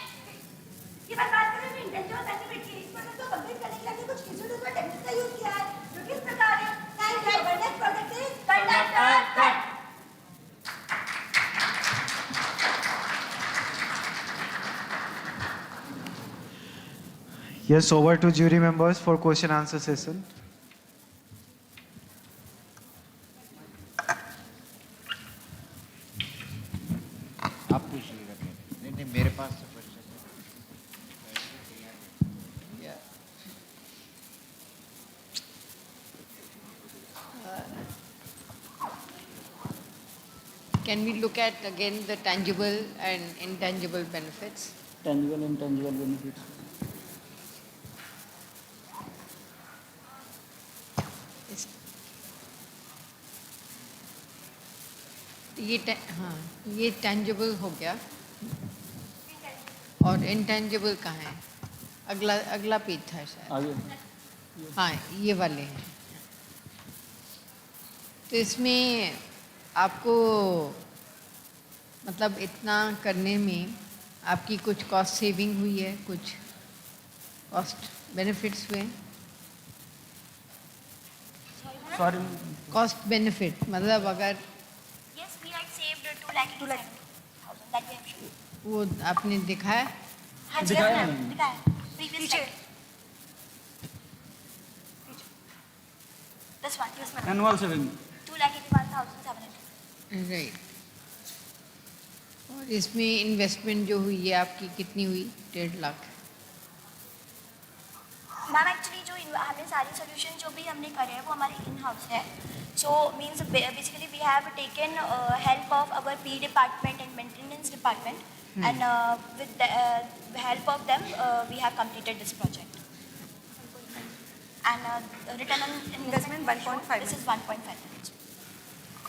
इसकी बात करें तो इंटेंसिव बेनिफिट की इस प्रोजेक्ट को कंप्लीट करने के लिए कुछ किसी ने टेक्निक का यूज किया है जो कि इस प्रकार है। Thank you. Next project is conductor cut. Yes, over to jury members for question answer session. आप पूछिएगा। नहीं मेरे पास तो क्वेश्चन है। Can we look at again the tangible and intangible benefits? Tangible and intangible benefits. हाँ, ये tangible हो गया और intangible कहाँ है? अगला पेज था शायद। आगे हाँ ये वाले हैं। तो इसमें आपको मतलब इतना करने में आपकी कुछ कॉस्ट सेविंग हुई है, कुछ कॉस्ट बेनिफिट्स हुए? सॉरी, कॉस्ट बेनिफिट मतलब अगर Yes, we had saved 2,87,000 that we have shown. वो आपने दिखाया? हाँ जी, दिखाया हमने नहीं। दिखाया। Previous slide. This one. Annual saving 2,81,700. Right. और इसमें इन्वेस्टमेंट जो हुई है आपकी कितनी हुई? 1.5 लाख। मैम एक्चुअली जो हमने सारे सोल्यूशन जो भी हमने करे हैं वो हमारे इन हाउस है। So means basically we have taken help of our P department and maintenance department and with the help of them we have completed this project and return on investment 1.5 this is 1.5।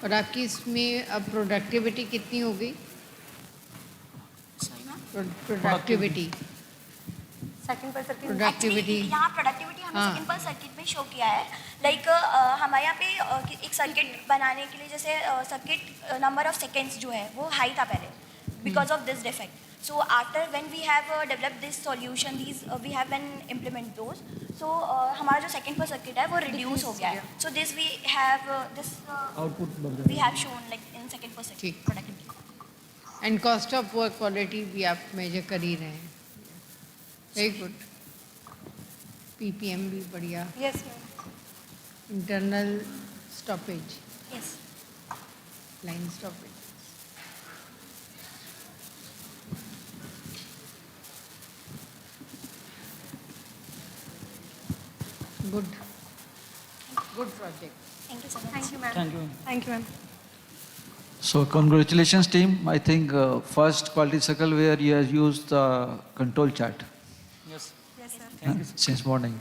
और आपकी इसमें अब productivity कितनी हो गई? Productivity second per circuit Productivity. यहाँ productivity हमने हाँ। सेकंड पर सर्किट में शो किया है। लाइक हमारे यहाँ पे एक सर्किट बनाने के लिए जैसे सर्किट नंबर ऑफ सेकेंड्स जो है वो हाई था पहले because of this defect. So after when we have develop this solution these we have when implement those so हमारा जो सेकंड पर सर्किट है वो रिड्यूस हो गया है। So this we have this output we have shown like in second per circuit productivity. And cost of work quality भी आप major कर ही रहे हैं। Very good. पीपीएम भी बढ़िया। Yes ma'am. Internal stoppage, yes line stoppage. Good project. Thank you so much. Thank you ma'am. Thank you. Thank you ma'am. So congratulations team. I think first quality circle where you have used the control chart yes yes sir. since morning.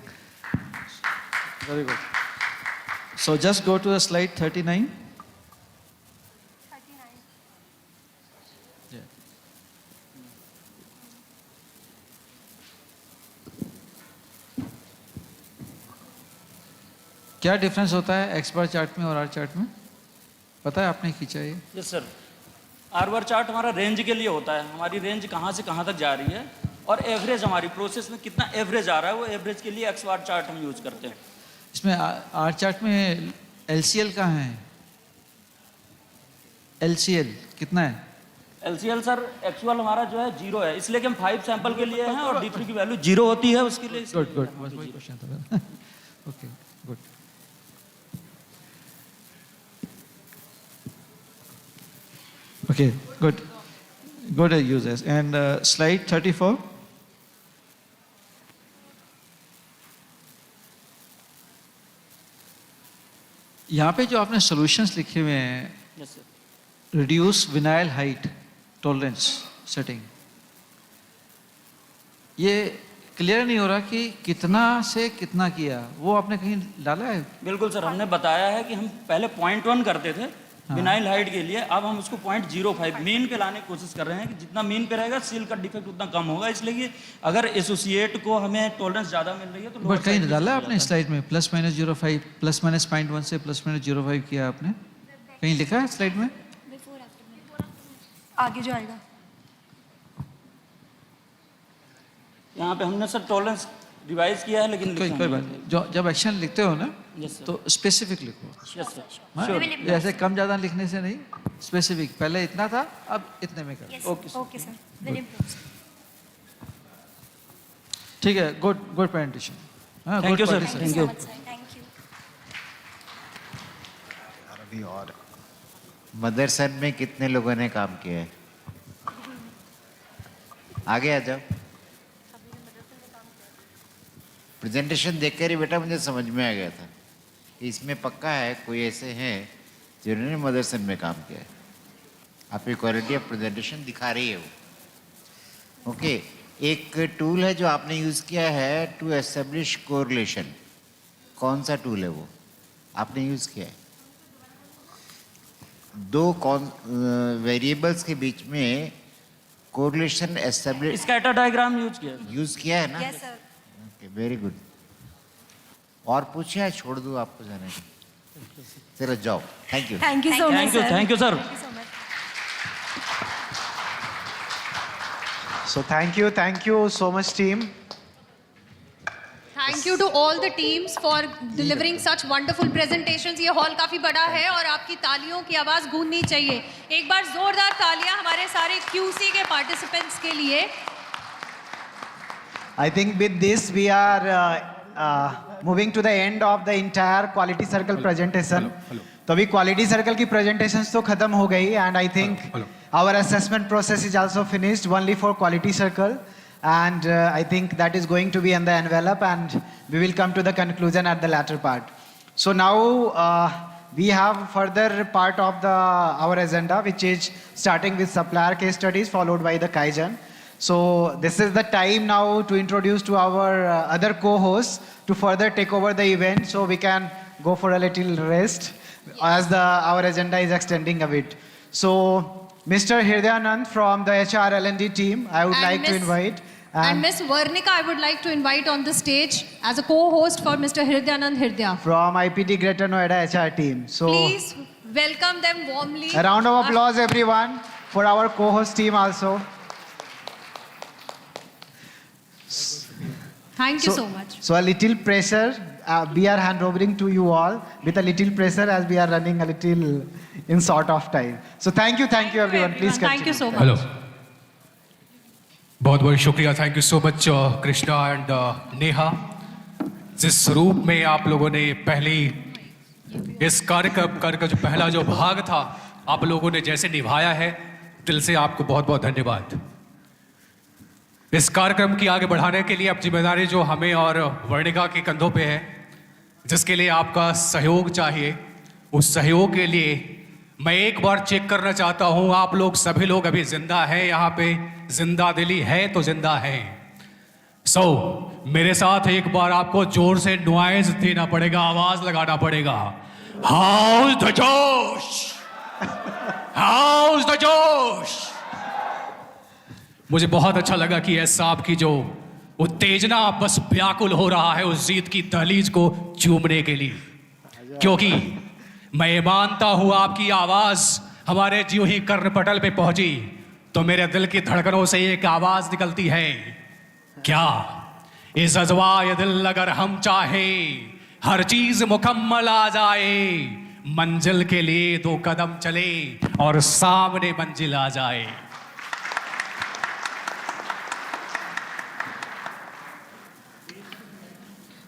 Very good. So just go to slide 39. 39। Yeah. क्या difference होता है x bar chart में और are chart में? पता है आपने खींचा ये? Yes sir. आर चार्ट हमारा रेंज के लिए होता है, हमारी रेंज कहाँ से कहाँ तक जा रही है और एवरेज हमारी प्रोसेस में कितना एवरेज आ रहा है, वो एवरेज के लिए एक्स बार चार्ट हम यूज करते हैं। इसमें आर चार्ट में LCL कहाँ है? LCL कितना है? LCL सर एक्चुअल हमारा जो है 0 है, इसलिए कि हम 5 सैंपल के लिए हैं और D3 की वैल्यू 0 होती है उसके लिए। गुड गुड, बस वही क्वेश्चन था। Okay good. Okay, good. Good users. And slide 34. यहाँ पे जो आपने सॉल्यूशंस लिखे हुए हैं, yes sir, reduce vinyl height tolerance setting, ये क्लियर नहीं हो रहा कि कितना से कितना किया, वो आपने कहीं डाला है? बिल्कुल सर, हमने बताया है कि हम पहले 0.1 करते थे विनाइल हाइट के लिए, अब हम उसको 0.05 मीन पे लाने की कोशिश कर रहे हैं कि जितना मीन पे रहेगा सील का डिफेक्ट उतना कम होगा, इसलिए कि अगर एसोसिएट को हमें टॉलरेंस ज़्यादा मिल रही है तो बट कहीं डाला आपने स्लाइड में ±05 ±0.1 से +0.05 किया आपने कहीं लिखा है स्लाइड में? आगे जो आएगा यहाँ पे हमने सर टॉलरेंस रिवाइज किया है, लेकिन कोई बात नहीं, जो जब एक्शन लिखते हो ना तो स्पेसिफिक लिखो। यस सर, हाँ? जैसे कम ज़्यादा लिखने से नहीं, स्पेसिफिक, पहले इतना था अब इतने में कर। Okay sir, very improve. ठीक है, good presentation. Thank you sir, thank you. Thank you. अभी और मदरसन में कितने लोगों ने काम किया है? आगे आ जाओ। प्रेजेंटेशन देखकर ही बेटा मुझे समझ में आ गया था कि इसमें पक्का है कोई ऐसे हैं जिन्होंने मदरसन में काम किया है। आपकी क्वालिटी ऑफ प्रेजेंटेशन दिखा रही है वो। ओके, एक टूल है जो आपने यूज़ किया है टू एस्टेब्लिश कोरिलेशन। कौन सा टूल है वो आपने यूज़ किया है? दो वेरिएबल्स के बीच में correlation establish, scatter diagram use किया है ना? Yes sir. Okay, very good. और पूछे या छोड़ दूँ आपको जाने? चलो जाओ. Thank you. Thank you so much, sir. Thank you, sir. Thank you so much. So thank you so much team. Thank you to all the teams for delivering such wonderful presentations. ये hall काफ़ी बड़ा है और आपकी तालियों की आवाज़ गूंजनी चाहिए. एक बार जोरदार तालियां हमारे सारे QC के पार्टिसिपेंट्स के लिए. I think with this we are moving to the end of the entire quality circle presentation. तो अभी quality circle की presentations तो खत्म हो गई and I think our assessment process is also finished only for quality circle. And I think that is going to be in the envelope and we will come to the conclusion at the latter part. So now we have further part of our agenda, which is starting with supplier case studies followed by the Kaizen. So this is the time now to introduce to our other co-hosts to further take over the event so we can go for a little rest as our agenda is extending a bit. So Mr. Hirdayanand from the HR L&D team, I would like to invite. And Miss Varnika, I would like to invite on the stage as a co-host for Mr. Hirdayanand Hirdaya. From IPT Greater Noida HR team. So please welcome them warmly. A round of applause everyone for our co-host team also. Thank you so much. So a little pressure, we are hand-overing to you all with a little pressure as we are running a little in sort of time. So thank you everyone. Please continue. Thank you so much. Hello. बहुत बहुत शुक्रिया. Thank you so much Krishna and Neha. जिस रूप में आप लोगों ने पहली इस कार्यक्रम का जो पहला जो भाग था आप लोगों ने जैसे निभाया है, दिल से आपको बहुत बहुत धन्यवाद. इस कार्यक्रम की आगे बढ़ाने के लिए अब जिम्मेदारी जो हमें और वर्णिका के कंधों पे है, जिसके लिए आपका सहयोग चाहिए, उस सहयोग के लिए मैं एक बार चेक करना चाहता हूं आप लोग सभी लोग अभी जिंदा हैं यहाँ पे. जिंदा दिली है तो जिंदा है. मेरे साथ एक बार आपको जोर से नॉइज देना पड़ेगा, आवाज लगाना पड़ेगा. हाउस द जोश, हाउस द जोश. मुझे बहुत अच्छा लगा कि ऐसा आपकी जो उत्तेजना बस व्याकुल हो रहा है उस जीत की दहलीज को चूमने के लिए, क्योंकि मैं मानता हूं आपकी आवाज हमारे ज्यों ही कर्णपटल पे पहुंची तो मेरे दिल की धड़कनों से एक आवाज निकलती है, क्या इस अजवाय दिल अगर हम चाहे हर चीज मुकम्मल आ जाए, मंजिल के लिए 2 कदम चले और सामने मंजिल आ जाए.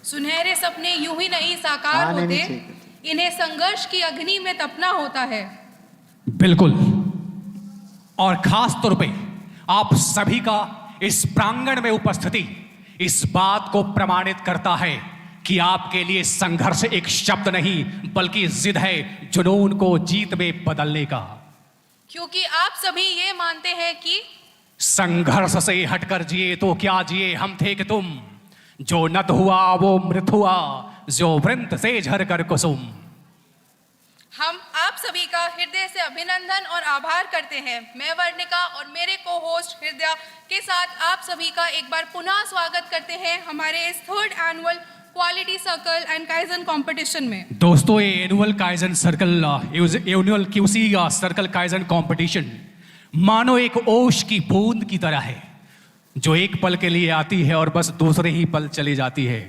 सुनहरे सपने यूं ही नहीं साकार होते, इन्हें संघर्ष की अग्नि में तपना होता है. बिल्कुल. और खास तौर पे आप सभी का इस प्रांगण में उपस्थिति इस बात को प्रमाणित करता है कि आपके लिए संघर्ष एक शब्द नहीं बल्कि जिद है जुनून को जीत में बदलने का. क्योंकि आप सभी ये मानते हैं कि संघर्ष से हटकर जिए तो क्या जिए हम थे कि तुम, जो नत हुआ वो मृत हुआ, जो वृंत से झर कर कुसुम. हम आप सभी का हृदय से अभिनंदन और आभार करते हैं. मैं वर्णिका और मेरे को होस्ट हृदय के साथ आप सभी का एक बार पुनः स्वागत करते हैं हमारे इस 3rd annual quality circle and kaizen competition में. दोस्तों ये annual kaizen circle annual QC circle kaizen competition मानो एक ओश की बूंद की तरह है जो एक पल के लिए आती है और बस दूसरे ही पल चली जाती है.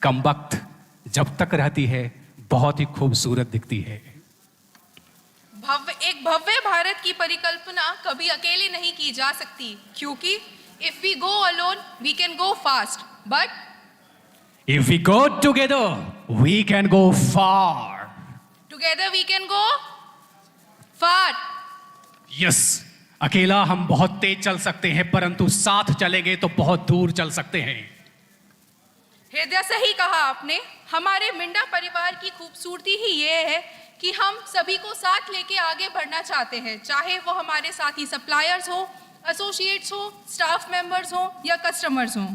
कमबख्त जब तक रहती है बहुत ही खूबसूरत दिखती है. एक भव्य भारत की परिकल्पना कभी अकेले नहीं की जा सकती, क्योंकि if we go alone we can go fast, but if we go together we can go far. Together we can go far. Yes, अकेला हम बहुत तेज चल सकते हैं परंतु साथ चलेंगे तो बहुत दूर चल सकते हैं. हृदय सही कहा आपने. हमारे मिंडा परिवार की खूबसूरती ही ये है कि हम सभी को साथ लेके आगे बढ़ना चाहते हैं, चाहे वो हमारे साथी सप्लायर्स हो, एसोसिएट्स हो, स्टाफ मेंबर्स हो या कस्टमर्स हो.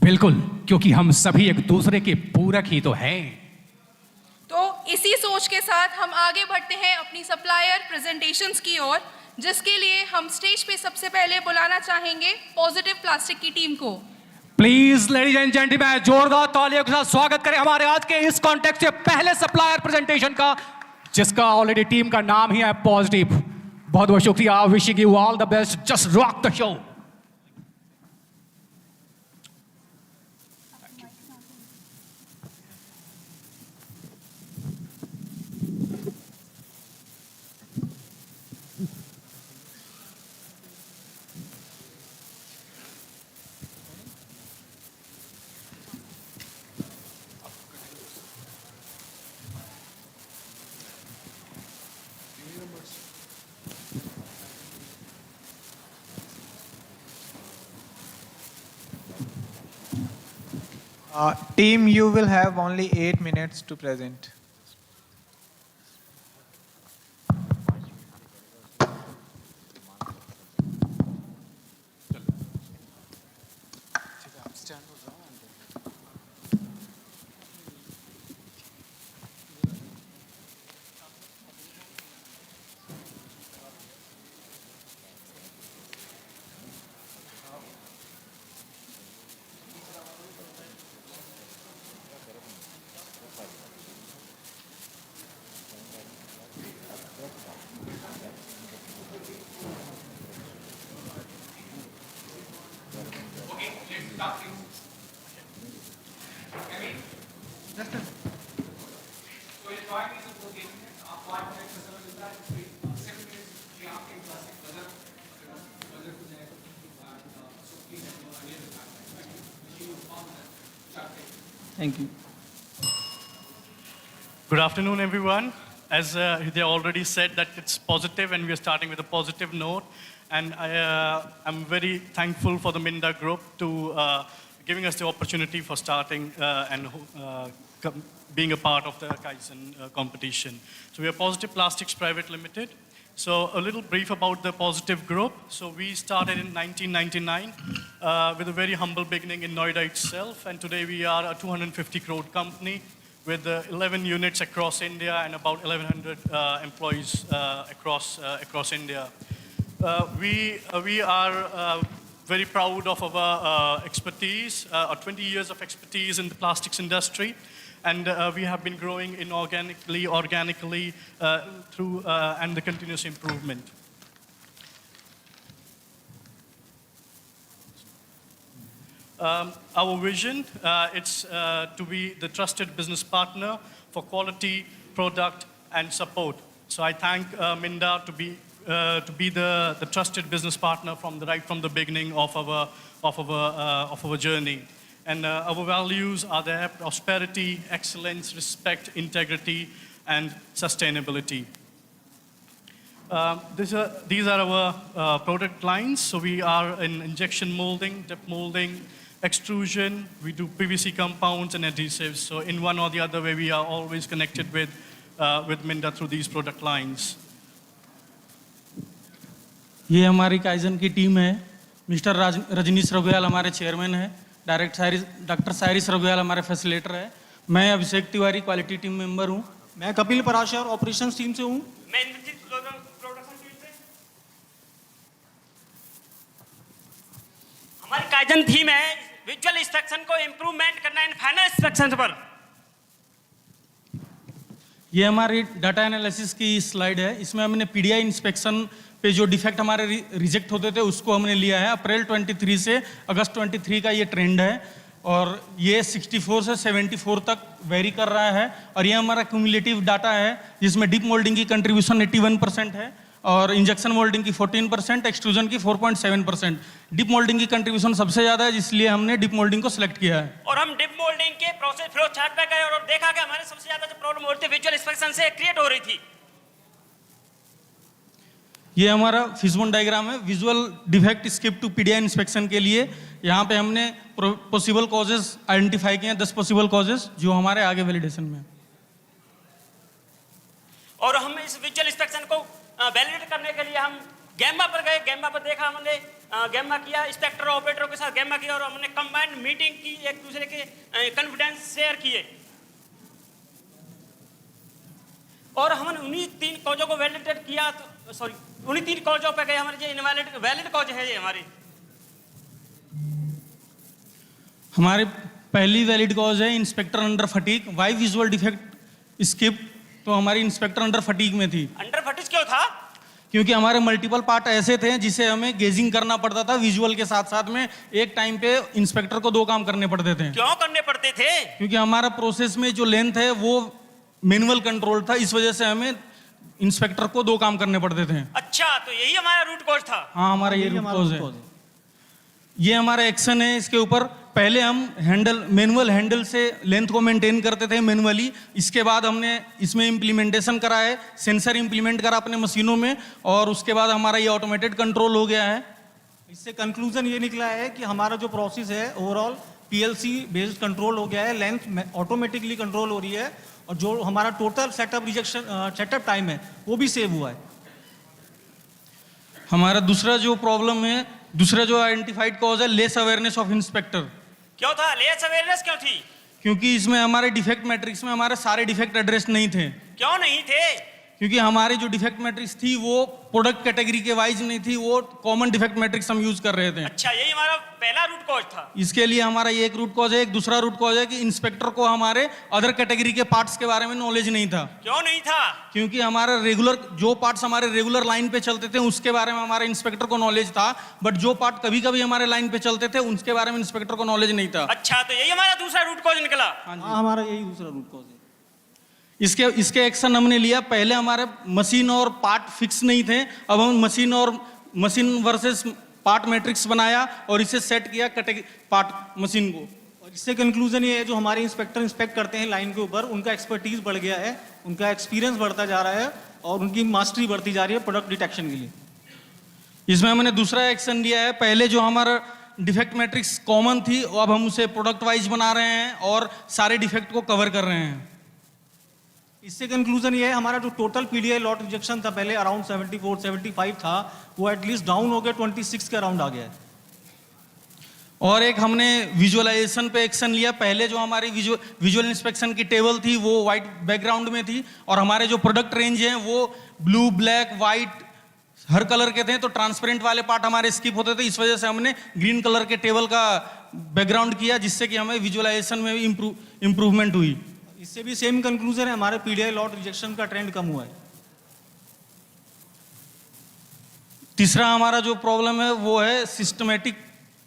बिल्कुल, क्योंकि हम सभी एक दूसरे के पूरक ही तो हैं. तो इसी सोच के साथ हम आगे बढ़ते हैं अपनी सप्लायर प्रेजेंटेशंस की ओर, जिसके लिए हम स्टेज पे सबसे पहले बुलाना चाहेंगे पॉजिटिव प्लास्टिक की टीम को. प्लीज लेडीज एंड जेंटलमैन, जोरदार तालियों के साथ स्वागत करें हमारे आज के इस कॉन्टेक्स्ट के पहले सप्लायर प्रेजेंटेशन का, जिसका ऑलरेडी टीम का नाम ही है पॉजिटिव। बहुत बहुत शुक्रिया, wishing you all the best, just rock the show. Team, you will have only 8 minutes to present. Thank you. Good afternoon, everyone. As they already said that it's positive and we are starting with a positive note. And I'm very thankful for the Minda group to giving us the opportunity for starting and being a part of the Kaizen competition. So we are Positive Plastics Private Limited. So a little brief about the Positive Group. So we started in 1999 with a very humble beginning in Noida itself, and today we are a 250 crore company with 11 units across India and about 1,100 employees across India. We are very proud of our expertise, our 20 years of expertise in the plastics industry. And we have been growing organically through and the continuous improvement. Our vision, it's to be the trusted business partner for quality, product, and support. So I thank Minda to be the trusted business partner right from the beginning of our journey. And our values are there: prosperity, excellence, respect, integrity, and sustainability. These are our product lines. So we are in injection molding, dip molding, extrusion. We do PVC compounds and adhesives. So in one or the other way, we are always connected with Minda through these product lines. ये हमारी kaizen की team है। Mister Rajneesh रघुयाल हमारे chairman है। Doctor Cyrus रघुयाल हमारे facilitator है। मैं Abhishek Tiwari quality team member हूँ। मैं कपिल पराशर ऑपरेशंस टीम से हूँ। मैं इंद्रजीत प्रोडक्शन टीम से। हमारी काइजन थीम है विजुअल इंस्पेक्शन को इम्प्रूवमेंट करना इन फाइनल इंस्पेक्शन पर। ये हमारी डाटा एनालिसिस की स्लाइड है। इसमें हमने पीडीआई इंस्पेक्शन पे जो डिफेक्ट हमारे रिजेक्ट होते थे उसको हमने लिया है। अप्रैल 23 से अगस्त 23 का ये ट्रेंड है और ये 64 से 74 तक वेरी कर रहा है। और ये हमारा क्यूमुलेटिव डाटा है जिसमें डिप मोल्डिंग की कंट्रीब्यूशन 81% है और इंजेक्शन मोल्डिंग की 14%, एक्सट्रूजन की 4.7%। डिप मोल्डिंग की कंट्रीब्यूशन सबसे ज़्यादा है, इसलिए हमने डिप मोल्डिंग को सिलेक्ट किया है। और हम डिप मोल्डिंग के प्रोसेस फ्लो चार्ट पे गए और देखा कि हमारे सबसे ज़्यादा जो प्रॉब्लम हो रही थी विजुअल इंस्पेक्शन से क्रिएट हो रही थी। ये हमारा फिशबोन डायग्राम है visual defect skip to PDI inspection के लिए। यहाँ पे हमने पॉसिबल कॉजेज आइडेंटिफाई किए हैं, 10 पॉसिबल कॉजेज जो हमारे आगे वैलिडेशन में। और हम इस विजुअल इंस्पेक्शन को वैलिडेट करने के लिए हम गैम्बा पर गए। गैम्बा पर देखा हमने, गैम्बा किया, इंस्पेक्टर ऑपरेटरों के साथ गैम्बा किया और हमने कंबाइंड मीटिंग की, एक दूसरे के कॉन्फिडेंस शेयर किए और हमने उन्हीं 3 कॉजों को वैलिडेट किया। सॉरी, उन्हीं 3 कॉजों पे गए हमारे, ये इनवैलिड वैलिड कॉज है ये हमारी। हमारे पहली वैलिड कॉज है inspector under fatigue. Why visual defect skip, तो हमारी इंस्पेक्टर अंडर फटीक में थी। अंडर फटिज क्यों था? क्योंकि हमारे मल्टीपल पार्ट ऐसे थे जिसे हमें गेजिंग करना पड़ता था विजुअल के साथ साथ में, एक टाइम पे इंस्पेक्टर को 2 काम करने पड़ते थे। क्यों करने पड़ते थे? क्योंकि हमारा प्रोसेस में जो लेंथ है वो मैनुअल कंट्रोल था, इस वजह से हमें इंस्पेक्टर को 2 काम करने पड़ते थे। अच्छा, तो यही हमारा रूट कॉज था। हाँ, हमारा ये रूट कॉज है। ये हमारा एक्शन है। इसके ऊपर पहले हम मैनुअल हैंडल से लेंथ को मेंटेन करते थे मैनुअली। इसके बाद हमने इसमें इम्प्लीमेंटेशन करा है, सेंसर इम्प्लीमेंट करा अपने मशीनों में, और उसके बाद हमारा ये ऑटोमेटेड कंट्रोल हो गया है। इससे कंक्लूजन ये निकला है कि हमारा जो प्रोसेस है ओवरऑल पीएलसी बेस्ड कंट्रोल हो गया है, लेंथ ऑटोमेटिकली कंट्रोल हो रही है, और जो हमारा टोटल सेटअप टाइम है वो भी सेव हुआ है। हमारा दूसरा जो प्रॉब्लम है, दूसरा जो आइडेंटिफाइड कॉज है, लेस अवेयरनेस ऑफ इंस्पेक्टर। क्यों था? लेस अवेयरनेस क्यों थी? क्योंकि इसमें हमारे डिफेक्ट मैट्रिक्स में हमारे सारे डिफेक्ट एड्रेस नहीं थे। क्यों नहीं थे? क्योंकि हमारी जो डिफेक्ट मैट्रिक्स थी वो प्रोडक्ट कैटेगरी के वाइज नहीं थी, वो कॉमन डिफेक्ट मैट्रिक्स हम यूज कर रहे थे। अच्छा, यही हमारा पहला रूट कॉज था। इसके लिए हमारा ये एक रूट कॉज है। एक दूसरा रूट कॉज है कि इंस्पेक्टर को हमारे अदर कैटेगरी के पार्ट्स के बारे में नॉलेज नहीं था। क्यों नहीं था? क्योंकि हमारा रेगुलर जो पार्ट्स हमारे रेगुलर लाइन पे चलते थे उसके बारे में हमारे इंस्पेक्टर को नॉलेज था, बट जो पार्ट कभी कभी हमारे लाइन पे चलते थे उसके बारे में इंस्पेक्टर को नॉलेज नहीं था। अच्छा, तो यही हमारा दूसरा रूट कॉज निकला। हाँ, हमारा यही दूसरा रूट कॉज है। इसके एक्शन हमने लिया। पहले हमारे मशीन और पार्ट फिक्स नहीं थे, अब हम मशीन वर्सेस पार्ट मैट्रिक्स बनाया और इसे सेट किया पार्ट मशीन को। और इससे कंक्लूजन ये है, जो हमारे इंस्पेक्टर इंस्पेक्ट करते हैं लाइन के ऊपर, उनका एक्सपर्टीज बढ़ गया है, उनका एक्सपीरियंस बढ़ता जा रहा है और उनकी मास्टरी बढ़ती जा रही है प्रोडक्ट डिटेक्शन के लिए। इसमें हमने दूसरा एक्शन लिया है। पहले जो हमारा डिफेक्ट मैट्रिक्स कॉमन थी, अब हम उसे प्रोडक्ट वाइज बना रहे हैं और सारे डिफेक्ट को कवर कर रहे हैं। इससे कंक्लूजन ये है, हमारा जो टोटल पीडीआई लॉट रिजेक्शन था पहले अराउंड 74-75 था, वो एटलीस्ट डाउन हो गया 26 के अराउंड आ गया है। और एक हमने विजुअलाइजेशन पे एक्शन लिया। पहले जो हमारी विजुअल इंस्पेक्शन की टेबल थी वो वाइट बैकग्राउंड में थी, और हमारे जो प्रोडक्ट रेंज हैं वो ब्लू, ब्लैक, वाइट हर कलर के थे, तो ट्रांसपेरेंट वाले पार्ट हमारे स्किप होते थे। इस वजह से हमने ग्रीन कलर के टेबल का बैकग्राउंड किया, जिससे कि हमें विजुअलाइजेशन में भी इम्प्रूवमेंट हुई। इससे भी सेम कंक्लूजन है, हमारे पीडीआई लॉट रिजेक्शन का ट्रेंड कम हुआ है। तीसरा हमारा जो प्रॉब्लम है वो है सिस्टमेटिक,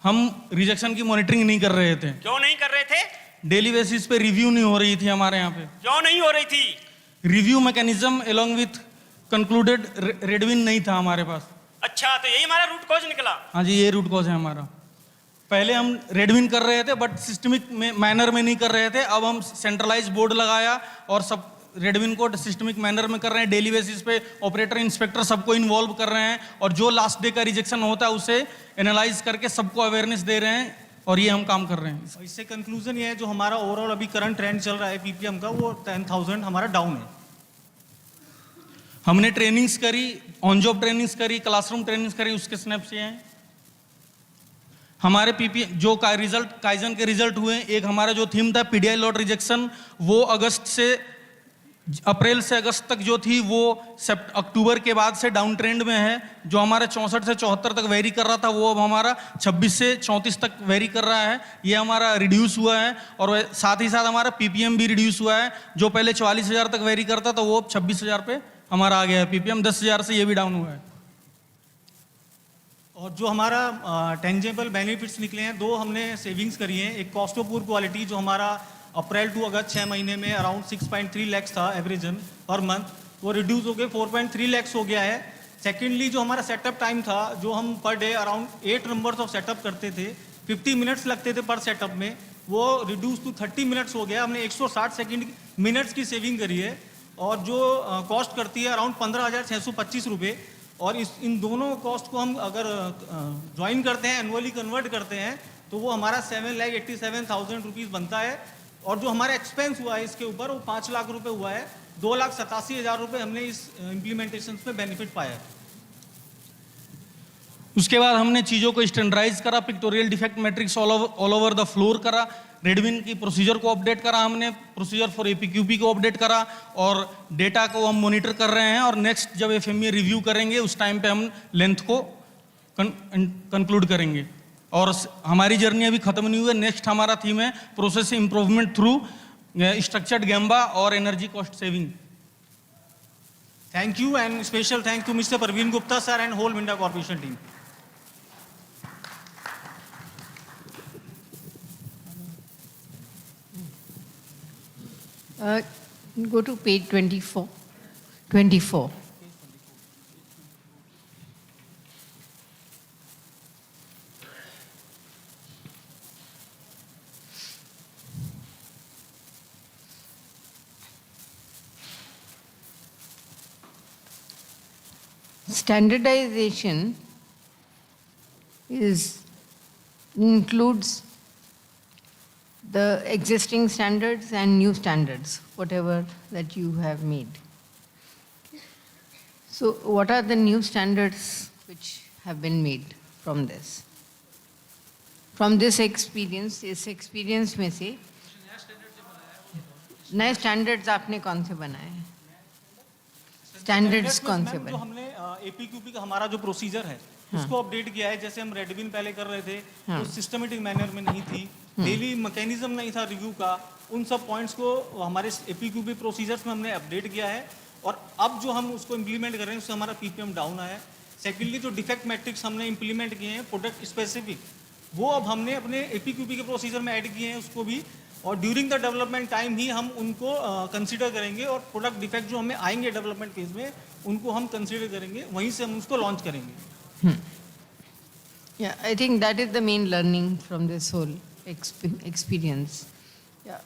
हम रिजेक्शन की मॉनिटरिंग नहीं कर रहे थे। क्यों नहीं कर रहे थे? डेली बेसिस पे रिव्यू नहीं हो रही थी हमारे यहाँ पे। क्यों नहीं हो रही थी? Review mechanism along with concluded red bin नहीं था हमारे पास। अच्छा, तो यही हमारा रूट कॉज निकला। हाँ जी, ये रूट कॉज है हमारा। पहले हम रेडविन कर रहे थे बट सिस्टमिक मैनर में नहीं कर रहे थे, अब हम सेंट्रलाइज बोर्ड लगाया और सब रेडविन को सिस्टमिक मैनर में कर रहे हैं। डेली बेसिस पे ऑपरेटर, इंस्पेक्टर सबको इन्वॉल्व कर रहे हैं, और जो लास्ट डे का रिजेक्शन होता है उसे एनालाइज करके सबको अवेयरनेस दे रहे हैं, और ये हम काम कर रहे हैं। इससे कंक्लूजन ये है, जो हमारा ओवरऑल अभी करंट ट्रेंड चल रहा है पीपीएम का, वो 10,000 हमारा डाउन है। हमने ट्रेनिंग्स करी, ऑन जॉब ट्रेनिंग्स करी, क्लासरूम ट्रेनिंग्स करी, उसके स्नैप्स ये हैं। हमारे पीपी जो काइजन के रिजल्ट हुए, एक हमारा जो थीम था पीडीआई लॉट रिजेक्शन, वो अप्रैल से अगस्त तक जो थी वो अक्टूबर के बाद से डाउन ट्रेंड में है। जो हमारा 64 से 74 तक वेरी कर रहा था वो अब हमारा 26 से 34 तक वेरी कर रहा है। ये हमारा रिड्यूस हुआ है, और साथ ही साथ हमारा पीपीएम भी रिड्यूस हुआ है। जो पहले 44,000 तक वेरी करता था वो अब 26,000 पे हमारा आ गया है पीपीएम। 10,000 से ये भी डाउन हुआ है। और जो हमारा टेंजेबल बेनिफिट्स निकले हैं, 2 हमने सेविंग्स करी हैं। एक कॉस्ट ऑफ पुअर क्वालिटी, जो हमारा अप्रैल टू अगस्त 6 महीने में अराउंड 6.3 लैक्स था एवरेजन पर मंथ, वो रिड्यूस हो गए 4.3 लैक्स हो गया है। सेकेंडली जो हमारा सेटअप टाइम था, जो हम per day around 8 numbers of setup करते थे, 50 मिनट्स लगते थे पर सेटअप में, वो रिड्यूस टू 30 मिनट्स हो गया। हमने 160 मिनट्स की सेविंग करी है, और जो कॉस्ट करती है अराउंड 15,625 रुपये। और इन दोनों कॉस्ट को हम अगर ज्वाइन करते हैं, एनुअली कन्वर्ट करते हैं, तो वो हमारा 7,87,000 रुपीज़ बनता है। और जो हमारा एक्सपेंस हुआ है इसके ऊपर, वो 5 लाख रुपए हुआ है। 2,87,000 रुपये हमने इस इम्प्लीमेंटेशन में बेनिफिट पाया है। उसके बाद हमने चीज़ों को स्टैंडर्डाइज करा, pictorial defect matrix all over the floor करा, रेडविन की प्रोसीजर को अपडेट करा, हमने प्रोसीजर फॉर एपीक्यूपी को अपडेट करा, और डेटा को हम मॉनिटर कर रहे हैं। और नेक्स्ट जब एफएमई रिव्यू करेंगे उस टाइम पे हम लेंथ को कंक्लूड करेंगे। और हमारी जर्नी अभी खत्म नहीं हुई है। नेक्स्ट हमारा थीम है प्रोसेस इंप्रूवमेंट थ्रू स्ट्रक्चर्ड गैम्बा और energy cost saving. Thank you, and special thanks to Mr. Parveen Gupta sir and whole Minda Corporation team. Go to page 24. 24. Standardization includes the existing standards and new standards, whatever that you have made. So what are the new standards which have been made from this? From this experience में से नए standards आपने कौन से बनाए हैं? Standards कौन से जो बने? हमने एपीक्यूपी का हमारा जो प्रोसीजर है उसको अपडेट किया है। जैसे हम रेडबिन पहले कर रहे थे तो सिस्टमेटिक मैनर में नहीं थी, डेली मैकेनिज्म नहीं था रिव्यू का। उन सब पॉइंट्स को हमारे एपीक्यूपी प्रोसीजर्स में हमने अपडेट किया है और अब जो हम उसको इम्प्लीमेंट कर रहे हैं उससे हमारा पीपीएम डाउन आया है। सेकेंडली जो डिफेक्ट मैट्रिक्स हमने इम्प्लीमेंट किए हैं प्रोडक्ट स्पेसिफिक, वो अब हमने अपने एपीक्यूपी के प्रोसीजर में ऐड किए हैं उसको भी, और ड्यूरिंग द डेवलपमेंट टाइम ही हम उनको कंसीडर करेंगे और प्रोडक्ट डिफेक्ट जो हमें आएंगे डेवलपमेंट फेज में उनको हम कंसीडर करेंगे, वहीं से हम उसको लॉन्च करेंगे। Yeah, I think that is the main learning from this whole experience. Yeah,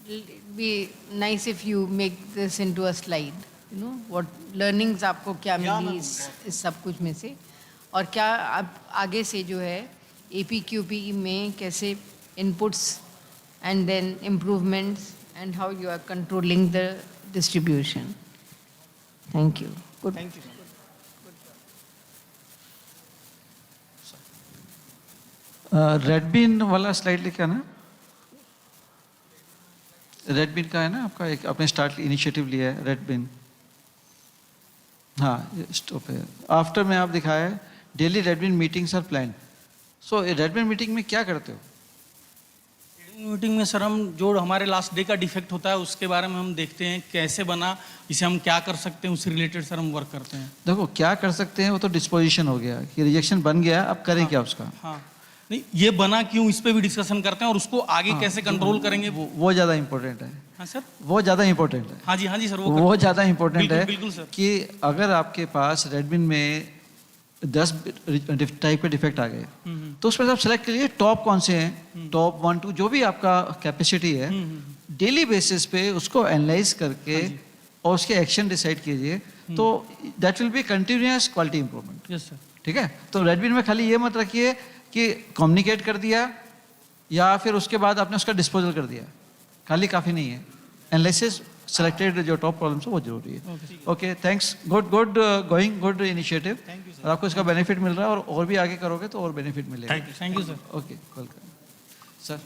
it'll be nice if you make this into a slide. You know what learnings आपको क्या मिली इस सब कुछ में से, और क्या आप आगे से जो है APQP में कैसे inputs and then improvements and how you are controlling the distribution. Thank you. Good. Thank you. रेडबिन वाला स्लाइड लेके आना। रेडबिन का है ना आपका, एक आपने स्टार्ट इनिशिएटिव लिया है रेडबिन। हाँ, स्टॉप है। आफ्टर में आप दिखाया है daily red bin meetings are plan. So red bin meeting में क्या करते हो? मीटिंग में सर हम जो हमारे लास्ट डे का डिफेक्ट होता है उसके बारे में हम देखते हैं कैसे बना, इसे हम क्या कर सकते हैं, उससे रिलेटेड सर हम वर्क करते हैं। देखो क्या कर सकते हैं वो तो डिस्पोजिशन हो गया कि रिजेक्शन बन गया, अब करें क्या उसका। हाँ, नहीं ये बना क्यों इस पे भी डिस्कशन करते हैं और उसको आगे कैसे कंट्रोल करेंगे, वो ज़्यादा इंपॉर्टेंट है। हाँ सर, वो ज़्यादा इंपॉर्टेंट है। हाँ जी सर, वो ज़्यादा इंपॉर्टेंट है। बिल्कुल सर। कि अगर आपके पास रेडबिन में 10 टाइप के डिफेक्ट आ गए तो उसमें आप सेलेक्ट करिए टॉप कौन से हैं, टॉप 1 2 जो भी आपका कैपेसिटी है, डेली बेसिस पे उसको एनालाइज करके और उसके एक्शन डिसाइड कीजिए, तो that will be continuous quality improvement. Yes sir. ठीक है, तो रेडबिन में खाली ये मत रखिए कि कम्युनिकेट कर दिया या फिर उसके बाद आपने उसका डिस्पोजल कर दिया, खाली काफ़ी नहीं है। एनालिसिस सेलेक्टेड जो टॉप प्रॉब्लम्स है वो जरूरी है। Okay, thanks, good going, good initiative. और आपको इसका बेनिफिट मिल रहा है और भी आगे करोगे तो और बेनिफिट मिलेगा। Thank you sir. Okay, welcome sir.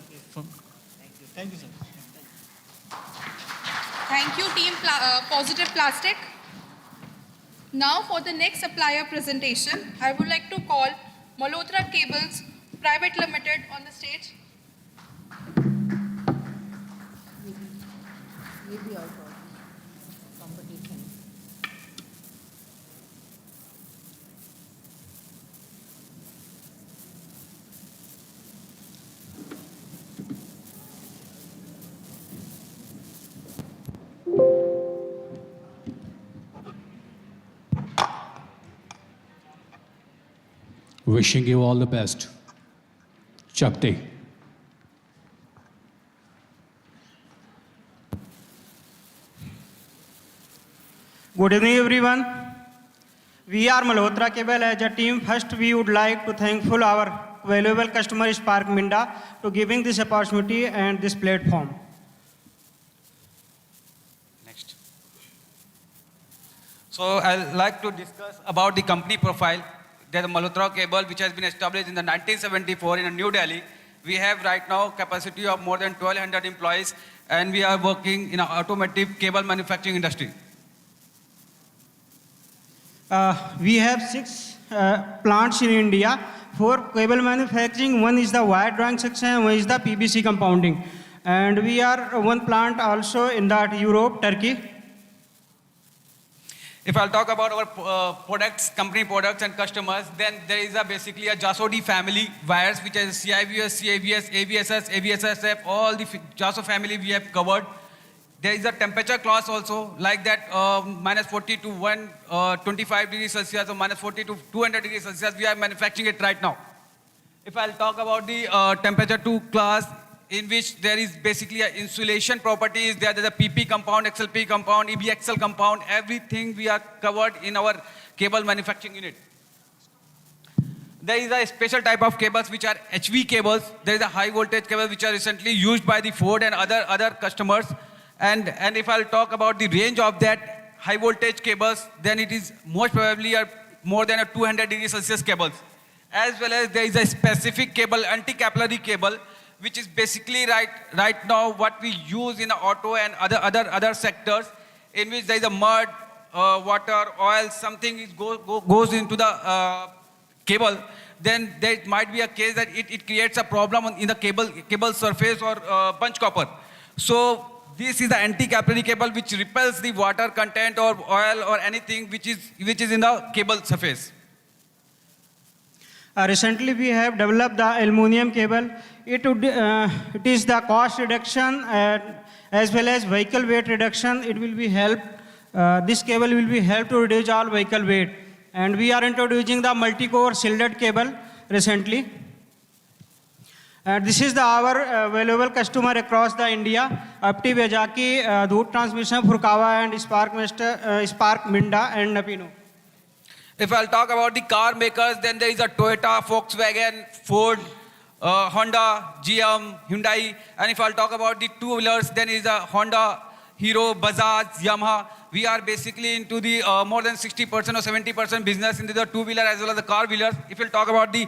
Thank you sir. Thank you, Team Positive Plastic. Now for the next supplier presentation, I would like to call Malhotra Cables Private Limited on the stage. ये भी out of competition. Wishing you all the best. Shakti. Good evening, everyone. We are Malhotra Cable. As a team, first we would like to thankful our valuable customer Spark Minda to giving this opportunity and this platform. Next. So I'd like to discuss about the company profile. There's Malhotra Cable, which has been established in the 1974 in New Delhi. We have right now capacity of more than 1,200 employees, and we are working in an automotive cable manufacturing industry. We have 6 plants in India. for cable manufacturing. One is the wire drawing section, one is the PVC compounding. And we are one plant also in that Europe, Turkey. If I'll talk about our products, company products and customers, then there is basically a Jasodi family wires, which is CIVS, CAVS, AVSS, AVSSF, all the Jaso family we have covered. There is a temperature class also, like that minus 40 to 125 degrees Celsius or minus 40 to 200 degrees Celsius, we are manufacturing it right now. If I'll talk about the temperature 2 class, in which there is basically an insulation properties, there's a PP compound, XLP compound, EBXL compound, everything we are covered in our cable manufacturing unit. There is a special type of cables which are HV cables. There is a high voltage cable which are recently used by the Ford and other customers. And if I'll talk about the range of that high voltage cables, then it is most probably more than a 200 degrees Celsius cables. As well as there is a specific cable, anti-capillary cable, which is basically right now what we use in the auto and other sectors, in which there is a mud, water, oil, something goes into the cable, then there might be a case that it creates a problem in the cable surface or punch copper. So this is the anti-capillary cable which repels the water content or oil or anything which is in the cable surface. Recently, we have developed the aluminum cable. It is the cost reduction as well as vehicle weight reduction. It will be help. This cable will be help to reduce all vehicle weight. And we are introducing the multi-core shielded cable recently. This is our valuable customer across the India. Apti Vejaki, Dhoot Transmission, Furkawa and Spark Minda and Napino. If I'll talk about the car makers, then there is a Toyota, Volkswagen, Ford, Honda, GM, Hyundai. And if I'll talk about the two-wheelers, then is a Honda, Hero, Bajaj, Yamaha. We are basically into the more than 60% or 70% business into the two-wheeler as well as the car-wheelers. If we'll talk about the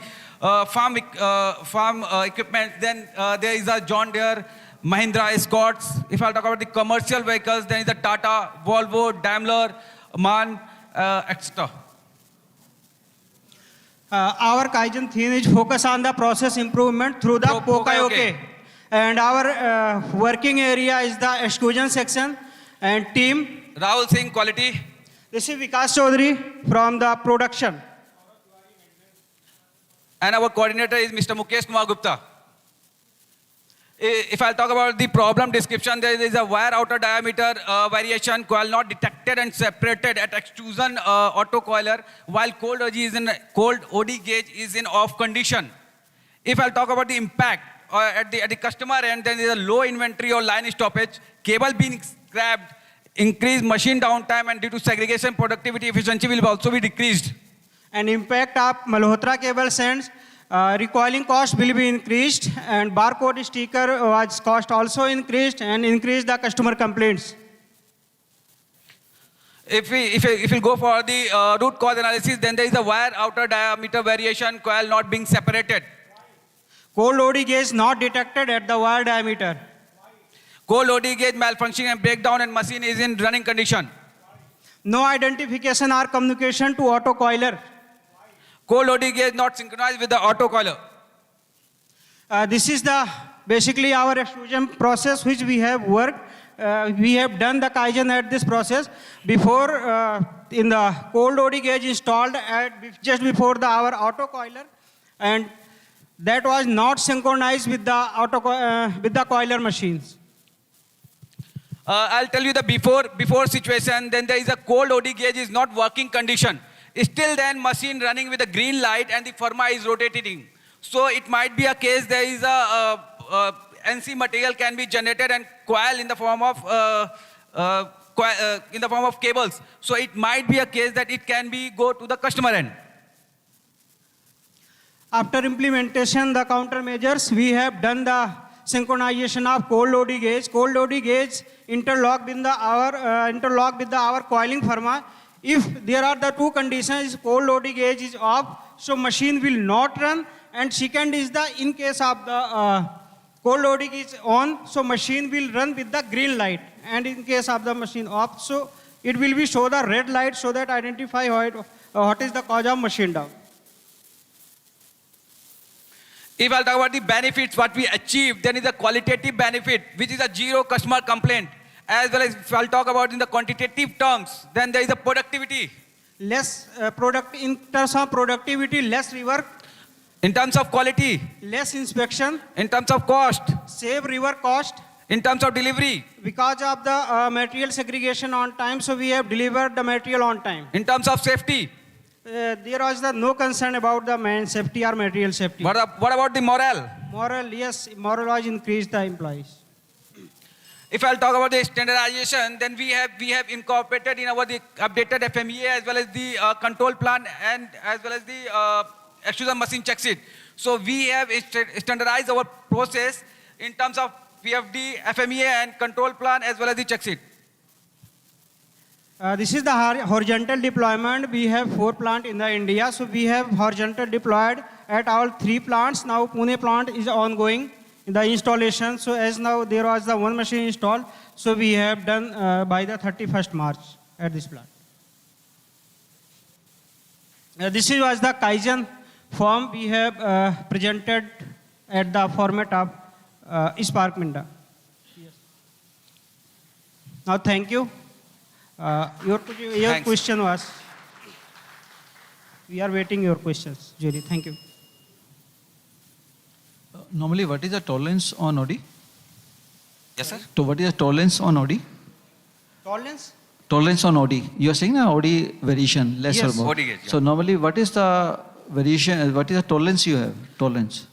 farm equipment, then there is a John Deere, Mahindra, Escorts. If I'll talk about the commercial vehicles, then is a Tata, Volvo, Daimler, MAN, etc. Our Kaizen theme is focus on the process improvement through the Pokayoke. And our working area is the extrusion section and team. Rahul Singh, quality. This is Vikas Chaudhary from the production. And our coordinator is Mr. Mukesh Kumar Gupta. If I'll talk about the problem description, there is a wire outer diameter variation coil not detected and separated at extrusion autocoiler, while cold OD gauge is in off condition. If I'll talk about the impact at the customer end, then there is a low inventory or line stoppage, cable being scrapped, increased machine downtime, and due to segregation, productivity efficiency will also be decreased. And impact of Malhotra cable sends. Recoiling cost will be increased, and barcode sticker was cost also increased, and increased the customer complaints. If we go for the root cause analysis, then there is a wire outer diameter variation coil not being separated. Cold OD gauge not detected at the wire diameter. Cold OD gauge malfunctioning and breakdown and machine is in running condition. No identification or communication to autocoiler. Cold OD gauge not synchronized with the autocoiler. This is basically our extrusion process which we have worked. We have done the Kaizen at this process. Before, in the cold OD gauge installed just before our autocoiler, and that was not synchronized with the coiler machines. I'll tell you the before situation. Then there is a cold OD gauge is not working condition. Still then machine running with a green light and the firma is rotating. So it might be a case there is a NC material can be generated and coil in the form of cables. So it might be a case that it can be go to the customer end. After implementation, the countermeasures, we have done the synchronization of cold OD gauge. Cold OD gauge interlocked with our coiling firma. If there are the two conditions, cold OD gauge is off, so machine will not run. And second is in case of the cold OD gauge is on, so machine will run with the green light. And in case of the machine off, so it will be show the red light so that identify what is the cause of machine down. If I'll talk about the benefits, what we achieved, then is a qualitative benefit, which is a zero customer complaint. As well as if I'll talk about in the quantitative terms, then there is a productivity. Less in terms of productivity, less rework. In terms of quality. Less inspection. In terms of cost. Save rework cost. In terms of delivery. Because of the material segregation on time, so we have delivered the material on time. In terms of safety. There was no concern about the man safety or material safety. What about the morale? Morale, yes, morale was increased the employees. If I'll talk about the standardization, then we have incorporated in our the updated FMEA as well as the control plan and as well as the extrusion machine check sheet. So we have standardized our process in terms of PFD, FMEA and control plan as well as the check sheet. This is the horizontal deployment. We have 4 plants in the India. So we have horizontal deployed at all 3 plants. Now Pune plant is ongoing in the installation. So as now there was the 1 machine installed. So we have done by the 31st March at this plant. This was the Kaizen form we have presented at the format of Spark Minda. Yes. Now thank you. Your question was, we are waiting your questions, Julie. Thank you. Normally, what is the tolerance on OD? Yes, sir. So, what is the tolerance on OD? Tolerance? Tolerance on OD. You are saying na OD variation, less Yes. or more. OD gauge, yeah. So, normally, what is the variation? What is the tolerance you have? Tolerance.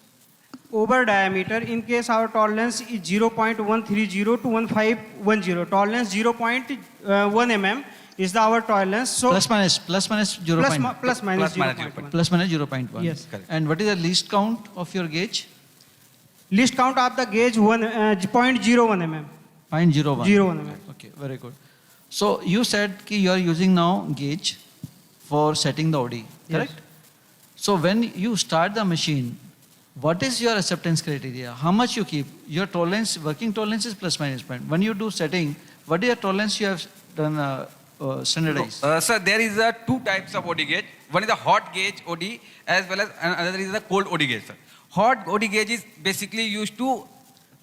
Over diameter, in case our tolerance is 0.130 to 1510. Tolerance 0.1 mm is our tolerance. So Plus minus 0.1. plus minus 0.1. Plus minus 0.1. Yes. Correct. And what is the least count of your gauge? Least count of the gauge 0.01 mm. 0.01. 0.1 mm. Okay, very good. So you said that you are using now gauge for setting the OD, correct? Yes. So when you start the machine, what is your acceptance criteria? How much you keep? Your tolerance, working tolerance is plus minus point. When you do setting, what is your tolerance you have done standardized? Sir, there is 2 types of OD gauge. One is a hot gauge OD as well as another is a cold OD gauge, sir. Hot OD gauge is basically used to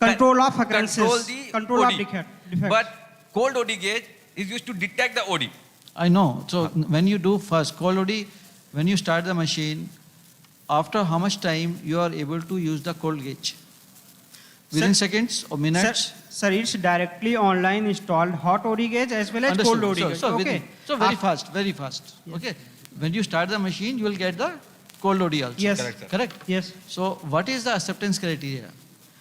Control of occurrences. control of OD. defects. But cold OD gauge is used to detect the OD. I know. So when you do first cold OD, when you start the machine, after how much time you are able to use the cold gauge? Within seconds or minutes? Sir, it's directly online installed hot OD gauge as well as Understood. cold OD gauge. So Okay. very fast, very fast. Yes. Okay. When you start the machine, you will get the cold OD also. Yes. Correct, sir. Correct? Yes. So what is the acceptance criteria?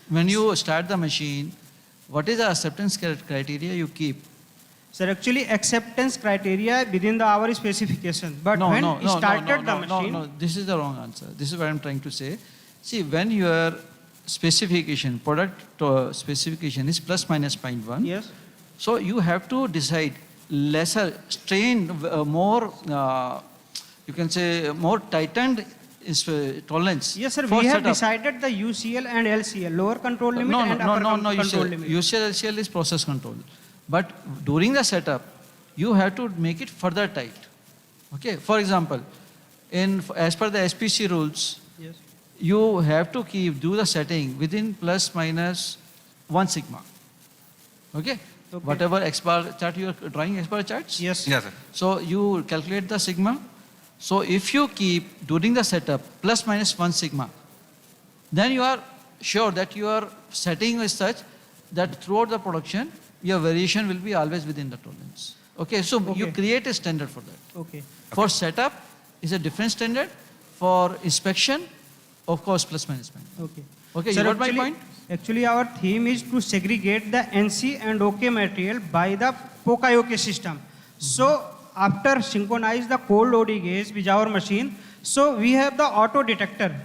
When you start the machine, what is the acceptance criteria you keep? Sir, actually acceptance criteria within our specification. But when we started the machine. No, this is the wrong answer. This is what I'm trying to say. See, when your specification, product specification is plus minus 0.1. Yes. So you have to decide lesser, strain, more, you can say more tightened tolerance. Yes, sir. for We have setup. decided the UCL and LCL, lower control limit and upper control limit. UCL, LCL is process control. But during the setup, you have to make it further tight. Okay. For example, as per the SPC rules, Yes. you have to do the setting within plus minus 1 sigma. Okay? Whatever X bar chart you are drawing, X bar charts? Yes. Yes, sir. So you calculate the sigma. So if you keep during the setup plus minus 1 sigma, then you are sure that your setting is such that throughout the production, your variation will be always within the tolerance. Okay, so you create a standard for that. Okay. For setup is a different standard. For inspection, of course, plus minus point. Okay. Okay, Sir, you got my point? Actually, our theme is to segregate the NC and OK material by the Poka-OK system. So, after synchronize the cold OD gauge with our machine, so we have the auto detector.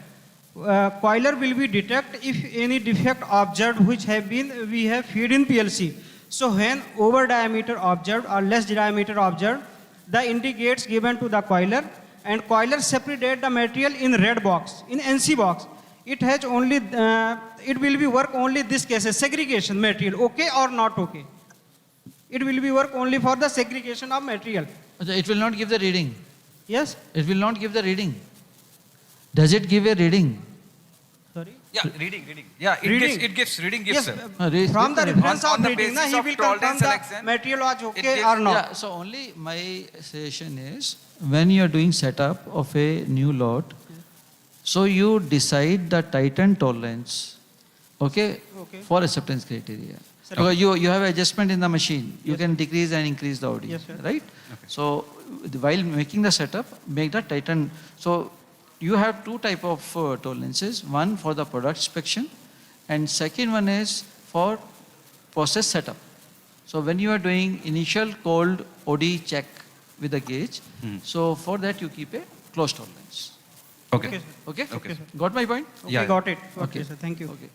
Coiler will be detect if any defect observed which we have feed in PLC. So when over diameter observed or less diameter observed, the indicates given to the coiler, and coiler separate the material in red box, in NC box. It has only, it will be work only this cases, segregation material, okay or not okay. It will be work only for the segregation of material. It will not give the reading. Yes? It will not give the reading. Does it give a reading? Sorry? Yeah, reading. Yeah, it gives reading gives. Yes, Sir. from the reference On of the reading, basis he of will confirm tolerance the selection, material was okay gives- or not. Yeah, so only my suggestion is when you are doing setup of a new lot, so you decide the tighten tolerance, okay, Okay. for acceptance criteria. Sir, Because you have adjustment in the machine, you Yes, can decrease and increase the audio, Yes, sir. right? So while making the setup, make the tighten. So you have two type of tolerances. One for the product inspection, and second one is for process setup. So when you are doing initial cold OD check with the gauge, so for that you keep a close tolerance. Okay. Okay? Okay, sir. Got my point? Okay, yeah, got it. Okay, sir. Thank you. Okay.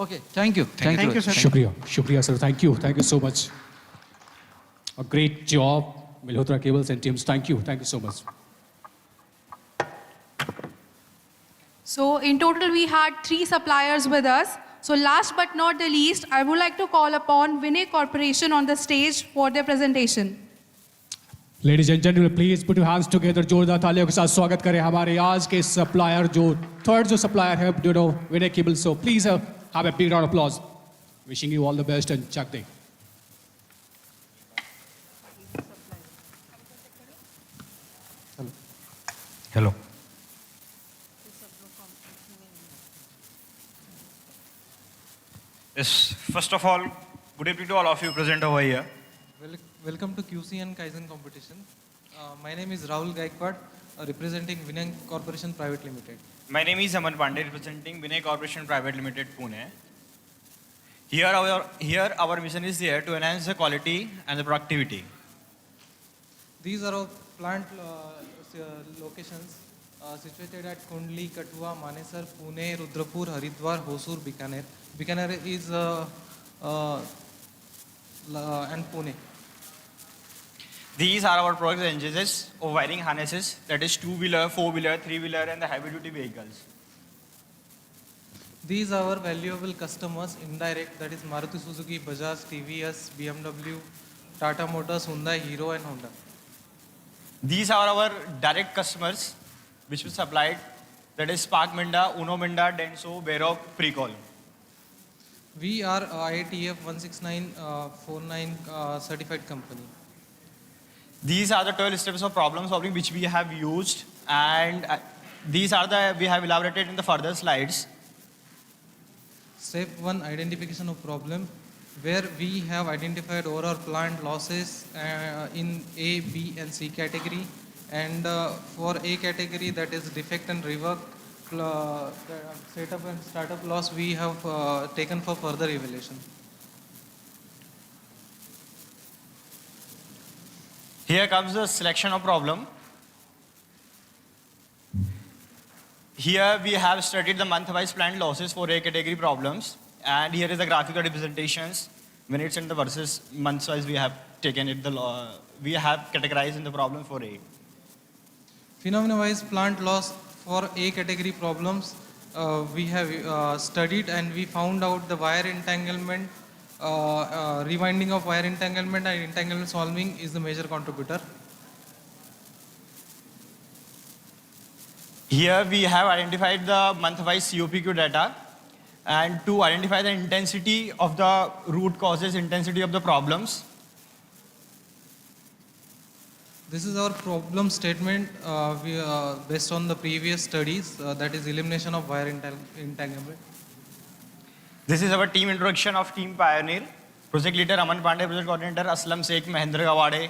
Okay, thank you. Thank you, sir. Shukriya, sir. Thank you so much. A great job, Malhotra Cables and teams. Thank you so much. So in total, we had 3 suppliers with us. So last but not the least, I would like to call upon Vinay Corporation on the stage for their presentation. Ladies and gentlemen, please put your hands together. जोरदार तालियों के साथ स्वागत करें हमारे आज के supplier जो थर्ड जो सप्लायर है विनय cable. So please have a big round of applause. Wishing you all the best and chak de. Hello. Yes, first of all, good evening to all of you present over here. Welcome to QC and Kaizen competition. My name is Rahul Gaikwad, representing Vinay Corporation Private Limited. My name is Aman Pandey, representing Vinay Corporation Private Limited, Pune. Here our mission is here to enhance the quality and the productivity. These are our plant locations situated at Kundli, Katua, Manesar, Pune, Rudrapur, Haridwar, Hosur, Bikaner. Bikaner is and Pune. These are our product ranges of wiring harnesses, that is 2-wheeler, 4-wheeler, 3-wheeler and the heavy-duty vehicles. These are our valuable customers, indirect, that is Maruti Suzuki, Bajaj, TVS, BMW, Tata Motors, Hyundai, Hero and Honda. These are our direct customers, which we supplied, that is Spark Minda, Uno Minda, Denso, Varroc, Precol. We are IATF 16949 certified company. These are the 12 steps of problem solving which we have used, and these are we have elaborated in the further slides. Step 1, identification of problem, where we have identified overall plant losses in A, B and C category, and for A category, that is defect and rework, setup and startup loss, we have taken for further evaluation. Here comes the selection of problem. Here we have studied the month-wise plant losses for A category problems, and here is the graphical representations. Minutes and the versus months-wise we have taken it. We have categorized in the problem for A. Phenomena-wise plant loss for A category problems, we have studied and we found out the wire entanglement, rewinding of wire entanglement and entanglement solving is the major contributor. Here we have identified the month-wise COPQ data, and to identify the intensity of the root causes, intensity of the problems. This is our problem statement based on the previous studies, that is elimination of wire entanglement. This is our team introduction of Team Pioneer. Project leader Aman Pandey, project coordinator Aslam Sheikh, Mahendra Gawade,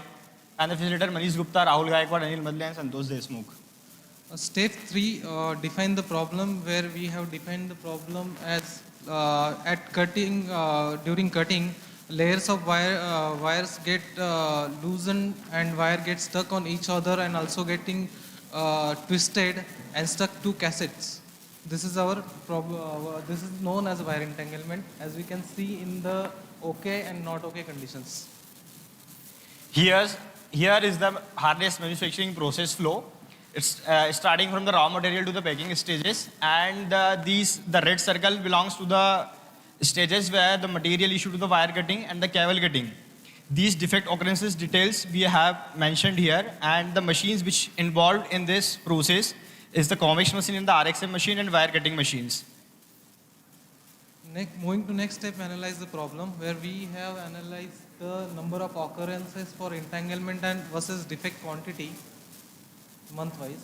and the facilitator Manish Gupta, Rahul Gaikwad, Anil Madle, and Santosh Deshmukh. Step 3, define the problem, where we have defined the problem as at cutting, during cutting, layers of wires get loosened and wire gets stuck on each other and also getting twisted and stuck to cassettes. This is our problem. This is known as wire entanglement, as we can see in the okay and not okay conditions. Here is the harness manufacturing process flow. It's starting from the raw material to the packing stages, and the red circle belongs to the stages where the material issued to the wire cutting and the cable cutting. These defect occurrences details we have mentioned here, and the machines which involved in this process is the convection machine and the RXM machine and wire cutting machines. Moving to next step, analyze the problem, where we have analyzed the number of occurrences for entanglement and versus defect quantity month-wise.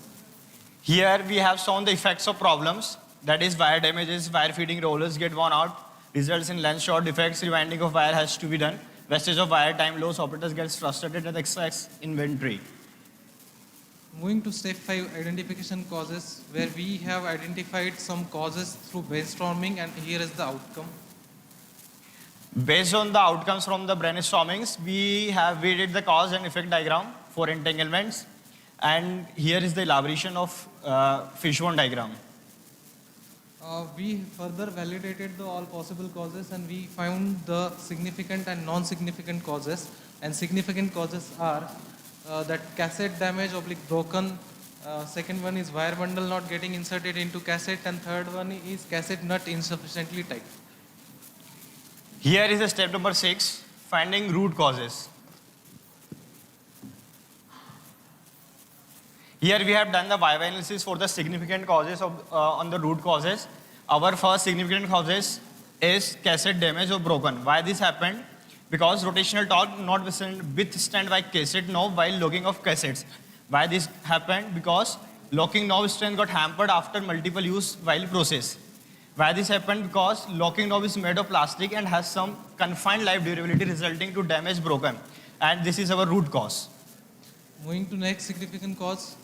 Here we have shown the effects of problems, that is wire damages, wire feeding rollers get worn out, results in length short defects, rewinding of wire has to be done, wastage of wire, time loss, operators get frustrated and excess inventory. Moving to step 5, identification causes, where we have identified some causes through brainstorming, and here is the outcome. Based on the outcomes from the brainstormings, we did the cause and effect diagram for entanglements, and here is the elaboration of fishbone diagram. We further validated all possible causes, and we found the significant and non-significant causes. And significant causes are that cassette damage oblique broken, second one is wire bundle not getting inserted into cassette, and third one is cassette nut insufficiently tight. Here is the step number 6, finding root causes. Here we have done the YY analysis for the significant causes on the root causes. Our first significant causes is cassette damage or broken. Why this happened? Because rotational torque not withstand by cassette knob while locking of cassettes. Why this happened? Because locking knob strength got hampered after multiple use while process. Why this happened? Because locking knob is made of plastic and has some confined life durability resulting to damage broken. And this is our root cause. Moving to next significant cause,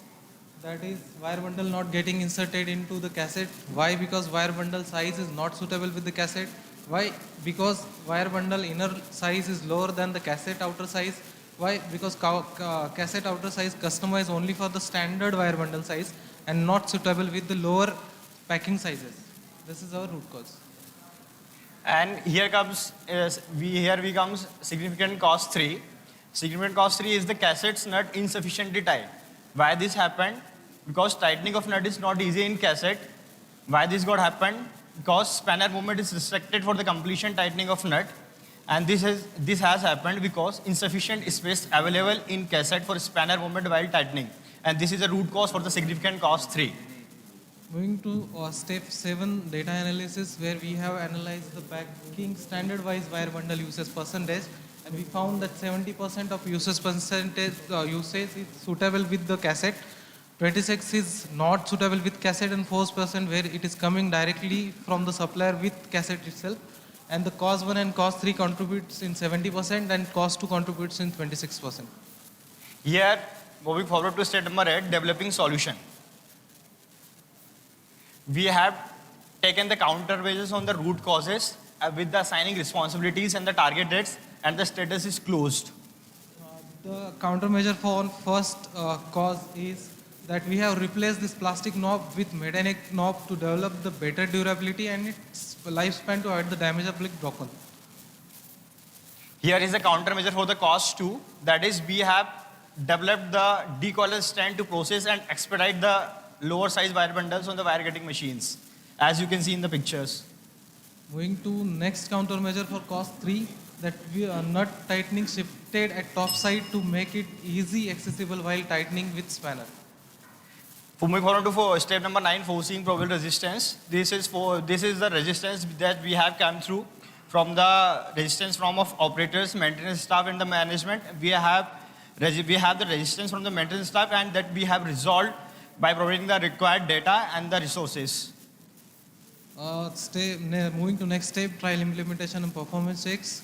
that is wire bundle not getting inserted into the cassette. Why? Because wire bundle size is not suitable with the cassette. Why? Because wire bundle inner size is lower than the cassette outer size. Why? Because cassette outer size customized only for the standard wire bundle size and not suitable with the lower packing sizes. This is our root cause. And here comes significant cause 3. Significant cause 3 is the cassette's nut insufficiently tight. Why this happened? Because tightening of nut is not easy in cassette. Why this got happened? Because spanner movement is restricted for the completion tightening of nut, and this has happened because insufficient space available in cassette for spanner movement while tightening, and this is a root cause for the significant cause 3. Moving to step 7, data analysis, where we have analyzed the packing standard-wise wire bundle usage percentage, and we found that 70% of usage percentage usage is suitable with the cassette. 26 is not suitable with cassette, and 4% where it is coming directly from the supplier with cassette itself. And the cause 1 and cause 3 contributes in 70% and cause 2 contributes in 26%. Here, moving forward to step number 8, developing solution. We have taken the countermeasures on the root causes with the assigning responsibilities and the target dates, and the status is closed. The countermeasure for first cause is that we have replaced this plastic knob with metallic knob to develop the better durability and its lifespan to avoid the damage of broken. Here is a countermeasure for the cause 2. That is, we have developed the decoiler stand to process and expedite the lower size wire bundles on the wire cutting machines, as you can see in the pictures. Moving to next countermeasure for cause 3, that we are nut tightening shifted at top side to make it easy accessible while tightening with spanner. Moving forward to step number 9, foreseeing probable resistance. This is the resistance that we have come through from the resistance from of operators, maintenance staff, and the management. We have the resistance from the maintenance staff, and that we have resolved by providing the required data and the resources. Moving to next step, trial implementation and performance checks.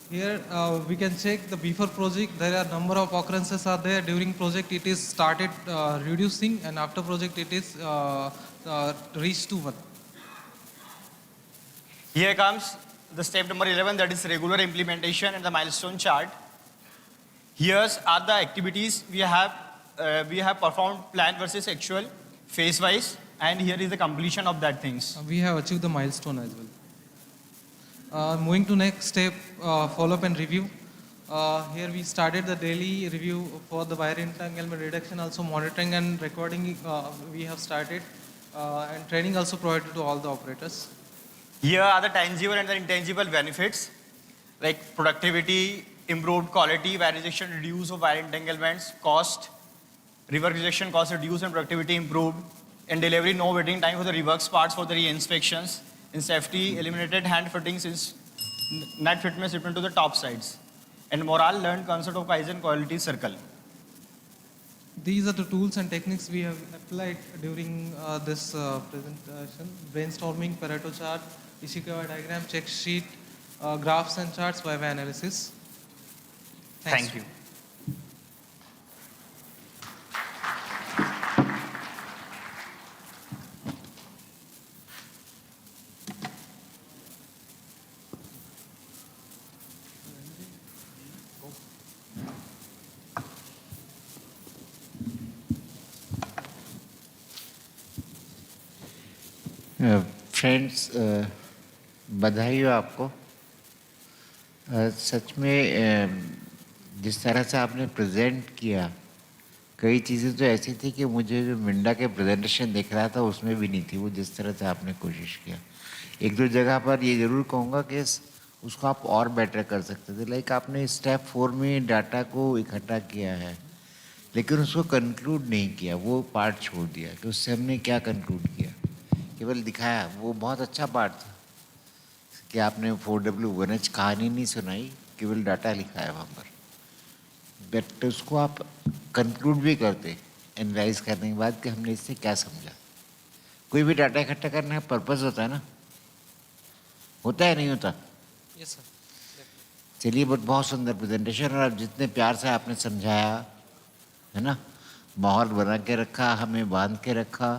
Here we can check the before project. There are number of occurrences are there. During project it is started reducing, and after project it is reached to 1. Here comes the step number 11, that is regular implementation and the milestone chart. Here are the activities we have performed plan versus actual phase wise, and here is the completion of that things. We have achieved the milestone as well. Moving to next step, follow-up and review. Here we started the daily review for the wire entanglement reduction, also monitoring and recording we have started, and training also provided to all the operators. Here are the tangible and the intangible benefits, like productivity, improved quality, wire rejection, reduce of wire entanglements, cost. Rework rejection cost reduced and productivity improved. In delivery, no waiting time for the reworks parts for the re-inspections. In safety, eliminated hand fitting since net fitments returned to the top sides. And morale, learned concept of Kaizen quality circle. These are the tools and techniques we have applied during this presentation. Brainstorming, Pareto chart, Ishikawa diagram, check sheet, graphs and charts, Viva analysis. Thanks. Thank you. Friends बधाई हो आपको। सच में जिस तरह से आपने present किया, कई चीज़ें तो ऐसी थी कि मुझे जो मिंडा के प्रेजेंटेशन देख रहा था उसमें भी नहीं थी, वो जिस तरह से आपने कोशिश किया। एक दो जगह पर ये ज़रूर कहूँगा कि उसको आप और बेटर कर सकते थे। लाइक आपने स्टेप 4 में डाटा को इकट्ठा किया है, लेकिन उसको कंक्लूड नहीं किया, वो पार्ट छोड़ दिया कि उससे हमने क्या कंक्लूड किया, केवल दिखाया। वो बहुत अच्छा पार्ट था कि आपने 4W1H कहानी नहीं सुनाई, केवल डाटा लिखा है वहाँ पर। बट उसको आप कंक्लूड भी करते एनालाइज करने के बाद कि हमने इससे क्या समझा। कोई भी डाटा इकट्ठा करने का पर्पस होता है ना, होता है नहीं होता? Yes sir. चलिए, बट बहुत सुंदर प्रेजेंटेशन, और आप जितने प्यार से आपने समझाया है ना, माहौल बना के रखा, हमें बांध के रखा,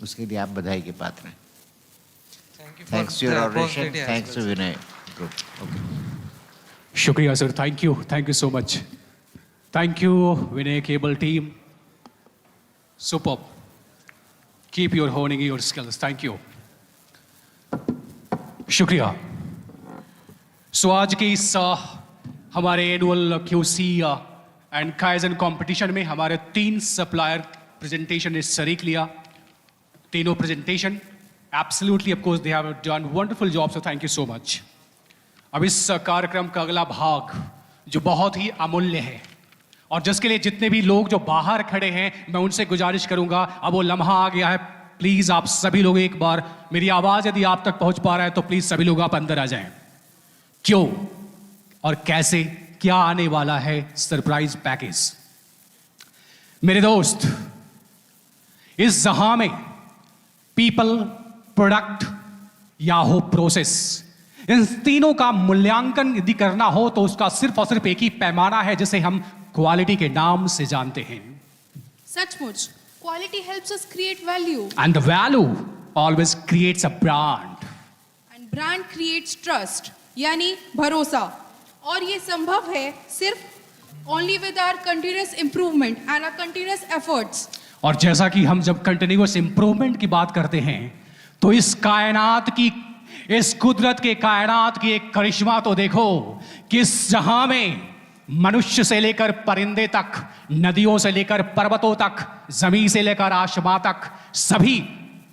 उसके लिए आप बधाई के पात्र हैं। Thanks to your oration, thanks to Vinay group. Okay, शुक्रिया sir, thank you so much. Thank you Vinay cable team, super, keep your honing your skills, thank you, शुक्रिया। सो आज के इस हमारे annual QC and kaizen competition में हमारे 3 सप्लायर प्रेजेंटेशन ने शरीक लिया। तीनों presentation absolutely, of course they have done wonderful job, so thank you so much. अब इस कार्यक्रम का अगला भाग जो बहुत ही अमूल्य है, और जिसके लिए जितने भी लोग जो बाहर खड़े हैं, मैं उनसे गुजारिश करूंगा, अब वो लम्हा आ गया है, प्लीज आप सभी लोग एक बार, मेरी आवाज यदि आप तक पहुंच पा रहा है तो प्लीज सभी लोग आप अंदर आ जाएं। क्यों और कैसे, क्या आने वाला है सरप्राइज पैकेज। मेरे दोस्त, इस जहां में पीपल, प्रोडक्ट या हो प्रोसेस, इन तीनों का मूल्यांकन यदि करना हो तो उसका सिर्फ और सिर्फ एक ही पैमाना है जिसे हम क्वालिटी के नाम से जानते हैं। सचमुच, quality helps us create value, and the value always creates a brand, and brand creates trust, यानी भरोसा। और ये संभव है सिर्फ only with our continuous improvement and our continuous efforts. और जैसा कि हम जब कंटिन्यूअस इंप्रूवमेंट की बात करते हैं तो इस कायनात की, इस कुदरत के कायनात की एक करिश्मा तो देखो, किस जहां में मनुष्य से लेकर परिंदे तक, नदियों से लेकर पर्वतों तक, जमीन से लेकर आसमां तक, सभी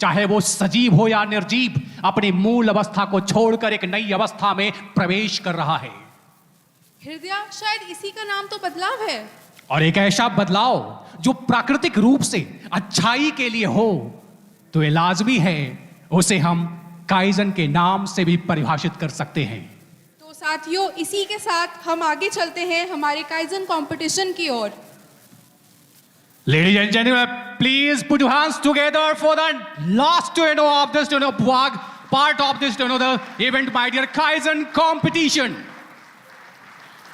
चाहे वो सजीव हो या निर्जीव, अपनी मूल अवस्था को छोड़कर एक नई अवस्था में प्रवेश कर रहा है। हृदय, शायद इसी का नाम तो बदलाव है। और एक ऐसा बदलाव जो प्राकृतिक रूप से अच्छाई के लिए हो तो ये लाजमी है उसे हम काइजन के नाम से भी परिभाषित कर सकते हैं। तो साथियों, इसी के साथ हम आगे चलते हैं हमारे काइजन कंपटीशन की ओर। Ladies and gentlemen, please put your hands together for the last of this part of this the event, my dear Kaizen competition.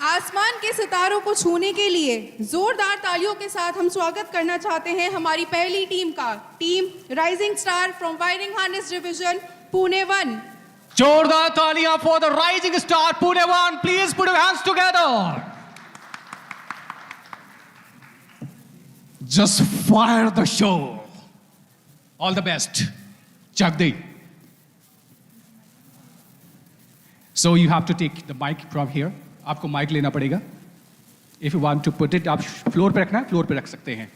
आसमान के सितारों को छूने के लिए जोरदार तालियों के साथ हम स्वागत करना चाहते हैं हमारी पहली टीम का, team rising star from wiring harness division, Pune 1। जोरदार तालियां for the rising star Pune 1. Please put your hands together. Just fire the show. All the best. Jagdi. So you have to take the mic from here. आपको mic लेना पड़ेगा। If you want to put it, आप floor पे रखना है, floor पे रख सकते हैं।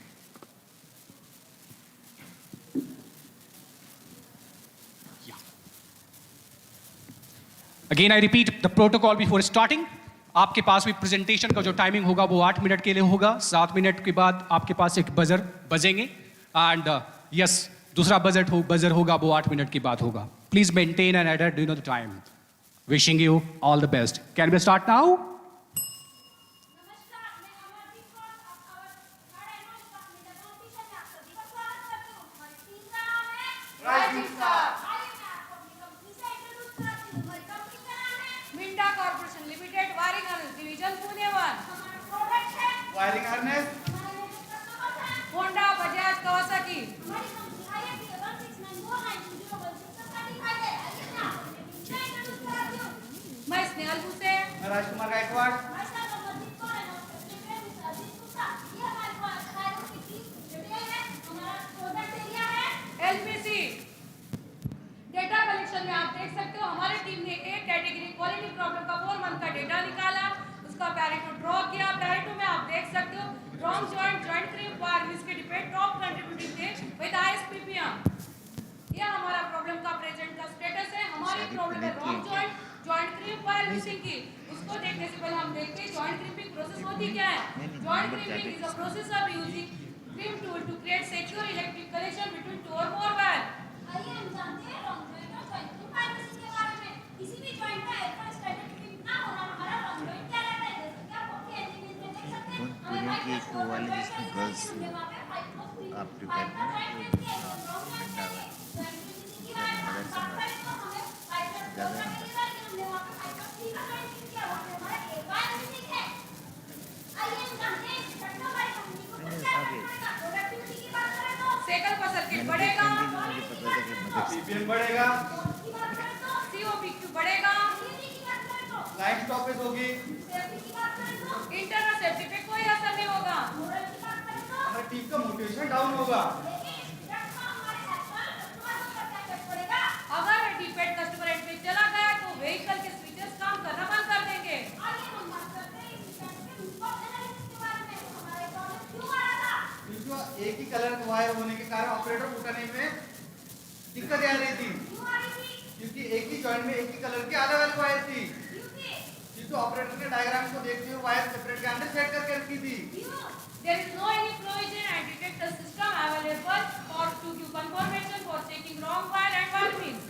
Again, I repeat the protocol before starting. आपके पास भी प्रेजेंटेशन का जो टाइमिंग होगा वो 8 मिनट के लिए होगा। 7 मिनट के बाद आपके पास एक बजर बजेंगे एंड यस दूसरा बजर होगा वो 8 मिनट के बाद होगा। Please maintain and adhere do know the time. Wishing you all the best. Can we start now? Minda Corporation Limited, wiring harness division, Pune 1. Wiring harness. Honda, Bajaj, Kawasaki. मैं स्नेहल भूसे। मैं राजकुमार Gaekwad. LPC data collection में आप देख सकते हो हमारी team ने एक कैटेगरी क्वालिटी प्रॉब्लम का 4 मंथ का डेटा निकाला, उसका पैरेटो ड्रॉ किया। पैरेटो में आप देख सकते हो रॉन्ग जॉइंट क्रीम वायर इसके डिपेंड टॉप कंट्रीब्यूटिंग थे विद हाईएस्ट पीपीएम। ये हमारा प्रॉब्लम का प्रेजेंट का स्टेटस है। हमारी प्रॉब्लम है wrong joint crimp wire missing की। उसको देखने से पहले हम देखते हैं जॉइंट क्रीपिंग प्रोसेस होती क्या है। Joint crimping is a process of using crimp tool to create secure electric connection between two or more wire. आइए हम जानते हैं रॉन्ग जॉइंट और जॉइंट क्रीम वायर मिसिंग के बारे में। किसी भी जॉइंट का एल्फा स्टैंडर्ड क्रीम ना होना हमारा रॉन्ग जॉइंट क्या रहता है। जैसे कि आप अपनी एंजिन में देख सकते हैं हमें वाइट प्लस फोर वाले जिसमें गर्ल्स आप प्रिपेयर सेकल का सर्किट बढ़ेगा, पीपीएम बढ़ेगा, सीओपीक्यू बढ़ेगा, लाइन स्टॉपेज होगी, इंटरनल सेफ्टी पे कोई असर नहीं होगा, हमारी टीम का मोटिवेशन डाउन होगा। अगर डिफेक्ट कस्टमर एंड पे चला गया तो व्हीकल के स्विचेस काम करना बंद कर देंगे। एक ही कलर वायर होने के कारण ऑपरेटर उठाने में दिक्कत आ रही थी, क्योंकि एक ही जॉइंट में एक ही कलर की अलग अलग वायर थी, क्योंकि ऑपरेटर ने डायग्राम को देखते हुए वायर सेपरेट के अंदर सेट करके रखी थी। There is no any provision and detector system available for to give confirmation for checking wrong wire and wire means.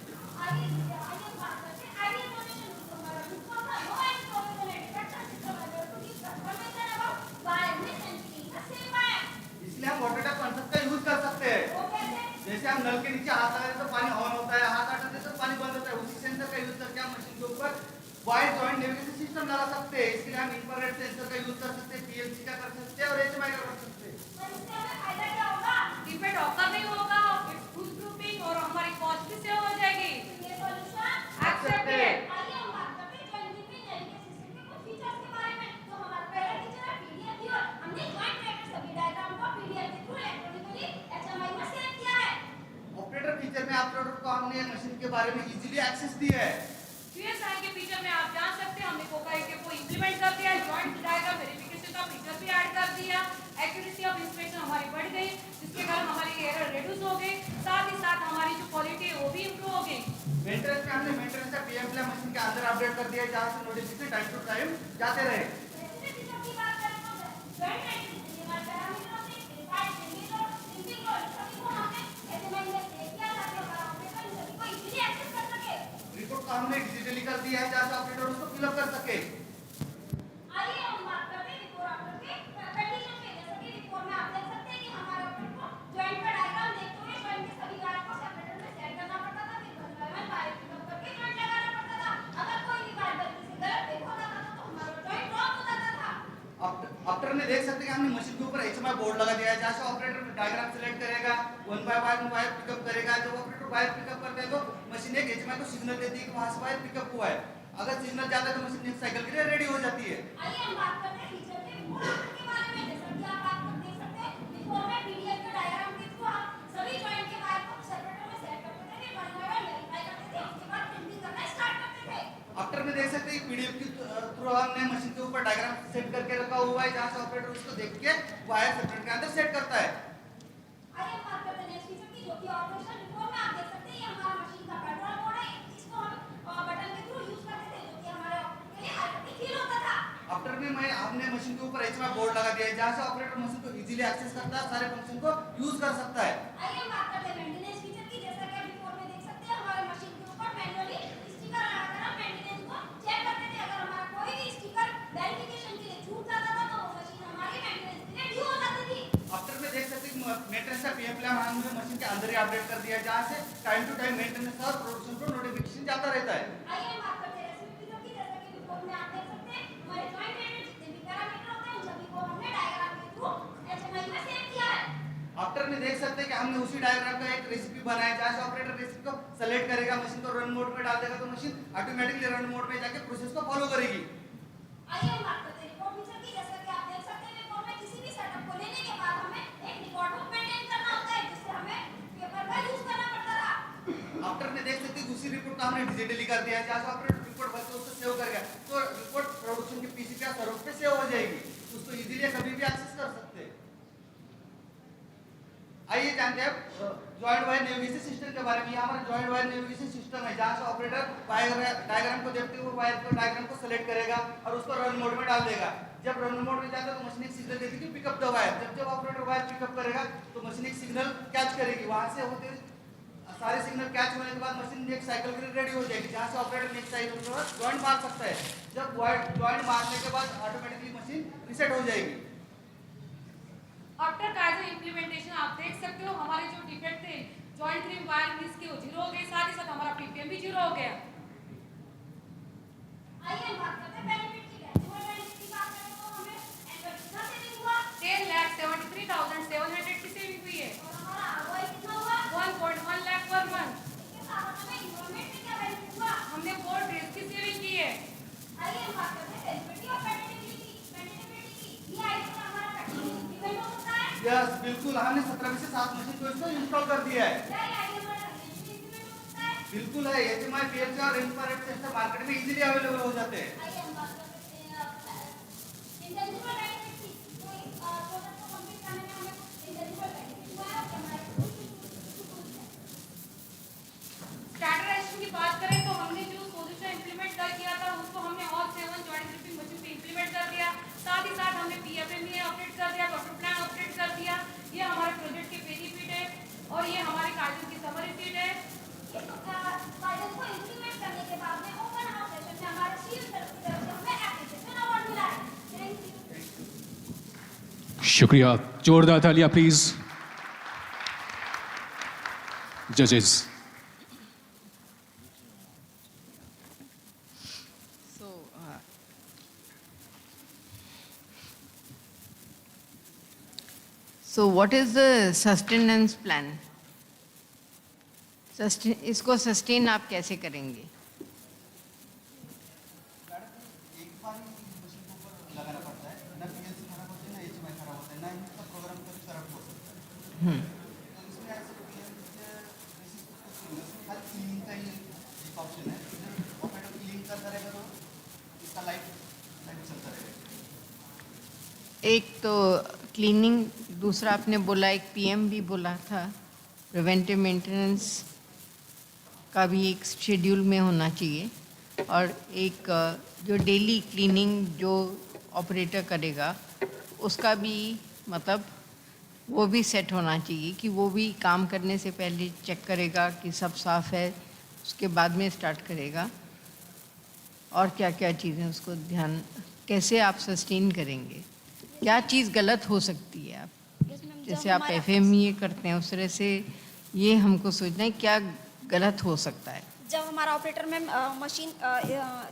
इसलिए हम वाटर टैप कॉन्सेप्ट का यूज कर सकते हैं। जैसे हम नल के नीचे हाथ लगाते तो पानी ऑन होता है, हाथ हटाते तो पानी बंद होता है। उसी सेंसर का यूज करके हम मशीन के ऊपर वायर जॉइंट नेविगेशन सिस्टम लगा सकते हैं। इसके लिए हम इंफ्रारेड सेंसर का यूज कर सकते हैं, पीएलसी का कर सकते हैं और एचएमआई का कर सकते हैं। डिफेक्ट ऑकर नहीं होगा, फुल प्रूफिंग और हमारी कॉस्ट भी सेव हो जाएगी। एक्सेप्टेड। ऑपरेटर फीचर में ऑपरेटर को हमने मशीन के बारे में इजीली एक्सेस दी है। QSI के फीचर में आप जान सकते हैं हमने कोकाई के को इंप्लीमेंट कर दिया है। जॉइंट डायग्राम वेरिफिकेशन का फीचर भी ऐड कर दिया। एक्यूरेसी ऑफ इंस्पेक्शन हमारी बढ़ गई, जिसके कारण हमारी एरर रिड्यूस हो गई। साथ ही साथ हमारी जो क्वालिटी है वो भी इंप्रूव हो गई। मेंटेनेंस में हमने मेंटेनेंस का पीएम प्ले मशीन के अंदर अपडेट कर दिया है, जहां से नोटिफिकेशन टाइम टू टाइम जाते रहे। रिपोर्ट को हमने डिजिटली कर दिया है, जहां से ऑपरेटर उसको फिलअप कर सके। आइए हम बात करते हैं रिपोर्ट ऑपरेटर के कंडीशन पे। जैसे कि रिपोर्ट में आप देख सकते हैं कि हमारे ऑपरेटर को जॉइंट का डायग्राम देखते हुए जॉइंट के सभी वायर को सेपरेटर में सेट करना पड़ता था, फिर वायर पिकअप करके जॉइंट लगाना पड़ता था। अगर कोई भी वायर गलती से गलत पिक होता था तो हमारा जॉइंट ड्रॉप हो जाता था। ऑपरेटर ने देख सकते हैं कि हमने मशीन के ऊपर एचएमआई बोर्ड लगा दिया है, जहां से ऑपरेटर डायग्राम सिलेक्ट करेगा, one by one wire pickup करेगा। जब ऑपरेटर वायर पिकअप करता है तो मशीन एक एचएमआई को सिग्नल देती है कि वहां से वायर पिकअप हुआ है। अगर सिग्नल जाता है तो मशीन नेक्स्ट साइकिल के लिए रेडी हो जाती है। आइए हम बात करते हैं फीचर के रिपोर्ट के बारे में। जैसा कि आप देख सकते हैं रिपोर्ट में पीडीएफ के डायग्राम के थ्रू आप सभी जॉइंट के वायर को सेपरेटर में सेट करते थे, फिर वन बाय वन वेरीफाई करते थे, उसके बाद प्रिंटिंग करना स्टार्ट करते थे। ऑपरेटर में देख सकते हैं पीडीएफ के थ्रू हमने मशीन के ऊपर डायग्राम सेट करके रखा हुआ है, जहां से ऑपरेटर उसको देख के वायर सेपरेटर के अंदर सेट करता है। आइए हम बात करते हैं नेक्स्ट फीचर की, जो कि ऑपरेशन रिपोर्ट में आप देख सकते हैं ये हमारा मशीन का कंट्रोल मोड है, जिसको हम बटन के थ्रू यूज करते थे, जो कि हमारे ऑपरेटर के लिए हाई फील होता था। जहाँ से ऑपरेटर मशीन को इजीली एक्सेस करता है, सारे फंक्शन को यूज कर सकता है। आइए हम बात करते हैं मेंटेनेंस फीचर की। जैसा कि आप रिपोर्ट में देख सकते हैं, हमारे मशीन के ऊपर मैन्युअली स्टिकर लगाकर हम मेंटेनेंस को चेक करते थे। अगर हमारा कोई भी स्टिकर वेरिफिकेशन के लिए छूट जाता था तो वो मशीन हमारी मेंटेनेंस के लिए ड्यू हो जाती थी। आफ्टर में देख सकते हैं मेंटेनेंस का पीएम प्लान हमने मशीन के अंदर ही अपडेट कर दिया है, जहाँ से टाइम टू टाइम मेंटेनेंस और प्रोडक्शन को नोटिफिकेशन जाता रहता है। आइए हम बात करते हैं रेसिपी फीचर की। जैसा कि रिपोर्ट में आप देख सकते हैं, हमारे जॉइंट रेट में जितने भी पैरामीटर होते हैं उन सभी को हमने डायग्राम के थ्रू एचएमआई में सेव किया है। आफ्टर में देख सकते हैं कि हमने उसी डायग्राम का एक रेसिपी बनाया, जहाँ से ऑपरेटर रेसिपी को सेलेक्ट करेगा, मशीन को रन मोड में डाल देगा तो मशीन ऑटोमेटिकली रन मोड में जाके प्रोसेस को फॉलो करेगी। आइए हम बात करते हैं रिपोर्ट फीचर की। जैसा कि आप देख सकते हैं, रिपोर्ट में किसी भी सेटअप को लेने के बाद हमें एक रिकॉर्ड बुक मेंटेन करना होता है, जिससे हमें पेपर का यूज करना पड़ता था। आफ्टर में देख सकते हैं उसी रिपोर्ट को हमने डिजिटली कर दिया है, जहाँ से ऑपरेटर रिपोर्ट बस उसको सेव करेगा तो रिपोर्ट प्रोडक्शन के पीसी पे सर्वर पे सेव हो जाएगी, उसको इजीली कभी भी एक्सेस कर सकते हैं। आइए जानते हैं जॉइंट वायर नेविगेशन सिस्टम के बारे में। ये हमारा जॉइंट वायर नेविगेशन सिस्टम है, जहाँ से ऑपरेटर डायग्राम को देखते हुए वायर को डायग्राम को सेलेक्ट करेगा और उसको रन मोड में डाल देगा। जब रन मोड में जाता है तो मशीन एक सिग्नल देती है पिकअप द वायर। जब ऑपरेटर वायर पिकअप करेगा तो मशीन एक सिग्नल कैच करेगी, वहां से होते सारे सिग्नल कैच होने के बाद मशीन नेक्स्ट साइकिल के लिए रेडी हो जाएगी, जहाँ से ऑपरेटर नेक्स्ट साइकिल के बाद जॉइंट मार सकता है। जब जॉइंट मारने के बाद ऑटोमेटिकली मशीन रिसेट हो जाएगी। आफ्टर काइजन इम्प्लीमेंटेशन आप देख सकते हो हमारे जो डिफेक्ट थे जॉइंट क्रीम वायर मिस के वो जीरो हो गए, साथ ही साथ हमारा पीपीएम भी जीरो हो गया। आइए हम बात करते हैं बेनिफिट की। डेसिमल बेनिफिट की बात करें तो हमें एनुअल कितना सेविंग हुआ? 10,73,700 की सेविंग हुई है। और हमारा आरओआई कितना हुआ? 1.1 लाख पर मंथ। इसके साथ हमें इन्वायरमेंट में क्या बेनिफिट हुआ? हमने 4 ड्रेस की सेविंग की है। आइए हम बात करते हैं सेलिब्रिटी और पेटेंटेबिलिटी की। ये आइटम का हमारा प्रैक्टिकली इम्प्लीमेंट हो सकता है। यस बिल्कुल, हमने 17 में से 7 मशीन को इसको इंस्टॉल कर दिया है। क्या ये आइटम हमारा रिलेशनशिप इम्प्लीमेंट हो सकता है? बिल्कुल है, एचएमआई पीएलसी और इंफ्रारेड सेंसर मार्केट में इजीली अवेलेबल हो जाते हैं। आइए हम बात करते हैं इंटेंजिबल बेनिफिट की। तो इस प्रोजेक्ट को कंप्लीट करने में हमें इंटेंजिबल बेनिफिट हुआ है और हमारे स्टैंडर्डाइजेशन की बात करें तो हमने जो सोल्यूशन इम्प्लीमेंट किया था उसको हमने ऑल 7 जॉइंट ग्रिपिंग मशीन पे इम्प्लीमेंट कर दिया। साथ ही साथ हमने पीएफएमई अपडेट कर दिया, डॉक्टर प्लान अपडेट कर दिया। ये हमारे प्रोजेक्ट के बेनिफिट है और ये हमारे काइजन की समरी शीट है। काइजन को इम्प्लीमेंट करने के बाद में ओपन हाउस सेशन में हमारे सीएम की तरफ से हमें एप्रिसिएशन अवार्ड मिला है। Thank you. शुक्रिया, जोरदार तालियां प्लीज। जजेस। So what is the sustenance plan? इसको सस्टेन आप कैसे करेंगे? एक बार ही मशीन के ऊपर लगाना पड़ता है, ना पीएलसी खराब होता है ना एचएमआई खराब होता है, ना इनका प्रोग्राम कभी करप्ट हो सकता है। तो इसमें ऐसे पीएलसी के बेसिस पे कुछ नहीं है, इसमें खाली क्लीनिंग का ही एक ऑप्शन है। जब ऑपरेटर क्लीनिंग करता रहेगा तो इसका लाइफ चलता रहेगा। एक तो क्लीनिंग, दूसरा आपने बोला एक पीएम भी बोला था, प्रिवेंटिव मेंटेनेंस का भी एक शेड्यूल में होना चाहिए, और एक जो डेली क्लीनिंग जो ऑपरेटर करेगा उसका भी मतलब वो भी सेट होना चाहिए कि वो भी काम करने से पहले चेक करेगा कि सब साफ़ है, उसके बाद में स्टार्ट करेगा। और क्या क्या चीज़ें उसको ध्यान, कैसे आप सस्टेन करेंगे, क्या चीज़ गलत हो सकती है आप जैसे आप एफएमई करते हैं उस तरह से ये हमको सोचना है क्या गलत हो सकता है। जब हमारा ऑपरेटर में मशीन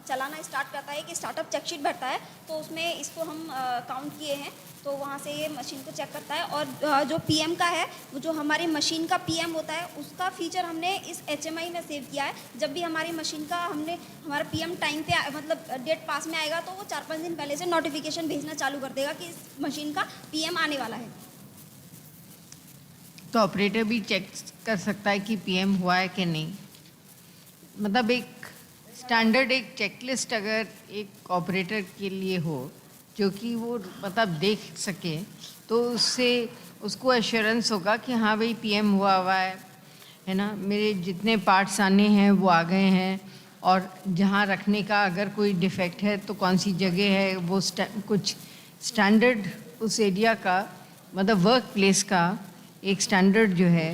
चलाना स्टार्ट करता है कि स्टार्टअप चेकशीट भरता है तो उसमें इसको हम काउंट किए हैं, तो वहाँ से ये मशीन को चेक करता है। और जो पीएम का है, वो जो हमारी मशीन का पीएम होता है उसका फीचर हमने इस एचएमआई में सेव किया है। जब भी हमारी मशीन का हमारा पीएम टाइम पे मतलब डेट पास में आएगा तो वो 4-5 दिन पहले से नोटिफिकेशन भेजना चालू कर देगा कि इस मशीन का पीएम आने वाला है। तो ऑपरेटर भी चेक कर सकता है कि पीएम हुआ है कि नहीं, मतलब एक स्टैंडर्ड एक चेकलिस्ट अगर एक ऑपरेटर के लिए हो जो कि वो मतलब देख सके तो उससे उसको एश्योरेंस होगा कि हाँ भाई पीएम हुआ है ना, मेरे जितने पार्ट्स आने हैं वो आ गए हैं, और जहाँ रखने का अगर कोई डिफेक्ट है तो कौन सी जगह है, वो कुछ स्टैंडर्ड उस एरिया का मतलब वर्क प्लेस का एक स्टैंडर्ड जो है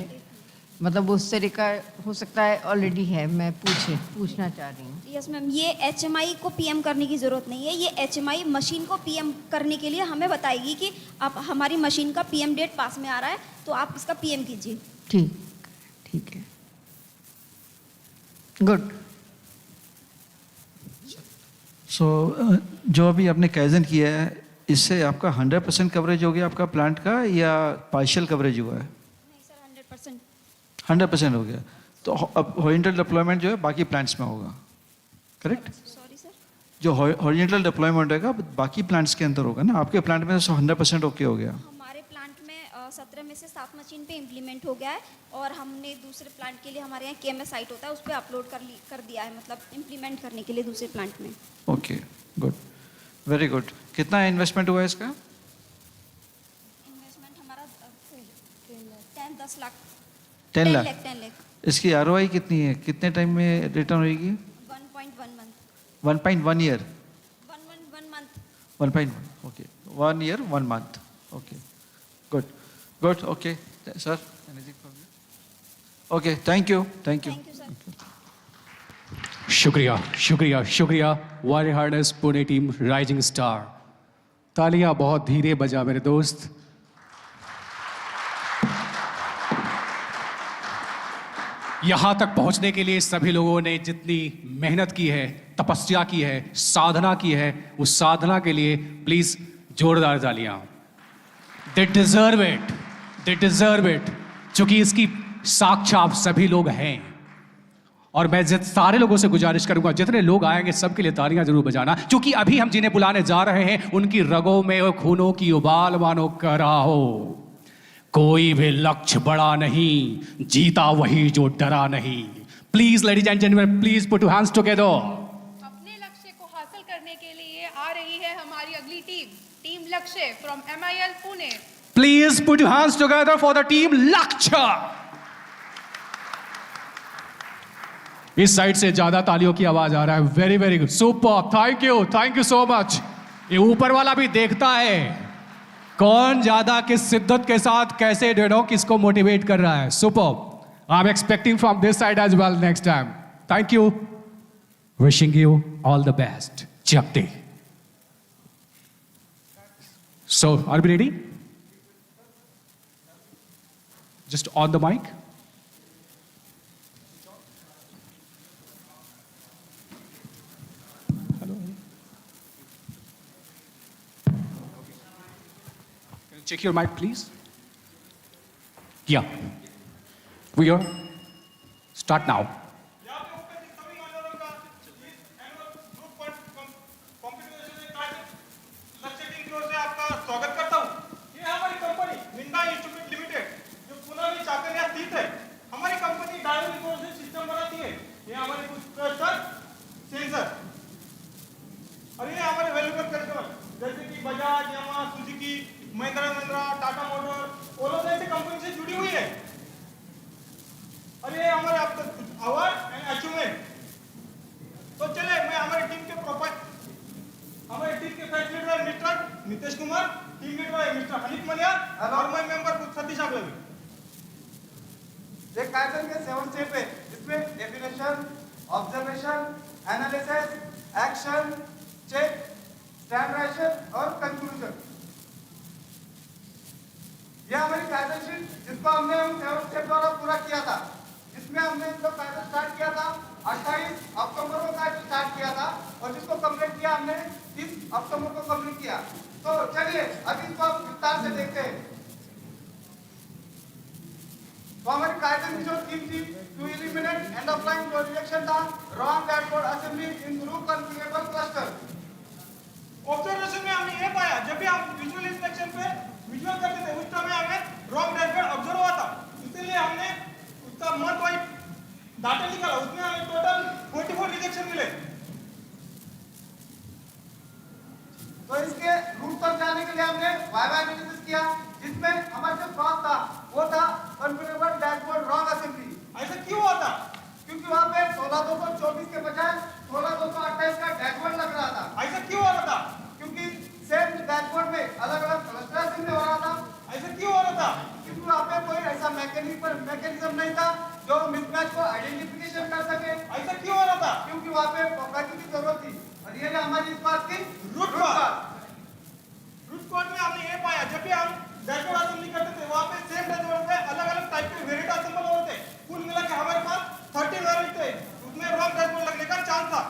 मतलब उस तरह का हो सकता है ऑलरेडी है, मैं पूछना चाह रही हूँ। यस मैम, ये एचएमआई को पीएम करने की ज़रूरत नहीं है। ये एचएमआई मशीन को पीएम करने के लिए हमें बताएगी कि आप हमारी मशीन का पीएम डेट पास में आ रहा है तो आप इसका पीएम कीजिए। ठीक है, गुड। सो जो अभी आपने काइजन किया है इससे आपका 100% कवरेज हो गया आपका प्लांट का या पार्शियल कवरेज हुआ है? नहीं सर, 100%। 100% हो गया। तो अब हॉरिजॉन्टल डिप्लॉयमेंट जो है बाकी प्लांट्स में होगा, करेक्ट? सॉरी सर, जो हॉरिजॉन्टल डिप्लॉयमेंट होगा बाकी प्लांट्स के अंदर होगा ना, आपके प्लांट में 100% ओके हो गया। हमारे प्लांट में 17 में से 7 मशीन पे इम्प्लीमेंट हो गया है और हमने दूसरे प्लांट के लिए हमारे यहाँ केएमएस साइट होता है उस पर अपलोड कर दिया है, मतलब इम्प्लीमेंट करने के लिए दूसरे प्लांट में। Okay, good, very good. कितना इन्वेस्टमेंट हुआ है इसका? इन्वेस्टमेंट हमारा 10 लाख। 10 लाख। 10 लाख। इसकी आरओआई कितनी है, कितने टाइम में रिटर्न होगी? 1.1 month. 1.1 year. 1 month. 1.1, okay, 1 year 1 month, okay, good good. Okay sir, anything from you? Okay, thank you, thank you. शुक्रिया शुक्रिया शुक्रिया। वारी harness Pune team rising star. तालियां बहुत धीरे बजा मेरे दोस्त। यहां तक पहुंचने के लिए सभी लोगों ने जितनी मेहनत की है, तपस्या की है, साधना की है, उस साधना के लिए प्लीज जोरदार तालियां। They deserve it, they deserve it, क्योंकि इसकी साक्षात सभी लोग हैं। और मैं सारे लोगों से गुजारिश करूंगा जितने लोग आएंगे सबके लिए तालियां जरूर बजाना, क्योंकि अभी हम जिन्हें बुलाने जा रहे हैं उनकी रगों में खूनों की उबाल मानो कर रहा हो। कोई भी लक्ष्य बड़ा नहीं, जीता वही जो डरा नहीं। Please ladies and gentleman, please put your hands together. अपने लक्ष्य को हासिल करने के लिए आ रही है हमारी अगली टीम लक्ष्य from MIL Pune. Please put your hands together for the team लक्ष्य। इस साइड से ज्यादा तालियों की आवाज आ रहा है। Very very good, super, thank you so much. ये ऊपर वाला भी देखता है कौन ज्यादा किस शिद्दत के साथ कैसे किसको मोटिवेट कर रहा है। Super, I am expecting from this side as well next time. Thank you, wishing you all the best. जगते। So are be ready? Just on the mic. Check your mic, please. Yeah. We are. Start now. स्वागत करता हूँ। ये हमारी company Minda institute limited जो पुणे में चाकरिया स्थित है। हमारी कंपनी डायनो रिसोर्सेज सिस्टम बनाती है। ये हमारे कुछ प्रोसेसर, सेंसर और ये हमारे वैल्यूएबल कस्टमर जैसे कि बजाज, यामा, सुजुकी, महिंद्रा, टाटा मोटर, ओलो जैसी कंपनी से जुड़ी हुई है। और ये हमारे अब तक अवार्ड एंड अचीवमेंट। तो चले मैं हमारी टीम के प्रोफाइल, हमारे टीम के fact leader mister Nitesh Kumar, team leader mister Hanif Maliyar और मैं मेंबर सतीश अग्रवी। ये काइजन के 7 स्टेप है। इसमें definition, observation, analysis, action, check, standardization और कंक्लूजन। ये हमारी काइजन शीट जिसको हमने 7 स्टेप द्वारा पूरा किया था, जिसमें हमने इसको काइजन स्टार्ट किया था 28 अक्टूबर को काइजन स्टार्ट किया था और जिसको कंप्लीट किया हमने 30 अक्टूबर को कंप्लीट किया। तो चलिए अभी इसको हम विस्तार से देखते हैं। तो हमारी काइजन की जो थीम थी to eliminate end of line जो रिजेक्शन था wrong dashboard assembly in group configurable cluster. Observation में हमने ये पाया जब भी हम विजुअल इंस्पेक्शन पे विजुअल करते थे उस समय हमें रॉन्ग डैशबोर्ड ऑब्जर्व हुआ था, इसीलिए हमने उसका मंथ वाइज डाटा निकाला। उसमें हमें टोटल 44 रिजेक्शन मिले। तो इसके रूट तक जाने के लिए हमने वाई एनालिसिस किया, जिसमें हमारा जो कॉस्ट था वो था कॉन्फ़िगरेबल डैशबोर्ड रॉन्ग असेंबली। ऐसा क्यों हुआ था? क्योंकि वहाँ पे 16224 के बजाय 16228 का डैशबोर्ड लग रहा था। ऐसा क्यों हो रहा था? क्योंकि सेम डैशबोर्ड में अलग अलग क्लस्टर था क्योंकि वहाँ पे कोई ऐसा मैकेनिज्म नहीं था जो मिसमैच को आइडेंटिफिकेशन कर सके। ऐसा क्यों हो रहा था? क्योंकि वहाँ पे पोकाकी की जरूरत थी और ये हमारी इस बात की रूट कॉज में हमने ये पाया जब भी हम डैशबोर्ड असेंबली करते थे वहाँ पे सेम डैशबोर्ड पे अलग अलग टाइप के वेरिएंट असेंबल होते थे। कुल मिला के हमारे पास 30 वेरिएंट थे, उसमें रॉन्ग डैशबोर्ड लगने का चांस था।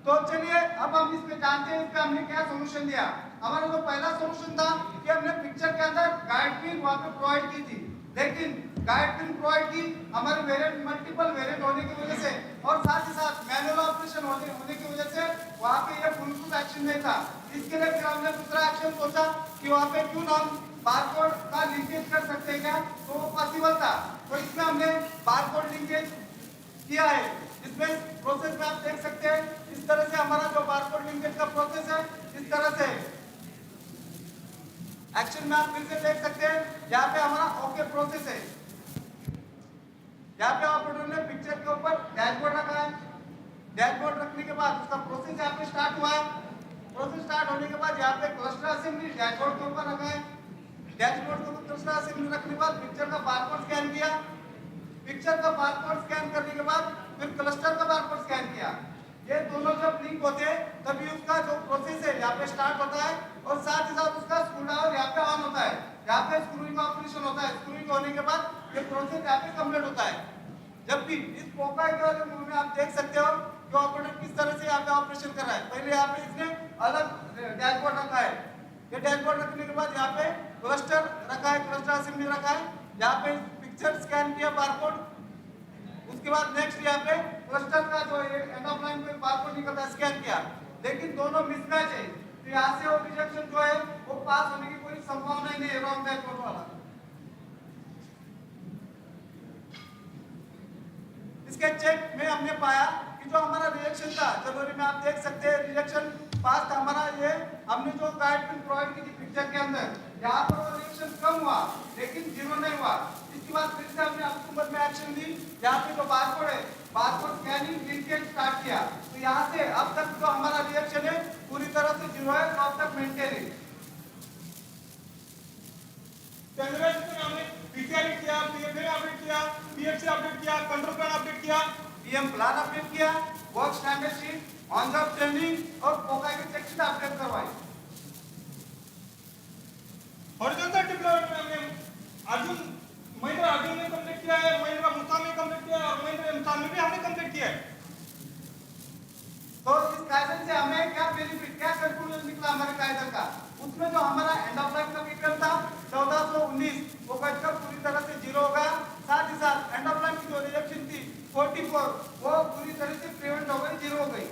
तो चलिए अब हम इसमें जानते हैं इसका हमने क्या सोल्यूशन दिया। हमारा जो पहला सोल्यूशन था कि हमने पिक्चर के अंदर गाइड पिन वहाँ पे प्रोवाइड की थी, लेकिन गाइड पिन प्रोवाइड की हमारे वेरिएंट मल्टीपल वेरिएंट होने की वजह से और साथ ही साथ मैनुअल ऑपरेशन होने की वजह से वहाँ पे ये फुल प्रूफ एक्शन नहीं था। इसके लिए फिर हमने दूसरा एक्शन सोचा कि वहाँ पे क्यों ना हम बारकोड का लिंकेज कर सकते हैं क्या, तो वो पॉसिबल था। तो इसमें हमने बारकोड लिंकेज किया है। इसमें प्रोसेस में आप देख सकते हैं इस तरह से हमारा जो बारकोड लिंकेज का प्रोसेस है इस तरह से एक्शन में आप फिर से देख सकते हैं। यहाँ पे हमारा ओके प्रोसेस है। यहाँ पे ऑपरेटर ने पिक्चर के ऊपर डैशबोर्ड रखा है। डैशबोर्ड रखने के बाद उसका प्रोसेस यहाँ पे स्टार्ट हुआ है। प्रोसेस स्टार्ट होने के बाद यहाँ पे क्लस्टर असेंबली डैशबोर्ड के ऊपर रखा है। डैशबोर्ड के ऊपर क्लस्टर असेंबली रखने के बाद पिक्चर का बारकोड स्कैन किया। पिक्चर का बारकोड स्कैन करने के बाद फिर क्लस्टर का बारकोड स्कैन किया। ये दोनों जब लिंक होते हैं तभी उसका जो प्रोसेस है यहाँ पे स्टार्ट होता है और साथ ही साथ उसका स्क्रू ड्राइवर यहाँ पे ऑन होता है। यहाँ पे स्क्रूइंग का ऑपरेशन होता है। स्क्रूइंग होने के बाद ये प्रोसेस यहाँ पे कंप्लीट होता है। जब भी इस पोकाई के वाले मूव में आप देख सकते हो कि ऑपरेटर किस तरह से यहाँ पे ऑपरेशन कर रहा है। पहले यहाँ पे इसने अलग डैशबोर्ड रखा है। ये डैशबोर्ड रखने के बाद यहाँ पे क्लस्टर रखा है, क्लस्टर असेंबली रखा है। यहाँ पे पिक्चर स्कैन किया बारकोड। उसके बाद नेक्स्ट यहाँ पे क्लस्टर का जो एंड ऑफ लाइन पे बारकोड निकलता है स्कैन किया, लेकिन दोनों मिसमैच है। तो यहाँ से वो रिजेक्शन जो है वो पास होने की कोई संभावना ही नहीं है रॉन्ग डैशबोर्ड वाला। इसके चेक में हमने पाया कि जो हमारा रिजेक्शन था जनवरी में आप देख सकते हैं रिजेक्शन पास था हमारा। ये हमने जो गाइड पिन प्रोवाइड की थी पिक्चर के अंदर यहाँ पर वो रिजेक्शन कम हुआ लेकिन जीरो नहीं हुआ। इसके बाद फिर से हमने अक्टूबर में एक्शन ली। यहाँ पे जो बारकोड है बारकोड स्कैनिंग लिंकेज स्टार्ट किया। तो यहाँ से अब तक जो हमारा रिजेक्शन है पूरी तरह से जीरो है, तो अब तक मेंटेन है। हमने पीसीआर किया, पीएफए अपडेट किया, पीएफसी अपडेट किया, कंट्रोल प्लान अपडेट किया, पीएम प्लान अपडेट किया, work standard sheet, on job training और पोका की चेक शीट अपडेट करवाई। हॉरिजॉन्टल डिप्लॉयमेंट में हमने महिंद्रा अर्जुन में कंप्लीट किया है, महिंद्रा मुसा में कंप्लीट किया है और महिंद्रा एमसान में भी हमने कंप्लीट किया है। तो इस काइजन से हमें क्या बेनिफिट, क्या कंक्लूजन निकला हमारे काइजन का? उसमें जो हमारा एंड ऑफ लाइन का विक्रम था 1419 वो घटकर पूरी तरह से जीरो हो गया। साथ ही साथ एंड ऑफ लाइन की जो रिजेक्शन थी 44 वो पूरी तरह से प्रिवेंट हो गई, जीरो हो गई।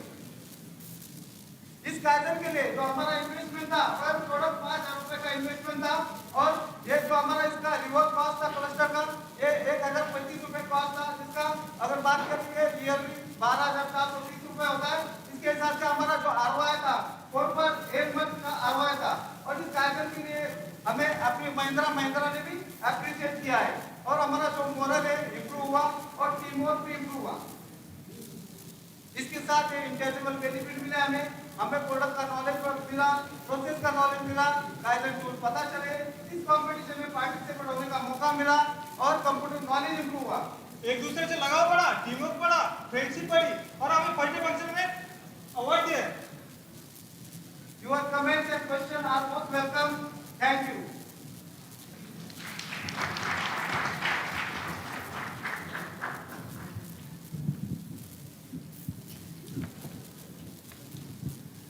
इस काइजन के लिए जो हमारा इन्वेस्टमेंट था पर प्रोडक्ट 5000 रुपए का इन्वेस्टमेंट था और ये जो हमारा इसका रिवर्स कॉस्ट था क्लस्टर का ये 1035 रुपए कॉस्ट था, जिसका अगर बात करेंगे ईयरली 12430 रुपए होता है। इसके हिसाब से हमारा जो आरओआई था 4.8 मंथ का आरओआई था और इस काइजन के लिए हमें अपनी महिंद्रा ने भी अप्रिशिएट किया है और हमारा जो मोरल है इंप्रूव हुआ और टीम वर्क भी इंप्रूव हुआ। इसके साथ इंटेंजिबल बेनिफिट मिले हमें प्रोडक्ट का नॉलेज मिला, प्रोसेस का नॉलेज मिला, काइजन टूल पता चले, इस कंपटीशन में पार्टिसिपेट होने का मौका मिला और कंप्यूटर नॉलेज इंप्रूव हुआ। एक दूसरे से लगाव बढ़ा, टीम वर्क बढ़ा, फ्रेंडशिप बढ़ी और हमें फर्स्ट फंक्शन में अवार्ड दिया। Your comments and questions are most welcome. Thank you.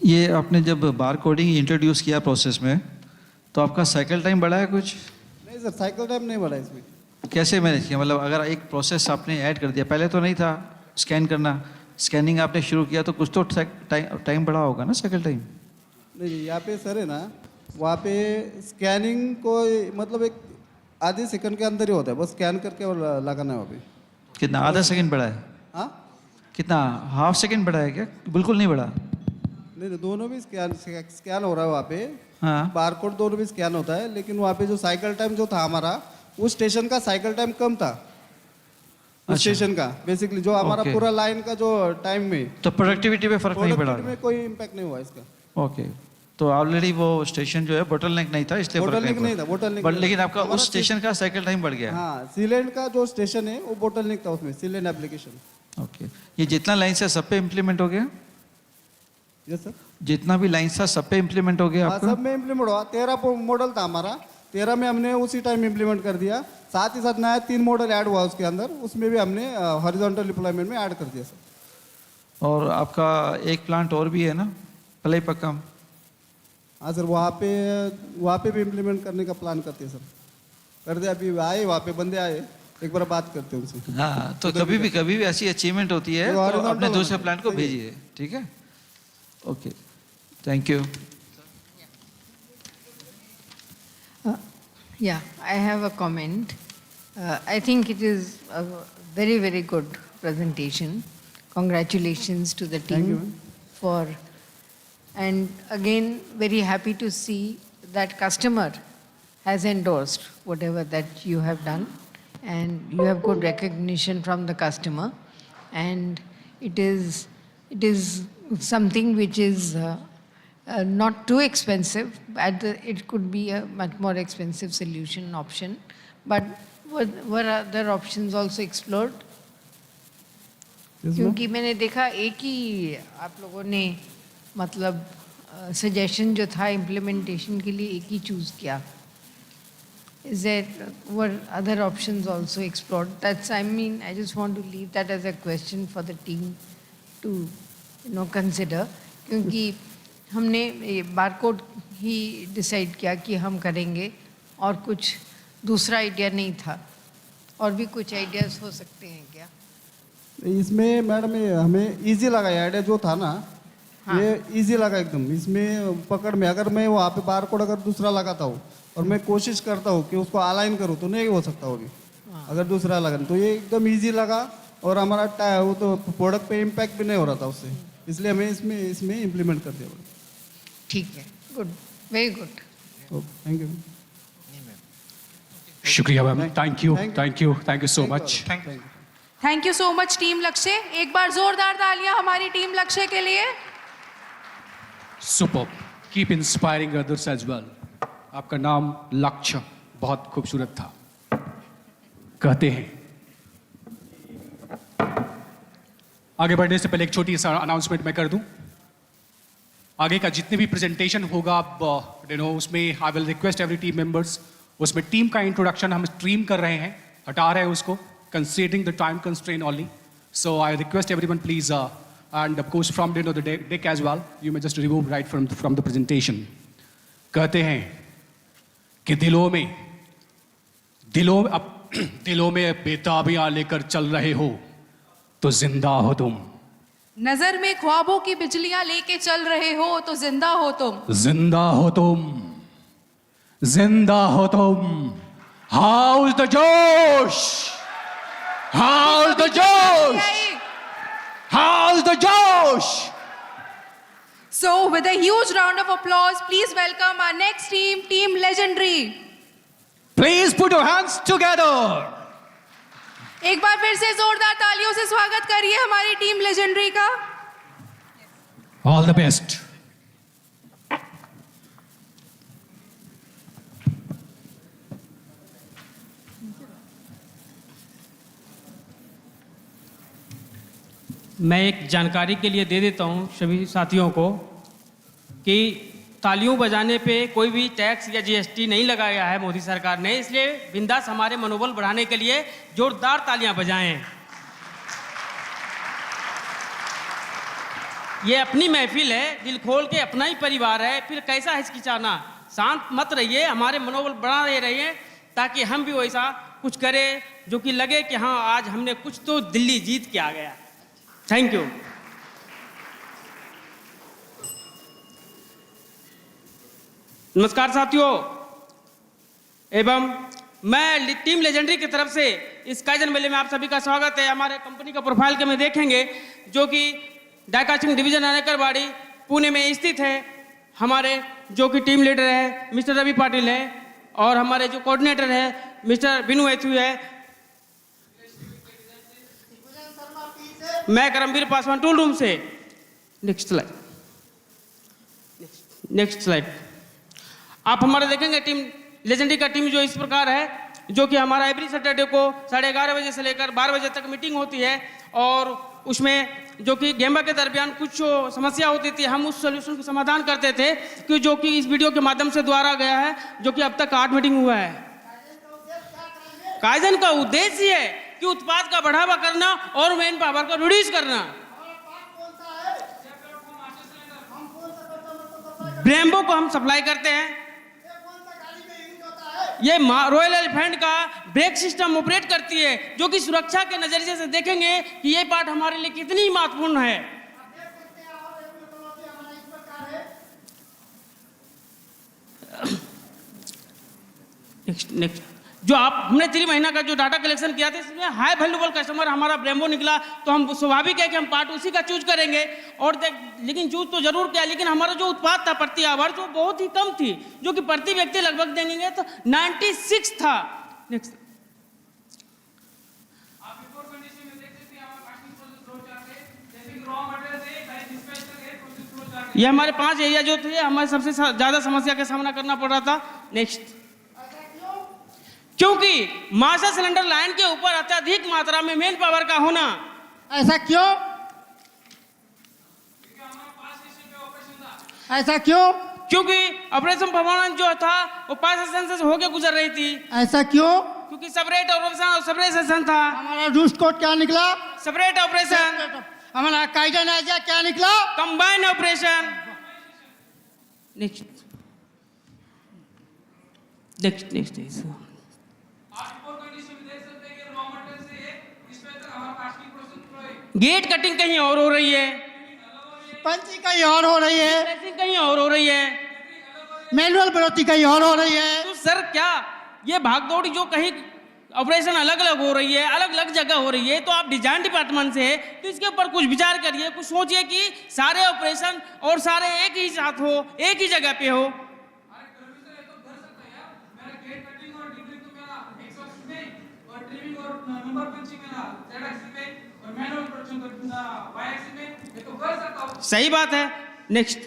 ये आपने जब बार कोडिंग इंट्रोड्यूस किया प्रोसेस में तो आपका साइकिल टाइम बढ़ा है कुछ? नहीं सर, साइकिल टाइम नहीं बढ़ा इसमें। कैसे मैनेज किया? मतलब अगर एक प्रोसेस आपने ऐड कर दिया, पहले तो नहीं था स्कैन करना, स्कैनिंग आपने शुरू किया तो कुछ तो टाइम बढ़ा होगा ना साइकिल टाइम? नहीं, यहाँ पे सर है ना, वहाँ पे स्कैनिंग को मतलब एक आधे सेकंड के अंदर ही होता है, बस स्कैन करके और लगाना है वहाँ पे। कितना, आधा सेकंड बढ़ा है? हाँ, कितना, हाफ सेकंड बढ़ा है क्या? बिल्कुल नहीं बढ़ा? नहीं, दोनों भी स्कैन हो रहा है वहाँ पे। हाँ, बारकोड दोनों भी स्कैन होता है, लेकिन वहाँ पे जो साइकिल टाइम जो था हमारा, उस स्टेशन का साइकिल टाइम कम था उस स्टेशन का। बेसिकली जो हमारा पूरा लाइन का जो टाइम में, तो प्रोडक्टिविटी पे फर्क नहीं पड़ा? में कोई इम्पैक्ट नहीं हुआ इसका। ओके, तो ऑलरेडी वो स्टेशन जो है बोटलनेक नहीं था, इसलिए बोटलनेक नहीं था, बोटलनेक बट नहीं लेकिन था। आपका हमारा उस स्टेशन का साइकिल टाइम बढ़ गया। हाँ, सीलैंड का जो स्टेशन है वो बोटलनेक था, उसमें सीलैंड एप्लीकेशन। ओके, ये जितना लाइन है सब पे इम्प्लीमेंट हो गया? Yes sir. जितना भी लाइन था सब पे इम्प्लीमेंट हो गया हाँ, आपका? सब में इम्प्लीमेंट हुआ। 13 मॉडल था हमारा, 13 में हमने उसी टाइम इम्प्लीमेंट कर दिया। साथ ही साथ नया 3 मॉडल ऐड हुआ उसके अंदर, उसमें भी हमने हॉरिजॉन्टल डिप्लॉयमेंट में ऐड कर दिया सर। और आपका एक प्लांट और भी है ना, पलई पक्कम? हाँ सर, वहाँ पे भी इम्प्लीमेंट करने का प्लान करते हैं सर। कर दिया, अभी आए वहाँ पे बंदे आए, एक बार बात करते हैं उनसे। हाँ, तो कभी भी ऐसी अचीवमेंट होती है तो अपने दूसरे प्लांट को भेजिए, ठीक है? Okay, thank you. Yeah, I have a comment. I think it is a very, very good presentation. Congratulations to the team. Thank you, ma'am. For, and again, very happy to see that customer has endorsed whatever that you have done, and you have good recognition from the customer, and it is something which is not too expensive. It could be a much more expensive solution option, but were other options also explored? क्योंकि मैंने देखा एक ही आप लोगों ने मतलब suggestion जो था इम्प्लीमेंटेशन के लिए एक ही चूज़ किया. Is there were other options also explored? That's, I mean, I just want to leave that as a question for the team to consider. क्योंकि हमने ये बारकोड ही डिसाइड किया कि हम करेंगे और कुछ दूसरा आइडिया नहीं था. और भी कुछ आइडियाज़ हो सकते हैं क्या? इसमें मैडम हमें इजी लगा, ये आइडिया जो था ना, हाँ. ये इजी लगा एकदम. इसमें पकड़ में अगर मैं वहाँ पे बारकोड अगर दूसरा लगाता हूँ और मैं कोशिश करता हूँ कि उसको अलाइन करूँ तो नहीं हो सकता वो भी. अगर दूसरा लगा तो ये एकदम इजी लगा और हमारा वो तो प्रोडक्ट पे इम्पैक्ट भी नहीं हो रहा था उससे, इसलिए हमें इसमें इम्प्लीमेंट कर दिया. ठीक है, good, very good. Thank you. शुक्रिया ma'am, thank you so much. Thank you so much team Lakshya. एक बार जोरदार तालियां हमारी टीम लक्ष्य के लिए. Super, keep inspiring others as well. आपका नाम लक्ष्य बहुत खूबसूरत था. कहते हैं आगे बढ़ने से पहले एक छोटी सा अनाउंसमेंट मैं कर दूं. आगे का जितने भी प्रेजेंटेशन होगा आप उसमें I will request every team members, उसमें टीम का इंट्रोडक्शन हम स्ट्रीम कर रहे हैं, हटा रहे हैं उसको, considering the time constraint only. So I request everyone please, and of course from the deck as well, you may just remove right from the presentation. कहते हैं कि दिलों में बेताबियां लेकर चल रहे हो तो जिंदा हो तुम. नजर में ख्वाबों की बिजलियां लेके चल रहे हो तो जिंदा हो तुम. जिंदा हो तुम, जिंदा हो तुम. How's the Josh? How's the Josh? How's the Josh? So with a huge round of applause, please welcome our next team, Team Legendary. Please put your hands together. एक बार फिर से जोरदार तालियों से स्वागत करिए हमारी टीम लेजेंडरी का. All the best. मैं एक जानकारी के लिए दे देता हूं सभी साथियों को कि तालियों बजाने पे कोई भी टैक्स या जीएसटी नहीं लगाया गया है मोदी सरकार ने, इसलिए बिंदास हमारे मनोबल बढ़ाने के लिए जोरदार तालियां बजाएं. ये अपनी महफिल है, दिल खोल के अपना ही परिवार है, फिर कैसा हिचकिचाना. शांत मत रहिए, हमारे मनोबल बढ़ा रहिए ताकि हम भी वैसा कुछ करें जो कि लगे कि हाँ आज हमने कुछ तो दिल्ली जीत के आ गया. Thank you. नमस्कार साथियों, एवं मैं टीम लेजेंडरी की तरफ से इस काइजन मेले में आप सभी का स्वागत है. हमारे कंपनी का प्रोफाइल के में देखेंगे जो कि डाइकास्टिंग डिवीजन अनेकरवाड़ी पुणे में स्थित है. हमारे जो कि टीम लीडर है मिस्टर रवि पाटिल है और हमारे जो कोऑर्डिनेटर है मिस्टर बिनू एथू है. मैं करमवीर पासवान टूल रूम से. Next slide. Next slide. आप हमारे देखेंगे टीम लेजेंडरी का टीम जो इस प्रकार है, जो कि हमारा एवरी सैटरडे को 11:30 बजे से लेकर 12 बजे तक मीटिंग होती है, और उसमें जो कि गेम्बा के दरमियान कुछ जो समस्या होती थी हम उस सोल्यूशन का समाधान करते थे, कि जो कि इस वीडियो के माध्यम से द्वारा गया है, जो कि अब तक 8 मीटिंग हुआ है। काइजन का उद्देश्य है कि उत्पाद का बढ़ावा करना और मैन पावर को रिड्यूस करना। ब्रेम्बो को हम सप्लाई करते हैं। ये रॉयल एलिफेंट का ब्रेक सिस्टम ऑपरेट करती है, जो कि सुरक्षा के नजरिए से देखेंगे कि ये पार्ट हमारे लिए कितनी महत्वपूर्ण है। नेक्स्ट जो आप हमने 3 महीना का जो डाटा कलेक्शन किया था, इसमें हाई वैल्यूबल कस्टमर हमारा ब्रेम्बो निकला, तो हम स्वाभाविक है कि हम पार्ट उसी का चूज करेंगे। और लेकिन चूज तो जरूर किया, लेकिन हमारा जो उत्पाद था प्रति आवर वो बहुत ही कम थी, जो कि प्रति व्यक्ति लगभग देंगे तो 96 था। नेक्स्ट ये हमारे 5 एरिया जो थे, हमारे सबसे ज्यादा समस्या का सामना करना पड़ रहा था। नेक्स्ट क्योंकि मास्टर सिलेंडर लाइन के ऊपर अत्यधिक मात्रा में मेन पावर का होना। ऐसा क्यों? ऐसा क्यों? क्योंकि ऑपरेशन परफॉर्मेंस जो था वो 5 सेशन से होके गुजर रही थी। ऐसा क्यों? क्योंकि सेपरेट ऑपरेशन और सेपरेट सेशन था। हमारा रूट कोड क्या निकला? Separate operation. हमारा काइजन आइडिया क्या निकला? Combine operation. Next next next gate cutting कहीं और हो रही है, पंचिंग कहीं और हो रही है, प्रेसिंग कहीं और हो रही है, मैनुअल बढ़ोतरी कहीं और हो रही है। तो सर क्या ये भागदौड़ जो कहीं ऑपरेशन अलग अलग हो रही है, अलग अलग जगह हो रही है, तो आप डिजाइन डिपार्टमेंट से है तो इसके ऊपर कुछ विचार करिए, कुछ सोचिए कि सारे ऑपरेशन और सारे एक ही साथ हो, एक ही जगह पे हो। सही बात है। नेक्स्ट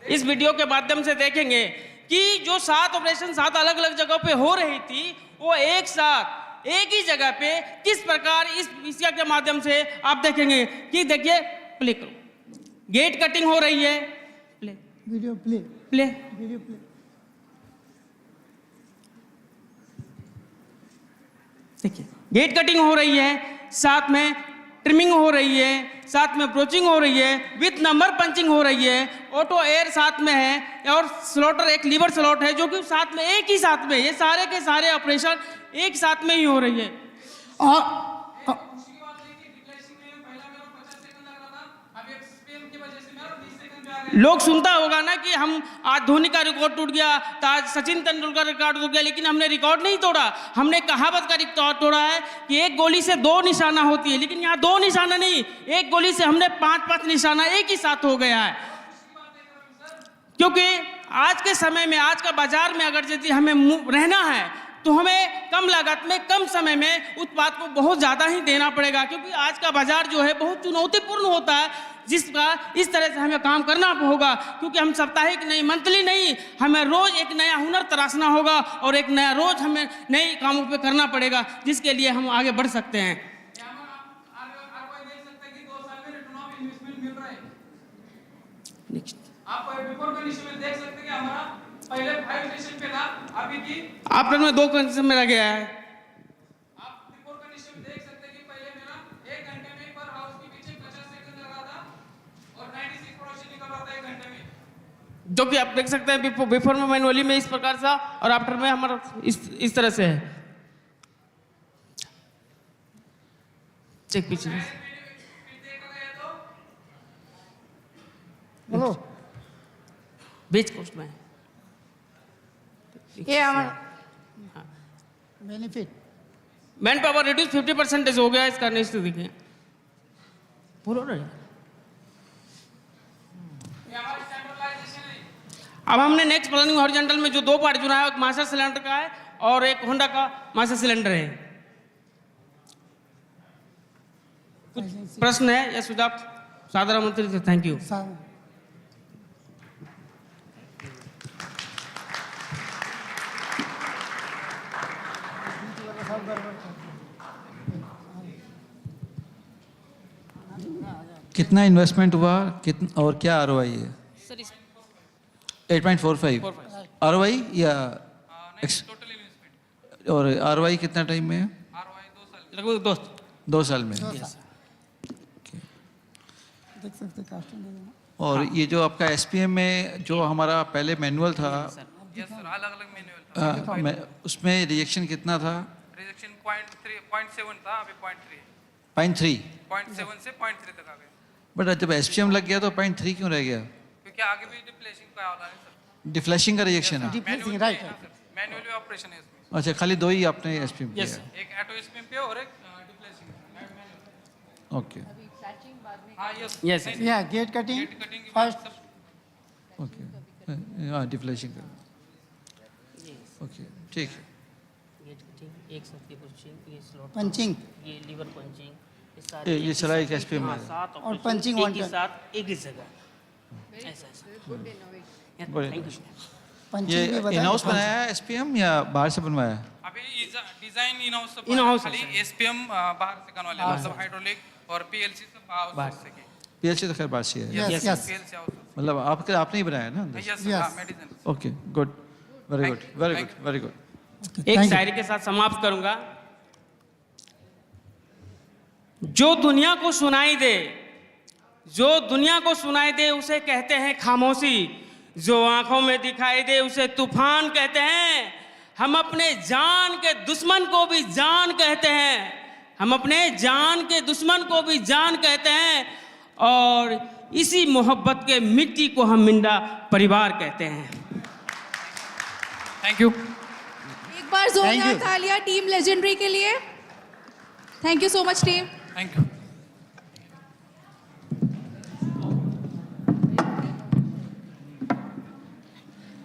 इस वीडियो के माध्यम से देखेंगे कि जो 7 ऑपरेशन 7 अलग अलग जगहों पे हो रही थी, वो एक साथ एक ही जगह पे किस प्रकार इस विषय के माध्यम से आप देखेंगे कि देखिए प्ले करो, गेट कटिंग हो रही है, play video play play video play. देखिए गेट कटिंग हो रही है, साथ में ट्रिमिंग हो रही है, साथ में ब्रोचिंग हो रही है, विथ नंबर पंचिंग हो रही है, ऑटो एयर साथ में है, और स्लॉटर एक लीवर स्लॉट है जो कि साथ में एक ही साथ में, ये सारे के सारे ऑपरेशन एक साथ में ही हो रही है। और लोग सुनता होगा ना कि हम आज धोनी का रिकॉर्ड टूट गया, तो आज सचिन तेंदुलकर का रिकॉर्ड टूट गया, लेकिन हमने रिकॉर्ड नहीं तोड़ा, हमने कहावत का रिकॉर्ड तोड़ा है कि एक गोली से 2 निशाना होती है, लेकिन यहाँ 2 निशाना नहीं, एक गोली से हमने 5-5 निशाना एक ही साथ हो गया है। क्योंकि आज के समय में, आज का बाजार में अगर यदि हमें रहना है तो हमें कम लागत में कम समय में उत्पाद को बहुत ज़्यादा ही देना पड़ेगा, क्योंकि आज का बाजार जो है बहुत चुनौतीपूर्ण होता है, जिसका इस तरह से हमें काम करना होगा। क्योंकि हम साप्ताहिक नहीं, मंथली नहीं, हमें रोज एक नया हुनर तराशना होगा और एक नया रोज हमें नए कामों पे करना पड़ेगा, जिसके लिए हम आगे बढ़ सकते हैं। नेक्स्ट आप बिफोर कंडीशन में देख सकते हैं कि हमारा पहले 5 स्टेशन पे था, अभी की आफ्टर में 2 कंडीशन में रह गया है। आप बिफोर कंडीशन में देख सकते हैं कि पहले मेरा 1 घंटे में पर हाउस के पीछे 50 सेकंड लग रहा था और 96 प्रोडक्शन निकल रहा था 1 घंटे में, जो कि आप देख सकते हैं बिफोर में मैनुअली में इस प्रकार सा, और आफ्टर में हमारा इस तरह से है। चेक पीछे बोलो, बेच कोस्ट में ये हमारा बेनिफिट मैन पावर रिड्यूस 50% हो गया इसका। नेक्स्ट देखिए, बोलो ना। अब हमने नेक्स्ट प्लानिंग हॉरिजॉन्टल में जो 2 पार्ट चुना है, एक मास्टर सिलेंडर का है और एक होंडा का मास्टर सिलेंडर है। कुछ प्रश्न है या सुझाव? सादर आमंत्रित है। Thank you. कितना इन्वेस्टमेंट हुआ कितना और क्या ROI है? 8.45 ROI या और ROI कितना टाइम में है? लगभग 2 साल में। देख सकते और ये जो आपका SPM में जो हमारा पहले मैनुअल था, अलग-अलग मैनुअल था। उसमें रिजेक्शन कितना था? रिजेक्शन 0.7 था, अभी 0.3 है। 0.3 0.7 से 0.3 तक आ गए। बट जब SPM लग गया तो 0.3 क्यों रह गया? क्योंकि आगे भी डिप्लेशिंग का वाला है सर। डिफ्लेशिंग का रिजेक्शन है। मैनुअली ऑपरेशन है इसमें। अच्छा, खाली 2 ही आपने SPM किया? एक ऑटो SPM पे और एक डिप्लेशिंग। ओके। हाँ, यस या गेट कटिंग फर्स्ट। ओके, हाँ डिफ्लेशिंग का। ओके, ठीक है। गेट कटिंग, एक साथ की पंचिंग, ये स्लॉट पंचिंग, ये लीवर पंचिंग, ये चला एक SPM में और पंचिंग एक ही साथ एक ही जगह। ऐसा ये इन हाउस बनाया है SPM या बाहर से बनवाया है? अभी डिजाइन इन हाउस खाली SPM बाहर से करवा लिया, मतलब हाइड्रोलिक और PLC सब बाहर से की। PLC तो खैर बाहर से है। यस यस मतलब आपने ही बनाया ना? Yes. Okay, good, very good, very good, very good. एक शायरी के साथ समाप्त करूंगा। जो दुनिया को सुनाई दे, जो दुनिया को सुनाई दे उसे कहते हैं खामोशी, जो आंखों में दिखाई दे उसे तूफान कहते हैं। हम अपने जान के दुश्मन को भी जान कहते हैं, हम अपने जान के दुश्मन को भी जान कहते हैं, और इसी मोहब्बत के मिट्टी को हम मिंडा परिवार कहते हैं। Thank you. एक बार जोरदार तालियां टीम लेजेंडरी के लिए। Thank you so much team. Thank you.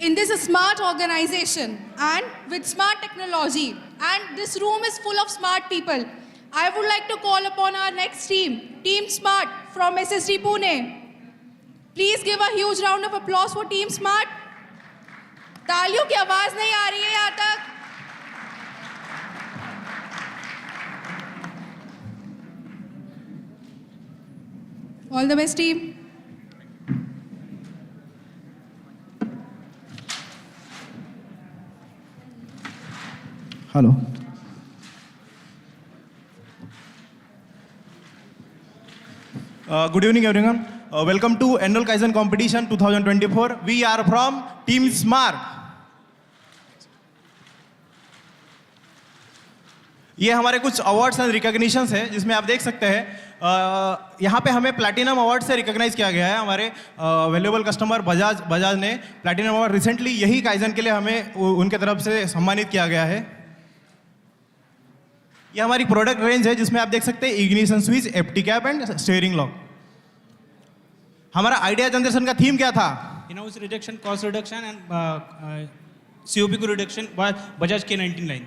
In this smart organization and with smart technology, and this room is full of smart people, I would like to call upon our next team, Team Smart from SSD Pune. Please give a huge round of applause for Team Smart. तालियों की आवाज नहीं आ रही है यहाँ तक। All the best team. Hello. Good evening, everyone. Welcome to Annual Kaizen Competition 2024. We are from Team Smart. ये हमारे कुछ अवार्ड्स एंड रिकॉग्निशंस है जिसमें आप देख सकते हैं यहाँ पे हमें प्लैटिनम अवार्ड से रिकॉग्नाइज किया गया है। हमारे वैल्यूएबल कस्टमर बजाज ने प्लैटिनम अवार्ड रिसेंटली यही काइजन के लिए हमें उनके तरफ से सम्मानित किया गया है। ये हमारी प्रोडक्ट रेंज है जिसमें आप देख सकते हैं इग्निशन स्विच, एप्टी कैप एंड स्टीयरिंग लॉक। हमारा आइडिया जनरेशन का थीम क्या था? In house reduction, cost reduction and COP को रिडक्शन बजाज के 19 लाइन।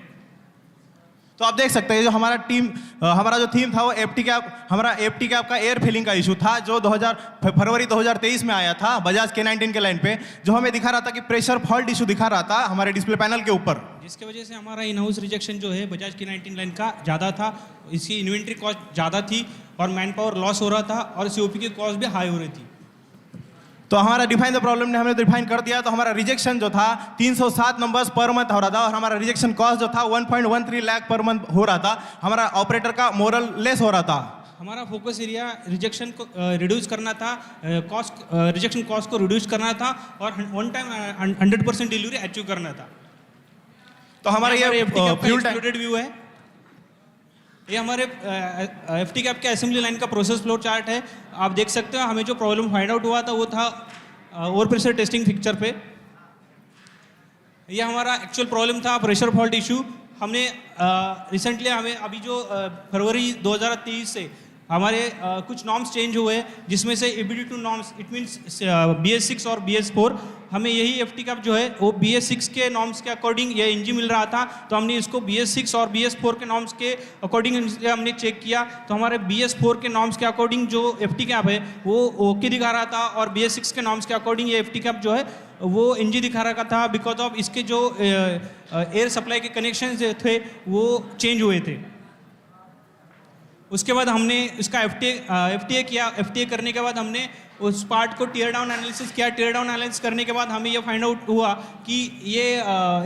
तो आप देख सकते हैं जो हमारा जो थीम था वो एप्टी कैप का एयर फिलिंग का इशू था जो फरवरी 2023 में आया था बजाज के 19 के लाइन पे, जो हमें दिखा रहा था कि प्रेशर फॉल्ट इशू दिखा रहा था हमारे डिस्प्ले पैनल के ऊपर, जिसकी वजह से हमारा इन-हाउस रिजेक्शन जो है बजाज की 19 लाइन का ज़्यादा था। इसकी इन्वेंट्री कॉस्ट ज़्यादा थी और मैन पावर लॉस हो रहा था और COP की कॉस्ट भी हाई हो रही थी। तो हमारा डिफाइन द प्रॉब्लम ने हमने डिफाइन कर दिया। तो हमारा रिजेक्शन जो था 307 नंबर्स पर मंथ हो रहा था और हमारा रिजेक्शन कॉस्ट जो था 1.13 लाख पर मंथ हो रहा था। हमारा ऑपरेटर का मोरल लेस हो रहा था। हमारा फोकस एरिया रिजेक्शन को रिड्यूस करना था, रिजेक्शन कॉस्ट को रिड्यूस करना था और वन टाइम 100% डिलीवरी अचीव करना था। तो हमारा ये फ्यूल एक्सक्लूडेड व्यू है। ये हमारे FT कैप के असेंबली लाइन का प्रोसेस फ्लो चार्ट है। आप देख सकते हो हमें जो प्रॉब्लम फाइंड आउट हुआ था वो था ओवर प्रेशर टेस्टिंग पिक्चर पे। ये हमारा एक्चुअल प्रॉब्लम था प्रेशर फॉल्ट इशू। हमने रिसेंटली हमें अभी जो फरवरी 2023 से हमारे कुछ नॉर्म्स चेंज हुए, जिसमें से EBD2 norms, it means BS6 और BS4, हमें यही FT कैप जो है वो BS6 के नॉर्म्स के अकॉर्डिंग ये NG मिल रहा था, तो हमने इसको BS6 और BS4 के नॉर्म्स के अकॉर्डिंग हमने चेक किया, तो हमारे BS4 के नॉर्म्स के अकॉर्डिंग जो FT कैप है वो ओके दिखा रहा था, और BS6 के नॉर्म्स के अकॉर्डिंग ये FT कैप जो है वो NG दिखा रहा था, बिकॉज ऑफ इसके जो एयर सप्लाई के कनेक्शन थे वो चेंज हुए थे। उसके बाद हमने इसका FTA किया। FTA करने के बाद हमने उस पार्ट को टीयर डाउन एनालिसिस किया। टीयर डाउन एनालिसिस करने के बाद हमें ये फाइंड आउट हुआ कि ये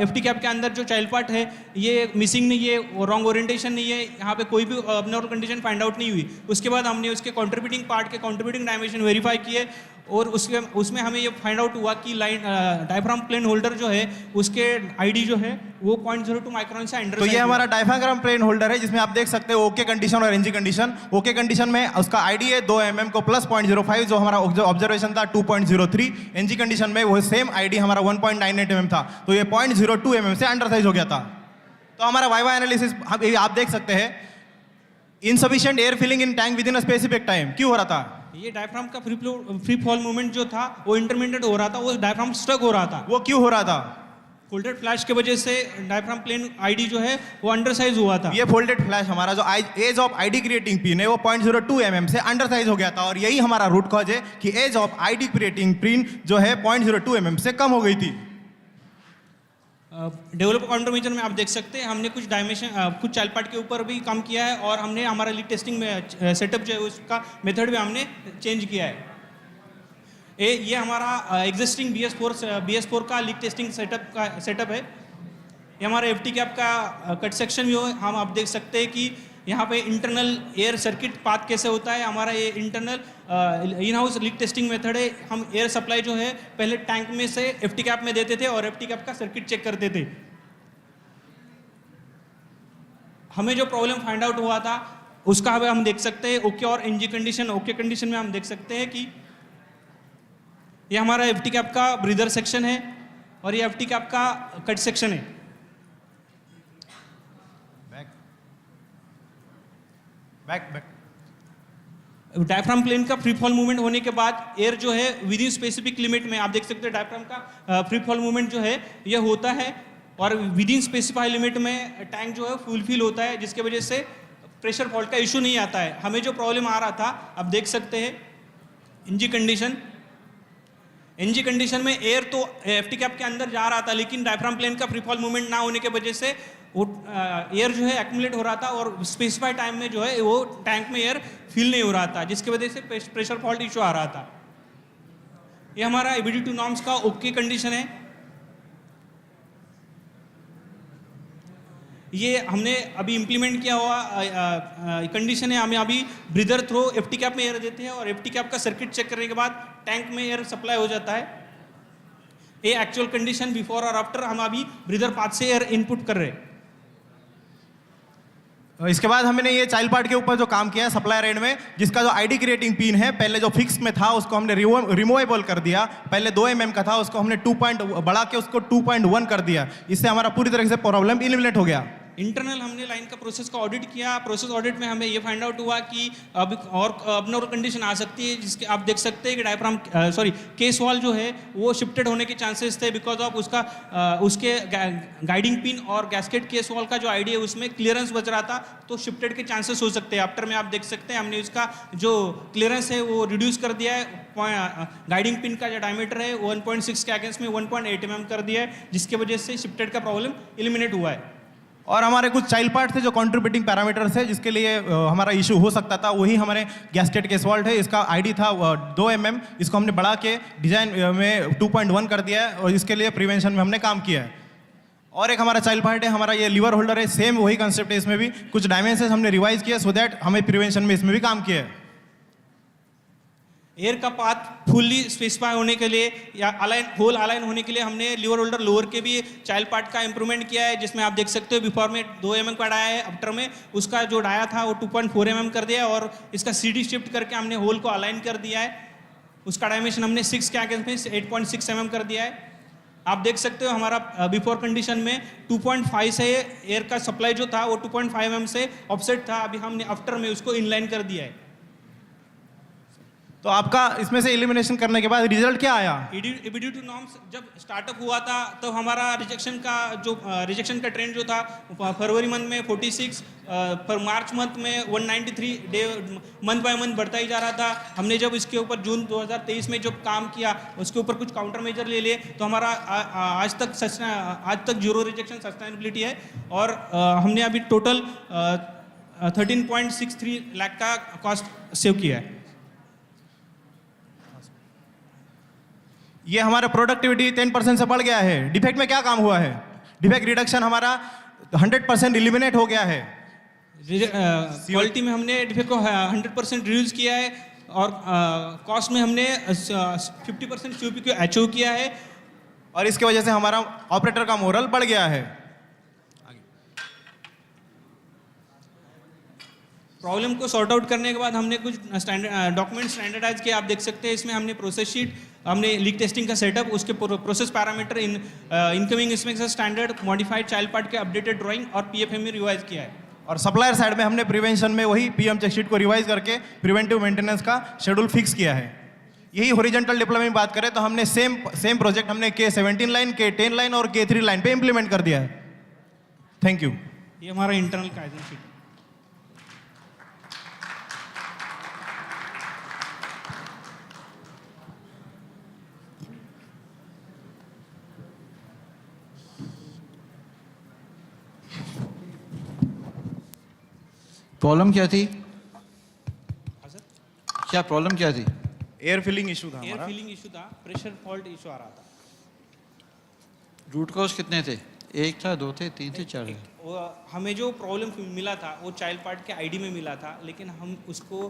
FT कैप के अंदर जो चाइल्ड पार्ट है ये मिसिंग नहीं है, रॉन्ग ओरिएंटेशन नहीं है, यहाँ पे कोई भी अबनॉर्मल कंडीशन फाइंड आउट नहीं हुई। उसके बाद हमने उसके कंट्रीब्यूटिंग पार्ट के कंट्रीब्यूटिंग डायमेंशन वेरीफाई किए, और उसमें हमें ये फाइंड आउट हुआ कि लाइन डायफ्राम प्लेन होल्डर जो है उसके ID जो है वो 0.02 माइक्रोन से अंडर। तो ये हमारा डायफ्राम प्लेन होल्डर है, जिसमें आप देख सकते हो ओके कंडीशन और NG कंडीशन। ओके कंडीशन में उसका ID है 2 mm को प्लस 0.05, जो हमारा ऑब्जर्वेशन था 2.03। NG कंडीशन में वो सेम ID हमारा 1.98 mm था, तो ये 0.02 mm से अंडर साइज हो गया था। तो हमारा वाइवा एनालिसिस आप देख सकते हैं, insufficient air filling in tank within a specific time. क्यों हो रहा था? ये डायफ्राम का फ्री फॉल मूवमेंट जो था वो इंटरमीडिएट हो रहा था, वो डायफ्राम स्टक हो रहा था। वो क्यों हो रहा था? फोल्डेड फ्लैश के वजह से डायफ्राम प्लेन ID जो है वो अंडर साइज हुआ था। ये फोल्डेड फ्लैश हमारा जो edge of ID creating pin है वो 0.02 mm से अंडर साइज हो गया था, और यही हमारा रूट कॉज है कि edge of ID creating pin जो है 0.02 mm से कम हो गई थी। डेवलपर काउंटरमेजर में आप देख सकते हैं हमने कुछ डायमेंशन कुछ चाइल्ड पार्ट के ऊपर भी काम किया है, और हमने हमारा लीड टेस्टिंग में सेटअप जो है उसका मेथड भी हमने चेंज किया है। ये हमारा एग्जिस्टिंग BS4 का लीड टेस्टिंग सेटअप है। ये हमारा FT कैप का कट सेक्शन भी हम आप देख सकते हैं कि यहाँ पे इंटरनल एयर सर्किट पाथ कैसे होता है। हमारा ये internal in house leak testing method है। हम एयर सप्लाई जो है पहले टैंक में से FT कैप में देते थे और FT कैप का सर्किट चेक करते थे। हमें जो प्रॉब्लम फाइंड आउट हुआ था उसका हमें हम देख सकते हैं ओके और NG कंडीशन। ओके कंडीशन में हम देख सकते हैं कि ये हमारा FT कैप का ब्रीदर सेक्शन है और ये FT कैप का कट सेक्शन है। डायफ्राम प्लेन का फ्री फॉल मूवमेंट होने के बाद एयर जो है विद इन स्पेसिफिक लिमिट में आप देख सकते हैं डायफ्राम का फ्री फॉल मूवमेंट जो है ये होता है और विद इन स्पेसिफाई लिमिट में टैंक जो है फुलफिल होता है, जिसके वजह से प्रेशर फॉल्ट का इशू नहीं आता है। हमें जो प्रॉब्लम आ रहा था आप देख सकते हैं NG कंडीशन। NG कंडीशन में एयर तो FT कैप के अंदर जा रहा था, लेकिन डायफ्राम प्लेन का फ्री फॉल मूवमेंट ना होने के वजह से वो एयर जो है एक्यूमुलेट हो रहा था और स्पेसिफाइड टाइम में जो है वो टैंक में एयर फिल नहीं हो रहा था, जिसकी वजह से प्रेशर फॉल्ट इशू आ रहा था। ये हमारा EBD2 नॉर्म्स का ओके कंडीशन है। ये हमने अभी इम्प्लीमेंट किया हुआ कंडीशन है। हमें अभी ब्रीदर थ्रो FT कैप में एयर देते हैं और FT कैप का सर्किट चेक करने के बाद टैंक में एयर सप्लाई हो जाता है। ये एक्चुअल कंडीशन बिफोर और आफ्टर हम अभी ब्रीदर पाथ से एयर इनपुट कर रहे हैं। इसके बाद हमने ये चाइल्ड पार्ट के ऊपर जो काम किया है सप्लायर एंड में, जिसका जो ID क्रिएटिंग पिन है पहले जो फिक्स में था उसको हमने रिमूवेबल कर दिया। पहले 2 mm का था उसको हमने 2 बढ़ा के उसको 2.1 कर दिया। इससे हमारा पूरी तरह से प्रॉब्लम एलिमिनेट हो गया। इंटरनल हमने लाइन का प्रोसेस का ऑडिट किया। प्रोसेस ऑडिट में हमें ये फाइंड आउट हुआ कि अब और अबनॉर्मल कंडीशन आ सकती है, जिसके आप देख सकते हैं कि डायफ्राम केस वॉल जो है वो शिफ्टेड होने के चांसेस थे बिकॉज ऑफ उसके गाइडिंग पिन और गैस्केट केस वॉल का जो ID है उसमें क्लियरेंस बच रहा था, तो शिफ्टेड के चांसेस हो सकते हैं। आफ्टर में आप देख सकते हैं हमने उसका जो क्लियरेंस है वो रिड्यूस कर दिया है। गाइडिंग पिन का जो डायमीटर है 1.6 के अगेंस्ट में 1.8 mm कर दिया है, जिसके वजह से शिफ्टेड का प्रॉब्लम एलिमिनेट हुआ है। और हमारे कुछ चाइल्ड पार्ट थे जो कंट्रीब्यूटिंग पैरामीटर्स है जिसके लिए हमारा इशू हो सकता था, वही हमारे गैस्केट केस वॉल्ट है। इसका ID था 2 mm, इसको हमने बढ़ा के डिजाइन में 2.1 कर दिया है और इसके लिए प्रिवेंशन में हमने काम किया है। और एक हमारा चाइल्ड पार्ट है, हमारा ये लीवर होल्डर है, सेम वही कंसेप्ट है। इसमें भी कुछ डायमेंशंस हमने रिवाइज किया सो दैट हमें प्रिवेंशन में इसमें भी काम किया है। एयर का पाथ फुल्ली स्पेसिफाई होने के लिए या होल अलाइन होने के लिए हमने लीवर होल्डर लोअर के भी चाइल्ड पार्ट का इंप्रूवमेंट किया है, जिसमें आप देख सकते हो बिफोर में 2 mm का डाया है, आफ्टर में उसका जो डाया था वो 2.4 mm कर दिया है और इसका CD शिफ्ट करके हमने होल को अलाइन कर दिया है। उसका डायमेंशन हमने 6 के आगे में 8.6 mm कर दिया है। आप देख सकते हो हमारा बिफोर कंडीशन में 2.5 से एयर का सप्लाई जो था वो 2.5 mm से ऑफसेट था, अभी हमने आफ्टर में उसको इनलाइन कर दिया है। तो आपका इसमें से एलिमिनेशन करने के बाद रिजल्ट क्या आया? EBD टू नॉर्म्स जब स्टार्टअप हुआ था तो हमारा रिजेक्शन का ट्रेंड जो था फरवरी मंथ में 46 पर मार्च मंथ में 193 डे मंथ बाय मंथ बढ़ता ही जा रहा था। हमने जब इसके ऊपर जून 2023 में जब काम किया उसके ऊपर कुछ काउंटर मेजर ले लिए तो हमारा आज तक जीरो रिजेक्शन सस्टेनेबिलिटी है और हमने अभी टोटल 13.63 लाख का कॉस्ट सेव किया है। ये हमारा प्रोडक्टिविटी 10% से बढ़ गया है। डिफेक्ट में क्या काम हुआ है? डिफेक्ट रिडक्शन हमारा 100% एलिमिनेट हो गया है। क्वालिटी में हमने डिफेक्ट को 100% रिड्यूस किया है और कॉस्ट में हमने 50% COP को अचीव किया है और इसके वजह से हमारा ऑपरेटर का मोरल बढ़ गया है। प्रॉब्लम को सॉर्ट आउट करने के बाद हमने कुछ डॉक्यूमेंट स्टैंडर्डाइज किया। आप देख सकते हैं इसमें हमने प्रोसेस शीट, हमने लीक टेस्टिंग का सेटअप, उसके process parameter, incoming inspection standard, modified child part के अपडेटेड ड्राइंग और PFM में रिवाइज किया है। और सप्लायर साइड में हमने प्रिवेंशन में वही PM चेकशीट को रिवाइज करके प्रिवेंटिव मेंटेनेंस का शेड्यूल फिक्स किया है। यही हॉरिजॉन्टल डिप्लॉयमेंट में बात करें तो हमने सेम प्रोजेक्ट हमने K17 लाइन, K10 लाइन और K3 लाइन पे इंप्लीमेंट कर दिया है। Thank you. ये हमारा इंटरनल काइजन शीट है। प्रॉब्लम क्या थी? क्या प्रॉब्लम क्या थी? एयर फिलिंग इशू था। एयर फिलिंग इशू था, प्रेशर फॉल्ट इशू आ रहा था। रूट कॉज कितने थे? 1 था, 2 थे, 3 थे, 4 थे? हमें जो प्रॉब्लम मिला था वो चाइल्ड पार्ट के ID में मिला था, लेकिन हम उसको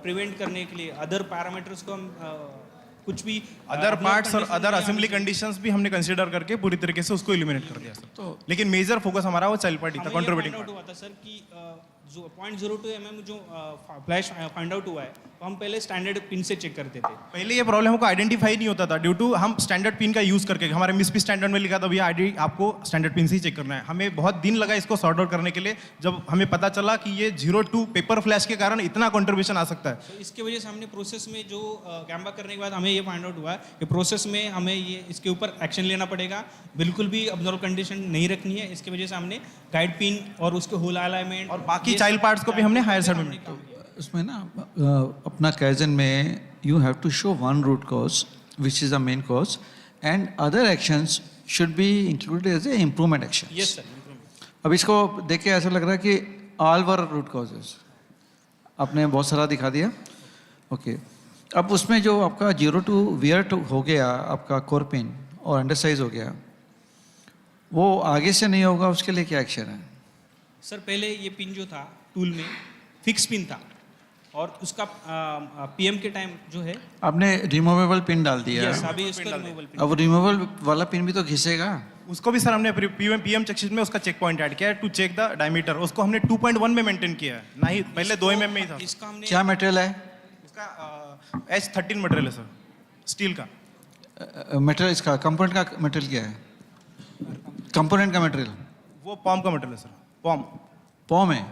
प्रिवेंट करने के लिए अदर पैरामीटर्स को हम कुछ भी अदर पार्ट्स और अदर असेंबली कंडीशंस भी हमने कंसीडर करके पूरी तरीके से उसको एलिमिनेट कर दिया सर। तो लेकिन मेजर फोकस हमारा वो चाइल्ड पार्ट ही था, कंट्रीब्यूटिंग पार्ट हुआ था सर कि जो 0.02 mm जो फ्लैश फाइंड आउट हुआ है तो हम पहले स्टैंडर्ड पिन से चेक करते थे। पहले ये प्रॉब्लम को आइडेंटिफाई नहीं होता था ड्यू टू हम स्टैंडर्ड पिन का यूज करके, हमारे मिसपी स्टैंडर्ड में लिखा था भैया आईडी आपको स्टैंडर्ड पिन से ही चेक करना है। हमें बहुत दिन लगा इसको सॉर्ट आउट करने के लिए, जब हमें पता चला कि ये 02 पेपर फ्लैश के कारण इतना कंट्रीब्यूशन आ सकता है। तो इसके वजह से हमने प्रोसेस में जो कैम्बा करने के बाद हमें ये फाइंड आउट हुआ कि प्रोसेस में हमें ये इसके ऊपर एक्शन लेना पड़ेगा, बिल्कुल भी अब्नॉर्मल कंडीशन नहीं रखनी है। इसकी वजह से हमने गाइड पिन और उसके होल अलाइनमेंट और बाकी चाइल्ड पार्ट्स को भी हमने हायर साइड में उसमें ना अपना काइजन में you have to show one root cause which is the main cause and other actions should be included as a improvement action. Yes sir. अब इसको देख के ऐसा लग रहा है कि ऑल वर रूट कॉजेज आपने बहुत सारा दिखा दिया। ओके, अब उसमें जो आपका 02 वियर हो गया, आपका कोर पिन और अंडरसाइज हो गया, वो आगे से नहीं होगा, उसके लिए क्या एक्शन है? सर पहले ये पिन जो था टूल में फिक्स पिन था और उसका PM के टाइम जो है आपने रिमूवेबल पिन डाल दिया। यस, अभी उसको रिमूवेबल पिन। अब रिमूवेबल वाला पिन भी तो घिसेगा। उसको भी सर हमने PM चेकशीट में उसका चेक पॉइंट ऐड किया है टू चेक द डायमीटर। उसको हमने 2.1 में मेंटेन किया है, ना ही पहले 2 mm में ही था। इसका हमने क्या मटेरियल है? इसका H13 मटेरियल है सर, स्टील का मटेरियल। इसका कंपोनेंट का मटेरियल क्या है? कंपोनेंट का मटेरियल वो पॉम का मटेरियल है सर। पॉम है।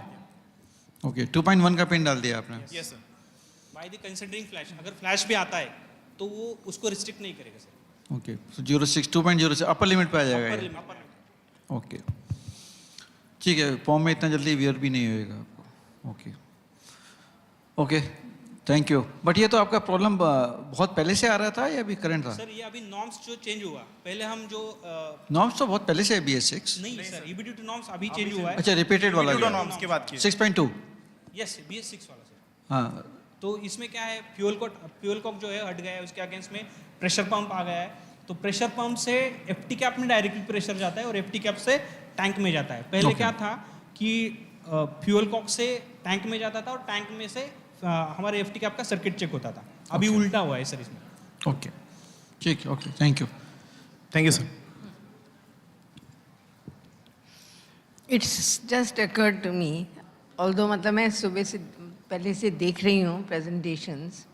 ओके, 2.1 का पिन डाल दिया आपने। Yes sir. By the considering flash, अगर फ्लैश भी आता है तो वो उसको रिस्ट्रिक्ट नहीं करेगा सर। ओके, सो 2.0 से अपर लिमिट पे आ जाएगा ये। ओके, ठीक है। पॉम में इतना जल्दी वियर भी नहीं होएगा आपको। Okay okay, thank you. But ये तो आपका प्रॉब्लम बहुत पहले से आ रहा था या अभी करंट था? सर ये अभी नॉर्म्स जो चेंज हुआ, पहले हम जो नॉर्म्स तो बहुत पहले से है BS6। नहीं सर, EBD टू नॉर्म्स अभी चेंज हुआ है। अच्छा, रिपीटेड वाला नॉर्म्स की बात की 6.2। यस, BS6 वाला सर। हाँ, तो इसमें क्या है, फ्यूल कॉक जो है हट गया है, उसके अगेंस्ट में प्रेशर पंप आ गया है। तो प्रेशर पंप से FT कैप में डायरेक्टली प्रेशर जाता है और FT कैप से टैंक में जाता है। पहले क्या था कि फ्यूल कॉक से टैंक में जाता था और टैंक में से हमारे FT कैप का सर्किट चेक होता था। अभी उल्टा हुआ है सर इसमें। ओके, ठीक है। Okay, thank you. Thank you sir. It's just occurred to me, although मतलब मैं सुबह से पहले से देख रही हूँ प्रेजेंटेशंस,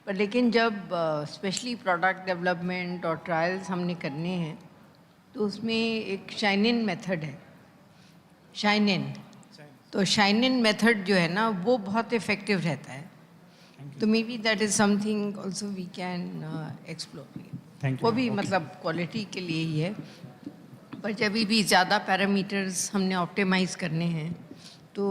पर लेकिन जब स्पेशली प्रोडक्ट डेवलपमेंट और ट्रायल्स हमने करने हैं तो उसमें एक शाइन इन मेथड है। शाइन इन, तो शाइन इन मेथड जो है ना वो बहुत इफ़ेक्टिव रहता है। तो maybe that is something also we can explore. Thank you. वो भी Okay. मतलब क्वालिटी के लिए ही है, पर जब भी ज़्यादा पैरामीटर्स हमने ऑप्टिमाइज करने हैं तो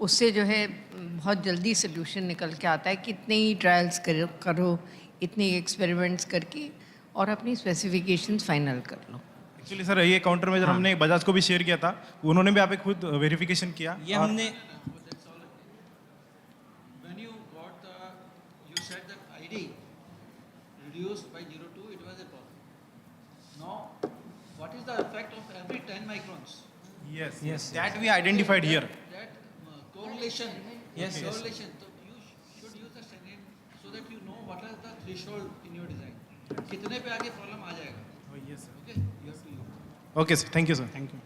उससे जो है बहुत जल्दी सोल्यूशन निकल के आता है. कितने ही ट्रायल्स करो, इतने एक्सपेरिमेंट्स करके और अपनी स्पेसिफिकेशंस फाइनल कर लो. एक्चुअली सर ये काउंटर मेजर हमने बजाज को भी शेयर किया था, उन्होंने भी आप खुद वेरिफिकेशन किया. ये हमने When you got the, you said that ID reduced by 0.2, it was a problem. Now, what is the effect of every 10 microns? Yes. That we identified here. That correlation. Yes. Correlation. So you should use the second so that you know what is the threshold in your design. कितने पे आगे problem आ जाएगा. Yes, sir. Okay, you have to use. Okay, sir. Thank you, sir. Thank you.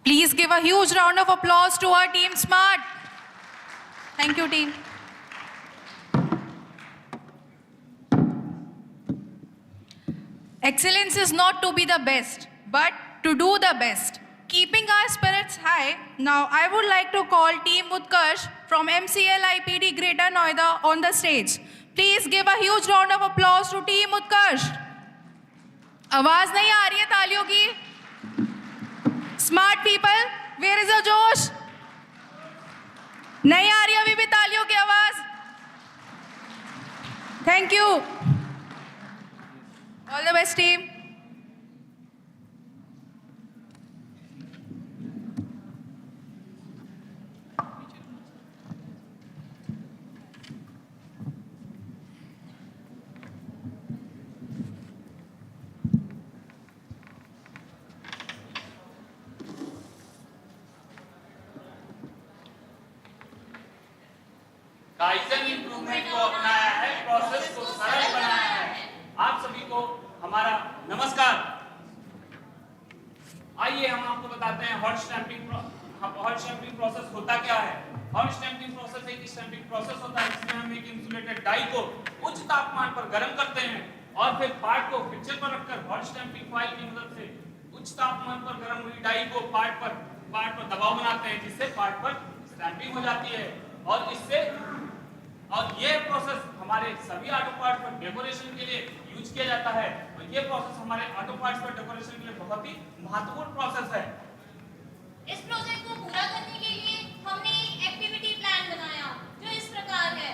Please give a huge round of applause to our team Smart. Thank you, team. Excellence is not to be the best, but to do the best. Keeping our spirits high, now I would like to call Team Utkarsh from MCL IPD Greater Noida on the stage. Please give a huge round of applause to Team Utkarsh. आवाज नहीं आ रही है तालियों की. Smart people, where is the जोश? नहीं आ रही अभी भी तालियों की आवाज. Thank you. All the best, team. Kaizen improvement को अपनाया है, प्रोसेस को सरल बनाया है. आप सभी को हमारा नमस्कार. आइए हम आपको बताते हैं हॉट स्टैंपिंग प्रोसेस होता क्या है. हॉट स्टैंपिंग प्रोसेस एक स्टैंपिंग प्रोसेस होता है जिसमें हम एक इंसुलेटेड डाई को उच्च तापमान पर गर्म करते हैं और फिर पार्ट को फ्रिक्चर पर रखकर हॉट स्टैंपिंग फॉइल की मदद से उच्च तापमान पर गर्म हुई डाई को पार्ट पर दबाव बनाते हैं जिससे पार्ट पर स्टैंपिंग हो जाती है. और ये प्रोसेस हमारे सभी ऑटो पार्ट्स पर डेकोरेशन के लिए यूज किया जाता है. और ये प्रोसेस हमारे ऑटो पार्ट्स पर डेकोरेशन के लिए बहुत ही महत्वपूर्ण प्रोसेस है. इस प्रोजेक्ट को पूरा करने के लिए हमने एक एक्टिविटी प्लान बनाया जो इस प्रकार है.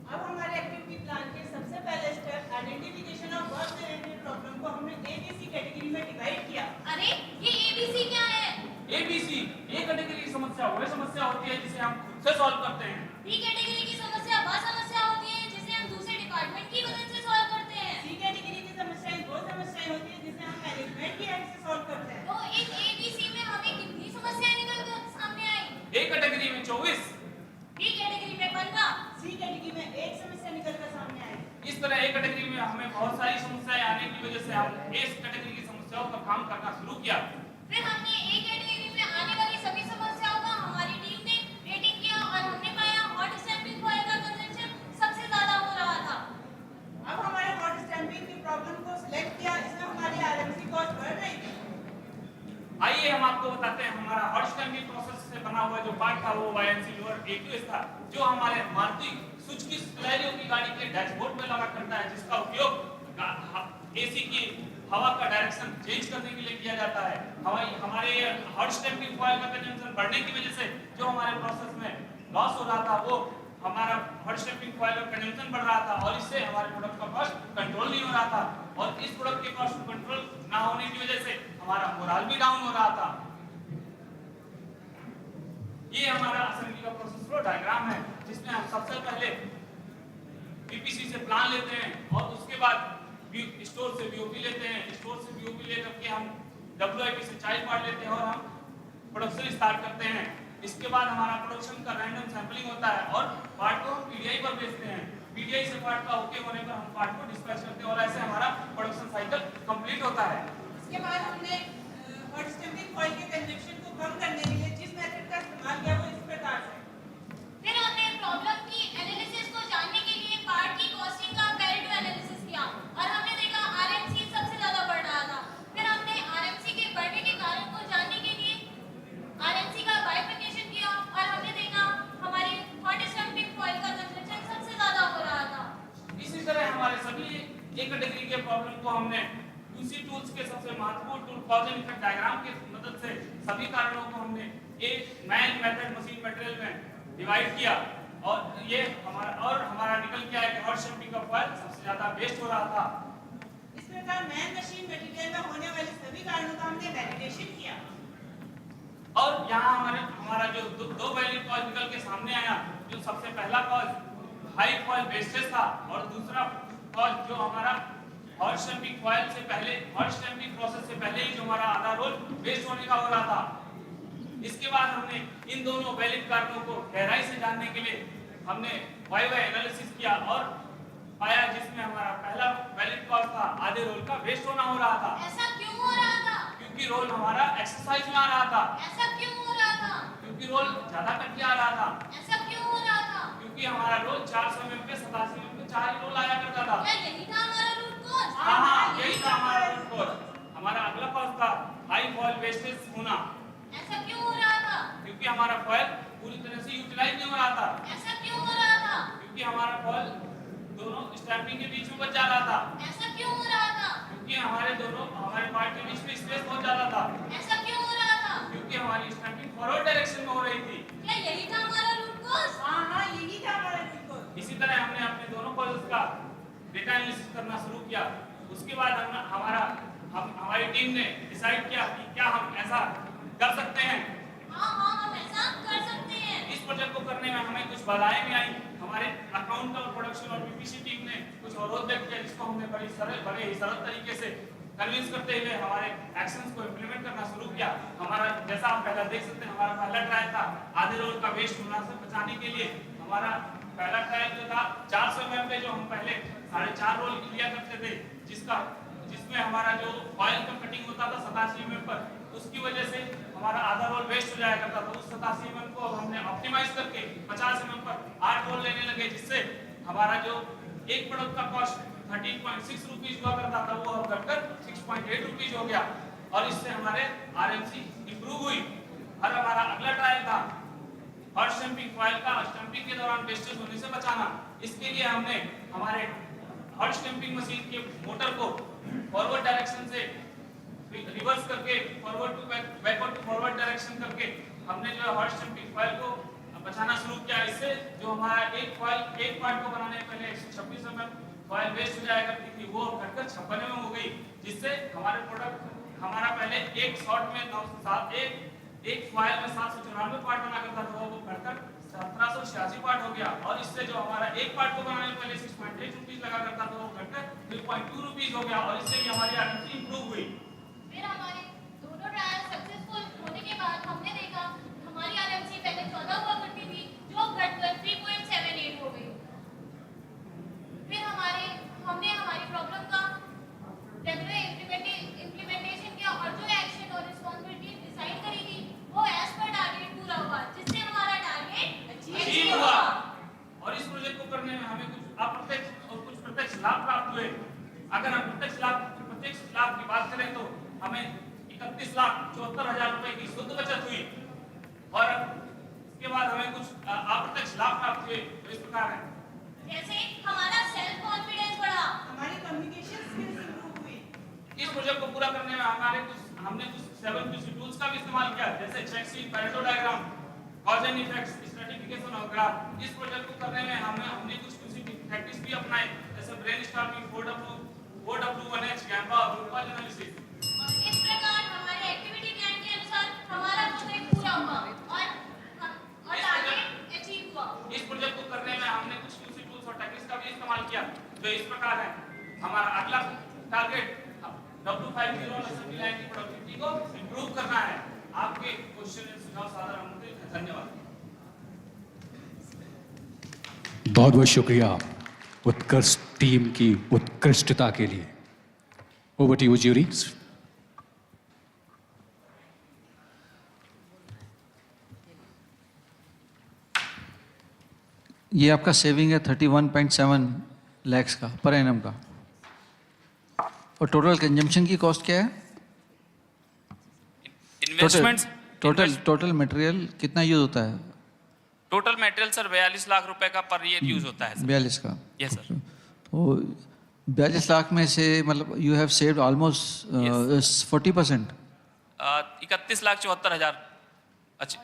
अब हमारे एक्टिविटी प्लान के सबसे पहले step identification of work related problem को हमने ABC कैटेगरी में डिवाइड किया. अरे ये ABC क्या है? ABC ए कैटेगरी की समस्या वह समस्या होती है जिसे हम खुद से सॉल्व करते हैं. बी कैटेगरी की समस्या वह समस्या होती है जिसे हम दूसरे डिपार्टमेंट की मदद से सॉल्व करते हैं. सी कैटेगरी की समस्याएं वो समस्याएं होती है जिसे हम मैनेजमेंट की हेल्प से सॉल्व करते हैं. तो इस ABC में हमें कितनी समस्याएं निकल कर सामने आई? ए कैटेगरी में 24, बी कैटेगरी में 15, सी कैटेगरी में एक समस्या निकल कर सामने आई. इस तरह ए कैटेगरी में हमें बहुत सारी समस्याएं आने की वजह से हम इस कैटेगरी की समस्याओं पर काम करना शुरू किया. फिर हमने ए कैटेगरी में आने वाली सभी समस्याओं का हमारी टीम ने रेटिंग किया और हमने पाया हॉट स्टैंपिंग फॉइल का कंजम्पशन सबसे ज्यादा हो रहा था. अब हमारे हॉट स्टैंपिंग की प्रॉब्लम को सिलेक्ट किया, इसमें हमारी RMC कॉस्ट बढ़ रही थी. आइए हम आपको बताते हैं हमारा हॉट स्टैंपिंग प्रोसेस से बना हुआ जो पार्ट था वो YNC लोअर AQS था जो हमारे मारुति सुजुकी स्टेरियो की गाड़ी के डैशबोर्ड में लगा करता है जिसका उपयोग AC की हवा का डायरेक्शन चेंज करने के लिए किया जाता है. हमारे हॉट स्टैंपिंग फॉइल का कंजम्पशन बढ़ने की वजह से जो हमारे प्रोसेस में लॉस हो रहा था वो हमारा हॉट स्टैंपिंग फॉइल का कंजम्पशन बढ़ रहा था और इससे हमारे प्रोडक्ट का कॉस्ट कंट्रोल नहीं हो रहा था. और इस प्रोडक्ट के कॉस्ट कंट्रोल ना होने की वजह से हमारा मोरल भी डाउन हो रहा था. ये हमारा असेंबली का प्रोसेस फ्लो डायग्राम है जिसमें हम सबसे पहले PPC से प्लान लेते हैं और उसके बाद स्टोर से BOP लेते हैं. स्टोर से BOP लेकर के हम WIP से चाइल्ड पार्ट लेते हैं और हम प्रोडक्शन स्टार्ट करते हैं. इसके बाद हमारा प्रोडक्शन का रैंडम सैंपलिंग होता है और पार्ट को हम PDI पर भेजते हैं. PDI से पार्ट का ओके होने पर हम पार्ट को डिस्पैच करते हैं और ऐसे हमारा प्रोडक्शन साइकिल कंप्लीट होता है. इसके बाद हमने हॉट स्टैंपिंग फॉइल के कंजम्पशन को कम करने के लिए जिस मेथड का इस्तेमाल किया वो इस प्रकार से. फिर हमने प्रॉब्लम की एनालिसिस को जानने के लिए पार्ट की कॉस्टिंग का कंपैरेटिव एनालिसिस किया और हमने देखा RMC सबसे ज्यादा बढ़ रहा था. फिर हमने RMC के बढ़ने के कारण को जानने के लिए RMC का बाइफिकेशन किया और हमने देखा हमारी हॉट स्टैंपिंग कैटेगरी के प्रॉब्लम को हमने यूसी टूल्स के सबसे महत्वपूर्ण tool cause and effect diagram की मदद से सभी कारणों को हमने एक मैन मेथड मशीन मटेरियल में डिवाइड किया और ये हमारा निकल के आया कि हर शैम्पिंग का फॉयल सबसे ज्यादा वेस्ट हो रहा था। इस प्रकार मैन मशीन मटेरियल में होने वाले सभी कारणों का हमने वैलिडेशन किया और यहाँ हमारा जो दो वैलिड कॉज निकल के सामने आया, जो सबसे पहला कॉज हाई फॉयल वेस्टेज था और दूसरा कॉज जो हमारा हॉट स्टैम्पिंग फॉयल से पहले हॉट स्टैम्पिंग प्रोसेस से पहले ही जो हमारा आधा रोल वेस्ट होने का हो रहा था। इसके बाद हमने इन दोनों वैलिड कारणों को गहराई से जानने के लिए हमने वाई एनालिसिस किया और पाया जिसमें हमारा पहला वैलिड कॉज था आधे रोल का वेस्ट होना हो रहा था। ऐसा क्यों हो रहा था? क्योंकि रोल हमारा एक्सरसाइज में आ रहा था। ऐसा क्यों हो रहा था? क्योंकि रोल ज्यादा करके आ रहा था। ऐसा क्यों हो रहा था? क्योंकि हमारा रोल 400 mm पे 87 mm पे 4 ही रोल आया करता था। क्या यही था हमारा रूट कॉज? हाँ, यही था हमारा रूट कॉज। हमारा अगला कॉज था हाई फॉयल वेस्टेज होना। ऐसा क्यों हो रहा था? क्योंकि हमारा फॉयल पूरी तरह से यूटिलाइज नहीं हो रहा था। ऐसा क्यों हो रहा था? क्योंकि हमारा फॉयल दोनों स्टैम्पिंग के बीच में बच जा रहा था। ऐसा क्यों हो रहा था? क्योंकि हमारे पार्ट के बीच में स्पेस बहुत ज्यादा था। ऐसा क्यों हो रहा था? क्योंकि हमारी स्टैम्पिंग फॉरवर्ड डायरेक्शन में हो रही थी। क्या यही था हमारा रूट कॉज? हाँ, यही था हमारा रूट कॉज। इसी तरह हमने अपने दोनों कॉजेस का डेटा एनालिसिस करना शुरू किया। उसके बाद हमारी टीम ने डिसाइड किया कि क्या हम ऐसा कर सकते हैं। हाँ, हम ऐसा कर सकते हैं। इस प्रोजेक्ट को करने में हमें कुछ बाधाएं भी आई। हमारे अकाउंट और प्रोडक्शन और पीपीसी टीम ने कुछ अवरोध व्यक्त किया, जिसको हमने बड़े ही सरल तरीके से कन्विंस करते हुए हमारे एक्शंस को इम्प्लीमेंट करना शुरू किया। हमारा जैसा आप पहला देख सकते हैं, हमारा पहला ट्रायल था आधे रोल का वेस्ट होना से बचाने के लिए। हमारा पहला ट्रायल जो था 400 mm पे जो हम पहले 4.5 रोल लिया करते थे, जिसमें हमारा जो फॉयल का कटिंग होता था 87 mm पर, उसकी वजह से हमारा आधा रोल वेस्ट हो जाया करता था। उस 87 mm को हमने ऑप्टिमाइज करके 50 mm पर 8 रोल लेने लगे, जिससे हमारा जो एक प्रोडक्ट का कॉस्ट 13.6 रुपीज हुआ करता था वो अब घटकर 6.8 रुपीज हो गया और इससे हमारे आरएमसी इंप्रूव हुई। और हमारा अगला ट्रायल था हॉट स्टैम्पिंग फॉयल का स्टैम्पिंग के दौरान वेस्टेज होने से बचाना। इसके लिए हमने हमारे हॉट स्टैम्पिंग मशीन के मोटर को फॉरवर्ड डायरेक्शन से रिवर्स करके forward to backward to forward direction करके हमने जो है हॉट स्टैम्पिंग फॉयल को बचाना शुरू किया। इससे जो हमारा एक पार्ट को बनाने पहले 126 mm फॉयल वेस्ट हो जाया करती थी, वो घटकर 56 में हो गई, जिससे हमारा पहले एक शॉट में एक फॉयल में 794 पार्ट बना करता था, वो घटकर 1786 पार्ट हो गया। और इससे जो हमारा एक पार्ट को बनाने में पहले 6.8 रुपीज लगा करता था, वो घटकर 3.2 रुपीज हो गया और इससे भी हमारी आरएमसी इंप्रूव हुई। फिर हमारे दोनों ट्रायल सक्सेसफुल होने के बाद हमने देखा हमारी आरएमसी पहले 14 हुआ करती थी, जो घटकर 3.78 हो गई। फिर हमने हमारी प्रॉब्लम का रेगुलर इम्प्लीमेंटेशन किया और जो एक्शन और रिस्पॉन्सिबिलिटी डिसाइड करी थी वो एज पर टारगेट पूरा हुआ, जिससे हमारा टारगेट अचीव हुआ। और इस प्रोजेक्ट को करने में हमें कुछ अप्रत्यक्ष और कुछ प्रत्यक्ष लाभ प्राप्त हुए। अगर हम प्रत्यक्ष लाभ की बात करें तो हमें 31,74,000 रुपए की शुद्ध बचत हुई और इसके बाद हमें कुछ अप्रत्यक्ष लाभ प्राप्त हुए तो इस प्रकार है। जैसे हमारा सेल्फ कॉन्फिडेंस बढ़ा, हमारी कम्युनिकेशन स्किल्स इंप्रूव हुई। इस प्रोजेक्ट को पूरा करने में हमने कुछ 7 QC टूल्स का भी इस्तेमाल किया, जैसे check sheet, Pareto diagram, cause and effects, stratification और ग्राफ। इस प्रोजेक्ट को करने में हमने कुछ QC टैक्टिक्स भी अपनाए, जैसे brainstorming, 4W1H, gemba, root cause analysis. इस प्रकार हमारे एक्टिविटी प्लान के अनुसार हमारा प्रोजेक्ट पूरा हुआ और टारगेट अचीव हुआ। इस प्रोजेक्ट को करने में हमने कुछ QC टूल्स और टेक्निक्स का भी इस्तेमाल किया, जो इस प्रकार है। हमारा अगला टारगेट W50 असेंबली लाइन की प्रोडक्टिविटी को इंप्रूव करना है। आपके क्वेश्चन एंड सुझाव सादर आमंत्रित हैं। धन्यवाद। बहुत बहुत शुक्रिया उत्कृष्ट टीम की उत्कृष्टता के लिए। Over to you juries. ये आपका सेविंग है 31.7 लाख का पर एनम का, और टोटल कंजम्पशन की कॉस्ट क्या है? इन्वेस्टमेंट्स टोटल मटेरियल कितना यूज होता है? टोटल मटेरियल सर 42 लाख रुपए का पर ईयर यूज होता है। 42 का? Yes sir. तो 42 लाख में से मतलब यू हैव सेव्ड ऑलमोस्ट 40%. 31,74,000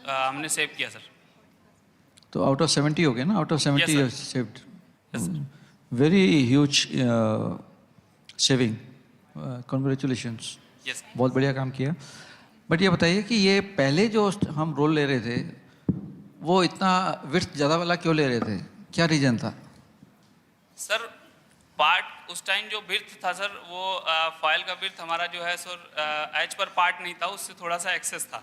हमने सेव किया सर. तो आउट ऑफ 70 हो गया ना, out of 70 you saved. Very huge saving. Congratulations. Yes. बहुत बढ़िया काम किया. बट ये बताइए कि ये पहले जो हम रोल ले रहे थे वो इतना विड्थ ज़्यादा वाला क्यों ले रहे थे, क्या रीज़न था? सर पार्ट उस टाइम जो बिर्थ था सर वो फाइल का बिर्थ हमारा जो है सर एच पर पार्ट नहीं था, उससे थोड़ा सा एक्सेस था.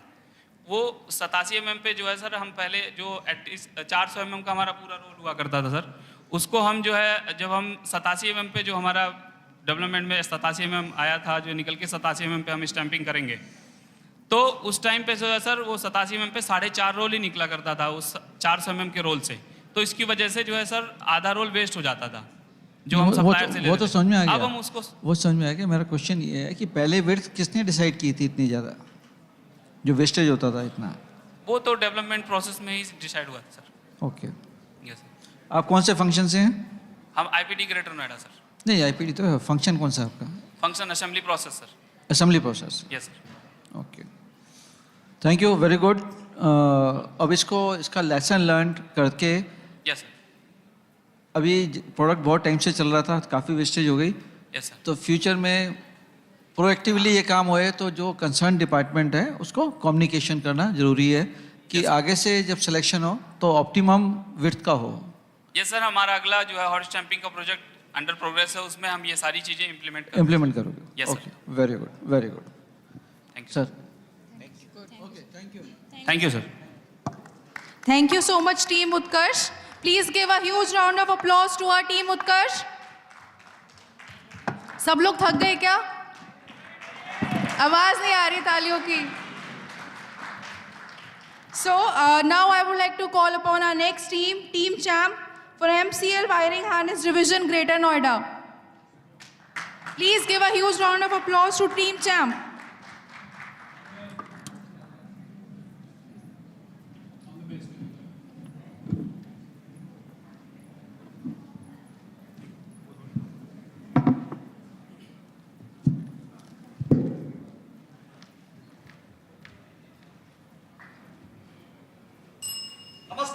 वो 87 mm पे जो है सर हम पहले जो 400 mm का हमारा पूरा रोल हुआ करता था सर, उसको हम जो है जब हम 87 mm पे जो हमारा डेवलपमेंट में 87 mm आया था, जो निकल के 87 mm पे हम स्टैंपिंग करेंगे, तो उस टाइम पे जो है सर वो 87 mm पे 4.5 रोल ही निकला करता था उस 400 mm के रोल से. तो इसकी वजह से जो है सर आधा रोल वेस्ट हो जाता था जो हम सप्लायर से ले वो तो समझ में आ गया. अब हम उसको वो समझ में आ गया. मेरा क्वेश्चन ये है कि पहले विड्थ किसने डिसाइड की थी इतनी ज़्यादा जो वेस्टेज होता था इतना? वो तो डेवलपमेंट प्रोसेस में ही डिसाइड हुआ था सर. ओके. Yes sir. आप कौन से फंक्शन से हैं? हम आईपीडी ग्रेटर नोएडा सर. नहीं, आईपीडी तो है, फंक्शन कौन सा आपका? Function assembly process sir. Assembly process. Yes sir. Okay, thank you, very good. अब इसका लेसन लर्न करके यस सर. अभी प्रोडक्ट बहुत टाइम से चल रहा था, काफ़ी वेस्टेज हो गई. Yes sir. तो फ्यूचर में प्रोएक्टिवली ये काम होए तो जो कंसर्न डिपार्टमेंट है उसको कम्युनिकेशन करना ज़रूरी है कि आगे से जब सिलेक्शन हो तो ऑप्टिमम विड्थ का हो. Yes sir. हमारा अगला जो है हॉट स्टैंपिंग का प्रोजेक्ट अंडर प्रोग्रेस है, उसमें हम ये सारी चीज़ें इम्प्लीमेंट करोगे. Yes sir. Very good, very good. Thank you sir. Thank you sir. Thank you so much, Team Utkarsh. Please give a huge round of applause to our Team Utkarsh. सब लोग थक गए क्या? आवाज नहीं आ रही तालियों की. So now I would like to call upon our next team, Team Champ, for MCL Wiring Harness Division, Greater Noida. Please give a huge round of applause to Team Champ.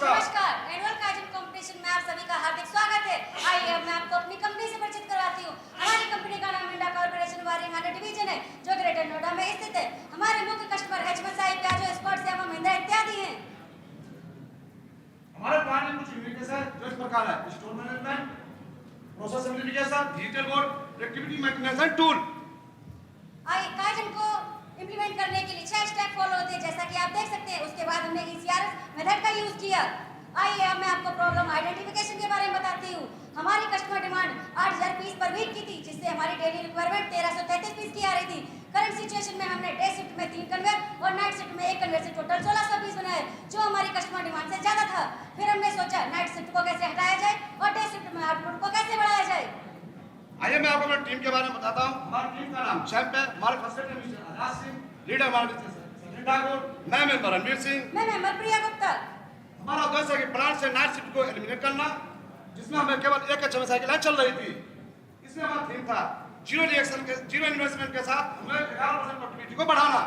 नमस्कार. एनुअल काइजन कंपटीशन में आप सभी का हार्दिक स्वागत है. आइए अब मैं आपको अपनी कंपनी से परिचित करवाती हूँ. हमारी कंपनी का नाम Minda corporation wiring harness division है जो ग्रेटर नोएडा में स्थित है. हमारे मुख्य कस्टमर एचएमएसआई, प्याजो, स्कॉट, सेवा, महिंद्रा इत्यादि हैं. हमारे प्लांट में कुछ यूनिट्स है जो इस प्रकार है: store management, process simplification, digital board, activity maintenance and tool. आइए काइजन को इंप्लीमेंट करने के लिए 6 स्टेप फॉलो होते हैं जैसा कि आप देख सकते हैं. उसके बाद हमने ECRS मेथड का यूज किया. आइए अब मैं आपको प्रॉब्लम आइडेंटिफिकेशन के बारे में बताती हूँ. हमारी customer demand 8000 piece per week की थी, जिससे हमारी डेली रिक्वायरमेंट 1333 पीस की आ रही थी. करंट सिचुएशन में हमने डे शिफ्ट में 3 कन्वेयर और नाइट शिफ्ट में 1 कन्वेयर से टोटल 1600 पीस बनाए, जो हमारी कस्टमर डिमांड से ज्यादा था. फिर हमने सोचा नाइट शिफ्ट को कैसे हटाया जाए और डे शिफ्ट में आउटपुट को कैसे बढ़ाया जाए. आइए मैं आपको अपनी टीम के बारे में बताता हूँ. हमारी टीम का नाम चैंप है. हमारे first mister Azad Singh, leader हमारे सचिन ठाकुर, मैं मेंबर रणवीर सिंह, मैं मेंबर प्रिया गुप्ता. हमारा उद्देश्य है कि प्लांट से नाइट शिफ्ट को एलिमिनेट करना, जिसमें हमें केवल एक एचएमएसआई की लाइन चल रही थी. इसमें हमारा थीम था जीरो इन्वेस्टमेंट के साथ हमें 11% प्रोडक्टिविटी को बढ़ाना.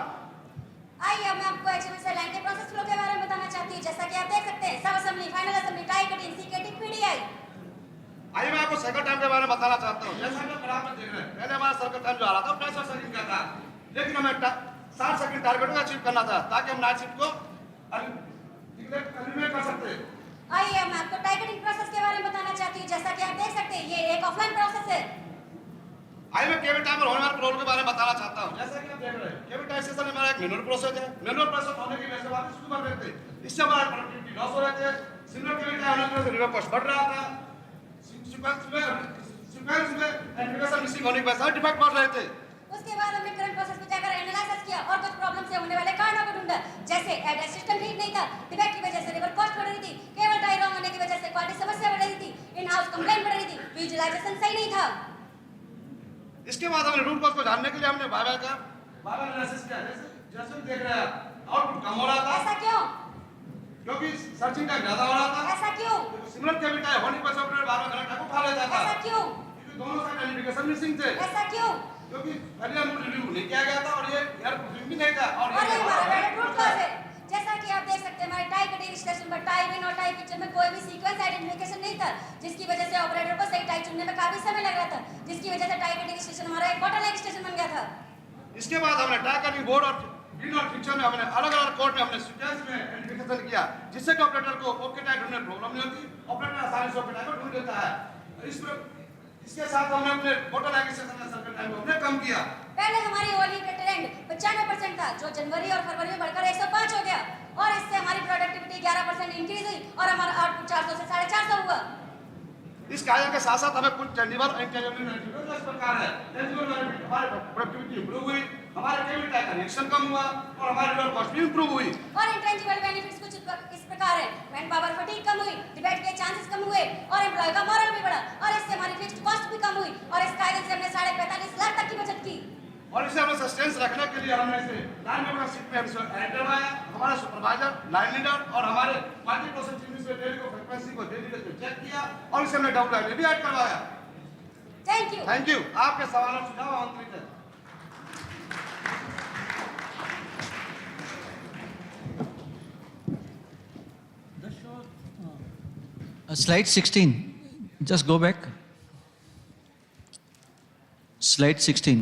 आइए अब मैं आपको एचएमएसआई लाइन के प्रोसेस फ्लो के बारे में बताना चाहती हूँ. जैसा कि आप देख सकते हैं, सब assembly, final assembly, tie cutting, सीकेटी, PDI. आइए मैं आपको साइकिल टाइम के बारे में बताना चाहता हूँ. जैसा कि ग्राफ में देख रहे हैं, पहले हमारा साइकिल टाइम जो आ रहा था 65 सेकंड का था, लेकिन हमें 60 सेकंड टारगेट को अचीव करना था ताकि हम नाइट शिफ्ट को एलिमिनेट कर सकते हैं. आइए अब मैं आपको टाई कटिंग प्रोसेस के बारे में बताना चाहती हूँ. जैसा कि आप देख सकते हैं, ये एक ऑफलाइन प्रोसेस है. आइए मैं केबल टाइम पर होने वाले प्रॉब्लम के बारे में बताना चाहता हूँ. जैसा कि आप देख रहे हैं, केबल टाइम सेशन में हमारा एक मैनुअल प्रोसेस है. मैनुअल प्रोसेस होने की वजह से वापस शुरू कर देते हैं. इससे हमारा प्रोडक्टिविटी लॉस हो रहे थे. सिग्नल केबल टाइम होने की वजह से रिवर्स कॉस्ट बढ़ रहा था. सीक्वेंस में एप्लीकेशन मिसिंग होने की वजह से डिफेक्ट बढ़ रहे थे. उसके बाद हमने करंट प्रोसेस में जाकर एनालिसिस किया और कुछ प्रॉब्लम से होने वाले कारणों को ढूंढा. जैसे एड्रेस सिस्टम ठीक नहीं था, डिफेक्ट की वजह से रिवर्स कॉस्ट बढ़ रही थी, केबल टाई रॉन्ग होने की वजह से क्वालिटी समस्या बढ़ रही थी, इन हाउस कंप्लेंट बढ़ रही थी, विजुअलाइजेशन सही नहीं था. इसके बाद हमने रूट कॉज को जानने के लिए हमने बाय एनालिसिस किया. जैसे देख रहे हैं आउटपुट कम हो रहा था. ऐसा क्यों? क्योंकि सर्चिंग टाइम ज्यादा हो रहा था. ऐसा क्यों? सिग्नल केबल टाइम होने पर ऑपरेटर बार-बार कनेक्ट को उठा लेता था. ऐसा क्यों? क्योंकि दोनों साइड आइडेंटिफिकेशन मिसिंग थे। ऐसा क्यों? क्योंकि पहले हम रिव्यू नहीं किया गया था और ये एयर प्रूफिंग भी नहीं था और और ये हमारा वैलिड रूट था। कॉज है। जैसा कि आप देख सकते हैं हमारे टाई कटिंग स्टेशन पर टाई विन और टाई पिक्चर में कोई भी सीक्वेंस आइडेंटिफिकेशन नहीं था, जिसकी वजह से ऑपरेटर को सही टाई चुनने में काफी समय लग रहा था, जिसकी वजह से टाई कटिंग स्टेशन हमारा एक बॉटलनेक स्टेशन बन गया था। इसके बाद हमने टाई कटिंग बोर्ड और ग्रीन और पिक्चर में हमने अलग-अलग कोड में हमने सीक्वेंस में आइडेंटिफिकेशन किया, जिससे कि ऑपरेटर को ओके टाई ढूंढने में प्रॉब्लम नहीं होती, ऑपरेटर आसानी से ओके टाई को ढूंढ लेता है। इसके साथ हमने अपने बॉटलनेक स्टेशन में सर्कल टाइम को हमने कम किया। पहले हमारी ओली का ट्रेंड 95% था, जो जनवरी और फरवरी में बढ़कर 105 हो गया और इससे हमारी प्रोडक्टिविटी 11% इंक्रीज हुई और हमारा आउटपुट 400 से 450 हुआ। इस कायदे के साथ साथ हमें कुछ टेंजिबल और इनटेंजिबल बेनिफिट इस प्रकार है। टेंजिबल बेनिफिट हमारे प्रोडक्टिविटी इंप्रूव हुई, हमारे केबल टाई का रिएक्शन कम हुआ और हमारी रियल कॉस्ट भी इंप्रूव हुई। और इंटेंजिबल बेनिफिट्स कुछ इस प्रकार है, मैन पावर फटीग कम हुई, डिबेट के चांसेस कम हुए और एम्प्लॉय का मॉरल भी बढ़ा और इससे हमारी फिक्स्ड कॉस्ट भी कम हुई और इस कायदे से हमने 45.5 लाख तक की बचत की। और इसे हमने सस्टेंस रखने के लिए हमने इसे लाइन मेंबरशिप में हमने करवाया, हमारे सुपरवाइजर, लाइन लीडर और हमारे मल्टी प्रोसेस टीम से डेली को फ्रीक्वेंसी को डेली बेस पे चेक किया और इसे हमने डब्ल्यूआईडी भी ऐड करवाया। Thank you. आपके सवाल और सुझाव आमंत्रित है। Slide 16. Just go back. Slide 16.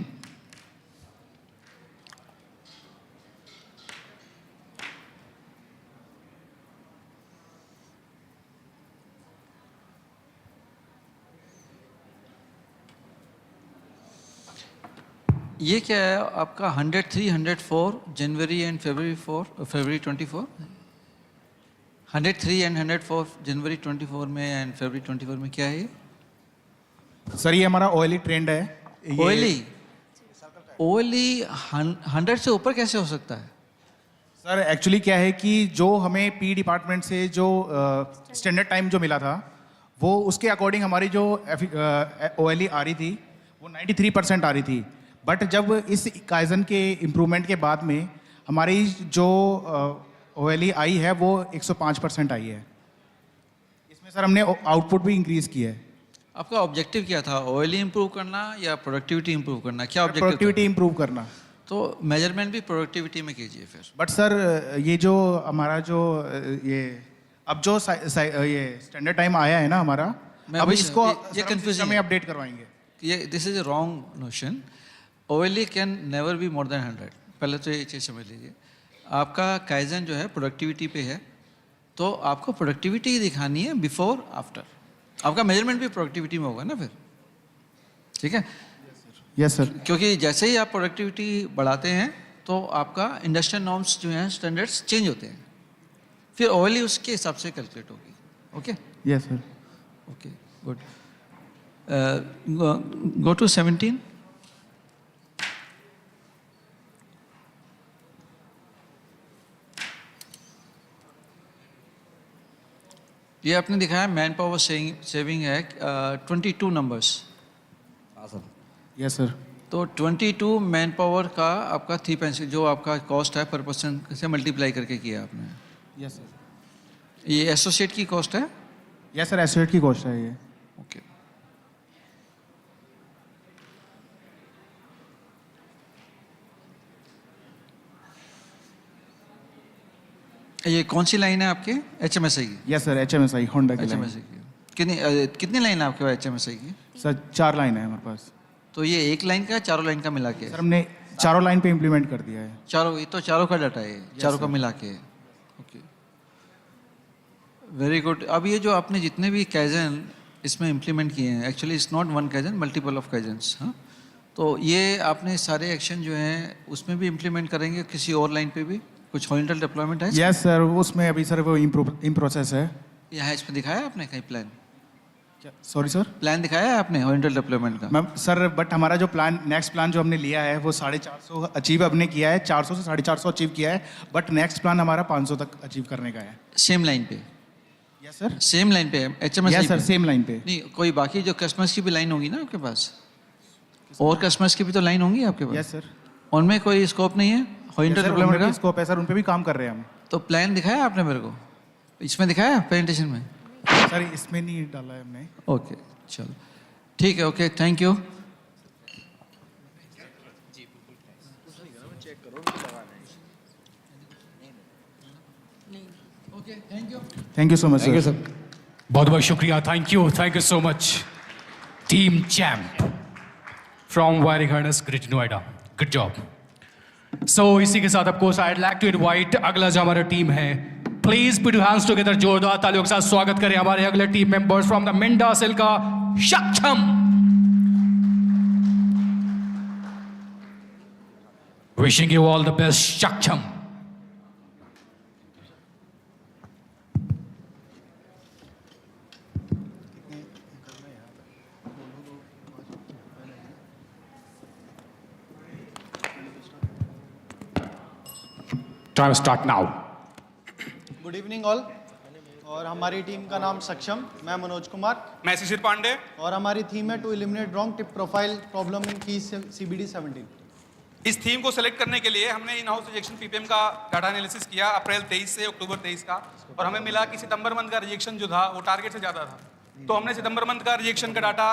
ये क्या है आपका 103, 104 जनवरी एंड फरवरी 24? 103 एंड 104 जनवरी 24 में एंड फरवरी 24 में क्या है ये? सर ये हमारा ऑयली ट्रेंड है। ऑयली 100 से ऊपर कैसे हो सकता है? सर एक्चुअली क्या है कि जो हमें पी डिपार्टमेंट से जो स्टैंडर्ड टाइम जो मिला था वो उसके अकॉर्डिंग हमारी जो ऑयली आ रही थी वो 93% आ रही थी। बट जब इस काइजन के इम्प्रूवमेंट के बाद में हमारी जो ओएलई आई है वो 105% आई है। इसमें सर हमने आउटपुट भी इंक्रीज किया है। आपका ऑब्जेक्टिव क्या था, ओएलई इंप्रूव करना या प्रोडक्टिविटी इंप्रूव करना? क्या ऑब्जेक्टिव? प्रोडक्टिविटी इंप्रूव करना। तो मेजरमेंट भी प्रोडक्टिविटी में कीजिए फिर। बट सर ये जो हमारा जो ये अब जो ये स्टैंडर्ड टाइम आया है ना हमारा, अब इसको ये कंफ्यूजिंग में अपडेट करवाएंगे। ये this is a wrong notion. OLE can never be more than 100। पहले तो ये चीज़ समझ लीजिए। आपका काइजन जो है प्रोडक्टिविटी पे है, तो आपको प्रोडक्टिविटी ही दिखानी है बिफोर आफ्टर। आपका मेजरमेंट भी प्रोडक्टिविटी में होगा ना फिर, ठीक है? Yes sir. क्योंकि जैसे ही आप प्रोडक्टिविटी बढ़ाते हैं तो आपका इंडस्ट्रियल नॉर्म्स जो हैं, स्टैंडर्ड्स चेंज होते हैं, फिर ओएलई उसके हिसाब से कैलकुलेट होगी। Okay? Yes sir. Okay, good. Go to 17। ये आपने दिखाया मैन पावर सेविंग है 22 नंबर्स। हाँ सर। Yes sir. तो 22 मैन पावर का आपका 3 पेंसिल जो आपका कॉस्ट है पर पर्सन से मल्टीप्लाई करके किया आपने। Yes sir. ये एसोसिएट की कॉस्ट है? यस सर, एसोसिएट की कॉस्ट है ये। ओके। ये कौन सी लाइन है आपके? HMSI की? यस सर, HMSI होंडा की लाइन। HMSI की कितनी लाइन है आपके पास HMSI की? सर 4 लाइन है हमारे पास। तो ये एक लाइन का चारों लाइन का मिला के? सर हमने चारों लाइन पे इम्प्लीमेंट कर दिया है। चारों, ये तो चारों का डाटा है, चारों का मिला के। Okay, very good. अब ये जो आपने जितने भी काइजन इसमें इम्प्लीमेंट किए हैं, actually it's not one kaizen, multiple of kaizens. हाँ, तो ये आपने सारे एक्शन जो हैं उसमें भी इम्प्लीमेंट करेंगे, किसी और लाइन पे भी कुछ हॉरिजॉन्टल डेवलपमेंट है? यस सर, उसमें अभी सर वो इन प्रोसेस है। यहाँ इसमें दिखाया आपने कहीं प्लान? Sorry sir? प्लान दिखाया है आपने हॉरिजॉन्टल डेवलपमेंट का? मैम सर, बट हमारा जो प्लान नेक्स्ट प्लान जो हमने लिया है वो 450 अचीव हमने किया है, 400 से 450 अचीव किया है, बट नेक्स्ट प्लान हमारा 500 तक अचीव करने का है। सेम लाइन पे? Yes sir. सेम लाइन पे HMSI? Yes sir, same line पे। नहीं, कोई बाकी जो कस्टमर्स की भी लाइन होगी ना आपके पास? और कस्टमर्स की भी तो लाइन होंगी आपके पास? Yes sir. उनमें कोई स्कोप नहीं है हॉरिजॉन्टल डेवलपमेंट का? स्कोप है सर, उन पे भी काम कर रहे हैं हम। तो प्लान दिखाया आपने मेरे को? इसमें दिखाया प्रेजेंटेशन में? सर इसमें नहीं डाला है हमने। ओके, चलो ठीक है, okay, thank you. Thank you so much thank you sir. Sir, बहुत बहुत शुक्रिया, thank you so much team champ from wiring harness Greater Noida, good job. So इसी के साथ आपको आई लाइक टू इनवाइट अगला जो हमारा टीम है, please put your hands together, जोरदार तालियों के साथ स्वागत करें हमारे अगले team members from the Minda Silca, Saksham. Wishing you all the best Saksham. Time start now. Good evening all. और हमारी टीम का नाम सक्षम, मैं मनोज कुमार, मैं शिशिर पांडे, और हमारी थीम है to eliminate wrong tip profile problem in की CBD 17। इस थीम को सेलेक्ट करने के लिए हमने इन हाउस रिजेक्शन PPM का डाटा एनालिसिस किया अप्रैल 23 से अक्टूबर 23 का, और हमें मिला कि सितंबर मंथ का रिजेक्शन जो था वो टारगेट से ज़्यादा था। तो हमने सितंबर मंथ का रिजेक्शन का डाटा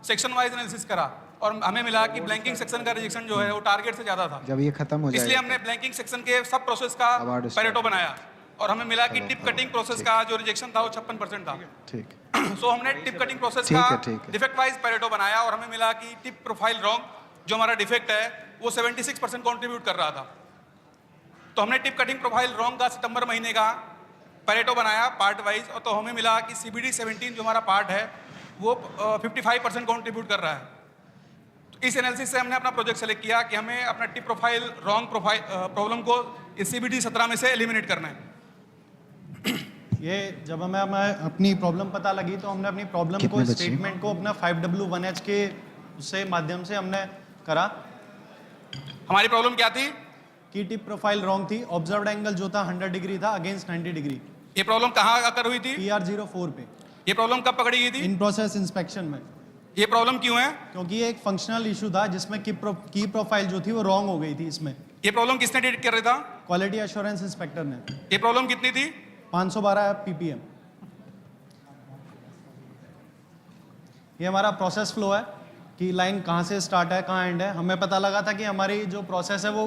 सेक्शन वाइज एनालिसिस करा, और हमें मिला कि ब्लैंकिंग सेक्शन का रिजेक्शन जो है वो टारगेट से ज़्यादा था। जब ये खत्म हो इसलिए जाएगा हमने ब्लैंकिंग सेक्शन के सब प्रोसेस का पैरेटो बनाया, और हमें मिला कि टिप कटिंग प्रोसेस का जो रिजेक्शन था वो 56% था। ठीक। सो हमने टिप कटिंग प्रोसेस ठीक का है, ठीक है। डिफेक्ट वाइज पैरेटो बनाया, और हमें मिला कि टिप प्रोफाइल रॉन्ग जो हमारा डिफेक्ट है वो 76% कॉन्ट्रीब्यूट कर रहा था। तो हमने टिप कटिंग प्रोफाइल रॉन्ग का सितंबर महीने का पैरेटो बनाया पार्ट वाइज, और तो हमें मिला कि CBD 17 जो हमारा पार्ट है वो 55% कॉन्ट्रीब्यूट कर रहा है। तो इस एनालिसिस से हमने अपना प्रोजेक्ट सेलेक्ट किया कि हमें अपना tip profile wrong profile problem को इस CBD 17 में से एलिमिनेट करना है। ये जब हमें अपनी प्रॉब्लम पता लगी तो हमने अपनी प्रॉब्लम को, स्टेटमेंट को अपना 5W1H के उससे माध्यम से हमने करा। हमारी प्रॉब्लम क्या थी? कि टिप प्रोफाइल रॉन्ग थी, ऑब्जर्व्ड एंगल जो था 100 डिग्री था अगेंस्ट 90 डिग्री। ये प्रॉब्लम कहाँ आकर हुई थी? PR04 पे। ये प्रॉब्लम कब पकड़ी गई थी? इन प्रोसेस इंस्पेक्शन में। ये प्रॉब्लम क्यों है? क्योंकि ये एक फंक्शनल इशू था जिसमें की प्रोफाइल जो थी वो रॉन्ग हो गई थी इसमें। ये प्रॉब्लम किसने डिटेक्ट कर रहा था? क्वालिटी एश्योरेंस इंस्पेक्टर ने। ये प्रॉब्लम कितनी थी? 512 ppm। ये हमारा प्रोसेस फ्लो है कि लाइन कहाँ से स्टार्ट है कहाँ एंड है। हमें पता लगा था कि हमारी जो प्रोसेस है वो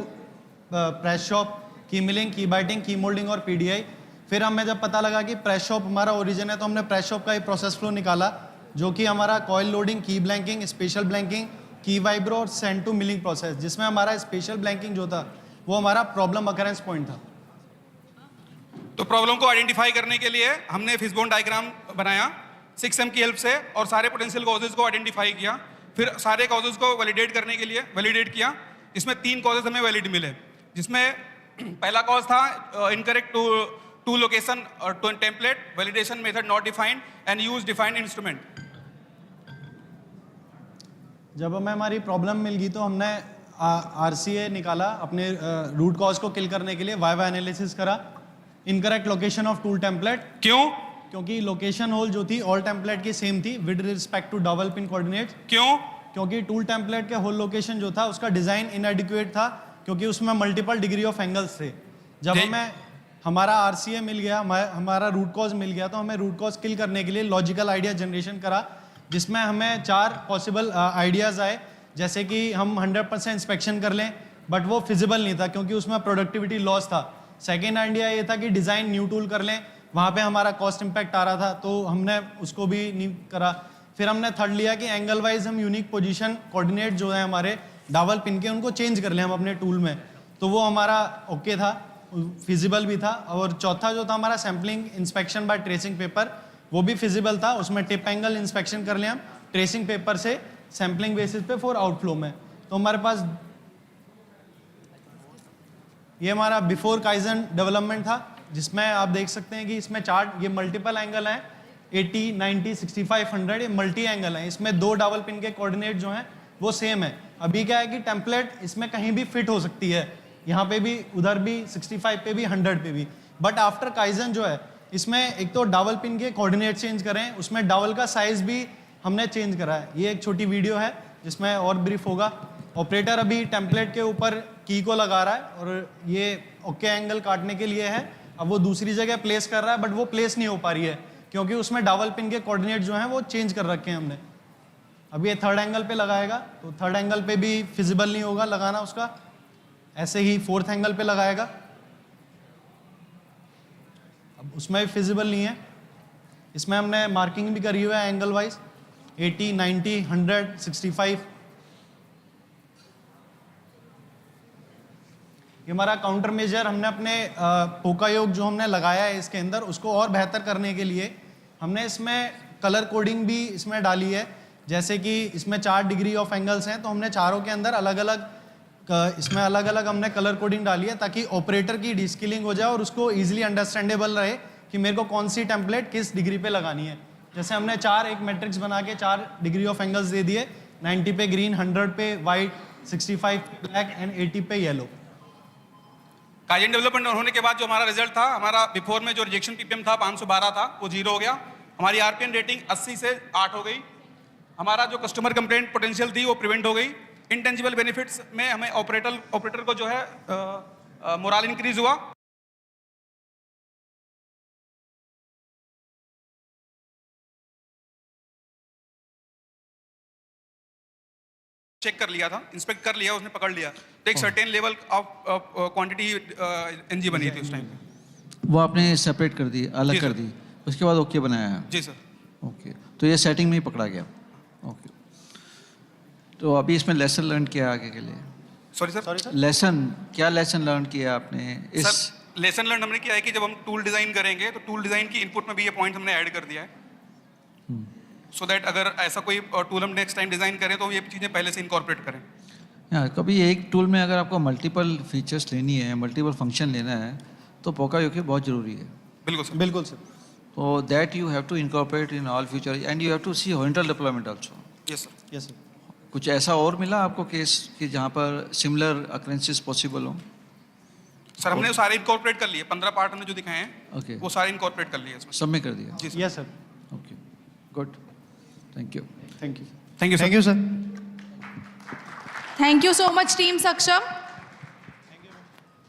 प्रेस शॉप, की मिलिंग, की बाइटिंग, की मोल्डिंग और PDI। फिर हमें जब पता लगा कि प्रेस शॉप हमारा ओरिजिन है तो हमने प्रेस शॉप का ही प्रोसेस फ्लो निकाला जो कि हमारा कॉयल लोडिंग, की ब्लैंकिंग, स्पेशल ब्लैंकिंग, की वाइब्रो और सेंड टू मिलिंग प्रोसेस, जिसमें हमारा स्पेशल ब्लैंकिंग जो था वो हमारा प्रॉब्लम अकरेंस पॉइंट था। तो प्रॉब्लम को आइडेंटिफाई करने के लिए हमने फिशबोन डायग्राम बनाया 6M की हेल्प से और सारे पोटेंशियल कॉजेज को आइडेंटिफाई किया। फिर सारे कॉजेज को वैलिडेट करने के लिए वैलिडेट किया। इसमें 3 कॉजेज हमें वैलिड मिले, जिसमें पहला कॉज था इनकरेक्ट टू लोकेशन और tool template, validation method not defined and use defined instrument. जब हमें हमारी प्रॉब्लम मिल गई तो हमने RCA निकाला अपने रूट कॉज को किल करने के लिए। वाइवा एनालिसिस करा। Incorrect location of tool template. क्यों? क्योंकि लोकेशन होल जो थी ऑल टेम्पलेट की सेम थी with respect to double pin coordinates. क्यों? क्योंकि टूल टेम्पलेट के होल लोकेशन जो था उसका डिजाइन इनएडिक्वेट था क्योंकि उसमें मल्टीपल डिग्री ऑफ एंगल्स थे। जब हमें हमारा RCA मिल गया, हमारा रूट कॉज मिल गया, तो हमें रूट कॉज किल करने के लिए लॉजिकल आइडिया जनरेशन करा, जिसमें हमें 4 पॉसिबल आइडियाज आए। जैसे कि हम 100% इंस्पेक्शन कर लें, बट वो फिजिबल नहीं था क्योंकि उसमें प्रोडक्टिविटी लॉस था। सेकेंड आइडिया ये था कि डिज़ाइन न्यू टूल कर लें, वहाँ पे हमारा कॉस्ट इम्पैक्ट आ रहा था तो हमने उसको भी नहीं करा। फिर हमने थर्ड लिया कि एंगल वाइज हम यूनिक पोजीशन कोऑर्डिनेट जो है हमारे डावल पिन के उनको चेंज कर लें हम अपने टूल में, तो वो हमारा ओके था, फिजिबल भी था। और चौथा जो था हमारा sampling inspection by tracing paper, वो भी फिजिबल था। उसमें टिप एंगल इंस्पेक्शन कर लें हम ट्रेसिंग पेपर से सैम्पलिंग बेसिस पे फॉर आउटफ्लो में। तो हमारे पास ये हमारा बिफोर काइजन डेवलपमेंट था, जिसमें आप देख सकते हैं कि इसमें चार्ट ये मल्टीपल एंगल हैं 80, 90, 65, 100, ये मल्टी एंगल हैं। इसमें 2 डबल पिन के कोऑर्डिनेट जो हैं वो सेम है। अभी क्या है कि टेम्पलेट इसमें कहीं भी फिट हो सकती है, यहाँ पे भी, उधर भी, 65 पे भी, 100 पे भी। बट आफ्टर काइजन जो है इसमें एक तो डबल पिन के कोऑर्डिनेट चेंज करें, उसमें डबल का साइज भी हमने चेंज करा है। ये एक छोटी वीडियो है जिसमें और ब्रीफ होगा। ऑपरेटर अभी टेम्पलेट के ऊपर की को लगा रहा है और ये ओके एंगल काटने के लिए है। अब वो दूसरी जगह प्लेस कर रहा है बट वो प्लेस नहीं हो पा रही है क्योंकि उसमें डबल पिन के कोऑर्डिनेट जो हैं वो चेंज कर रखे हैं हमने। अब ये थर्ड एंगल पे लगाएगा, तो थर्ड एंगल पे भी फिजिबल नहीं होगा लगाना उसका। ऐसे ही फोर्थ एंगल पे लगाएगा, अब उसमें भी फिजिबल नहीं है। इसमें हमने मार्किंग भी करी हुई है एंगल वाइज, 80, 90, 100, 65। ये हमारा काउंटर मेजर हमने अपने पोका योग जो हमने लगाया है इसके अंदर, उसको और बेहतर करने के लिए हमने इसमें कलर कोडिंग भी इसमें डाली है। जैसे कि इसमें 4 डिग्री ऑफ एंगल्स हैं, तो हमने चारों के अंदर अलग अलग इसमें अलग अलग हमने कलर कोडिंग डाली है, ताकि ऑपरेटर की डिस्किलिंग हो जाए और उसको ईजिली अंडरस्टैंडेबल रहे कि मेरे को कौन सी टेम्पलेट किस डिग्री पे लगानी है। जैसे हमने 4 एक मैट्रिक्स बना के 4 डिग्री ऑफ एंगल्स दे दिए, 90 पे ग्रीन, 100 पे वाइट, 65 पे ब्लैक एंड 80 पे येलो। काइजन डेवलपमेंट होने के बाद जो हमारा रिजल्ट था, हमारा बिफोर में जो रिजेक्शन पीपीएम था 512 था, वो 0 हो गया। हमारी आरपीएन रेटिंग 80 से 8 हो गई। हमारा जो कस्टमर कंप्लेंट पोटेंशियल थी वो प्रिवेंट हो गई। इंटेंजिबल बेनिफिट्स में हमें ऑपरेटर को जो है मोरल इंक्रीज हुआ। चेक कर लिया था, इंस्पेक्ट कर लिया, उसने पकड़ लिया, तो एक certain level of quantity NG बनी थी उस टाइम पे। वो आपने सेपरेट कर दी, अलग कर दी, उसके बाद ओके बनाया है? जी सर। ओके, तो ये सेटिंग में ही पकड़ा गया। ओके, तो अभी इसमें लेसन लर्न किया आगे के लिए? Sorry sir? लेसन, क्या लेसन लर्न किया आपने इस? सर लेसन लर्न हमने किया है कि जब हम टूल डिजाइन करेंगे तो टूल डिजाइन की इनपुट में भी ये पॉइंट हमने ऐड कर दिया है, सो दैट अगर ऐसा कोई टूल हम नेक्स्ट टाइम डिजाइन करें तो ये चीजें पहले से इनकॉर्पोरेट करें। हाँ, कभी एक टूल में अगर आपको मल्टीपल फीचर्स लेनी है, मल्टीपल फंक्शन लेना है, तो पोका योके बहुत जरूरी है। बिल्कुल सर। बिल्कुल सर। तो that you have to incorporate in all future and you have to see horizontal deployment also. Yes sir. Yes sir. कुछ ऐसा और मिला आपको केस कि जहाँ पर सिमिलर अक्रेंसेस पॉसिबल हो? सर हमने सारे इनकॉर्पोरेट कर लिए, 15 पार्ट हमने जो दिखाए हैं, ओके, वो सारे इनकॉर्पोरेट कर लिए इसमें। सब में कर दिया? जी sir. Yes sir. Okay, good, thank you. Thank you. Thank you sir. Thank you sir. Thank you so much, Team Saksham.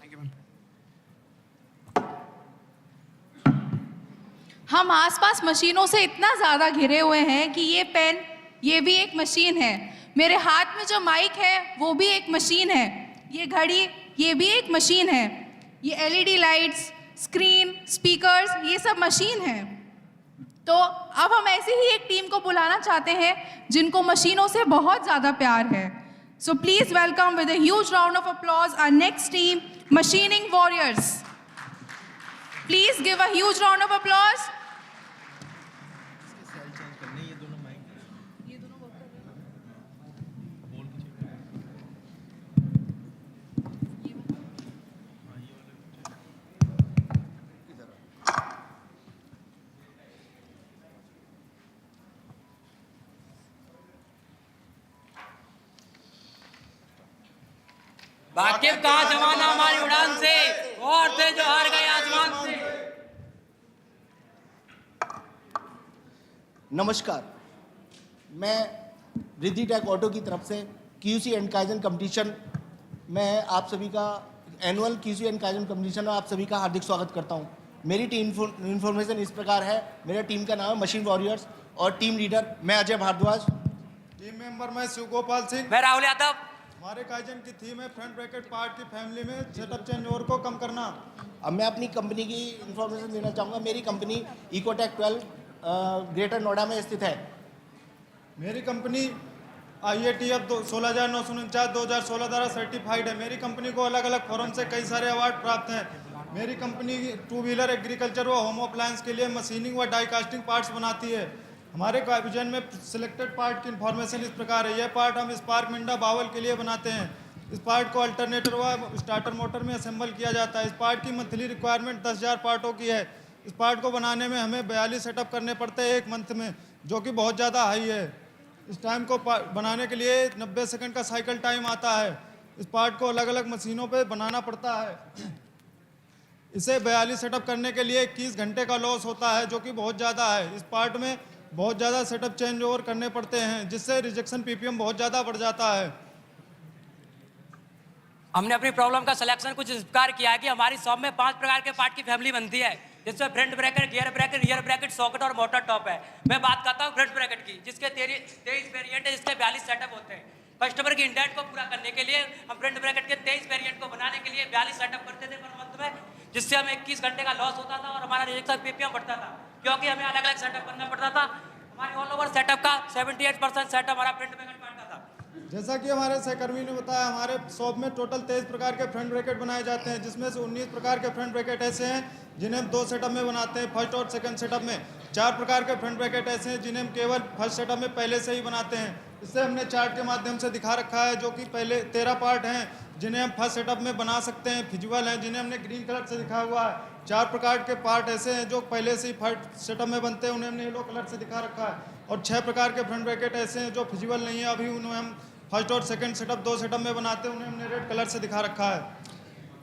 Thank you ma'am. हम आसपास मशीनों से इतना ज़्यादा घिरे हुए हैं कि ये पेन, ये भी एक मशीन है। मेरे हाथ में जो माइक है वो भी एक मशीन है। ये घड़ी, ये भी एक मशीन है। ये एलईडी लाइट्स, स्क्रीन, स्पीकर्स, ये सब मशीन है। तो अब हम ऐसी ही एक टीम को बुलाना चाहते हैं जिनको मशीनों से बहुत ज़्यादा प्यार है। So please welcome with a huge round of applause our next team, Machining Warriors. Please give a huge round of applause. वाकिफ कहा जमाना हमारी उड़ान से, और थे जो हार गए आसमान से। नमस्कार, मैं रिद्धि टेक ऑटो की तरफ से क्यूसी एंड काइजन कंपटीशन में आप सभी का annual QC and kaizen competition में आप सभी का हार्दिक स्वागत करता हूं। मेरी टीम इन्फॉर्मेशन इस प्रकार है। मेरा टीम का नाम है मशीन वॉरियर्स और टीम लीडर मैं अजय भारद्वाज। टीम मेंबर मैं शिव गोपाल सिंह। मैं राहुल यादव। हमारे काइजन की थीम है फ्रंट ब्रैकेट पार्ट की फैमिली में सेटअप चेंज ओवर को कम करना। अब मैं अपनी कंपनी की इन्फॉर्मेशन देना चाहूँगा। मेरी कंपनी इकोटेक 12 ग्रेटर नोएडा में स्थित है। मेरी कंपनी IATF 16949 2016 द्वारा सर्टिफाइड है। मेरी कंपनी को अलग अलग फोरम से कई सारे अवार्ड प्राप्त हैं। मेरी कंपनी 2 व्हीलर एग्रीकल्चर व होम अप्लायंस के लिए मशीनिंग व डाई कास्टिंग पार्ट्स बनाती है। हमारे विजन में सिलेक्टेड पार्ट की इन्फॉर्मेशन इस प्रकार है। यह पार्ट हम स्पार्क मिंडा बावल के लिए बनाते हैं। इस पार्ट को अल्टरनेटर व स्टार्टर मोटर में असेंबल किया जाता है। इस पार्ट की मंथली रिक्वायरमेंट 10,000 पार्टों की है। इस पार्ट को बनाने में हमें 42 सेटअप करने पड़ते हैं एक मंथ में, जो कि बहुत ज़्यादा हाई है। इस टाइम को बनाने के लिए 90 सेकंड का साइकिल टाइम आता है। इस पार्ट को अलग अलग मशीनों पे बनाना पड़ता है। इसे 42 सेटअप करने के लिए 21 घंटे का लॉस होता है, जो कि बहुत ज़्यादा है। इस पार्ट में बहुत ज़्यादा सेटअप चेंज ओवर करने पड़ते हैं, जिससे रिजेक्शन PPM बहुत ज़्यादा बढ़ जाता है। हमने अपनी प्रॉब्लम का सिलेक्शन कुछ इस प्रकार किया है कि हमारी शॉप में 5 प्रकार के पार्ट की फैमिली बनती है, जिसमें front bracket, gear bracket, socket और मोटर टॉप है। मैं बात करता हूँ फ्रंट ब्रैकेट की, जिसके 23 वेरिएंट है, जिसके 42 सेटअप होते हैं। कस्टमर की इंटेंट को पूरा करने के लिए हम फ्रंट ब्रैकेट के 23 वेरिएंट को बनाने के लिए 42 सेटअप करते थे पर मंथ में, जिससे हमें 21 घंटे का लॉस होता था और हमारा रिजेक्शन पीपीएम बढ़ता था, क्योंकि हमें अलग अलग सेटअप करना पड़ता था। हमारे ऑल ओवर सेटअप का 78% सेटअप हमारा प्रिंट ब्रैकेट काटता था। जैसा कि हमारे सहकर्मी ने बताया, हमारे शॉप में टोटल 23 प्रकार के फ्रंट ब्रैकेट बनाए जाते हैं, जिसमें से 19 प्रकार के फ्रंट ब्रैकेट ऐसे हैं जिन्हें हम 2 सेटअप में बनाते हैं, फर्स्ट और सेकंड सेटअप में। 4 प्रकार के फ्रंट ब्रैकेट ऐसे हैं जिन्हें हम केवल फर्स्ट सेटअप में पहले से ही बनाते हैं। इससे हमने चार्ट के माध्यम से दिखा रखा है, जो कि पहले 13 पार्ट हैं जिन्हें हम फर्स्ट सेटअप में बना सकते हैं, फिजिबल हैं जिन्हें हमने ग्रीन कलर से दिखा हुआ है। 4 प्रकार के पार्ट ऐसे हैं जो पहले से ही फर्स्ट सेटअप में बनते हैं, उन्हें हमने येलो कलर से दिखा रखा है। और 6 प्रकार के फ्रंट ब्रैकेट ऐसे हैं जो फिजिबल नहीं है, अभी उन्हें हम फर्स्ट और सेकंड सेटअप 2 सेटअप में बनाते हैं, उन्हें हमने रेड कलर से दिखा रखा है।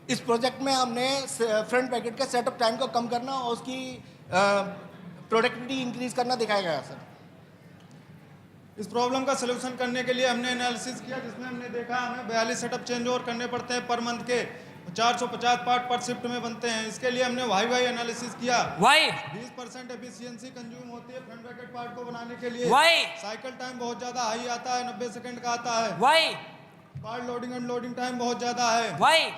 इस प्रोजेक्ट में हमने फ्रंट पैकेट के सेटअप टाइम को कम करना और उसकी प्रोडक्टिविटी इंक्रीज करना दिखाया गया सर। इस प्रॉब्लम का सलूशन करने के लिए हमने एनालिसिस किया, जिसमें हमने देखा हमें 42 सेटअप चेंज ओवर करने पड़ते हैं पर मंथ के, 450 पार्ट पर शिफ्ट में बनते हैं। इसके लिए हमने वाई एनालिसिस किया। 20% एफिशिएंसी कंज्यूम होती है फ्रंट ब्रैकेट पार्ट को बनाने के लिए। साइकिल टाइम बहुत ज्यादा हाई आता है, 90 सेकंड का आता है। Part loading and loading time बहुत ज्यादा है।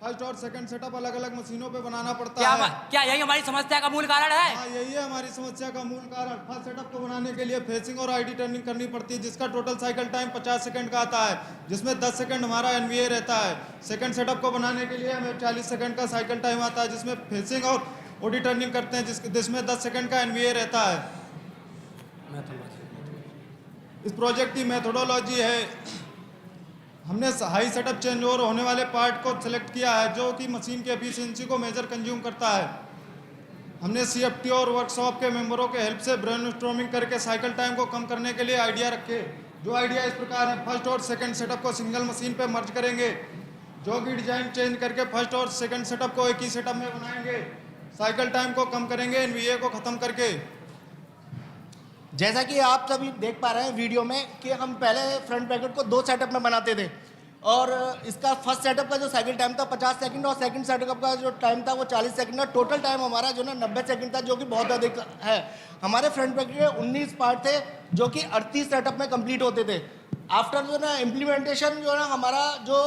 फर्स्ट और सेकंड सेटअप अलग अलग मशीनों पे बनाना पड़ता है। क्या यही हमारी समस्या का मूल कारण है? हाँ, यही है हमारी समस्या का मूल कारण। फर्स्ट सेटअप को बनाने के लिए फेसिंग और आईडी टर्निंग करनी पड़ती है, जिसका टोटल साइकिल टाइम 50 सेकंड का आता है, जिसमें 10 सेकंड हमारा एनवीए रहता है। सेकंड सेटअप को बनाने के लिए हमें 40 सेकंड का साइकिल टाइम आता है, जिसमें फेसिंग और ऑडी टर्निंग करते हैं, जिसमें 10 सेकंड का एनवीए रहता है। इस प्रोजेक्ट की मेथोडोलॉजी है, हमने हाई सेटअप चेंज ओवर होने वाले पार्ट को सिलेक्ट किया है जो कि मशीन की एफिशिएंसी को मेजर कंज्यूम करता है। हमने सीएफटी और वर्कशॉप के मेंबरों के हेल्प से ब्रेनस्टॉर्मिंग करके साइकिल टाइम को कम करने के लिए आइडिया रखे। जो आइडिया इस प्रकार है, फर्स्ट और सेकंड सेटअप को सिंगल मशीन पे मर्ज करेंगे, जो कि डिजाइन चेंज करके फर्स्ट और सेकंड सेटअप को एक ही सेटअप में बनाएंगे, साइकिल टाइम को कम करेंगे एनवीए को खत्म करके। जैसा कि आप सभी देख पा रहे हैं वीडियो में कि हम पहले फ्रंट ब्रैकेट को 2 सेटअप में बनाते थे और इसका फर्स्ट सेटअप का जो साइकिल टाइम था 50 सेकंड और सेकंड सेटअप का जो टाइम था वो 40 सेकंड। टोटल टाइम हमारा जो ना 90 सेकंड था, जो कि बहुत अधिक है। हमारे फ्रंट ब्रैकेट के 19 पार्ट थे जो कि 38 सेटअप में कंप्लीट होते थे। आफ्टर जो ना इम्प्लीमेंटेशन जो ना हमारा जो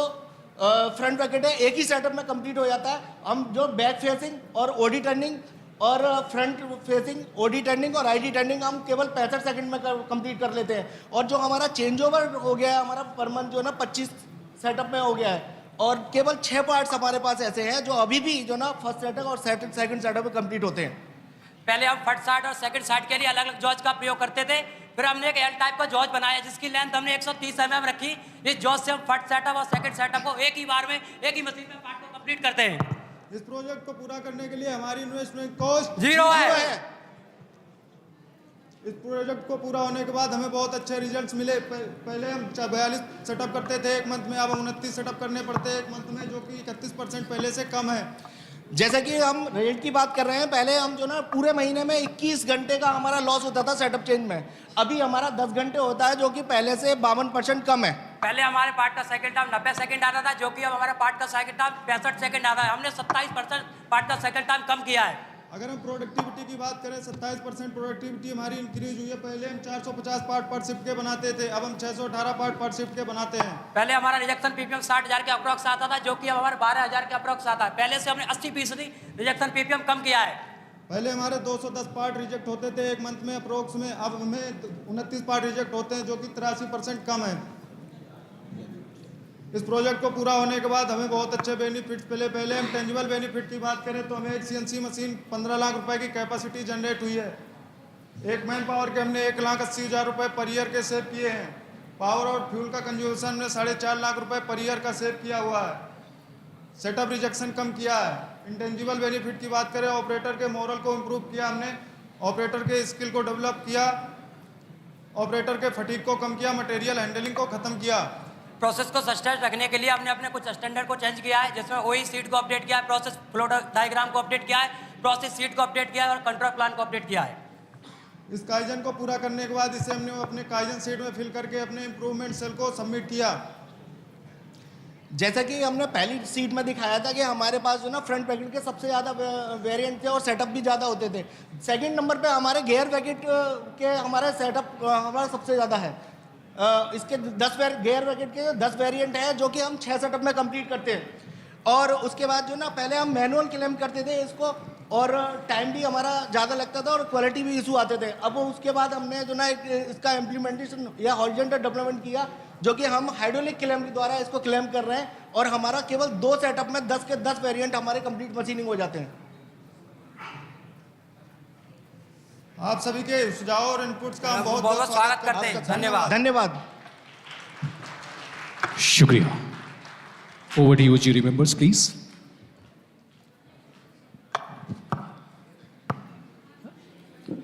फ्रंट ब्रैकेट है एक ही सेटअप में कंप्लीट हो जाता है। हम जो बैक फेसिंग और ओडी टर्निंग और फ्रंट फेसिंग ओडी टर्निंग और आईडी टर्निंग हम केवल 65 सेकंड में कंप्लीट कर लेते हैं। और जो हमारा चेंज ओवर हो गया है हमारा पर मंथ जो ना 25 सेटअप में हो गया है। और केवल 6 पार्ट्स हमारे पास ऐसे हैं जो अभी भी जो ना फर्स्ट सेटअप और सेकंड सेटअप में कंप्लीट होते हैं। पहले हम फर्स्ट साइड और सेकंड साइड के लिए अलग अलग जॉज का प्रयोग करते थे, फिर हमने एक एल टाइप का जॉज बनाया जिसकी लेंथ हमने 130 mm रखी। इस जॉज से हम फर्स्ट सेटअप और सेकंड सेटअप को एक ही बार में एक ही मशीन में पार्ट को कंप्लीट करते हैं। इस प्रोजेक्ट को पूरा करने के लिए हमारी इन्वेस्टमेंट कॉस्ट 0 है। इस प्रोजेक्ट को पूरा होने के बाद हमें बहुत अच्छे रिजल्ट्स मिले। पहले हम 42 सेटअप करते थे एक मंथ में, अब 29 सेटअप करने पड़ते हैं एक मंथ में, जो कि 31% पहले से कम है। जैसा कि हम रेट की बात कर रहे हैं, पहले हम जो ना पूरे महीने में 21 घंटे का हमारा लॉस होता था सेटअप चेंज में, अभी हमारा 10 घंटे होता है, जो कि पहले से 52% कम है। पहले हमारे पार्ट का साइकिल टाइम 90 सेकंड आता था, जो कि अब हमारे पार्ट का साइकिल टाइम 65 सेकंड आता है। हमने 27% पार्ट का साइकिल टाइम कम किया है। अगर हम प्रोडक्टिविटी की बात करें, 27% प्रोडक्टिविटी हमारी इंक्रीज हुई है। पहले हम 450 पार्ट पर शिफ्ट के बनाते थे, अब हम 618 पार्ट पर शिफ्ट के बनाते हैं। पहले हमारा रिजेक्शन पीपीएम 60,000 के अप्रोक्स आता था, जो कि अब हमारे 12,000 के अप्रोक्स आता है। पहले से हमने 80% रिजेक्शन पीपीएम कम किया है। पहले हमारे 210 पार्ट रिजेक्ट होते थे एक मंथ में अप्रोक्स में, अब हमें 29 पार्ट रिजेक्ट होते हैं, जो कि 83% कम है। इस प्रोजेक्ट को पूरा होने के बाद हमें बहुत अच्छे बेनिफिट्स पहले हम टेंजिबल बेनिफिट की बात करें तो हमें एक सीएनसी मशीन 15 लाख रुपए की कैपेसिटी जनरेट हुई है। एक मैन पावर के हमने 1,80,000 रुपये पर ईयर के सेव किए हैं। पावर और फ्यूल का कंज्यूमेशन हमने 4.5 लाख रुपए पर ईयर का सेव किया हुआ है। सेटअप रिजेक्शन कम किया है। इंटेंजिबल बेनिफिट की बात करें, ऑपरेटर के मोरल को इम्प्रूव किया हमने, ऑपरेटर के स्किल को डेवलप किया, ऑपरेटर के फटीग को कम किया, मटेरियल हैंडलिंग को खत्म किया। प्रोसेस को सस्टेन रखने के लिए हमने अपने कुछ स्टैंडर्ड को चेंज किया है, जिसमें ओई सीट को अपडेट किया है, प्रोसेस फ्लो डायग्राम को अपडेट किया है, प्रोसेस सीट को अपडेट किया है और कंट्रोल प्लान को अपडेट किया है। इस काइजन को पूरा करने के बाद इसे हमने अपने काइजन सीट में फिल करके अपने इम्प्रूवमेंट सेल को सबमिट किया। जैसा कि हमने पहली सीट में दिखाया था कि हमारे पास जो ना फ्रंट पैकेट के सबसे ज़्यादा वेरिएंट थे और सेटअप भी ज़्यादा होते थे। सेकंड नंबर पे हमारे गियर पैकेट के हमारा सेटअप हमारा सबसे ज़्यादा है। इसके 10 गियर पैकेट के 10 वेरिएंट है जो कि हम 6 सेटअप में कंप्लीट करते हैं। और उसके बाद जो ना पहले हम मैनुअल क्लेम करते थे इसको और टाइम भी हमारा ज़्यादा लगता था और क्वालिटी भी इशू आते थे। अब उसके बाद हमने जो ना एक इसका इम्प्लीमेंटेशन या हॉरिजॉन्टल डेवलपमेंट किया जो कि हम हाइड्रोलिक क्लेम के द्वारा इसको क्लेम कर रहे हैं और हमारा केवल 2 सेटअप में 10 के 10 वेरिएंट हमारे कंप्लीट मशीनिंग हो जाते हैं। आप सभी के सुझाव और इनपुट्स का हम बहुत बहुत स्वागत करते हैं। धन्यवाद। धन्यवाद। शुक्रिया। Over to you, jury members, please.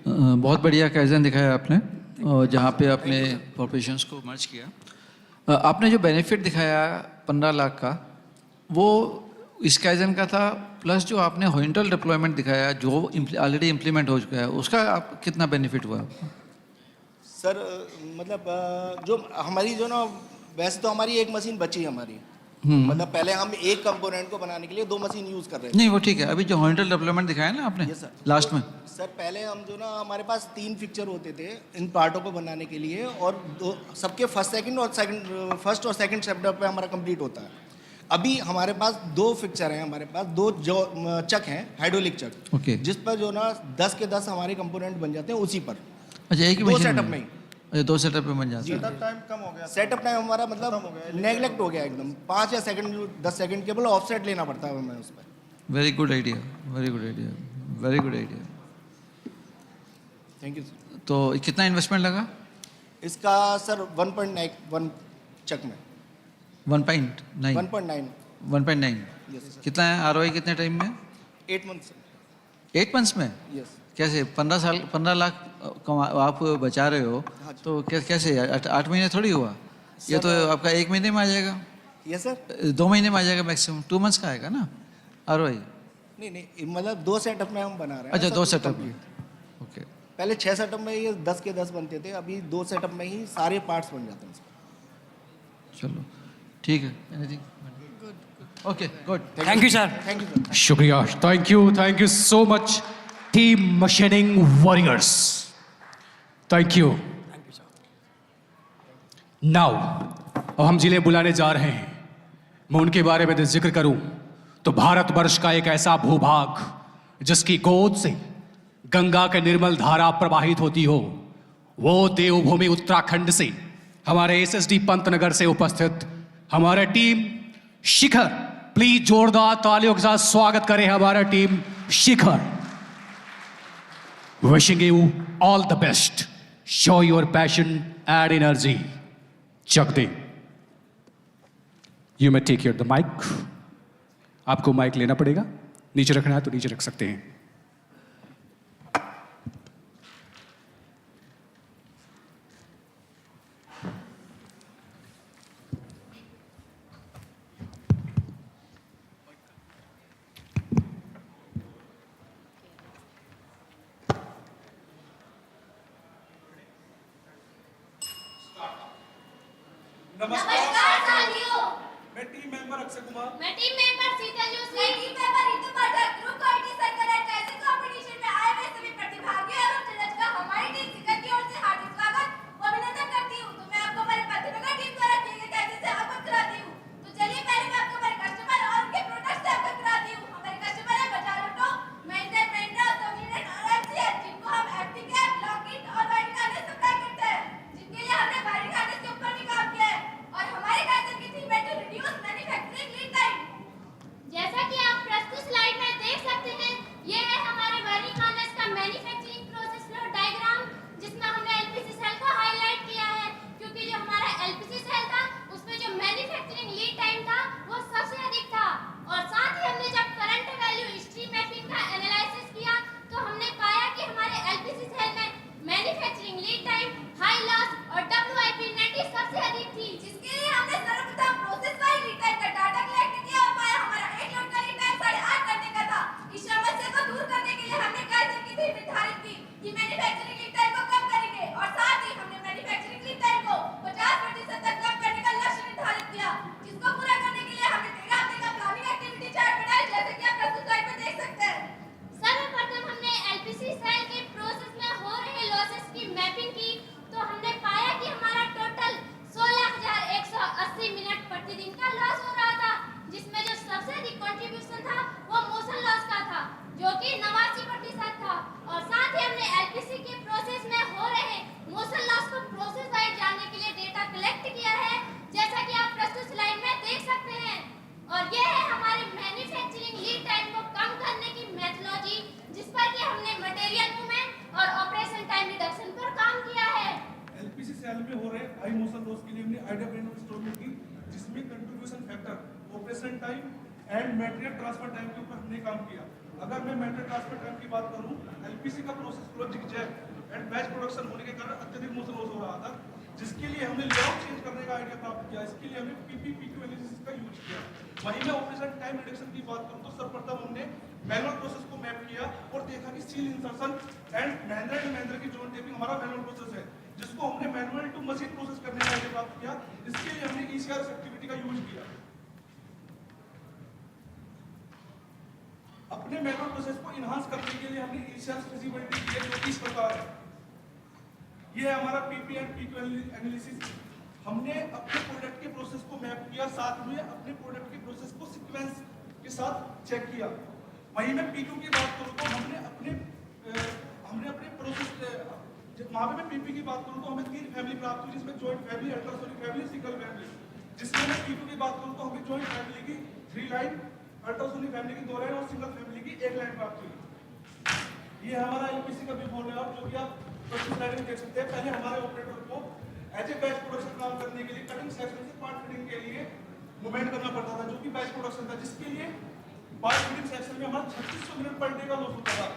बहुत बढ़िया काइजन दिखाया आपने और जहाँ पे आपने प्रोफेशंस को मर्ज किया। आपने जो बेनिफिट दिखाया 15 लाख का वो इस काइजन का था, प्लस जो आपने हॉरिजॉन्टल डिप्लॉयमेंट दिखाया जो ऑलरेडी इम्प्लीमेंट हो चुका है उसका आप कितना बेनिफिट हुआ? सर मतलब जो हमारी जो ना वैसे तो हमारी एक मशीन बची हमारी, मतलब पहले हम एक कंपोनेंट को बनाने के लिए 2 मशीन यूज कर रहे थे। नहीं वो ठीक है, अभी जो हॉरिजॉन्टल डेवलपमेंट दिखाया ना आपने लास्ट में। सर पहले हम जो ना हमारे पास 3 फिक्चर होते थे इन पार्टों को बनाने के लिए और सबके फर्स्ट और सेकंड चैप्टर पे हमारा कंप्लीट होता है। अभी हमारे पास 2 फिक्चर हैं, हमारे पास 2 जो चक हैं हाइड्रोलिक चक, ओके, जिस पर जो ना 10 के 10 हमारे कंपोनेंट बन जाते हैं उसी पर। अच्छा एक ही 2 सेटअप में ही। अच्छा 2 सेटअप पे बन जाता है। सेटअप टाइम कम हो गया। सेटअप टाइम हमारा मतलब नेग्लेक्ट हो गया एकदम। 5 या 10 सेकंड केवल ऑफसेट लेना पड़ता है हमें उस पर। Very good idea, very good idea, very good idea. Thank you. तो कितना इन्वेस्टमेंट लगा इसका? सर 1.9 चक में 1.9 यस। कितना है ROI कितने टाइम में? 8 मंथ्स। 8 मंथ्स में? यस। कैसे 15 लाख आप बचा रहे हो तो कैसे 8 महीने थोड़ी हुआ ये? तो आपका 1 महीने में आ जाएगा। Yes sir. 2 महीने में आ जाएगा मैक्सिमम, 2 मंथ्स का आएगा ना ROI। नहीं मतलब 2 सेटअप में हम बना रहे हैं। अच्छा 2 सेटअप में, ओके। पहले 6 सेटअप में ये 10 के 10 बनते थे, अभी 2 सेटअप में ही सारे पार्ट्स बन जाते हैं। चलो ठीक है। Anything? Okay good, thank you sir. Thank you. शुक्रिया, thank you so much team machining warriors, thank you. Now अब हम जिले बुलाने जा रहे हैं। मैं उनके बारे में जिक्र करूं तो भारतवर्ष का एक ऐसा भूभाग जिसकी गोद से गंगा के निर्मल धारा प्रवाहित होती हो, वो देवभूमि उत्तराखंड से हमारे SSD पंतनगर से उपस्थित हमारे टीम शिखर। प्लीज जोरदार तालियों के साथ स्वागत करें हमारा team Shikhar. Wishing you all the best. Show your passion and energy. Chakde, you may take the mic. आपको माइक लेना पड़ेगा, नीचे रखना है तो नीचे रख सकते हैं। नमस्कार साथियों। मैं टीम मेंबर अक्षय कुमार। मैं टीम मेंबर शीतल जोशी। मैं team member Ritu Pathak. Group quality circle and kaizen competition में आए हुए सभी प्रतिभागियों एवं जज का हमारी टीम शिखर की ओर से हार्दिक स्वागत और अभिनंदन करती हूं। तो मैं आपको हमारे पंतनगर टीम द्वारा किए गए काइजन से अवगत कराती हूं। तो चलिए पहले मैं आपको हमारे कस्टमर और उनके प्रोडक्ट से अवगत कराती हूं। हमारे कस्टमर है बजाज ऑटो, महिंद्रा, सोनियन और RCS, जिनको हम एप्टीकैप, लॉकिट और वायरिंग हार्नेस सप्लाई करते हैं, जिनके लिए हमने वायरिंग हार्नेस के ऊपर भी काम किया है। और हमारे काइजन की थीम है to reduce manufacturing lead time. High motion loss के लिए हमने आइडिया ब्रेनस्टॉर्मिंग की, जिसमें contribution factor, operation time and material transfer time के ऊपर हमने काम किया। अगर मैं मटेरियल ट्रांसफर टाइम की बात करूं, एलपीसी का process flow zigzag and batch production होने के कारण अत्यधिक मोशन लॉस हो रहा था, जिसके लिए हमने लेआउट चेंज करने का आइडिया प्राप्त किया। इसके लिए हमने पीपीपीक्यू एनालिसिस का यूज किया। वहीं मैं ऑपरेशन टाइम रिडक्शन की बात करूं तो सर्वप्रथम हमने मैनुअल प्रोसेस को मैप किया और देखा कि सील इंसर्शन एंड महिंद्रा की जॉइंट टेपिंग हमारा मैनुअल प्रोसेस है, जिसको हमने मैनुअल टू मशीन प्रोसेस करने का आइडिया प्राप्त किया। इसके लिए हमने ईसीआर एक्टिविटी का यूज किया। अपने मैनुअल प्रोसेस को इनहांस करने के लिए हमने ईसीआर फिजिबिलिटी की है, जो कि इस प्रकार है। ये है हमारा पीपी एंड पीक्यू एनालिसिस। हमने अपने प्रोडक्ट के प्रोसेस को मैप किया, साथ में अपने प्रोडक्ट के प्रोसेस को सीक्वेंस के साथ चेक किया। वहीं मैं पीक्यू की बात करूं तो हमने अपने प्रोसेस वहां पे मैं पीपी की बात करूं तो हमें 3 फैमिली प्राप्त हुई, जिसमें joint family, ultrasonic family, single family. जिसमें मैं पीक्यू की बात करूं तो हमें जॉइंट फैमिली की 3 लाइन, अल्ट्रासोनिक फैमिली की 2 लाइन और सिंगल फैमिली की 1 लाइन प्राप्त हुई। ये हमारा एलपीसी का बिफोर लेआउट, जो कि आप फर्स्ट स्लाइड में देख सकते हैं। पहले हमारे ऑपरेटर को एज ए बैच प्रोडक्शन काम करने के लिए कटिंग सेक्शन से पार्ट फिटिंग के लिए मूवमेंट करना पड़ता था, जो कि बैच प्रोडक्शन था, जिसके लिए पार्ट फिटिंग सेक्शन में हमारा 3600 मिनट पर डे का लॉस होता था।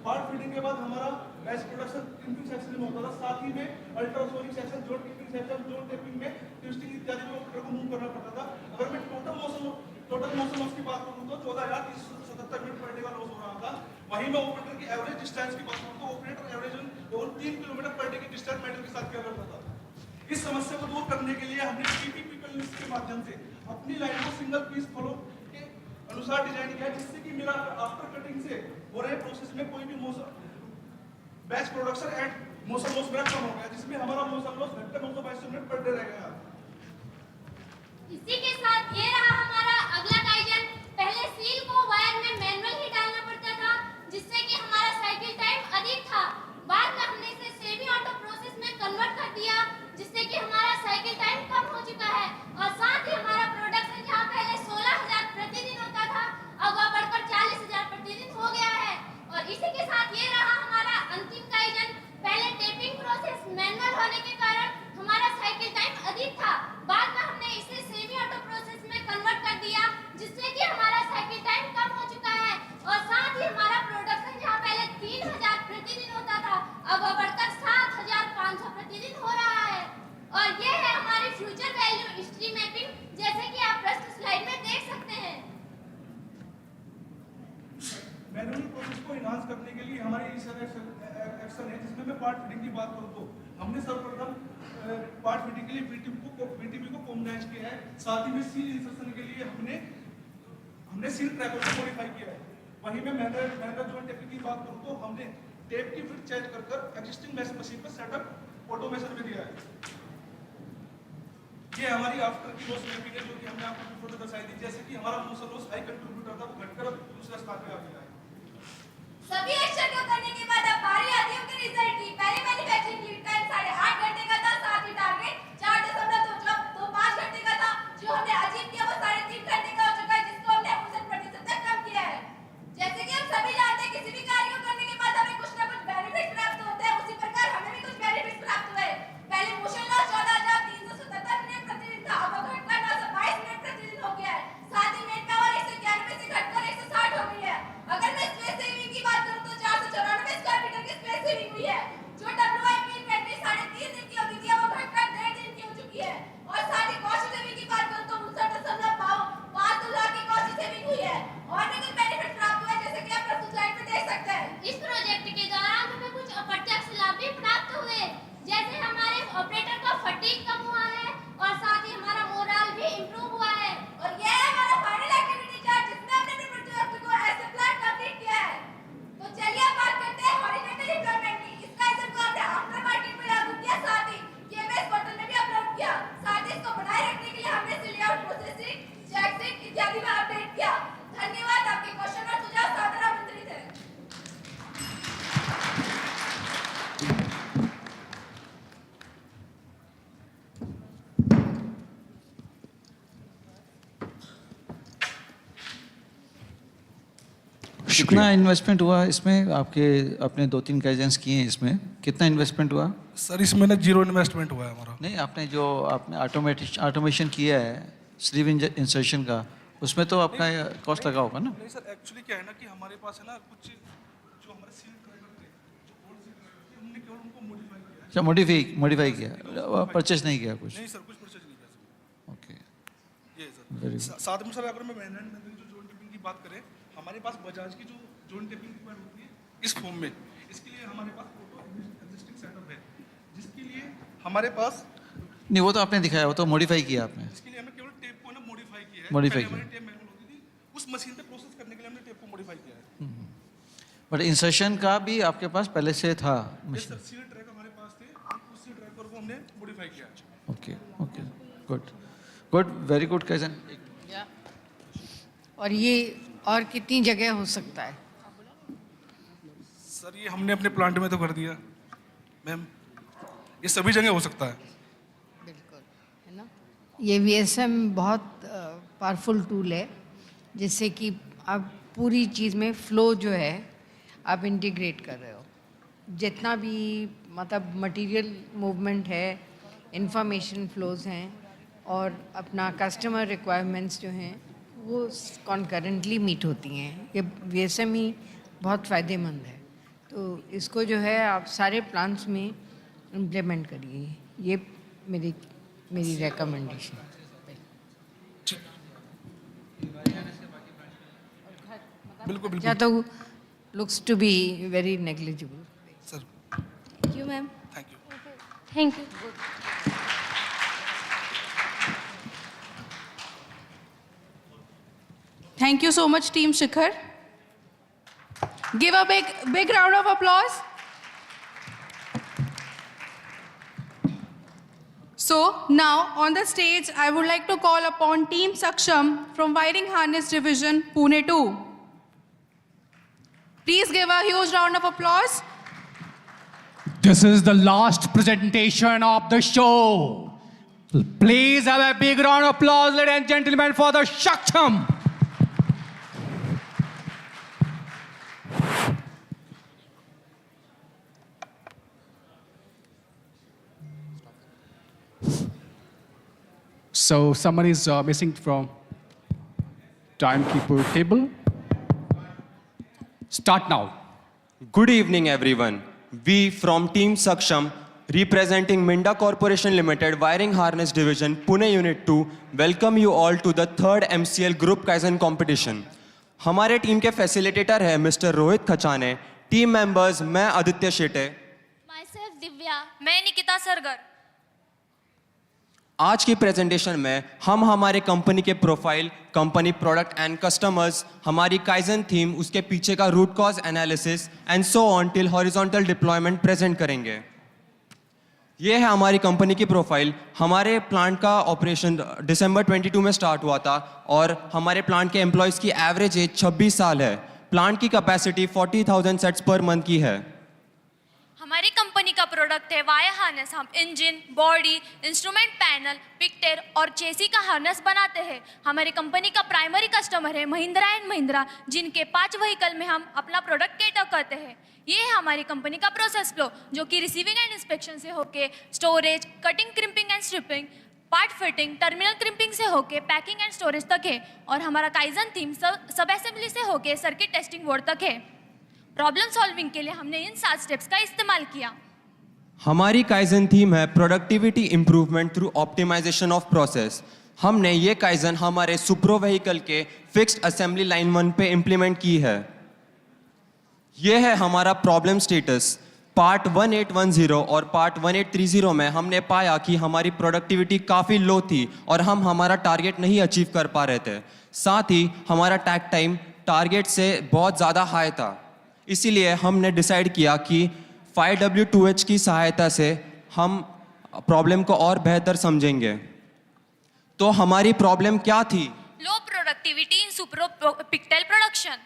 पार्ट फिटिंग के बाद हमारा बैच प्रोडक्शन क्रिपिंग सेक्शन में होता था, साथ ही में अल्ट्रासोनिक सेक्शन, जोड़ क्रिपिंग सेक्शन, जोड़ टेपिंग में ट्विस्टिंग इत्यादि में ऑपरेटर को मूव करना पड़ता था। अगर मैं टोटल मोशन लॉस की बात करूं तो 14377 मिनट पर डे का लॉस हो रहा था। वहीं मैं ऑपरेटर की एवरेज डिस्टेंस की बात करूं तो operator average 3 kilometre per day की डिस्टेंस मेटल के साथ किया करता था। इस समस्या को दूर करने के लिए हमने पीपीपी के माध्यम से अपनी लाइन को सिंगल पीस फ्लो के अनुसार डिजाइन किया, जिससे कि मेरा आफ्टर कटिंग से हो रहे प्रोसेस में कोई भी motion batch production and motion loss मेरा कम हो गया, जिसमें हमारा मोशन लॉस घटकर 922 मिनट पर डे रह गया। इसी के साथ ये रहा हमारा अगला काइजन। पहले सील को वायर में मैनुअल ही डालना पड़ता था, जिससे कि हमारा साइकिल टाइम अधिक था। बाद में हमने इसे सेमी ऑटो प्रोसेस में कन्वर्ट कर दिया, जिससे कि हमारा साइकिल टाइम कम हो चुका है। और साथ ही हमारा प्रोडक्शन जहाँ पहले 16,000 प्रतिदिन होता था, अब वह बढ़कर 40,000 प्रतिदिन हो गया है। और इसी के साथ ये रहा हमारा अंतिम काइजन। पहले टेपिंग प्रोसेस मैनुअल होने के कारण हमारा साइकिल टाइम अधिक था। बाद में हमने इसे सेमी ऑटो प्रोसेस में कन्वर्ट कर दिया, जिससे कि हमारा साइकिल टाइम कम हो चुका है। और साथ ही हमारा प्रोडक्शन जहाँ पहले 3,000 प्रतिदिन होता था, अब वह बढ़कर 7,500 प्रतिदिन हो रहा है। और ये है हमारी फ्यूचर वैल्यू हिस्ट्री मैपिंग, जैसे कि आप प्रस्तुत स्लाइड में देख सकते हैं। मैनुअल प्रोसेस को इनहांस करने के लिए हमारी एक्शन है, जिसमें मैं पार्ट फिटिंग की बात करूं तो हमने सर्वप्रथम पार्ट फिटिंग के लिए बीटीपी को कॉम्बिनाइज किया है। साथ ही में सील इंसर्शन के लिए हमने सील ट्रैकर को मॉडिफाई किया है। वहीं मैं महिंद्रा जॉइंट टेपिंग की बात करूं तो हमने टेप की फिट चेंज कर एक्जिस्टिंग मशीन पर सेटअप ऑटोमेशन में दिया है। ये हमारी आफ्टर की लॉस मैपिंग है, जो कि हमने आपको फोटो दर्शाई थी। जैसे कि हमारा मोशन लॉस हाई कंट्रीब्यूटर था, वो घटकर दूसरे स्थान पे आ गया है। सभी एक्शन को करने के बाद अब बारी आती है उनके रिजल्ट की। पहले मैन्युफैक्चरिंग लीड टाइम 8.5 घंटे का था, साथ ही टारगेट 4.25 घंटे का था। जो हमने अचीव किया वो 3.5 घंटे का हो चुका है, जिसको हमने 65% तक कम किया है। जैसे कि हम सभी जानते हैं, किसी भी कार्य को करने के बाद हमें कुछ ना कुछ बेनिफिट प्राप्त होते हैं, उसी प्रकार हमें भी कुछ बेनिफिट प्राप्त हुए। पहले मोशन लॉस 14,377 मिनट प्रतिदिन था, अब घटकर 922 मिनट प्रतिदिन हो गया है। साथ ही मेन पावर 191 से घटकर 160 हो गई है। अगर मैं स्पेस सेविंग की बात करूं तो 494 स्क्वायर मीटर की स्पेस सेविंग हुई है। जो WIP इन्वेंटरी कितना इन्वेस्टमेंट हुआ इसमें? आपके अपने 2-3 काइजेंस किए हैं इसमें, कितना इन्वेस्टमेंट हुआ? सर इसमें ना 0 इन्वेस्टमेंट हुआ है हमारा। नहीं, आपने जो आपने ऑटोमेशन किया है स्लीव इंसर्शन का, उसमें तो आपका कॉस्ट लगा होगा ना? नहीं सर, एक्चुअली क्या है ना कि हमारे पास है ना कुछ जो हमारे सील ड्राइवर थे, जो ओल्ड सील ड्राइवर थे, हमने केवल उनको मॉडिफाई किया। अच्छा, मॉडिफाई किया, परचेस नहीं किया कुछ? नहीं सर, कुछ परचेज नहीं किया सर। ओके, ये वेरी सर। साथ में सर अगर मैं मैनुअल जो जोन टिपिंग की बात करें, हमारे पास बजाज की जो जोन टिपिंग रिक्वायर्ड होती है इस फॉर्म में, इसके लिए हमारे पास ऑटो एग्जिस्टिंग सेटअप है, जिसके लिए हमारे पास नहीं, वो तो आपने दिखाया, वो तो मॉडिफाई किया आपने। इसके लिए हमें केवल टेप को ना मॉडिफाई किया है। मॉडिफाई पहले किया। हमारी टेप मैनुअल होती थी, उस मशीन पे प्रोसेस करने के लिए हमने टेप को मॉडिफाई किया है। बट इंसर्शन का भी आपके पास पहले से था yes machine? Sir, seal drive हमारे पास थे, उस सील ड्राइवर को हमने मॉडिफाई किया है। Okay okay, good, very good kaizen. और ये और कितनी जगह हो सकता है? सर ये हमने अपने प्लांट में तो कर दिया मैम, ये सभी जगह हो सकता है। है ना? ये VSM बहुत पावरफुल टूल है, जिससे कि आप पूरी चीज़ में फ्लो जो है आप इंटीग्रेट कर रहे हो। जितना भी मतलब मटेरियल मूवमेंट है, इंफॉर्मेशन फ्लोज हैं और अपना कस्टमर रिक्वायरमेंट्स जो हैं वो कॉन्करेंटली मीट होती हैं। ये VSM ही बहुत फ़ायदेमंद है, तो इसको जो है आप सारे प्लान्स में इम्प्लीमेंट करिए। ये मेरी रिकमेंडेशन है। बिल्कुल या तो looks to be very negligible. Sir. Thank you, ma'am. Thank you. Thank you. Thank you so much, Team Shikhar. Give a big round of applause. So now on the stage, I would like to call upon Team Saksham from Wiring Harness Division, Pune 2. Please give a huge round of applause. This is the last presentation of the show. Please have a big round of applause, ladies and gentlemen, for the Saksham. So someone is missing from timekeeper table. Start now. Good evening, everyone. We from Team Saksham, representing Minda Corporation Limited, Wiring Harness Division, Pune Unit 2, welcome you all to the 3rd MCL Group Kaizen Competition. हमारे team के facilitator है mister Rohit खचाने, team members मैं Aditya Shete, Myself Divya. मैं निकिता सरगर. आज की presentation में हम हमारे कंपनी के profile, company product and customers, हमारी काइजन थीम, उसके पीछे का root cause analysis and so on till horizontal deployment present करेंगे। ये है हमारी कंपनी की प्रोफाइल। हमारे प्लांट का ऑपरेशन दिसंबर 22 में स्टार्ट हुआ था और हमारे प्लांट के एम्प्लॉयज़ की एवरेज एज 26 साल है। प्लांट की कैपेसिटी 40,000 सेट्स पर मंथ की है। हमारी कंपनी का प्रोडक्ट है वायर हार्नेस। हम इंजन, बॉडी, इंस्ट्रूमेंट पैनल, पिक्टर और चेसी का हार्नेस बनाते हैं। हमारी कंपनी का प्राइमरी कस्टमर है महिंद्रा एंड महिंद्रा, जिनके 5 व्हीकल में हम अपना प्रोडक्ट कैटर करते हैं। ये है हमारी कंपनी का प्रोसेस फ्लो, जो कि रिसीविंग एंड इंस्पेक्शन से होके storage, cutting, crimping and stripping, part fitting, terminal crimping से होके पैकिंग एंड स्टोरेज तक है। और हमारा काइजन थीम सब असेंबली से होके सर्किट टेस्टिंग बोर्ड तक है। प्रॉब्लम सॉल्विंग के लिए हमने इन 7 स्टेप्स का इस्तेमाल किया। हमारी काइजन थीम है productivity improvement through optimization of process. हमने ये काइजन हमारे सुप्रो व्हीकल के फिक्स्ड असेंबली लाइन 1 पे इम्प्लीमेंट की है। ये है हमारा प्रॉब्लम स्टेटस। पार्ट 1810 और पार्ट 1830 में हमने पाया कि हमारी प्रोडक्टिविटी काफ़ी लो थी और हम हमारा टारगेट नहीं अचीव कर पा रहे थे। साथ ही हमारा टैक टाइम टारगेट से बहुत ज़्यादा हाई था। इसीलिए हमने डिसाइड किया कि 5W2H की सहायता से हम प्रॉब्लम को और बेहतर समझेंगे। तो हमारी प्रॉब्लम क्या थी? Low productivity in Supro pigtail production.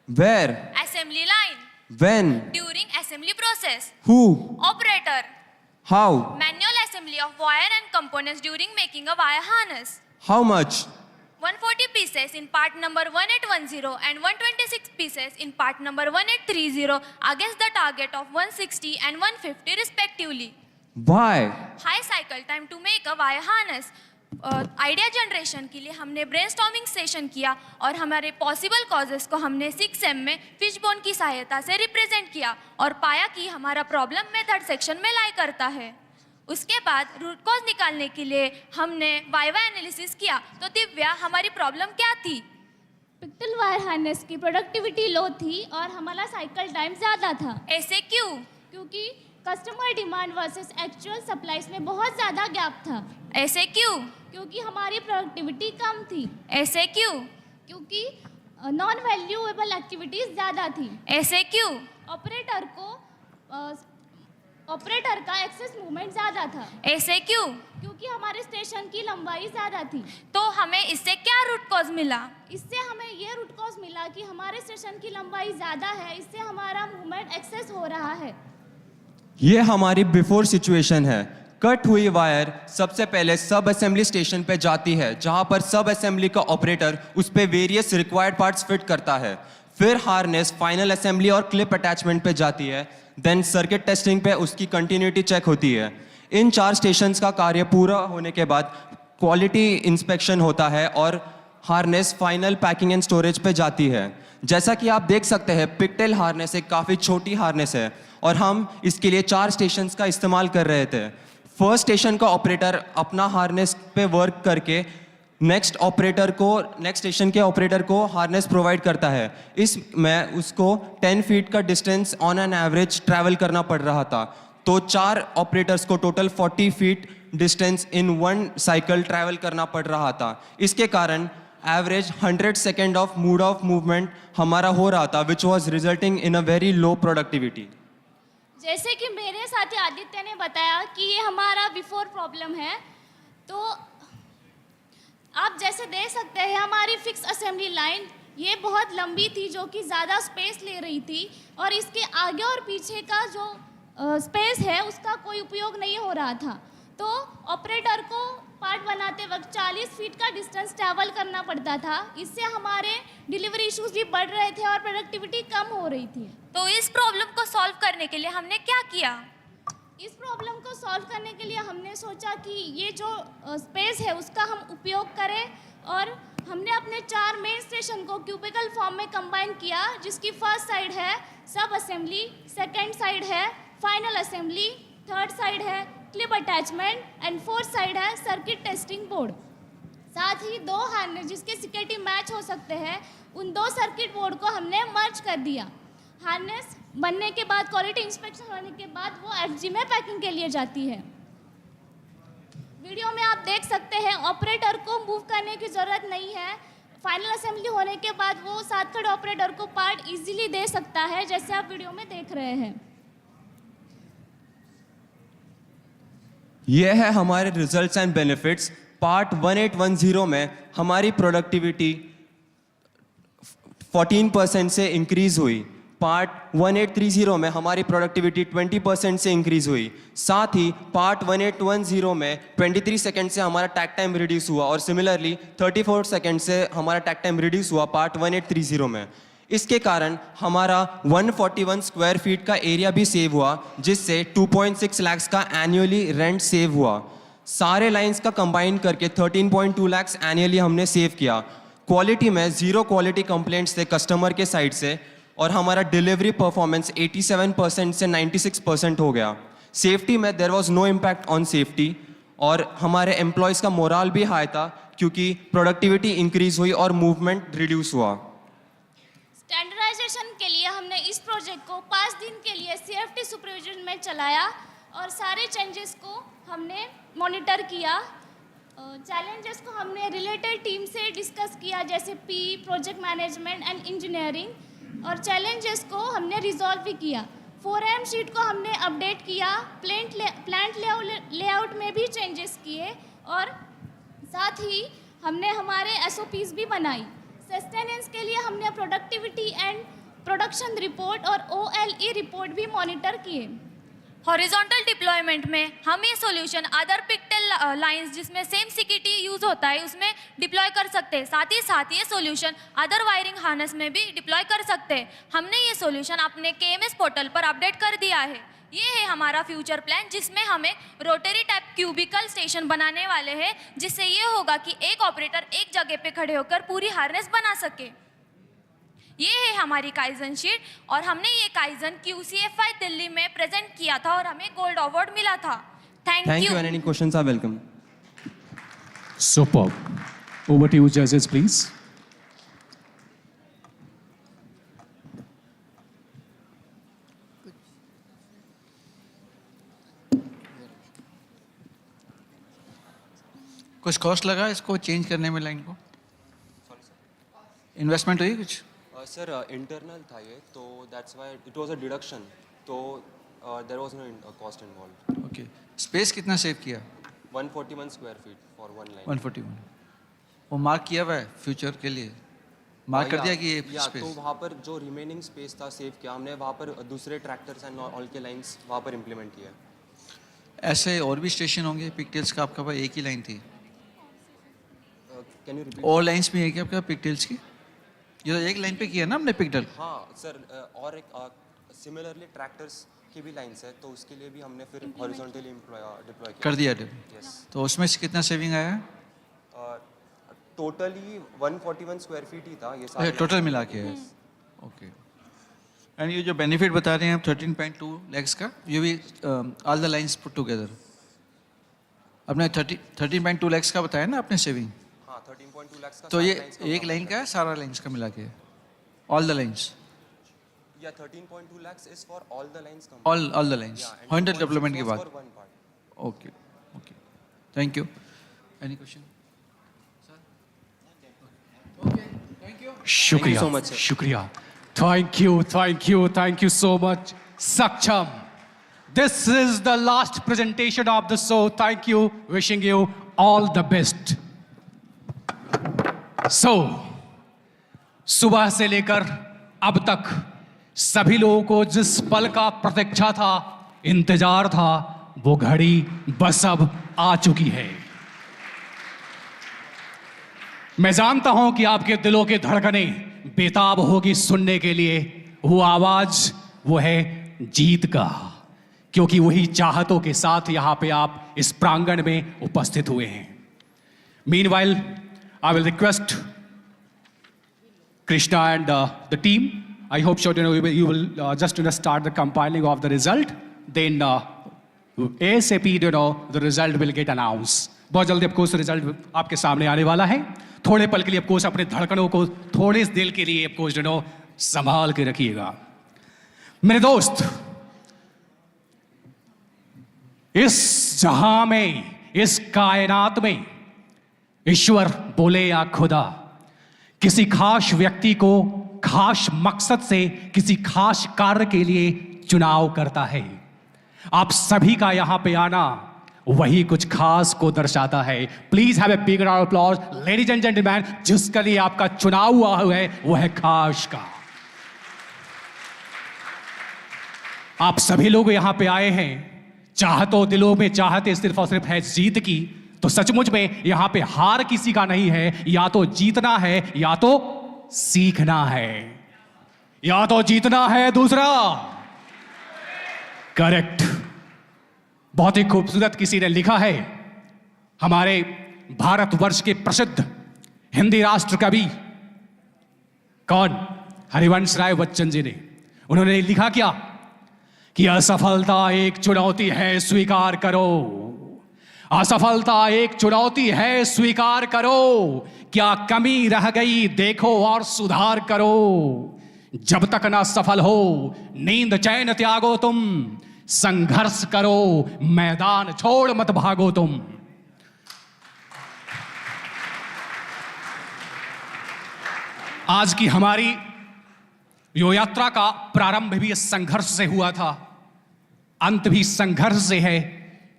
Where? Assembly line. When? During assembly process. Who? Operator. How? Manual assembly of wire and components during making a wire harness. How much? 140 pieces in part number 1810 and 126 pieces in part number 1830 against the target of 160 and 150 respectively. Why? High cycle time to make a wire harness. Idea generation के लिए हमने brainstorming session किया और हमारे possible causes को हमने 6M में fishbone की सहायता से रिप्रेजेंट किया और पाया कि हमारा प्रॉब्लम मेथड सेक्शन में लाई करता है। उसके बाद रूट कॉज निकालने के लिए हमने वाइवा एनालिसिस किया। तो दिव्या, हमारी प्रॉब्लम क्या थी? पिक्टल वायर हार्नेस की प्रोडक्टिविटी लो थी और हमारा साइकिल टाइम ज़्यादा था। ऐसे क्यों? क्योंकि customer demand versus actual supplies में बहुत ज़्यादा गैप था। ऐसे क्यों? क्योंकि हमारी प्रोडक्टिविटी कम थी। ऐसे क्यों? क्योंकि नॉन वैल्यूएबल एक्टिविटीज़ ज़्यादा थी। ऐसे क्यों? ऑपरेटर का एक्सेस मूवमेंट ज़्यादा था। ऐसे क्यों? क्योंकि हमारे स्टेशन की लंबाई ज़्यादा थी। तो हमें इससे क्या रूट कॉज मिला? इससे हमें ये रूट कॉज मिला कि हमारे स्टेशन की लंबाई ज़्यादा है, इससे हमारा मूवमेंट एक्सेस हो रहा है। ये हमारी बिफोर सिचुएशन है। कट हुई वायर सबसे पहले सब असेंबली स्टेशन पे जाती है, जहां पर सब असेंबली का ऑपरेटर उस पे वेरियस रिक्वायर्ड पार्ट्स फिट करता है। फिर हार्नेस फाइनल असेंबली और क्लिप अटैचमेंट पे जाती है। देन सर्किट टेस्टिंग पे उसकी कंटिन्यूटी चेक होती है। इन 4 स्टेशंस का कार्य पूरा होने के बाद क्वालिटी इंस्पेक्शन होता है और harness final packing and storage पे जाती है। जैसा कि आप देख सकते हैं, पिकटेल हार्नेस एक काफ़ी छोटी हार्नेस है और हम इसके लिए 4 स्टेशंस का इस्तेमाल कर रहे थे। फर्स्ट स्टेशन का ऑपरेटर अपना हार्नेस पे वर्क करके नेक्स्ट स्टेशन के ऑपरेटर को हार्नेस प्रोवाइड करता है। इसमें उसको 10 फीट का distance on an average travel करना पड़ रहा था। तो 4 ऑपरेटर्स को total 40 feet distance in 1 cycle travel करना पड़ रहा था। इसके कारण average 100 second of mode of movement हमारा हो रहा था, which was resulting in a very low productivity. जैसे कि मेरे साथी आदित्य ने बताया कि ये हमारा बिफोर प्रॉब्लम है, तो आप जैसे देख सकते हैं हमारी फिक्स असेंबली लाइन ये बहुत लंबी थी, जो कि ज़्यादा स्पेस ले रही थी और इसके आगे और पीछे का जो स्पेस है उसका कोई उपयोग नहीं हो रहा था। तो ऑपरेटर को पार्ट बनाते वक्त 40 फीट का डिस्टेंस ट्रैवल करना पड़ता था। इससे हमारे डिलीवरी इश्यूज भी बढ़ रहे थे और प्रोडक्टिविटी कम हो रही थी। तो इस प्रॉब्लम को सॉल्व करने के लिए हमने क्या किया? इस प्रॉब्लम को सॉल्व करने के लिए हमने सोचा कि ये जो स्पेस है उसका हम उपयोग करें और हमने अपने 4 मेन स्टेशन को क्यूबिकल फॉर्म में कंबाइन किया, जिसकी फर्स्ट साइड है सब असेंबली, सेकेंड साइड है फाइनल असेंबली, थर्ड साइड है clip attachment and fourth side है सर्किट टेस्टिंग बोर्ड। साथ ही 2 हार्नेस जिसके सिक्योरिटी मैच हो सकते हैं, उन 2 सर्किट बोर्ड को हमने मर्ज कर दिया। हार्नेस बनने के बाद, क्वालिटी इंस्पेक्शन होने के बाद वो एफजी में पैकिंग के लिए जाती है। वीडियो में आप देख सकते हैं ऑपरेटर को मूव करने की ज़रूरत नहीं है। फाइनल असेंबली होने के बाद वो साथ खड़े ऑपरेटर को पार्ट इजीली दे सकता है, जैसे आप वीडियो में देख रहे हैं। ये है हमारे रिजल्ट्स एंड बेनिफिट्स। पार्ट 1810 में हमारी प्रोडक्टिविटी 14% से इंक्रीज हुई। पार्ट 1830 में हमारी प्रोडक्टिविटी 20% से इंक्रीज हुई। साथ ही पार्ट 1810 में 23 सेकंड से हमारा टैक टाइम रिड्यूस हुआ और सिमिलरली 34 सेकंड से हमारा टैक टाइम रिड्यूस हुआ पार्ट 1830 में। इसके कारण हमारा 141 स्क्वायर फीट का एरिया भी सेव हुआ, जिससे 2.6 लाख का एनुअली रेंट सेव हुआ। सारे लाइंस का कंबाइन करके 13.2 लाख एनुअली हमने सेव किया। क्वालिटी में 0 क्वालिटी कंप्लेंट्स थे कस्टमर के साइड से और हमारा डिलीवरी परफॉर्मेंस 87% से 96% हो गया। सेफ्टी में there was no impact on safety और हमारे एम्प्लॉयज़ का मोराल भी हाई था, क्योंकि प्रोडक्टिविटी इंक्रीज हुई और मूवमेंट रिड्यूस हुआ। स्टैंडर्डाइजेशन के लिए हमने इस प्रोजेक्ट को 5 दिन के लिए CFT सुपरविजन में चलाया और सारे चेंजेस को हमने मॉनिटर किया। चैलेंजेस को हमने रिलेटेड टीम से डिस्कस किया, जैसे प्रोजेक्ट मैनेजमेंट एंड इंजीनियरिंग, और चैलेंजेस को हमने रिजॉल्व भी किया। 4M शीट को हमने अपडेट किया, प्लांट लेआउट में भी चेंजेस किए और साथ ही हमने हमारे SOPs भी बनाई। सस्टेनेंस के लिए हमने प्रोडक्टिविटी एंड प्रोडक्शन रिपोर्ट और OLE रिपोर्ट भी मॉनिटर किए। हॉरिजॉन्टल डिप्लॉयमेंट में हम ये सॉल्यूशन अदर पिक्टेल लाइंस जिसमें सेम सीकीटी यूज होता है उसमें डिप्लॉय कर सकते हैं। साथ ही ये सॉल्यूशन अदर वायरिंग हार्नेस में भी डिप्लॉय कर सकते हैं। हमने ये सॉल्यूशन अपने केएमएस पोर्टल पर अपडेट कर दिया है। ये है हमारा फ्यूचर प्लान, जिसमें हम एक रोटरी टाइप क्यूबिकल स्टेशन बनाने वाले हैं, जिससे ये होगा कि एक ऑपरेटर एक जगह पे खड़े होकर पूरी हार्नेस बना सके। ये है हमारी काइजन शीट और हमने ये काइजन QCFI दिल्ली में प्रेजेंट किया था और हमें गोल्ड अवार्ड मिला था। Thank you. And any questions are welcome. Superb. Over to you, judges, please. कुछ कॉस्ट लगा इसको चेंज करने में लाइन को? इन्वेस्टमेंट हुई कुछ? सर इंटरनल था ये, तो that's why it was a deduction, तो there was no cost involved. Okay, space कितना सेव किया? 141 square feet for one line. 141 वो मार्क किया हुआ है फ्यूचर के लिए, मार्क कर दिया कि ये स्पेस। तो वहाँ पर जो रिमेनिंग स्पेस था सेव किया हमने, वहाँ पर दूसरे ट्रैक्टर्स एंड ऑल के लाइंस वहाँ पर इम्प्लीमेंट किया। ऐसे और भी स्टेशन होंगे पिकटेल्स का? आपका पास एक ही लाइन थी? Can you repeat? और लाइंस भी है क्या आपका पिकटेल्स की? ये तो एक लाइन पे किया ना हमने पिकटेल। हाँ सर, और एक सिमिलरली ट्रैक्टर्स की भी लाइंस है, तो उसके लिए भी हमने फिर हॉरिजॉन्टली डिप्लॉय कर दिया। यस। तो उसमें से कितना सेविंग आया? टोटली 141 स्क्वायर फीट ही था ये सारा। टोटल मिला के है। ओके। एंड ये जो बेनिफिट बता रहे हैं आप 13.2 lakhs का, ये भी all the lines put together आपने 13.2 lakhs का बताया ना आपने सेविंग? हाँ 13.2 lakhs का। तो ये एक लाइन का है सारा लाइंस का मिला के? All the lines? या 13.2 lakhs is for all the lines combined. All the lines 100 development के बाद? Okay okay, thank you. Any question? शुक्रिया so much, sir. शुक्रिया, thank you so much Saksham. This is the last presentation of the show. Thank you, wishing you all the best. So सुबह से लेकर अब तक सभी लोगों को जिस पल का प्रतीक्षा था, इंतजार था, वो घड़ी बस अब आ चुकी है। मैं जानता हूं कि आपके दिलों की धड़कनें बेताब होगी सुनने के लिए वो आवाज, वो है जीत का, क्योंकि वही चाहतों के साथ यहां पे आप इस प्रांगण में उपस्थित हुए हैं। Meanwhile I will request Krishna and the team. I hope sure you will just start the compiling of the result. Then ASAP the result will get announced. बहुत जल्दी of course result आपके सामने आने वाला है। थोड़े पल के लिए of course अपने धड़कनों को थोड़े देर के लिए of course संभाल के रखिएगा। मेरे दोस्त, इस जहां में, इस कायनात में ईश्वर बोले या खुदा किसी खास व्यक्ति को खास मकसद से किसी खास कार्य के लिए चुनाव करता है। आप सभी का यहां पे आना वही कुछ खास को दर्शाता है। Please have a big round of applause ladies and gentleman. जिसके लिए आपका चुनाव हुआ है वो है खास का। आप सभी लोग यहां पे आए हैं, चाहतों दिलों में चाहते सिर्फ और सिर्फ है जीत की, तो सचमुच में यहां पे हार किसी का नहीं है। या तो जीतना है या तो सीखना है, या तो जीतना है दूसरा। करेक्ट। बहुत ही खूबसूरत किसी ने लिखा है, हमारे भारतवर्ष के प्रसिद्ध हिंदी राष्ट्र कवि कौन, हरिवंश राय बच्चन जी ने, उन्होंने लिखा क्या कि असफलता एक चुनौती है स्वीकार करो। असफलता एक चुनौती है स्वीकार करो। क्या कमी रह गई देखो और सुधार करो। जब तक ना सफल हो नींद चैन त्यागो तुम। संघर्ष करो मैदान छोड़ मत भागो तुम। आज की हमारी यो यात्रा का प्रारंभ भी इस संघर्ष से हुआ था, अंत भी संघर्ष से है,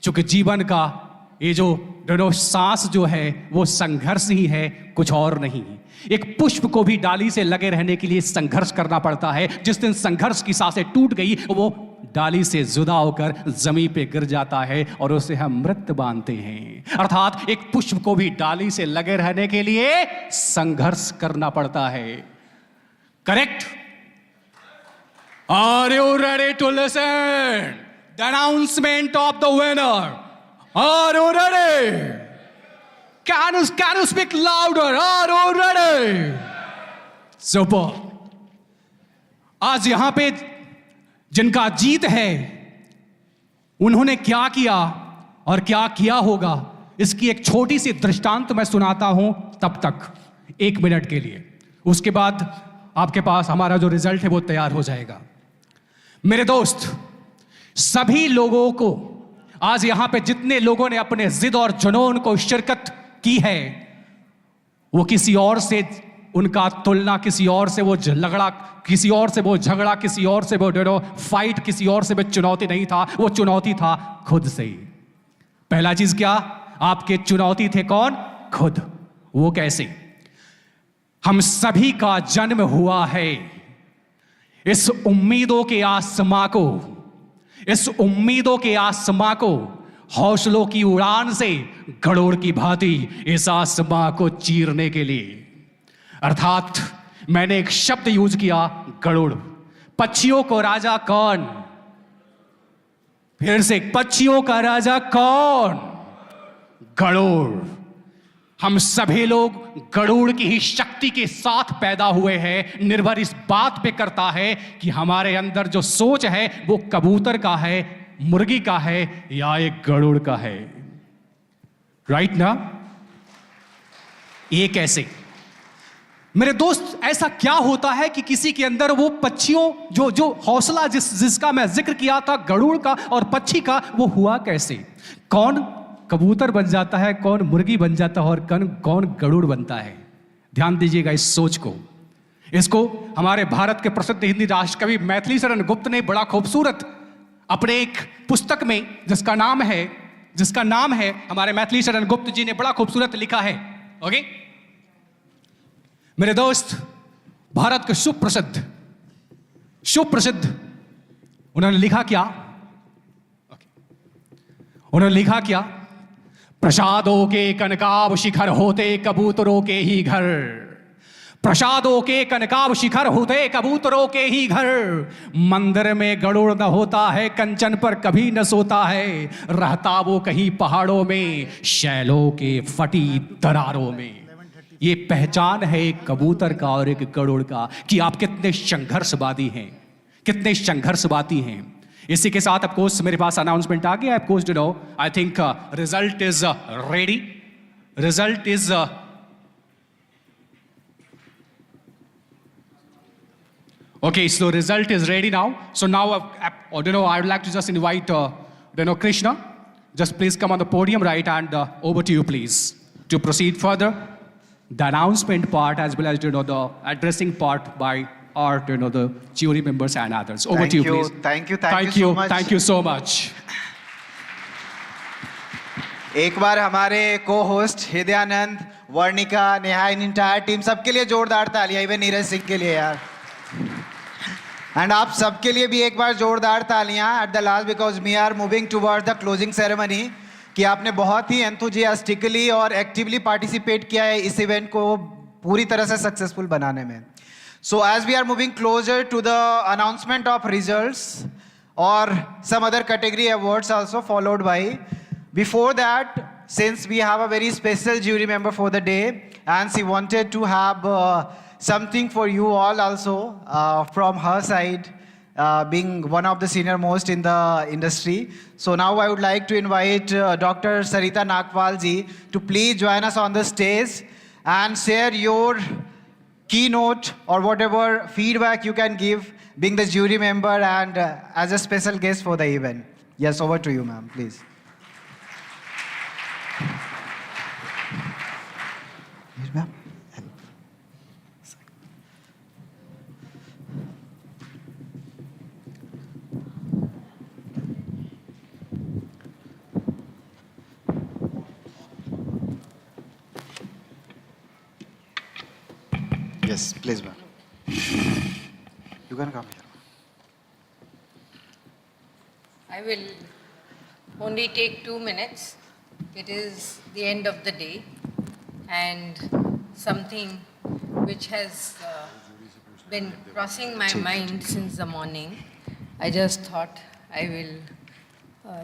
क्योंकि जीवन का ये जो सांस जो है वो संघर्ष ही है, कुछ और नहीं। एक पुष्प को भी डाली से लगे रहने के लिए संघर्ष करना पड़ता है। जिस दिन संघर्ष की सांसें टूट गई वो डाली से जुदा होकर जमीन पे गिर जाता है और उसे हम मृत मानते हैं। अर्थात एक पुष्प को भी डाली से लगे रहने के लिए संघर्ष करना पड़ता है। Correct? Are you ready to listen the announcement of the winner? Are you ready? Can you speak louder? Are you ready? Super. आज यहां पे जिनका जीत है उन्होंने क्या किया और क्या किया होगा, इसकी एक छोटी सी दृष्टांत मैं सुनाता हूं, तब तक 1 मिनट के लिए। उसके बाद आपके पास हमारा जो रिजल्ट है वो तैयार हो जाएगा। मेरे दोस्त, सभी लोगों को आज यहां पे जितने लोगों ने अपने जिद और जुनून को शिरकत की है, वो किसी और से उनका तुलना, किसी और से वो लगड़ा, किसी और से वो झगड़ा, किसी और से वो फाइट, किसी और से वो चुनौती नहीं था, वो चुनौती था खुद से ही। पहला चीज क्या? आपके चुनौती थे कौन? खुद। वो कैसे? हम सभी का जन्म हुआ है इस उम्मीदों के आसमां को, इस उम्मीदों के आसमां को हौसलों की उड़ान से गरुड़ की भांति इस आसमां को चीरने के लिए। अर्थात मैंने एक शब्द यूज किया, गरुड़। पक्षियों को राजा कौन? फिर से, पक्षियों का राजा कौन? गरुड़। हम सभी लोग गरुड़ की ही शक्ति के साथ पैदा हुए हैं। निर्भर इस बात पे करता है कि हमारे अंदर जो सोच है वो कबूतर का है, मुर्गी का है या एक गरुड़ का है। राइट ना? ये कैसे? मेरे दोस्त, ऐसा क्या होता है कि किसी के अंदर वो पक्षियों जो हौसला जिसका मैं जिक्र किया था, गरुड़ का और पक्षी का, वो हुआ कैसे? कौन कबूतर बन जाता है, कौन मुर्गी बन जाता है और कौन गरुड़ बनता है? ध्यान दीजिएगा इस सोच को। इसको हमारे भारत के प्रसिद्ध हिंदी राष्ट्रकवि मैथिली शरण गुप्त ने बड़ा खूबसूरत अपने एक पुस्तक में, जिसका नाम है हमारे मैथिली शरण गुप्त जी ने बड़ा खूबसूरत लिखा है। ओके मेरे दोस्त, भारत के सुप्रसिद्ध उन्होंने लिखा क्या? उन्होंने लिखा क्या? प्रसादों के कनकाब शिखर होते कबूतरों के ही घर, प्रसादों के कनकाब शिखर होते कबूतरों के ही घर, मंदिर में गरुड़ न होता है, कंचन पर कभी न सोता है, रहता वो कहीं पहाड़ों में, शैलों के फटी दरारों में। ये पहचान है एक कबूतर का और एक गरुड़ का कि आप कितने संघर्षवादी हैं, कितने संघर्षवादी हैं। इसी के साथ ऑफ कोर्स मेरे पास अनाउंसमेंट आ गया। Of course you know, I think result is ready. Result is okay, so result is ready now. So now I would like to just invite Krishna, just please come on the podium, right, and over to you please to proceed further the announcement part as well as the addressing part by our the jury members and others. Over to you please. Thank you so much. Thank you so much. एक बार हमारे co-host Hridayanand, Varnika, Neha, इन entire team सबके लिए जोरदार तालियां, even Neeraj Singh के लिए यार, and आप सबके लिए भी एक बार जोरदार तालियां at the last, because we are moving toward the closing ceremony, कि आपने बहुत ही एंथुजियास्टिकली और एक्टिवली पार्टिसिपेट किया है इस इवेंट को पूरी तरह से सक्सेसफुल बनाने में। So as we are moving closer to the announcement of results और some other category awards also followed by, before that, since we have a very special jury member for the day and she wanted to have something for you all also from her side, being one of the senior most in the industry. So now I would like to invite Dr. Sarita Nagpal ji to please join us on the stage and share your keynote or whatever feedback you can give, being the jury member and as a special guest for the event. Yes, over to you, ma'am, please. Yes, please, ma'am. You can come here. I will only take 2 minutes. It is the end of the day, and something which has been crossing my mind since the morning. I just thought I will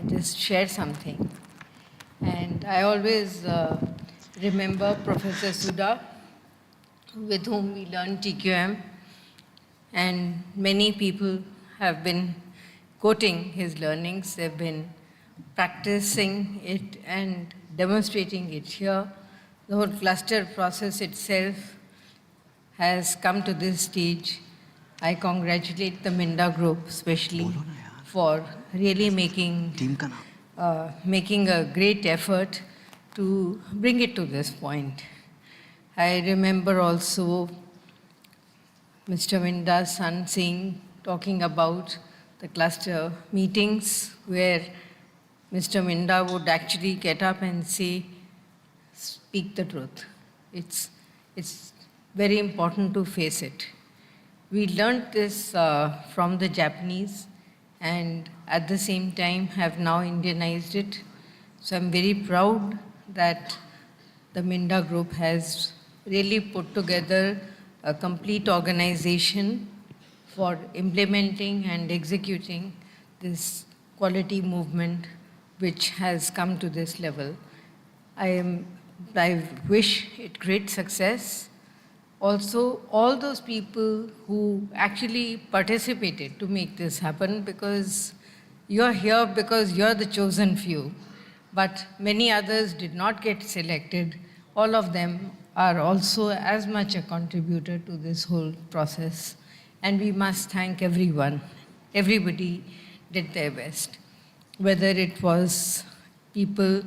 just share something. And I always remember Professor Sudha, with whom we learned TQM, and many people have been quoting his learnings. They've been practicing it and demonstrating it here. The whole cluster process itself has come to this stage. I congratulate the Minda group especially for really making a great effort to bring it to this point. I remember also Mr. Minda's son talking about the cluster meetings where Mr. Minda would actually get up and say, speak the truth. It's very important to face it. We learned this from the Japanese, and at the same time have now Indianized it. So I'm very proud that the Minda group has really put together a complete organization for implementing and executing this quality movement which has come to this level. I wish it great success. Also, all those people who actually participated to make this happen, because you're here because you're the chosen few, but many others did not get selected. All of them are also as much a contributor to this whole process. And we must thank everyone. Everybody did their best. Whether it was people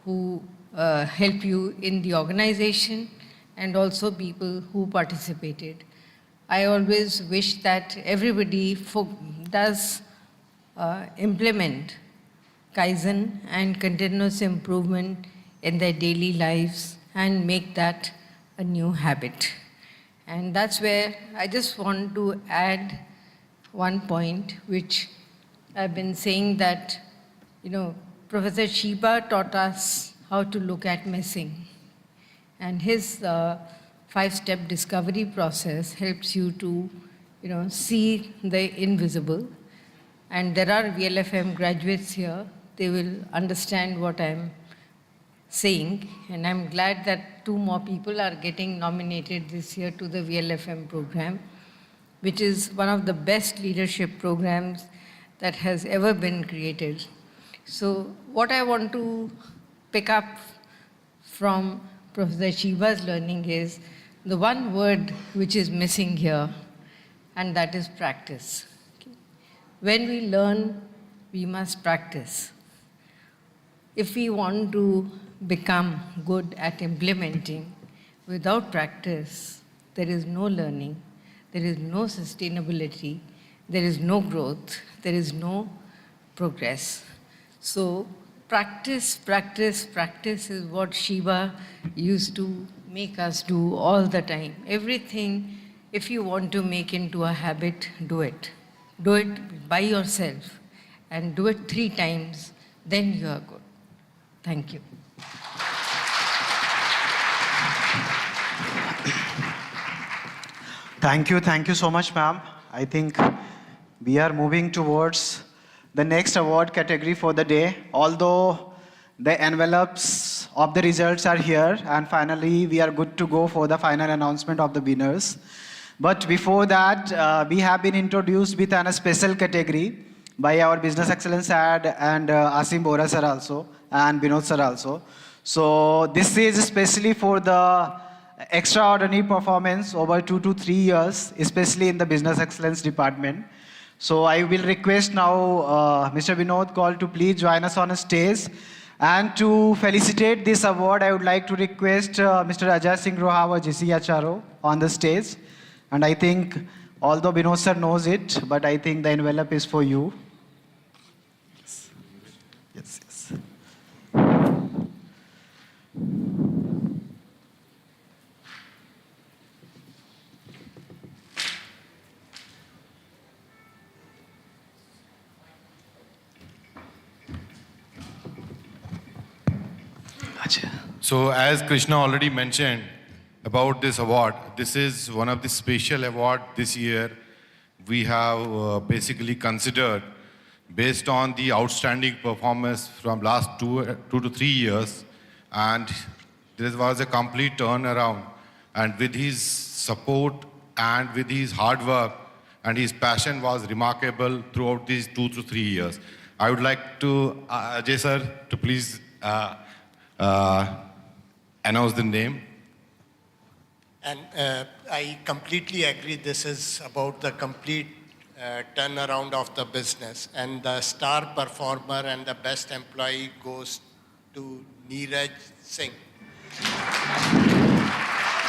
who help you in the organization and also people who participated. I always wish that everybody does implement Kaizen and continuous improvement in their daily lives and make that a new habit. And that's where I just want to add one point, which I've been saying that, Professor Shiba taught us how to look at missing. And his 5-step discovery process helps you to, see the invisible. And there are VLFM graduates here. They will understand what I'm saying. And I'm glad that 2 more people are getting nominated this year to the VLFM program, which is one of the best leadership programs that has ever been created. So what I want to pick up from Professor Shiva's learning is the one word which is missing here, and that is practice. When we learn, we must practice. If we want to become good at implementing, without practice, there is no learning, there is no sustainability, there is no growth, there is no progress. So practice, practice, practice is what Shiva used to make us do all the time. Everything, if you want to make into a habit, do it. Do it by yourself and do it 3 times, then you are good. Thank you. Thank you so much, ma'am. I think we are moving towards the next award category for the day. Although the envelopes of the results are here, and finally we are good to go for the final announcement of the winners. But before that, we have been introduced with a special category by our Business Excellence Head and Asim Bora sir also, and Binod sir also. So this is especially for the extraordinary performance over 2 to 3 years, especially in the Business Excellence department. So I will request now Mr. Binod Kaul to please join us on a stage. And to felicitate this award, I would like to request Mr. Ajay Singh Rohawa, GCHRO, on the stage. And I think, although Binod sir knows it, but I think the envelope is for you. Yes, yes. much. So as Krishna already mentioned about this award, this is one of the special award this year we have basically considered based on the outstanding performance from last two to 3 years, and this was a complete turnaround. And with his support and with his hard work and his passion was remarkable throughout these 2 to 3 years. I would like to Ajay sir to please announce the name. And I completely agree. This is about the complete turnaround of the business. And the star performer and the best employee goes to Neeraj Singh.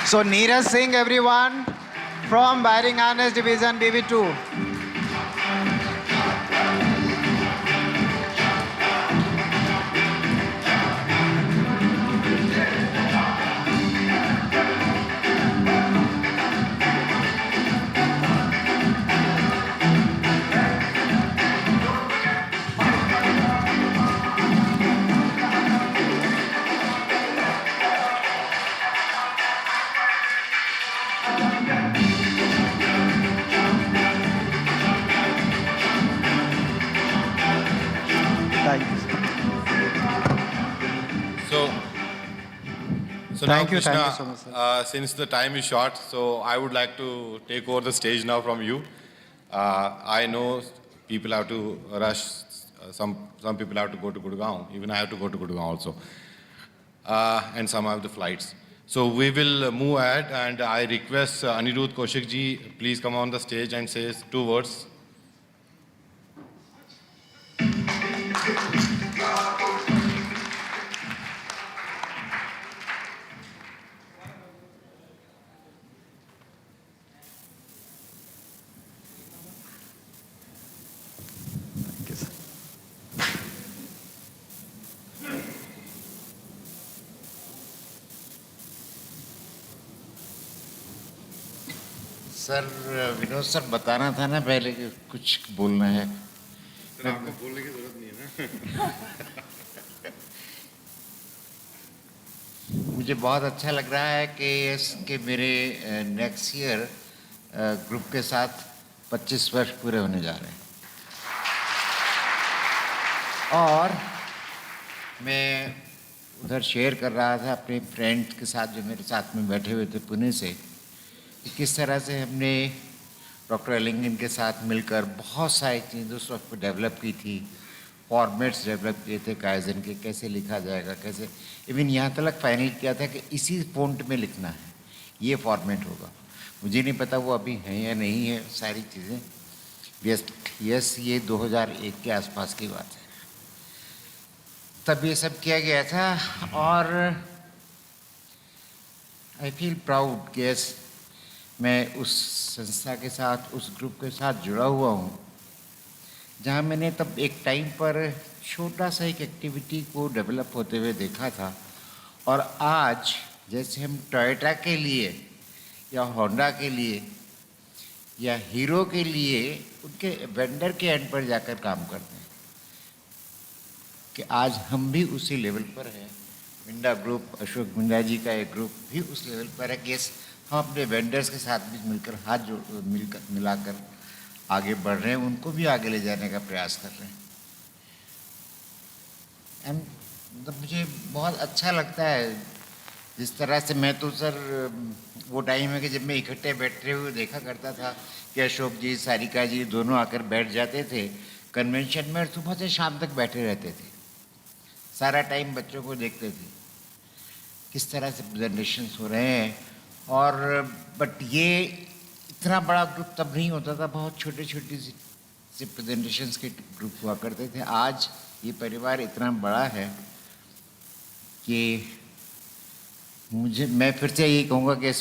So Neeraj Singh, everyone, from Wiring Harness Division BB2. So now, Thank you Krishna, so much, sir. Since the time is short, so I would like to take over the stage now from you. I know people have to rush. Some people have to go to Gurgaon. Even I have to go to Gurgaon also. And some have the flights. So we will move ahead, and I request Anirudh Kaushik ji, please come on the stage and say 2 words. Sir Vinod sir बताना था ना पहले कि कुछ बोलना है। Sir आपको बोलने की जरूरत नहीं है ना। मुझे बहुत अच्छा लग रहा है कि मेरे नेक्स्ट ईयर ग्रुप के साथ 25 वर्ष पूरे होने जा रहे हैं। और मैं उधर शेयर कर रहा था अपने फ्रेंड्स के साथ जो मेरे साथ में बैठे हुए थे पुणे से, कि किस तरह से हमने डॉक्टर एलिंगन के साथ मिलकर बहुत सारी चीज़ें उस वक्त डेवलप की थी, फॉर्मेट्स डेवलप किए थे काइजन के, कैसे लिखा जाएगा, कैसे इवन यहाँ तक फाइनल किया था कि इसी फॉन्ट में लिखना है, ये फॉर्मेट होगा। मुझे नहीं पता वो अभी है या नहीं है सारी चीज़ें। यस ये 2001 के आसपास की बात है, तब ये सब किया गया था। और आई फील प्राउड कि यस मैं उस संस्था के साथ, उस ग्रुप के साथ जुड़ा हुआ हूँ, जहाँ मैंने तब एक टाइम पर छोटा सा एक एक्टिविटी को डेवलप होते हुए देखा था। और आज जैसे हम टोयोटा के लिए या होंडा के लिए या हीरो के लिए उनके वेंडर के एंड पर जाकर काम करते हैं, कि आज हम भी उसी लेवल पर हैं। मिंडा ग्रुप, अशोक मिंडा जी का एक ग्रुप भी उस लेवल पर है कि हम अपने वेंडर्स के साथ भी मिलकर मिलाकर आगे बढ़ रहे हैं, उनको भी आगे ले जाने का प्रयास कर रहे हैं। एंड मतलब मुझे बहुत अच्छा लगता है जिस तरह से, मैं तो सर वो टाइम है कि जब मैं इकट्ठे बैठे हुए देखा करता था कि अशोक जी, सारिका जी दोनों आकर बैठ जाते थे कन्वेंशन में, सुबह से शाम तक बैठे रहते थे, सारा टाइम बच्चों को देखते थे किस तरह से प्रेजेंटेशंस हो रहे हैं। और बट ये इतना बड़ा ग्रुप तब नहीं होता था, बहुत छोटे छोटे से प्रेजेंटेशंस के ग्रुप हुआ करते थे। आज ये परिवार इतना बड़ा है कि मैं फिर से यही कहूँगा कि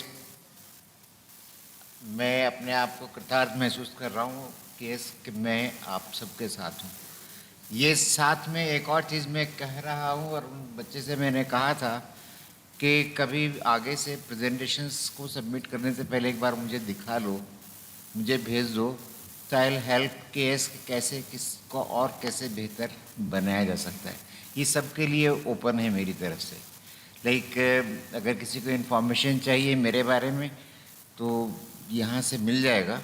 मैं अपने आप को कृतार्थ महसूस कर रहा हूँ कि मैं आप सबके साथ हूँ। ये साथ में एक और चीज़ मैं कह रहा हूँ, और उन बच्चे से मैंने कहा था कि कभी आगे से प्रेजेंटेशंस को सबमिट करने से पहले एक बार मुझे दिखा लो, मुझे भेज दो, तो आई विल हेल्प केस कैसे किसको और कैसे बेहतर बनाया जा सकता है। ये सब के लिए ओपन है मेरी तरफ से। लाइक अगर किसी को इन्फॉर्मेशन चाहिए मेरे बारे में तो यहाँ से मिल जाएगा।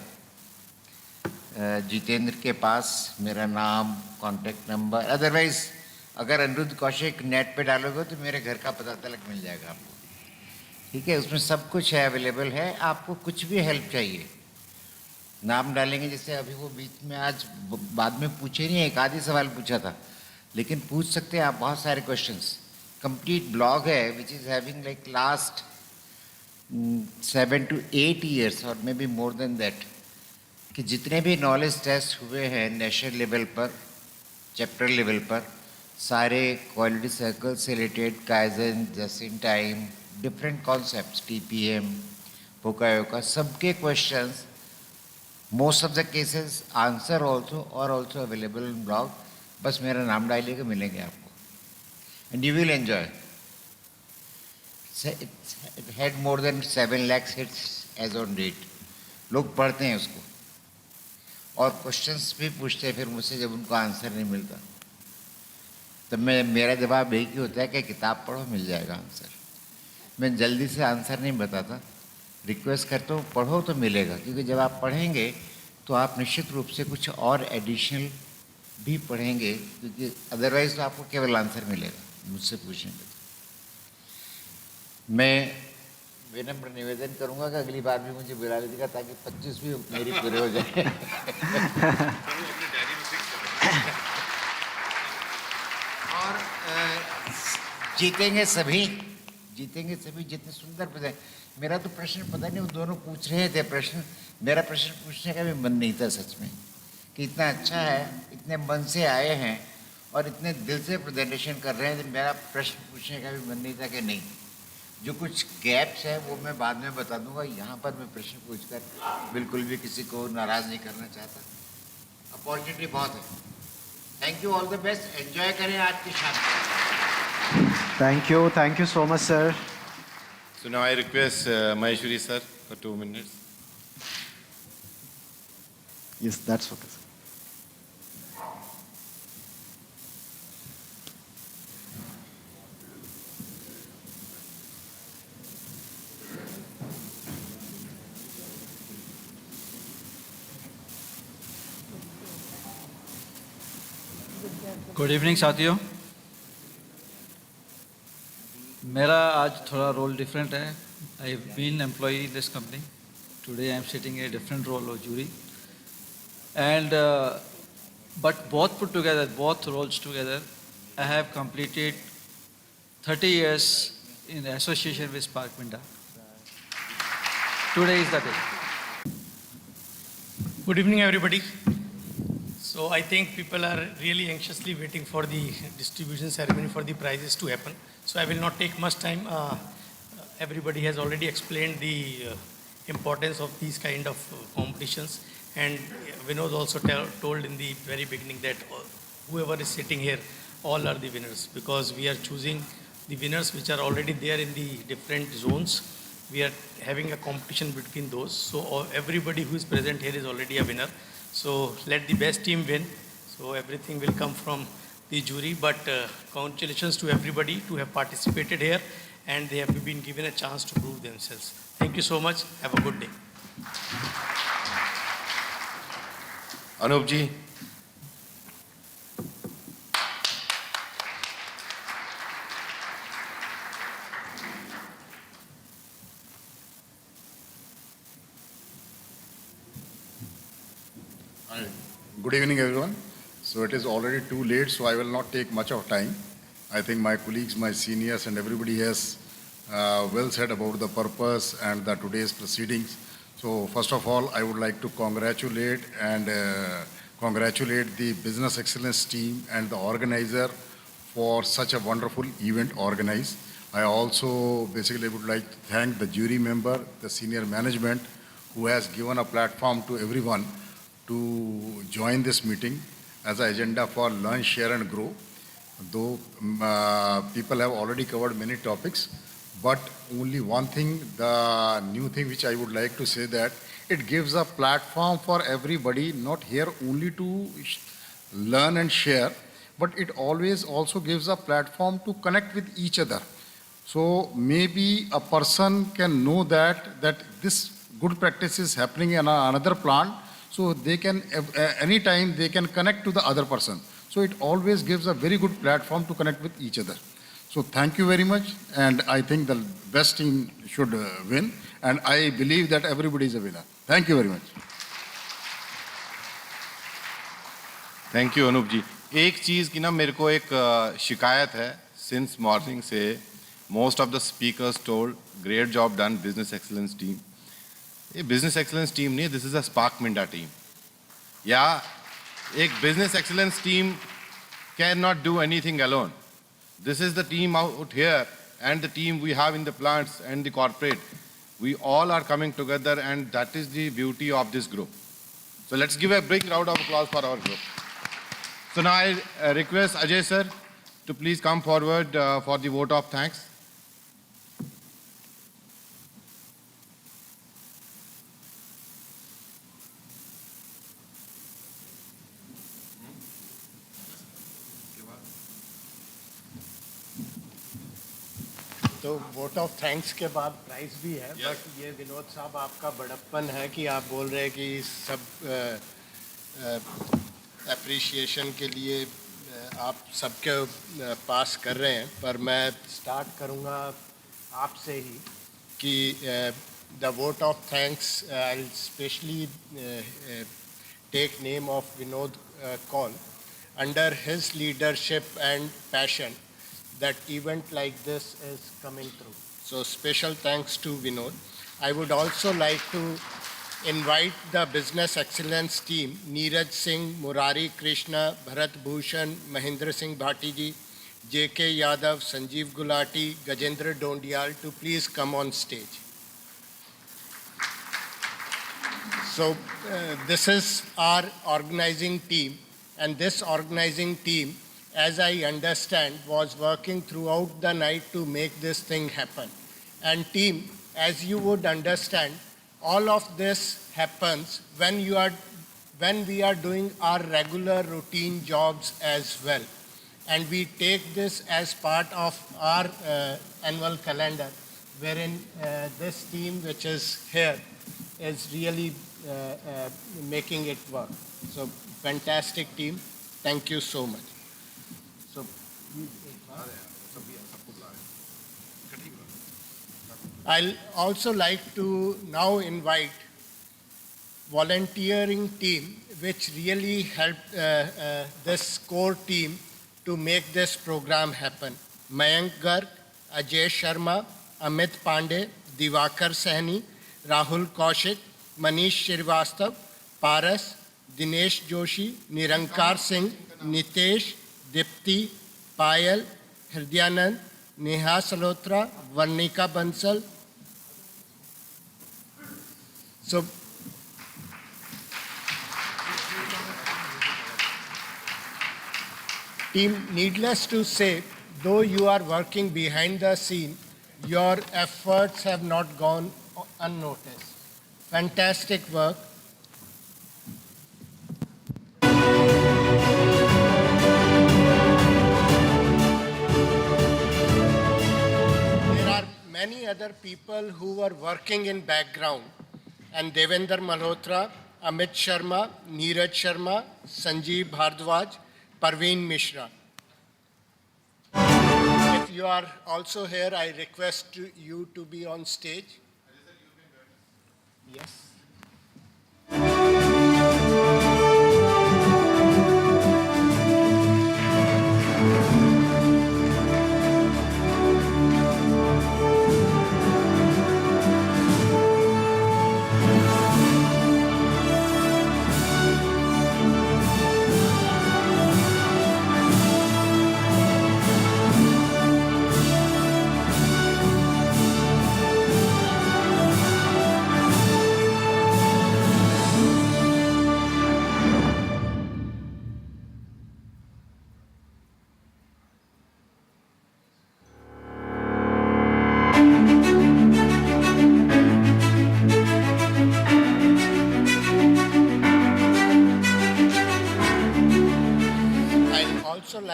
जितेंद्र के पास मेरा नाम, कॉन्टैक्ट नंबर, अदरवाइज अगर अनिरुद्ध कौशिक नेट पे डालोगे तो मेरे घर का पता तक मिल जाएगा आपको। ठीक है, उसमें सब कुछ है, अवेलेबल है। आपको कुछ भी हेल्प चाहिए नाम डालेंगे, जैसे अभी वो बीच में आज बाद में पूछे नहीं, एक आधी सवाल पूछा था, लेकिन पूछ सकते हैं आप बहुत सारे क्वेश्चंस। कंप्लीट ब्लॉग है which is having like last 7 to 8 years और may be more than that, कि जितने भी नॉलेज टेस्ट हुए हैं नेशनल लेवल पर, चैप्टर लेवल पर, सारे क्वालिटी सर्कल से related, kaizen, just in time, different concepts, TPM, पोकायोका, सबके questions, most of the cases answer also और ऑल्सो अवेलेबल इन ब्लॉग। बस मेरा नाम डालिएगा, मिलेंगे आपको, and you will enjoy. It had more than 7 lakhs hits as on date. लोग पढ़ते हैं उसको और क्वेश्चंस भी पूछते हैं फिर मुझसे जब उनको आंसर नहीं मिलता, तब मेरा जवाब यही कि होता है कि किताब पढ़ो, मिल जाएगा आंसर। मैं जल्दी से आंसर नहीं बताता, रिक्वेस्ट करता हूँ पढ़ो तो मिलेगा, क्योंकि जब आप पढ़ेंगे तो आप निश्चित रूप से कुछ और एडिशनल भी पढ़ेंगे, क्योंकि अदरवाइज तो आपको केवल आंसर मिलेगा मुझसे पूछेंगे। मैं विनम्र निवेदन करूंगा कि अगली बार भी मुझे बुला लीजिएगा ताकि 25 भी मेरी पूरे हो जाए। और जीतेंगे सभी जितने सुंदर प्रश्न। मेरा तो प्रश्न पता नहीं, वो दोनों पूछ रहे थे प्रश्न, मेरा प्रश्न पूछने का भी मन नहीं था सच में, कि इतना अच्छा है, इतने मन से आए हैं और इतने दिल से प्रेजेंटेशन कर रहे हैं, तो मेरा प्रश्न पूछने का भी मन नहीं था कि नहीं। जो कुछ गैप्स है वो मैं बाद में बता दूंगा, यहाँ पर मैं प्रश्न पूछकर बिल्कुल भी किसी को नाराज़ नहीं करना चाहता। अपॉर्चुनिटी बहुत है। Thank you, all the best, enjoy करें आज की शाम। Thank you so much sir. So now I request Maheshwari sir for 2 minutes. Yes, that's okay sir. Good evening साथियों। मेरा आज थोड़ा रोल डिफरेंट है। I have been employee in this company, today I am sitting a different role of jury, and but both put together, both roles together, I have completed 30 years in association with Spark Minda. Today is the day. Good evening, everybody. So I think people are really anxiously waiting for the distribution ceremony for the prizes to happen. So I will not take much time. Everybody has already explained the importance of these kind of competitions. And Vinod also told in the very beginning that whoever is sitting here, all are the winners, because we are choosing the winners which are already there in the different zones. We are having a competition between those. So everybody who is present here is already a winner. So let the best team win. So everything will come from the jury. But congratulations to everybody to have participated here, and they have been given a chance to prove themselves. Thank you so much. Have a good day. Anup ji. Good evening, everyone. So it is already too late, so I will not take much of time. I think my colleagues, my seniors, and everybody has well said about the purpose and the today's proceedings. So first of all, I would like to congratulate the Business Excellence team and the organizer for such a wonderful event organized. I also basically would like to thank the jury member, the senior management, who has given a platform to everyone to join this meeting as an agenda for learn, share and grow. Though people have already covered many topics, but only one thing, the new thing which I would like to say, that it gives a platform for everybody, not here only to learn and share, but it always also gives a platform to connect with each other. So maybe a person can know that this good practice is happening in another plant, so they can anytime they can connect to the other person. So it always gives a very good platform to connect with each other. So thank you very much, and I think the best team should win, and I believe that everybody is a winner. Thank you very much. Thank you Anoop ji. एक चीज़ की ना मेरे को एक शिकायत है since morning से. Most of the speakers told great job done business excellence team. ये बिजनेस एक्सीलेंस टीम नहीं, this is a Spark Minda team. या एक business excellence team can not do anything alone. This is the team out here and the team we have in the plants and the corporate. We all are coming together and that is the beauty of this group. So let's give a big round of applause for our group. So now I request Ajay sir to please come forward for the vote of thanks. तो vote of thanks के बाद prize भी है, but ये विनोद साहब आपका बड़प्पन है कि आप बोल रहे हैं कि सब अप्रिशिएशन के लिए आप सबके पास कर रहे हैं. पर मैं स्टार्ट करूंगा आपसे ही कि the vote of thanks I specially take name of Vinod Kaul. Under his leadership and passion, that event like this is coming through. So special thanks to Vinod. I would also like to invite the Business Excellence team, Neeraj Singh, Murari Krishna, Bharat Bhushan, Mahindra Singh Bhati ji, J.K. Yadav, Sanjeev Gulati, Gajendra Dondial to please come on stage. So this is our organizing team, and this organizing team, as I understand, was working throughout the night to make this thing happen. And team, as you would understand, all of this happens when we are doing our regular routine jobs as well. And we take this as part of our annual calendar, wherein this team, which is here, is really making it work. So fantastic team. Thank you so much. So, I'll also like to now invite volunteering team, which really helped this core team to make this program happen. Mayank Garg, Ajay Sharma, Amit Pandey, Divakar Sahni, Rahul Kaushik, Manish Srivastava, Paras, Dinesh Joshi, Nirankar Singh, Nitesh, Dipti, Payal, Hridyanand, Neha Salotra, Varnika Bansal. So, team, needless to say, though you are working behind the scene, your efforts have not gone unnoticed. Fantastic work. There are many other people who were working in background, and Devendra Malhotra, Amit Sharma, Neeraj Sharma, Sanjeev Bhardwaj, Parveen Mishra. If you are also here, I request you to be on stage. Yes.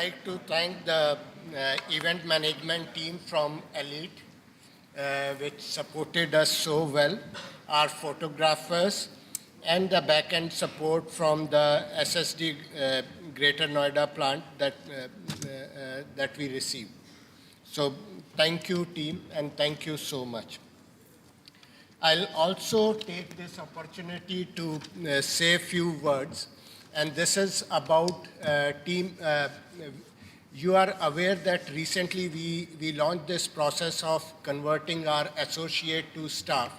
like to thank the event management team from Elite, which supported us so well, our photographers, and the back-end support from the SSD Greater Noida plant that we received. So thank you, team, and thank you so much. I'll also take this opportunity to say a few words, and this is about team. You are aware that recently we launched this process of converting our associate to staff,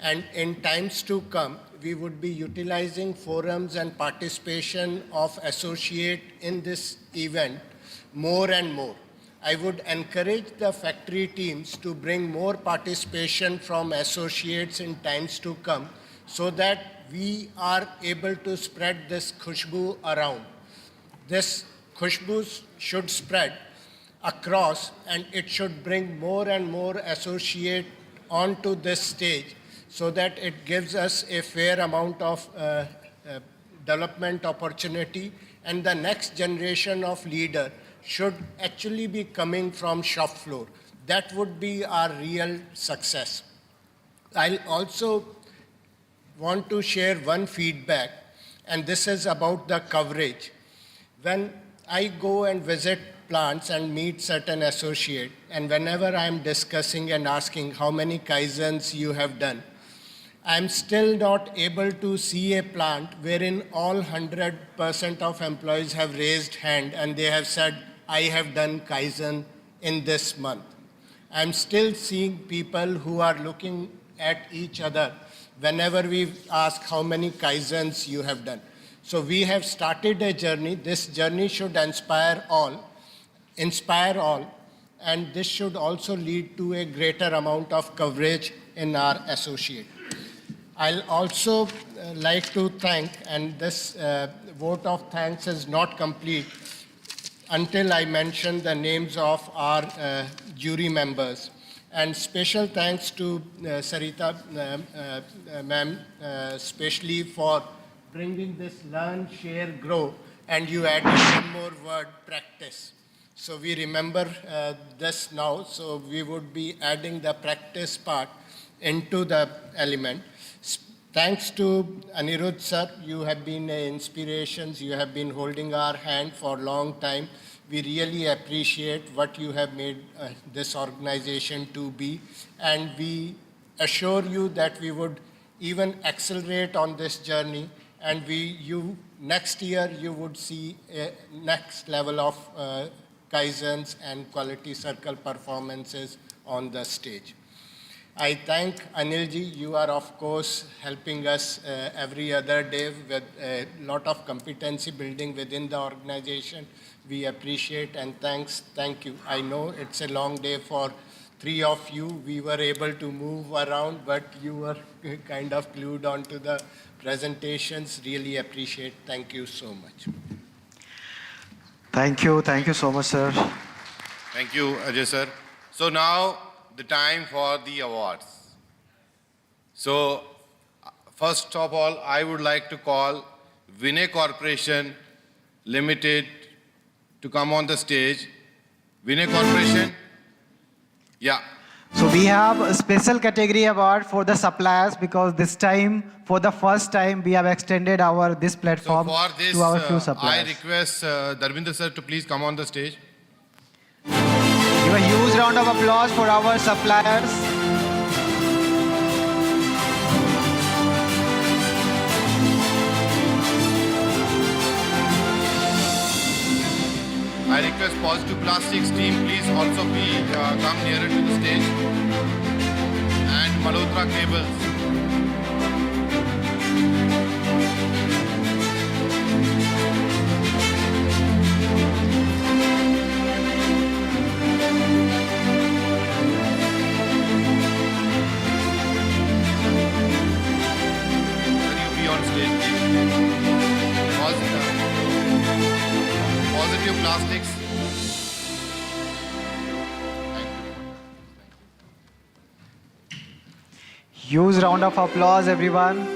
and in times to come, we would be utilizing forums and participation of associate in this event more and more. I would encourage the factory teams to bring more participation from associates in times to come so that we are able to spread this khushbu around. This khushbu should spread across, and it should bring more and more associate onto this stage so that it gives us a fair amount of development opportunity, and the next generation of leader should actually be coming from shop floor. That would be our real success. I'll also want to share one feedback, and this is about the coverage. When I go and visit plants and meet certain associate, and whenever I'm discussing and asking how many Kaizens you have done, I'm still not able to see a plant wherein all 100% of employees have raised hand and they have said, I have done Kaizen in this month. I'm still seeing people who are looking at each other whenever we ask how many Kaizens you have done. So we have started a journey. This journey should inspire all, and this should also lead to a greater amount of coverage in our associate. I'll also like to thank, and this vote of thanks is not complete until I mention the names of our jury members. And special thanks to Sarita ma'am, especially for bringing this learn, share, grow, and you added one more word, practice. So we remember this now, so we would be adding the practice part into the element. Thanks to Anirudh sir, you have been inspirations, you have been holding our hand for a long time. We really appreciate what you have made this organization to be, and we assure you that we would even accelerate on this journey, and next year you would see a next level of Kaizens and quality circle performances on the stage. I thank Anilji. You are, of course, helping us every other day with a lot of competency building within the organization. We appreciate and thank you. I know it's a long day for three of you. We were able to move around, but you were kind of glued onto the presentations. Really appreciate. Thank you so much. Thank you so much, sir. Thank you, Ajay sir. So now the time for the awards. So first of all, I would like to call Vinay Corporation Limited to come on the stage. Vinay Corporation. Yeah. So we have a special category award for the suppliers because this time, for the first time, we have extended this platform for this, to our few suppliers. I request Dharminder sir to please come on the stage. Give a huge round of applause for our suppliers. I request Positive Plastics team please also come nearer to the stage. And Malhotra Cables. Positive Plastics. Huge round of applause, everyone.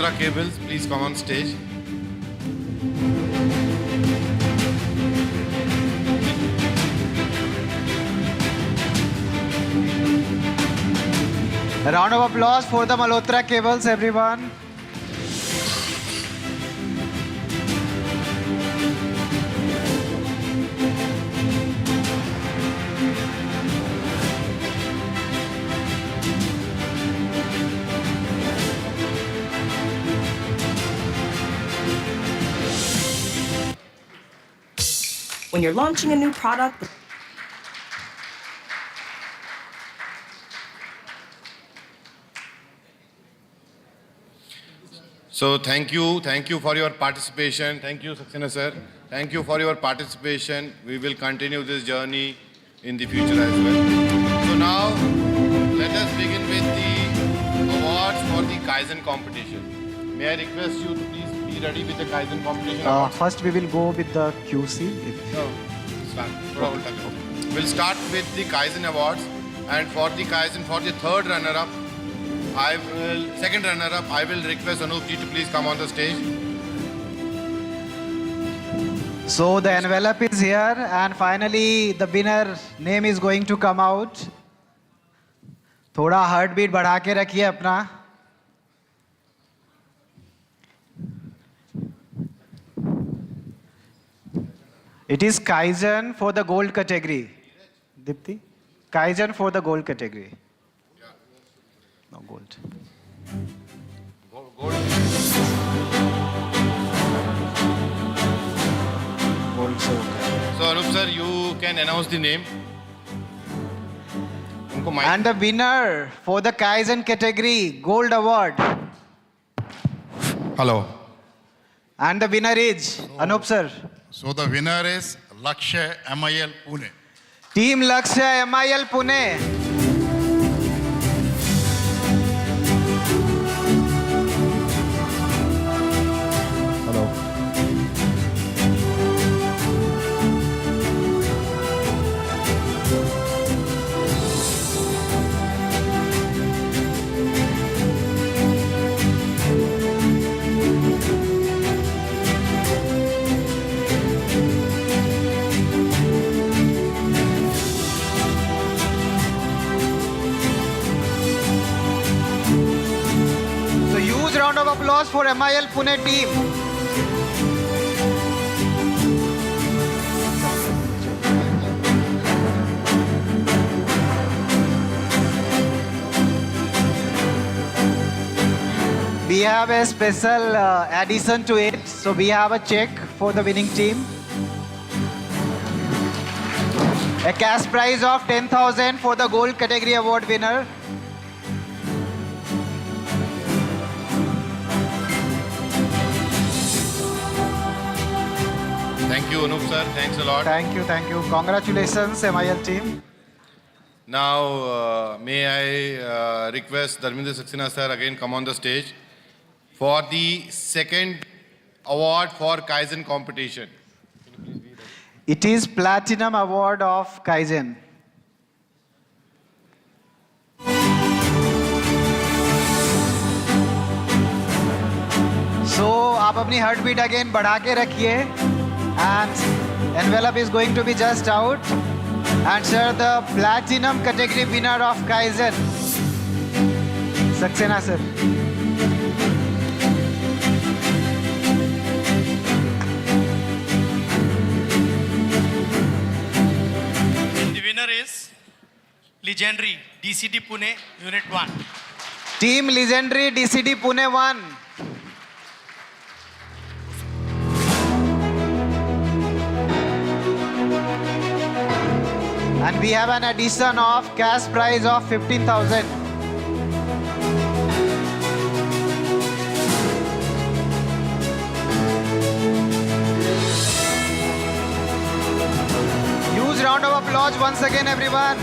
Malhotra Cables, please come on stage. A round of applause for the Malhotra Cables, everyone. When you're launching a new product, So thank you for your participation. Thank you, Saxena sir. Thank you for your participation. We will continue this journey in the future as well. So now, let us begin with the awards for the Kaizen competition. May I request you to please be ready with the Kaizen competition awards? First, we will go with the QC. We'll start with the Kaizen awards, and for the Kaizen, for the third runner-up, second runner-up, I will request Anup ji to please come on the stage. So the envelope is here, and finally the winner name is going to come out. थोड़ा heart beat बढ़ा के रखिए अपना. It is Kaizen for the gold category. Dipti? Kaizen for the gold category. No gold. Gold So Anup sir, you can announce the name. And the winner for the Kaizen category, Gold Award. Hello. And the winner is Anup sir. So the winner is Lakshya MIL Pune. Team Lakshya MIL Pune. Round of applause for MIL Pune team. We have a special addition to it. So we have a check for the winning team. A cash prize of 10,000 for the gold category award winner. Thank you, Anup sir. Thanks a lot. Thank you. Congratulations, MIL team. Now, may I request Dharmendra Saxena sir again come on the stage for the second award for Kaizen competition. It is Platinum Award of Kaizen. So, आप अपनी heart beat again बढ़ा के रखिए. And envelope is going to be just out. And sir, the platinum category winner of Kaizen, Saxena sir. The winner is Legendary DCD Pune Unit 1. Team Legendary DCD Pune 1. And we have an addition of cash prize of 15,000. Huge round of applause once again, everyone.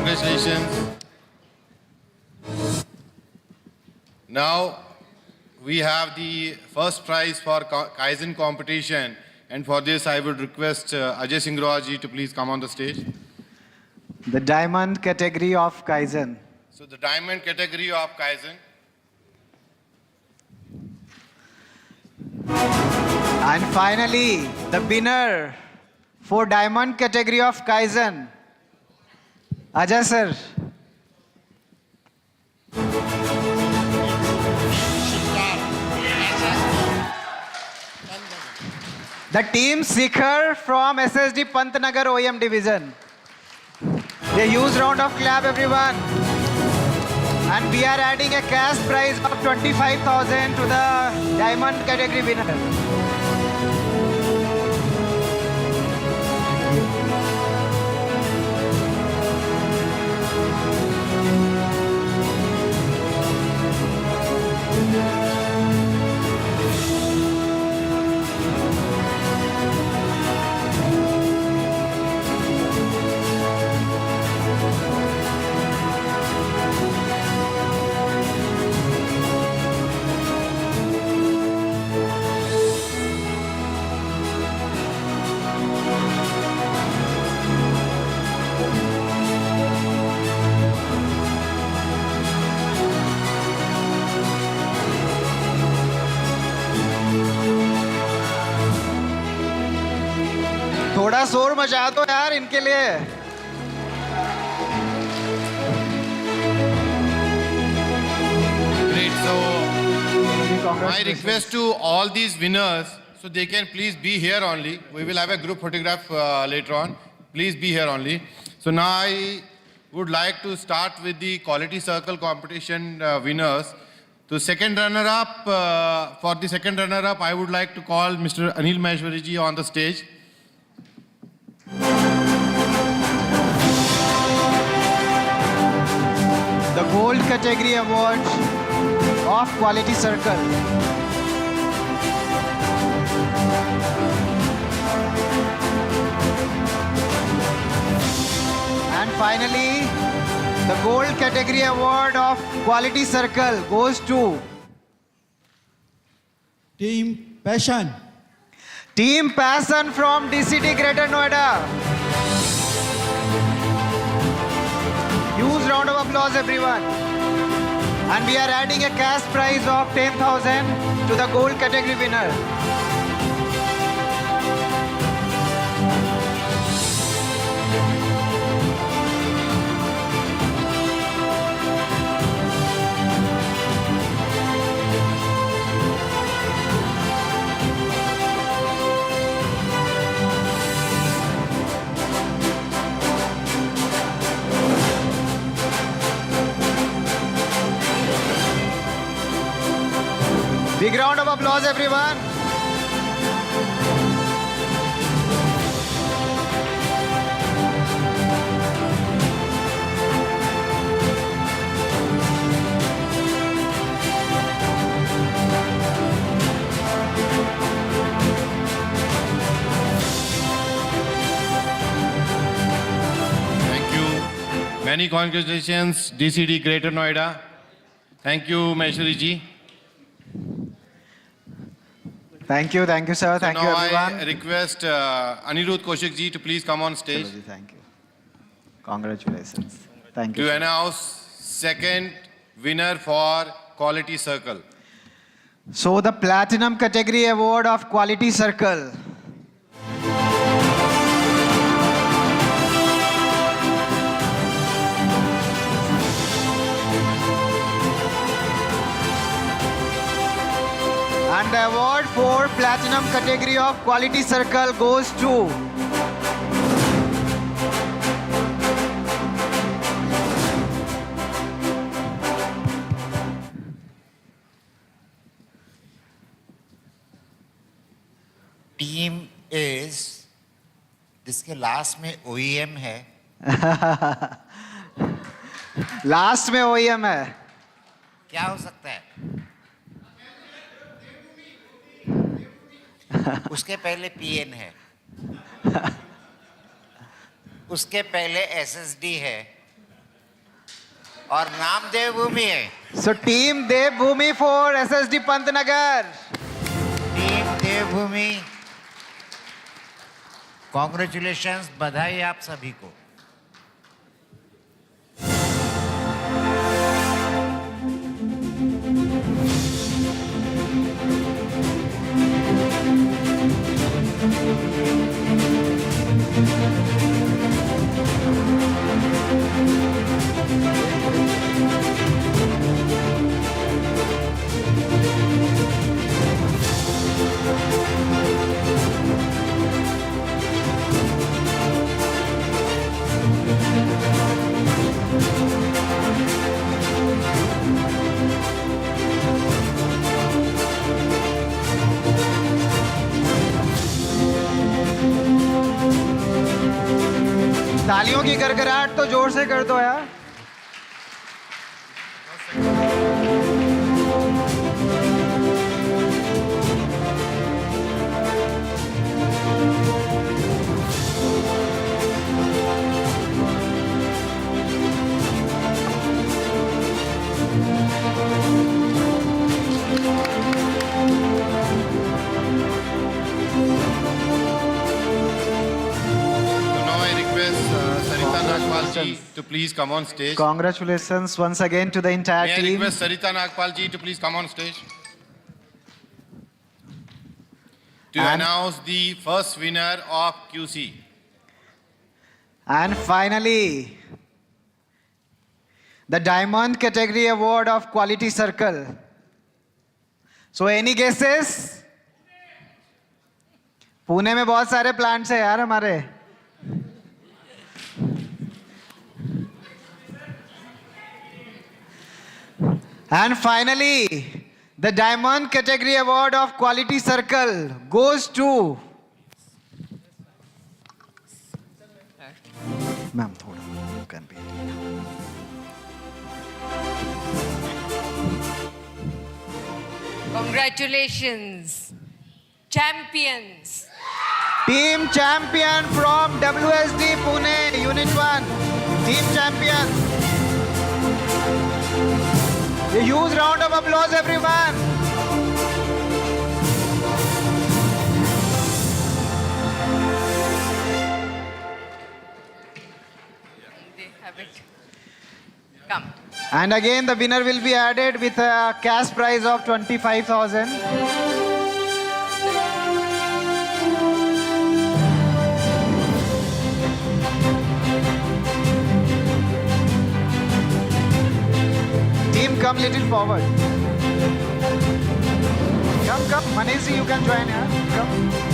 congratulations. Now we have the first prize for Kaizen competition, and for this I would request Ajay Singhroa ji to please come on the stage. The diamond category of Kaizen. So the diamond category of Kaizen. And finally, the winner for diamond category of Kaizen, Ajay sir. The team Sikhar from SSD Pantnagar OEM division. A huge round of clap, everyone. And we are adding a cash prize of 25,000 to the diamond category winner. थोड़ा शोर मचा दो यार इनके लिए. Great. So my request to all these winners, so they can please be here only. We will have a group photograph later on. Please be here only. So now I would like to start with the quality circle competition winners. So second runner-up, for the second runner-up, I would like to call Mr. Anil Maheshwari ji on the stage. The gold category award of Quality Circle. And finally, the gold category award of Quality Circle goes to Team Passion. Team Passion from DCT Greater Noida. Huge round of applause, everyone. And we are adding a cash prize of 10,000 to the gold category winner. Big round of applause, everyone. Thank you. Many congratulations, DCD Greater Noida. Thank you, Maheshwari ji. Thank you, sir. Thank you, now everyone. I request Anirudh Kaushik ji to please come on stage. Thank you. Congratulations. Thank you. To sir. announce second winner for Quality Circle. So the Platinum category award of Quality Circle. And the award for Platinum category of Quality Circle goes to team is जिसके last में OEM है. Last में OEM है. क्या हो सकता है? उसके पहले PN है. उसके पहले SSD है. और नाम देवभूमि है. So team Devbhoomi for SSD Pantnagar. Team Devbhoomi, congratulations, बधाई आप सभी को. तालियों की गड़गड़ाहट तो जोर से कर दो यार. To please come on stage. Congratulations once again to the entire May I team. request Sarita Nagpal ji to please come on stage to And- announce the first winner of QC. And finally, the Diamond Category Award of Quality Circle. So any guesses? Pune में बहुत सारे plants है यार हमारे. And finally, the Diamond Category Award of Quality Circle goes to Ma'am, thoda can be. Congratulations, champions. Team champion from WSD Pune, Unit 1. Team champion. A huge round of applause, everyone. They have it. Come. And again, the winner will be added with a cash prize of 25,000. Team, come little forward. Come, Manesi, you can join here. Come.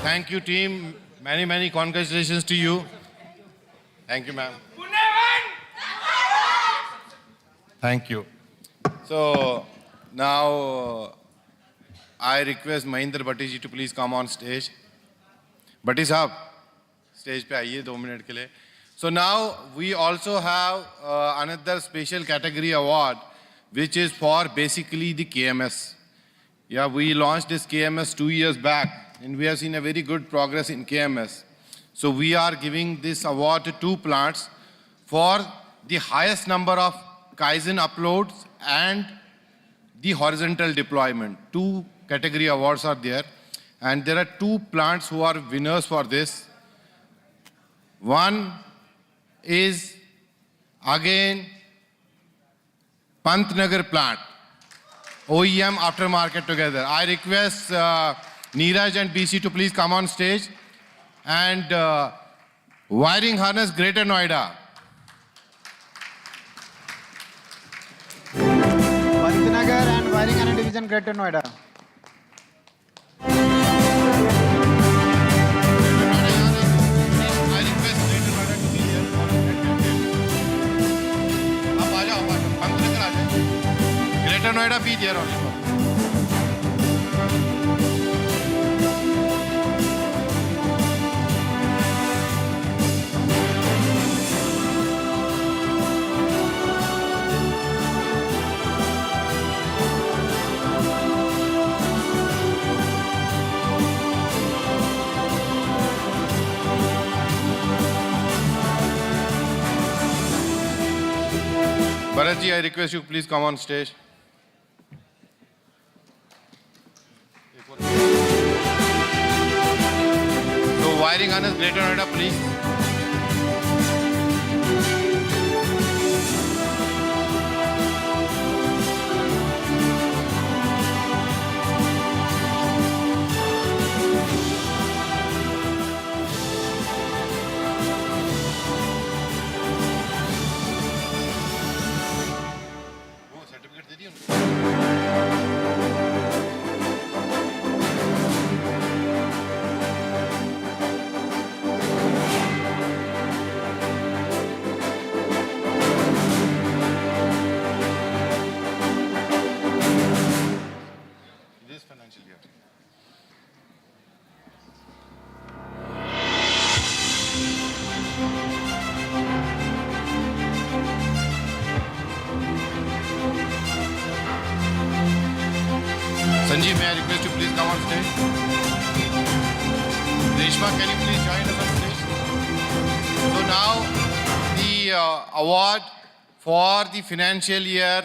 Thank you, team. Many congratulations to you. Thank you, ma'am. Thank you. So now I request Mahinder Bhatti ji to please come on stage. Bhatti sahab, stage pe aaiye 2 minute ke liye. So now we also have another special category award, which is for basically the KMS. Yeah, we launched this KMS 2 years back, and we have seen a very good progress in KMS. So we are giving this award to 2 plants for the highest number of Kaizen uploads and the horizontal deployment. 2 category awards are there, and there are 2 plants who are winners for this. One is again Pantnagar plant, OEM aftermarket together. I request Neeraj and BC to please come on stage. And wiring harness, Greater Noida. Pantnagar and wiring harness division, Greater Noida. Greater Noida be there also. Bharatji, I request you please come on stage. So wiring harness, Greater Noida, please. Sanjeev, may I request you please come on stage? Reshma, can you please join us on stage? So now the award for the financial year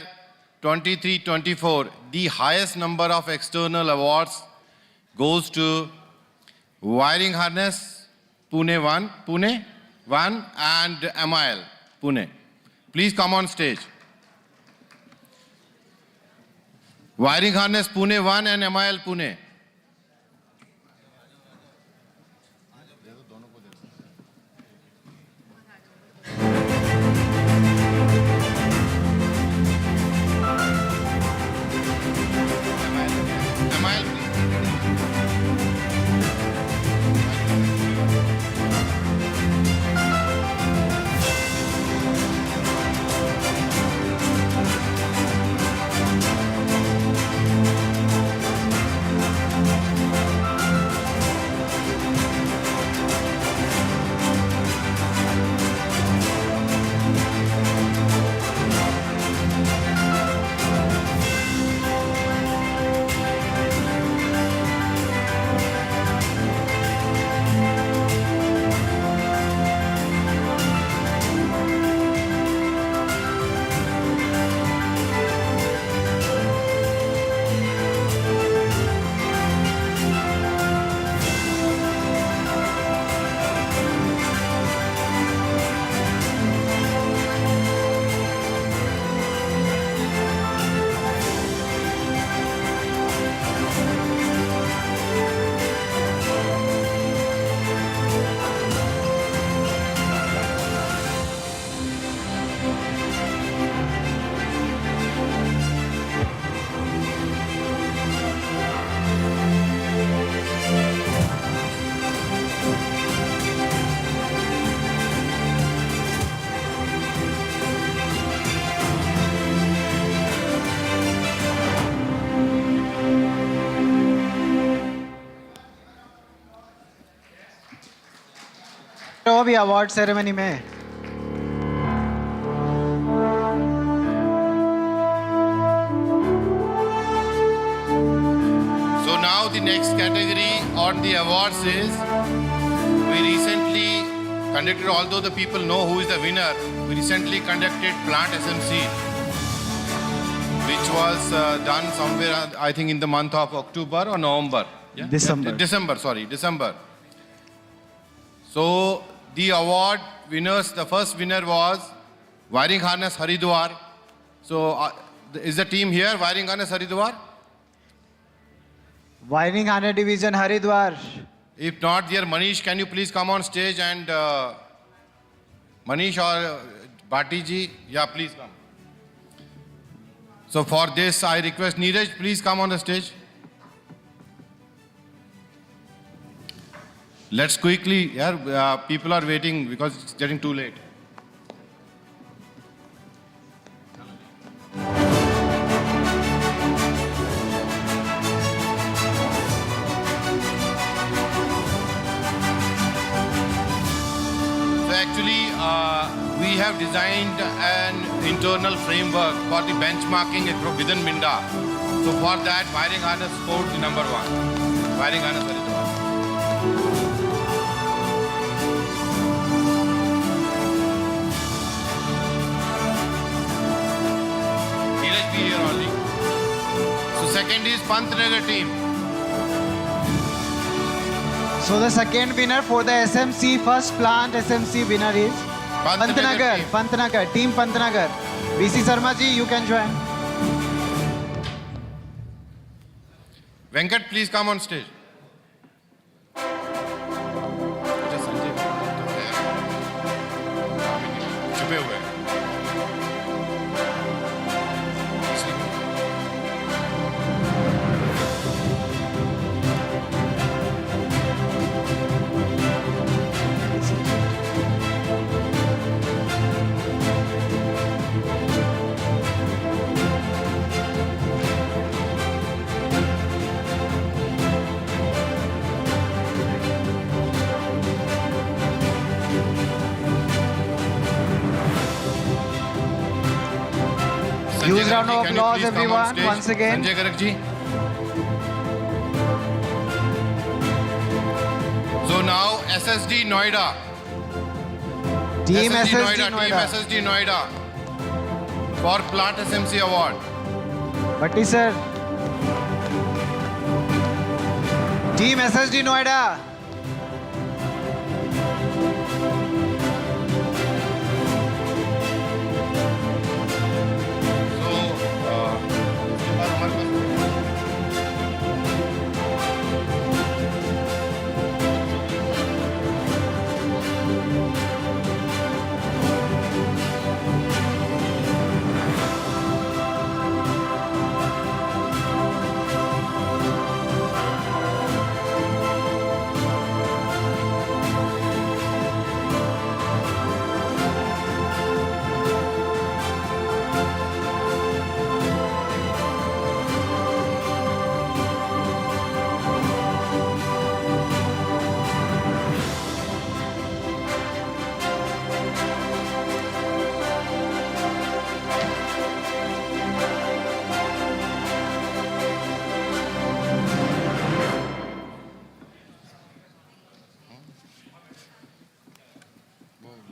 23-24, the highest number of external awards goes to Wiring Harness, Pune 1 and MIL, Pune. Please come on stage. Wiring Harness Pune 1 and MIL Pune. तो भी award ceremony में So now the next category on the awards is, we recently conducted, although the people know who is the winner, we recently conducted Plant SMC, which was done somewhere, I think in the month of October or November. Yeah? December. So the award winners, the first winner was Wiring Harness Haridwar. So is the team here? Wiring harness Haridwar? Wiring harness division Haridwar. If not, dear Manish, can you please come on stage and Manish or Bhati ji, yeah, please come. So for this, I request Neeraj, please come on the stage. Let's quickly, yeah, people are waiting because it's getting too late. So actually, we have designed an internal framework for the benchmarking within Minda. So for that, wiring harness scored the number 1. Wiring harness Haridwar. Neeraj be here only. So second is Pantnagar team. So the second winner for the SMC first plant SMC winner is Pantnagar team. Pantnagar, team Pantnagar. VC Sharma ji, you can join. Venkat, please come on stage. छुपे हुए हैं। Huge Sanjay round Garg of ji, can you applause please come on everyone stage? once again. Sanjay Garg ji. So now SSD Noida. Team SSD SSD Team Noida. SSD Noida for Plant SMC Award. Bhatti sir. Team SSD Noida.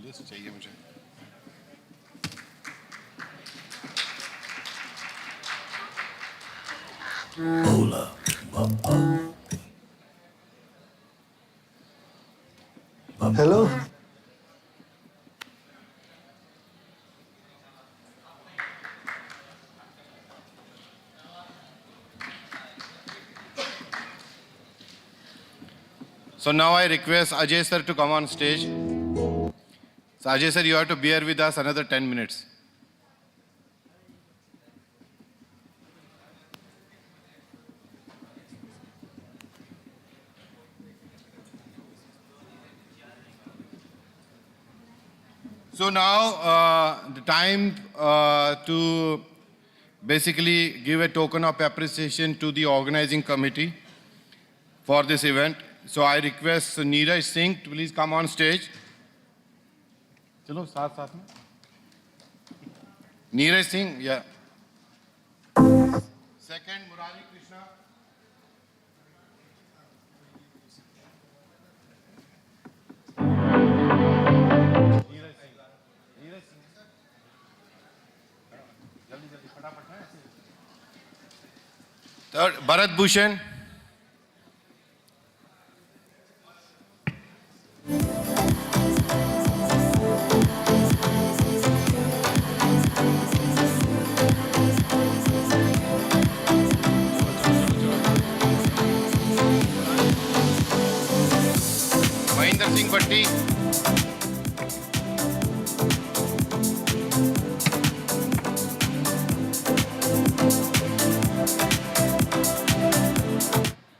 List चाहिए मुझे। Hello. So now I request Ajay sir to come on stage. So Ajay sir, you have to bear with us another 10 minutes. So now the time to basically give a token of appreciation to the organizing committee for this event. So I request Neeraj Singh to please come on stage. चलो साथ साथ में नीरज सिंह या second Murari Krishna जल्दी जल्दी फटाफट है third Bharat Bhushan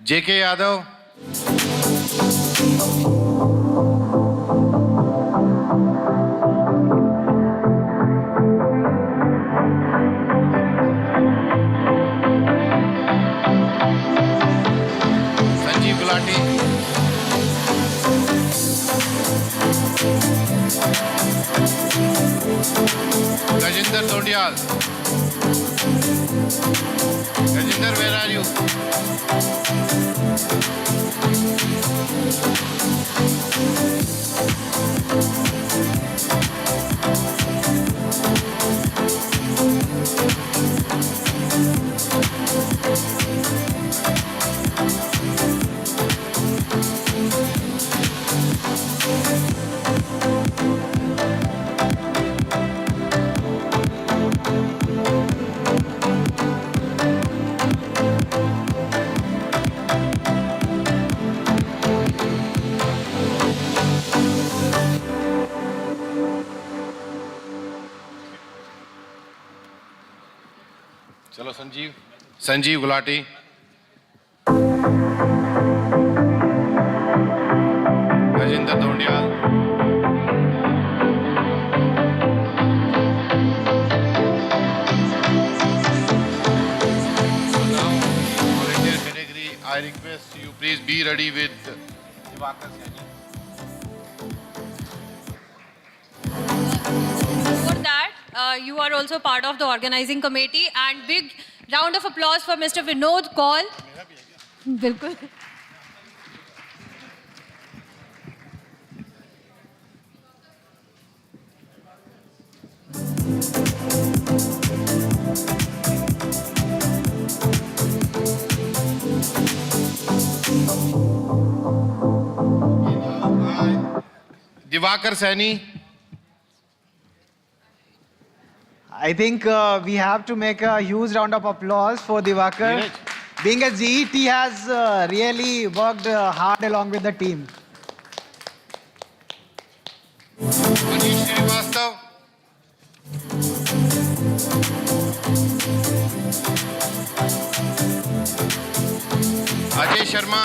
JK Yadav. Sanjeev Gulati. Gajinder Dodial. Gajinder, where are you? चलो Sanjeev. Sanjeev Gulati. Gajendra दौंडियाल. Volunteer category, I request you please be ready with Divakar Saini. For that, you are also part of the organizing committee, and big round of applause for Mr. Vinod Kaul. बिल्कुल. Divakar Saini. I think we have to make a huge round of applause for Divakar. Being a GET, he has really worked hard along with the team. Manish Srivastav. Ajay Sharma.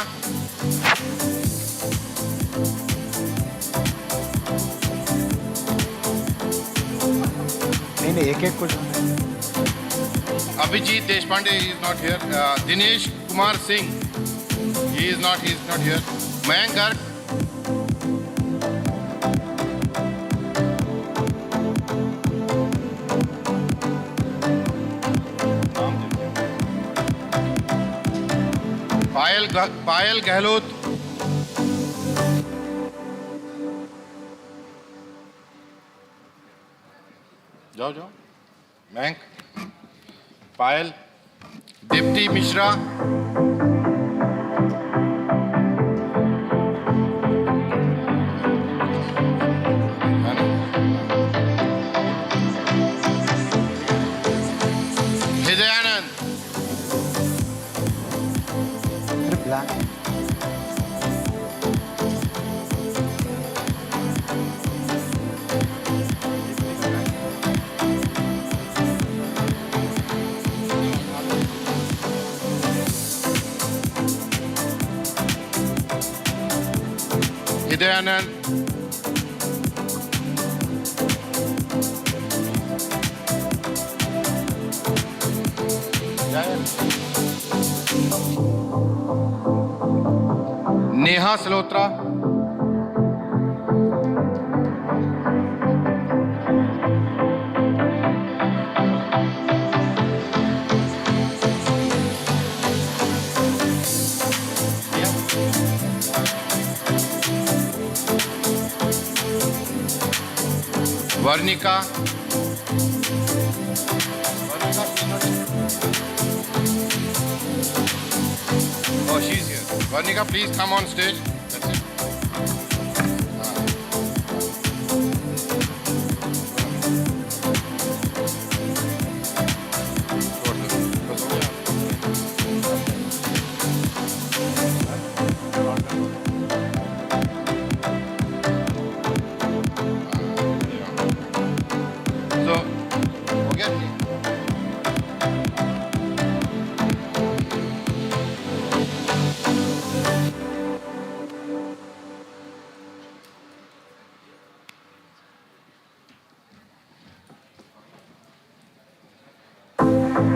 नहीं एक-एक कुछ. Abhijit Deshpande, he is not here. Dinesh Kumar Singh, he is not here. Mayank Garg. Payal Gehlot. जाओ. Mayank. Payal. Dipti Mishra. Hidayanand. Hidayanand. Neha Salotra. Varnika. Oh, she's here. Varnika, please come on stage. That's it. Let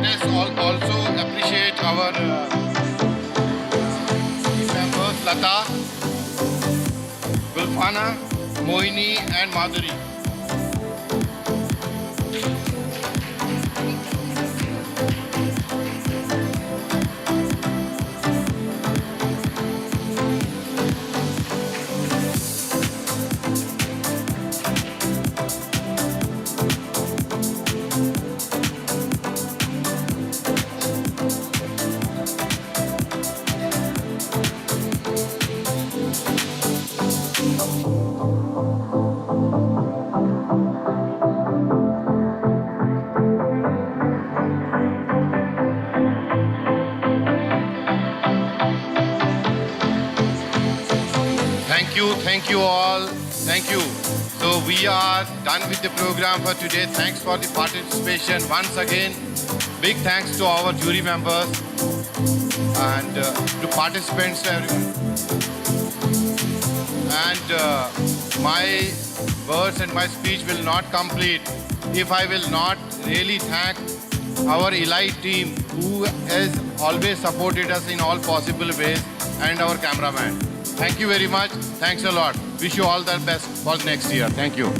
us also appreciate our team members Lata, Gulfana, Moini and Madhuri. Thank you all. Thank you. So we are done with the program for today. Thanks for the participation. Once again, big thanks to our jury members and to participants, everyone. And my words and my speech will not complete if I will not really thank our elite team who has always supported us in all possible ways, and our cameraman. Thank you very much. Thanks a lot. Wish you all the best for next year. Thank you.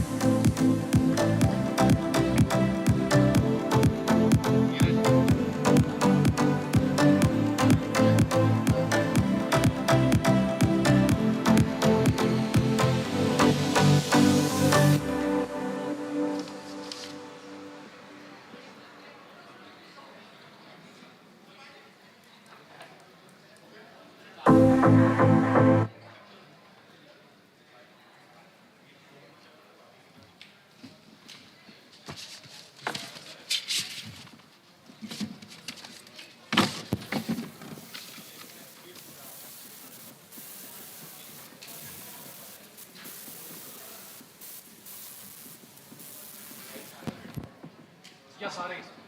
क्या सारे